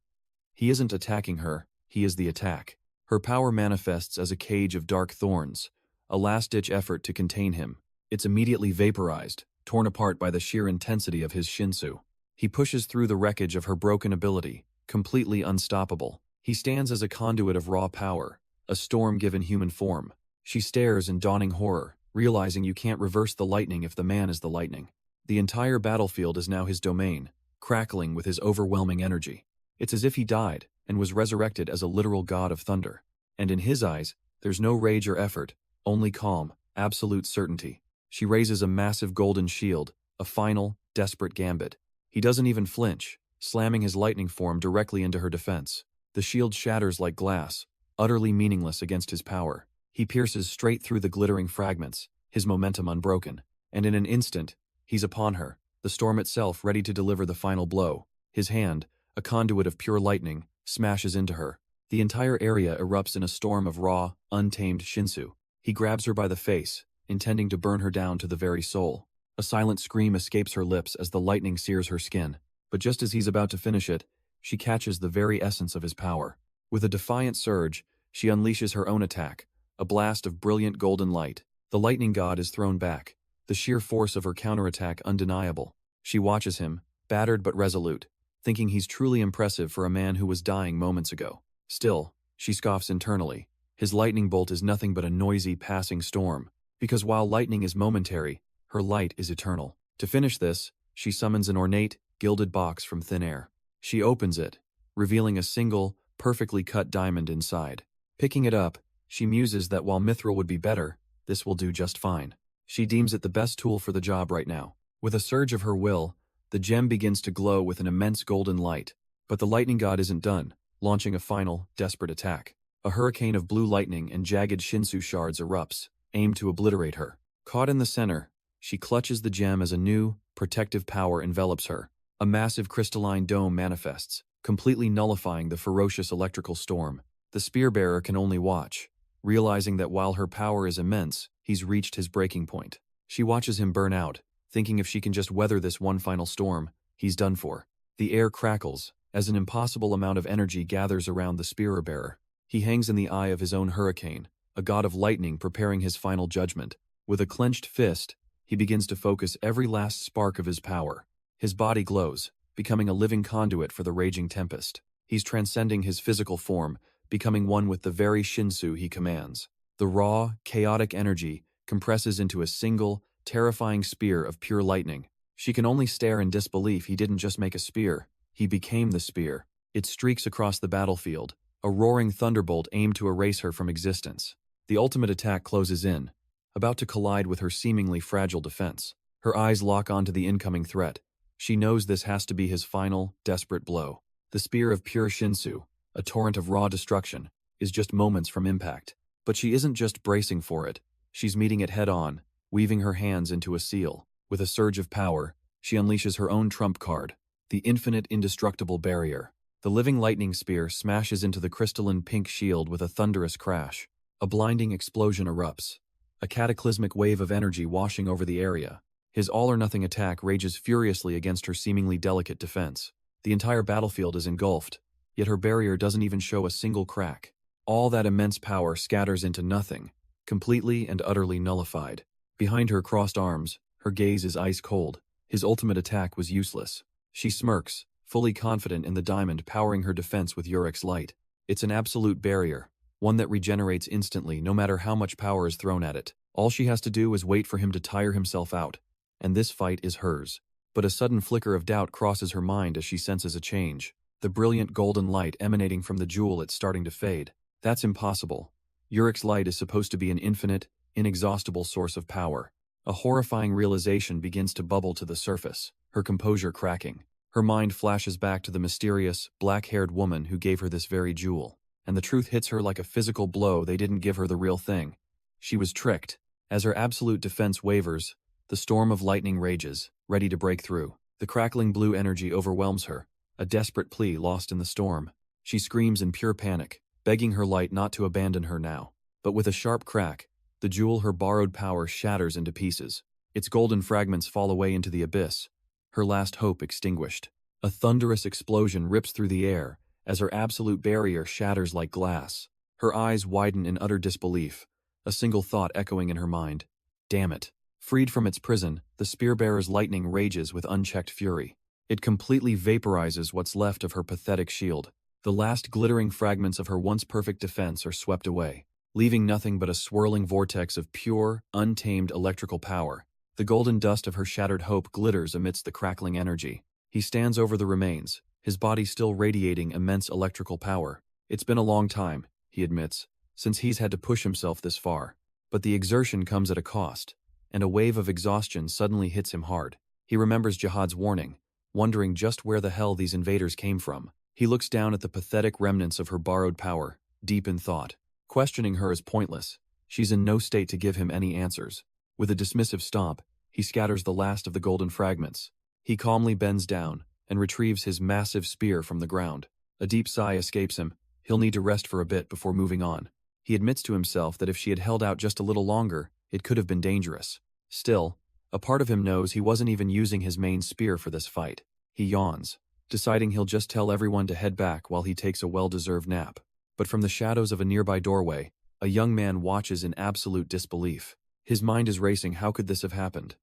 He isn't attacking her, he is the attack. Her power manifests as a cage of dark thorns, a last-ditch effort to contain him. It's immediately vaporized, torn apart by the sheer intensity of his Shinsu. He pushes through the wreckage of her broken ability, completely unstoppable. He stands as a conduit of raw power, a storm given human form. She stares in dawning horror, realizing you can't reverse the lightning if the man is the lightning. The entire battlefield is now his domain, crackling with his overwhelming energy. It's as if he died and was resurrected as a literal god of thunder. And in his eyes, there's no rage or effort, only calm, absolute certainty. She raises a massive golden shield, a final, desperate gambit. He doesn't even flinch, slamming his lightning form directly into her defense. The shield shatters like glass, utterly meaningless against his power. He pierces straight through the glittering fragments, his momentum unbroken. And in an instant, he's upon her, the storm itself ready to deliver the final blow. His hand, a conduit of pure lightning, smashes into her. The entire area erupts in a storm of raw, untamed Shinsu. He grabs her by the face, intending to burn her down to the very soul. A silent scream escapes her lips as the lightning sears her skin. But just as he's about to finish it, she catches the very essence of his power. With a defiant surge, she unleashes her own attack, a blast of brilliant golden light. The lightning god is thrown back, the sheer force of her counterattack undeniable. She watches him, battered but resolute, thinking he's truly impressive for a man who was dying moments ago. Still, she scoffs internally. His lightning bolt is nothing but a noisy, passing storm, because while lightning is momentary, her light is eternal. To finish this, she summons an ornate, gilded box from thin air. She opens it, revealing a single, perfectly cut diamond inside. Picking it up, she muses that while mithril would be better, this will do just fine. She deems it the best tool for the job right now. With a surge of her will, the gem begins to glow with an immense golden light. But the lightning god isn't done, launching a final, desperate attack. A hurricane of blue lightning and jagged Shinsu shards erupts, aimed to obliterate her. Caught in the center, she clutches the gem as a new, protective power envelops her. A massive crystalline dome manifests, completely nullifying the ferocious electrical storm. The spear-bearer can only watch, realizing that while her power is immense, he's reached his breaking point. She watches him burn out, thinking if she can just weather this one final storm, he's done for. The air crackles, as an impossible amount of energy gathers around the spear-bearer. He hangs in the eye of his own hurricane, a god of lightning preparing his final judgment. With a clenched fist, he begins to focus every last spark of his power. His body glows, becoming a living conduit for the raging tempest. He's transcending his physical form, becoming one with the very Shinsu he commands. The raw, chaotic energy compresses into a single, terrifying spear of pure lightning. She can only stare in disbelief. He didn't just make a spear, he became the spear. It streaks across the battlefield, a roaring thunderbolt aimed to erase her from existence. The ultimate attack closes in, about to collide with her seemingly fragile defense. Her eyes lock onto the incoming threat. She knows this has to be his final, desperate blow. The spear of pure Shinsu, a torrent of raw destruction, is just moments from impact. But she isn't just bracing for it. She's meeting it head-on, weaving her hands into a seal. With a surge of power, she unleashes her own trump card, the infinite indestructible barrier. The living lightning spear smashes into the crystalline pink shield with a thunderous crash. A blinding explosion erupts, a cataclysmic wave of energy washing over the area. His all-or-nothing attack rages furiously against her seemingly delicate defense. The entire battlefield is engulfed, yet her barrier doesn't even show a single crack. All that immense power scatters into nothing, completely and utterly nullified. Behind her crossed arms, her gaze is ice-cold. His ultimate attack was useless. She smirks, fully confident in the diamond powering her defense with Urick's light. It's an absolute barrier, one that regenerates instantly no matter how much power is thrown at it. All she has to do is wait for him to tire himself out, and this fight is hers. But a sudden flicker of doubt crosses her mind as she senses a change. The brilliant golden light emanating from the jewel is starting to fade. That's impossible. Urick's light is supposed to be an infinite, inexhaustible source of power. A horrifying realization begins to bubble to the surface, her composure cracking. Her mind flashes back to the mysterious, black-haired woman who gave her this very jewel. And the truth hits her like a physical blow. They didn't give her the real thing. She was tricked. As her absolute defense wavers, the storm of lightning rages, ready to break through. The crackling blue energy overwhelms her, a desperate plea lost in the storm. She screams in pure panic, begging her light not to abandon her now. But with a sharp crack, the jewel her borrowed power shatters into pieces. Its golden fragments fall away into the abyss, her last hope extinguished. A thunderous explosion rips through the air as her absolute barrier shatters like glass. Her eyes widen in utter disbelief, a single thought echoing in her mind. Damn it. Freed from its prison, the spear-bearer's lightning rages with unchecked fury. It completely vaporizes what's left of her pathetic shield. The last glittering fragments of her once perfect defense are swept away, leaving nothing but a swirling vortex of pure, untamed electrical power. The golden dust of her shattered hope glitters amidst the crackling energy. He stands over the remains, his body still radiating immense electrical power. It's been a long time, he admits, since he's had to push himself this far. But the exertion comes at a cost, and a wave of exhaustion suddenly hits him hard. He remembers Jihad's warning, wondering just where the hell these invaders came from. He looks down at the pathetic remnants of her borrowed power, deep in thought. Questioning her is pointless. She's in no state to give him any answers. With a dismissive stomp, he scatters the last of the golden fragments. He calmly bends down and retrieves his massive spear from the ground. A deep sigh escapes him. He'll need to rest for a bit before moving on. He admits to himself that if she had held out just a little longer, it could have been dangerous. Still, a part of him knows he wasn't even using his main spear for this fight. He yawns, deciding he'll just tell everyone to head back while he takes a well-deserved nap. But from the shadows of a nearby doorway, a young man watches in absolute disbelief. His mind is racing. How could this have happened?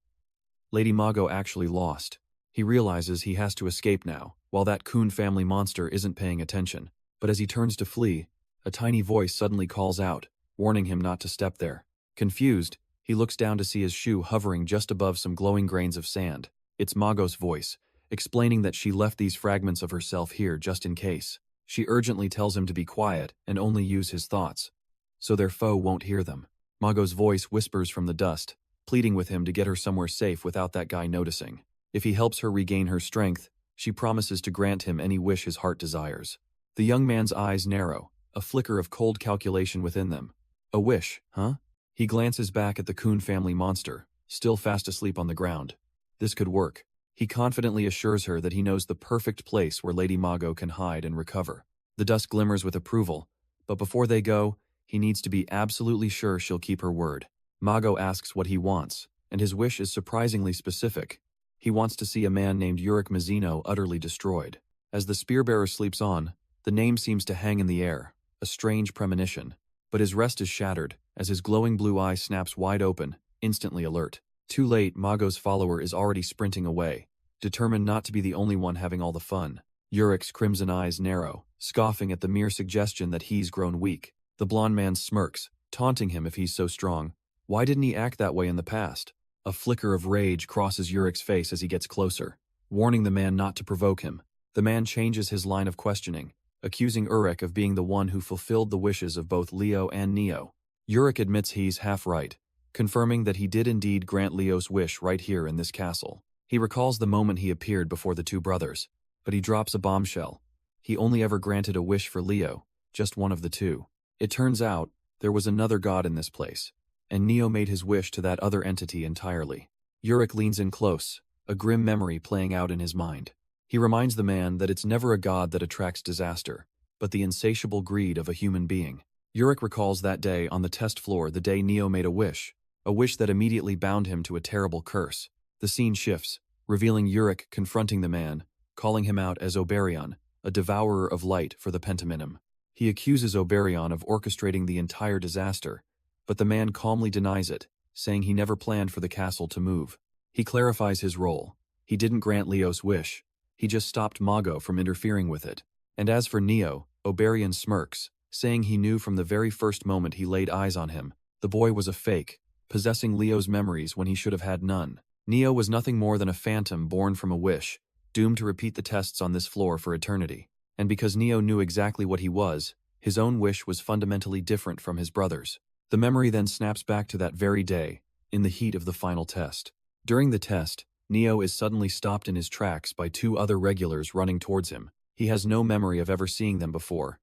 Lady Mago actually lost. He realizes he has to escape now, while that Kun family monster isn't paying attention. But as he turns to flee, a tiny voice suddenly calls out, warning him not to step there. Confused, he looks down to see his shoe hovering just above some glowing grains of sand. It's Mago's voice, explaining that she left these fragments of herself here just in case. She urgently tells him to be quiet and only use his thoughts, so their foe won't hear them. Mago's voice whispers from the dust, pleading with him to get her somewhere safe without that guy noticing. If he helps her regain her strength, she promises to grant him any wish his heart desires. The young man's eyes narrow, a flicker of cold calculation within them. A wish, huh? He glances back at the Kun family monster, still fast asleep on the ground. This could work. He confidently assures her that he knows the perfect place where Lady Mago can hide and recover. The dust glimmers with approval, but before they go, he needs to be absolutely sure she'll keep her word. Mago asks what he wants, and his wish is surprisingly specific. He wants to see a man named Urick Mazino utterly destroyed. As the spearbearer sleeps on, the name seems to hang in the air, a strange premonition. But his rest is shattered, as his glowing blue eye snaps wide open, instantly alert. Too late, Mago's follower is already sprinting away, determined not to be the only one having all the fun. Urick's crimson eyes narrow, scoffing at the mere suggestion that he's grown weak. The blond man smirks, taunting him if he's so strong. Why didn't he act that way in the past? A flicker of rage crosses Urick's face as he gets closer, warning the man not to provoke him. The man changes his line of questioning, accusing Urick of being the one who fulfilled the wishes of both Leo and Neo. Urick admits he's half right, confirming that he did indeed grant Leo's wish right here in this castle. He recalls the moment he appeared before the two brothers, but he drops a bombshell. He only ever granted a wish for Leo, just one of the two. It turns out, there was another god in this place, and Neo made his wish to that other entity entirely. Urick leans in close, a grim memory playing out in his mind. He reminds the man that it's never a god that attracts disaster, but the insatiable greed of a human being. Urick recalls that day on the test floor, the day Neo made a wish that immediately bound him to a terrible curse. The scene shifts, revealing Urick confronting the man, calling him out as Oberion, a devourer of light for the Pentaminum. He accuses Oberion of orchestrating the entire disaster, but the man calmly denies it, saying he never planned for the castle to move. He clarifies his role. He didn't grant Leo's wish. He just stopped Mago from interfering with it. And as for Neo, Oberion smirks, saying he knew from the very first moment he laid eyes on him, the boy was a fake, possessing Leo's memories when he should have had none. Neo was nothing more than a phantom born from a wish, doomed to repeat the tests on this floor for eternity. And because Neo knew exactly what he was, his own wish was fundamentally different from his brother's. The memory then snaps back to that very day, in the heat of the final test. During the test, Neo is suddenly stopped in his tracks by two other regulars running towards him. He has no memory of ever seeing them before.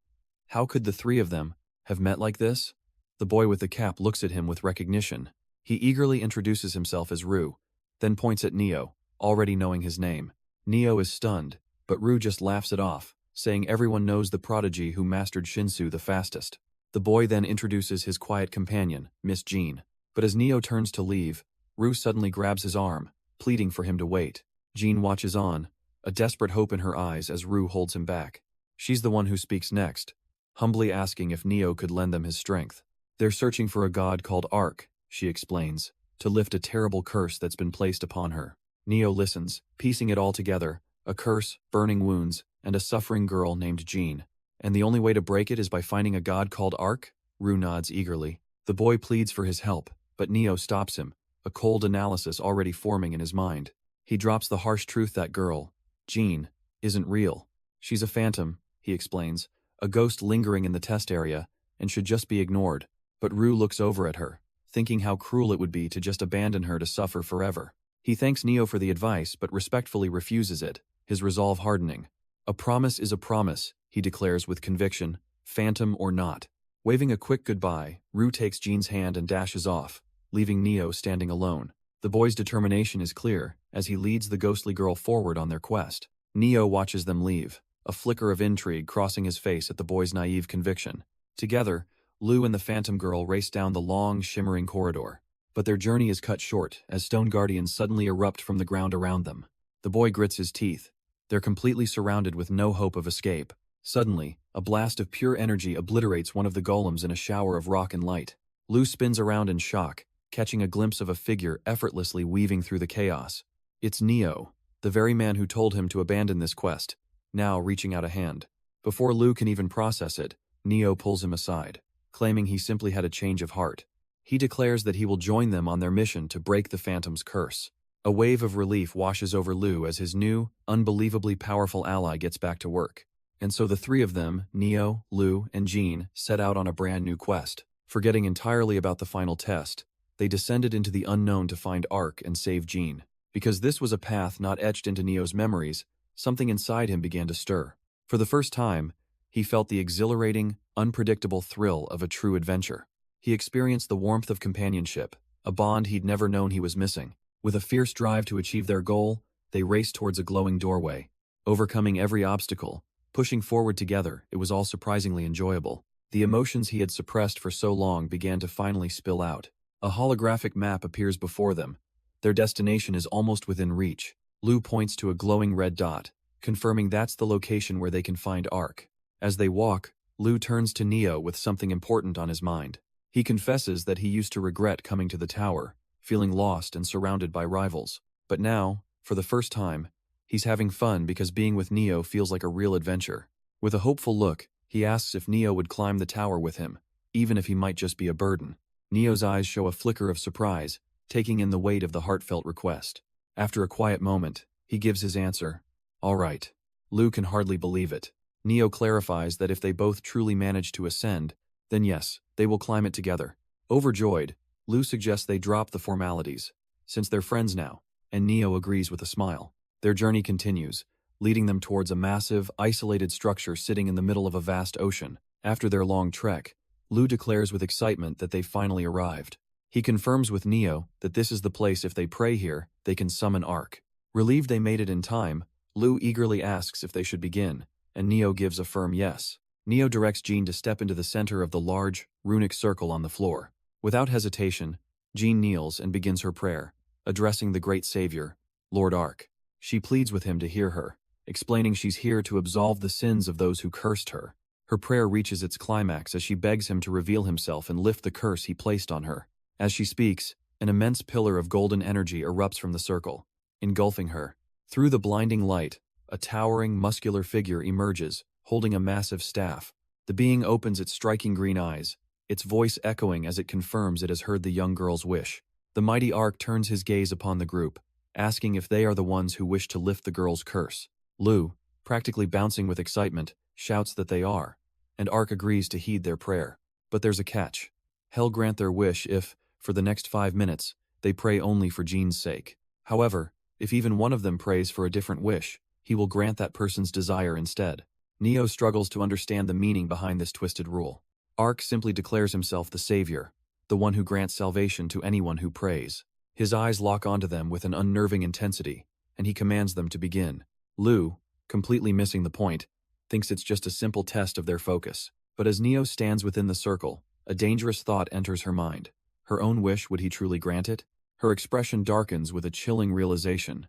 How could the three of them have met like this? The boy with the cap looks at him with recognition. He eagerly introduces himself as Ru, then points at Neo, already knowing his name. Neo is stunned, but Ru just laughs it off, saying everyone knows the prodigy who mastered Shinsu the fastest. The boy then introduces his quiet companion, Miss Jean. But as Neo turns to leave, Ru suddenly grabs his arm, pleading for him to wait. Jean watches on, a desperate hope in her eyes as Ru holds him back. She's the one who speaks next, humbly asking if Neo could lend them his strength. They're searching for a god called Ark, she explains, to lift a terrible curse that's been placed upon her. Neo listens, piecing it all together, a curse, burning wounds, and a suffering girl named Jean. And the only way to break it is by finding a god called Ark? Ru nods eagerly. The boy pleads for his help, but Neo stops him, a cold analysis already forming in his mind. He drops the harsh truth that girl, Jean, isn't real. She's a phantom, he explains, a ghost lingering in the test area, and should just be ignored. But Ru looks over at her, thinking how cruel it would be to just abandon her to suffer forever. He thanks Neo for the advice but respectfully refuses it, his resolve hardening. A promise is a promise, he declares with conviction, phantom or not. Waving a quick goodbye, Ru takes Jean's hand and dashes off, leaving Neo standing alone. The boy's determination is clear as he leads the ghostly girl forward on their quest. Neo watches them leave, a flicker of intrigue crossing his face at the boy's naive conviction. Together, Lu and the phantom girl race down the long, shimmering corridor. But their journey is cut short as stone guardians suddenly erupt from the ground around them. The boy grits his teeth. They're completely surrounded with no hope of escape. Suddenly, a blast of pure energy obliterates one of the golems in a shower of rock and light. Lu spins around in shock, catching a glimpse of a figure effortlessly weaving through the chaos. It's Neo, the very man who told him to abandon this quest, now reaching out a hand. Before Lu can even process it, Neo pulls him aside, claiming he simply had a change of heart. He declares that he will join them on their mission to break the Phantom's curse. A wave of relief washes over Lu as his new, unbelievably powerful ally gets back to work. And so the three of them, Neo, Lu, and Jean, set out on a brand new quest. Forgetting entirely about the final test, they descended into the unknown to find Ark and save Jean. Because this was a path not etched into Neo's memories, something inside him began to stir. For the first time, he felt the exhilarating, unpredictable thrill of a true adventure. He experienced the warmth of companionship, a bond he'd never known he was missing. With a fierce drive to achieve their goal, they raced towards a glowing doorway. Overcoming every obstacle, pushing forward together, it was all surprisingly enjoyable. The emotions he had suppressed for so long began to finally spill out. A holographic map appears before them. Their destination is almost within reach. Lu points to a glowing red dot, confirming that's the location where they can find Ark. As they walk, Lu turns to Neo with something important on his mind. He confesses that he used to regret coming to the tower, feeling lost and surrounded by rivals. But now, for the first time, he's having fun because being with Neo feels like a real adventure. With a hopeful look, he asks if Neo would climb the tower with him, even if he might just be a burden. Neo's eyes show a flicker of surprise, taking in the weight of the heartfelt request. After a quiet moment, he gives his answer. All right. Lu can hardly believe it. Neo clarifies that if they both truly manage to ascend, then yes, they will climb it together. Overjoyed, Lu suggests they drop the formalities, since they're friends now, and Neo agrees with a smile. Their journey continues, leading them towards a massive, isolated structure sitting in the middle of a vast ocean. After their long trek, Lu declares with excitement that they finally arrived. He confirms with Neo that this is the place if they pray here, they can summon Ark. Relieved they made it in time, Lu eagerly asks if they should begin, and Neo gives a firm yes. Neo directs Jean to step into the center of the large, runic circle on the floor. Without hesitation, Jean kneels and begins her prayer, addressing the great savior, Lord Ark. She pleads with him to hear her, explaining she's here to absolve the sins of those who cursed her. Her prayer reaches its climax as she begs him to reveal himself and lift the curse he placed on her. As she speaks, an immense pillar of golden energy erupts from the circle, engulfing her. Through the blinding light, a towering, muscular figure emerges, holding a massive staff. The being opens its striking green eyes, its voice echoing as it confirms it has heard the young girl's wish. The mighty Ark turns his gaze upon the group, asking if they are the ones who wish to lift the girl's curse. Lu, practically bouncing with excitement, shouts that they are, and Ark agrees to heed their prayer. But there's a catch. Hell grant their wish if, for the next 5 minutes, they pray only for Jean's sake. However, if even one of them prays for a different wish, he will grant that person's desire instead. Neo struggles to understand the meaning behind this twisted rule. Ark simply declares himself the savior, the one who grants salvation to anyone who prays. His eyes lock onto them with an unnerving intensity, and he commands them to begin. Lu, completely missing the point, thinks it's just a simple test of their focus. But as Neo stands within the circle, a dangerous thought enters her mind. Her own wish, would he truly grant it? Her expression darkens with a chilling realization.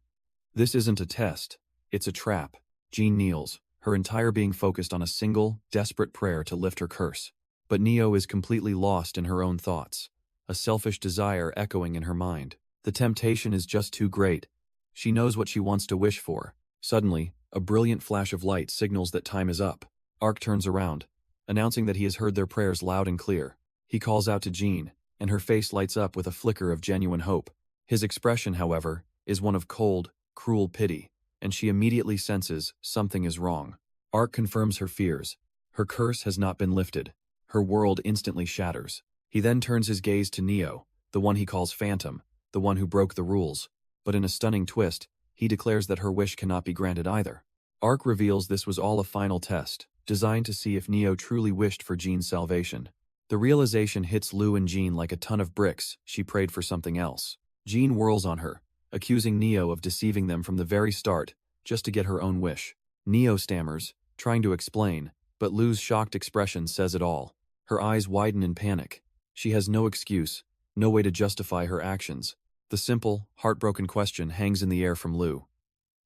This isn't a test, it's a trap. Jean kneels, her entire being focused on a single, desperate prayer to lift her curse. But Neo is completely lost in her own thoughts, a selfish desire echoing in her mind. The temptation is just too great. She knows what she wants to wish for. Suddenly, a brilliant flash of light signals that time is up. Ark turns around, announcing that he has heard their prayers loud and clear. He calls out to Jean, and her face lights up with a flicker of genuine hope. His expression, however, is one of cold, cruel pity, and she immediately senses something is wrong. Ark confirms her fears. Her curse has not been lifted. Her world instantly shatters. He then turns his gaze to Neo, the one he calls Phantom, the one who broke the rules. But in a stunning twist, he declares that her wish cannot be granted either. Ark reveals this was all a final test, designed to see if Neo truly wished for Jean's salvation. The realization hits Lu and Jean like a ton of bricks. She prayed for something else. Jean whirls on her, accusing Neo of deceiving them from the very start, just to get her own wish. Neo stammers, trying to explain, but Lu's shocked expression says it all. Her eyes widen in panic. She has no excuse, no way to justify her actions. The simple, heartbroken question hangs in the air from Lu.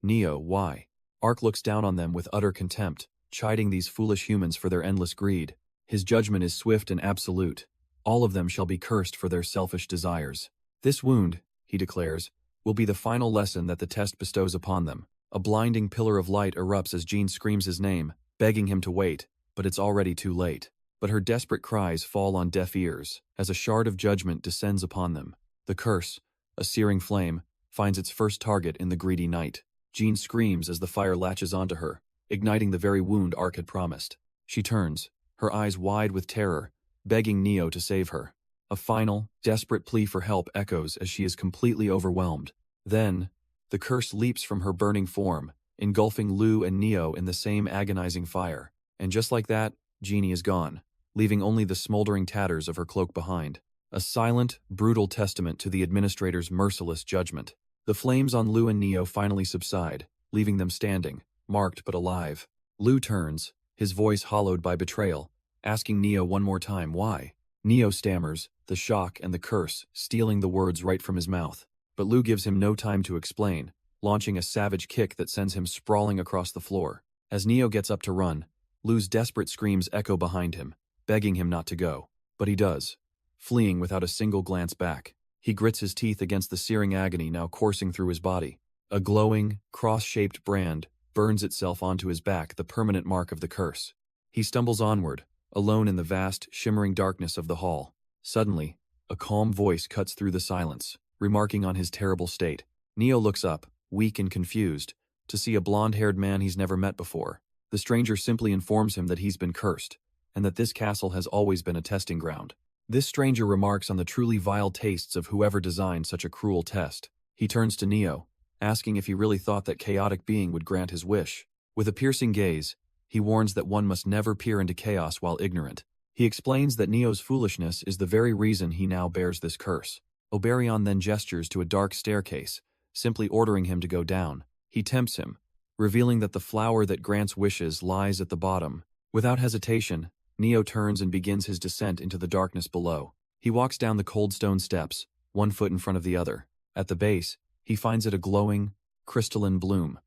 Neo, why? Ark looks down on them with utter contempt, chiding these foolish humans for their endless greed. His judgment is swift and absolute. All of them shall be cursed for their selfish desires. This wound, he declares, will be the final lesson that the test bestows upon them. A blinding pillar of light erupts as Jean screams his name, begging him to wait, but it's already too late. But her desperate cries fall on deaf ears, as a shard of judgment descends upon them. The curse, a searing flame, finds its first target in the greedy knight. Jean screams as the fire latches onto her, igniting the very wound Ark had promised. She turns, her eyes wide with terror, begging Neo to save her. A final, desperate plea for help echoes as she is completely overwhelmed. Then, the curse leaps from her burning form, engulfing Lu and Neo in the same agonizing fire. And just like that, Jeannie is gone, leaving only the smoldering tatters of her cloak behind. A silent, brutal testament to the administrator's merciless judgment. The flames on Lu and Neo finally subside, leaving them standing, marked but alive. Lu turns, his voice hollowed by betrayal, asking Neo one more time why. Neo stammers, the shock and the curse stealing the words right from his mouth. But Lu gives him no time to explain, launching a savage kick that sends him sprawling across the floor. As Neo gets up to run, Lu's desperate screams echo behind him, begging him not to go. But he does, fleeing without a single glance back. He grits his teeth against the searing agony now coursing through his body. A glowing, cross-shaped brand burns itself onto his back, the permanent mark of the curse. He stumbles onward, alone in the vast, shimmering darkness of the hall. Suddenly, a calm voice cuts through the silence. remarking on his terrible state. Neo looks up, weak and confused, to see a blonde-haired man he's never met before. The stranger simply informs him that he's been cursed, and that this castle has always been a testing ground. This stranger remarks on the truly vile tastes of whoever designed such a cruel test. He turns to Neo, asking if he really thought that chaotic being would grant his wish. With a piercing gaze, he warns that one must never peer into chaos while ignorant. He explains that Neo's foolishness is the very reason he now bears this curse. Oberion then gestures to a dark staircase, simply ordering him to go down. He tempts him, revealing that the flower that grants wishes lies at the bottom. Without hesitation, Neo turns and begins his descent into the darkness below. He walks down the cold stone steps, one foot in front of the other. At the base, he finds it a glowing, crystalline bloom,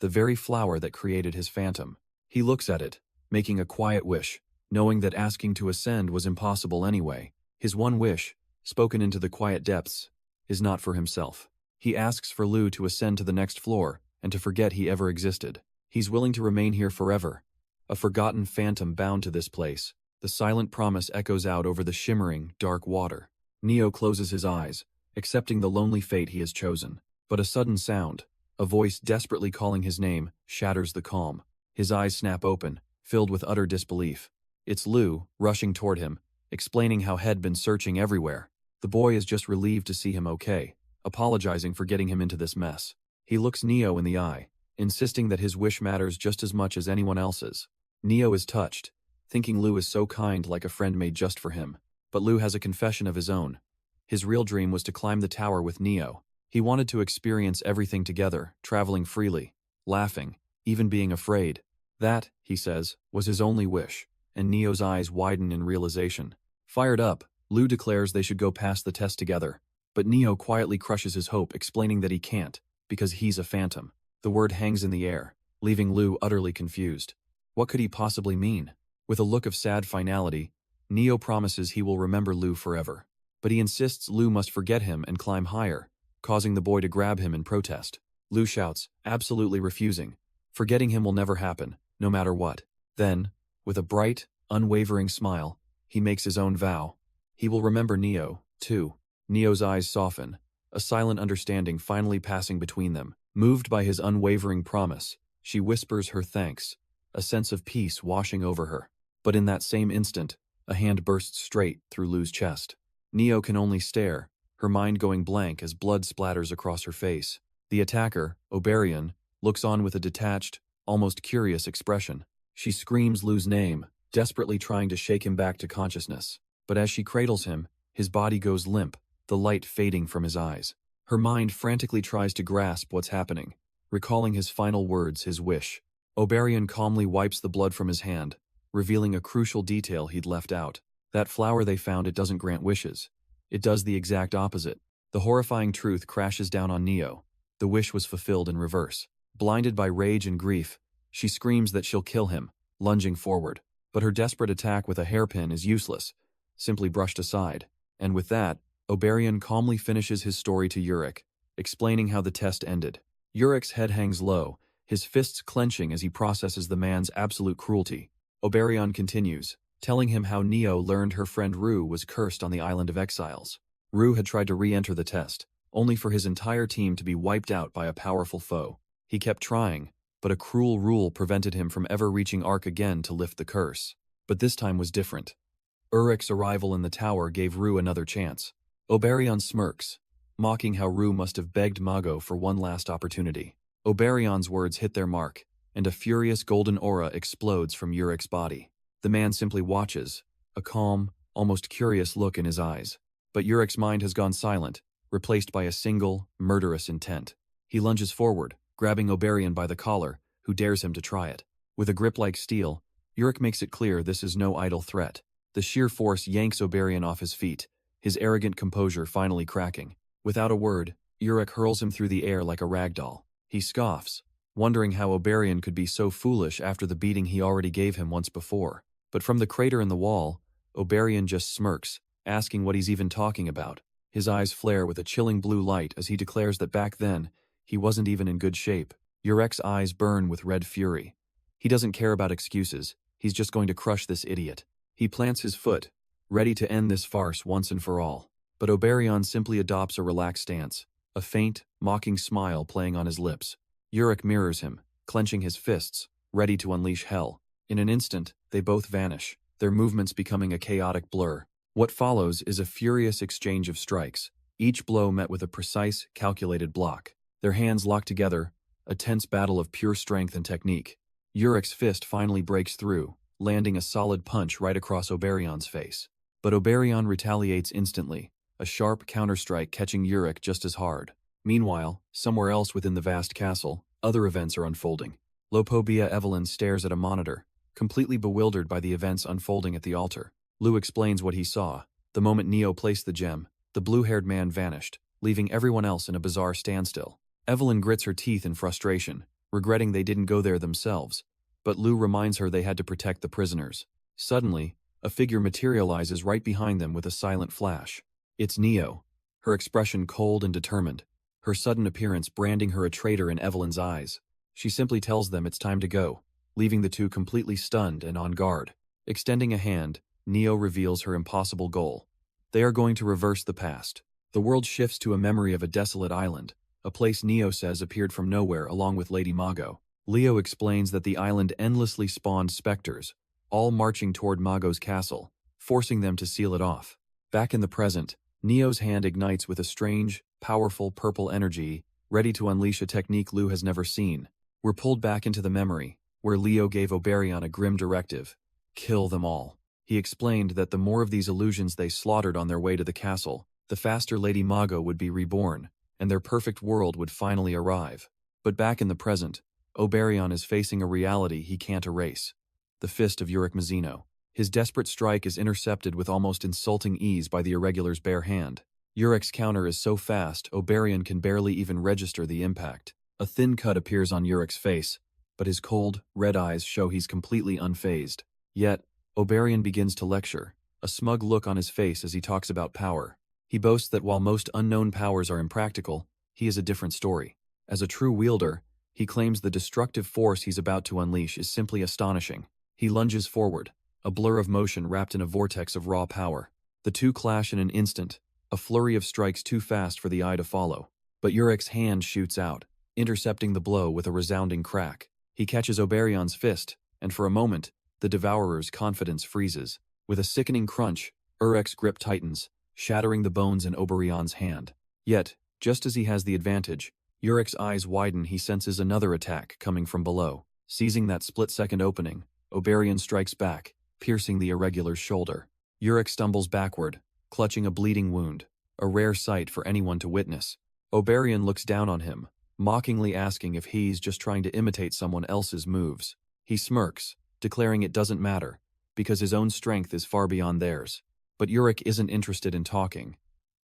the very flower that created his phantom. He looks at it, making a quiet wish, knowing that asking to ascend was impossible anyway. His one wish, spoken into the quiet depths, is not for himself. He asks for Lu to ascend to the next floor and to forget he ever existed. He's willing to remain here forever, a forgotten phantom bound to this place. The silent promise echoes out over the shimmering, dark water. Neo closes his eyes, accepting the lonely fate he has chosen. But a sudden sound, a voice desperately calling his name, shatters the calm. His eyes snap open, filled with utter disbelief. It's Lu, rushing toward him, explaining how he'd been searching everywhere. The boy is just relieved to see him okay, apologizing for getting him into this mess. He looks Neo in the eye, insisting that his wish matters just as much as anyone else's. Neo is touched, thinking Lu is so kind, like a friend made just for him. But Lu has a confession of his own. His real dream was to climb the tower with Neo. He wanted to experience everything together, traveling freely, laughing, even being afraid. That, he says, was his only wish, and Neo's eyes widen in realization. Fired up, Lu declares they should go pass the test together, but Neo quietly crushes his hope, explaining that he can't, because he's a phantom. The word hangs in the air, leaving Lu utterly confused. What could he possibly mean? With a look of sad finality, Neo promises he will remember Lu forever. But he insists Lu must forget him and climb higher, causing the boy to grab him in protest. Lu shouts, absolutely refusing. Forgetting him will never happen, no matter what. Then, with a bright, unwavering smile, he makes his own vow. He will remember Neo, too. Neo's eyes soften, a silent understanding finally passing between them. Moved by his unwavering promise, she whispers her thanks, a sense of peace washing over her. But in that same instant, a hand bursts straight through Lu's chest. Neo can only stare, her mind going blank as blood splatters across her face. The attacker, Oberion, looks on with a detached, almost curious expression. She screams Lu's name, desperately trying to shake him back to consciousness. But as she cradles him, his body goes limp, the light fading from his eyes. Her mind frantically tries to grasp what's happening, recalling his final words, his wish. Oberion calmly wipes the blood from his hand, revealing a crucial detail he'd left out. That flower they found, it doesn't grant wishes. It does the exact opposite. The horrifying truth crashes down on Neo. The wish was fulfilled in reverse. Blinded by rage and grief, she screams that she'll kill him, lunging forward. But her desperate attack with a hairpin is useless, simply brushed aside. And with that, Oberion calmly finishes his story to Urick, explaining how the test ended. Urick's head hangs low, his fists clenching as he processes the man's absolute cruelty. Oberion continues, telling him how Neo learned her friend Ru was cursed on the Island of Exiles. Ru had tried to re-enter the test, only for his entire team to be wiped out by a powerful foe. He kept trying, but a cruel rule prevented him from ever reaching Ark again to lift the curse. But this time was different. Urick's arrival in the tower gave Ru another chance. Oberion smirks, mocking how Ru must have begged Mago for one last opportunity. Oberion's words hit their mark, and a furious golden aura explodes from Urick's body. The man simply watches, a calm, almost curious look in his eyes. But Urick's mind has gone silent, replaced by a single, murderous intent. He lunges forward, grabbing Oberion by the collar, who dares him to try it. With a grip like steel, Urick makes it clear this is no idle threat. The sheer force yanks Oberion off his feet, his arrogant composure finally cracking. Without a word, Urick hurls him through the air like a rag doll. He scoffs, wondering how Oberion could be so foolish after the beating he already gave him once before. But from the crater in the wall, Oberion just smirks, asking what he's even talking about. His eyes flare with a chilling blue light as he declares that back then, he wasn't even in good shape. Urick's eyes burn with red fury. He doesn't care about excuses, he's just going to crush this idiot. He plants his foot, ready to end this farce once and for all. But Oberyon simply adopts a relaxed stance, a faint, mocking smile playing on his lips. Urick mirrors him, clenching his fists, ready to unleash hell. In an instant, they both vanish, their movements becoming a chaotic blur. What follows is a furious exchange of strikes, each blow met with a precise, calculated block. Their hands lock together, a tense battle of pure strength and technique. Urick's fist finally breaks through, landing a solid punch right across Oberyon's face. But Oberyon retaliates instantly, a sharp counterstrike catching Urick just as hard. Meanwhile, somewhere else within the vast castle, other events are unfolding. Lopobia Evelyn stares at a monitor, completely bewildered by the events unfolding at the altar. Lou explains what he saw. The moment Neo placed the gem, the blue-haired man vanished, leaving everyone else in a bizarre standstill. Evelyn grits her teeth in frustration, regretting they didn't go there themselves, but Lou reminds her they had to protect the prisoners. Suddenly, a figure materializes right behind them with a silent flash. It's Neo, her expression cold and determined, her sudden appearance branding her a traitor in Evelyn's eyes. She simply tells them it's time to go, leaving the two completely stunned and on guard. Extending a hand, Neo reveals her impossible goal. They are going to reverse the past. The world shifts to a memory of a desolate island, a place Neo says appeared from nowhere along with Lady Mago. Leo explains that the island endlessly spawned specters, all marching toward Mago's castle, forcing them to seal it off. Back in the present, Neo's hand ignites with a strange, powerful purple energy, ready to unleash a technique Lou has never seen. We're pulled back into the memory, where Leo gave Oberyon a grim directive: kill them all. He explained that the more of these illusions they slaughtered on their way to the castle, the faster Lady Mago would be reborn, and their perfect world would finally arrive. But back in the present, Oberyon is facing a reality he can't erase: the fist of Urick Mazino. His desperate strike is intercepted with almost insulting ease by the Irregular's bare hand. Urick's counter is so fast, Oberyon can barely even register the impact. A thin cut appears on Urick's face, but his cold, red eyes show he's completely unfazed. Yet, Oberyon begins to lecture, a smug look on his face as he talks about power. He boasts that while most unknown powers are impractical, he is a different story. As a true wielder, he claims the destructive force he's about to unleash is simply astonishing. He lunges forward, a blur of motion wrapped in a vortex of raw power. The two clash in an instant, a flurry of strikes too fast for the eye to follow. But Urick's hand shoots out, intercepting the blow with a resounding crack. He catches Oberyon's fist, and for a moment, the Devourer's confidence freezes. With a sickening crunch, Urick's grip tightens, shattering the bones in Oberyon's hand. Yet, just as he has the advantage, Urick's eyes widen. He senses another attack coming from below. Seizing that split-second opening, Oberyon strikes back, piercing the Irregular's shoulder. Urick stumbles backward, clutching a bleeding wound, a rare sight for anyone to witness. Oberyon looks down on him, mockingly asking if he's just trying to imitate someone else's moves. He smirks, declaring it doesn't matter, because his own strength is far beyond theirs. But Urick isn't interested in talking.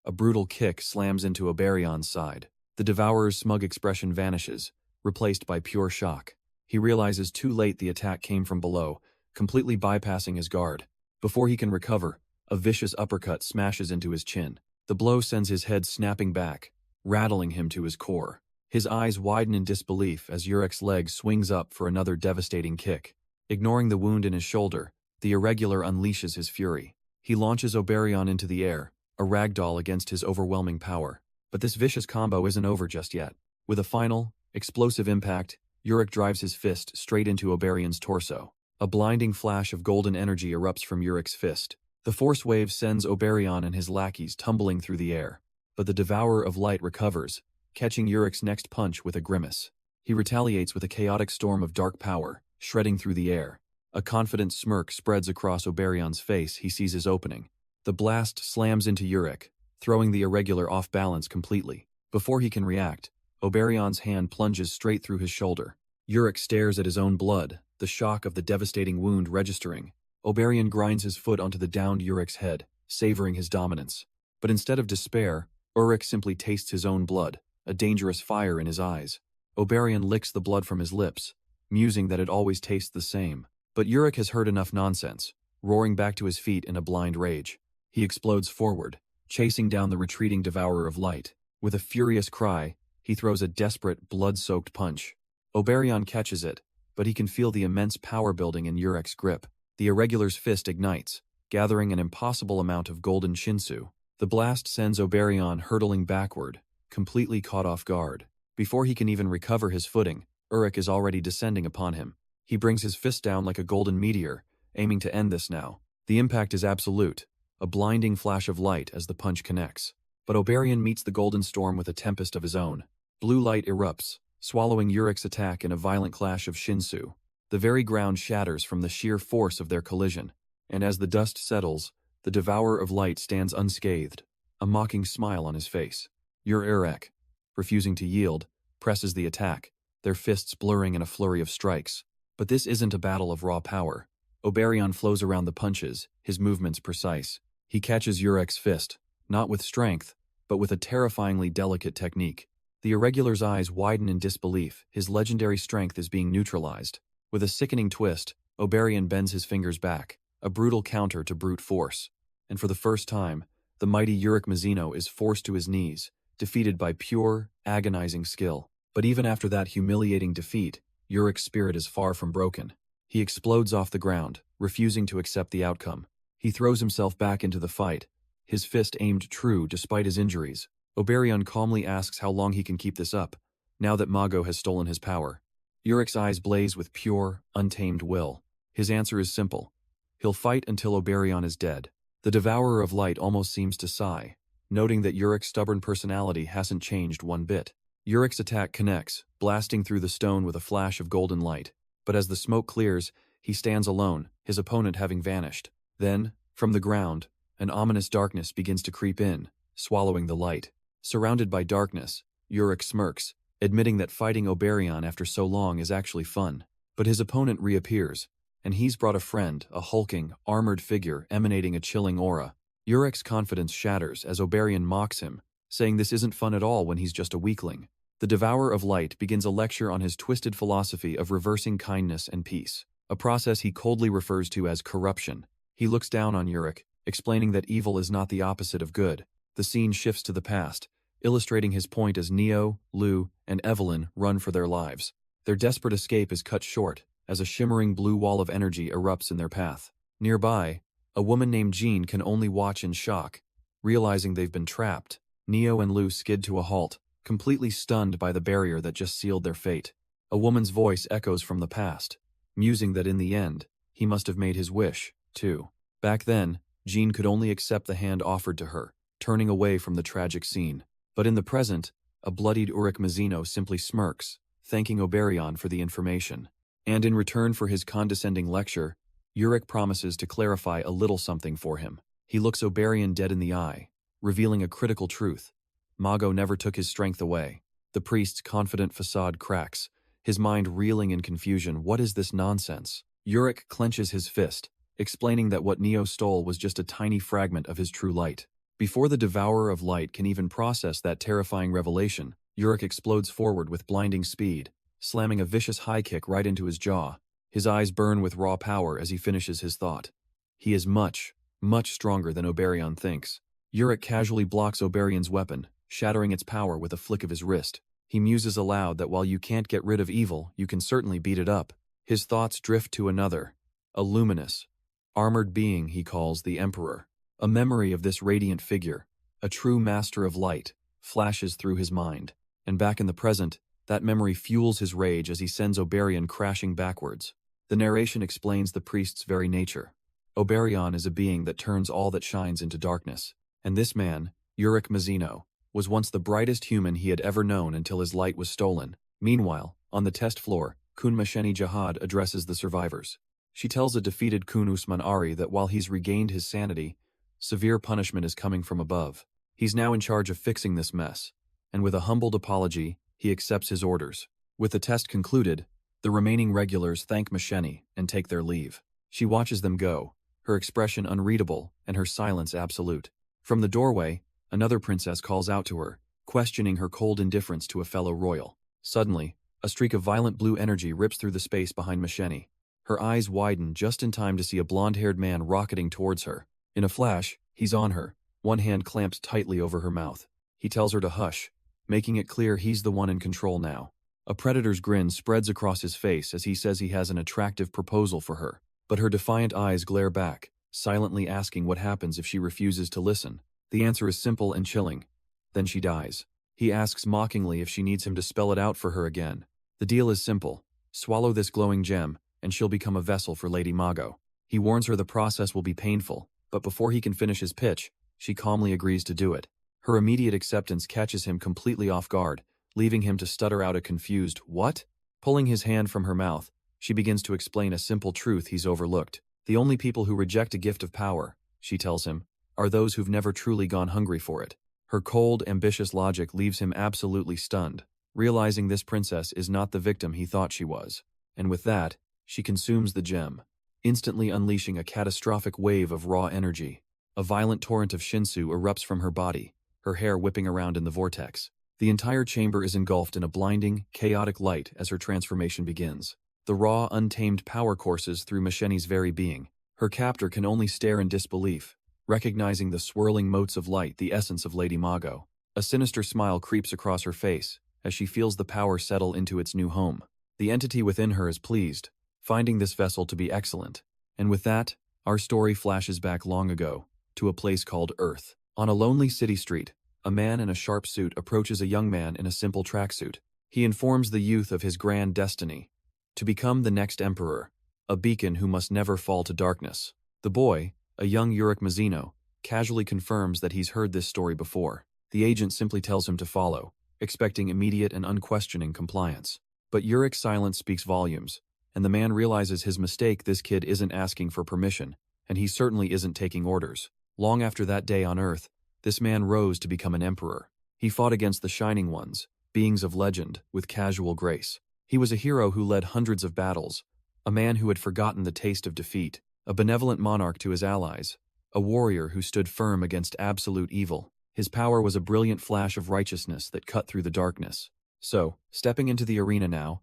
A brutal kick slams into Oberyon's side. The Devourer's smug expression vanishes, replaced by pure shock. He realizes too late the attack came from below, completely bypassing his guard. Before he can recover, a vicious uppercut smashes into his chin. The blow sends his head snapping back, rattling him to his core. His eyes widen in disbelief as Urick's leg swings up for another devastating kick. Ignoring the wound in his shoulder, the Irregular unleashes his fury. He launches Oberyon into the air, a ragdoll against his overwhelming power. But this vicious combo isn't over just yet. With a final, explosive impact, Urick drives his fist straight into Oberyon's torso. A blinding flash of golden energy erupts from Urick's fist. The force wave sends Oberyon and his lackeys tumbling through the air. But the Devourer of Light recovers, catching Urick's next punch with a grimace. He retaliates with a chaotic storm of dark power, shredding through the air. A confident smirk spreads across Oberyon's face. He sees his opening. The blast slams into Urick, throwing the Irregular off balance completely. Before he can react, Oberyon's hand plunges straight through his shoulder. Urick stares at his own blood, the shock of the devastating wound registering. Oberyon grinds his foot onto the downed Urick's head, savoring his dominance. But instead of despair, Urick simply tastes his own blood, a dangerous fire in his eyes. Oberyon licks the blood from his lips, musing that it always tastes the same. But Urick has heard enough nonsense, roaring back to his feet in a blind rage. He explodes forward, chasing down the retreating Devourer of Light. With a furious cry, he throws a desperate, blood-soaked punch. Oberyon catches it, but he can feel the immense power building in Urick's grip. The Irregular's fist ignites, gathering an impossible amount of golden shinsu. The blast sends Oberyon hurtling backward, completely caught off guard. Before he can even recover his footing, Urick is already descending upon him. He brings his fist down like a golden meteor, aiming to end this now. The impact is absolute, a blinding flash of light as the punch connects. But Oberyon meets the golden storm with a tempest of his own. Blue light erupts, swallowing Urick's attack in a violent clash of Shinsu. The very ground shatters from the sheer force of their collision, and as the dust settles, the devourer of light stands unscathed, a mocking smile on his face. Urick, refusing to yield, presses the attack, their fists blurring in a flurry of strikes. But this isn't a battle of raw power. Oberyon flows around the punches, his movements precise. He catches Urick's fist, not with strength, but with a terrifyingly delicate technique. The Irregular's eyes widen in disbelief, his legendary strength is being neutralized. With a sickening twist, Oberyon bends his fingers back, a brutal counter to brute force. And for the first time, the mighty Urick Mazino is forced to his knees, defeated by pure, agonizing skill. But even after that humiliating defeat, Urick's spirit is far from broken. He explodes off the ground, refusing to accept the outcome. He throws himself back into the fight, his fist aimed true despite his injuries. Oberyon calmly asks how long he can keep this up, now that Mago has stolen his power. Urick's eyes blaze with pure, untamed will. His answer is simple. He'll fight until Oberyon is dead. The Devourer of Light almost seems to sigh, noting that Urick's stubborn personality hasn't changed one bit. Urick's attack connects, blasting through the stone with a flash of golden light. But as the smoke clears, he stands alone, his opponent having vanished. Then, from the ground, an ominous darkness begins to creep in, swallowing the light. Surrounded by darkness, Urick smirks, admitting that fighting Oberyon after so long is actually fun. But his opponent reappears, and he's brought a friend, a hulking, armored figure emanating a chilling aura. Urick's confidence shatters as Oberyon mocks him, saying this isn't fun at all when he's just a weakling. The Devourer of Light begins a lecture on his twisted philosophy of reversing kindness and peace, a process he coldly refers to as corruption. He looks down on Urick, explaining that evil is not the opposite of good. The scene shifts to the past, illustrating his point as Neo, Lu, and Evelyn run for their lives. Their desperate escape is cut short, as a shimmering blue wall of energy erupts in their path. Nearby, a woman named Jean can only watch in shock. Realizing they've been trapped, Neo and Lu skid to a halt, completely stunned by the barrier that just sealed their fate. A woman's voice echoes from the past, musing that in the end, he must have made his wish, too. Back then, Jean could only accept the hand offered to her, turning away from the tragic scene. But in the present, a bloodied Urick Mazino simply smirks, thanking Oberyon for the information. And in return for his condescending lecture, Urick promises to clarify a little something for him. He looks Oberyon dead in the eye, revealing a critical truth. Mago never took his strength away. The priest's confident facade cracks, his mind reeling in confusion. What is this nonsense? Urick clenches his fist, explaining that what Neo stole was just a tiny fragment of his true light. Before the Devourer of Light can even process that terrifying revelation, Urick explodes forward with blinding speed, slamming a vicious high kick right into his jaw. His eyes burn with raw power as he finishes his thought. He is much, much stronger than Oberyon thinks. Urick casually blocks Oberyon's weapon, shattering its power with a flick of his wrist. He muses aloud that while you can't get rid of evil, you can certainly beat it up. His thoughts drift to another, a luminous, armored being he calls the Emperor. A memory of this radiant figure, a true master of light, flashes through his mind. And back in the present, that memory fuels his rage as he sends Oberyon crashing backwards. The narration explains the priest's very nature. Oberyon is a being that turns all that shines into darkness. And this man, Urick Mazino, was once the brightest human he had ever known until his light was stolen. Meanwhile, on the test floor, Kun Masheni Zahard addresses the survivors. She tells a defeated Kun Usman Ari that while he's regained his sanity, severe punishment is coming from above. He's now in charge of fixing this mess, and with a humbled apology, he accepts his orders. With the test concluded, the remaining regulars thank Masheni and take their leave. She watches them go, her expression unreadable and her silence absolute. From the doorway, another princess calls out to her, questioning her cold indifference to a fellow royal. Suddenly, a streak of violent blue energy rips through the space behind Masheni. Her eyes widen just in time to see a blonde-haired man rocketing towards her. In a flash, he's on her, one hand clamped tightly over her mouth. He tells her to hush, making it clear he's the one in control now. A predator's grin spreads across his face as he says he has an attractive proposal for her. But her defiant eyes glare back, silently asking what happens if she refuses to listen. The answer is simple and chilling. Then she dies. He asks mockingly if she needs him to spell it out for her again. The deal is simple. Swallow this glowing gem, and she'll become a vessel for Lady Mago. He warns her the process will be painful, but before he can finish his pitch, she calmly agrees to do it. Her immediate acceptance catches him completely off guard, leaving him to stutter out a confused, "What?" Pulling his hand from her mouth, she begins to explain a simple truth he's overlooked. The only people who reject a gift of power, she tells him, are those who've never truly gone hungry for it. Her cold, ambitious logic leaves him absolutely stunned, realizing this princess is not the victim he thought she was. And with that, she consumes the gem, instantly unleashing a catastrophic wave of raw energy. A violent torrent of Shinsu erupts from her body, her hair whipping around in the vortex. The entire chamber is engulfed in a blinding, chaotic light as her transformation begins. The raw, untamed power courses through Misheni's very being. Her captor can only stare in disbelief, recognizing the swirling motes of light, the essence of Lady Mago. A sinister smile creeps across her face as she feels the power settle into its new home. The entity within her is pleased, finding this vessel to be excellent. And with that, our story flashes back long ago, to a place called Earth. On a lonely city street, a man in a sharp suit approaches a young man in a simple tracksuit. He informs the youth of his grand destiny, to become the next emperor, a beacon who must never fall to darkness. The boy, a young Urick Mazino, casually confirms that he's heard this story before. The agent simply tells him to follow, expecting immediate and unquestioning compliance. But Urick's silence speaks volumes, and the man realizes his mistake. This kid isn't asking for permission, and he certainly isn't taking orders. Long after that day on Earth, this man rose to become an emperor. He fought against the Shining Ones, beings of legend, with casual grace. He was a hero who led hundreds of battles, a man who had forgotten the taste of defeat, a benevolent monarch to his allies, a warrior who stood firm against absolute evil. His power was a brilliant flash of righteousness that cut through the darkness. So, stepping into the arena now,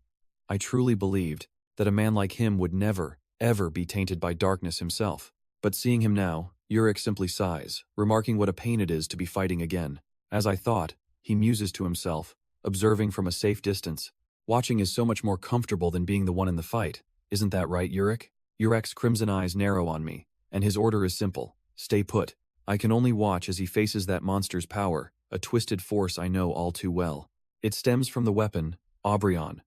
I truly believed that a man like him would never, ever be tainted by darkness himself. But seeing him now, Urick simply sighs, remarking what a pain it is to be fighting again. As I thought, he muses to himself, observing from a safe distance. Watching is so much more comfortable than being the one in the fight. Isn't that right, Urick? Urick's crimson eyes narrow on me, and his order is simple: stay put. I can only watch as he faces that monster's power, a twisted force I know all too well. It stems from the weapon, Aubryon,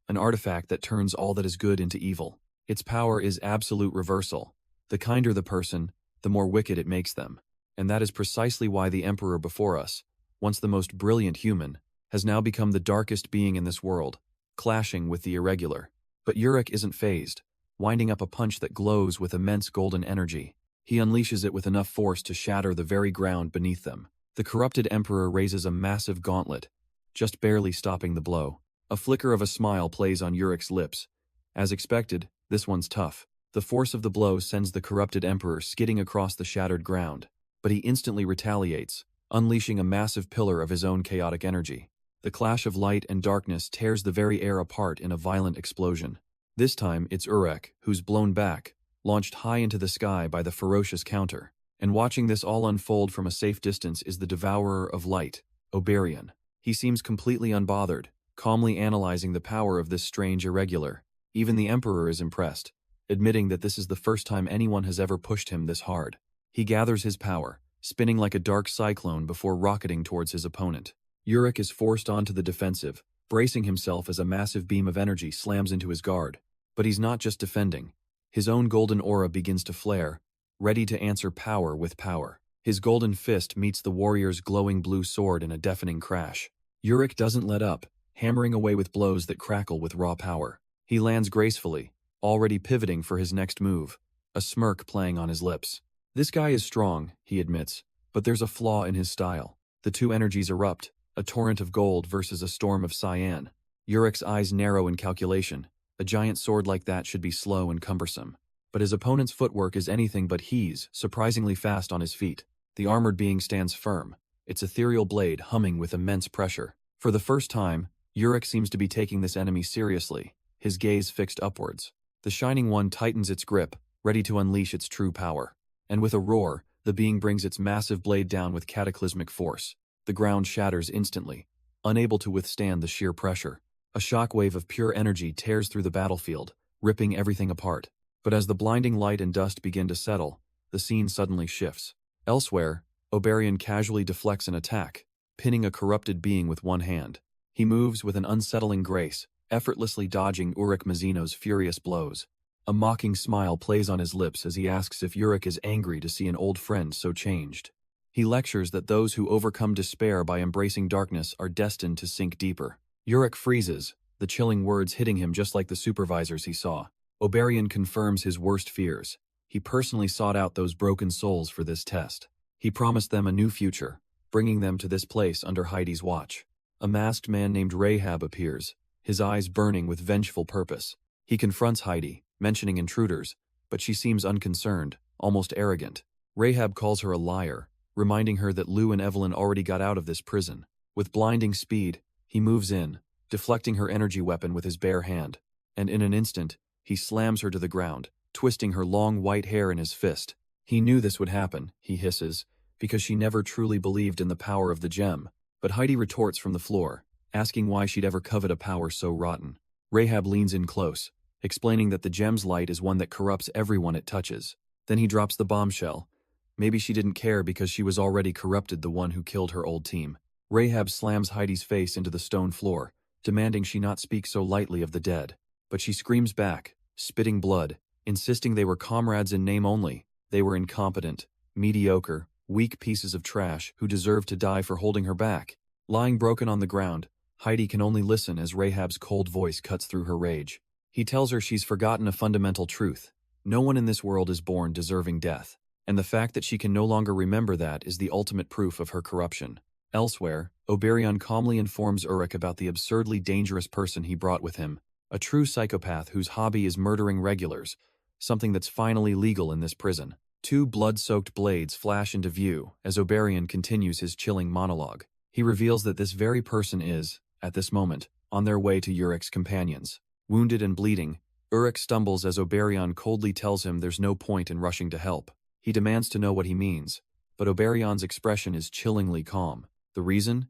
an artifact that turns all that is good into evil. Its power is absolute reversal. The kinder the person, the more wicked it makes them. And that is precisely why the Emperor before us, once the most brilliant human, has now become the darkest being in this world, clashing with the Irregular. But Urick isn't fazed, winding up a punch that glows with immense golden energy. He unleashes it with enough force to shatter the very ground beneath them. The corrupted Emperor raises a massive gauntlet, just barely stopping the blow. A flicker of a smile plays on Urick's lips. As expected, this one's tough. The force of the blow sends the corrupted Emperor skidding across the shattered ground, but he instantly retaliates, unleashing a massive pillar of his own chaotic energy. The clash of light and darkness tears the very air apart in a violent explosion. This time, it's Urick, who's blown back, launched high into the sky by the ferocious counter. And watching this all unfold from a safe distance is the Devourer of Light, Oberion. He seems completely unbothered, calmly analyzing the power of this strange Irregular. Even the Emperor is impressed, admitting that this is the first time anyone has ever pushed him this hard. He gathers his power, spinning like a dark cyclone before rocketing towards his opponent. Urick is forced onto the defensive, bracing himself as a massive beam of energy slams into his guard. But he's not just defending. His own golden aura begins to flare, ready to answer power with power. His golden fist meets the warrior's glowing blue sword in a deafening crash. Urick doesn't let up, hammering away with blows that crackle with raw power. He lands gracefully, already pivoting for his next move, a smirk playing on his lips. This guy is strong, he admits, but there's a flaw in his style. The two energies erupt, a torrent of gold versus a storm of cyan. Urick's eyes narrow in calculation. A giant sword like that should be slow and cumbersome. But his opponent's footwork is anything but. He's surprisingly fast on his feet. The armored being stands firm, its ethereal blade humming with immense pressure. For the first time, Urick seems to be taking this enemy seriously, his gaze fixed upwards. The Shining One tightens its grip, ready to unleash its true power. And with a roar, the being brings its massive blade down with cataclysmic force. The ground shatters instantly, unable to withstand the sheer pressure. A shockwave of pure energy tears through the battlefield, ripping everything apart. But as the blinding light and dust begin to settle, the scene suddenly shifts. Elsewhere, Oberion casually deflects an attack, pinning a corrupted being with one hand. He moves with an unsettling grace, effortlessly dodging Urick Mazino's furious blows. A mocking smile plays on his lips as he asks if Urick is angry to see an old friend so changed. He lectures that those who overcome despair by embracing darkness are destined to sink deeper. Urick freezes, the chilling words hitting him just like the supervisors he saw. Oberion confirms his worst fears. He personally sought out those broken souls for this test. He promised them a new future, bringing them to this place under Heidi's watch. A masked man named Rahab appears, his eyes burning with vengeful purpose. He confronts Heidi, mentioning intruders, but she seems unconcerned, almost arrogant. Rahab calls her a liar, reminding her that Lou and Evelyn already got out of this prison. With blinding speed, he moves in, deflecting her energy weapon with his bare hand, and in an instant, he slams her to the ground, twisting her long white hair in his fist. He knew this would happen, he hisses, because she never truly believed in the power of the gem. But Heidi retorts from the floor, asking why she'd ever covet a power so rotten. Rahab leans in close, explaining that the gem's light is one that corrupts everyone it touches. Then he drops the bombshell. Maybe she didn't care because she was already corrupted, the one who killed her old team. Rahab slams Heidi's face into the stone floor, demanding she not speak so lightly of the dead. But she screams back, spitting blood, insisting they were comrades in name only. They were incompetent, mediocre, weak pieces of trash who deserved to die for holding her back. Lying broken on the ground, Heidi can only listen as Rahab's cold voice cuts through her rage. He tells her she's forgotten a fundamental truth. No one in this world is born deserving death, and the fact that she can no longer remember that is the ultimate proof of her corruption. Elsewhere, Oberion calmly informs Urick about the absurdly dangerous person he brought with him, a true psychopath whose hobby is murdering regulars, something that's finally legal in this prison. Two blood-soaked blades flash into view as Oberion continues his chilling monologue. He reveals that this very person is, at this moment, on their way to Urick's companions. Wounded and bleeding, Urick stumbles as Oberion coldly tells him there's no point in rushing to help. He demands to know what he means, but Oberion's expression is chillingly calm. The reason?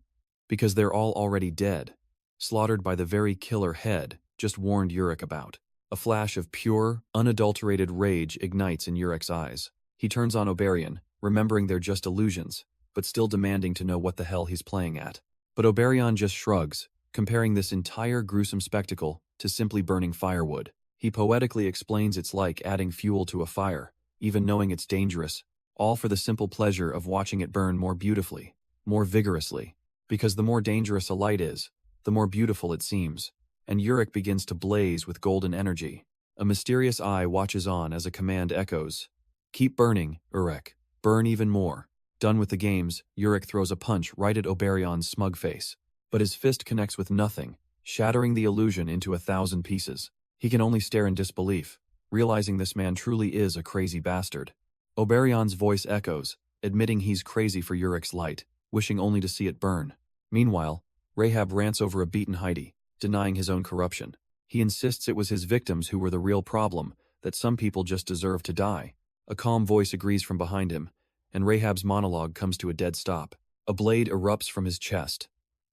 Because they're all already dead, slaughtered by the very killer Head just warned Urick about. A flash of pure, unadulterated rage ignites in Urick's eyes. He turns on Oberion, remembering they're just illusions, but still demanding to know what the hell he's playing at. But Oberion just shrugs, comparing this entire gruesome spectacle to simply burning firewood. He poetically explains it's like adding fuel to a fire, even knowing it's dangerous, all for the simple pleasure of watching it burn more beautifully, more vigorously. Because the more dangerous a light is, the more beautiful it seems, and Urick begins to blaze with golden energy. A mysterious eye watches on as a command echoes. Keep burning, Urick. Burn even more. Done with the games, Urick throws a punch right at Oberion's smug face. But his fist connects with nothing, shattering the illusion into 1,000 pieces. He can only stare in disbelief, realizing this man truly is a crazy bastard. Oberion's voice echoes, admitting he's crazy for Urick's light, wishing only to see it burn. Meanwhile, Rahab rants over a beaten Heidi, denying his own corruption. He insists it was his victims who were the real problem, that some people just deserve to die. A calm voice agrees from behind him, and Rahab's monologue comes to a dead stop. A blade erupts from his chest,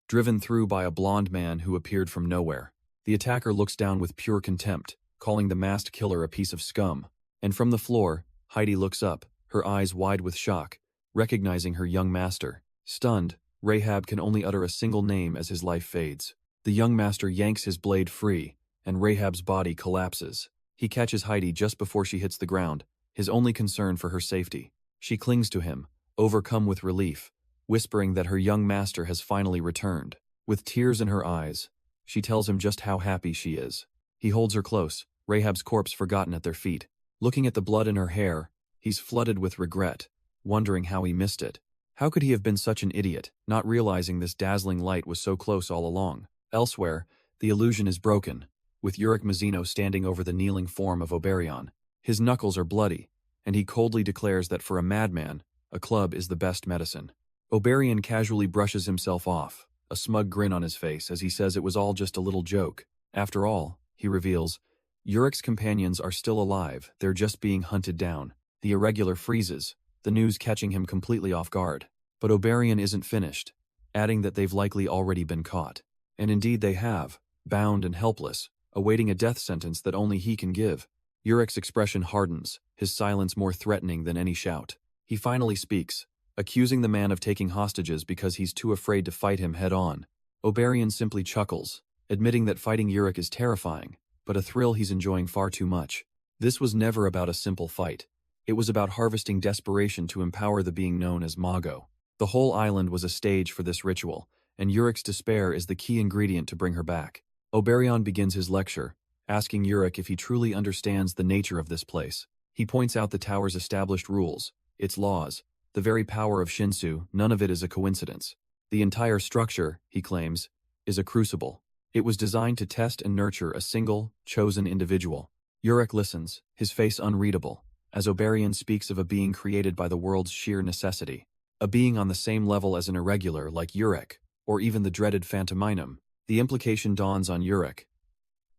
driven through by a blonde man who appeared from nowhere. The attacker looks down with pure contempt, calling the masked killer a piece of scum. And from the floor, Heidi looks up, her eyes wide with shock, recognizing her young master. Stunned, Rahab can only utter a single name as his life fades. The young master yanks his blade free, and Rahab's body collapses. He catches Heidi just before she hits the ground, his only concern for her safety. She clings to him, overcome with relief, whispering that her young master has finally returned. With tears in her eyes, she tells him just how happy she is. He holds her close, Rahab's corpse forgotten at their feet. Looking at the blood in her hair, he's flooded with regret, wondering how he missed it. How could he have been such an idiot, not realizing this dazzling light was so close all along? Elsewhere, the illusion is broken, with Urick Mazino standing over the kneeling form of Oberion. His knuckles are bloody, and he coldly declares that for a madman, a club is the best medicine. Oberion casually brushes himself off, a smug grin on his face as he says it was all just a little joke. After all, he reveals, Urick's companions are still alive, they're just being hunted down. The Irregular freezes, the news catching him completely off guard. But Oberion isn't finished, adding that they've likely already been caught. And indeed they have, bound and helpless, awaiting a death sentence that only he can give. Urick's expression hardens, his silence more threatening than any shout. He finally speaks, accusing the man of taking hostages because he's too afraid to fight him head-on. Oberian simply chuckles, admitting that fighting Urick is terrifying, but a thrill he's enjoying far too much. This was never about a simple fight. It was about harvesting desperation to empower the being known as Mago. The whole island was a stage for this ritual, and Urick's despair is the key ingredient to bring her back. Oberion begins his lecture, asking Urick if he truly understands the nature of this place. He points out the tower's established rules, its laws, the very power of Shinsu. None of it is a coincidence. The entire structure, he claims, is a crucible. It was designed to test and nurture a single, chosen individual. Urick listens, his face unreadable, as Oberion speaks of a being created by the world's sheer necessity. A being on the same level as an irregular like Urick, or even the dreaded Pentaminum. The implication dawns on Urick.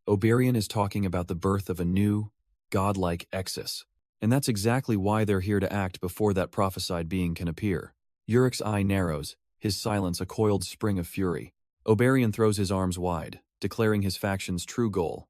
Oberion is talking about the birth of a new, godlike Exus. And that's exactly why they're here to act before that prophesied being can appear. Urick's eye narrows, his silence a coiled spring of fury. Oberion throws his arms wide, declaring his faction's true goal: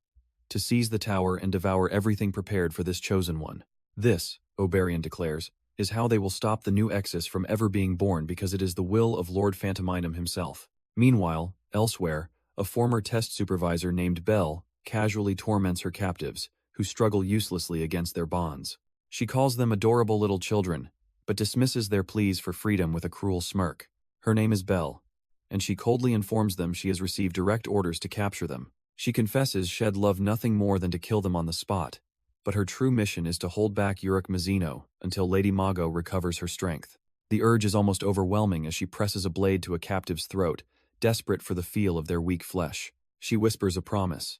to seize the tower and devour everything prepared for this chosen one. This, Oberion declares, is how they will stop the new Exus from ever being born, because it is the will of Lord Phantominum himself. Meanwhile, elsewhere, a former test supervisor named Belle casually torments her captives, who struggle uselessly against their bonds. She calls them adorable little children, but dismisses their pleas for freedom with a cruel smirk. Her name is Belle, and she coldly informs them she has received direct orders to capture them. She confesses she'd love nothing more than to kill them on the spot, but her true mission is to hold back Urick Mazino until Lady Mago recovers her strength. The urge is almost overwhelming as she presses a blade to a captive's throat, desperate for the feel of their weak flesh. She whispers a promise.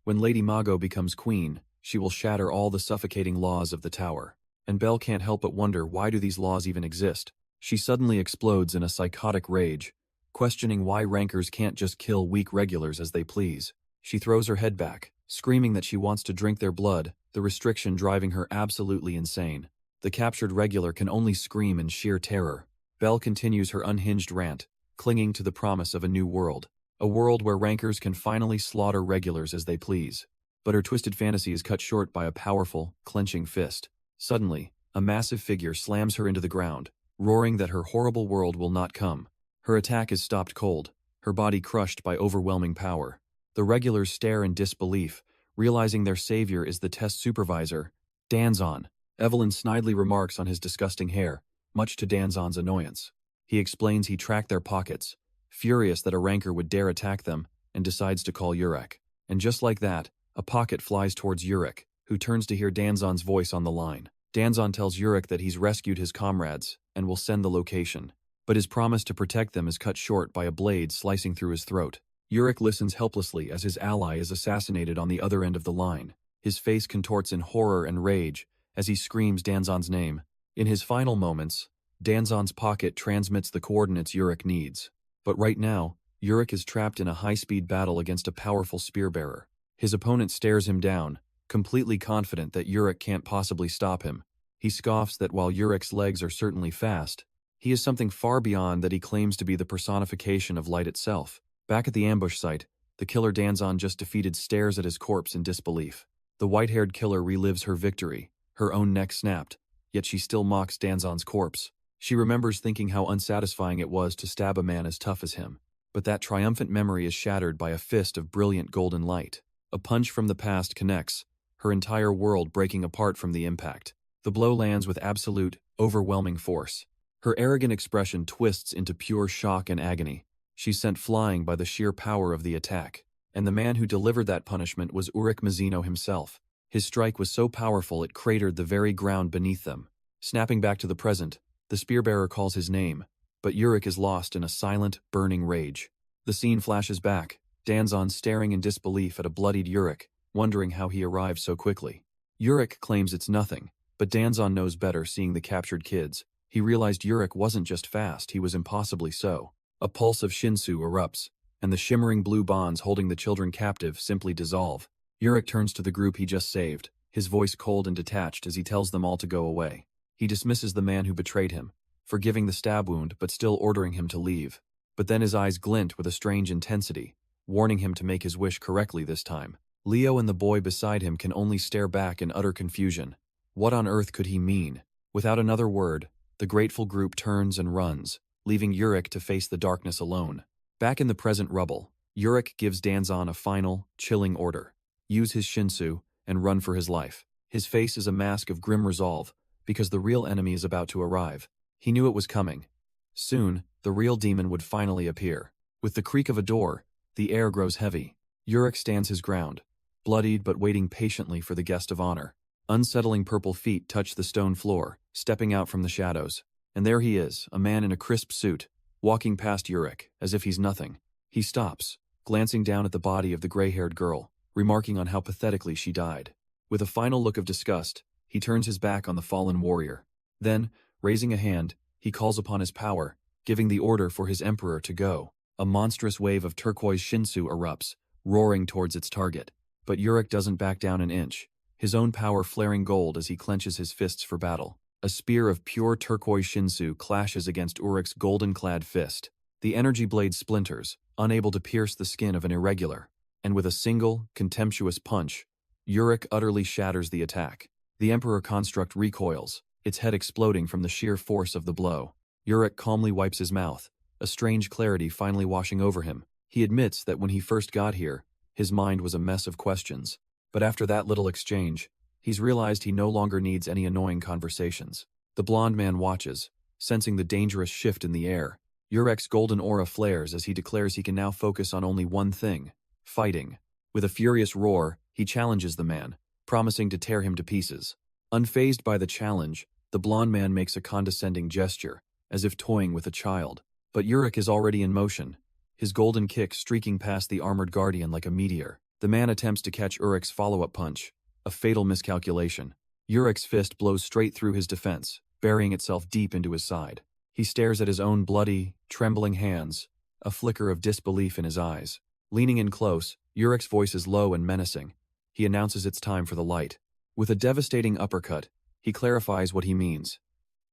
When Lady Mago becomes queen, she will shatter all the suffocating laws of the tower. And Belle can't help but wonder, why do these laws even exist? She suddenly explodes in a psychotic rage, questioning why rankers can't just kill weak regulars as they please. She throws her head back, screaming that she wants to drink their blood, the restriction driving her absolutely insane. The captured regular can only scream in sheer terror. Belle continues her unhinged rant, clinging to the promise of a new world. A world where rankers can finally slaughter regulars as they please. But her twisted fantasy is cut short by a powerful, clenching fist. Suddenly, a massive figure slams her into the ground, roaring that her horrible world will not come. Her attack is stopped cold, her body crushed by overwhelming power. The regulars stare in disbelief, realizing their savior is the test supervisor, Danjon. Evelyn snidely remarks on his disgusting hair, much to Danzon's annoyance. He explains he tracked their pockets, furious that a ranker would dare attack them, and decides to call Urick. And just like that, a pocket flies towards Urick, who turns to hear Danzon's voice on the line. Danjon tells Urick that he's rescued his comrades and will send the location, but his promise to protect them is cut short by a blade slicing through his throat. Urick listens helplessly as his ally is assassinated on the other end of the line. His face contorts in horror and rage as he screams Danzon's name. In his final moments, Danzon's pocket transmits the coordinates Urick needs. But right now, Urick is trapped in a high-speed battle against a powerful spear-bearer. His opponent stares him down, completely confident that Urick can't possibly stop him. He scoffs that while Urick's legs are certainly fast, he is something far beyond that. He claims to be the personification of light itself. Back at the ambush site, the killer Danjon just defeated stares at his corpse in disbelief. The white-haired killer relives her victory, her own neck snapped, yet she still mocks Danzon's corpse. She remembers thinking how unsatisfying it was to stab a man as tough as him. But that triumphant memory is shattered by a fist of brilliant golden light. A punch from the past connects, her entire world breaking apart from the impact. The blow lands with absolute, overwhelming force. Her arrogant expression twists into pure shock and agony. She's sent flying by the sheer power of the attack. And the man who delivered that punishment was Urick Mazino himself. His strike was so powerful it cratered the very ground beneath them. Snapping back to the present, the spearbearer calls his name, but Urick is lost in a silent, burning rage. The scene flashes back, Danzon staring in disbelief at a bloodied Urick, wondering how he arrived so quickly. Urick claims it's nothing, but Danzon knows better. Seeing the captured kids, he realized Urick wasn't just fast, he was impossibly so. A pulse of Shinsu erupts, and the shimmering blue bonds holding the children captive simply dissolve. Urick turns to the group he just saved, his voice cold and detached as he tells them all to go away. He dismisses the man who betrayed him, forgiving the stab wound but still ordering him to leave. But then his eyes glint with a strange intensity, warning him to make his wish correctly this time. Leo and the boy beside him can only stare back in utter confusion. What on earth could he mean? Without another word, The grateful group turns and runs, leaving Urick to face the darkness alone. Back in the present rubble, Urick gives Danjon a final, chilling order. Use his Shinsu and run for his life. His face is a mask of grim resolve, because the real enemy is about to arrive. He knew it was coming. Soon, the real demon would finally appear. With the creak of a door, the air grows heavy. Urick stands his ground, bloodied but waiting patiently for the guest of honor. Unsettling purple feet touch the stone floor, stepping out from the shadows. And there he is, a man in a crisp suit, walking past Urick, as if he's nothing. He stops, glancing down at the body of the gray-haired girl, remarking on how pathetically she died. With a final look of disgust, he turns his back on the fallen warrior. Then, raising a hand, he calls upon his power, giving the order for his emperor to go. A monstrous wave of turquoise Shinsu erupts, roaring towards its target. But Urick doesn't back down an inch, his own power flaring gold as he clenches his fists for battle. A spear of pure turquoise Shinsu clashes against Urick's golden-clad fist. The energy blade splinters, unable to pierce the skin of an irregular. And with a single, contemptuous punch, Urick utterly shatters the attack. The Emperor construct recoils, its head exploding from the sheer force of the blow. Urick calmly wipes his mouth, a strange clarity finally washing over him. He admits that when he first got here, his mind was a mess of questions. But after that little exchange, he's realized he no longer needs any annoying conversations. The blond man watches, sensing the dangerous shift in the air. Urick's golden aura flares as he declares he can now focus on only one thing: fighting. With a furious roar, he challenges the man, promising to tear him to pieces. Unfazed by the challenge, the blond man makes a condescending gesture, as if toying with a child. But Urick is already in motion, his golden kick streaking past the armored guardian like a meteor. The man attempts to catch Urick's follow-up punch, a fatal miscalculation. Urick's fist blows straight through his defense, burying itself deep into his side. He stares at his own bloody, trembling hands, a flicker of disbelief in his eyes. Leaning in close, Urick's voice is low and menacing. He announces it's time for the light. With a devastating uppercut, he clarifies what he means.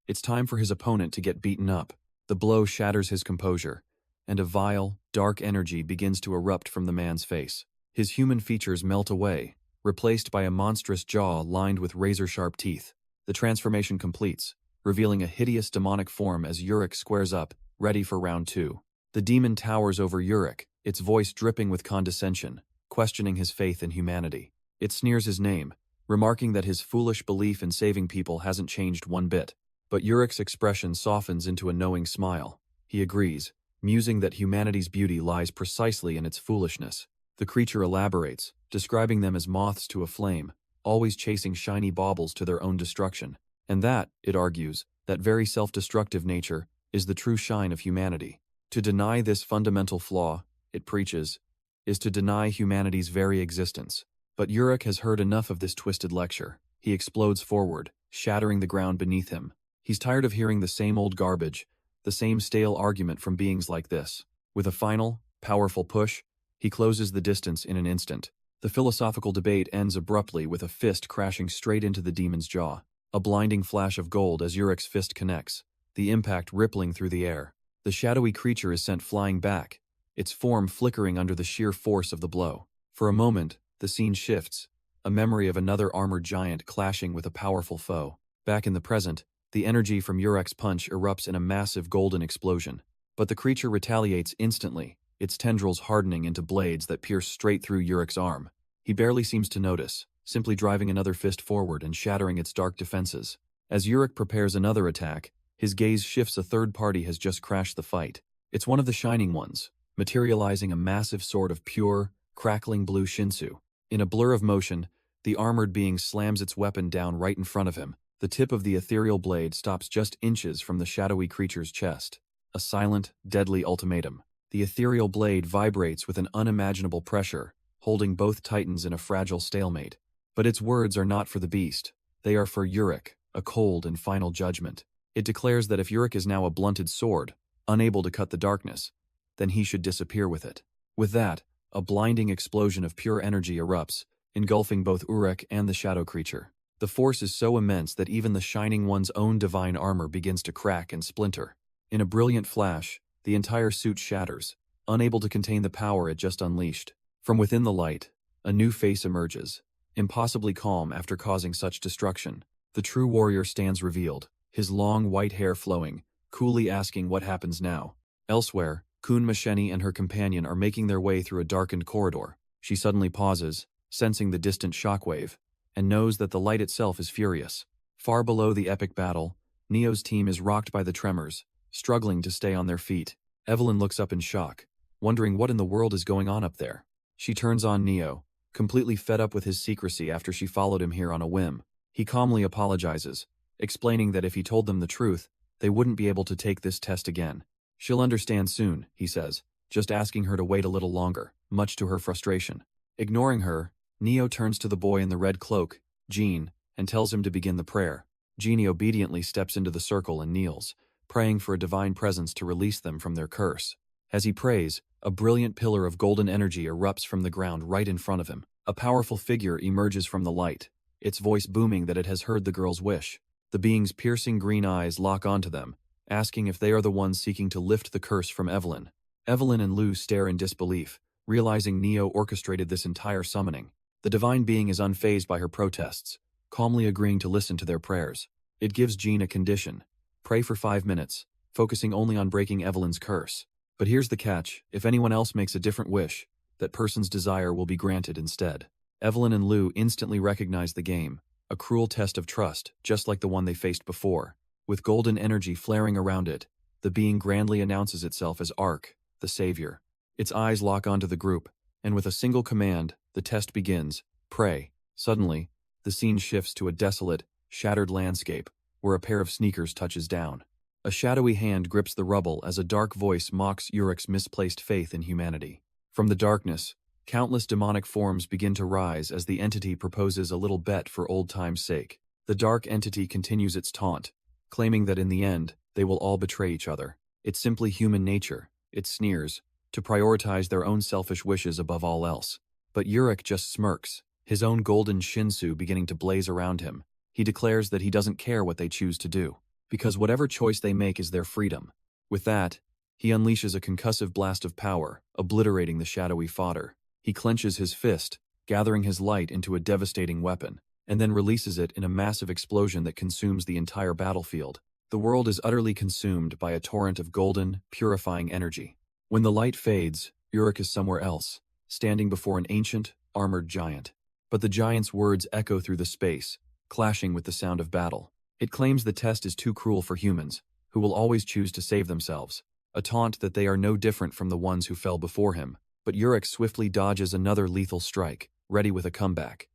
It's time for his opponent to get beaten up. The blow shatters his composure, and a vile, dark energy begins to erupt from the man's face. His human features melt away, replaced by a monstrous jaw lined with razor-sharp teeth. The transformation completes, revealing a hideous demonic form as Urick squares up, ready for round 2. The demon towers over Urick, its voice dripping with condescension, questioning his faith in humanity. It sneers his name, remarking that his foolish belief in saving people hasn't changed one bit. But Urick's expression softens into a knowing smile. He agrees, musing that humanity's beauty lies precisely in its foolishness. The creature elaborates, describing them as moths to a flame, always chasing shiny baubles to their own destruction. And that, it argues, that very self-destructive nature, is the true shine of humanity. To deny this fundamental flaw, it preaches, is to deny humanity's very existence. But Urick has heard enough of this twisted lecture. He explodes forward, shattering the ground beneath him. He's tired of hearing the same old garbage, the same stale argument from beings like this. With a final, powerful push, he closes the distance in an instant. The philosophical debate ends abruptly with a fist crashing straight into the demon's jaw. A blinding flash of gold as Urick's fist connects, the impact rippling through the air. The shadowy creature is sent flying back, its form flickering under the sheer force of the blow. For a moment, the scene shifts, a memory of another armored giant clashing with a powerful foe. Back in the present, the energy from Urick's punch erupts in a massive golden explosion. But the creature retaliates instantly, its tendrils hardening into blades that pierce straight through Urick's arm. He barely seems to notice, simply driving another fist forward and shattering its dark defenses. As Urick prepares another attack, his gaze shifts. A third party has just crashed the fight. It's one of the shining ones, materializing a massive sword of pure, crackling blue Shinsu. In a blur of motion, the armored being slams its weapon down right in front of him. The tip of the ethereal blade stops just inches from the shadowy creature's chest. A silent, deadly ultimatum. The ethereal blade vibrates with an unimaginable pressure, holding both titans in a fragile stalemate. But its words are not for the beast. They are for Urick, a cold and final judgment. It declares that if Urick is now a blunted sword, unable to cut the darkness, then he should disappear with it. With that, a blinding explosion of pure energy erupts, engulfing both Urick and the shadow creature. The force is so immense that even the Shining One's own divine armor begins to crack and splinter. In a brilliant flash, the entire suit shatters, unable to contain the power it just unleashed. From within the light, a new face emerges, impossibly calm after causing such destruction. The true warrior stands revealed, his long white hair flowing, coolly asking what happens now. Elsewhere, Kun Masheni and her companion are making their way through a darkened corridor. She suddenly pauses, sensing the distant shockwave, and knows that the light itself is furious. Far below the epic battle, Neo's team is rocked by the tremors, struggling to stay on their feet. Evelyn looks up in shock, wondering what in the world is going on up there. She turns on Neo, completely fed up with his secrecy after she followed him here on a whim. He calmly apologizes, explaining that if he told them the truth, they wouldn't be able to take this test again. She'll understand soon, he says, just asking her to wait a little longer, much to her frustration. Ignoring her, Neo turns to the boy in the red cloak, Jean, and tells him to begin the prayer. Jeannie obediently steps into the circle and kneels, praying for a divine presence to release them from their curse. As he prays, a brilliant pillar of golden energy erupts from the ground right in front of him. A powerful figure emerges from the light, its voice booming that it has heard the girl's wish. The being's piercing green eyes lock onto them, asking if they are the ones seeking to lift the curse from Evelyn. Evelyn and Lou stare in disbelief, realizing Neo orchestrated this entire summoning. The divine being is unfazed by her protests, calmly agreeing to listen to their prayers. It gives Jean a condition: pray for 5 minutes, focusing only on breaking Evelyn's curse. But here's the catch: if anyone else makes a different wish, that person's desire will be granted instead. Evelyn and Lou instantly recognize the game, a cruel test of trust, just like the one they faced before. With golden energy flaring around it, the being grandly announces itself as Ark, the savior. Its eyes lock onto the group, and with a single command, the test begins: pray. Suddenly, the scene shifts to a desolate, shattered landscape, where a pair of sneakers touches down. A shadowy hand grips the rubble as a dark voice mocks Urick's misplaced faith in humanity. From the darkness, countless demonic forms begin to rise as the entity proposes a little bet for old time's sake. The dark entity continues its taunt, claiming that in the end, they will all betray each other. It's simply human nature, it sneers, to prioritize their own selfish wishes above all else. But Urick just smirks, his own golden shinsu beginning to blaze around him. He declares that he doesn't care what they choose to do, because whatever choice they make is their freedom. With that, he unleashes a concussive blast of power, obliterating the shadowy fodder. He clenches his fist, gathering his light into a devastating weapon, and then releases it in a massive explosion that consumes the entire battlefield. The world is utterly consumed by a torrent of golden, purifying energy. When the light fades, Urick is somewhere else, standing before an ancient, armored giant. But the giant's words echo through the space, clashing with the sound of battle. It claims the test is too cruel for humans, who will always choose to save themselves, a taunt that they are no different from the ones who fell before him. But Urick swiftly dodges another lethal strike, ready with a comeback.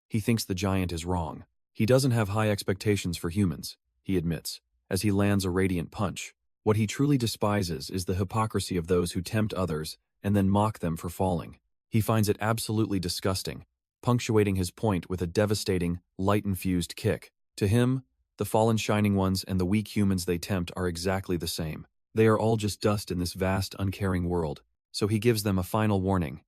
He thinks the giant is wrong. He doesn't have high expectations for humans, he admits, as he lands a radiant punch. What he truly despises is the hypocrisy of those who tempt others and then mock them for falling. He finds it absolutely disgusting, punctuating his point with a devastating, light-infused kick. To him, the fallen shining ones and the weak humans they tempt are exactly the same. They are all just dust in this vast, uncaring world. So he gives them a final warning: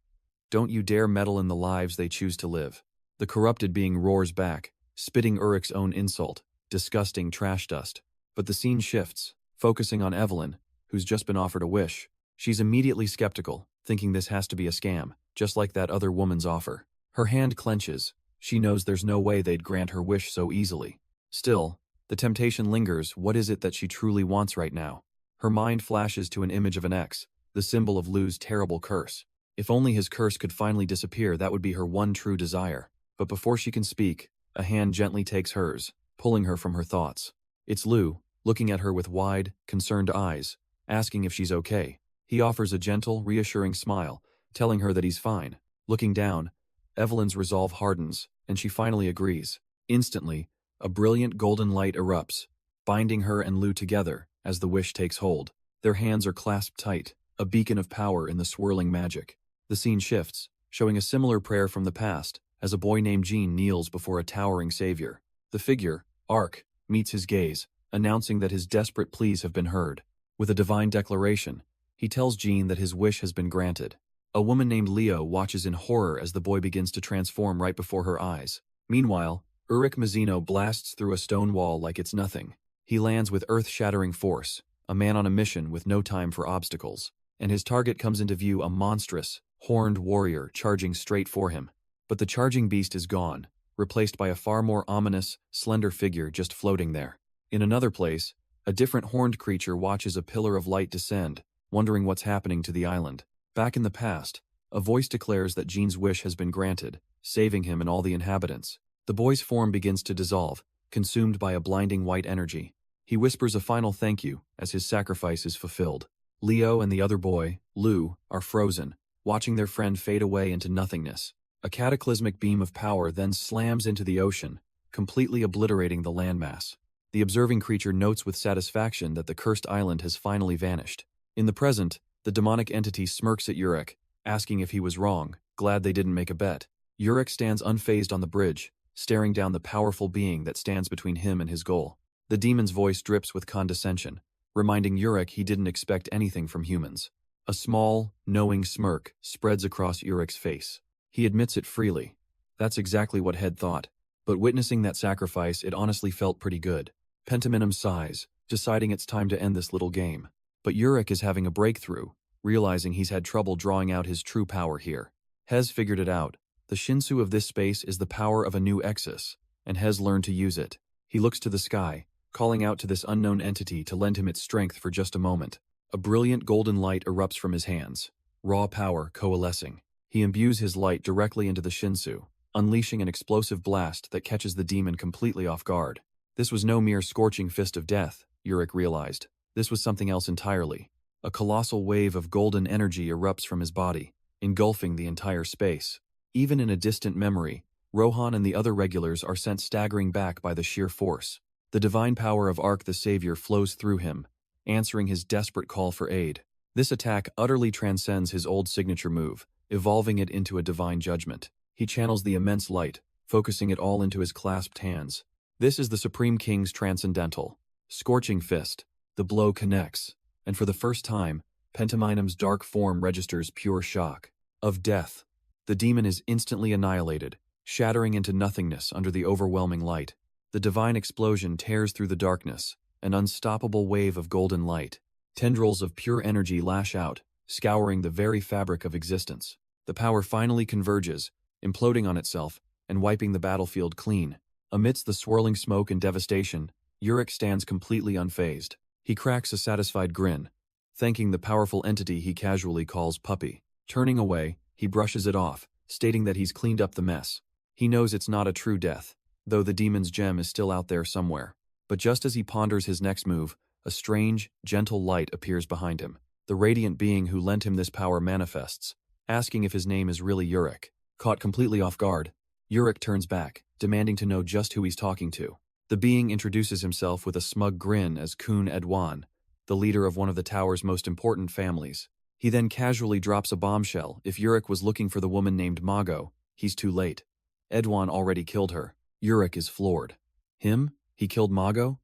don't you dare meddle in the lives they choose to live. The corrupted being roars back, spitting Urick's own insult: disgusting trash dust. But the scene shifts, focusing on Evelyn, who's just been offered a wish. She's immediately skeptical, thinking this has to be a scam, just like that other woman's offer. Her hand clenches. She knows there's no way they'd grant her wish so easily. Still, the temptation lingers. What is it that she truly wants right now? Her mind flashes to an image of an X, the symbol of Lou's terrible curse. If only his curse could finally disappear, that would be her one true desire. But before she can speak, a hand gently takes hers, pulling her from her thoughts. It's Lou, looking at her with wide, concerned eyes, asking if she's okay. He offers a gentle, reassuring smile, telling her that he's fine. Looking down, Evelyn's resolve hardens, and she finally agrees. Instantly, a brilliant golden light erupts, binding her and Lou together as the wish takes hold. Their hands are clasped tight, a beacon of power in the swirling magic. The scene shifts, showing a similar prayer from the past, as a boy named Jean kneels before a towering savior. The figure, Ark, meets his gaze, announcing that his desperate pleas have been heard. With a divine declaration, he tells Jean that his wish has been granted. A woman named Leo watches in horror as the boy begins to transform right before her eyes. Meanwhile, Urick Mazino blasts through a stone wall like it's nothing. He lands with earth-shattering force, a man on a mission with no time for obstacles, and his target comes into view, a monstrous, horned warrior charging straight for him. But the charging beast is gone, replaced by a far more ominous, slender figure just floating there. In another place, a different horned creature watches a pillar of light descend, wondering what's happening to the island. Back in the past, a voice declares that Jean's wish has been granted, saving him and all the inhabitants. The boy's form begins to dissolve, consumed by a blinding white energy. He whispers a final thank you as his sacrifice is fulfilled. Leo and the other boy, Lu, are frozen, watching their friend fade away into nothingness. A cataclysmic beam of power then slams into the ocean, completely obliterating the landmass. The observing creature notes with satisfaction that the cursed island has finally vanished. In the present, the demonic entity smirks at Urick, asking if he was wrong, glad they didn't make a bet. Urick stands unfazed on the bridge, staring down the powerful being that stands between him and his goal. The demon's voice drips with condescension, reminding Urick he didn't expect anything from humans. A small, knowing smirk spreads across Urick's face. He admits it freely. That's exactly what Head thought. But witnessing that sacrifice, it honestly felt pretty good. Pentaminum sighs, deciding it's time to end this little game. But Urick is having a breakthrough, realizing he's had trouble drawing out his true power here. Hez figured it out. The Shinsu of this space is the power of a new Exus, and Hez learned to use it. He looks to the sky, calling out to this unknown entity to lend him its strength for just a moment. A brilliant golden light erupts from his hands, raw power coalescing. He imbues his light directly into the Shinsu, unleashing an explosive blast that catches the demon completely off guard. This was no mere scorching fist of death, Urick realized. This was something else entirely. A colossal wave of golden energy erupts from his body, engulfing the entire space. Even in a distant memory, Rohan and the other regulars are sent staggering back by the sheer force. The divine power of Ark the Savior flows through him, answering his desperate call for aid. This attack utterly transcends his old signature move, evolving it into a divine judgment. He channels the immense light, focusing it all into his clasped hands. This is the Supreme King's transcendental, scorching fist. The blow connects, and for the first time, Pentaminum's dark form registers pure shock. Of death. The demon is instantly annihilated, shattering into nothingness under the overwhelming light. The divine explosion tears through the darkness, an unstoppable wave of golden light. Tendrils of pure energy lash out, scouring the very fabric of existence. The power finally converges, imploding on itself, and wiping the battlefield clean. Amidst the swirling smoke and devastation, Urick stands completely unfazed. He cracks a satisfied grin, thanking the powerful entity he casually calls Puppy. Turning away, he brushes it off, stating that he's cleaned up the mess. He knows it's not a true death, though the demon's gem is still out there somewhere. But just as he ponders his next move, a strange, gentle light appears behind him. The radiant being who lent him this power manifests, asking if his name is really Urick. Caught completely off guard, Urick turns back, demanding to know just who he's talking to. The being introduces himself with a smug grin as Kun Edwan, the leader of one of the tower's most important families. He then casually drops a bombshell. If Urick was looking for the woman named Mago, he's too late. Edwan already killed her. Urick is floored. Him? He killed Mago?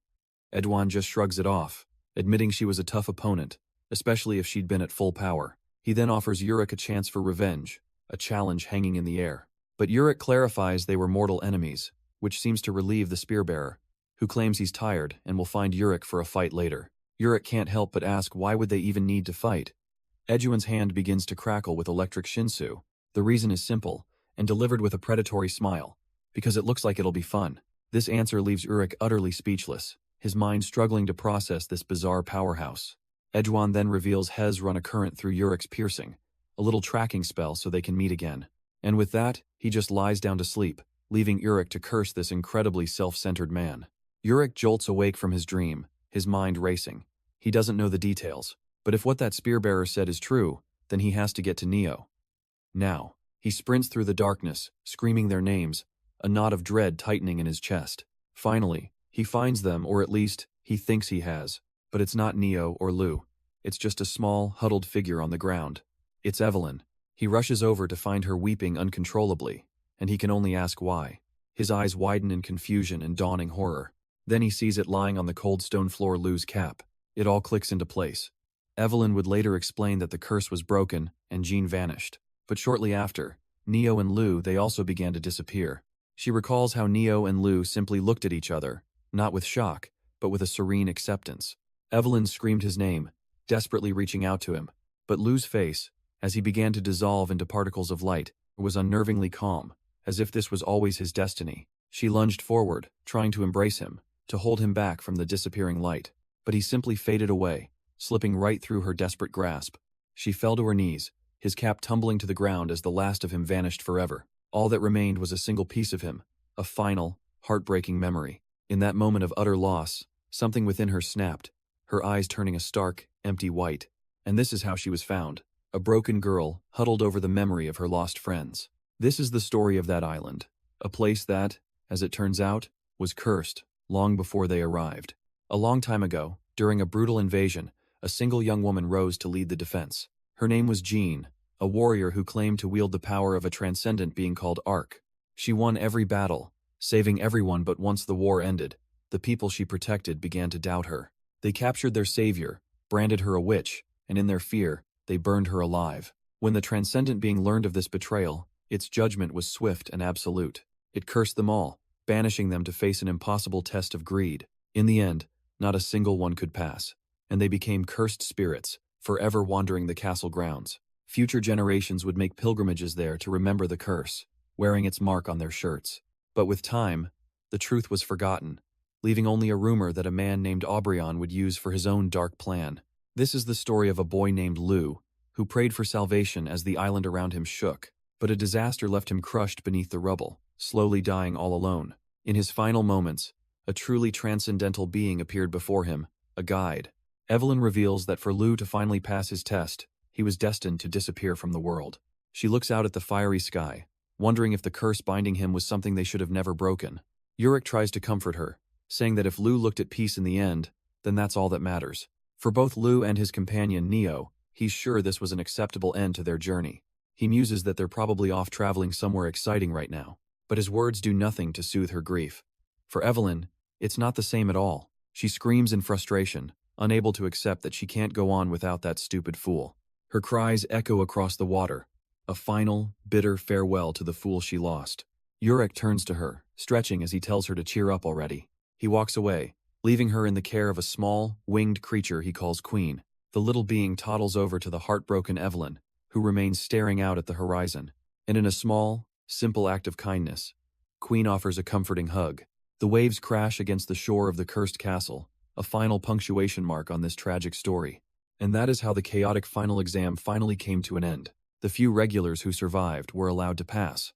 Edwan just shrugs it off, admitting she was a tough opponent, especially if she'd been at full power. He then offers Urick a chance for revenge, a challenge hanging in the air. But Urick clarifies they were mortal enemies, which seems to relieve the spearbearer, who claims he's tired and will find Urick for a fight later. Urick can't help but ask why would they even need to fight. Edwan's hand begins to crackle with electric Shinsu. The reason is simple, and delivered with a predatory smile, because it looks like it'll be fun. This answer leaves Urick utterly speechless, his mind struggling to process this bizarre powerhouse. Edwan then reveals Hez run a current through Urick's piercing, a little tracking spell so they can meet again. And with that, he just lies down to sleep, leaving Urick to curse this incredibly self-centered man. Urick jolts awake from his dream, his mind racing. He doesn't know the details, but if what that spearbearer said is true, then he has to get to Neo. Now, he sprints through the darkness, screaming their names, a knot of dread tightening in his chest. Finally, he finds them, or at least, he thinks he has. But it's not Neo or Lu. It's just a small, huddled figure on the ground. It's Evelyn. He rushes over to find her weeping uncontrollably, and he can only ask why. His eyes widen in confusion and dawning horror. Then he sees it lying on the cold stone floor Lu's cap. It all clicks into place. Evelyn would later explain that the curse was broken and Jean vanished. But shortly after, Neo and Lu, they also began to disappear. She recalls how Neo and Lu simply looked at each other, not with shock, but with a serene acceptance. Evelyn screamed his name, desperately reaching out to him. But Lu's face, as he began to dissolve into particles of light, was unnervingly calm, as if this was always his destiny. She lunged forward, trying to embrace him, to hold him back from the disappearing light. But he simply faded away, slipping right through her desperate grasp. She fell to her knees, his cap tumbling to the ground as the last of him vanished forever. All that remained was a single piece of him, a final, heartbreaking memory. In that moment of utter loss, something within her snapped, her eyes turning a stark, empty white. And this is how she was found, a broken girl huddled over the memory of her lost friends. This is the story of that island, a place that, as it turns out, was cursed long before they arrived. A long time ago, during a brutal invasion, a single young woman rose to lead the defense. Her name was Jean, a warrior who claimed to wield the power of a transcendent being called Arc. She won every battle, saving everyone, but once the war ended, the people she protected began to doubt her. They captured their savior, branded her a witch, and in their fear, they burned her alive. When the transcendent being learned of this betrayal, its judgment was swift and absolute. It cursed them all, banishing them to face an impossible test of greed. In the end, not a single one could pass, and they became cursed spirits, forever wandering the castle grounds. Future generations would make pilgrimages there to remember the curse, wearing its mark on their shirts. But with time, the truth was forgotten, leaving only a rumor that a man named Aubryon would use for his own dark plan. This is the story of a boy named Lou, who prayed for salvation as the island around him shook, but a disaster left him crushed beneath the rubble, slowly dying all alone. In his final moments, a truly transcendental being appeared before him, a guide. Evelyn reveals that for Lou to finally pass his test, he was destined to disappear from the world. She looks out at the fiery sky, wondering if the curse binding him was something they should have never broken. Urick tries to comfort her, saying that if Lou looked at peace in the end, then that's all that matters. For both Lou and his companion Neo, he's sure this was an acceptable end to their journey. He muses that they're probably off traveling somewhere exciting right now, but his words do nothing to soothe her grief. For Evelyn, it's not the same at all. She screams in frustration, unable to accept that she can't go on without that stupid fool. Her cries echo across the water, a final, bitter farewell to the fool she lost. Urick turns to her, stretching as he tells her to cheer up already. He walks away, leaving her in the care of a small, winged creature he calls Queen. The little being toddles over to the heartbroken Evelyn, who remains staring out at the horizon. And in a small, simple act of kindness, Queen offers a comforting hug. The waves crash against the shore of the cursed castle, a final punctuation mark on this tragic story. And that is how the chaotic final exam finally came to an end. The few regulars who survived were allowed to pass,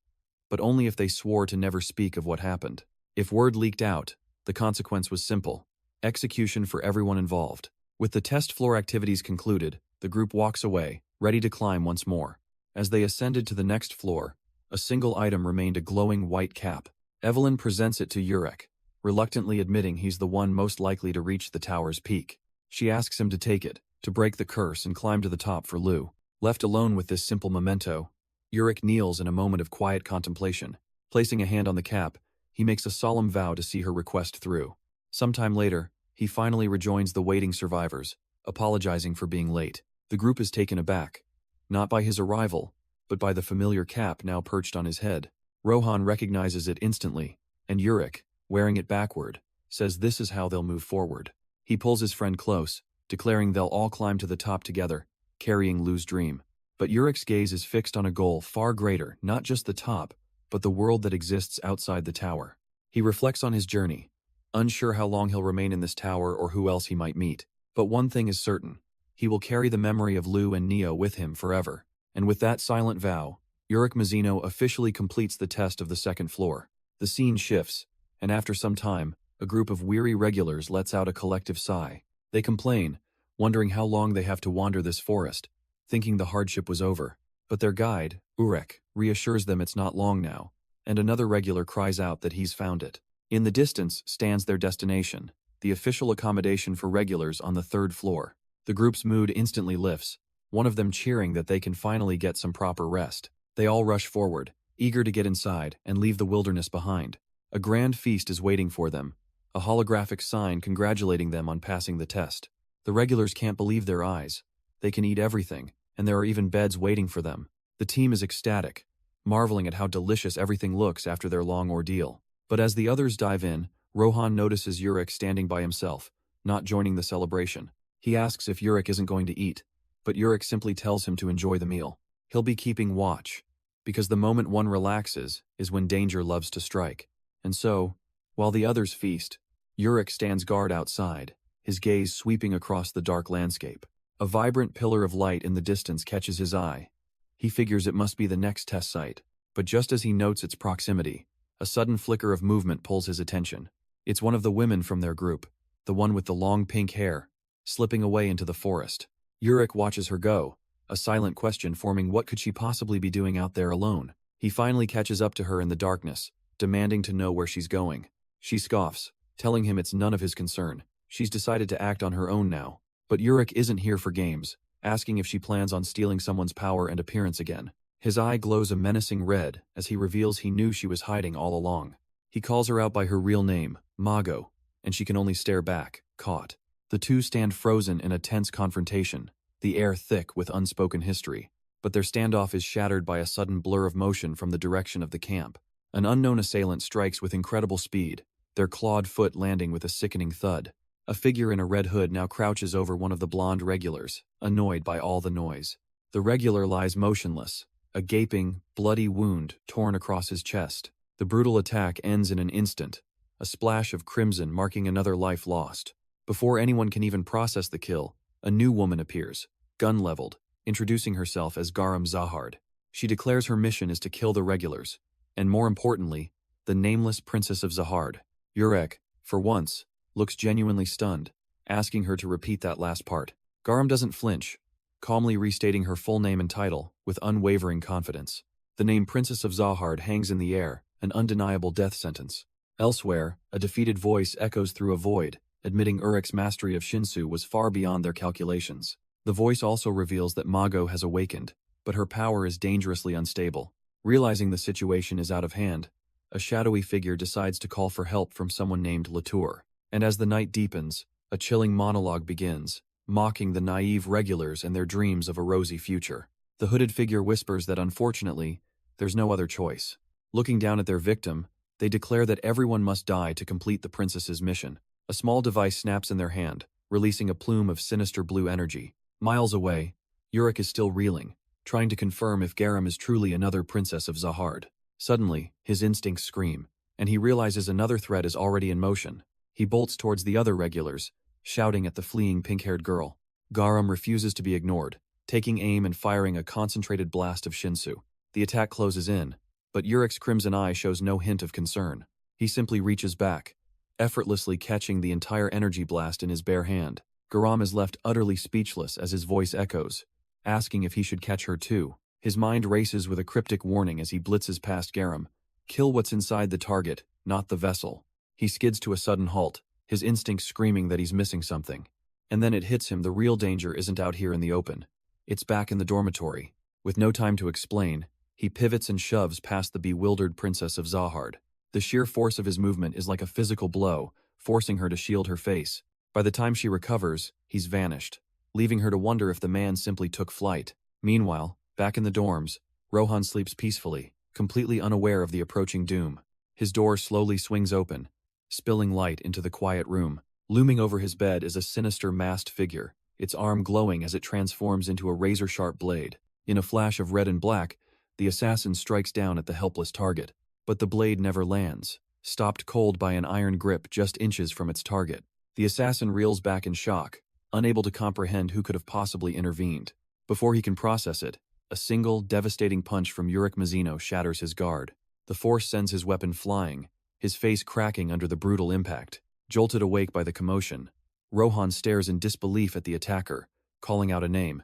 but only if they swore to never speak of what happened. If word leaked out, the consequence was simple: execution for everyone involved. With the test floor activities concluded, the group walks away, ready to climb once more. As they ascended to the next floor, a single item remained: a glowing white cap. Evelyn presents it to Urick, reluctantly admitting he's the one most likely to reach the tower's peak. She asks him to take it, to break the curse and climb to the top for Lou. Left alone with this simple memento, Urick kneels in a moment of quiet contemplation. Placing a hand on the cap, he makes a solemn vow to see her request through. Sometime later, he finally rejoins the waiting survivors, apologizing for being late. The group is taken aback, not by his arrival, but by the familiar cap now perched on his head. Rohan recognizes it instantly, and Urick, wearing it backward, says this is how they'll move forward. He pulls his friend close, declaring they'll all climb to the top together, carrying Lou's dream. But Urick's gaze is fixed on a goal far greater, not just the top, but the world that exists outside the tower. He reflects on his journey, unsure how long he'll remain in this tower or who else he might meet. But one thing is certain: he will carry the memory of Lou and Neo with him forever. And with that silent vow, Urick Mazino officially completes the test of the second floor. The scene shifts, and after some time, a group of weary regulars lets out a collective sigh. They complain, wondering how long they have to wander this forest, thinking the hardship was over. But their guide, Urick, reassures them it's not long now, and another regular cries out that he's found it. In the distance stands their destination, the official accommodation for regulars on the third floor. The group's mood instantly lifts, one of them cheering that they can finally get some proper rest. They all rush forward, eager to get inside and leave the wilderness behind. A grand feast is waiting for them, a holographic sign congratulating them on passing the test. The regulars can't believe their eyes. They can eat everything, and there are even beds waiting for them. The team is ecstatic, marveling at how delicious everything looks after their long ordeal. But as the others dive in, Rohan notices Urick standing by himself, not joining the celebration. He asks if Urick isn't going to eat, but Urick simply tells him to enjoy the meal. He'll be keeping watch, because the moment one relaxes is when danger loves to strike. And so, while the others feast, Urick stands guard outside, his gaze sweeping across the dark landscape. A vibrant pillar of light in the distance catches his eye. He figures it must be the next test site, but just as he notes its proximity, a sudden flicker of movement pulls his attention. It's one of the women from their group, the one with the long pink hair, slipping away into the forest. Urick watches her go, a silent question forming what could she possibly be doing out there alone. He finally catches up to her in the darkness, demanding to know where she's going. She scoffs, telling him it's none of his concern. She's decided to act on her own now. But Urick isn't here for games, asking if she plans on stealing someone's power and appearance again. His eye glows a menacing red as he reveals he knew she was hiding all along. He calls her out by her real name, Mago, and she can only stare back, caught. The two stand frozen in a tense confrontation, the air thick with unspoken history. But their standoff is shattered by a sudden blur of motion from the direction of the camp. An unknown assailant strikes with incredible speed, their clawed foot landing with a sickening thud. A figure in a red hood now crouches over one of the blonde regulars, annoyed by all the noise. The regular lies motionless, a gaping, bloody wound torn across his chest. The brutal attack ends in an instant, a splash of crimson marking another life lost. Before anyone can even process the kill, a new woman appears, gun leveled, introducing herself as Zahard. She declares her mission is to kill the regulars, and more importantly, the nameless Princess of Zahard. Urick, for once, looks genuinely stunned, asking her to repeat that last part. Garam doesn't flinch, calmly restating her full name and title with unwavering confidence. The name Princess of Zahard hangs in the air, an undeniable death sentence. Elsewhere, a defeated voice echoes through a void, admitting Urick's mastery of Shinsu was far beyond their calculations. The voice also reveals that Mago has awakened, but her power is dangerously unstable. Realizing the situation is out of hand, a shadowy figure decides to call for help from someone named Latour. And as the night deepens, a chilling monologue begins, mocking the naive regulars and their dreams of a rosy future. The hooded figure whispers that unfortunately, there's no other choice. Looking down at their victim, they declare that everyone must die to complete the princess's mission. A small device snaps in their hand, releasing a plume of sinister blue energy. Miles away, Urick is still reeling, trying to confirm if Garam is truly another princess of Zahard. Suddenly, his instincts scream, and he realizes another threat is already in motion. He bolts towards the other regulars, shouting at the fleeing pink-haired girl. Garam refuses to be ignored, taking aim and firing a concentrated blast of Shinsu. The attack closes in, but Urick's crimson eye shows no hint of concern. He simply reaches back, effortlessly catching the entire energy blast in his bare hand. Garam is left utterly speechless as his voice echoes, asking if he should catch her too. His mind races with a cryptic warning as he blitzes past Garam. Kill what's inside the target, not the vessel. He skids to a sudden halt, his instincts screaming that he's missing something. And then it hits him the real danger isn't out here in the open. It's back in the dormitory. With no time to explain, he pivots and shoves past the bewildered Princess of Zahard. The sheer force of his movement is like a physical blow, forcing her to shield her face. By the time she recovers, he's vanished, leaving her to wonder if the man simply took flight. Meanwhile, back in the dorms, Rohan sleeps peacefully, completely unaware of the approaching doom. His door slowly swings open, spilling light into the quiet room. Looming over his bed is a sinister masked figure, its arm glowing as it transforms into a razor-sharp blade. In a flash of red and black, the assassin strikes down at the helpless target. But the blade never lands, stopped cold by an iron grip just inches from its target. The assassin reels back in shock, unable to comprehend who could have possibly intervened. Before he can process it, a single, devastating punch from Urick Mazino shatters his guard. The force sends his weapon flying, his face cracking under the brutal impact. Jolted awake by the commotion, Rohan stares in disbelief at the attacker, calling out a name.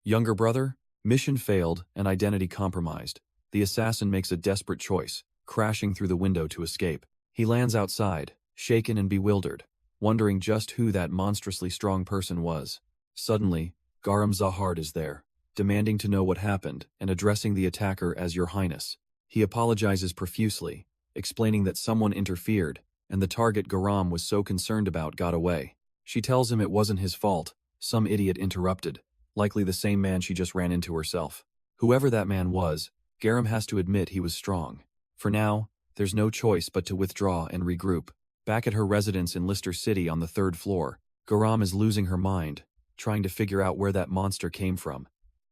Younger brother? Mission failed and identity compromised. The assassin makes a desperate choice, crashing through the window to escape. He lands outside, shaken and bewildered, wondering just who that monstrously strong person was. Suddenly, Zahard is there, demanding to know what happened and addressing the attacker as Your Highness. He apologizes profusely, explaining that someone interfered, and the target Garam was so concerned about got away. She tells him it wasn't his fault, some idiot interrupted, likely the same man she just ran into herself. Whoever that man was, Garam has to admit he was strong. For now, there's no choice but to withdraw and regroup. Back at her residence in Lister City on the 3rd floor, Garam is losing her mind, trying to figure out where that monster came from.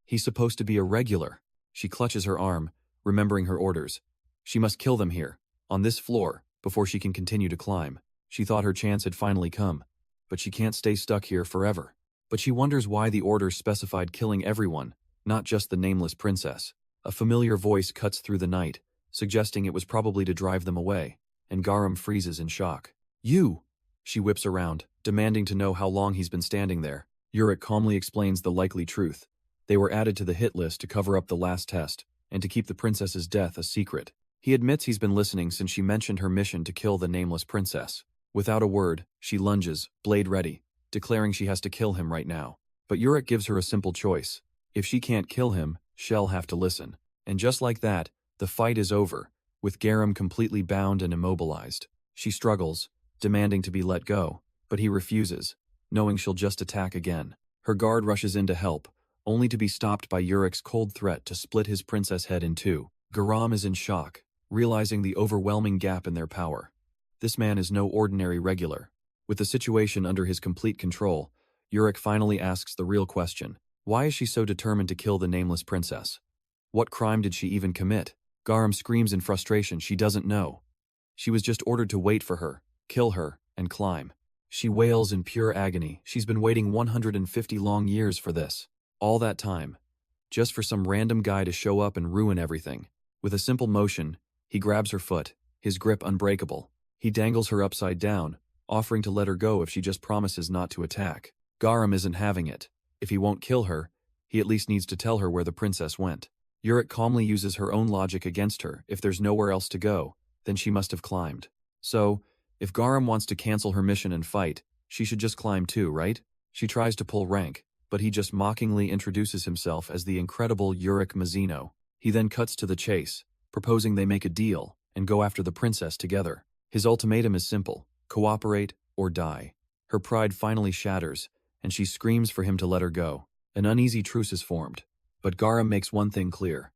He's supposed to be a regular. She clutches her arm, remembering her orders. She must kill them here, on this floor, before she can continue to climb. She thought her chance had finally come. But she can't stay stuck here forever. But she wonders why the order specified killing everyone, not just the nameless princess. A familiar voice cuts through the night, suggesting it was probably to drive them away, and Garam freezes in shock. You! She whips around, demanding to know how long he's been standing there. Urick calmly explains the likely truth. They were added to the hit list to cover up the last test, and to keep the princess's death a secret. He admits he's been listening since she mentioned her mission to kill the nameless princess. Without a word, she lunges, blade ready, declaring she has to kill him right now. But Urick gives her a simple choice. If she can't kill him, she'll have to listen. And just like that, the fight is over, with Garam completely bound and immobilized. She struggles, demanding to be let go, but he refuses, knowing she'll just attack again. Her guard rushes in to help, only to be stopped by Urick's cold threat to split his princess head in two. Garam is in shock, realizing the overwhelming gap in their power. This man is no ordinary regular. With the situation under his complete control, Urick finally asks the real question. Why is she so determined to kill the nameless princess? What crime did she even commit? Garam screams in frustration she doesn't know. She was just ordered to wait for her, kill her, and climb. She wails in pure agony. She's been waiting 150 long years for this. All that time, just for some random guy to show up and ruin everything. With a simple motion, he grabs her foot, his grip unbreakable. He dangles her upside down, offering to let her go if she just promises not to attack. Garam isn't having it. If he won't kill her, he at least needs to tell her where the princess went. Urick calmly uses her own logic against her. If there's nowhere else to go, then she must have climbed. So, if Garam wants to cancel her mission and fight, she should just climb too, right? She tries to pull rank, but he just mockingly introduces himself as the incredible Urick Mazino. He then cuts to the chase, proposing they make a deal and go after the princess together. His ultimatum is simple: cooperate or die. Her pride finally shatters, and she screams for him to let her go. An uneasy truce is formed, but Garam makes one thing clear.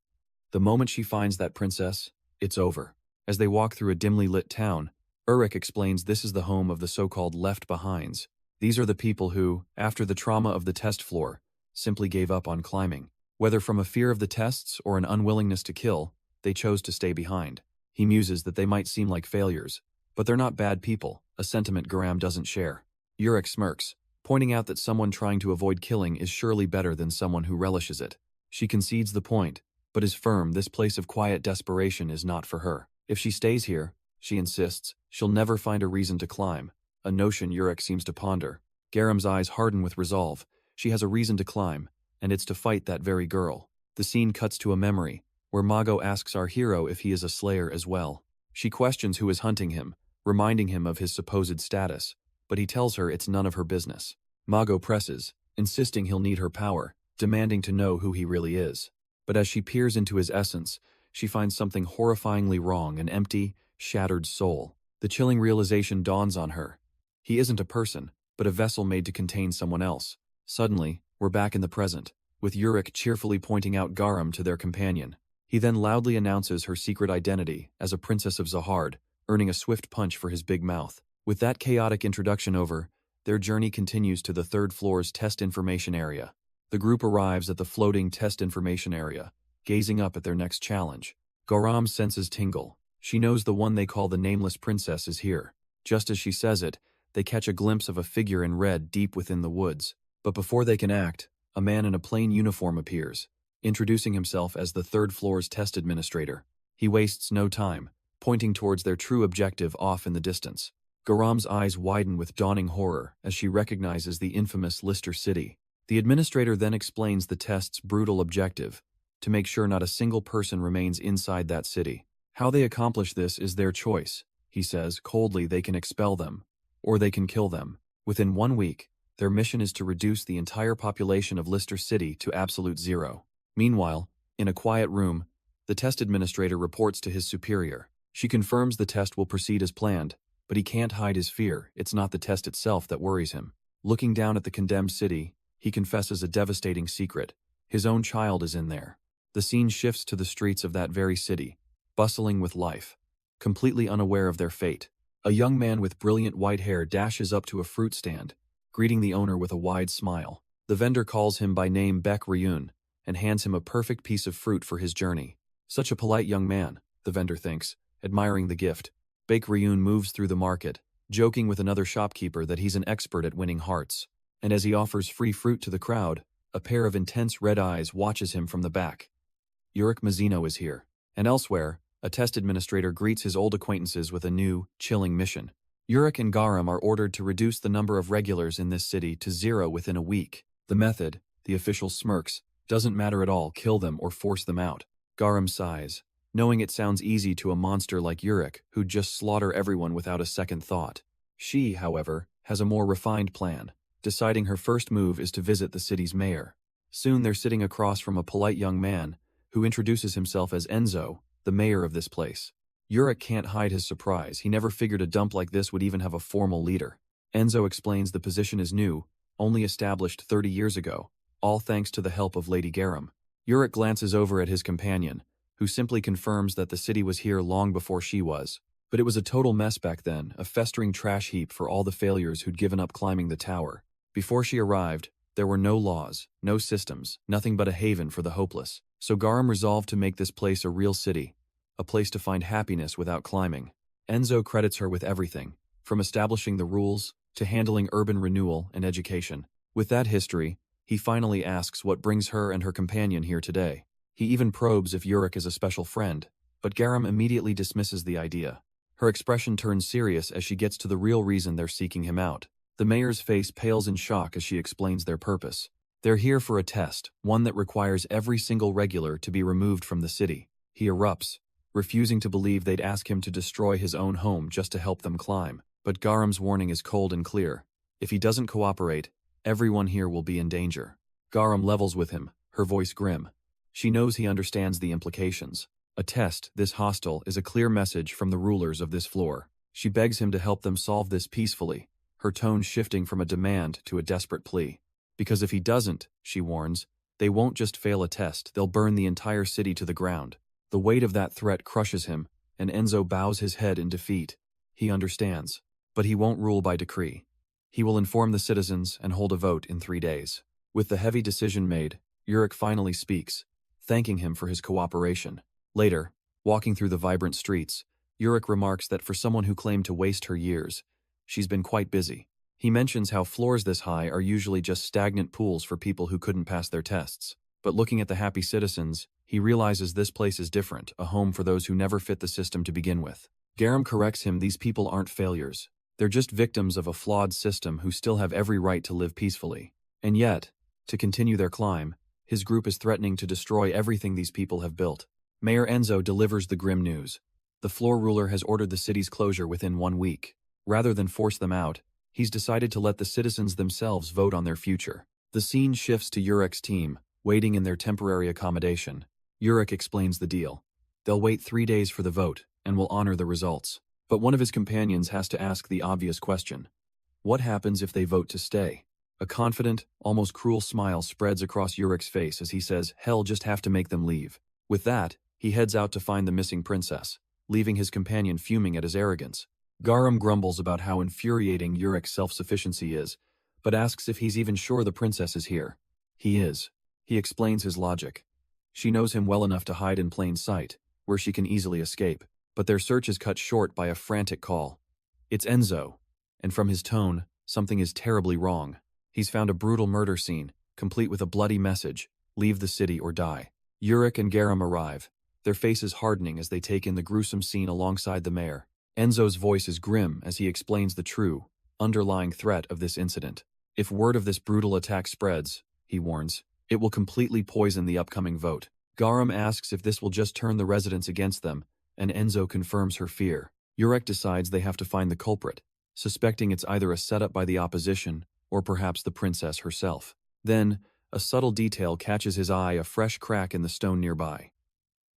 The moment she finds that princess, it's over. As they walk through a dimly lit town, Urick explains this is the home of the so-called left behinds. These are the people who, after the trauma of the test floor, simply gave up on climbing. Whether from a fear of the tests or an unwillingness to kill, they chose to stay behind. He muses that they might seem like failures, but they're not bad people, a sentiment Garam doesn't share. Urick smirks, pointing out that someone trying to avoid killing is surely better than someone who relishes it. She concedes the point, but is firm this place of quiet desperation is not for her. If she stays here, she insists, she'll never find a reason to climb, a notion Urick seems to ponder. Garam's eyes harden with resolve. She has a reason to climb, and it's to fight that very girl. The scene cuts to a memory, where Mago asks our hero if he is a slayer as well. She questions who is hunting him, reminding him of his supposed status, but he tells her it's none of her business. Mago presses, insisting he'll need her power, demanding to know who he really is. But as she peers into his essence, she finds something horrifyingly wrong, an empty, shattered soul. The chilling realization dawns on her. He isn't a person, but a vessel made to contain someone else. Suddenly, we're back in the present, with Urick cheerfully pointing out Garam to their companion. He then loudly announces her secret identity as a princess of Zahard, earning a swift punch for his big mouth. With that chaotic introduction over, their journey continues to the third floor's test information area. The group arrives at the floating test information area, gazing up at their next challenge. Garam's senses tingle. She knows the one they call the nameless princess is here. Just as she says it, they catch a glimpse of a figure in red deep within the woods. But before they can act, a man in a plain uniform appears, introducing himself as the third floor's test administrator. He wastes no time, pointing towards their true objective off in the distance. Garam's eyes widen with dawning horror as she recognizes the infamous Lister City. The administrator then explains the test's brutal objective, to make sure not a single person remains inside that city. How they accomplish this is their choice, he says coldly. They can expel them, or they can kill them. Within 1 week, their mission is to reduce the entire population of Lister City to absolute zero. Meanwhile, in a quiet room, the test administrator reports to his superior. She confirms the test will proceed as planned, but he can't hide his fear. It's not the test itself that worries him. Looking down at the condemned city, he confesses a devastating secret. His own child is in there. The scene shifts to the streets of that very city, bustling with life, completely unaware of their fate. A young man with brilliant white hair dashes up to a fruit stand, greeting the owner with a wide smile. The vendor calls him by name Bek Ryun, and hands him a perfect piece of fruit for his journey. Such a polite young man, the vendor thinks, admiring the gift. Bek Ryun moves through the market, joking with another shopkeeper that he's an expert at winning hearts. And as he offers free fruit to the crowd, a pair of intense red eyes watches him from the back. Urick Mazino is here. And elsewhere, a test administrator greets his old acquaintances with a new, chilling mission. Urick and Garam are ordered to reduce the number of regulars in this city to 0 within a week. The method, the official smirks, doesn't matter at all, kill them or force them out. Garam sighs, knowing it sounds easy to a monster like Urick, who'd just slaughter everyone without a second thought. She, however, has a more refined plan, deciding her first move is to visit the city's mayor. Soon they're sitting across from a polite young man, who introduces himself as Enzo, the mayor of this place. Urick can't hide his surprise. He never figured a dump like this would even have a formal leader. Enzo explains the position is new, only established 30 years ago, all thanks to the help of Lady Garam. Urick glances over at his companion, who simply confirms that the city was here long before she was. But it was a total mess back then, a festering trash heap for all the failures who'd given up climbing the tower. Before she arrived, there were no laws, no systems, nothing but a haven for the hopeless. So Garam resolved to make this place a real city, a place to find happiness without climbing. Enzo credits her with everything, from establishing the rules to handling urban renewal and education. With that history, he finally asks what brings her and her companion here today. He even probes if Urick is a special friend, but Garam immediately dismisses the idea. Her expression turns serious as she gets to the real reason they're seeking him out. The mayor's face pales in shock as she explains their purpose. They're here for a test, one that requires every single regular to be removed from the city. He erupts, refusing to believe they'd ask him to destroy his own home just to help them climb. But Garam's warning is cold and clear. If he doesn't cooperate, everyone here will be in danger. Garam levels with him, her voice grim. She knows he understands the implications. A test this hostile is a clear message from the rulers of this floor. She begs him to help them solve this peacefully, her tone shifting from a demand to a desperate plea. Because if he doesn't, she warns, they won't just fail a test, they'll burn the entire city to the ground. The weight of that threat crushes him, and Enzo bows his head in defeat. He understands, but he won't rule by decree. He will inform the citizens and hold a vote in 3 days. With the heavy decision made, Urick finally speaks, thanking him for his cooperation. Later, walking through the vibrant streets, Urick remarks that for someone who claimed to waste her years, she's been quite busy. He mentions how floors this high are usually just stagnant pools for people who couldn't pass their tests. But looking at the happy citizens, he realizes this place is different, a home for those who never fit the system to begin with. Garam corrects him, these people aren't failures. They're just victims of a flawed system who still have every right to live peacefully. And yet, to continue their climb, his group is threatening to destroy everything these people have built. Mayor Enzo delivers the grim news. The floor ruler has ordered the city's closure within 1 week. Rather than force them out, he's decided to let the citizens themselves vote on their future. The scene shifts to Urick's team, waiting in their temporary accommodation. Urick explains the deal. They'll wait 3 days for the vote, and will honor the results. But one of his companions has to ask the obvious question. What happens if they vote to stay? A confident, almost cruel smile spreads across Urick's face as he says, hell, just have to make them leave. With that, he heads out to find the missing princess, leaving his companion fuming at his arrogance. Garam grumbles about how infuriating Urick's self-sufficiency is, but asks if he's even sure the princess is here. He is. He explains his logic. She knows him well enough to hide in plain sight, where she can easily escape. But their search is cut short by a frantic call. It's Enzo, and from his tone, something is terribly wrong. He's found a brutal murder scene, complete with a bloody message, leave the city or die. Urick and Garam arrive, their faces hardening as they take in the gruesome scene alongside the mayor. Enzo's voice is grim as he explains the true, underlying threat of this incident. If word of this brutal attack spreads, he warns, it will completely poison the upcoming vote. Garam asks if this will just turn the residents against them, and Enzo confirms her fear. Urick decides they have to find the culprit, suspecting it's either a setup by the opposition or perhaps the princess herself. Then, a subtle detail catches his eye, a fresh crack in the stone nearby.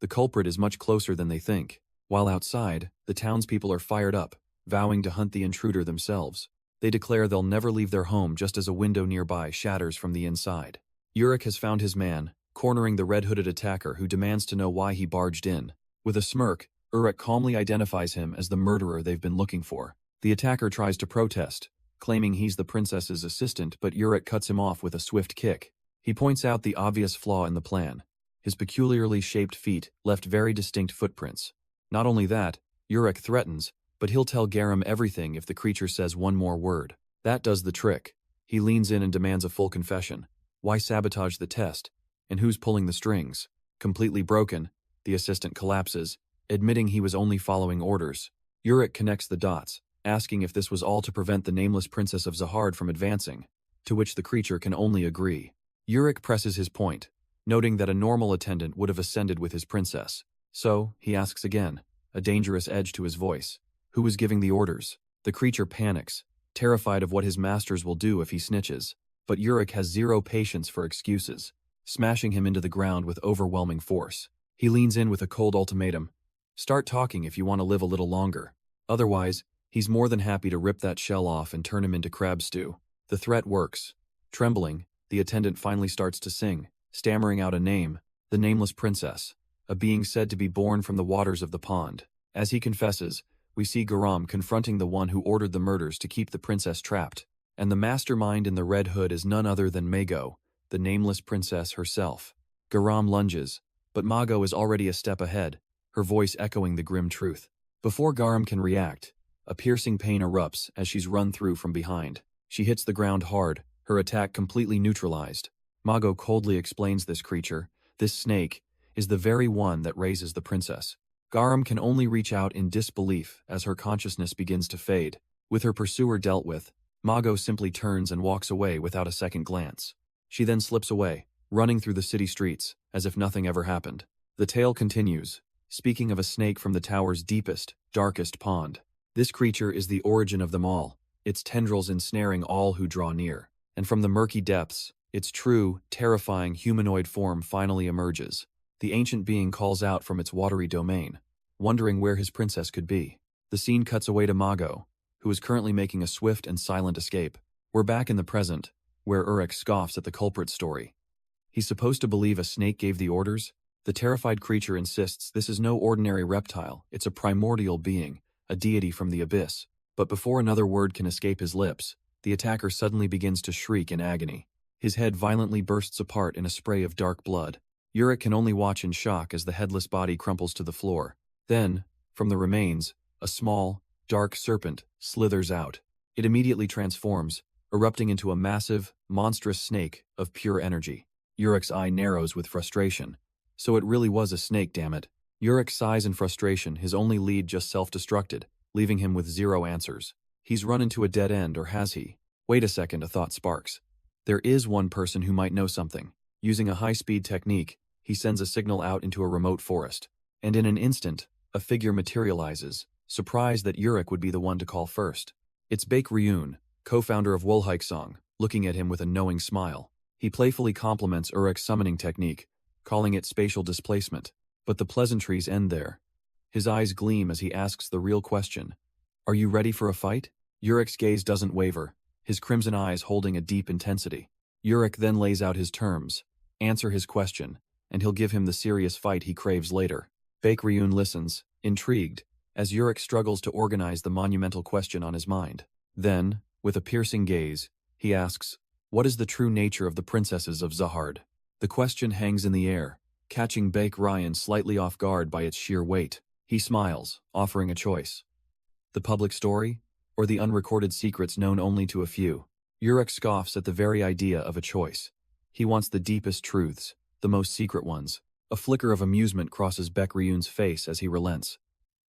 The culprit is much closer than they think. While outside, the townspeople are fired up, vowing to hunt the intruder themselves. They declare they'll never leave their home just as a window nearby shatters from the inside. Urick has found his man, cornering the red-hooded attacker who demands to know why he barged in. With a smirk, Urick calmly identifies him as the murderer they've been looking for. The attacker tries to protest, claiming he's the princess's assistant, but Urick cuts him off with a swift kick. He points out the obvious flaw in the plan. His peculiarly shaped feet left very distinct footprints. Not only that, Urick threatens, but he'll tell Garam everything if the creature says one more word. That does the trick. He leans in and demands a full confession. Why sabotage the test? And who's pulling the strings? Completely broken, the assistant collapses, admitting he was only following orders. Urick connects the dots, asking if this was all to prevent the nameless princess of Zahard from advancing, to which the creature can only agree. Urick presses his point, noting that a normal attendant would have ascended with his princess. So, he asks again, a dangerous edge to his voice. Who was giving the orders? The creature panics, terrified of what his masters will do if he snitches. But Urick has zero patience for excuses, smashing him into the ground with overwhelming force. He leans in with a cold ultimatum. Start talking if you want to live a little longer. Otherwise, he's more than happy to rip that shell off and turn him into crab stew. The threat works. Trembling, the attendant finally starts to sing, stammering out a name, the nameless princess, a being said to be born from the waters of the pond. As he confesses, we see Garam confronting the one who ordered the murders to keep the princess trapped. And the mastermind in the red hood is none other than Mago, the nameless princess herself. Garam lunges, but Mago is already a step ahead, her voice echoing the grim truth. Before Garam can react, a piercing pain erupts as she's run through from behind. She hits the ground hard, her attack completely neutralized. Mago coldly explains this creature, this snake, is the very one that raises the princess. Garam can only reach out in disbelief as her consciousness begins to fade. With her pursuer dealt with, Mago simply turns and walks away without a second glance. She then slips away, running through the city streets, as if nothing ever happened. The tale continues, speaking of a snake from the tower's deepest, darkest pond. This creature is the origin of them all, its tendrils ensnaring all who draw near. And from the murky depths, its true, terrifying humanoid form finally emerges. The ancient being calls out from its watery domain, wondering where his princess could be. The scene cuts away to Mago, who is currently making a swift and silent escape. We're back in the present, where Urick scoffs at the culprit's story. He's supposed to believe a snake gave the orders? The terrified creature insists this is no ordinary reptile, it's a primordial being, a deity from the abyss. But before another word can escape his lips, the attacker suddenly begins to shriek in agony. His head violently bursts apart in a spray of dark blood. Urick can only watch in shock as the headless body crumples to the floor. Then, from the remains, a small, dark serpent slithers out. It immediately transforms, erupting into a massive, monstrous snake of pure energy. Urick's eye narrows with frustration. So it really was a snake, damn it. Urick sighs in frustration, his only lead just self-destructed, leaving him with zero answers. He's run into a dead end, or has he? Wait a second, a thought sparks. There is one person who might know something. Using a high-speed technique, he sends a signal out into a remote forest. And in an instant, a figure materializes, surprised that Urick would be the one to call first. It's Baek Ryun, co-founder of Wolhike, looking at him with a knowing smile. He playfully compliments Urick's summoning technique, calling it spatial displacement. But the pleasantries end there. His eyes gleam as he asks the real question. Are you ready for a fight? Urick's gaze doesn't waver, his crimson eyes holding a deep intensity. Urick then lays out his terms. Answer his question, and he'll give him the serious fight he craves later. Baek Ryun listens, intrigued, as Urick struggles to organize the monumental question on his mind. Then, with a piercing gaze, he asks, what is the true nature of the princesses of Zahard? The question hangs in the air, catching Baek Ryun slightly off guard by its sheer weight. He smiles, offering a choice. The public story, or the unrecorded secrets known only to a few? Urick scoffs at the very idea of a choice. He wants the deepest truths, the most secret ones. A flicker of amusement crosses Baek Ryun's face as he relents.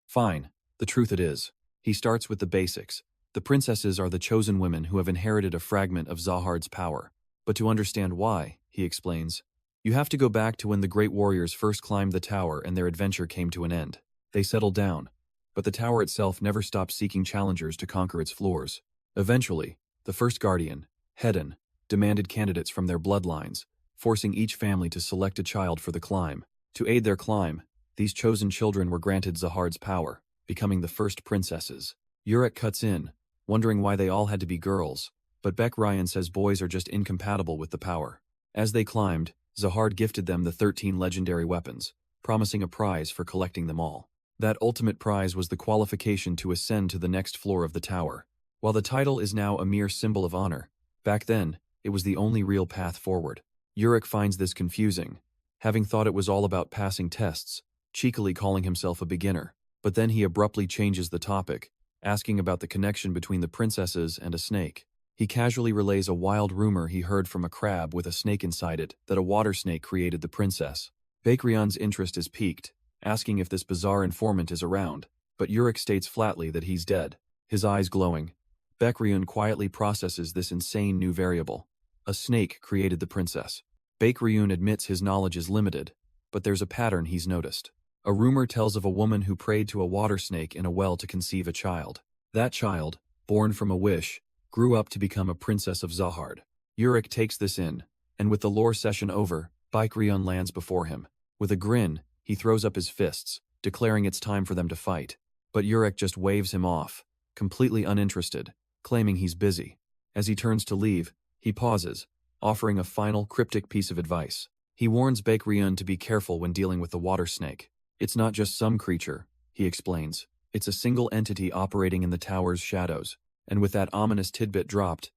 Fine, the truth it is. He starts with the basics. The princesses are the chosen women who have inherited a fragment of Zahard's power. But to understand why, he explains, you have to go back to when the great warriors first climbed the tower and their adventure came to an end. They settled down, but the tower itself never stopped seeking challengers to conquer its floors. Eventually, the first guardian, Hedon, demanded candidates from their bloodlines, forcing each family to select a child for the climb. To aid their climb, these chosen children were granted Zahard's power, becoming the first princesses. Urick cuts in, wondering why they all had to be girls, but Baek Ryun says boys are just incompatible with the power. As they climbed, Zahard gifted them the 13 legendary weapons, promising a prize for collecting them all. That ultimate prize was the qualification to ascend to the next floor of the tower. While the title is now a mere symbol of honor, back then, it was the only real path forward. Urick finds this confusing, having thought it was all about passing tests, cheekily calling himself a beginner. But then he abruptly changes the topic, asking about the connection between the princesses and a snake. He casually relays a wild rumor he heard from a crab with a snake inside it that a water snake created the princess. Baekryun's interest is piqued, asking if this bizarre informant is around, but Urick states flatly that he's dead. His eyes glowing, Baekryun quietly processes this insane new variable. A snake created the princess. Baekryun admits his knowledge is limited, but there's a pattern he's noticed. A rumor tells of a woman who prayed to a water snake in a well to conceive a child. That child, born from a wish, grew up to become a princess of Zahard. Urick takes this in, and with the lore session over, Baekryun lands before him. With a grin, he throws up his fists, declaring it's time for them to fight. But Urick just waves him off, completely uninterested, claiming he's busy. As he turns to leave, he pauses, offering a final cryptic piece of advice. He warns Baekryun to be careful when dealing with the water snake. It's not just some creature, he explains. It's a single entity operating in the tower's shadows. And with that ominous tidbit dropped,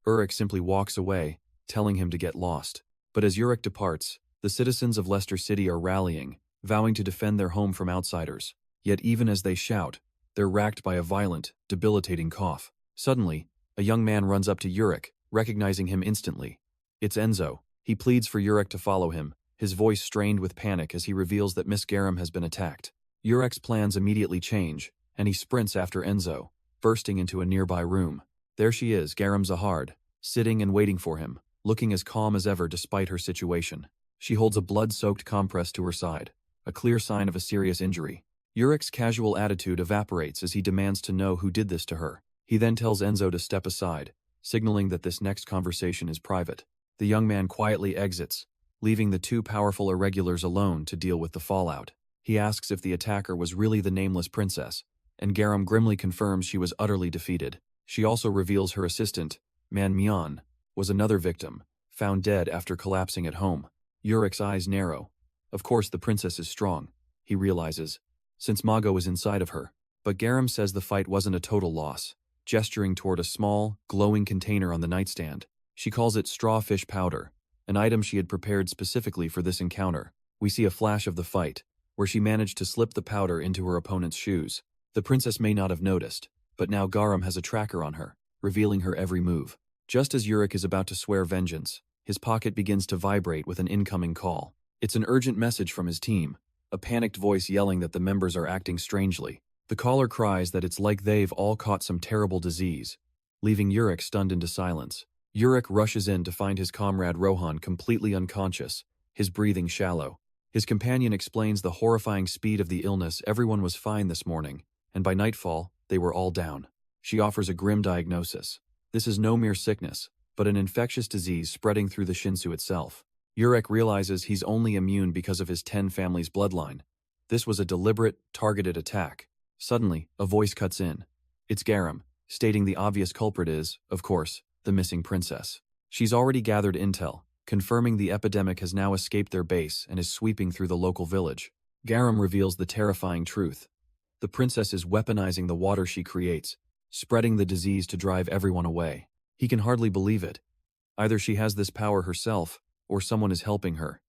Urick simply walks away, telling him to get lost. But as Urick departs, the citizens of Leicester City are rallying, vowing to defend their home from outsiders. Yet even as they shout, they're racked by a violent, debilitating cough. Suddenly, a young man runs up to Urick, recognizing him instantly. It's Enzo. He pleads for Urick to follow him, his voice strained with panic as he reveals that Miss Garam has been attacked. Urick's plans immediately change, and he sprints after Enzo, bursting into a nearby room. There she is, Garam Zahard, sitting and waiting for him, looking as calm as ever despite her situation. She holds a blood-soaked compress to her side, a clear sign of a serious injury. Urick's casual attitude evaporates as he demands to know who did this to her. He then tells Enzo to step aside, signaling that this next conversation is private. The young man quietly exits, leaving the two powerful irregulars alone to deal with the fallout. He asks if the attacker was really the nameless princess, and Garam grimly confirms she was utterly defeated. She also reveals her assistant, Manhwa, was another victim, found dead after collapsing at home. Urick's eyes narrow. Of course the princess is strong, he realizes, since Manga was inside of her. But Garam says the fight wasn't a total loss, gesturing toward a small, glowing container on the nightstand. She calls it strawfish powder, an item she had prepared specifically for this encounter. We see a flash of the fight, where she managed to slip the powder into her opponent's shoes. The princess may not have noticed, but now Garam has a tracker on her, revealing her every move. Just as Urick is about to swear vengeance, his pocket begins to vibrate with an incoming call. It's an urgent message from his team, a panicked voice yelling that the members are acting strangely. The caller cries that it's like they've all caught some terrible disease, leaving Urick stunned into silence. Urick rushes in to find his comrade Rohan completely unconscious, his breathing shallow. His companion explains the horrifying speed of the illness. Everyone was fine this morning, and by nightfall, they were all down. She offers a grim diagnosis. This is no mere sickness, but an infectious disease spreading through the Shinsu itself. Urick realizes he's only immune because of his 10 family's bloodline. This was a deliberate, targeted attack. Suddenly, a voice cuts in. It's Garam, stating the obvious culprit is, of course, the missing princess. She's already gathered intel, confirming the epidemic has now escaped their base and is sweeping through the local village. Garam reveals the terrifying truth. The princess is weaponizing the water she creates, spreading the disease to drive everyone away. He can hardly believe it. Either she has this power herself, or someone is helping her.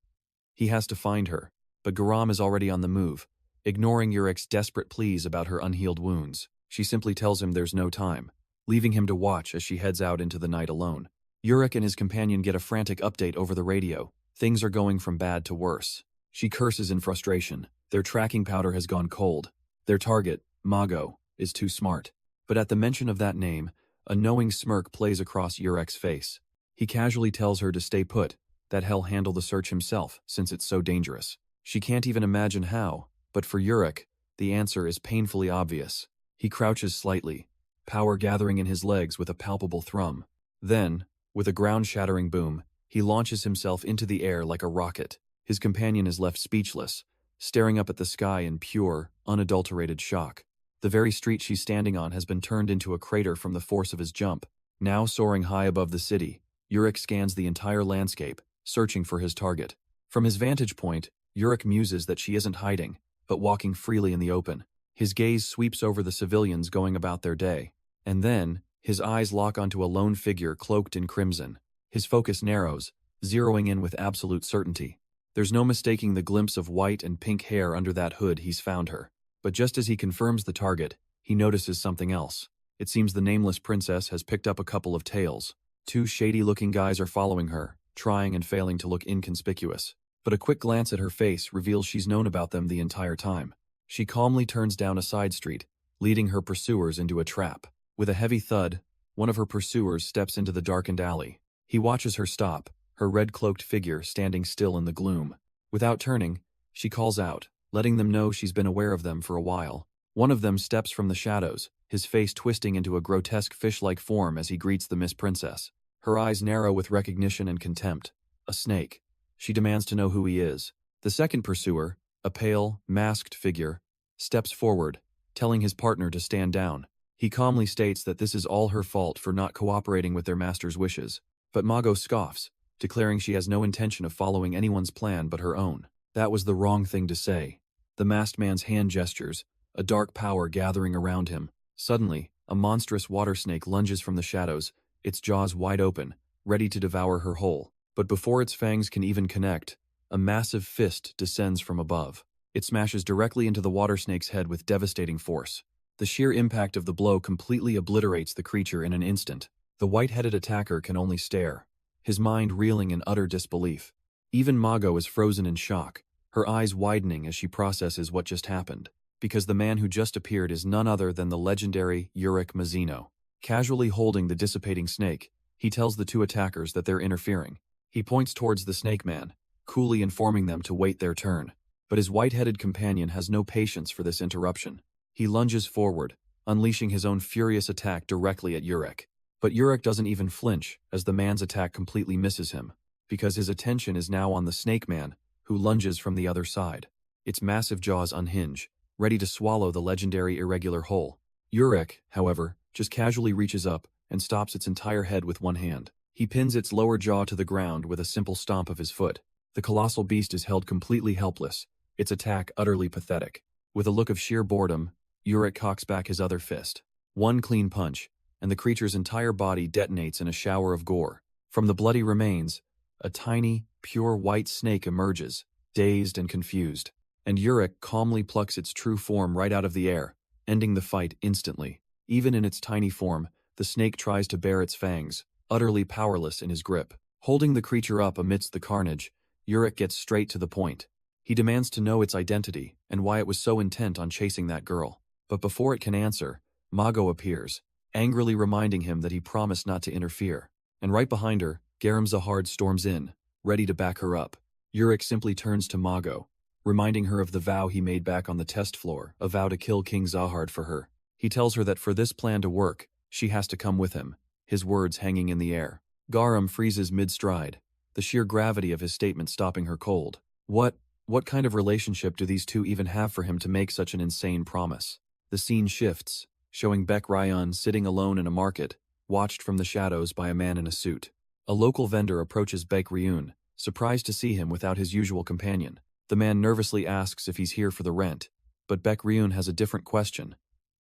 He has to find her, but Garam is already on the move, ignoring Urick's desperate pleas about her unhealed wounds. She simply tells him there's no time, leaving him to watch as she heads out into the night alone. Urick and his companion get a frantic update over the radio. Things are going from bad to worse. She curses in frustration. Their tracking powder has gone cold. Their target, Mago, is too smart. But at the mention of that name, a knowing smirk plays across Urick's face. He casually tells her to stay put, that he'll handle the search himself since it's so dangerous. She can't even imagine how, but for Urick, the answer is painfully obvious. He crouches slightly, power gathering in his legs with a palpable thrum. Then, with a ground-shattering boom, he launches himself into the air like a rocket. His companion is left speechless, staring up at the sky in pure, unadulterated shock. The very street she's standing on has been turned into a crater from the force of his jump. Now soaring high above the city, Urick scans the entire landscape, searching for his target. From his vantage point, Urick muses that she isn't hiding, but walking freely in the open. His gaze sweeps over the civilians going about their day, and then, his eyes lock onto a lone figure cloaked in crimson. His focus narrows, zeroing in with absolute certainty. There's no mistaking the glimpse of white and pink hair under that hood. He's found her. But just as he confirms the target, he notices something else. It seems the nameless princess has picked up a couple of tails. Two shady-looking guys are following her, trying and failing to look inconspicuous. But a quick glance at her face reveals she's known about them the entire time. She calmly turns down a side street, leading her pursuers into a trap. With a heavy thud, one of her pursuers steps into the darkened alley. He watches her stop, her red-cloaked figure standing still in the gloom. Without turning, she calls out, letting them know she's been aware of them for a while. One of them steps from the shadows, his face twisting into a grotesque fish-like form as he greets the Miss Princess. Her eyes narrow with recognition and contempt. A snake. She demands to know who he is. The second pursuer, a pale, masked figure, steps forward, telling his partner to stand down. He calmly states that this is all her fault for not cooperating with their master's wishes. But Mago scoffs, declaring she has no intention of following anyone's plan but her own. That was the wrong thing to say. The masked man's hand gestures, a dark power gathering around him. Suddenly, a monstrous water snake lunges from the shadows, its jaws wide open, ready to devour her whole. But before its fangs can even connect, a massive fist descends from above. It smashes directly into the water snake's head with devastating force. The sheer impact of the blow completely obliterates the creature in an instant. The white-headed attacker can only stare, his mind reeling in utter disbelief. Even Mago is frozen in shock, her eyes widening as she processes what just happened. Because the man who just appeared is none other than the legendary Urick Mazino. Casually holding the dissipating snake, he tells the two attackers that they're interfering. He points towards the snake man, coolly informing them to wait their turn. But his white-headed companion has no patience for this interruption. He lunges forward, unleashing his own furious attack directly at Urick. But Urick doesn't even flinch as the man's attack completely misses him, because his attention is now on the snake man, who lunges from the other side. Its massive jaws unhinge, ready to swallow the legendary Irregular whole. Urick, however, just casually reaches up and stops its entire head with one hand. He pins its lower jaw to the ground with a simple stomp of his foot. The colossal beast is held completely helpless, its attack utterly pathetic. With a look of sheer boredom, Urick cocks back his other fist. One clean punch, and the creature's entire body detonates in a shower of gore. From the bloody remains, a tiny, pure white snake emerges, dazed and confused. And Urick calmly plucks its true form right out of the air, ending the fight instantly. Even in its tiny form, the snake tries to bare its fangs, utterly powerless in his grip. Holding the creature up amidst the carnage, Urick gets straight to the point. He demands to know its identity and why it was so intent on chasing that girl. But before it can answer, Mago appears, angrily reminding him that he promised not to interfere. And right behind her, Zahard storms in, ready to back her up. Urick simply turns to Mago, reminding her of the vow he made back on the test floor, a vow to kill King Zahard for her. He tells her that for this plan to work, she has to come with him, his words hanging in the air. Garam freezes mid-stride, the sheer gravity of his statement stopping her cold. What kind of relationship do these two even have for him to make such an insane promise? The scene shifts, showing Bek Ryan sitting alone in a market, watched from the shadows by a man in a suit. A local vendor approaches Bek Ryan, surprised to see him without his usual companion. The man nervously asks if he's here for the rent, but Bek Ryan has a different question.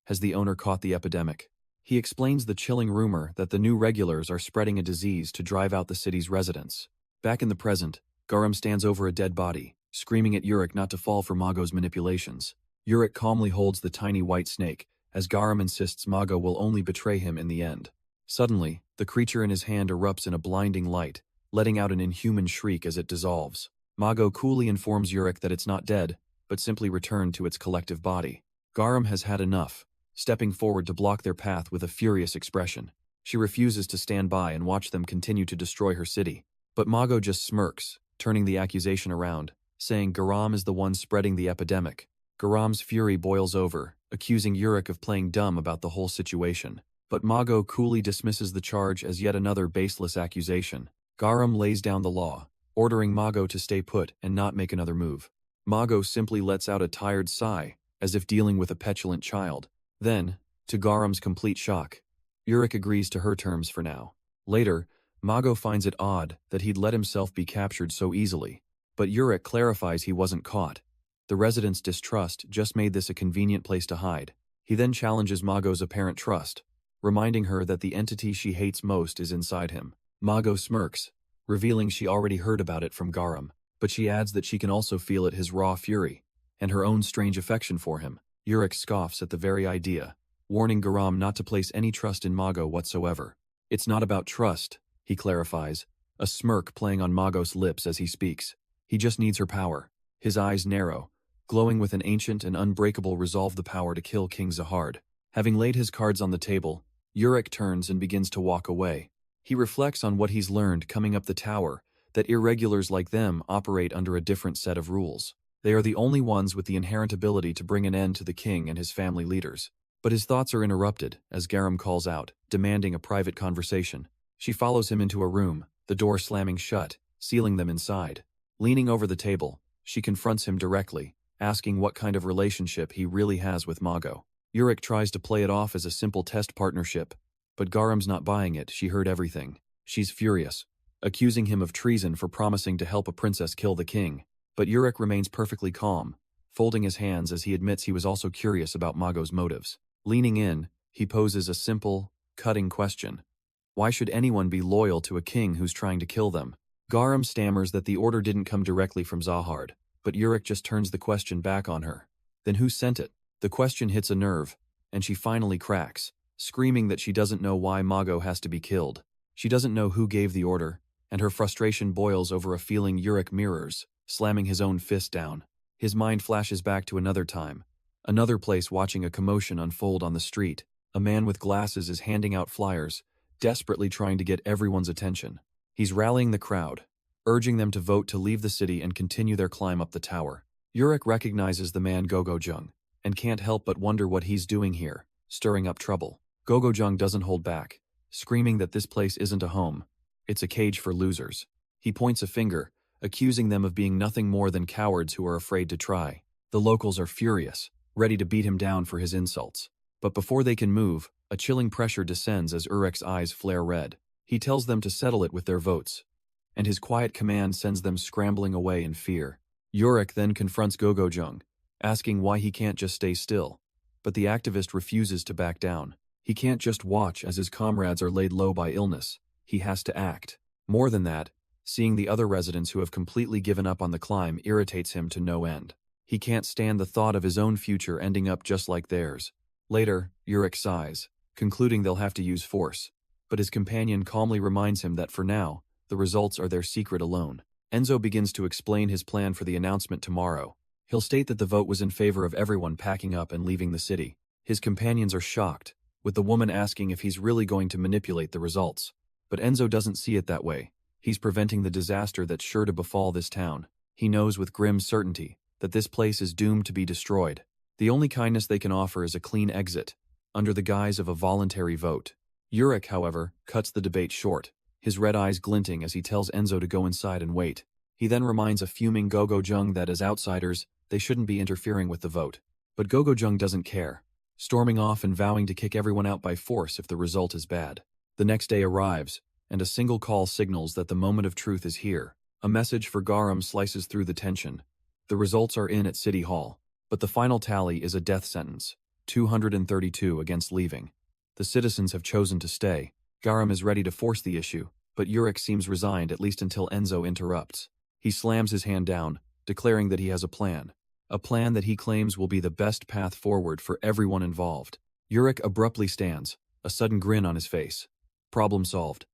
Has the owner caught the epidemic? He explains the chilling rumor that the new regulars are spreading a disease to drive out the city's residents. Back in the present, Garam stands over a dead body, screaming at Urick not to fall for Mago's manipulations. Urick calmly holds the tiny white snake, as Garam insists Mago will only betray him in the end. Suddenly, the creature in his hand erupts in a blinding light, letting out an inhuman shriek as it dissolves. Mago coolly informs Urick that it's not dead, but simply returned to its collective body. Garam has had enough, stepping forward to block their path with a furious expression. She refuses to stand by and watch them continue to destroy her city. But Mago just smirks, turning the accusation around, saying Garam is the one spreading the epidemic. Garam's fury boils over, accusing Urick of playing dumb about the whole situation. But Mago coolly dismisses the charge as yet another baseless accusation. Garam lays down the law, ordering Mago to stay put and not make another move. Mago simply lets out a tired sigh, as if dealing with a petulant child. Then, to Garam's complete shock, Urick agrees to her terms for now. Later, Mago finds it odd that he'd let himself be captured so easily, but Urick clarifies he wasn't caught. The residents' distrust just made this a convenient place to hide. He then challenges Mago's apparent trust, reminding her that the entity she hates most is inside him. Mago smirks, revealing she already heard about it from Garam, but she adds that she can also feel it his raw fury, and her own strange affection for him. Urick scoffs at the very idea, warning Garam not to place any trust in Mago whatsoever. It's not about trust, he clarifies, a smirk playing on Mago's lips as he speaks. He just needs her power. His eyes narrow, glowing with an ancient and unbreakable resolve, the power to kill King Zahard. Having laid his cards on the table, Urick turns and begins to walk away. He reflects on what he's learned coming up the tower, that irregulars like them operate under a different set of rules. They are the only ones with the inherent ability to bring an end to the king and his family leaders. But his thoughts are interrupted as Garam calls out, demanding a private conversation. She follows him into a room, the door slamming shut, sealing them inside. Leaning over the table, she confronts him directly, asking what kind of relationship he really has with Mago. Urick tries to play it off as a simple test partnership, but Garam's not buying it. She heard everything. She's furious, accusing him of treason for promising to help a princess kill the king. But Urick remains perfectly calm, folding his hands as he admits he was also curious about Mago's motives. Leaning in, he poses a simple, cutting question. Why should anyone be loyal to a king who's trying to kill them? Garam stammers that the order didn't come directly from Zahard, but Urick just turns the question back on her. Then who sent it? The question hits a nerve, and she finally cracks, screaming that she doesn't know why Mago has to be killed. She doesn't know who gave the order, and her frustration boils over a feeling Urick mirrors, slamming his own fist down. His mind flashes back to another time, another place, watching a commotion unfold on the street. A man with glasses is handing out flyers, desperately trying to get everyone's attention. He's rallying the crowd, urging them to vote to leave the city and continue their climb up the tower. Urick recognizes the man Gogojung, and can't help but wonder what he's doing here, stirring up trouble. Gogojung doesn't hold back, screaming that this place isn't a home, it's a cage for losers. He points a finger, accusing them of being nothing more than cowards who are afraid to try. The locals are furious, ready to beat him down for his insults. But before they can move, a chilling pressure descends as Urick's eyes flare red. He tells them to settle it with their votes, and his quiet command sends them scrambling away in fear. Urick then confronts Gogojung, asking why he can't just stay still. But the activist refuses to back down. He can't just watch as his comrades are laid low by illness. He has to act. More than that, seeing the other residents who have completely given up on the climb irritates him to no end. He can't stand the thought of his own future ending up just like theirs. Later, Urick sighs, concluding they'll have to use force. But his companion calmly reminds him that for now, the results are their secret alone. Enzo begins to explain his plan for the announcement tomorrow. He'll state that the vote was in favor of everyone packing up and leaving the city. His companions are shocked, with the woman asking if he's really going to manipulate the results. But Enzo doesn't see it that way. He's preventing the disaster that's sure to befall this town. He knows with grim certainty that this place is doomed to be destroyed. The only kindness they can offer is a clean exit, under the guise of a voluntary vote. Urick, however, cuts the debate short, his red eyes glinting as he tells Enzo to go inside and wait. He then reminds a fuming Gogojung that as outsiders, they shouldn't be interfering with the vote. But Gogojung doesn't care, storming off and vowing to kick everyone out by force if the result is bad. The next day arrives, and a single call signals that the moment of truth is here. A message for Garam slices through the tension. The results are in at City Hall, but the final tally is a death sentence, 232 against leaving. The citizens have chosen to stay. Garam is ready to force the issue, but Urick seems resigned, at least until Enzo interrupts. He slams his hand down, declaring that he has a plan that he claims will be the best path forward for everyone involved. Urick abruptly stands, a sudden grin on his face. Problem solved.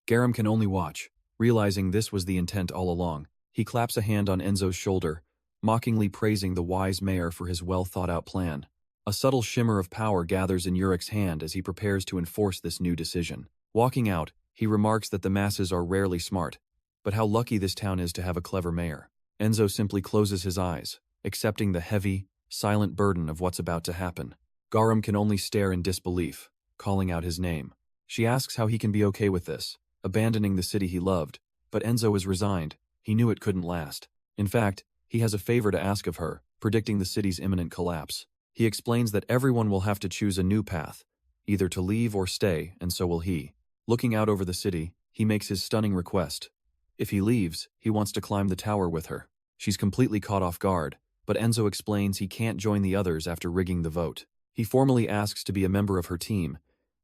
Garam can only watch, realizing this was the intent all along. He claps a hand on Enzo's shoulder, mockingly praising the wise mayor for his well-thought-out plan. A subtle shimmer of power gathers in Urick's hand as he prepares to enforce this new decision. Walking out, he remarks that the masses are rarely smart, but how lucky this town is to have a clever mayor. Enzo simply closes his eyes, accepting the heavy, silent burden of what's about to happen. Garam can only stare in disbelief, calling out his name. She asks how he can be okay with this, abandoning the city he loved, but Enzo is resigned. He knew it couldn't last. In fact, he has a favor to ask of her, predicting the city's imminent collapse. He explains that everyone will have to choose a new path, either to leave or stay, and so will he. Looking out over the city, he makes his stunning request. If he leaves, he wants to climb the tower with her. She's completely caught off guard, but Enzo explains he can't join the others after rigging the vote. He formally asks to be a member of her team,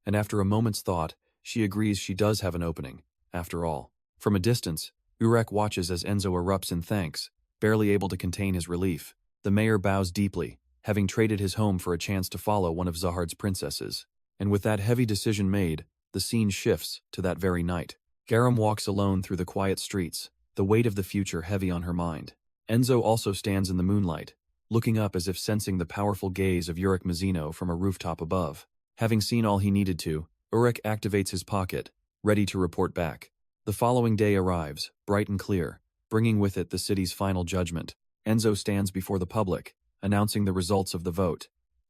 and after a moment's thought, she agrees she does have an opening, after all. From a distance, Urick watches as Enzo erupts in thanks, barely able to contain his relief. The mayor bows deeply, having traded his home for a chance to follow one of Zahard's princesses. And with that heavy decision made, the scene shifts to that very night. Garam walks alone through the quiet streets, the weight of the future heavy on her mind. Enzo also stands in the moonlight, looking up as if sensing the powerful gaze of Urick Mazino from a rooftop above. Having seen all he needed to, Urick activates his pocket, ready to report back. The following day arrives, bright and clear, bringing with it the city's final judgment. Enzo stands before the public, announcing the results of the vote.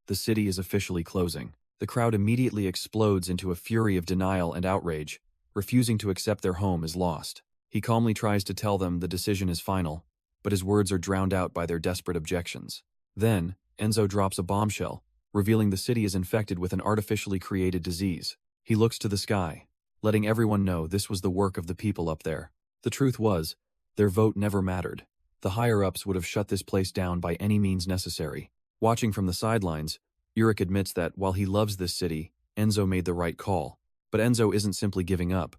The city is officially closing. The crowd immediately explodes into a fury of denial and outrage, refusing to accept their home is lost. He calmly tries to tell them the decision is final, but his words are drowned out by their desperate objections. Then, Enzo drops a bombshell, revealing the city is infected with an artificially created disease. He looks to the sky, letting everyone know this was the work of the people up there. The truth was, their vote never mattered. The higher-ups would have shut this place down by any means necessary. Watching from the sidelines, Urick admits that while he loves this city, Enzo made the right call. But Enzo isn't simply giving up.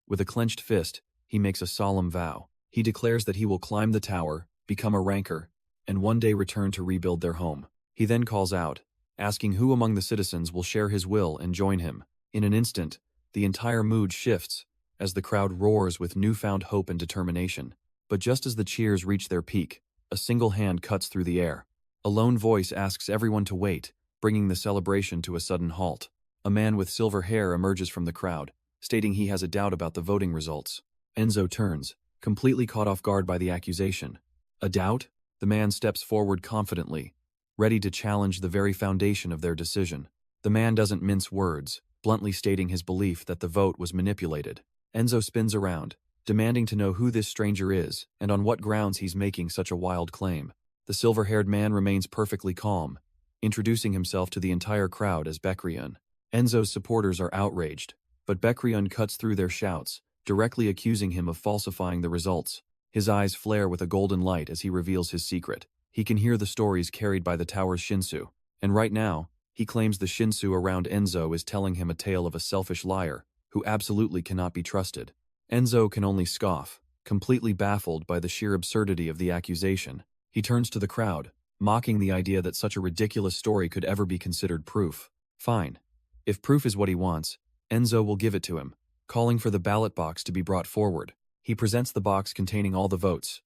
With a clenched fist, he makes a solemn vow. He declares that he will climb the tower, become a ranker, and one day return to rebuild their home. He then calls out, asking who among the citizens will share his will and join him. In an instant, the entire mood shifts, as the crowd roars with newfound hope and determination. But just as the cheers reach their peak, a single hand cuts through the air. A lone voice asks everyone to wait, bringing the celebration to a sudden halt. A man with silver hair emerges from the crowd, stating he has a doubt about the voting results. Enzo turns, completely caught off guard by the accusation. A doubt? The man steps forward confidently, ready to challenge the very foundation of their decision. The man doesn't mince words, bluntly stating his belief that the vote was manipulated. Enzo spins around, demanding to know who this stranger is and on what grounds he's making such a wild claim. The silver-haired man remains perfectly calm, introducing himself to the entire crowd as Bekriun. Enzo's supporters are outraged, but Bekriun cuts through their shouts, directly accusing him of falsifying the results. His eyes flare with a golden light as he reveals his secret. He can hear the stories carried by the tower's Shinsu, and right now, he claims the Shinsu around Enzo is telling him a tale of a selfish liar who absolutely cannot be trusted. Enzo can only scoff, completely baffled by the sheer absurdity of the accusation. He turns to the crowd, mocking the idea that such a ridiculous story could ever be considered proof. Fine. If proof is what he wants, Enzo will give it to him, calling for the ballot box to be brought forward. He presents the box containing all the votes,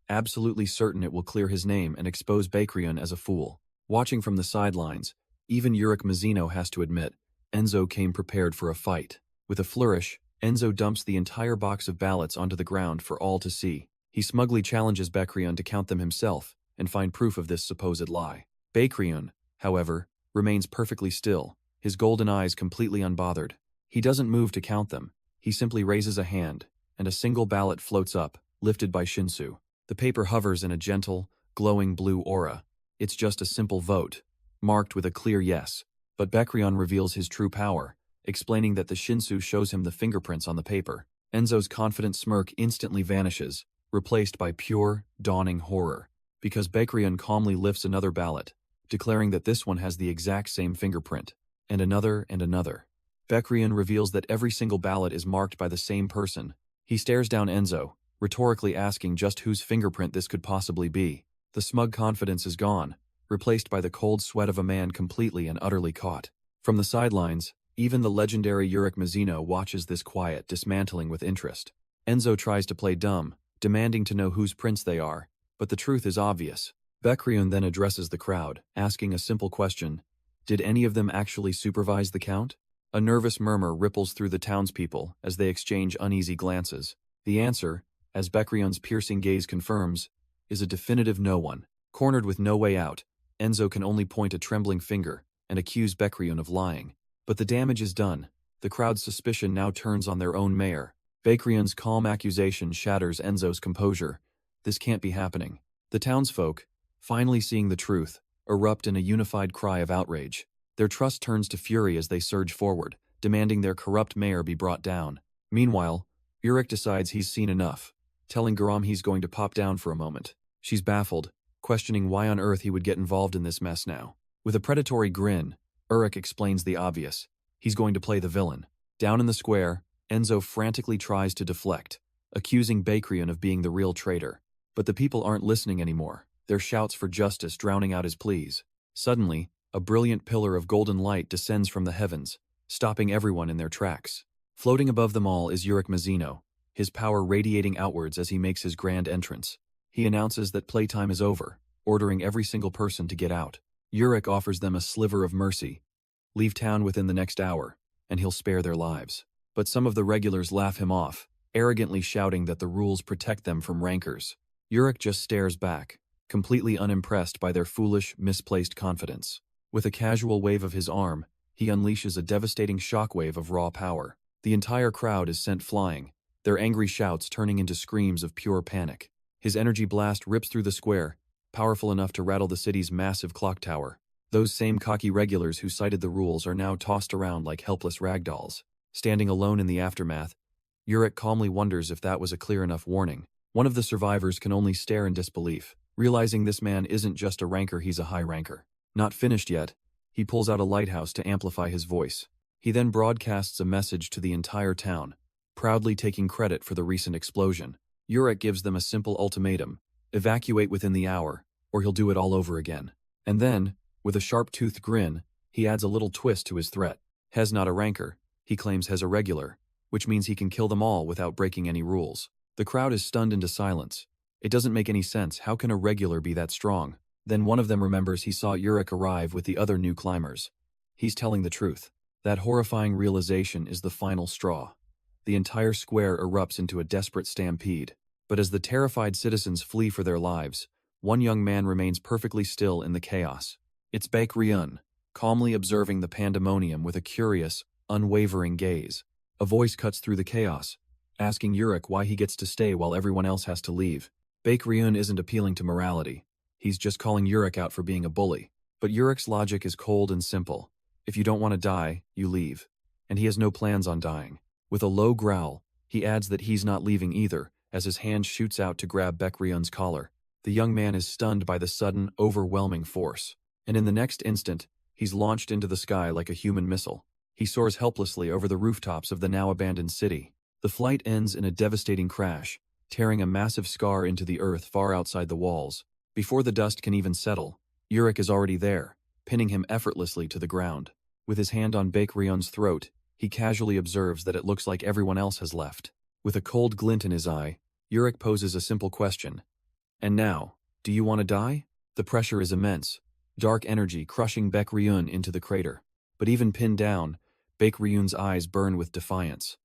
absolutely certain it will clear his name and expose Bekriun as a fool. Watching from the sidelines, even Urick Mazino has to admit, Enzo came prepared for a fight. With a flourish, Enzo dumps the entire box of ballots onto the ground for all to see. He smugly challenges Bekriun to count them himself and find proof of this supposed lie. Bekriun, however, remains perfectly still, his golden eyes completely unbothered. He doesn't move to count them. He simply raises a hand, and a single ballot floats up, lifted by Shinsu. The paper hovers in a gentle, glowing blue aura. It's just a simple vote, marked with a clear yes. But Bekriun reveals his true power, explaining that the Shinsu shows him the fingerprints on the paper. Enzo's confident smirk instantly vanishes, replaced by pure, dawning horror, because Bekriun calmly lifts another ballot, declaring that this one has the exact same fingerprint, and another and another. Bekriun reveals that every single ballot is marked by the same person. He stares down Enzo, rhetorically asking just whose fingerprint this could possibly be. The smug confidence is gone, replaced by the cold sweat of a man completely and utterly caught. From the sidelines, even the legendary Urick Mazino watches this quiet dismantling with interest. Enzo tries to play dumb, demanding to know whose prints they are, but the truth is obvious. Bekriun then addresses the crowd, asking a simple question: did any of them actually supervise the count? A nervous murmur ripples through the townspeople as they exchange uneasy glances. The answer, as Bekriun's piercing gaze confirms, is a definitive no one. Cornered with no way out, Enzo can only point a trembling finger and accuse Bekriun of lying. But the damage is done. The crowd's suspicion now turns on their own mayor. Bekriun's calm accusation shatters Enzo's composure. This can't be happening. The townsfolk, finally seeing the truth, erupt in a unified cry of outrage. Their trust turns to fury as they surge forward, demanding their corrupt mayor be brought down. Meanwhile, Urick decides he's seen enough, telling Garam he's going to pop down for a moment. She's baffled, questioning why on earth he would get involved in this mess now. With a predatory grin, Urick explains the obvious. He's going to play the villain. Down in the square, Enzo frantically tries to deflect, accusing Bekriun of being the real traitor. But the people aren't listening anymore, their shouts for justice drowning out his pleas. Suddenly, a brilliant pillar of golden light descends from the heavens, stopping everyone in their tracks. Floating above them all is Urick Mazino, his power radiating outwards as he makes his grand entrance. He announces that playtime is over, ordering every single person to get out. Urick offers them a sliver of mercy. Leave town within the next hour, and he'll spare their lives. But some of the regulars laugh him off, arrogantly shouting that the rules protect them from rankers. Urick just stares back, completely unimpressed by their foolish, misplaced confidence. With a casual wave of his arm, he unleashes a devastating shockwave of raw power. The entire crowd is sent flying, their angry shouts turning into screams of pure panic. His energy blast rips through the square, powerful enough to rattle the city's massive clock tower. Those same cocky regulars who cited the rules are now tossed around like helpless ragdolls. Standing alone in the aftermath, Urick calmly wonders if that was a clear enough warning. One of the survivors can only stare in disbelief, realizing this man isn't just a ranker, he's a high ranker. Not finished yet, he pulls out a lighthouse to amplify his voice. He then broadcasts a message to the entire town, proudly taking credit for the recent explosion. Urick gives them a simple ultimatum: evacuate within the hour, or he'll do it all over again. And then, with a sharp-toothed grin, he adds a little twist to his threat. Hes not a ranker, he claims Hes Irregular, which means he can kill them all without breaking any rules. The crowd is stunned into silence. It doesn't make any sense. How can a regular be that strong? Then one of them remembers he saw Urick arrive with the other new climbers. He's telling the truth. That horrifying realization is the final straw. The entire square erupts into a desperate stampede. But as the terrified citizens flee for their lives, one young man remains perfectly still in the chaos. It's Baek Ryun, calmly observing the pandemonium with a curious, unwavering gaze. A voice cuts through the chaos, asking Urick why he gets to stay while everyone else has to leave. Baek Ryun isn't appealing to morality. He's just calling Urick out for being a bully. But Urick's logic is cold and simple. If you don't want to die, you leave. And he has no plans on dying. With a low growl, he adds that he's not leaving either, as his hand shoots out to grab Baek Ryun's collar. The young man is stunned by the sudden, overwhelming force. And in the next instant, he's launched into the sky like a human missile. He soars helplessly over the rooftops of the now abandoned city. The flight ends in a devastating crash, tearing a massive scar into the earth far outside the walls. Before the dust can even settle, Urick is already there, pinning him effortlessly to the ground. With his hand on Baek Ryun's throat, he casually observes that it looks like everyone else has left. With a cold glint in his eye, Urick poses a simple question. And now, do you want to die? The pressure is immense, dark energy crushing Baek Ryun into the crater. But even pinned down, Baek Ryun's eyes burn with defiance.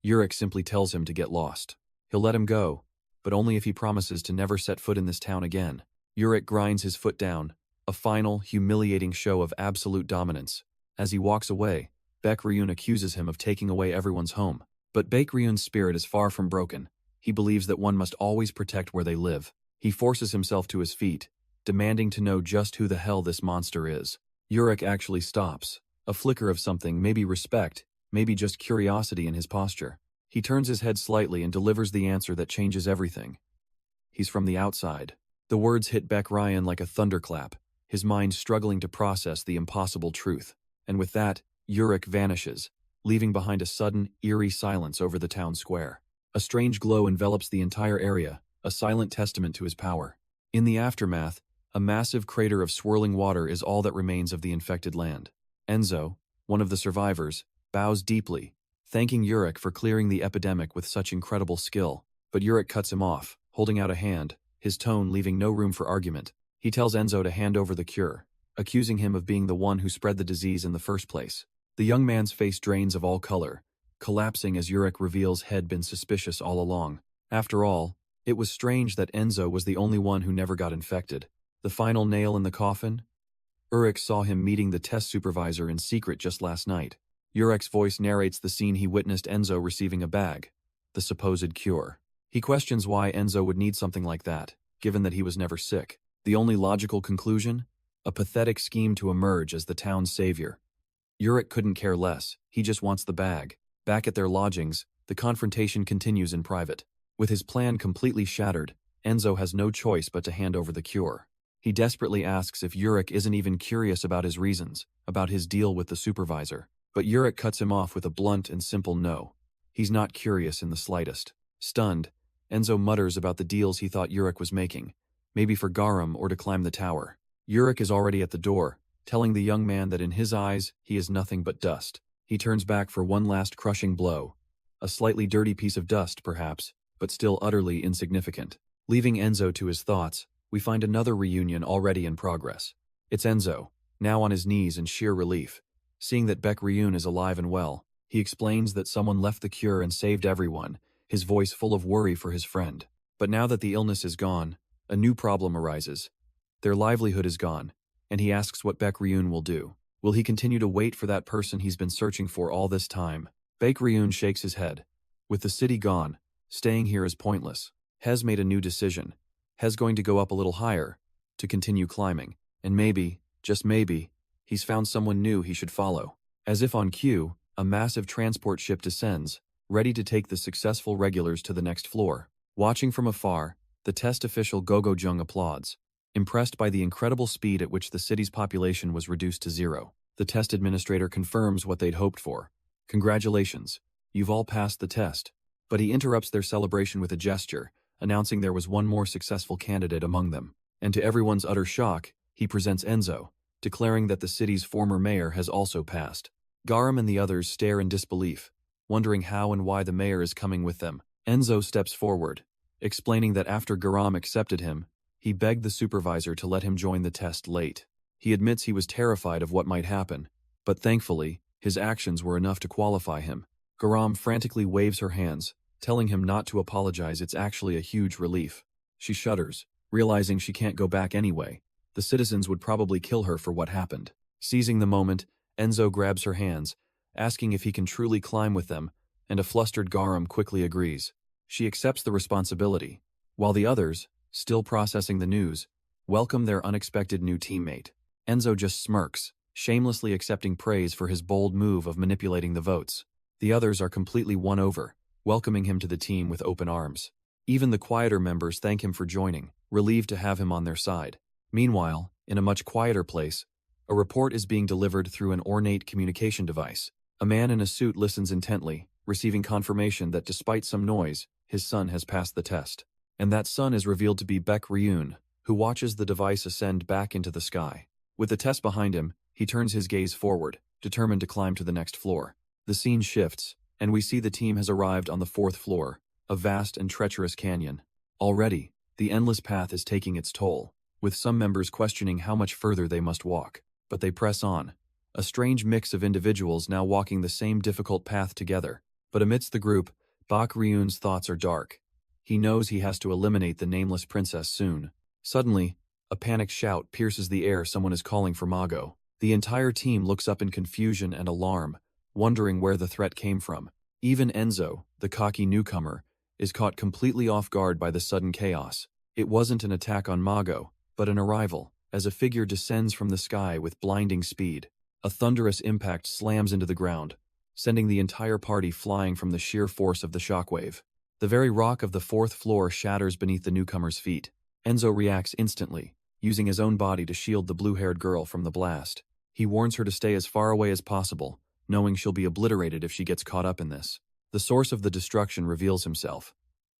Urick simply tells him to get lost. He'll let him go, but only if he promises to never set foot in this town again. Urick grinds his foot down, a final, humiliating show of absolute dominance. As he walks away, Baek Ryun accuses him of taking away everyone's home. But Baek Ryun's spirit is far from broken. He believes that one must always protect where they live. He forces himself to his feet, demanding to know just who the hell this monster is. Urick actually stops, a flicker of something, maybe respect, maybe just curiosity in his posture. He turns his head slightly and delivers the answer that changes everything. He's from the outside. The words hit Baek Ryun like a thunderclap, his mind struggling to process the impossible truth. And with that, Urick vanishes, leaving behind a sudden, eerie silence over the town square. A strange glow envelops the entire area, a silent testament to his power. In the aftermath, a massive crater of swirling water is all that remains of the infected land. Enzo, one of the survivors, bows deeply, thanking Urick for clearing the epidemic with such incredible skill. But Urick cuts him off, holding out a hand, his tone leaving no room for argument. He tells Enzo to hand over the cure, accusing him of being the one who spread the disease in the first place. The young man's face drains of all color, collapsing as Urick reveals he'd been suspicious all along. After all, it was strange that Enzo was the only one who never got infected. The final nail in the coffin? Urick saw him meeting the test supervisor in secret just last night. Urick's voice narrates the scene he witnessed Enzo receiving a bag, the supposed cure. He questions why Enzo would need something like that, given that he was never sick. The only logical conclusion? A pathetic scheme to emerge as the town's savior. Urick couldn't care less, he just wants the bag. Back at their lodgings, the confrontation continues in private. With his plan completely shattered, Enzo has no choice but to hand over the cure. He desperately asks if Urick isn't even curious about his reasons, about his deal with the supervisor. But Urick cuts him off with a blunt and simple no. He's not curious in the slightest. Stunned, Enzo mutters about the deals he thought Urick was making, maybe for Garum or to climb the tower. Urick is already at the door, telling the young man that in his eyes, he is nothing but dust. He turns back for one last crushing blow. A slightly dirty piece of dust, perhaps, but still utterly insignificant. Leaving Enzo to his thoughts, we find another reunion already in progress. It's Enzo, now on his knees in sheer relief. Seeing that Baek Ryun is alive and well, he explains that someone left the cure and saved everyone, his voice full of worry for his friend. But now that the illness is gone, a new problem arises. Their livelihood is gone, and he asks what Baek Ryun will do. Will he continue to wait for that person he's been searching for all this time? Baek Ryun shakes his head. With the city gone, staying here is pointless. Hez made a new decision. Hez going to go up a little higher, to continue climbing, and maybe, just maybe, he's found someone new he should follow. As if on cue, a massive transport ship descends, ready to take the successful regulars to the next floor. Watching from afar, the test official Gogo Jung applauds, impressed by the incredible speed at which the city's population was reduced to zero. The test administrator confirms what they'd hoped for. Congratulations, you've all passed the test. But he interrupts their celebration with a gesture, announcing there was one more successful candidate among them. And to everyone's utter shock, he presents Enzo, declaring that the city's former mayor has also passed. Garam and the others stare in disbelief, wondering how and why the mayor is coming with them. Enzo steps forward, explaining that after Garam accepted him, he begged the supervisor to let him join the test late. He admits he was terrified of what might happen, but thankfully, his actions were enough to qualify him. Garam frantically waves her hands, telling him not to apologize. It's actually a huge relief. She shudders, realizing she can't go back anyway. The citizens would probably kill her for what happened. Seizing the moment, Enzo grabs her hands, asking if he can truly climb with them, and a flustered Garam quickly agrees. She accepts the responsibility, while the others, still processing the news, welcome their unexpected new teammate. Enzo just smirks, shamelessly accepting praise for his bold move of manipulating the votes. The others are completely won over, welcoming him to the team with open arms. Even the quieter members thank him for joining, relieved to have him on their side. Meanwhile, in a much quieter place, a report is being delivered through an ornate communication device. A man in a suit listens intently, receiving confirmation that despite some noise, his son has passed the test. And that son is revealed to be Baek Ryun, who watches the device ascend back into the sky. With the test behind him, he turns his gaze forward, determined to climb to the next floor. The scene shifts, and we see the team has arrived on the 4th floor, a vast and treacherous canyon. Already, the endless path is taking its toll, with some members questioning how much further they must walk. But they press on, a strange mix of individuals now walking the same difficult path together. But amidst the group, Baek Ryun's thoughts are dark. He knows he has to eliminate the nameless princess soon. Suddenly, a panicked shout pierces the air. Someone is calling for Mago. The entire team looks up in confusion and alarm, wondering where the threat came from. Even Enzo, the cocky newcomer, is caught completely off guard by the sudden chaos. It wasn't an attack on Mago, but an arrival, as a figure descends from the sky with blinding speed. A thunderous impact slams into the ground, sending the entire party flying from the sheer force of the shockwave. The very rock of the 4th floor shatters beneath the newcomer's feet. Enzo reacts instantly, using his own body to shield the blue-haired girl from the blast. He warns her to stay as far away as possible, knowing she'll be obliterated if she gets caught up in this. The source of the destruction reveals himself.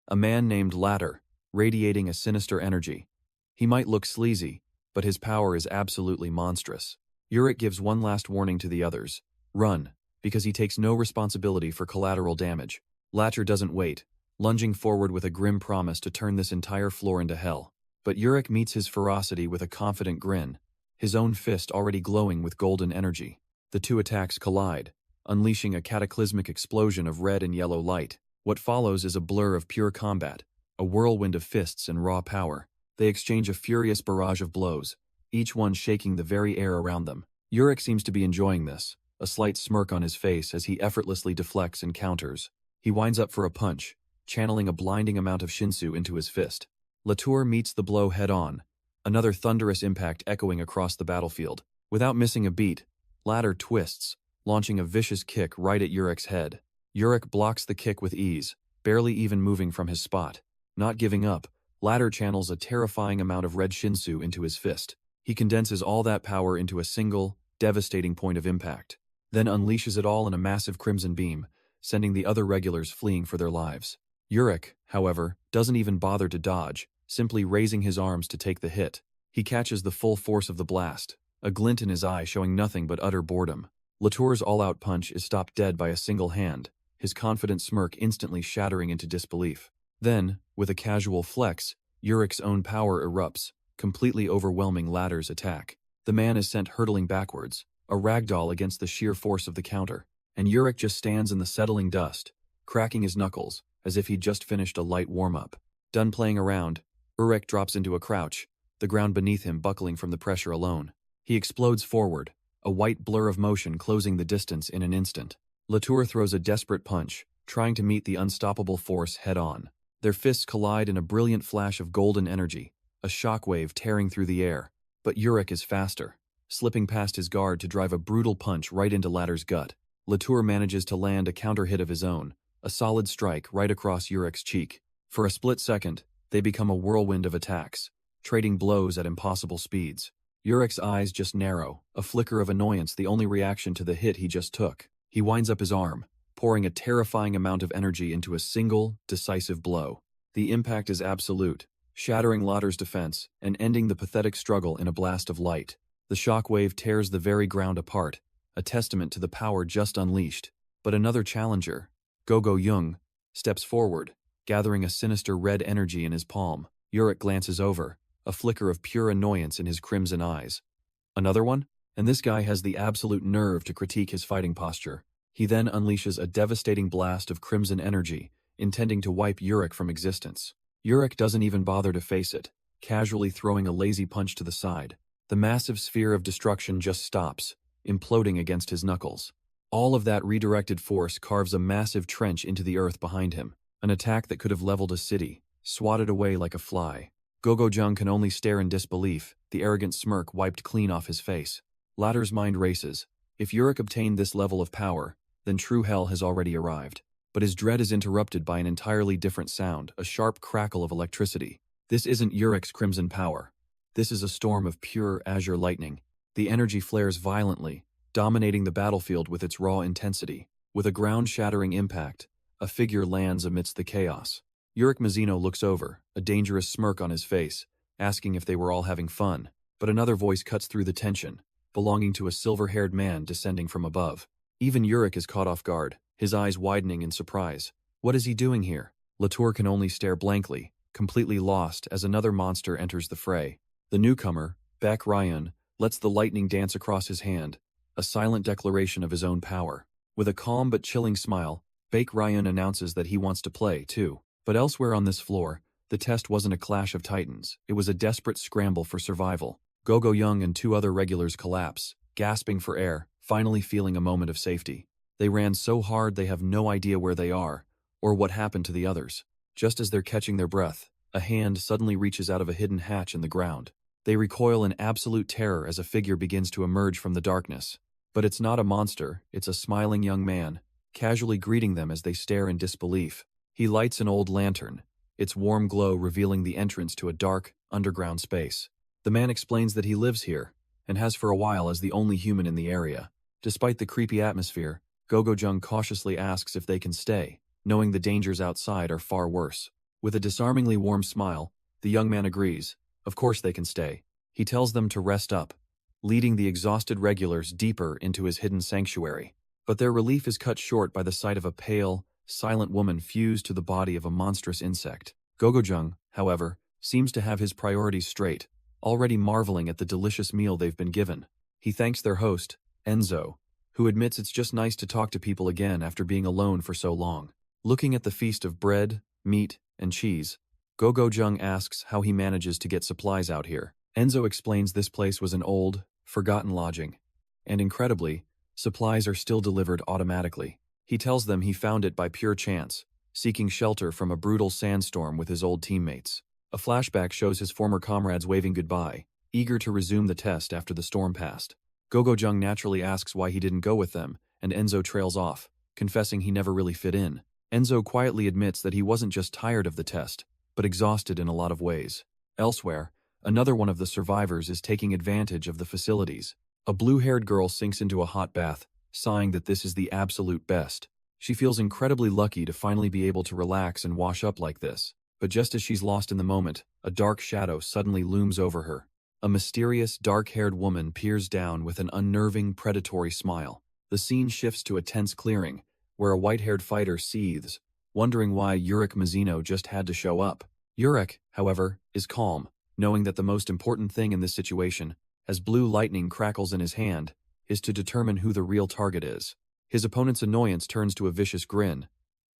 A man named Ladder, radiating a sinister energy. He might look sleazy, but his power is absolutely monstrous. Urick gives one last warning to the others. Run, because he takes no responsibility for collateral damage. Ladder doesn't wait, lunging forward with a grim promise to turn this entire floor into hell. But Urick meets his ferocity with a confident grin, his own fist already glowing with golden energy. The two attacks collide, unleashing a cataclysmic explosion of red and yellow light. What follows is a blur of pure combat, a whirlwind of fists and raw power. They exchange a furious barrage of blows, each one shaking the very air around them. Urick seems to be enjoying this, a slight smirk on his face as he effortlessly deflects and counters. He winds up for a punch, channeling a blinding amount of Shinsu into his fist. Latour meets the blow head-on, another thunderous impact echoing across the battlefield. Without missing a beat, Ladder twists, launching a vicious kick right at Urick's head. Urick blocks the kick with ease, barely even moving from his spot. Not giving up, Ladder channels a terrifying amount of red Shinsu into his fist. He condenses all that power into a single, devastating point of impact, then unleashes it all in a massive crimson beam, sending the other regulars fleeing for their lives. Urick, however, doesn't even bother to dodge, simply raising his arms to take the hit. He catches the full force of the blast, a glint in his eye showing nothing but utter boredom. Latour's all-out punch is stopped dead by a single hand, his confident smirk instantly shattering into disbelief. Then, with a casual flex, Urick's own power erupts, completely overwhelming Ladder's attack. The man is sent hurtling backwards, a ragdoll against the sheer force of the counter, and Urick just stands in the settling dust, cracking his knuckles, as if he'd just finished a light warm-up. Done playing around, Urick drops into a crouch, the ground beneath him buckling from the pressure alone. He explodes forward, a white blur of motion closing the distance in an instant. Latour throws a desperate punch, trying to meet the unstoppable force head-on. Their fists collide in a brilliant flash of golden energy, a shockwave tearing through the air. But Urick is faster, slipping past his guard to drive a brutal punch right into Ladder's gut. Latour manages to land a counter hit of his own, a solid strike right across Urick's cheek. For a split second, they become a whirlwind of attacks, trading blows at impossible speeds. Urick's eyes just narrow, a flicker of annoyance the only reaction to the hit he just took. He winds up his arm, pouring a terrifying amount of energy into a single, decisive blow. The impact is absolute, shattering Ladder's defense and ending the pathetic struggle in a blast of light. The shockwave tears the very ground apart, a testament to the power just unleashed. But another challenger, Gogo Jung, steps forward, gathering a sinister red energy in his palm. Urick glances over, a flicker of pure annoyance in his crimson eyes. Another one? And this guy has the absolute nerve to critique his fighting posture. He then unleashes a devastating blast of crimson energy, intending to wipe Urick from existence. Urick doesn't even bother to face it, casually throwing a lazy punch to the side. The massive sphere of destruction just stops, imploding against his knuckles. All of that redirected force carves a massive trench into the earth behind him, an attack that could have leveled a city, swatted away like a fly. Gogo Jung can only stare in disbelief, the arrogant smirk wiped clean off his face. Ladder's mind races. If Urick obtained this level of power, then true hell has already arrived. But his dread is interrupted by an entirely different sound, a sharp crackle of electricity. This isn't Urick's crimson power. This is a storm of pure azure lightning. The energy flares violently, dominating the battlefield with its raw intensity. With a ground-shattering impact, a figure lands amidst the chaos. Urick Mazino looks over, a dangerous smirk on his face, asking if they were all having fun. But another voice cuts through the tension, belonging to a silver-haired man descending from above. Even Urick is caught off guard, his eyes widening in surprise. What is he doing here? Latour can only stare blankly, completely lost as another monster enters the fray. The newcomer, Baek Ryan, lets the lightning dance across his hand, a silent declaration of his own power. With a calm but chilling smile, Baek Ryan announces that he wants to play, too. But elsewhere on this floor, the test wasn't a clash of titans, it was a desperate scramble for survival. Gogo Jung and two other regulars collapse, gasping for air, finally feeling a moment of safety. They ran so hard they have no idea where they are, or what happened to the others. Just as they're catching their breath, a hand suddenly reaches out of a hidden hatch in the ground. They recoil in absolute terror as a figure begins to emerge from the darkness. But it's not a monster, it's a smiling young man, casually greeting them as they stare in disbelief. He lights an old lantern, its warm glow revealing the entrance to a dark, underground space. The man explains that he lives here, and has for a while as the only human in the area. Despite the creepy atmosphere, Gogo Jung cautiously asks if they can stay, knowing the dangers outside are far worse. With a disarmingly warm smile, the young man agrees. Of course they can stay. He tells them to rest up, leading the exhausted regulars deeper into his hidden sanctuary. But their relief is cut short by the sight of a pale, silent woman fused to the body of a monstrous insect. Gogo Jung, however, seems to have his priorities straight, already marveling at the delicious meal they've been given. He thanks their host, Enzo, who admits it's just nice to talk to people again after being alone for so long. Looking at the feast of bread, meat, and cheese, Gogo Jung asks how he manages to get supplies out here. Enzo explains this place was an old, forgotten lodging, and incredibly, supplies are still delivered automatically. He tells them he found it by pure chance, seeking shelter from a brutal sandstorm with his old teammates. A flashback shows his former comrades waving goodbye, eager to resume the test after the storm passed. Gogo Jung naturally asks why he didn't go with them, and Enzo trails off, confessing he never really fit in. Enzo quietly admits that he wasn't just tired of the test, but exhausted in a lot of ways. Elsewhere, another one of the survivors is taking advantage of the facilities. A blue-haired girl sinks into a hot bath, sighing that this is the absolute best. She feels incredibly lucky to finally be able to relax and wash up like this. But just as she's lost in the moment, a dark shadow suddenly looms over her. A mysterious, dark-haired woman peers down with an unnerving, predatory smile. The scene shifts to a tense clearing, where a white-haired fighter seethes, wondering why Urick Mazino just had to show up. Urick, however, is calm, knowing that the most important thing in this situation, as blue lightning crackles in his hand, is to determine who the real target is. His opponent's annoyance turns to a vicious grin.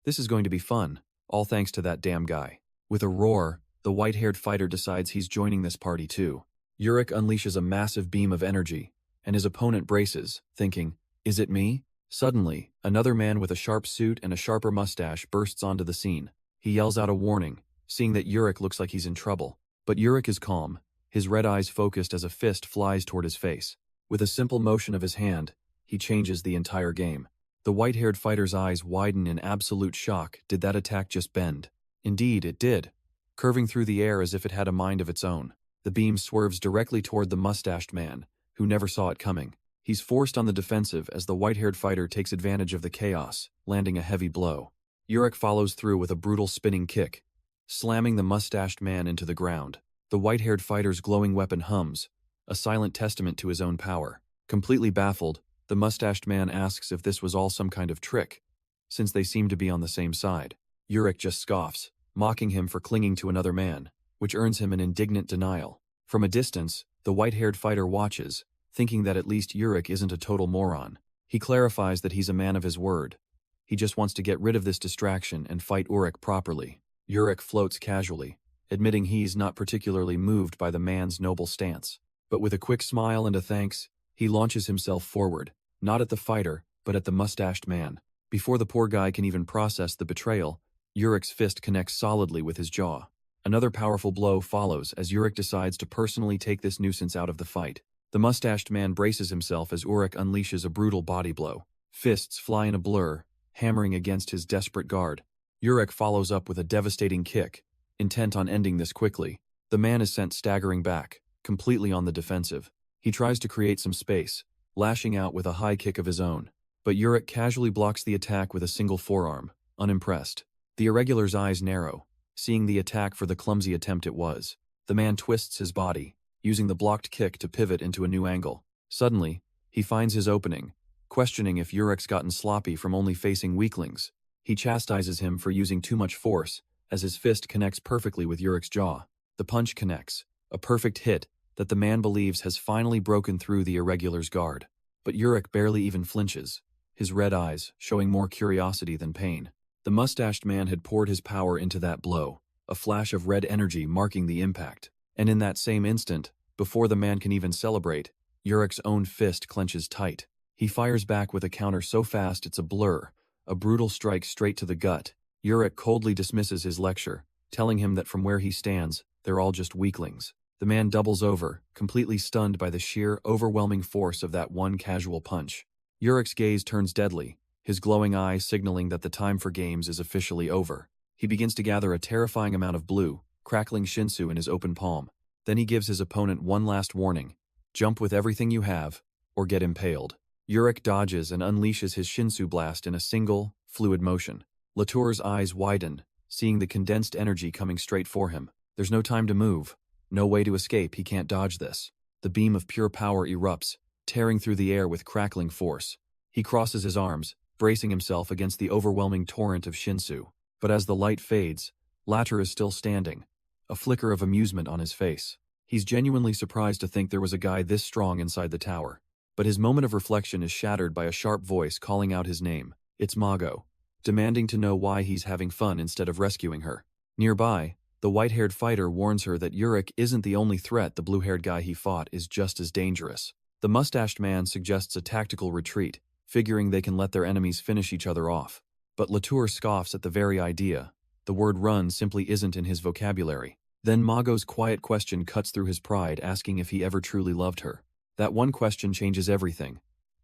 This is going to be fun, all thanks to that damn guy. With a roar, the white-haired fighter decides he's joining this party too. Urick unleashes a massive beam of energy, and his opponent braces, thinking, "Is it me?" Suddenly, another man with a sharp suit and a sharper mustache bursts onto the scene. He yells out a warning, seeing that Urick looks like he's in trouble. But Urick is calm, his red eyes focused as a fist flies toward his face. With a simple motion of his hand, he changes the entire game. The white-haired fighter's eyes widen in absolute shock. Did that attack just bend? Indeed, it did, curving through the air as if it had a mind of its own. The beam swerves directly toward the mustached man, who never saw it coming. He's forced on the defensive as the white-haired fighter takes advantage of the chaos, landing a heavy blow. Urick follows through with a brutal spinning kick, slamming the mustached man into the ground. The white-haired fighter's glowing weapon hums, a silent testament to his own power. Completely baffled, the mustached man asks if this was all some kind of trick, since they seem to be on the same side. Urick just scoffs, mocking him for clinging to another man, which earns him an indignant denial. From a distance, the white-haired fighter watches, thinking that at least Urick isn't a total moron. He clarifies that he's a man of his word. He just wants to get rid of this distraction and fight Urick properly. Urick floats casually, admitting he's not particularly moved by the man's noble stance. But with a quick smile and a thanks, he launches himself forward, not at the fighter, but at the mustached man. Before the poor guy can even process the betrayal, Urick's fist connects solidly with his jaw. Another powerful blow follows as Urick decides to personally take this nuisance out of the fight. The mustached man braces himself as Urick unleashes a brutal body blow. Fists fly in a blur, hammering against his desperate guard. Urick follows up with a devastating kick, intent on ending this quickly. The man is sent staggering back, completely on the defensive. He tries to create some space, lashing out with a high kick of his own. But Urick casually blocks the attack with a single forearm, unimpressed. The Irregular's eyes narrow, seeing the attack for the clumsy attempt it was. The man twists his body, using the blocked kick to pivot into a new angle. Suddenly, he finds his opening, questioning if Urick's gotten sloppy from only facing weaklings. He chastises him for using too much force, as his fist connects perfectly with Urick's jaw. The punch connects, a perfect hit that the man believes has finally broken through the Irregular's guard. But Urick barely even flinches, his red eyes showing more curiosity than pain. The mustached man had poured his power into that blow, a flash of red energy marking the impact. And in that same instant, before the man can even celebrate, Urick's own fist clenches tight. He fires back with a counter so fast it's a blur, a brutal strike straight to the gut. Urick coldly dismisses his lecture, telling him that from where he stands, they're all just weaklings. The man doubles over, completely stunned by the sheer, overwhelming force of that one casual punch. Urick's gaze turns deadly, his glowing eye signaling that the time for games is officially over. He begins to gather a terrifying amount of blue, crackling shinsu in his open palm. Then he gives his opponent one last warning: jump with everything you have, or get impaled. Urick dodges and unleashes his shinsu blast in a single, fluid motion. Latour's eyes widen, seeing the condensed energy coming straight for him. There's no time to move. No way to escape, he can't dodge this. The beam of pure power erupts, tearing through the air with crackling force. He crosses his arms, bracing himself against the overwhelming torrent of shinsu. But as the light fades, Latour is still standing, a flicker of amusement on his face. He's genuinely surprised to think there was a guy this strong inside the tower. But his moment of reflection is shattered by a sharp voice calling out his name. It's Mago, demanding to know why he's having fun instead of rescuing her. Nearby, the white-haired fighter warns her that Urick isn't the only threat. The blue-haired guy he fought is just as dangerous. The mustached man suggests a tactical retreat, figuring they can let their enemies finish each other off. But Latour scoffs at the very idea. The word run simply isn't in his vocabulary. Then Mago's quiet question cuts through his pride, asking if he ever truly loved her. That one question changes everything.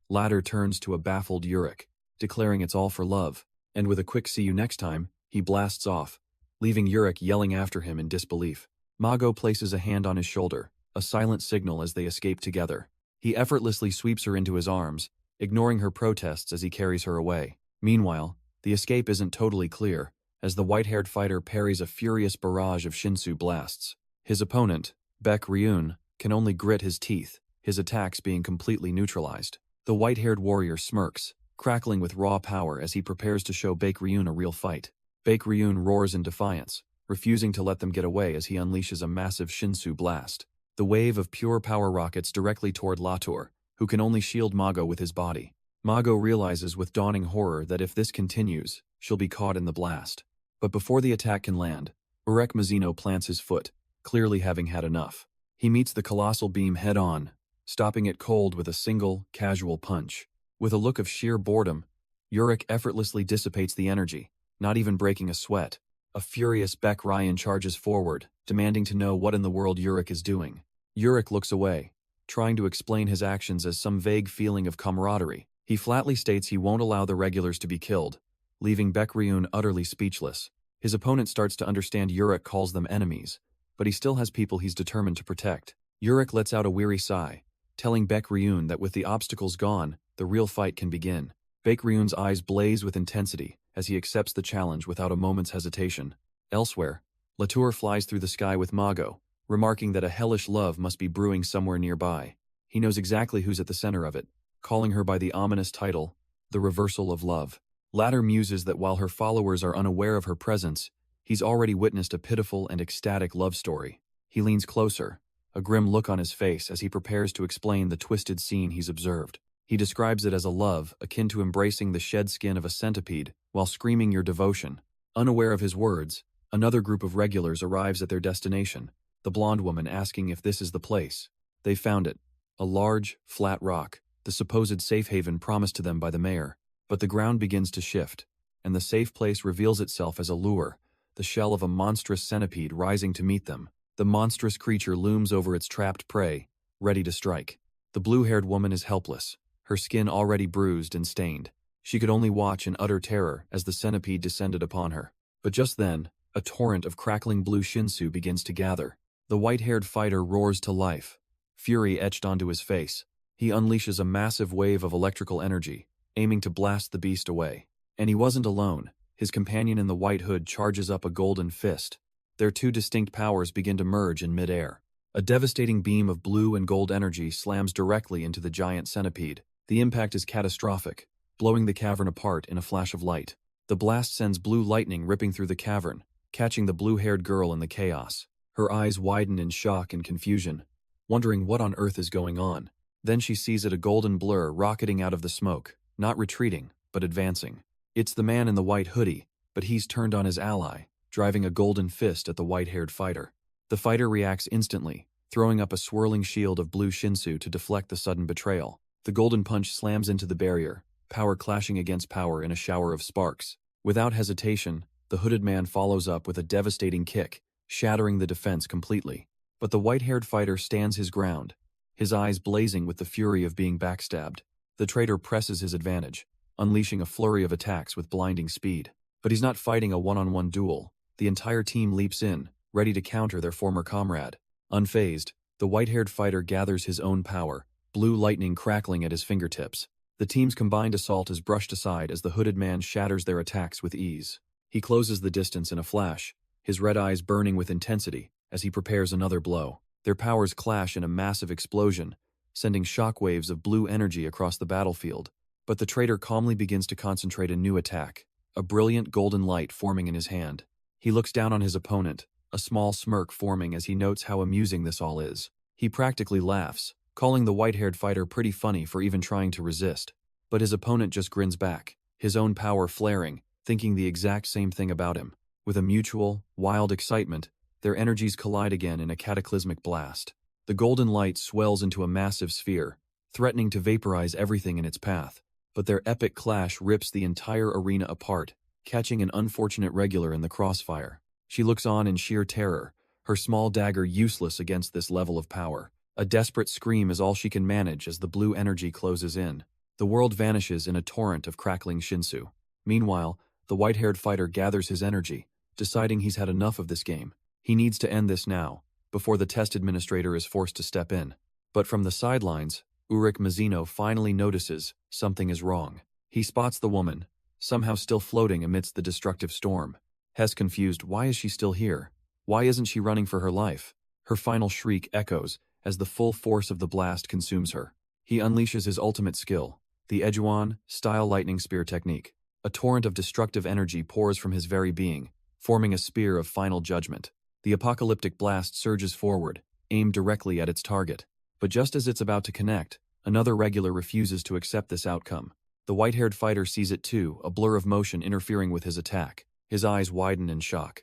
Latour turns to a baffled Urick, declaring it's all for love, and with a quick see you next time, he blasts off, leaving Urick yelling after him in disbelief. Mago places a hand on his shoulder, a silent signal as they escape together. He effortlessly sweeps her into his arms, ignoring her protests as he carries her away. Meanwhile, the escape isn't totally clear, as the white-haired fighter parries a furious barrage of shinsu blasts. His opponent, Baek Ryun, can only grit his teeth, his attacks being completely neutralized. The white-haired warrior smirks, crackling with raw power as he prepares to show Baekryun a real fight. Baekryun roars in defiance, refusing to let them get away as he unleashes a massive Shinsu blast. The wave of pure power rockets directly toward Latour, who can only shield Mago with his body. Mago realizes with dawning horror that if this continues, she'll be caught in the blast. But before the attack can land, Urick Mazino plants his foot, clearly having had enough. He meets the colossal beam head-on, stopping it cold with a single, casual punch. With a look of sheer boredom, Urick effortlessly dissipates the energy, not even breaking a sweat. A furious Beck Ryan charges forward, demanding to know what in the world Urick is doing. Urick looks away, trying to explain his actions as some vague feeling of camaraderie. He flatly states he won't allow the regulars to be killed, leaving Baekryun utterly speechless. His opponent starts to understand Urick calls them enemies, but he still has people he's determined to protect. Urick lets out a weary sigh, telling Baekryun that with the obstacles gone, the real fight can begin. Baekryun's eyes blaze with intensity as he accepts the challenge without a moment's hesitation. Elsewhere, Latour flies through the sky with Mago, remarking that a hellish love must be brewing somewhere nearby. He knows exactly who's at the center of it, calling her by the ominous title, The Reversal of Love. Latter muses that while her followers are unaware of her presence, he's already witnessed a pitiful and ecstatic love story. He leans closer, a grim look on his face as he prepares to explain the twisted scene he's observed. He describes it as a love akin to embracing the shed skin of a centipede while screaming your devotion. Unaware of his words, another group of regulars arrives at their destination, the blonde woman asking if this is the place. They found it, a large, flat rock, the supposed safe haven promised to them by the mayor. But the ground begins to shift, and the safe place reveals itself as a lure, the shell of a monstrous centipede rising to meet them. The monstrous creature looms over its trapped prey, ready to strike. The blue-haired woman is helpless, her skin already bruised and stained. She could only watch in utter terror as the centipede descended upon her. But just then, a torrent of crackling blue Shinsu begins to gather. The white-haired fighter roars to life, fury etched onto his face. He unleashes a massive wave of electrical energy, aiming to blast the beast away. And he wasn't alone. His companion in the white hood charges up a golden fist. Their two distinct powers begin to merge in midair. A devastating beam of blue and gold energy slams directly into the giant centipede. The impact is catastrophic, blowing the cavern apart in a flash of light. The blast sends blue lightning ripping through the cavern, catching the blue-haired girl in the chaos. Her eyes widen in shock and confusion, wondering what on earth is going on. Then she sees it, a golden blur rocketing out of the smoke, not retreating, but advancing. It's the man in the white hoodie, but he's turned on his ally, driving a golden fist at the white-haired fighter. The fighter reacts instantly, throwing up a swirling shield of blue Shinsu to deflect the sudden betrayal. The golden punch slams into the barrier, power clashing against power in a shower of sparks. Without hesitation, the hooded man follows up with a devastating kick, shattering the defense completely. But the white-haired fighter stands his ground, his eyes blazing with the fury of being backstabbed. The traitor presses his advantage, unleashing a flurry of attacks with blinding speed. But he's not fighting a one-on-one duel. The entire team leaps in, ready to counter their former comrade. Unfazed, the white-haired fighter gathers his own power, blue lightning crackling at his fingertips. The team's combined assault is brushed aside as the hooded man shatters their attacks with ease. He closes the distance in a flash, his red eyes burning with intensity as he prepares another blow. Their powers clash in a massive explosion, sending shockwaves of blue energy across the battlefield. But the traitor calmly begins to concentrate a new attack, a brilliant golden light forming in his hand. He looks down on his opponent, a small smirk forming as he notes how amusing this all is. He practically laughs, calling the white-haired fighter pretty funny for even trying to resist. But his opponent just grins back, his own power flaring, thinking the exact same thing about him. With a mutual, wild excitement, their energies collide again in a cataclysmic blast. The golden light swells into a massive sphere, threatening to vaporize everything in its path. But their epic clash rips the entire arena apart, catching an unfortunate regular in the crossfire. She looks on in sheer terror, her small dagger useless against this level of power. A desperate scream is all she can manage as the blue energy closes in. The world vanishes in a torrent of crackling Shinsu. Meanwhile, the white-haired fighter gathers his energy, deciding he's had enough of this game. He needs to end this now, before the test administrator is forced to step in. But from the sidelines, Urick Mazino finally notices something is wrong. He spots the woman, somehow still floating amidst the destructive storm. Hess confused, why is she still here? Why isn't she running for her life? Her final shriek echoes as the full force of the blast consumes her. He unleashes his ultimate skill, the Ejuan-style lightning spear technique. A torrent of destructive energy pours from his very being, forming a spear of final judgment. The apocalyptic blast surges forward, aimed directly at its target. But just as it's about to connect, another regular refuses to accept this outcome. The white-haired fighter sees it too, a blur of motion interfering with his attack. His eyes widen in shock.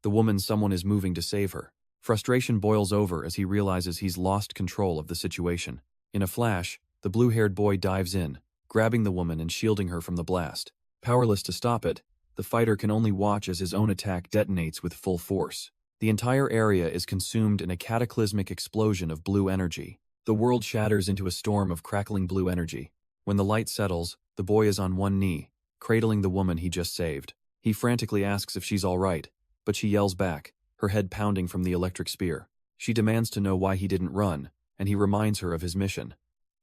The woman someone is moving to save her. Frustration boils over as he realizes he's lost control of the situation. In a flash, the blue-haired boy dives in, grabbing the woman and shielding her from the blast. Powerless to stop it, the fighter can only watch as his own attack detonates with full force. The entire area is consumed in a cataclysmic explosion of blue energy. The world shatters into a storm of crackling blue energy. When the light settles, the boy is on one knee, cradling the woman he just saved. He frantically asks if she's all right, but she yells back, her head pounding from the electric spear. She demands to know why he didn't run, and he reminds her of his mission.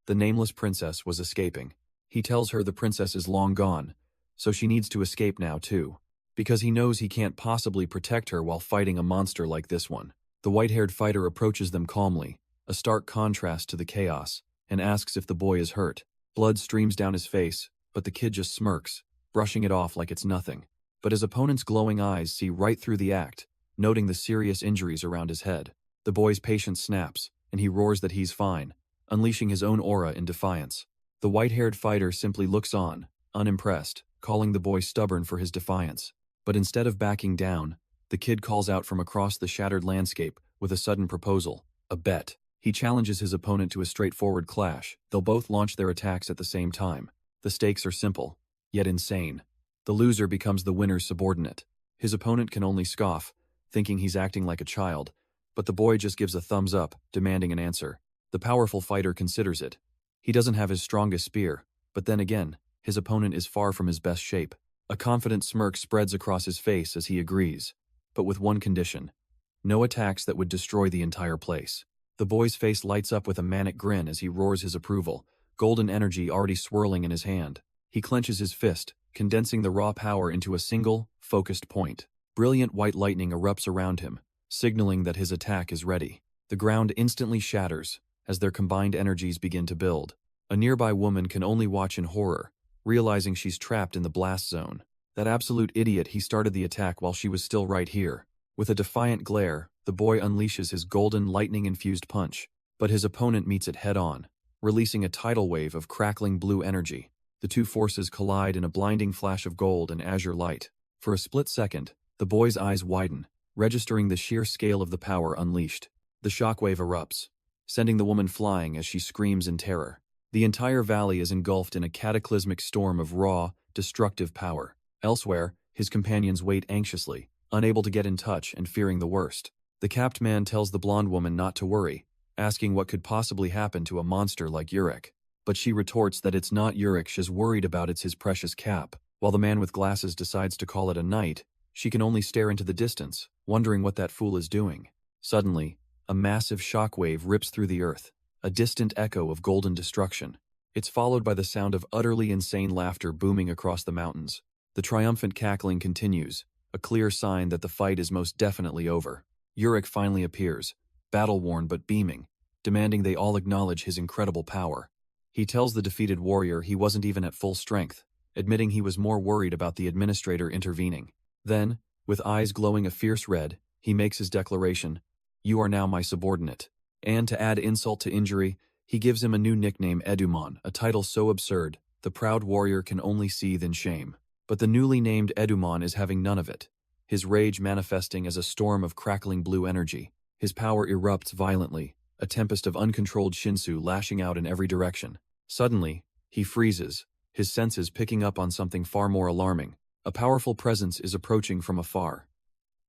The nameless princess was escaping. He tells her the princess is long gone, so she needs to escape now too, because he knows he can't possibly protect her while fighting a monster like this one. The white-haired fighter approaches them calmly, a stark contrast to the chaos, and asks if the boy is hurt. Blood streams down his face, but the kid just smirks, brushing it off like it's nothing. But his opponent's glowing eyes see right through the act, noting the serious injuries around his head. The boy's patience snaps, and he roars that he's fine, unleashing his own aura in defiance. The white-haired fighter simply looks on, unimpressed, calling the boy stubborn for his defiance. But instead of backing down, the kid calls out from across the shattered landscape with a sudden proposal, a bet. He challenges his opponent to a straightforward clash. They'll both launch their attacks at the same time. The stakes are simple, yet insane. The loser becomes the winner's subordinate. His opponent can only scoff, thinking he's acting like a child, but the boy just gives a thumbs up, demanding an answer. The powerful fighter considers it. He doesn't have his strongest spear, but then again, his opponent is far from his best shape. A confident smirk spreads across his face as he agrees, but with one condition: no attacks that would destroy the entire place. The boy's face lights up with a manic grin as he roars his approval, golden energy already swirling in his hand. He clenches his fist, condensing the raw power into a single, focused point. Brilliant white lightning erupts around him, signaling that his attack is ready. The ground instantly shatters as their combined energies begin to build. A nearby woman can only watch in horror, realizing she's trapped in the blast zone. That absolute idiot, he started the attack while she was still right here. With a defiant glare, the boy unleashes his golden lightning-infused punch, but his opponent meets it head-on, releasing a tidal wave of crackling blue energy. The two forces collide in a blinding flash of gold and azure light. For a split second, the boy's eyes widen, registering the sheer scale of the power unleashed. The shockwave erupts, sending the woman flying as she screams in terror. The entire valley is engulfed in a cataclysmic storm of raw, destructive power. Elsewhere, his companions wait anxiously, unable to get in touch and fearing the worst. The capped man tells the blonde woman not to worry, asking what could possibly happen to a monster like Urick. But she retorts that it's not Urick she's worried about, it's his precious cap. While the man with glasses decides to call it a night, she can only stare into the distance, wondering what that fool is doing. Suddenly, a massive shockwave rips through the earth, a distant echo of golden destruction. It's followed by the sound of utterly insane laughter booming across the mountains. The triumphant cackling continues, a clear sign that the fight is most definitely over. Urick finally appears, battle-worn but beaming, demanding they all acknowledge his incredible power. He tells the defeated warrior he wasn't even at full strength, admitting he was more worried about the administrator intervening. Then, with eyes glowing a fierce red, he makes his declaration: "You are now my subordinate." And to add insult to injury, he gives him a new nickname, Edumon, a title so absurd, the proud warrior can only seethe in shame. But the newly named Edumon is having none of it, his rage manifesting as a storm of crackling blue energy. His power erupts violently, a tempest of uncontrolled Shinsu lashing out in every direction. Suddenly, he freezes, his senses picking up on something far more alarming. A powerful presence is approaching from afar.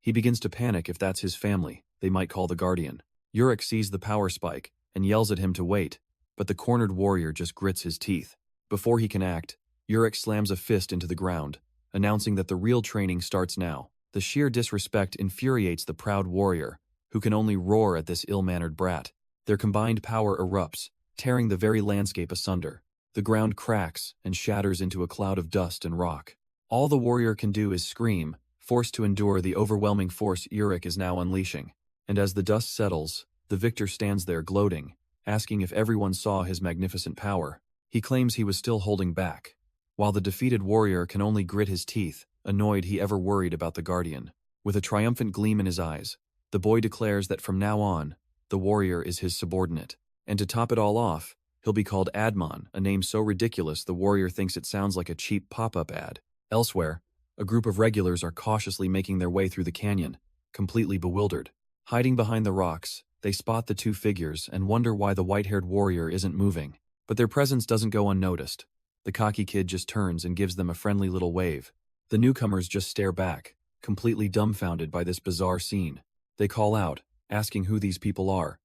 He begins to panic. If that's his family, they might call the Guardian. Urick sees the power spike and yells at him to wait, but the cornered warrior just grits his teeth. Before he can act, Urick slams a fist into the ground, announcing that the real training starts now. The sheer disrespect infuriates the proud warrior, who can only roar at this ill-mannered brat. Their combined power erupts, tearing the very landscape asunder. The ground cracks and shatters into a cloud of dust and rock. All the warrior can do is scream, forced to endure the overwhelming force Urick is now unleashing. And as the dust settles, The victor stands there gloating, asking if everyone saw his magnificent power. He claims he was still holding back, while the defeated warrior can only grit his teeth, annoyed he ever worried about the guardian. With a triumphant gleam in his eyes, the boy declares that from now on, the warrior is his subordinate. And to top it all off, he'll be called Admon, a name so ridiculous the warrior thinks it sounds like a cheap pop-up ad. Elsewhere, a group of regulars are cautiously making their way through the canyon, completely bewildered. Hiding behind the rocks, they spot the two figures and wonder why the white-haired warrior isn't moving. But their presence doesn't go unnoticed. The cocky kid just turns and gives them a friendly little wave. The newcomers just stare back, completely dumbfounded by this bizarre scene. They call out, asking who these people are.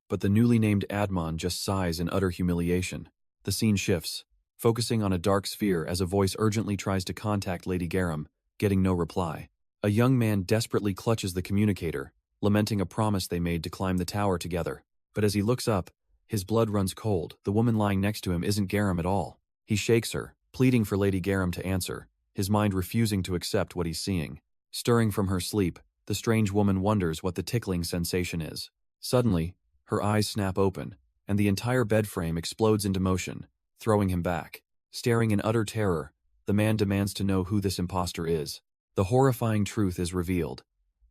But the newly named Admon just sighs in utter humiliation. The scene shifts, focusing on a dark sphere as a voice urgently tries to contact Lady Garam, getting no reply. A young man desperately clutches the communicator, lamenting a promise they made to climb the tower together. But as he looks up, his blood runs cold. The woman lying next to him isn't Garam at all. He shakes her, pleading for Lady Garam to answer, his mind refusing to accept what he's seeing. Stirring from her sleep, the strange woman wonders what the tickling sensation is. Suddenly, her eyes snap open, and the entire bed frame explodes into motion, throwing him back. Staring in utter terror, the man demands to know who this imposter is. The horrifying truth is revealed.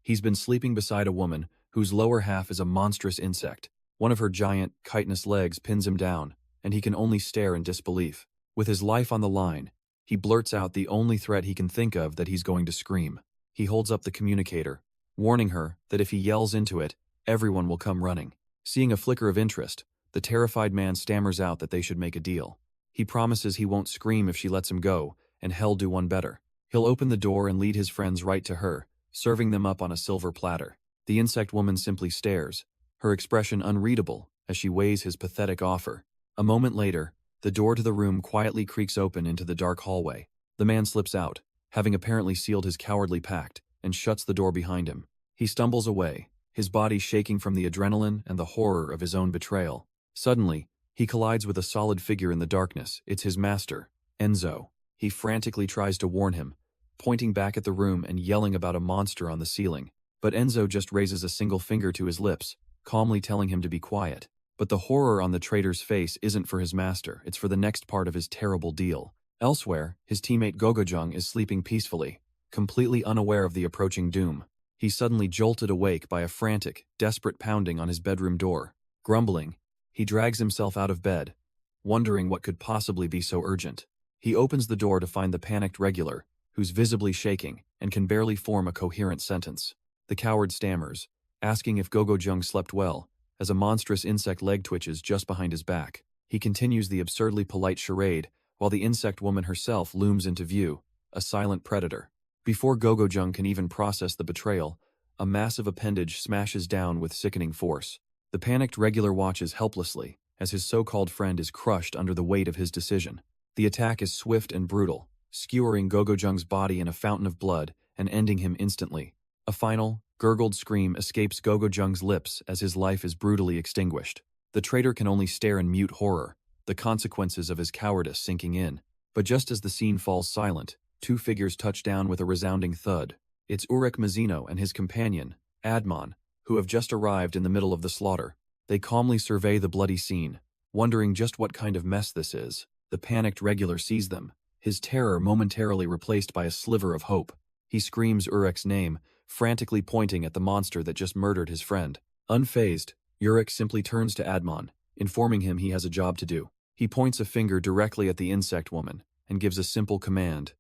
He's been sleeping beside a woman whose lower half is a monstrous insect. One of her giant, chitinous legs pins him down, and he can only stare in disbelief. With his life on the line, he blurts out the only threat he can think of that he's going to scream. He holds up the communicator, warning her that if he yells into it, everyone will come running. Seeing a flicker of interest, the terrified man stammers out that they should make a deal. He promises he won't scream if she lets him go, and hell do one better. He'll open the door and lead his friends right to her, serving them up on a silver platter. The insect woman simply stares, her expression unreadable as she weighs his pathetic offer. A moment later, the door to the room quietly creaks open into the dark hallway. The man slips out, having apparently sealed his cowardly pact, and shuts the door behind him. He stumbles away, his body shaking from the adrenaline and the horror of his own betrayal. Suddenly, he collides with a solid figure in the darkness. It's his master, Enzo. He frantically tries to warn him, pointing back at the room and yelling about a monster on the ceiling. But Enzo just raises a single finger to his lips, calmly telling him to be quiet. But the horror on the traitor's face isn't for his master, it's for the next part of his terrible deal. Elsewhere, his teammate Gogojung is sleeping peacefully, completely unaware of the approaching doom. He's suddenly jolted awake by a frantic, desperate pounding on his bedroom door. Grumbling, he drags himself out of bed, wondering what could possibly be so urgent. He opens the door to find the panicked regular, who's visibly shaking and can barely form a coherent sentence. The coward stammers, asking if Gogojung slept well, as a monstrous insect leg twitches just behind his back. He continues the absurdly polite charade, while the insect woman herself looms into view, a silent predator. Before Gogojung can even process the betrayal, a massive appendage smashes down with sickening force. The panicked regular watches helplessly, as his so-called friend is crushed under the weight of his decision. The attack is swift and brutal, skewering Gogojung's body in a fountain of blood and ending him instantly. A final, gurgled scream escapes Gogojung's lips as his life is brutally extinguished. The traitor can only stare in mute horror, the consequences of his cowardice sinking in. But just as the scene falls silent, two figures touch down with a resounding thud. It's Urick Mazino and his companion, Admon, who have just arrived in the middle of the slaughter. They calmly survey the bloody scene, wondering just what kind of mess this is. The panicked regular sees them, his terror momentarily replaced by a sliver of hope. He screams Urick's name, frantically pointing at the monster that just murdered his friend. Unfazed, Urick simply turns to Admon, informing him he has a job to do. He points a finger directly at the insect woman and gives a simple command: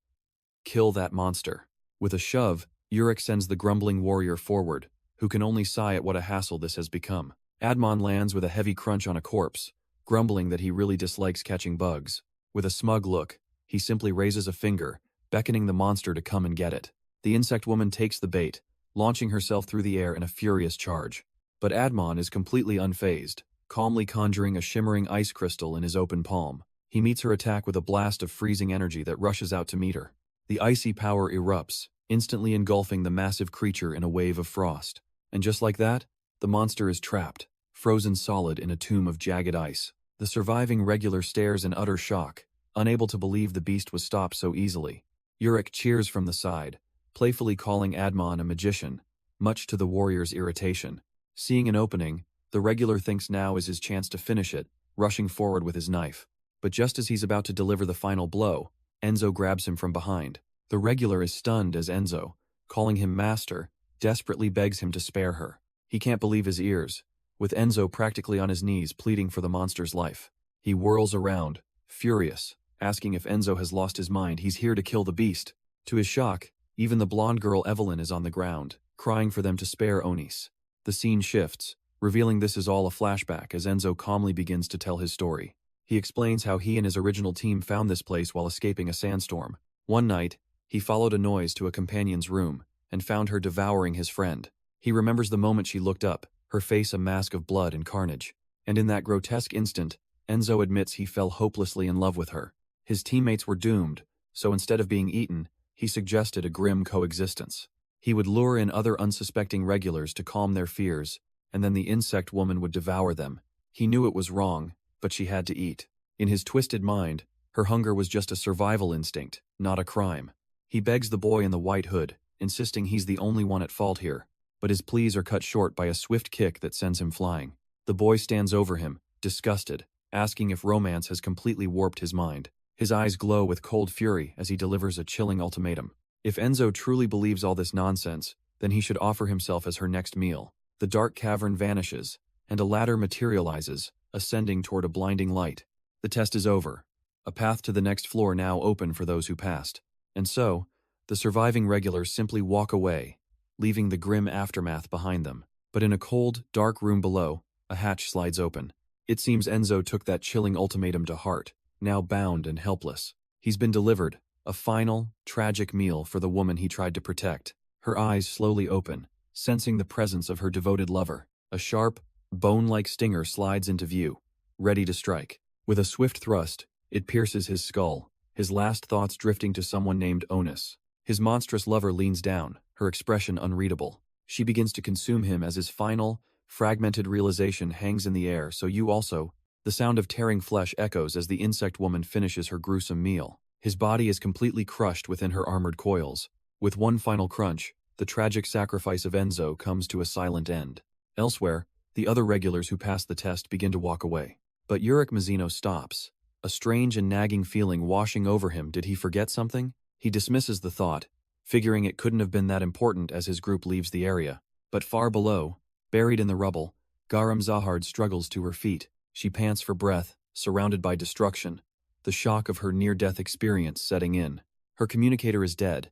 kill that monster. With a shove, Urick sends the grumbling warrior forward, who can only sigh at what a hassle this has become. Admon lands with a heavy crunch on a corpse, grumbling that he really dislikes catching bugs. With a smug look, he simply raises a finger, beckoning the monster to come and get it. The insect woman takes the bait, launching herself through the air in a furious charge. But Admon is completely unfazed, calmly conjuring a shimmering ice crystal in his open palm. He meets her attack with a blast of freezing energy that rushes out to meet her. The icy power erupts, instantly engulfing the massive creature in a wave of frost. And just like that, the monster is trapped, frozen solid in a tomb of jagged ice. The surviving regular stares in utter shock, unable to believe the beast was stopped so easily. Urick cheers from the side, playfully calling Admon a magician, much to the warrior's irritation. Seeing an opening, The regular thinks now is his chance to finish it, rushing forward with his knife. But just as he's about to deliver the final blow, Enzo grabs him from behind. The regular is stunned as Enzo, calling him master, desperately begs him to spare her. He can't believe his ears, with Enzo practically on his knees pleading for the monster's life. He whirls around, furious, asking if Enzo has lost his mind. He's here to kill the beast. To his shock, even the blonde girl Evelyn is on the ground, crying for them to spare Onis. The scene shifts, revealing this is all a flashback as Enzo calmly begins to tell his story. He explains how he and his original team found this place while escaping a sandstorm. One night, he followed a noise to a companion's room and found her devouring his friend. He remembers the moment she looked up, her face a mask of blood and carnage. And in that grotesque instant, Enzo admits he fell hopelessly in love with her. His teammates were doomed, so instead of being eaten, he suggested a grim coexistence. He would lure in other unsuspecting regulars to calm their fears, and then the insect woman would devour them. He knew it was wrong, but she had to eat. In his twisted mind, her hunger was just a survival instinct, not a crime. He begs the boy in the white hood, insisting he's the only one at fault here, but his pleas are cut short by a swift kick that sends him flying. The boy stands over him, disgusted, asking if romance has completely warped his mind. His eyes glow with cold fury as he delivers a chilling ultimatum. If Enzo truly believes all this nonsense, then he should offer himself as her next meal. The dark cavern vanishes, and a ladder materializes, ascending toward a blinding light. The test is over. A path to the next floor now open for those who passed. And so, the surviving regulars simply walk away, leaving the grim aftermath behind them. But in a cold, dark room below, a hatch slides open. It seems Enzo took that chilling ultimatum to heart, now bound and helpless. He's been delivered, a final, tragic meal for the woman he tried to protect. Her eyes slowly open, sensing the presence of her devoted lover. A sharp, bone-like stinger slides into view, ready to strike. With a swift thrust, it pierces his skull, his last thoughts drifting to someone named Onis. His monstrous lover leans down, her expression unreadable. She begins to consume him as his final, fragmented realization hangs in the air. So you also. The sound of tearing flesh echoes as the insect woman finishes her gruesome meal. His body is completely crushed within her armored coils. With one final crunch, the tragic sacrifice of Enzo comes to a silent end. Elsewhere, the other regulars who passed the test begin to walk away. But Urick Mazino stops, a strange and nagging feeling washing over him. Did he forget something? He dismisses the thought, figuring it couldn't have been that important as his group leaves the area. But far below, buried in the rubble, Zahard struggles to her feet. She pants for breath, surrounded by destruction, the shock of her near-death experience setting in. Her communicator is dead,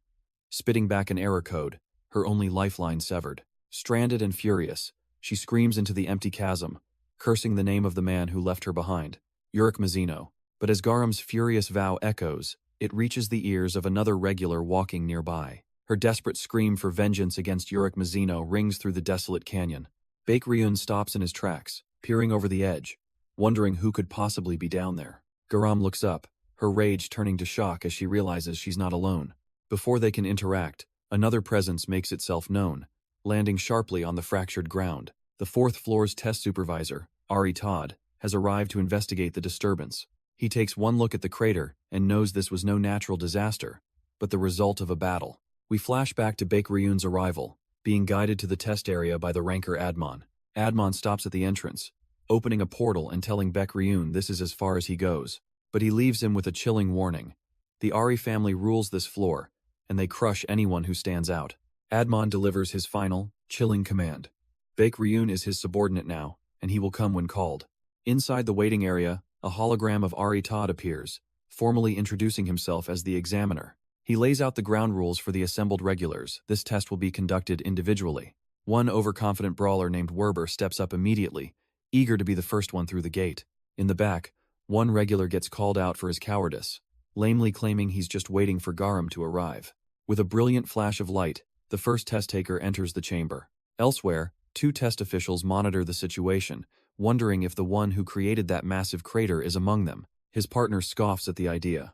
spitting back an error code, her only lifeline severed. Stranded and furious, she screams into the empty chasm, cursing the name of the man who left her behind, Urick Mazino. But as Garam's furious vow echoes, it reaches the ears of another regular walking nearby. Her desperate scream for vengeance against Urick Mazino rings through the desolate canyon. Baekryun stops in his tracks, peering over the edge, wondering who could possibly be down there. Garam looks up, her rage turning to shock as she realizes she's not alone. Before they can interact, another presence makes itself known, landing sharply on the fractured ground. The fourth floor's test supervisor, Ari Todd, has arrived to investigate the disturbance. He takes one look at the crater and knows this was no natural disaster, but the result of a battle. We flash back to Baekryun's arrival, being guided to the test area by the ranker Admon. Admon stops at the entrance, opening a portal and telling Baekryun this is as far as he goes. But he leaves him with a chilling warning. The Ari family rules this floor, and they crush anyone who stands out. Admon delivers his final, chilling command. Baekryun is his subordinate now, and he will come when called. Inside the waiting area, a hologram of Ari Todd appears, formally introducing himself as the examiner. He lays out the ground rules for the assembled regulars. This test will be conducted individually. One overconfident brawler named Werber steps up immediately, eager to be the first one through the gate. In the back, one regular gets called out for his cowardice, lamely claiming he's just waiting for Garam to arrive. With a brilliant flash of light, the first test taker enters the chamber. Elsewhere, two test officials monitor the situation, wondering if the one who created that massive crater is among them. His partner scoffs at the idea.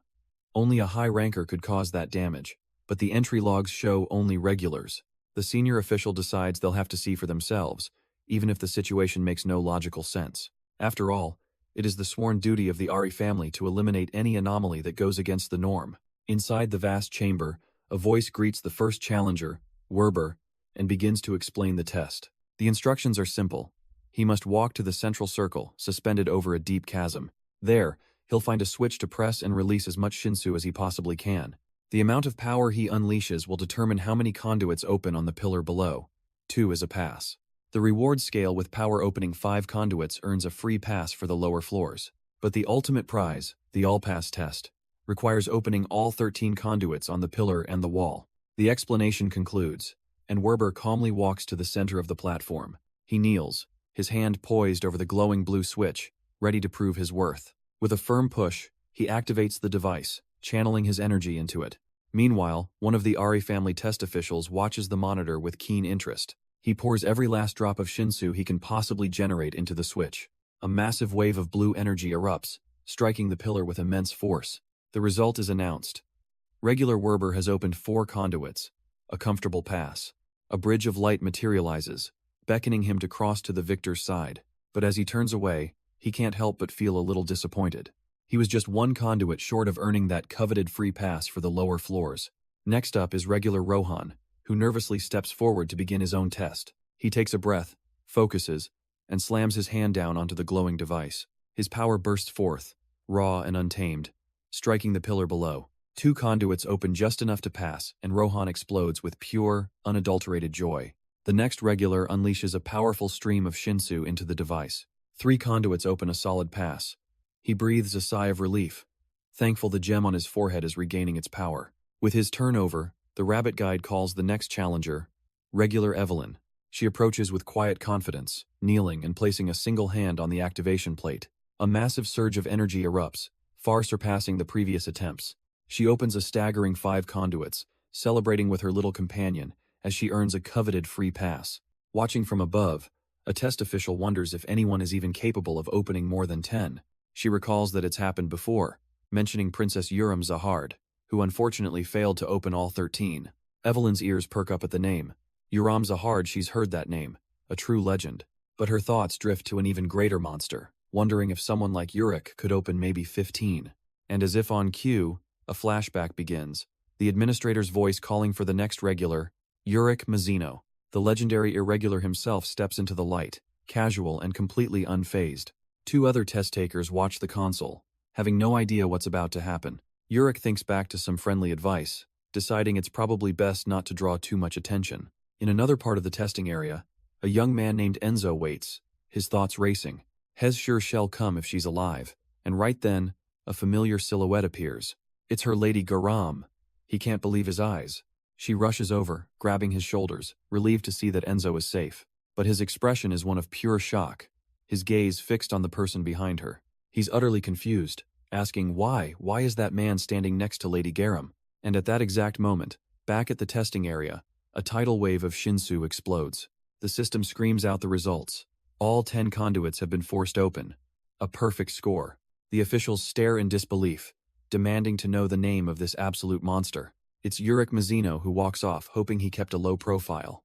Only a high ranker could cause that damage, but the entry logs show only regulars. The senior official decides they'll have to see for themselves, even if the situation makes no logical sense. After all, it is the sworn duty of the Ari family to eliminate any anomaly that goes against the norm. Inside the vast chamber, a voice greets the first challenger, Werber, and begins to explain the test. The instructions are simple. He must walk to the central circle, suspended over a deep chasm. There, he'll find a switch to press and release as much Shinsu as he possibly can. The amount of power he unleashes will determine how many conduits open on the pillar below. 2 is a pass. The reward scale with power opening 5 conduits earns a free pass for the lower floors. But the ultimate prize, the all-pass test, requires opening all 13 conduits on the pillar and the wall. The explanation concludes, and Werber calmly walks to the center of the platform. He kneels, his hand poised over the glowing blue switch, ready to prove his worth. With a firm push, he activates the device, channeling his energy into it. Meanwhile, one of the Ari family test officials watches the monitor with keen interest. He pours every last drop of Shinsu he can possibly generate into the switch. A massive wave of blue energy erupts, striking the pillar with immense force. The result is announced. Regular Werber has opened 4 conduits. A comfortable pass. A bridge of light materializes, beckoning him to cross to the victor's side. But as he turns away, he can't help but feel a little disappointed. He was just 1 conduit short of earning that coveted free pass for the lower floors. Next up is regular Rohan, who nervously steps forward to begin his own test. He takes a breath, focuses, and slams his hand down onto the glowing device. His power bursts forth, raw and untamed, striking the pillar below. 2 conduits open just enough to pass, and Rohan explodes with pure, unadulterated joy. The next regular unleashes a powerful stream of Shinsu into the device. 3 conduits open a solid pass. He breathes a sigh of relief, thankful the gem on his forehead is regaining its power. With his turnover, the rabbit guide calls the next challenger, Regular Evelyn. She approaches with quiet confidence, kneeling and placing a single hand on the activation plate. A massive surge of energy erupts, far surpassing the previous attempts. She opens a staggering 5 conduits, celebrating with her little companion as she earns a coveted free pass. Watching from above, a test official wonders if anyone is even capable of opening more than 10. She recalls that it's happened before, mentioning Princess Urim Zahard, who unfortunately failed to open all 13. Evelyn's ears perk up at the name. Urim Zahard, she's heard that name, a true legend. But her thoughts drift to an even greater monster, wondering if someone like Urick could open maybe 15. And as if on cue, a flashback begins, the administrator's voice calling for the next regular, Urick Mazino. The legendary Irregular himself steps into the light, casual and completely unfazed. 2 other test takers watch the console, having no idea what's about to happen. Urick thinks back to some friendly advice, deciding it's probably best not to draw too much attention. In another part of the testing area, a young man named Enzo waits, his thoughts racing. Hez sure shall come if she's alive, and right then, a familiar silhouette appears. It's her Lady Garam. He can't believe his eyes. She rushes over, grabbing his shoulders, relieved to see that Enzo is safe. But his expression is one of pure shock, his gaze fixed on the person behind her. He's utterly confused, asking why is that man standing next to Lady Garam? And at that exact moment, back at the testing area, a tidal wave of Shinsu explodes. The system screams out the results. All 10 conduits have been forced open. A perfect score. The officials stare in disbelief, demanding to know the name of this absolute monster. It's Urick Mazino who walks off, hoping he kept a low profile.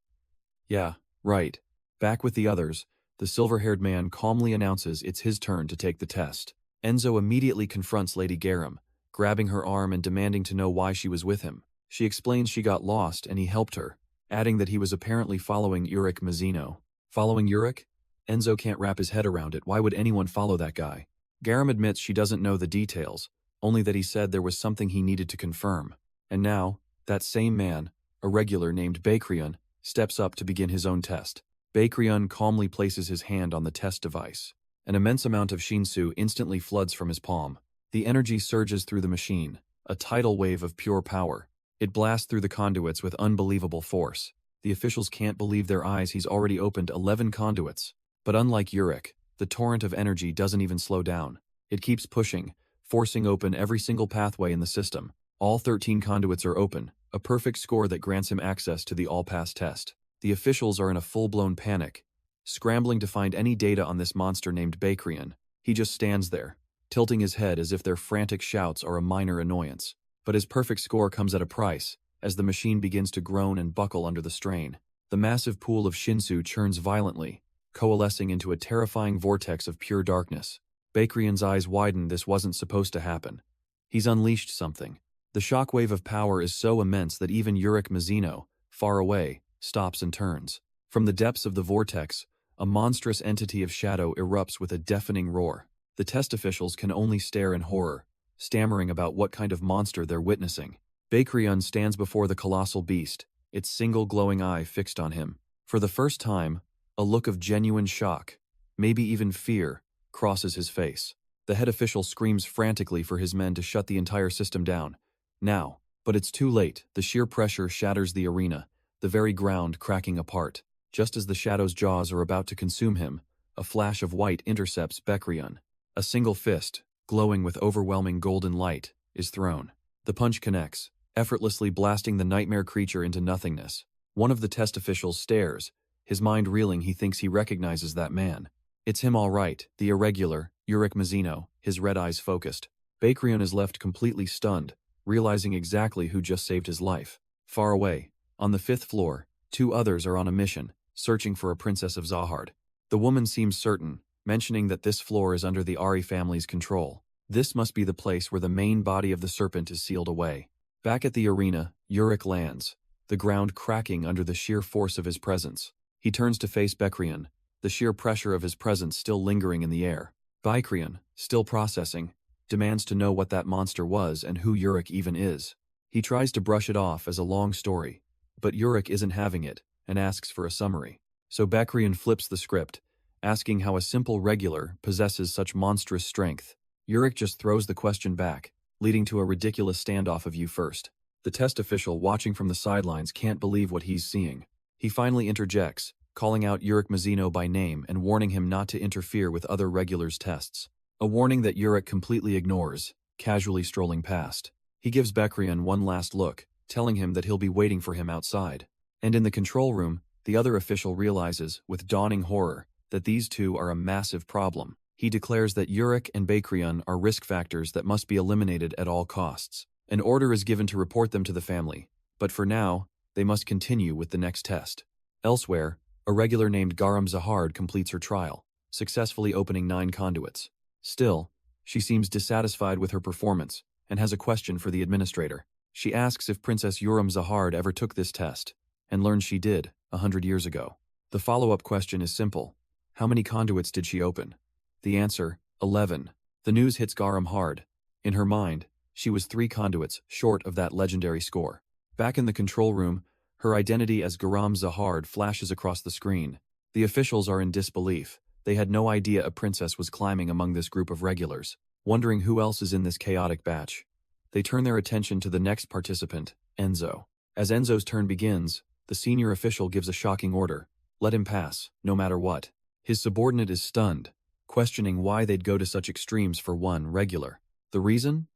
Yeah, right. Back with the others, the silver-haired man calmly announces it's his turn to take the test. Enzo immediately confronts Lady Garam, grabbing her arm and demanding to know why she was with him. She explains she got lost and he helped her, adding that he was apparently following Urick Mazino. Following Urick? Enzo can't wrap his head around it. Why would anyone follow that guy? Garam admits she doesn't know the details, only that he said there was something he needed to confirm. And now, that same man, a regular named Bakrion, steps up to begin his own test. Bakrion calmly places his hand on the test device. An immense amount of Shinsu instantly floods from his palm. The energy surges through the machine, a tidal wave of pure power. It blasts through the conduits with unbelievable force. The officials can't believe their eyes. He's already opened 11 conduits. But unlike Urick, the torrent of energy doesn't even slow down. It keeps pushing, forcing open every single pathway in the system. All 13 conduits are open, a perfect score that grants him access to the all-pass test. The officials are in a full-blown panic, scrambling to find any data on this monster named Bakrion. He just stands there, tilting his head as if their frantic shouts are a minor annoyance. But his perfect score comes at a price, as the machine begins to groan and buckle under the strain. The massive pool of Shinsu churns violently, coalescing into a terrifying vortex of pure darkness. Bakrion's eyes widen. This wasn't supposed to happen. He's unleashed something. The shockwave of power is so immense that even Urick Mazino, far away, stops and turns. From the depths of the vortex, a monstrous entity of shadow erupts with a deafening roar. The test officials can only stare in horror, stammering about what kind of monster they're witnessing. Bakrion stands before the colossal beast, its single glowing eye fixed on him. For the first time, a look of genuine shock, maybe even fear, crosses his face. The head official screams frantically for his men to shut the entire system down. Now. But it's too late. The sheer pressure shatters the arena, the very ground cracking apart. Just as the shadow's jaws are about to consume him, a flash of white intercepts Bakrion. A single fist, glowing with overwhelming golden light, is thrown. The punch connects, effortlessly blasting the nightmare creature into nothingness. One of the test officials stares, his mind reeling. He thinks he recognizes that man. It's him all right, the Irregular, Urick Mazino, his red eyes focused. Bakrion is left completely stunned, realizing exactly who just saved his life. Far away, on the 5th floor, 2 others are on a mission, searching for a princess of Zahard. The woman seems certain, mentioning that this floor is under the Ari family's control. This must be the place where the main body of the serpent is sealed away. Back at the arena, Urick lands, the ground cracking under the sheer force of his presence. He turns to face Bakrion, the sheer pressure of his presence still lingering in the air. Bakrion, still processing, demands to know what that monster was and who Urick even is. He tries to brush it off as a long story, but Urick isn't having it and asks for a summary. So Bakrion flips the script, asking how a simple regular possesses such monstrous strength. Urick just throws the question back, leading to a ridiculous standoff of you first. The test official watching from the sidelines can't believe what he's seeing. He finally interjects, calling out Urick Mazino by name and warning him not to interfere with other regulars' tests. A warning that Urick completely ignores, casually strolling past. He gives Bakrion one last look, telling him that he'll be waiting for him outside. And in the control room, the other official realizes, with dawning horror, that these two are a massive problem. He declares that Urick and Bakrion are risk factors that must be eliminated at all costs. An order is given to report them to the family, but for now, they must continue with the next test. Elsewhere, a regular named Zahard completes her trial, successfully opening 9 conduits. Still, she seems dissatisfied with her performance and has a question for the administrator. She asks if Princess Zahard ever took this test, and learns she did, 100 years ago. The follow-up question is simple. How many conduits did she open? The answer, 11. The news hits Garam hard. In her mind, she was 3 conduits short of that legendary score. Back in the control room, her identity as Zahard flashes across the screen. The officials are in disbelief. They had no idea a princess was climbing among this group of regulars. Wondering who else is in this chaotic batch, they turn their attention to the next participant, Enzo. As Enzo's turn begins, the senior official gives a shocking order. Let him pass, no matter what. His subordinate is stunned, questioning why they'd go to such extremes for one regular. The reason?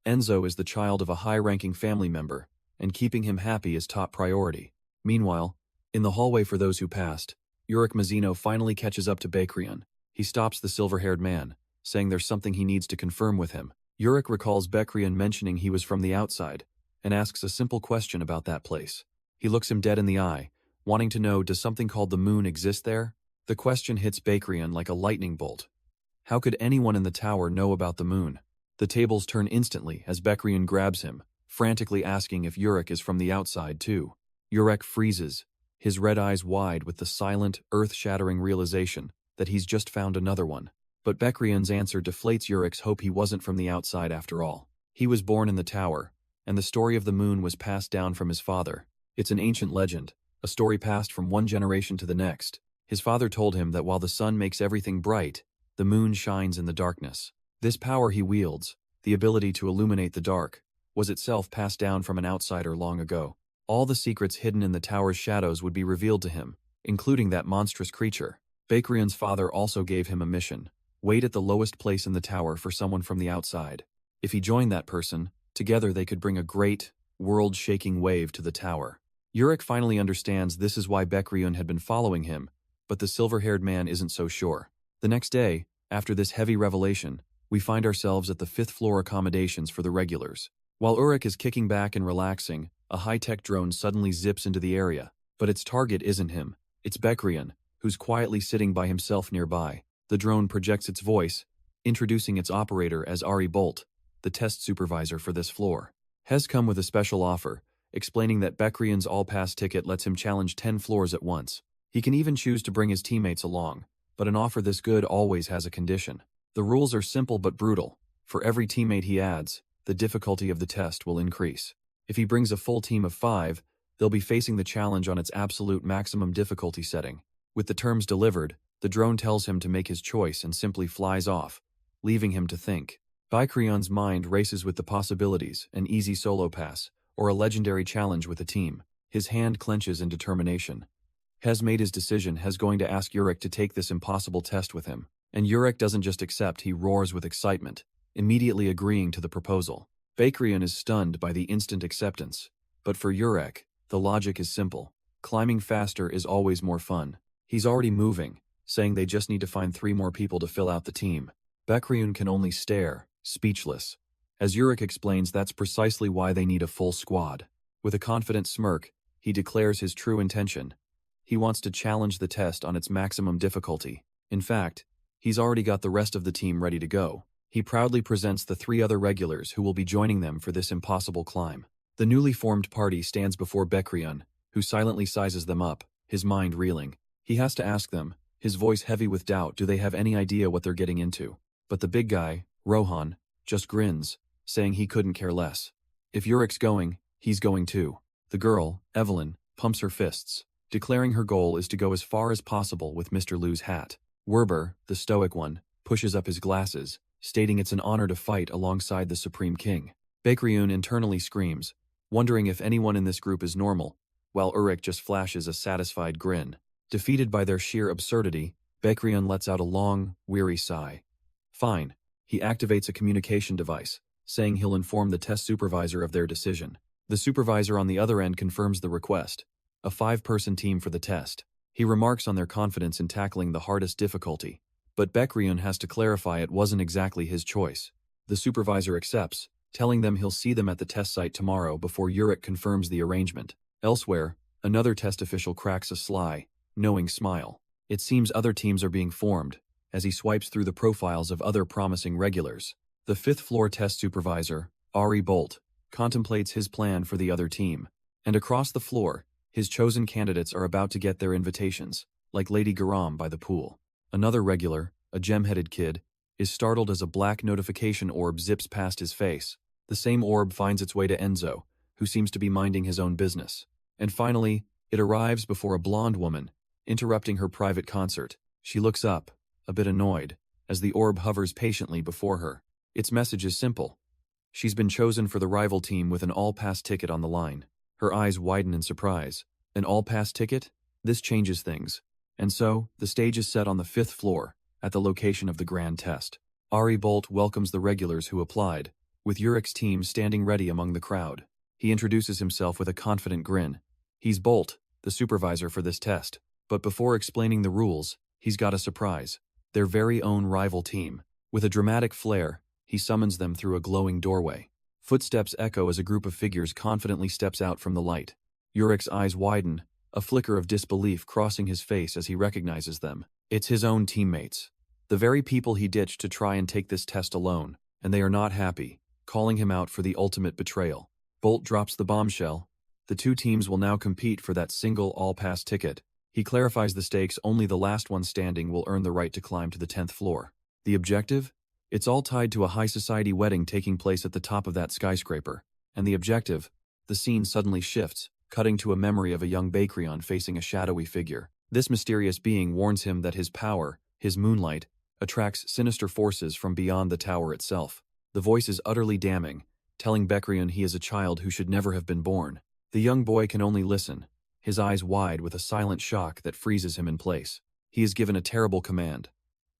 Enzo is the child of a high-ranking family member, and keeping him happy is top priority. Meanwhile, in the hallway for those who passed, Urick Mazino finally catches up to Bakrion. He stops the silver-haired man, saying there's something he needs to confirm with him. Urick recalls Bakrion mentioning he was from the outside, and asks a simple question about that place. He looks him dead in the eye, wanting to know, does something called the moon exist there? The question hits Bakrion like a lightning bolt. How could anyone in the tower know about the moon? The tables turn instantly as Bakrion grabs him, frantically asking if Urick is from the outside too. Urick freezes, his red eyes wide with the silent, earth-shattering realization that he's just found another one. But Bakrion's answer deflates Urick's hope he wasn't from the outside after all. He was born in the tower, and the story of the moon was passed down from his father. It's an ancient legend, a story passed from one generation to the next. His father told him that while the sun makes everything bright, the moon shines in the darkness. This power he wields, the ability to illuminate the dark, was itself passed down from an outsider long ago. All the secrets hidden in the tower's shadows would be revealed to him, including that monstrous creature. Bakrion's father also gave him a mission. Wait at the lowest place in the tower for someone from the outside. If he joined that person, together they could bring a great, world-shaking wave to the tower. Urick finally understands this is why Bakrion had been following him, but the silver-haired man isn't so sure. The next day, after this heavy revelation, we find ourselves at the 5th floor accommodations for the regulars. While Urick is kicking back and relaxing, a high-tech drone suddenly zips into the area. But its target isn't him. It's Bakrion, who's quietly sitting by himself nearby. The drone projects its voice, introducing its operator as Ari Bolt, the test supervisor for this floor. Has come with a special offer, explaining that Bakrion's all-pass ticket lets him challenge 10 floors at once. He can even choose to bring his teammates along, but an offer this good always has a condition. The rules are simple but brutal. For every teammate he adds, the difficulty of the test will increase. If he brings a full team of 5, they'll be facing the challenge on its absolute maximum difficulty setting. With the terms delivered, the drone tells him to make his choice and simply flies off, leaving him to think. Baikrion's mind races with the possibilities: an easy solo pass, or a legendary challenge with a team. His hand clenches in determination. Has made his decision. Has going to ask Urick to take this impossible test with him. And Urick doesn't just accept, he roars with excitement, immediately agreeing to the proposal. Baikryon is stunned by the instant acceptance. But for Urick, the logic is simple. Climbing faster is always more fun. He's already moving, saying they just need to find 3 more people to fill out the team. Baikryon can only stare, speechless. As Urick explains, that's precisely why they need a full squad. With a confident smirk, he declares his true intention. He wants to challenge the test on its maximum difficulty. In fact, he's already got the rest of the team ready to go. He proudly presents the 3 other regulars who will be joining them for this impossible climb. The newly formed party stands before Baikryon, who silently sizes them up, his mind reeling. He has to ask them, his voice heavy with doubt, do they have any idea what they're getting into? But the big guy, Rohan, just grins, saying he couldn't care less. If Urick's going, he's going too. The girl, Evelyn, pumps her fists, declaring her goal is to go as far as possible with Mr. Lu's hat. Werber, the stoic one, pushes up his glasses, stating it's an honor to fight alongside the Supreme King. Baikryon internally screams, wondering if anyone in this group is normal, while Urick just flashes a satisfied grin. Defeated by their sheer absurdity, Baikryon lets out a long, weary sigh. Fine. He activates a communication device, saying he'll inform the test supervisor of their decision. The supervisor on the other end confirms the request. A 5-person team for the test. He remarks on their confidence in tackling the hardest difficulty. But Baikryon has to clarify it wasn't exactly his choice. The supervisor accepts, telling them he'll see them at the test site tomorrow before Urick confirms the arrangement. Elsewhere, another test official cracks a sly, knowing smile. It seems other teams are being formed, as he swipes through the profiles of other promising regulars. The 5th floor test supervisor, Ari Bolt, contemplates his plan for the other team. And across the floor, his chosen candidates are about to get their invitations, like Lady Garam by the pool. Another regular, a gem-headed kid, is startled as a black notification orb zips past his face. The same orb finds its way to Enzo, who seems to be minding his own business. And finally, it arrives before a blonde woman, interrupting her private concert. She looks up, a bit annoyed, as the orb hovers patiently before her. Its message is simple. She's been chosen for the rival team with an all-pass ticket on the line. Her eyes widen in surprise. An all-pass ticket? This changes things. And so, the stage is set on the 5th floor, at the location of the grand test. Ari Bolt welcomes the regulars who applied, with Urick's team standing ready among the crowd. He introduces himself with a confident grin. He's Bolt, the supervisor for this test. But before explaining the rules, he's got a surprise. Their very own rival team. With a dramatic flair, he summons them through a glowing doorway. Footsteps echo as a group of figures confidently steps out from the light. Urick's eyes widen, a flicker of disbelief crossing his face as he recognizes them. It's his own teammates. The very people he ditched to try and take this test alone, and they are not happy, calling him out for the ultimate betrayal. Bolt drops the bombshell. The 2 teams will now compete for that single all-pass ticket. He clarifies the stakes: only the last one standing will earn the right to climb to the 10th floor. The objective? It's all tied to a high society wedding taking place at the top of that skyscraper. And the objective? The scene suddenly shifts, cutting to a memory of a young Baikryon facing a shadowy figure. This mysterious being warns him that his power, his moonlight, attracts sinister forces from beyond the tower itself. The voice is utterly damning, telling Baikryon he is a child who should never have been born. The young boy can only listen, his eyes wide with a silent shock that freezes him in place. He is given a terrible command.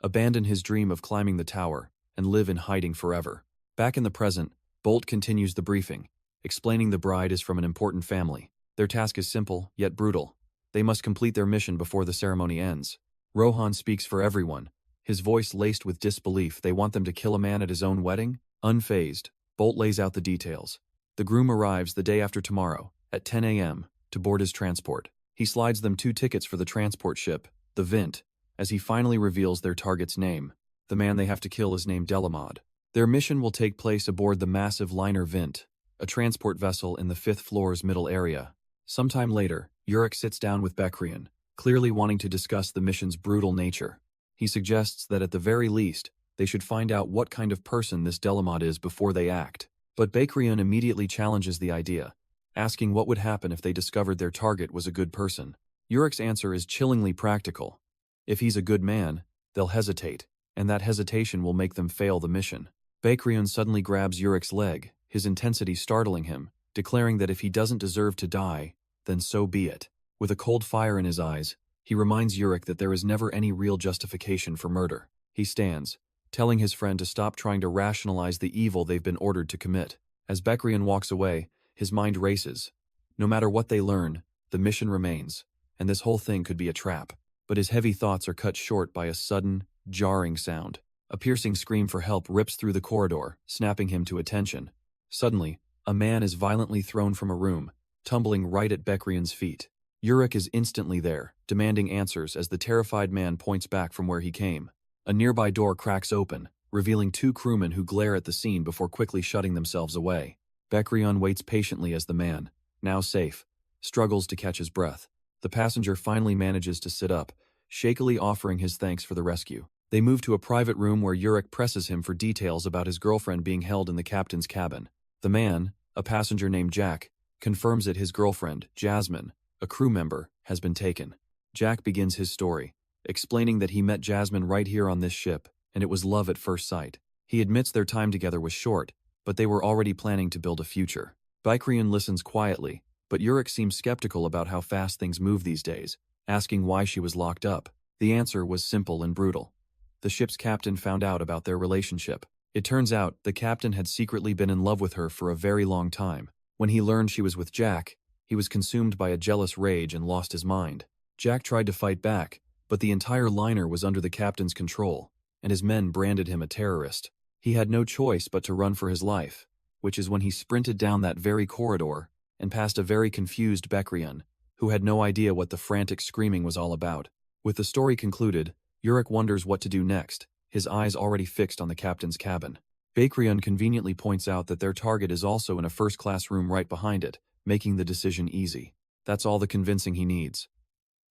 Abandon his dream of climbing the tower, and live in hiding forever. Back in the present, Bolt continues the briefing, explaining the bride is from an important family. Their task is simple, yet brutal. They must complete their mission before the ceremony ends. Rohan speaks for everyone, his voice laced with disbelief. They want them to kill a man at his own wedding? Unfazed, Bolt lays out the details. The groom arrives the day after tomorrow, at 10 a.m., to board his transport. He slides them 2 tickets for the transport ship, the Vint, as he finally reveals their target's name. The man they have to kill is named Delamod. Their mission will take place aboard the massive liner Vint, a transport vessel in the 5th floor's middle area. Sometime later, Urick sits down with Baikryon, clearly wanting to discuss the mission's brutal nature. He suggests that at the very least, they should find out what kind of person this Delamod is before they act. But Bakrion immediately challenges the idea, asking what would happen if they discovered their target was a good person. Urick's answer is chillingly practical. If he's a good man, they'll hesitate, and that hesitation will make them fail the mission. Bakrion suddenly grabs Urick's leg, his intensity startling him, declaring that if he doesn't deserve to die, then so be it. With a cold fire in his eyes, he reminds Urick that there is never any real justification for murder. He stands, telling his friend to stop trying to rationalize the evil they've been ordered to commit. As Bakrion walks away, his mind races. No matter what they learn, the mission remains, and this whole thing could be a trap. But his heavy thoughts are cut short by a sudden, jarring sound. A piercing scream for help rips through the corridor, snapping him to attention. Suddenly, a man is violently thrown from a room, tumbling right at Bakrion's feet. Urick is instantly there, demanding answers as the terrified man points back from where he came. A nearby door cracks open, revealing two crewmen who glare at the scene before quickly shutting themselves away. Bakrion waits patiently as the man, now safe, struggles to catch his breath. The passenger finally manages to sit up, shakily offering his thanks for the rescue. They move to a private room where Urick presses him for details about his girlfriend being held in the captain's cabin. The man, a passenger named Jack, confirms that his girlfriend, Jasmine, a crew member, has been taken. Jack begins his story, explaining that he met Jasmine right here on this ship, and it was love at first sight. He admits their time together was short, but they were already planning to build a future. Bakrion listens quietly, but Urick seems skeptical about how fast things move these days, asking why she was locked up. The answer was simple and brutal. The ship's captain found out about their relationship. It turns out the captain had secretly been in love with her for a very long time. When he learned she was with Jack, he was consumed by a jealous rage and lost his mind. Jack tried to fight back, but the entire liner was under the captain's control, and his men branded him a terrorist. He had no choice but to run for his life, which is when he sprinted down that very corridor and past a very confused Bakrion, who had no idea what the frantic screaming was all about. With the story concluded, Urick wonders what to do next, his eyes already fixed on the captain's cabin. Bakrion conveniently points out that their target is also in a first-class room right behind it, making the decision easy. That's all the convincing he needs.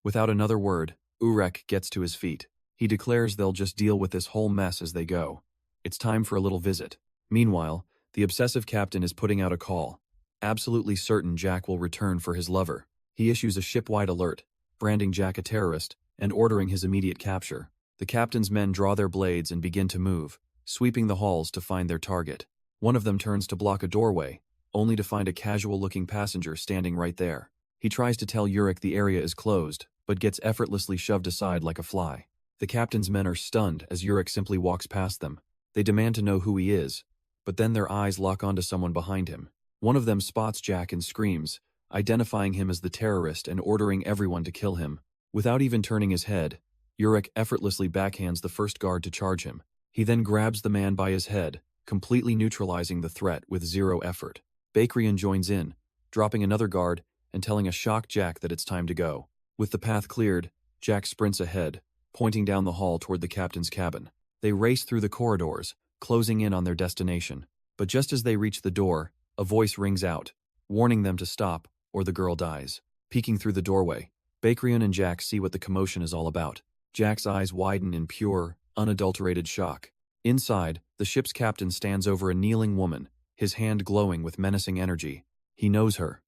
Without another word, Urick gets to his feet. He declares they'll just deal with this whole mess as they go. It's time for a little visit. Meanwhile, the obsessive captain is putting out a call, absolutely certain Jack will return for his lover. He issues a ship-wide alert, branding Jack a terrorist, and ordering his immediate capture. The captain's men draw their blades and begin to move, sweeping the halls to find their target. One of them turns to block a doorway, only to find a casual-looking passenger standing right there. He tries to tell Urick the area is closed, but gets effortlessly shoved aside like a fly. The captain's men are stunned as Urick simply walks past them. They demand to know who he is, but then their eyes lock onto someone behind him. One of them spots Jack and screams, identifying him as the terrorist and ordering everyone to kill him. Without even turning his head, Urick effortlessly backhands the first guard to charge him. He then grabs the man by his head, completely neutralizing the threat with zero effort. Bakrion joins in, dropping another guard and telling a shocked Jack that it's time to go. With the path cleared, Jack sprints ahead, pointing down the hall toward the captain's cabin. They race through the corridors, closing in on their destination. But just as they reach the door, a voice rings out, warning them to stop, or the girl dies. Peeking through the doorway, Bakrion and Jack see what the commotion is all about. Jack's eyes widen in pure, unadulterated shock. Inside, the ship's captain stands over a kneeling woman, his hand glowing with menacing energy. He knows her.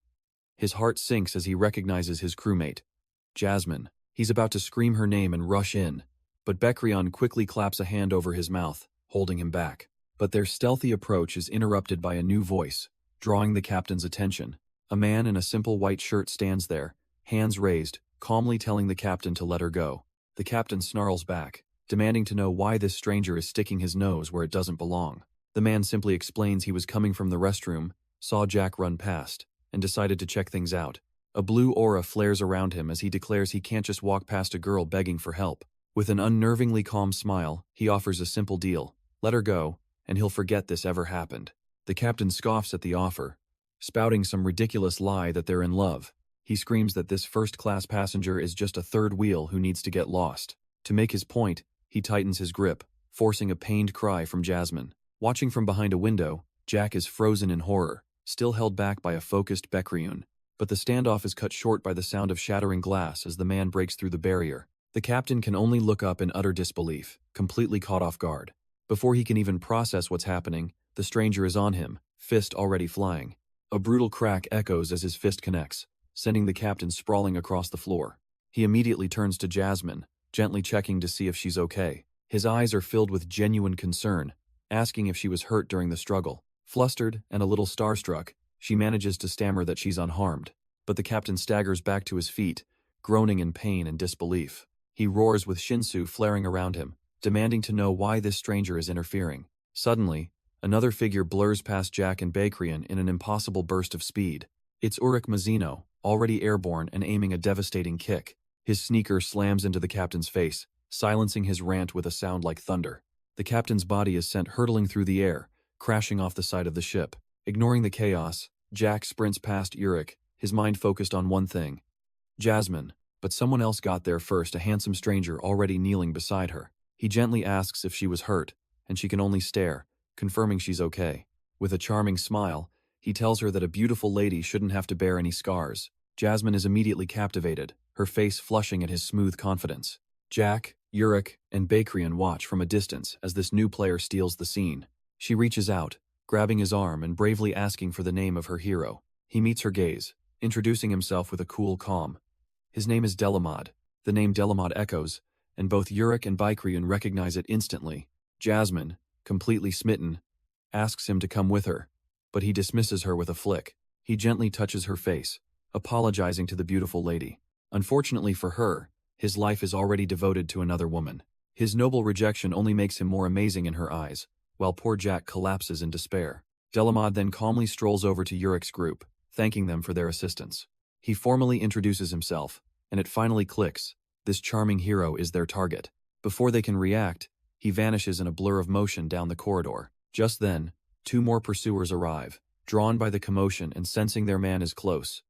His heart sinks as he recognizes his crewmate, Jasmine. He's about to scream her name and rush in, but Bakrion quickly claps a hand over his mouth, holding him back. But their stealthy approach is interrupted by a new voice, drawing the captain's attention. A man in a simple white shirt stands there, hands raised, calmly telling the captain to let her go. The captain snarls back, demanding to know why this stranger is sticking his nose where it doesn't belong. The man simply explains he was coming from the restroom, saw Jack run past, and decided to check things out. A blue aura flares around him as he declares he can't just walk past a girl begging for help. With an unnervingly calm smile, he offers a simple deal. Let her go, and he'll forget this ever happened. The captain scoffs at the offer, spouting some ridiculous lie that they're in love. He screams that this first-class passenger is just a third wheel who needs to get lost. To make his point, he tightens his grip, forcing a pained cry from Jasmine. Watching from behind a window, Jack is frozen in horror, still held back by a focused Bakrion. but the standoff is cut short by the sound of shattering glass as the man breaks through the barrier. The captain can only look up in utter disbelief, completely caught off guard. Before he can even process what's happening, the stranger is on him, fist already flying. A brutal crack echoes as his fist connects, sending the captain sprawling across the floor. He immediately turns to Jasmine, gently checking to see if she's okay. His eyes are filled with genuine concern, asking if she was hurt during the struggle. Flustered and a little starstruck, she manages to stammer that she's unharmed. But the captain staggers back to his feet, groaning in pain and disbelief. He roars with Shinsu flaring around him, demanding to know why this stranger is interfering. Suddenly, another figure blurs past Jack and Bakrian in an impossible burst of speed. It's Urick Mazino, already airborne and aiming a devastating kick. His sneaker slams into the captain's face, silencing his rant with a sound like thunder. The captain's body is sent hurtling through the air, crashing off the side of the ship. Ignoring the chaos, Jack sprints past Urick, his mind focused on one thing: Jasmine. But someone else got there first, a handsome stranger already kneeling beside her. He gently asks if she was hurt, and she can only stare, confirming she's okay. With a charming smile, he tells her that a beautiful lady shouldn't have to bear any scars. Jasmine is immediately captivated, her face flushing at his smooth confidence. Jack, Urick, and Bakrian watch from a distance as this new player steals the scene. She reaches out, grabbing his arm and bravely asking for the name of her hero. He meets her gaze, introducing himself with a cool calm. His name is Delamod. The name Delamod echoes, and both Urick and Bakrian recognize it instantly. Jasmine, completely smitten, asks him to come with her, but he dismisses her with a flick. He gently touches her face, apologizing to the beautiful lady. Unfortunately for her, his life is already devoted to another woman. His noble rejection only makes him more amazing in her eyes, while poor Jack collapses in despair. Delamod then calmly strolls over to Urick's group, thanking them for their assistance. He formally introduces himself, and it finally clicks: this charming hero is their target. Before they can react, he vanishes in a blur of motion down the corridor. Just then, two more pursuers arrive. Drawn by the commotion and sensing their man is close,